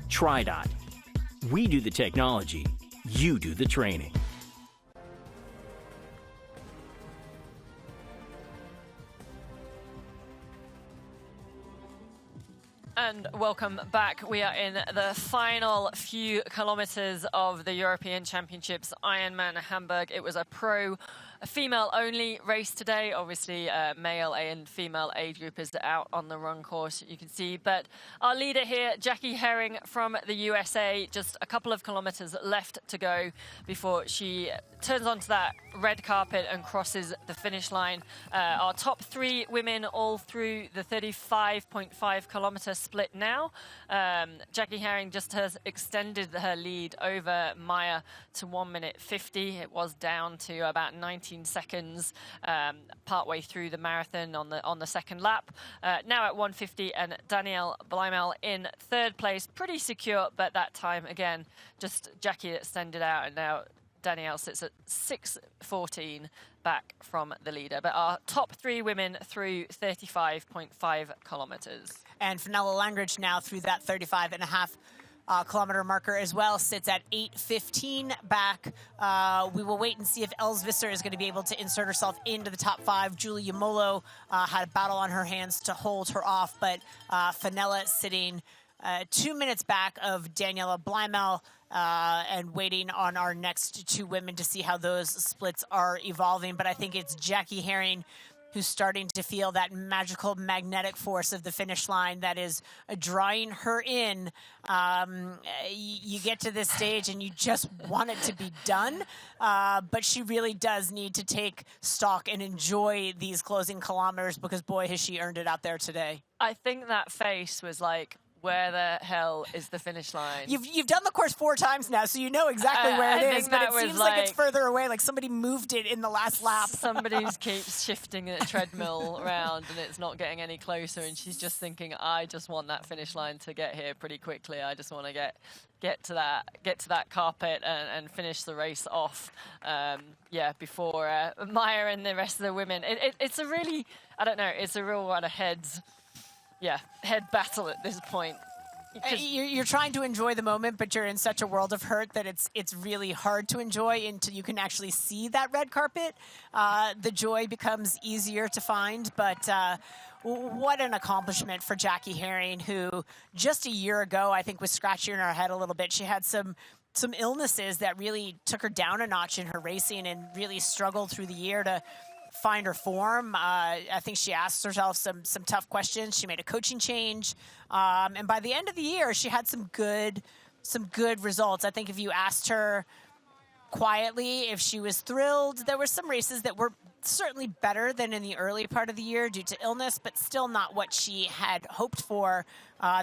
TriDot. We do the technology, you do the training. And welcome back. We are in the final few kilometers of the European Championships Ironman Hamburg. It was a female-only race today. Obviously, male and female age group is out on the run course, you can see. But our leader here, Jackie Herring from the USA, just a couple of kilometers left to go before she turns onto that red carpet and crosses the finish line. Our top three women all through the 35.5 kilometer split now. Jackie Herring just has extended her lead over Maya to 1 minute 50. It was down to about 19 seconds partway through the marathon on the second lap. Now at 1:50, and Danielle Blymel in third place, pretty secure, but that time again just Jackie extended out, and now Danielle sits at 6:14 back from the leader. But our top three women through 35.5 kilometers. And Fenella Langridge now through that 35.5 kilometer marker as well, sits at 8:15 back. We will wait and see if Els Visser is going to be able to insert herself into the top 5. Julie Yamolo had a battle on her hands to hold her off, but Fenella sitting 2 minutes back of Daniela Blymel, and waiting on our next two women to see how those splits are evolving. But I think it's Jackie Herring who's starting to feel that magical magnetic force of the finish line that is drawing her in. You get to this stage and you just want it to be done, but she really does need to take stock and enjoy these closing kilometers, because boy, has she earned it out there today. I think that face was like, where the hell is the finish line? You've done the course 4 times now, so you know exactly where it is, but it seems like it's further away, like somebody moved it in the last lap. Somebody keeps shifting the treadmill around and it's not getting any closer, and she's just thinking, I just want that finish line to get here pretty quickly. I just want to get to that carpet and finish the race off, before Maya and the rest of the women. It's a really, I don't know, it's a real kind of head battle at this point. You're trying to enjoy the moment, but you're in such a world of hurt that it's really hard to enjoy until you can actually see that red carpet. The joy becomes easier to find, but what an accomplishment for Jackie Herring, who just a year ago, I think, was scratching her head a little bit. She had some illnesses that really took her down a notch in her racing and really struggled through the year to find her form. I think she asked herself some tough questions. She made a coaching change, and by the end of the year, she had some good results. I think if you asked her quietly if she was thrilled, there were some races that were certainly better than in the early part of the year due to illness, but still not what she had hoped for.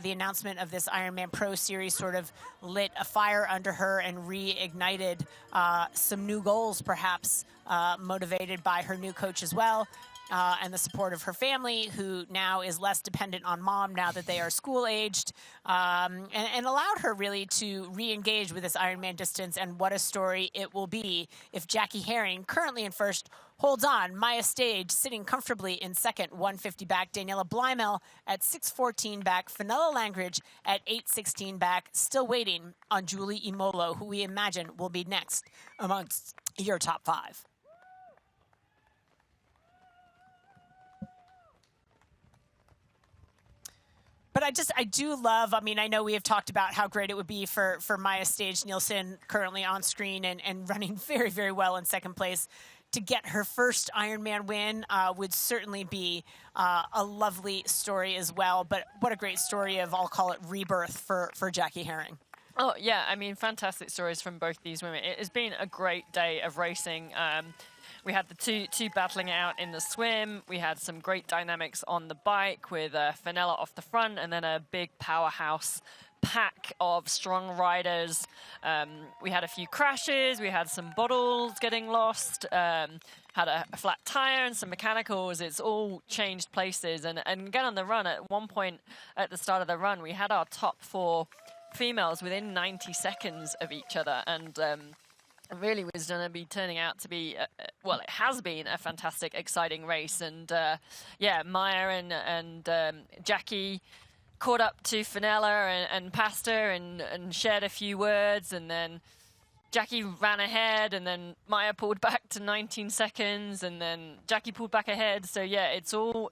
The announcement of this Ironman Pro Series sort of lit a fire under her and reignited some new goals, perhaps motivated by her new coach as well, and the support of her family, who now is less dependent on mom now that they are school-aged, and allowed her really to re-engage with this Ironman distance. And what a story it will be if Jackie Herring, currently in first, holds on. Maya Stage sitting comfortably in second, 150 back. Daniela Blymel at 6:14 back. Fenella Langridge at 8:16 back. Still waiting on Julie Imolo, who we imagine will be next amongst your top 5. But I do love, I mean, I know we have talked about how great it would be for Maya Stage Nielsen, currently on screen and running very, very well in second place, to get her first Ironman win. Would certainly be a lovely story as well. But what a great story of, I'll call it, rebirth for Jackie Herring. Oh, yeah, I mean, fantastic stories from both these women. It has been a great day of racing. We had the two battling out in the swim. We had some great dynamics on the bike with Fenella off the front, and then a big powerhouse pack of strong riders. We had a few crashes. We had some bottles getting lost. Had a flat tire and some mechanicals. It's all changed places. And again on the run, at one point at the start of the run, we had our top 4 females within 90 seconds of each other. And really was going to be turning out to be, well, it has been a fantastic, exciting race. And yeah, Maya and Jackie caught up to Fenella and passed her and shared a few words, and then Jackie ran ahead, and then Maya pulled back to 19 seconds, and then Jackie pulled back ahead. So yeah, it's all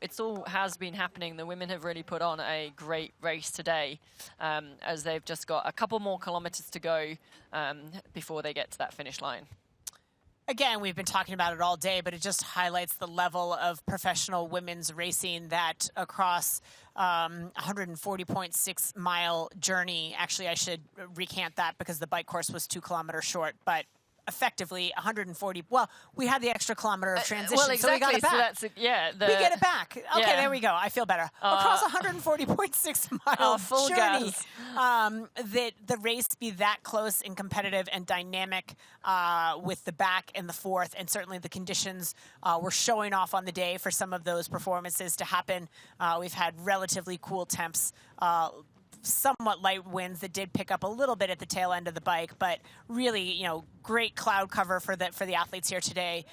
has been happening. The women have really put on a great race today, as they've just got a couple more kilometers to go before they get to that finish line. Again, we've been talking about it all day, but it just highlights the level of professional women's racing that across 140.6 mile journey. Actually, I should recant that because the bike course was 2 kilometers short, but effectively 140. Well, we had the extra kilometer of transition, well, exactly. So we got it back. So that's, yeah, we get it back. Okay, yeah. There we go. I feel better. Across 140.6 mile full journey, gas. that the race be that close and competitive and dynamic with the back and the fourth, and certainly the conditions were showing off on the day for some of those performances to happen. We've had relatively cool temps. Somewhat light winds that did pick up a little bit at the tail end of the bike, but really, you know, great cloud cover for the athletes here today.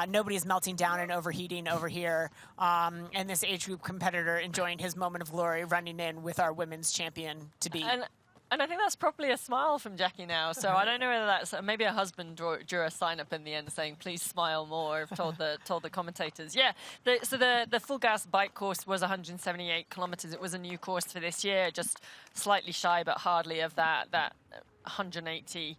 Nobody's melting down and overheating over here, and this age group competitor enjoying his moment of glory, running in with our women's champion to be. And I think that's probably a smile from Jackie now. So I don't know whether that's maybe her husband drew a sign up in the end saying, "Please smile more." I've told the commentators. Yeah. So the full gas bike course was 178 kilometers. It was a new course for this year, just slightly shy, but hardly of that 180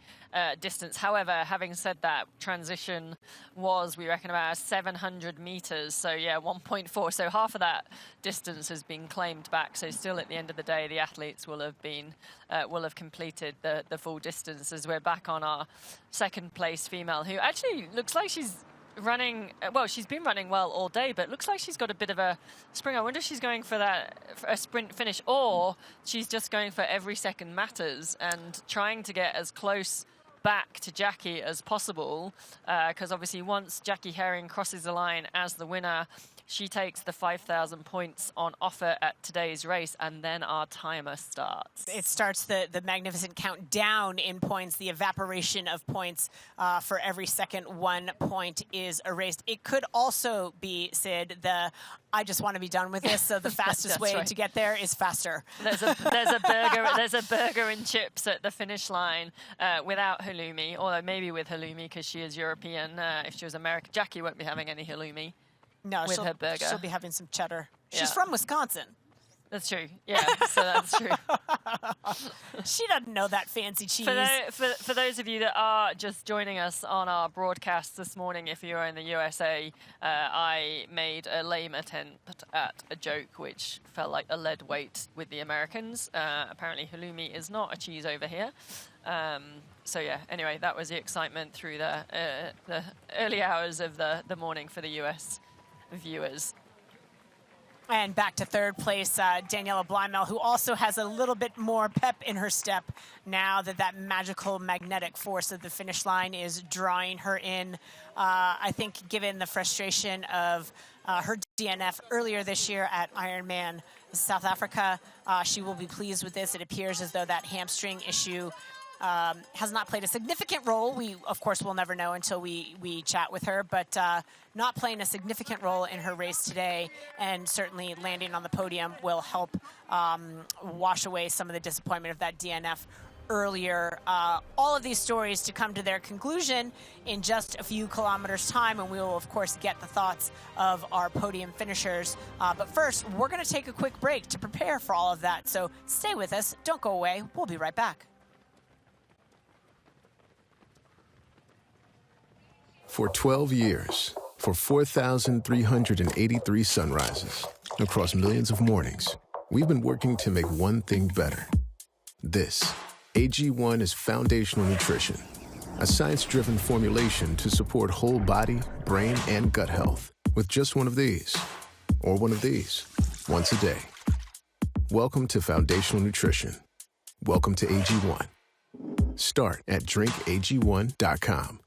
distance. However, having said that, transition was, we reckon, about 700 meters. So yeah, 1.4. So half of that distance has been claimed back. So still, at the end of the day, the athletes will have completed the full distance, as we're back on our second place female, who actually looks like she's running well. She's been running well all day, but looks like she's got a bit of a spring. I wonder if she's going for a sprint finish, or she's just going for every second matters and trying to get as close back to Jackie as possible, because obviously once Jackie Herring crosses the line as the winner, she takes the 5,000 points on offer at today's race, and then our timer starts. It starts the magnificent countdown in points, the evaporation of points for every second 1 point is erased. It could also be, Sid, I just want to be done with this, so the fastest way to get there is faster. There's a burger and chips at the finish line without halloumi, although maybe with halloumi because she is European. If she was American, Jackie won't be having any halloumi. No, with her burger. She'll be having some cheddar. Yeah. She's from Wisconsin. That's true. Yeah, so that's true. She doesn't know that fancy cheese. For those of you that are just joining us on our broadcast this morning, if you're in the USA, I made a lame attempt at a joke which felt like a lead weight with the Americans. Apparently halloumi is not a cheese over here. So yeah, anyway, that was the excitement through the early hours of the morning for the US viewers. And back to third place, Daniela Blymel, who also has a little bit more pep in her step now that magical magnetic force of the finish line is drawing her in. I think given the frustration of her DNF earlier this year at Ironman South Africa, she will be pleased with this. It appears as though that hamstring issue has not played a significant role. We, of course, will never know until we chat with her, but not playing a significant role in her race today, and certainly landing on the podium will help wash away some of the disappointment of that DNF earlier. All of these stories to come to their conclusion in just a few kilometers time, and we will, of course, get the thoughts of our podium finishers. But first, we're going to take a quick break to prepare for all of that. So stay with us. Don't go away. We'll be right back. For 12 years, for 4,383 sunrises, across millions of mornings, we've been working to make one thing better. This, AG1, is foundational nutrition, a science-driven formulation to support whole body, brain, and gut health with just one of these, or one of these, once a day. Welcome to foundational nutrition. Welcome to AG1. Start at drinkag1.com.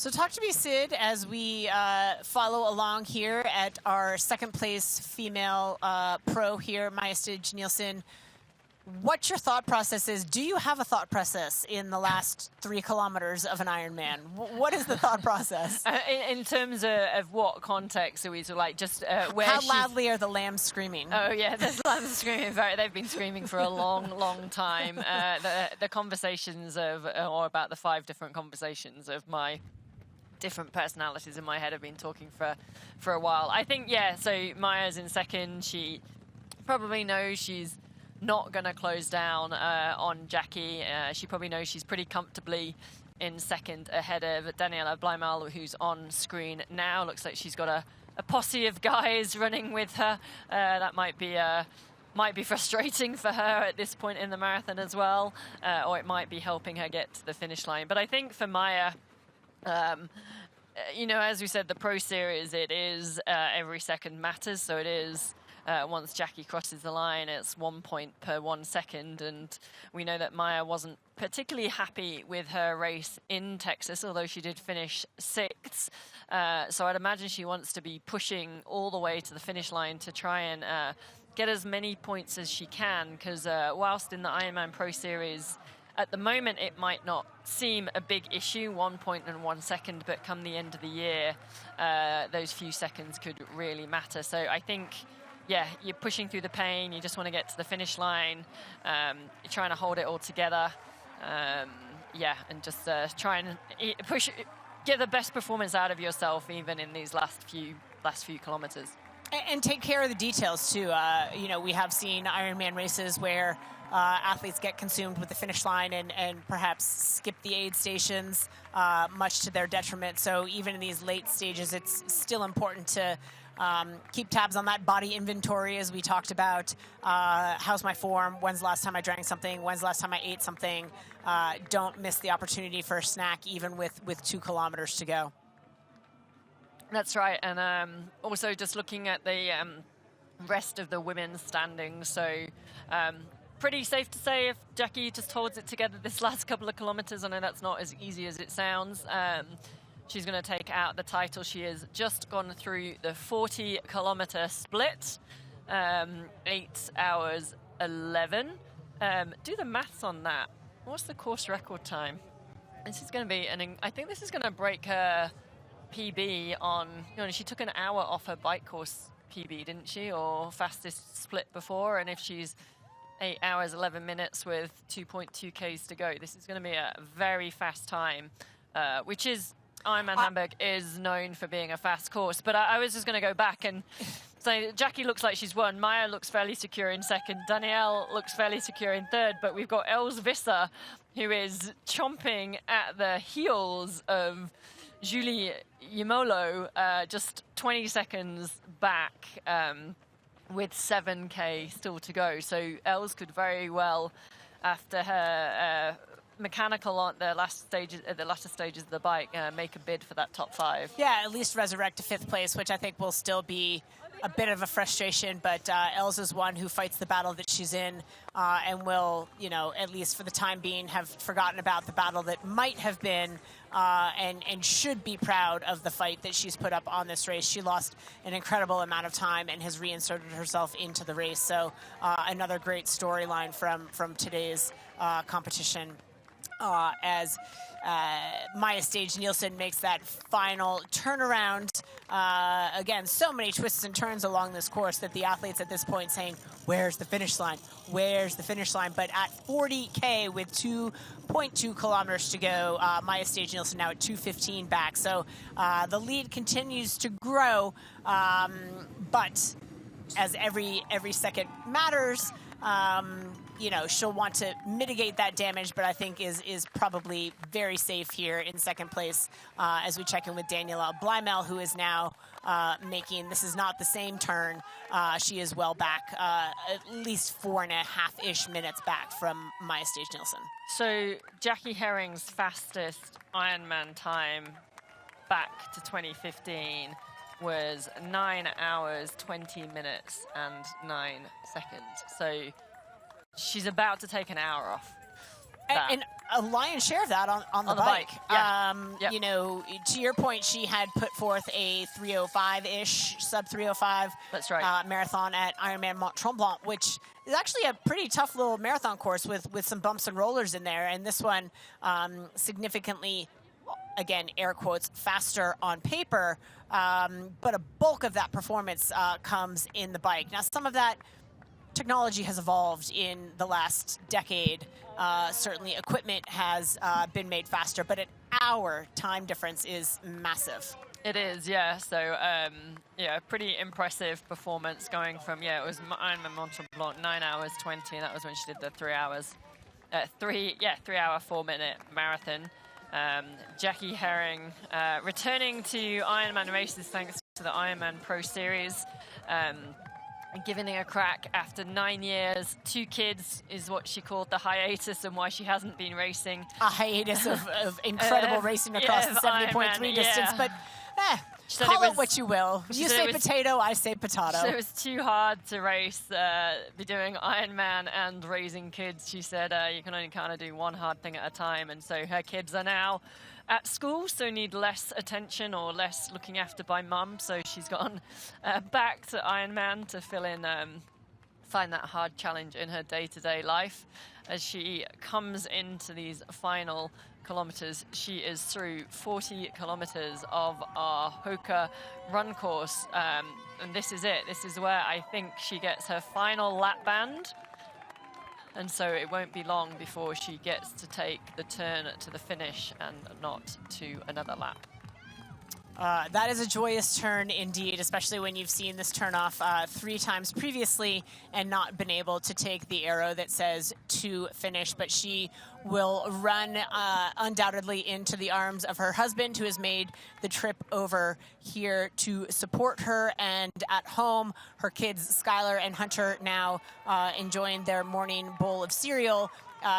So talk to me, Sid, as we follow along here at our second place female pro here, Maya Stage-Nielsen. What your thought process is? Do you have a thought process in the last 3 kilometers of an Ironman? What is the thought process? In terms of what context are we sort of like just where? How loudly are the lambs screaming? Oh yeah, the lambs screaming. They've been screaming for a long time. The conversations or about the 5 different conversations of my different personalities in my head have been talking for a while. I think so Maya's in second. She probably knows she's not going to close down on Jackie. She probably knows she's pretty comfortably in second ahead of Daniela Bleimal, who's on screen now. Looks like she's got a posse of guys running with her. That might be frustrating for her at this point in the marathon as well, or it might be helping her get to the finish line. But I think for Maya, as we said, the Pro Series, it is every second matters. So it is once Jackie crosses the line, it's 1 point per 1 second. And we know that Maya wasn't particularly happy with her race in Texas, although she did finish 6th. So I'd imagine she wants to be pushing all the way to the finish line to try and get as many points as she can, because whilst in the Ironman Pro Series, at the moment, it might not seem a big issue, 1 point and 1 second, but come the end of the year, those few seconds could really matter. So I think, you're pushing through the pain. You just want to get to the finish line. You're trying to hold it all together. And just try and get the best performance out of yourself, even in these last few kilometers. And take care of the details too. We have seen Ironman races where athletes get consumed with the finish line and perhaps skip the aid stations, much to their detriment. So even in these late stages, it's still important to keep tabs on that body inventory, as we talked about. How's my form? When's the last time I drank something? When's the last time I ate something? Don't miss the opportunity for a snack, even with 2 kilometers to go. That's right. And also just looking at the rest of the women's standings. So pretty safe to say if Jackie just holds it together this last couple of kilometers, I know that's not as easy as it sounds, she's going to take out the title. She has just gone through the 40-kilometer split, 8 hours 11. Do the maths on that. What's the course record time? This is going to be I think this is going to break her PB on, she took an hour off her bike course PB, didn't she? Or fastest split before. And if she's 8 hours, 11 minutes with 2.2 Ks to go, this is going to be a very fast time, which is, Ironman Hamburg is known for being a fast course. But I was just going to go back and say Jackie looks like she's won. Maya looks fairly secure in second. Danielle looks fairly secure in third. But we've got Els Visser, who is chomping at the heels of Julie Yimolo, just 20 seconds back with 7K still to go. So Els could very well, after her mechanical on the latter stages of the bike, make a bid for that top 5. Yeah, at least resurrect to 5th place, which I think will still be a bit of a frustration, but Els is one who fights the battle that she's in and will, at least for the time being, have forgotten about the battle that might have been and should be proud of the fight that she's put up on this race. She lost an incredible amount of time and has reinserted herself into the race. So another great storyline from today's competition as Maya Stage-Nielsen makes that final turnaround. Again, so many twists and turns along this course that the athletes at this point saying, where's the finish line? Where's the finish line? But at 40K with 2.2 kilometers to go, Maya Stage-Nielsen now at 2:15 back. So the lead continues to grow, but as every second matters, she'll want to mitigate that damage, but I think is probably very safe here in second place as we check in with Daniela Bleimal, who is now this is not the same turn. She is well back, at least 4.5-ish minutes back from Maya Stage-Nielsen. So Jackie Herring's fastest Ironman time back to 2015 was 9 hours, 20 minutes and 9 seconds. So she's about to take an hour off. that. And a lion's share of that on the bike. Yeah. You know, to your point, she had put forth a 305-ish, sub 305 That's right. marathon at Ironman Mont Tremblant, which is actually a pretty tough little marathon course with some bumps and rollers in there. And this one significantly, again, air quotes, faster on paper, but a bulk of that performance comes in the bike. Now, some of that technology has evolved in the last decade. Certainly equipment has been made faster, but an hour time difference is massive. It is, yeah. So, yeah, pretty impressive performance going from, it was Ironman Mont Tremblant, 9 hours 20, and that was when she did the 3 hours, 3 hour, 4 minute marathon. Jackie Herring returning to Ironman races thanks to the Ironman Pro Series. Giving it a crack after 9 years. 2 kids is what she called the hiatus and why she hasn't been racing. A hiatus of incredible racing across the 70.3 distance, but call it what you will. You say potato, I say potato. So it was too hard to race, be doing Ironman and raising kids. She said you can only kind of do one hard thing at a time, and so her kids are now at school, so need less attention or less looking after by mum. So she's gone back to Ironman to fill in, find that hard challenge in her day-to-day life. As she comes into these final kilometers, she is through 40 kilometers of our Hoka run course. And this is it. This is where I think she gets her final lap band. And so it won't be long before she gets to take the turn to the finish and not to another lap. That is a joyous turn indeed, especially when you've seen this turn off 3 times previously and not been able to take the arrow that says to finish. But she will run undoubtedly into the arms of her husband, who has made the trip over here to support her. And at home, her kids, Skylar and Hunter, now enjoying their morning bowl of cereal,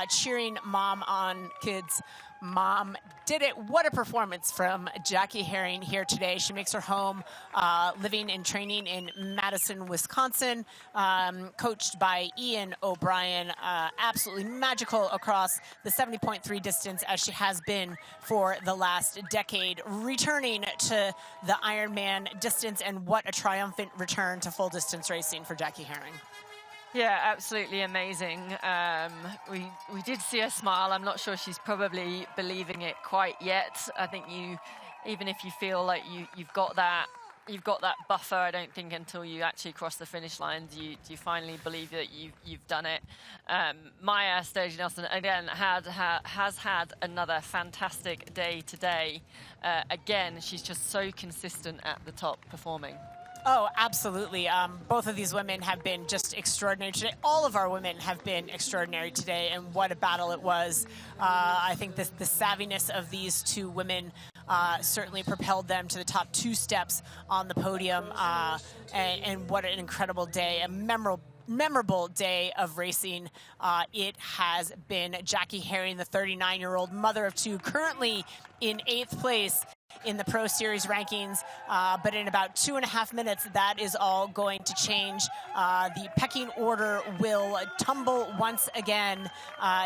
cheering mom on. Kids, mom did it. What a performance from Jackie Herring here today. She makes her home living and training in Madison, Wisconsin, coached by Ian O'Brien. Absolutely magical across the 70.3 distance, as she has been for the last decade, returning to the Ironman distance. And what a triumphant return to full distance racing for Jackie Herring. Yeah, absolutely amazing. We did see her smile. I'm not sure she's probably believing it quite yet. I think even if you feel like you've got that buffer, I don't think until you actually cross the finish line do you finally believe that you've done it. Maya Sturgeon-Nelson again has had another fantastic day today. Again, she's just so consistent at the top performing. Oh, absolutely. Both of these women have been just extraordinary today. All of our women have been extraordinary today, and what a battle it was. I think the savviness of these 2 women certainly propelled them to the top 2 steps on the podium, and what an incredible day, a memorable day of racing. It has been. Jackie Herring, the 39-year-old mother of 2, currently in 8th place in the Pro Series rankings, but in about 2.5 minutes, that is all going to change. The pecking order will tumble once again.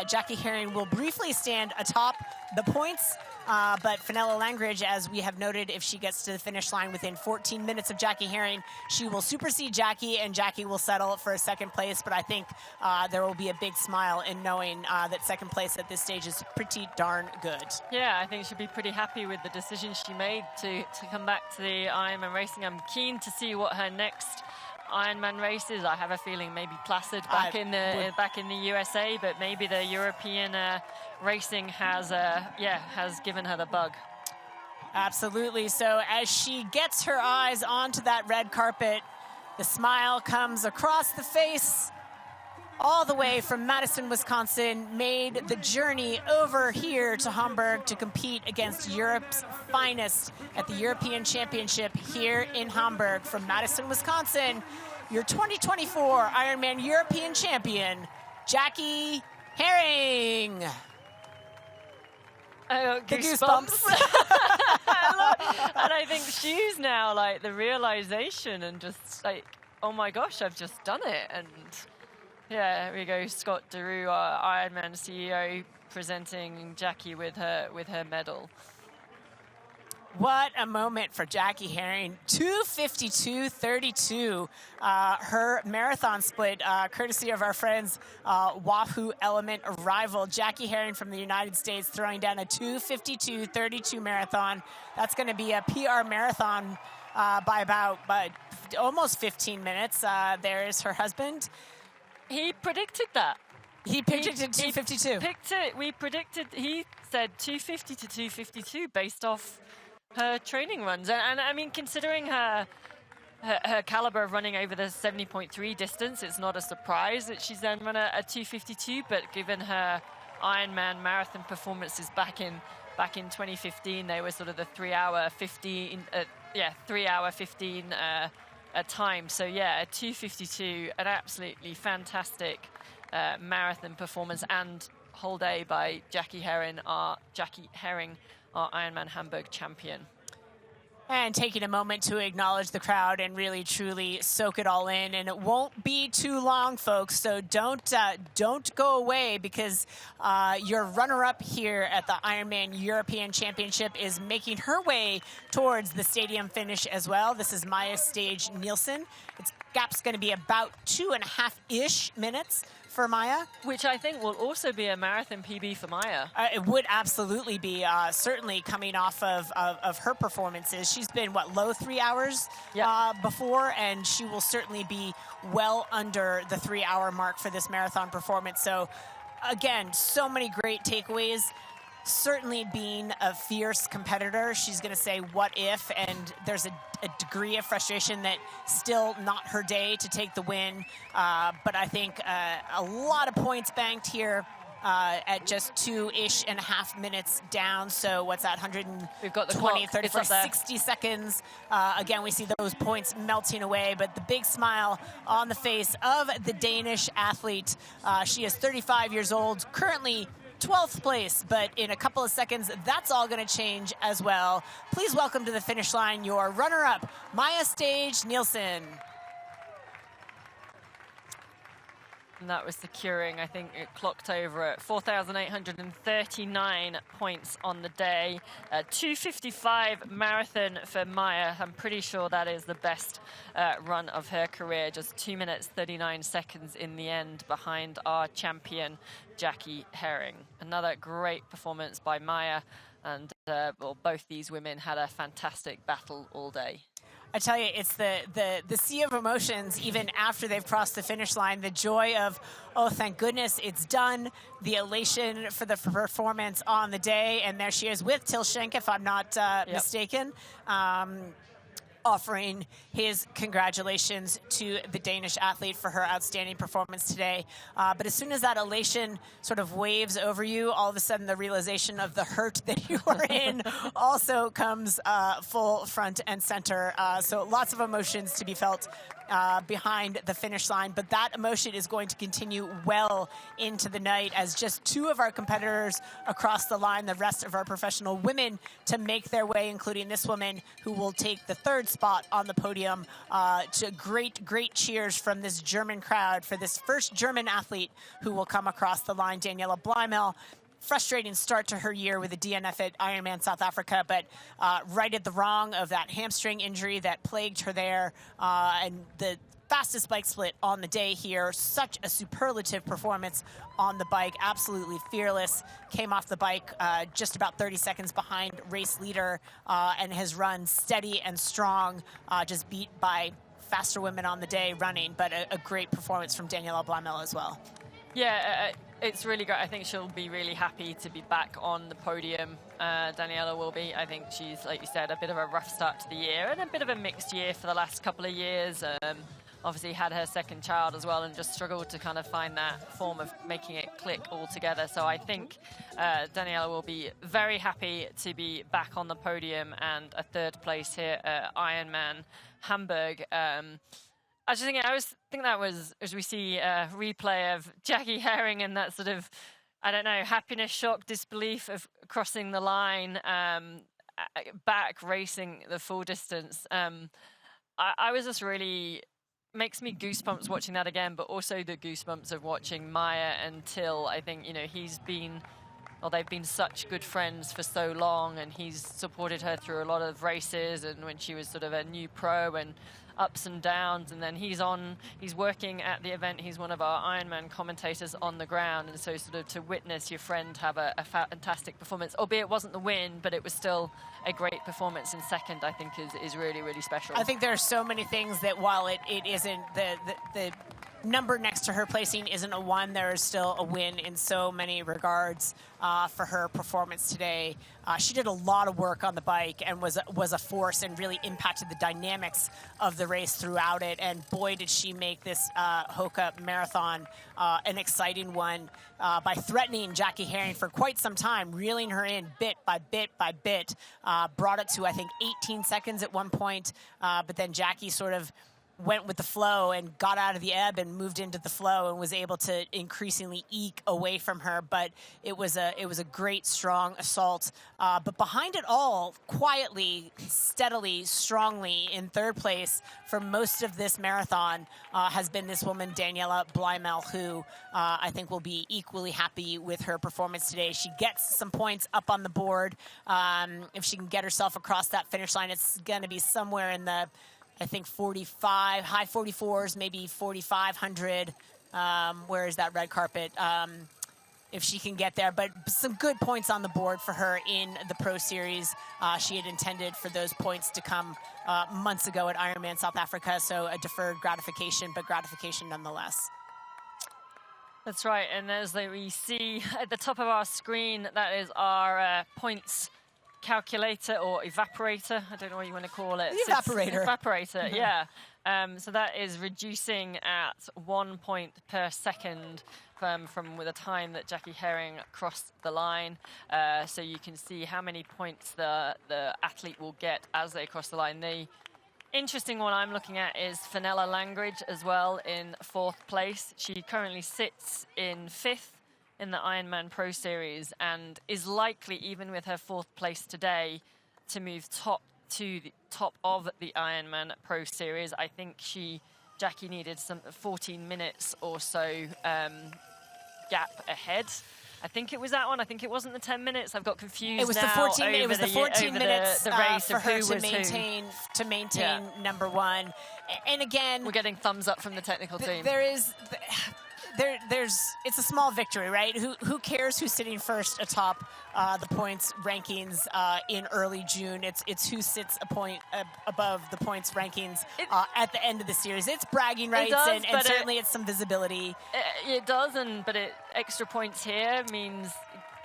Jackie Herring will briefly stand atop the points, but Fenella Langridge, as we have noted, if she gets to the finish line within 14 minutes of Jackie Herring, she will supersede Jackie, and Jackie will settle for a 2nd place. But I think there will be a big smile in knowing that 2nd place at this stage is pretty darn good. Yeah, I think she'll be pretty happy with the decision she made to come back to the Ironman racing. I'm keen to see what her next Ironman race is. I have a feeling maybe Placid back in the USA, but maybe the European racing has given her the bug. Absolutely. So as she gets her eyes onto that red carpet, the smile comes across the face. All the way from Madison, Wisconsin, made the journey over here to Hamburg to compete against Europe's finest at the European Championship here in Hamburg. From Madison, Wisconsin, your 2024 Ironman European Champion, Jackie Herring. The goosebumps. And I think she's now like the realization and just like, oh my gosh, I've just done it. And yeah, here we go. Scott Deroux, our Ironman CEO, presenting Jackie with her medal. What a moment for Jackie Herring. 2:52.32, her marathon split, courtesy of our friends Wahoo Element rival. Jackie Herring from the United States throwing down a 2:52.32 marathon. That's going to be a PR marathon by about almost 15 minutes. There's her husband. He predicted that. He predicted 2:52. He said 2:50 to 2:52 based off her training runs. And I mean, considering her caliber of running over the 70.3 distance, it's not a surprise that she's then run a 2:52. But given her Ironman marathon performances back in 2015, they were sort of the 3 hour 15 time. So yeah, a 2:52, an absolutely fantastic marathon performance and whole day by Jackie Herring, our Ironman Hamburg champion. And taking a moment to acknowledge the crowd and really truly soak it all in. And it won't be too long, folks, so don't go away, because your runner-up here at the Ironman European Championship is making her way towards the stadium finish as well. This is Maya Stage Nielsen. Its gap's going to be about 2.5-ish minutes for Maya. Which I think will also be a marathon PB for Maya. It would absolutely be, certainly coming off of her performances. She's been, low 3 hours before, and she will certainly be well under the 3 hour mark for this marathon performance. So, again, so many great takeaways. Certainly being a fierce competitor, she's going to say, what if? And there's a degree of frustration that still not her day to take the win. But I think a lot of points banked here at just 2.5 minutes down. So what's that, 120, 34, 60 seconds. Again, we see those points melting away, but the big smile on the face of the Danish athlete. She is 35 years old, currently 12th place, but in a couple of seconds, that's all going to change as well. Please welcome to the finish line your runner-up, Maya Stage Nielsen. And that was securing, I think it clocked over at 4,839 points on the day. 2:55 marathon for Maya. I'm pretty sure that is the best run of her career. Just 2 minutes, 39 seconds in the end behind our champion, Jackie Herring. Another great performance by Maya. And both these women had a fantastic battle all day. I tell you, it's the sea of emotions even after they've crossed the finish line. The joy of, oh, thank goodness it's done. The elation for the performance on the day. And there she is with Till Schenk, if I'm not mistaken, offering his congratulations to the Danish athlete for her outstanding performance today. But as soon as that elation sort of waves over you, all of a sudden the realization of the hurt that you are in also comes full front and center. So lots of emotions to be felt behind the finish line, but that emotion is going to continue well into the night as just two of our competitors across the line, the rest of our professional women, to make their way, including this woman who will take the third spot on the podium. To great cheers from this German crowd for this first German athlete who will come across the line, Daniela Bleimel. Frustrating start to her year with a DNF at Ironman South Africa, but righted the wrong of that hamstring injury that plagued her there, and the fastest bike split on the day here. Such a superlative performance on the bike, absolutely fearless. Came off the bike just about 30 seconds behind race leader, and has run steady and strong, just beat by faster women on the day running, but a great performance from Daniela Bleimel as well. Yeah, it's really great. I think she'll be really happy to be back on the podium. Daniela will be. I think she's, like you said, a bit of a rough start to the year and a bit of a mixed year for the last couple of years. Obviously had her second child as well and just struggled to kind of find that form of making it click all together. So I think Daniela will be very happy to be back on the podium and a third place here at Ironman Hamburg. I was thinking that was, as we see a replay of Jackie Herring and that sort of, I don't know, happiness, shock, disbelief of crossing the line, back racing the full distance. I was just really, makes me goosebumps watching that again, but also the goosebumps of watching Maya and Till. I think, he's been well, they've been such good friends for so long, and he's supported her through a lot of races, and when she was sort of a new pro and ups and downs, and then he's working at the event. He's one of our Ironman commentators on the ground, and so sort of to witness your friend have a fantastic performance, albeit it wasn't the win, but it was still a great performance in second, I think is really, really special. I think there are so many things that while it isn't the number next to her placing isn't a 1, there is still a win in so many regards for her performance today. She did a lot of work on the bike and was a force and really impacted the dynamics of the race throughout it. And boy, did she make this Hoka marathon an exciting one by threatening Jackie Herring for quite some time, reeling her in bit by bit by bit, brought it to, I think, 18 seconds at one point, but then Jackie sort of went with the flow and got out of the ebb and moved into the flow and was able to increasingly eke away from her. But it was a great, strong assault. But behind it all, quietly, steadily, strongly, in third place for most of this marathon has been this woman, Daniela Blymel, who I think will be equally happy with her performance today. She gets some points up on the board. If she can get herself across that finish line, it's going to be somewhere in the, I think, 45, high 44s, maybe 4,500. Where is that red carpet? If she can get there. But some good points on the board for her in the Pro Series. She had intended for those points to come months ago at Ironman South Africa, so a deferred gratification, but gratification nonetheless. That's right, and as we see at the top of our screen, that is our points calculator or evaporator. I don't know what you want to call it. The evaporator. Evaporator, yeah. So that is reducing at 1 point per second from the time that Jackie Herring crossed the line. So you can see how many points the athlete will get as they cross the line. The interesting one I'm looking at is Fenella Langridge as well in 4th place. She currently sits in 5th in the Ironman Pro Series and is likely, even with her 4th place today, to move top of the Ironman Pro Series. I think Jackie needed some 14 minutes or so gap ahead. I think it was that one. I think it wasn't the 10 minutes. I've got confused. It was now the 14. It was the 14 minutes the race for of her who to was maintain Yeah. number 1. And again, we're getting thumbs up from the technical team. It's a small victory, right? Who cares who's sitting first atop the points rankings in early June? It's who sits a point above the points rankings at the end of the series. It's bragging rights, and certainly it's some visibility. It does, but extra points here means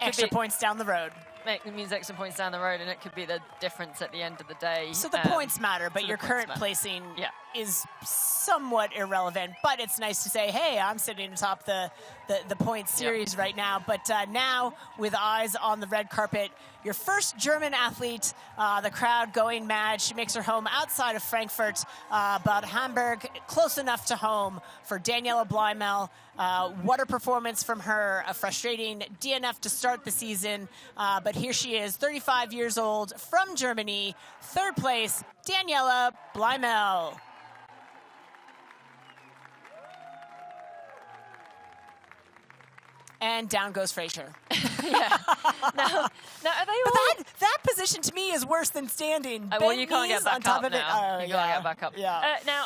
extra points down the road. It means extra points down the road, and it could be the difference at the end of the day. So the points matter, but your current placing is somewhat irrelevant. But it's nice to say, hey, I'm sitting atop the points series right now. But now, with eyes on the red carpet, your first German athlete, the crowd going mad. She makes her home outside of Frankfurt, but Hamburg, close enough to home for Daniela Blymel. What a performance from her, a frustrating DNF to start the season, but here she is, 35 years old, from Germany, 3rd place, Daniela Blymel. And down goes Fraser. Yeah. Now are they all... But that position to me is worse than standing. Well, you can't get back up now. You can't get back up. Yeah. Now,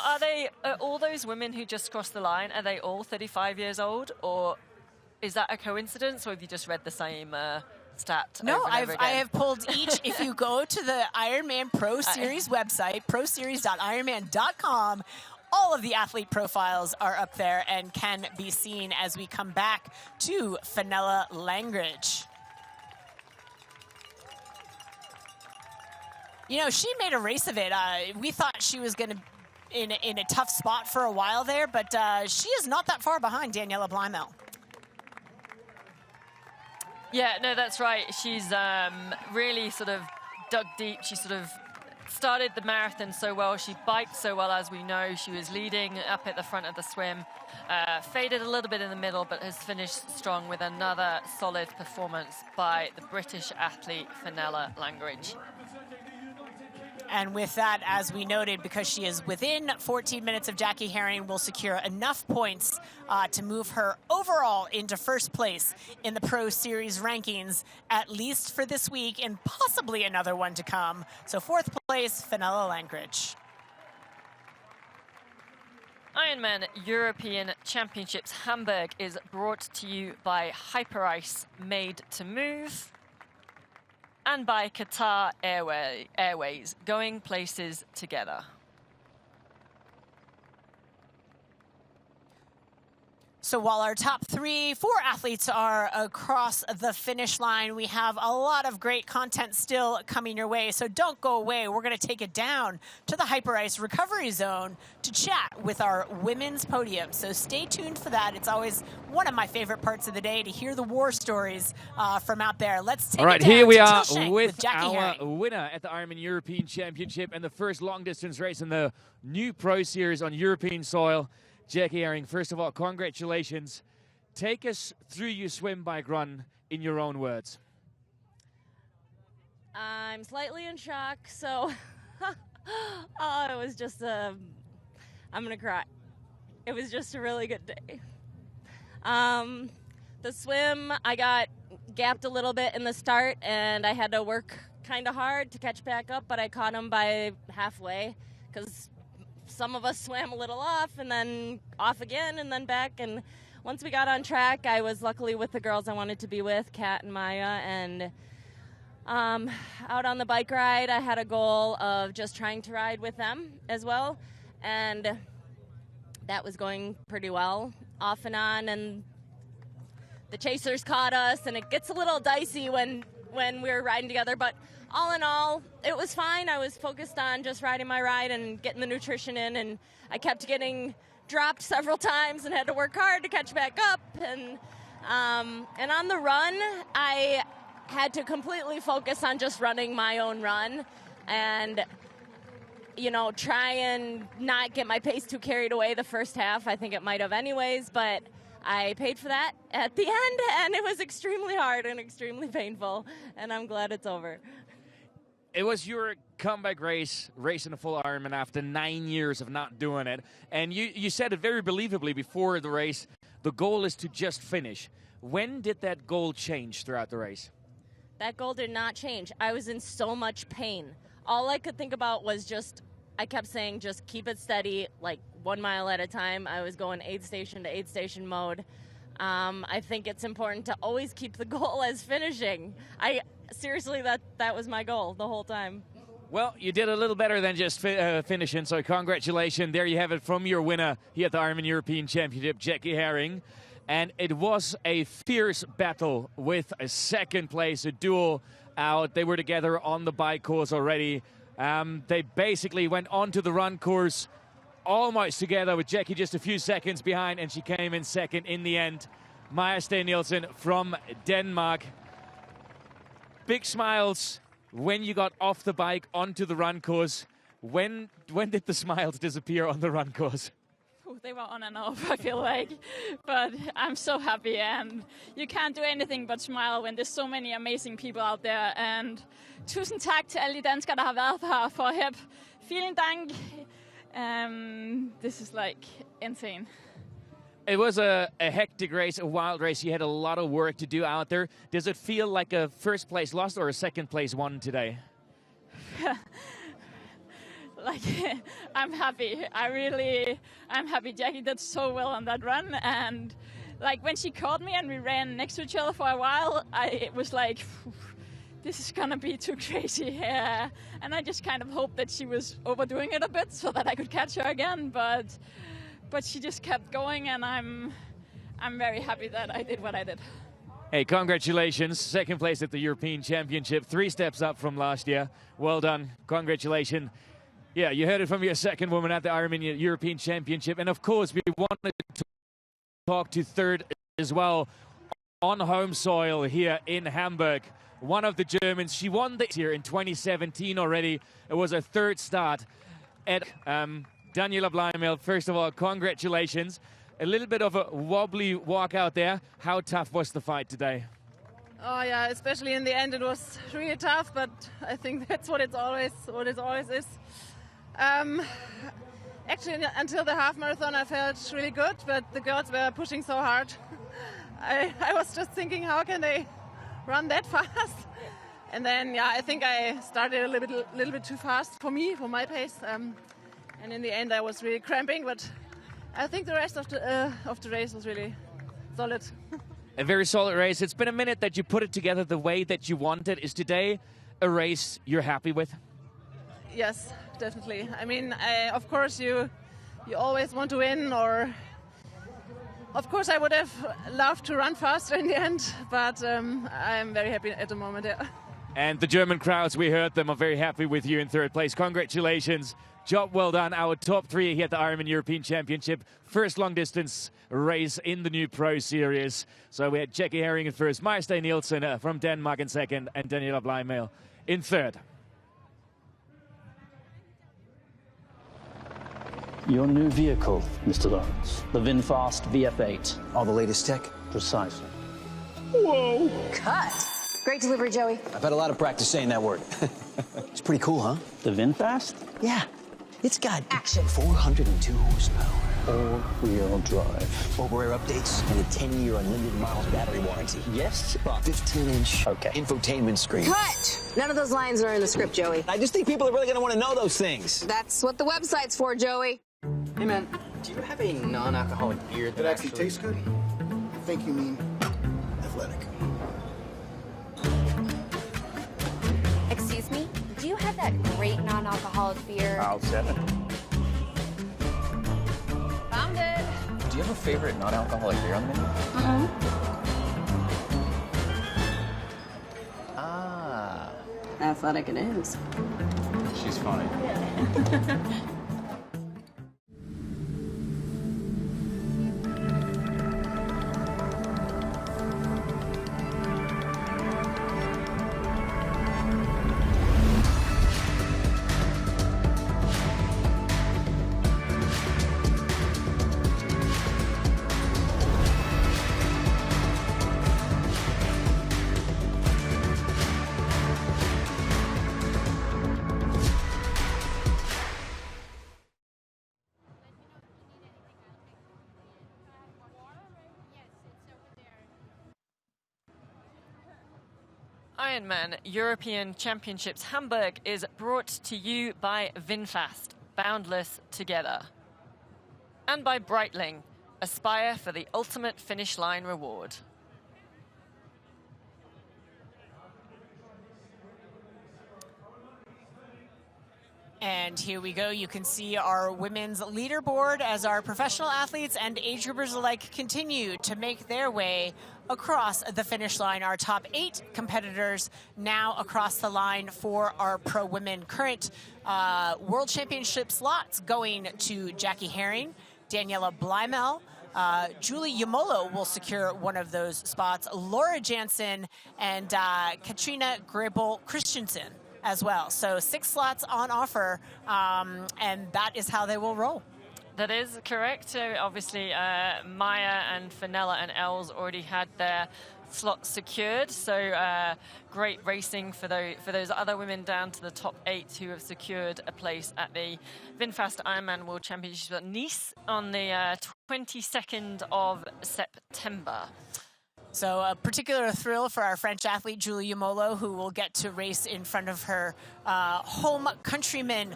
are all those women who just crossed the line, are they all 35 years old? Or is that a coincidence? Or have you just read the same stat No, over and over again? I have pulled each. If you go to the Ironman Pro Series website, proseries.ironman.com, all of the athlete profiles are up there and can be seen as we come back to Fenella Langridge. You know, she made a race of it. We thought she was going to in a tough spot for a while there, but she is not that far behind Daniela Blymel. Yeah, no, that's right. She's really sort of dug deep. She sort of started the marathon so well. She biked so well, as we know. She was leading up at the front of the swim. Faded a little bit in the middle, but has finished strong with another solid performance by the British athlete, Fenella Langridge. And with that, as we noted, because she is within 14 minutes of Jackie Herring, will secure enough points to move her overall into first place in the Pro Series rankings, at least for this week and possibly another one to come. So fourth place, Fenella Langridge. Ironman European Championships Hamburg is brought to you by Hyperice Made to Move and by Qatar Airways, going places together. So while our top 4 athletes are across the finish line, we have a lot of great content still coming your way. So don't go away. We're going to take it down to the Hyperice Recovery Zone to chat with our women's podium. So stay tuned for that. It's always one of my favorite parts of the day to hear the war stories from out there. Let's take All right, it down here we to are Tilshank with Jackie our Herring. winner at the Ironman European Championship and the first long-distance race in the new Pro Series on European soil. Jackie Herring, first of all, congratulations. Take us through your swim, bike, run in your own words. I'm slightly in shock, so it was just I'm gonna cry. It was just a really good day. The swim, I got gapped a little bit in the start, and I had to work kind of hard to catch back up, but I caught him by halfway because some of us swam a little off and then off again and then back. And once we got on track, I was luckily with the girls I wanted to be with, Kat and Maya. And out on the bike ride, I had a goal of just trying to ride with them as well. And that was going pretty well off and on. And the chasers caught us, and it gets a little dicey when we're riding together. But all in all, it was fine. I was focused on just riding my ride and getting the nutrition in, and I kept getting dropped several times and had to work hard to catch back up. And on the run, I had to completely focus on just running my own run and, you know, try and not get my pace too carried away the first half. I think it might have anyways, but I paid for that at the end, and it was extremely hard and extremely painful, and I'm glad it's over. It was your comeback race, racing a full Ironman after 9 years of not doing it. And you said it very believably before the race, the goal is to just finish. When did that goal change throughout the race? That goal did not change. I was in so much pain. All I could think about was just, I kept saying, just keep it steady, like 1 mile at a time. I was going aid station to aid station mode. I think it's important to always keep the goal as finishing. Seriously, that was my goal the whole time. Well, you did a little better than just finishing, so congratulations. There you have it from your winner here at the Ironman European Championship, Jackie Herring. And it was a fierce battle with a second place, a duel out. They were together on the bike course already. They basically went onto the run course almost together with Jackie just a few seconds behind, and she came in second in the end. Maja Steen Nielsen from Denmark. Big smiles when you got off the bike onto the run course. When did the smiles disappear on the run course? They were on and off, I feel like. But I'm so happy, and you can't do anything but smile when there's so many amazing people out there. And tusind tak til alle de danskere, der har været her for HEP. Vielen Dank. This is like insane. It was a hectic race, a wild race. You had a lot of work to do out there. Does it feel like a first place lost or a second place won today? Like, I'm happy. I'm happy. Jackie did so well on that run. And like when she caught me and we ran next to each other for a while, it was like, this is gonna be too crazy. Yeah. And I just kind of hoped that she was overdoing it a bit so that I could catch her again. But she just kept going, and I'm very happy that I did what I did. Hey, congratulations. Second place at the European Championship. 3 steps up from last year. Well done. Congratulations. Yeah, you heard it from your second woman at the Ironman European Championship. And of course, we wanted to talk to third as well on home soil here in Hamburg. One of the Germans. She won this year in 2017 already. It was her third start at Daniela Bleimel. First of all, congratulations. A little bit of a wobbly walk out there. How tough was the fight today? Oh yeah, especially in the end, it was really tough. But I think that's what it always is. Actually, until the half marathon, I felt really good, but the girls were pushing so hard. I was just thinking, how can they run that fast? And then, yeah, I think I started a little bit too fast for me, for my pace. And in the end, I was really cramping. But I think the rest of the race was really solid. A very solid race. It's been a minute that you put it together the way that you wanted. Is today a race you're happy with? Yes, definitely. I mean, of course, you always want to win, or of course, I would have loved to run faster in the end, but I'm very happy at the moment. Yeah. And the German crowds, we heard them, are very happy with you in third place. Congratulations. Job well done. Our top three here at the Ironman European Championship. First long distance race in the new Pro Series. So we had Jackie Herring in first, Maja Stay Nielsen from Denmark in second, and Daniela Blymel in third. Your new vehicle, Mr. Lawrence. The VinFast VF8. All the latest tech? Precisely. Whoa! Cut. Great delivery, Joey. I've had a lot of practice saying that word. It's pretty cool, huh? The VinFast? Yeah. It's got action. 402 horsepower. All-wheel drive. Over-air updates and a 10-year unlimited miles battery warranty. Yes, but 15-inch okay. infotainment screen. Cut! None of those lines are in the script, Joey. I just think people are really going to want to know those things. That's what the website's for, Joey. Hey man, do you have a non-alcoholic beer that actually tastes good? I think you mean athletic. Excuse me? Do you have that great non-alcoholic beer? I'll 7. Found it. Do you have a favorite non-alcoholic beer on the menu? Ah. Athletic it is. She's funny. Ironman European Championships Hamburg is brought to you by VinFast, Boundless Together. And by Breitling, aspire for the ultimate finish line reward. And here we go. You can see our women's leaderboard as our professional athletes and age groupers alike continue to make their way across the finish line. Our top 8 competitors now across the line for our pro women. Current World Championship slots going to Jackie Herring, Daniela Blymel, Julie Yamolo will secure one of those spots, Laura Jansen, and Katrina Grebel Christensen as well. So 6 slots on offer, and that is how they will roll. That is correct. So obviously, Maya and Fenella and Els already had their slots secured. So great racing for those other women down to the top 8 who have secured a place at the VinFast Ironman World Championships at Nice on the 22nd of September. So a particular thrill for our French athlete, Julie Yamolo, who will get to race in front of her home countrymen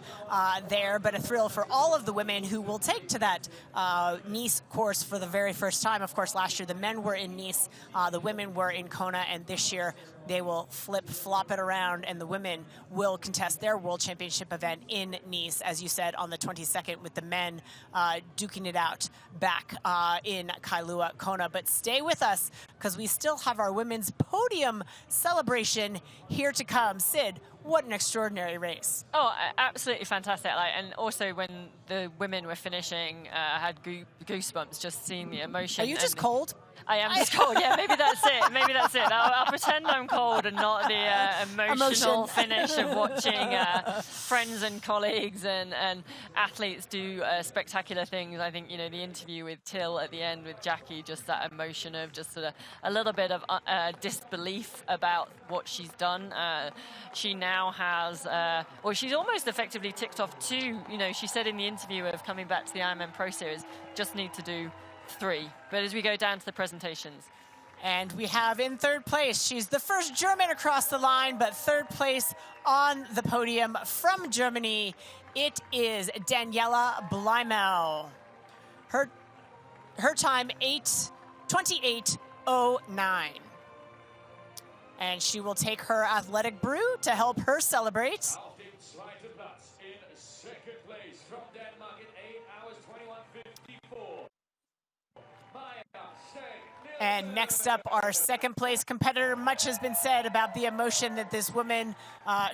there, but a thrill for all of the women who will take to that Nice course for the very first time. Of course, last year the men were in Nice, the women were in Kona, and this year they will flip-flop it around, and the women will contest their World Championship event in Nice, as you said, on the 22nd, with the men duking it out back in Kailua, Kona. But stay with us, because we still have our women's podium celebration here to come. Sid, what an extraordinary race. Oh, absolutely fantastic. And also when the women were finishing, I had goosebumps just seeing the emotion. Are you just cold? I am just cold. Yeah, maybe that's it. Maybe that's it. I'll pretend I'm cold and not the emotional finish of watching friends and colleagues and athletes do spectacular things. I think, you know, the interview with Till at the end with Jackie, just that emotion of just sort of a little bit of disbelief about what she's done. She now has, well, she's almost effectively ticked off 2. You know, she said in the interview of coming back to the Ironman Pro Series, just need to do 3. But as we go down to the presentations. And we have in third place, she's the first German across the line, but third place on the podium from Germany, it is Daniela Bleimel. Her time, 28:09. And she will take her athletic brew to help her celebrate. In second place from Denmark in 8 hours 21:54. And next up, our second place competitor. Much has been said about the emotion that this woman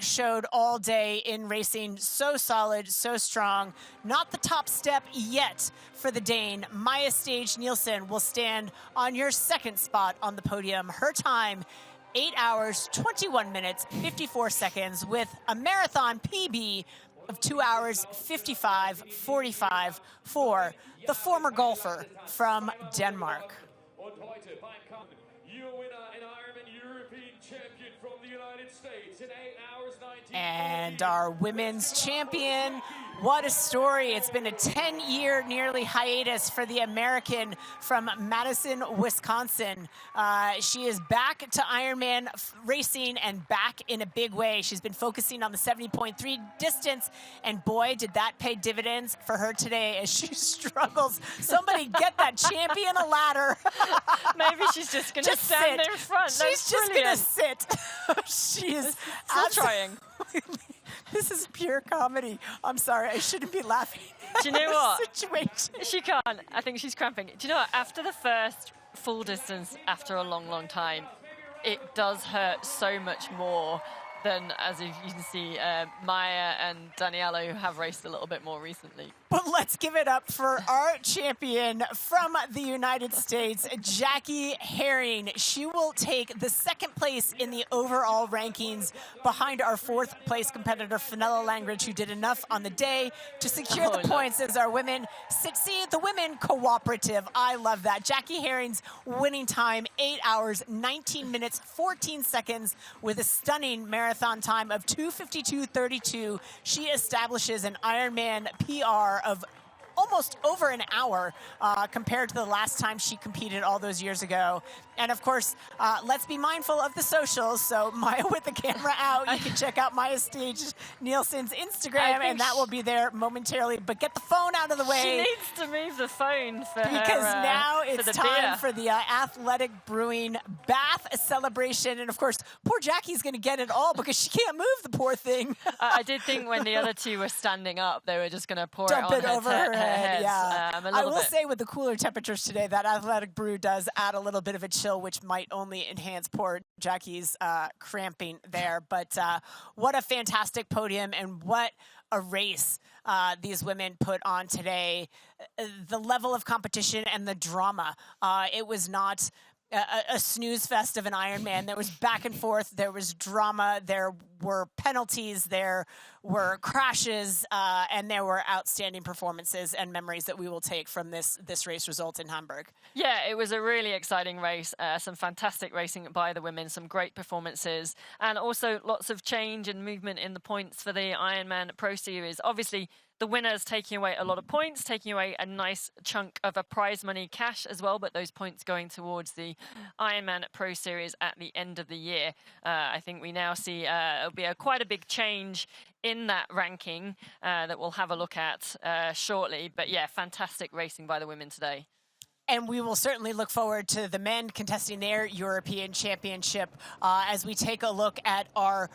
showed all day in racing. So solid, so strong. Not the top step yet for the Dane. Maja Stage Nielsen will stand on your second spot on the podium. Her time, 8 hours, 21 minutes, 54 seconds with a marathon PB of 2 hours, 55:45 for the former golfer from Denmark. Your winner and Ironman European champion from the United States in 8 hours 19. And our women's champion, what a story. It's been a 10-year nearly hiatus for the American from Madison, Wisconsin. She is back to Ironman racing and back in a big way. She's been focusing on the 70.3 distance, and boy, did that pay dividends for her today as she struggles. Somebody get that champion a ladder. Maybe she's just going to stand there in front. She's just going to sit. She is still trying. This is pure comedy. I'm sorry, I shouldn't be laughing. Do you know what? Situation. She can't. I think she's cramping. Do you know what? After the first full distance, after a long, long time, it does hurt so much more than, as you can see, Maya and Daniela, who have raced a little bit more recently. But let's give it up for our champion from the United States, Jackie Herring. She will take the second place in the overall rankings behind our fourth place competitor, Fenella Langridge, who did enough on the day to secure the points as our women. See, the women cooperative. I love that. Jackie Herring's winning time, 8 hours, 19 minutes, 14 seconds with a stunning marathon time of 2:52:32. She establishes an Ironman PR of almost over an hour compared to the last time she competed all those years ago. And of course, let's be mindful of the socials. So Maya with the camera out, you can check out Maja Stage Nielsen's Instagram, and that will be there momentarily. But get the phone out of the way. She needs to move the phone for her, because now it's for time for the Athletic Brewing Bath celebration. And of course, poor Jackie's going to get it all because she can't move, the poor thing. I did think when the other two were standing up, they were just going to pour Dump it on over her head. Yeah. I will say with the cooler temperatures today, that Athletic Brew does add a little bit of a chill, which might only enhance poor Jackie's cramping there. But what a fantastic podium and what a race these women put on today. The level of competition and the drama. It was not a snooze fest of an Ironman. There was back and forth. There was drama. There were penalties. There were crashes, and there were outstanding performances and memories that we will take from this race result in Hamburg. Yeah, it was a really exciting race. Some fantastic racing by the women, some great performances, and also lots of change and movement in the points for the Ironman Pro Series. Obviously, the winners taking away a lot of points, taking away a nice chunk of a prize money cash as well, but those points going towards the Ironman Pro Series at the end of the year. I think we now see it'll be quite a big change in that ranking that we'll have a look at shortly. But yeah, fantastic racing by the women today. And we will certainly look forward to the men contesting their European Championship as we take a look at our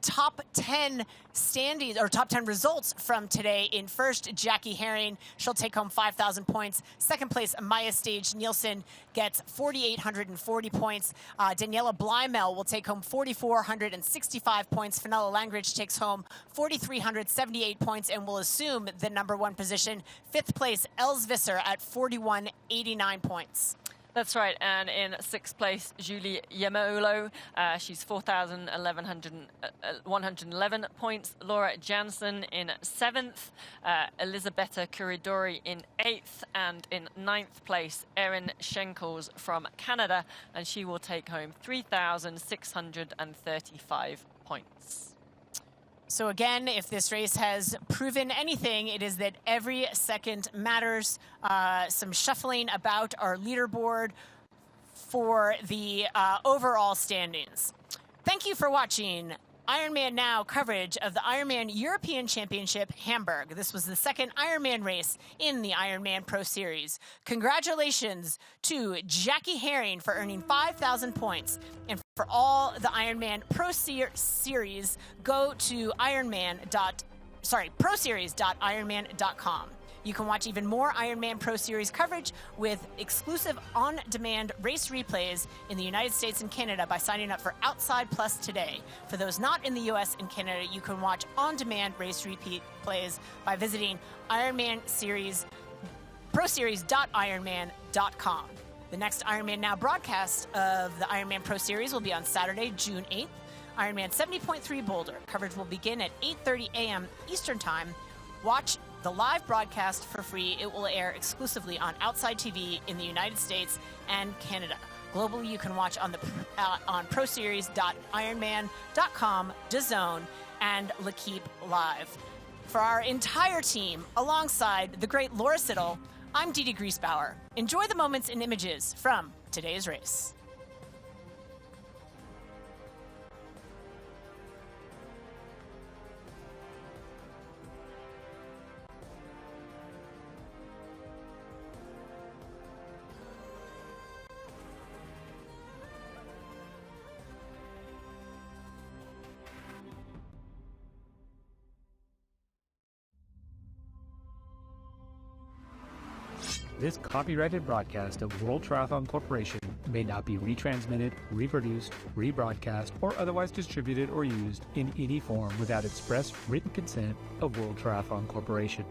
top 10 standings or top 10 results from today. In first, Jackie Herring, she'll take home 5,000 points. Second place, Maja Stage Nielsen gets 4,840 points. Daniela Bleimel will take home 4,465 points. Fenella Langridge takes home 4,378 points and will assume the #1 position. Fifth place, Els Visser at 4,189 points. That's right, and in 6th place, Julie Yemolo. She's 4,111 points. Laura Jansen in 7th. Elisabetta Curidori in 8th. And in 9th place, Erin Schenkels from Canada. And she will take home 3,635 points. So again, if this race has proven anything, it is that every second matters. Some shuffling about our leaderboard for the overall standings. Thank you for watching Ironman Now coverage of the Ironman European Championship Hamburg. This was the second Ironman race in the Ironman Pro Series. Congratulations to Jackie Herring for earning 5,000 points. And for all the Ironman Pro Series, go to proseries.ironman.com. You can watch even more Ironman Pro Series coverage with exclusive on-demand race replays in the United States and Canada by signing up for Outside Plus today. For those not in the US and Canada, you can watch on-demand race replays by visiting proseries.ironman.com. The next Ironman Now broadcast of the Ironman Pro Series will be on Saturday, June 8th. Ironman 70.3 Boulder. Coverage will begin at 8:30 a.m. Eastern Time. Watch the live broadcast for free. It will air exclusively on Outside TV in the United States and Canada. Globally, you can watch on proseries.ironman.com, DAZN, and L'Equipe Live. For our entire team, alongside the great Laura Siddle, I'm Dee Dee Griesbauer. Enjoy the moments and images from today's race. This copyrighted broadcast of World Triathlon Corporation may not be retransmitted, reproduced, rebroadcast, or otherwise distributed or used in any form without express written consent of World Triathlon Corporation.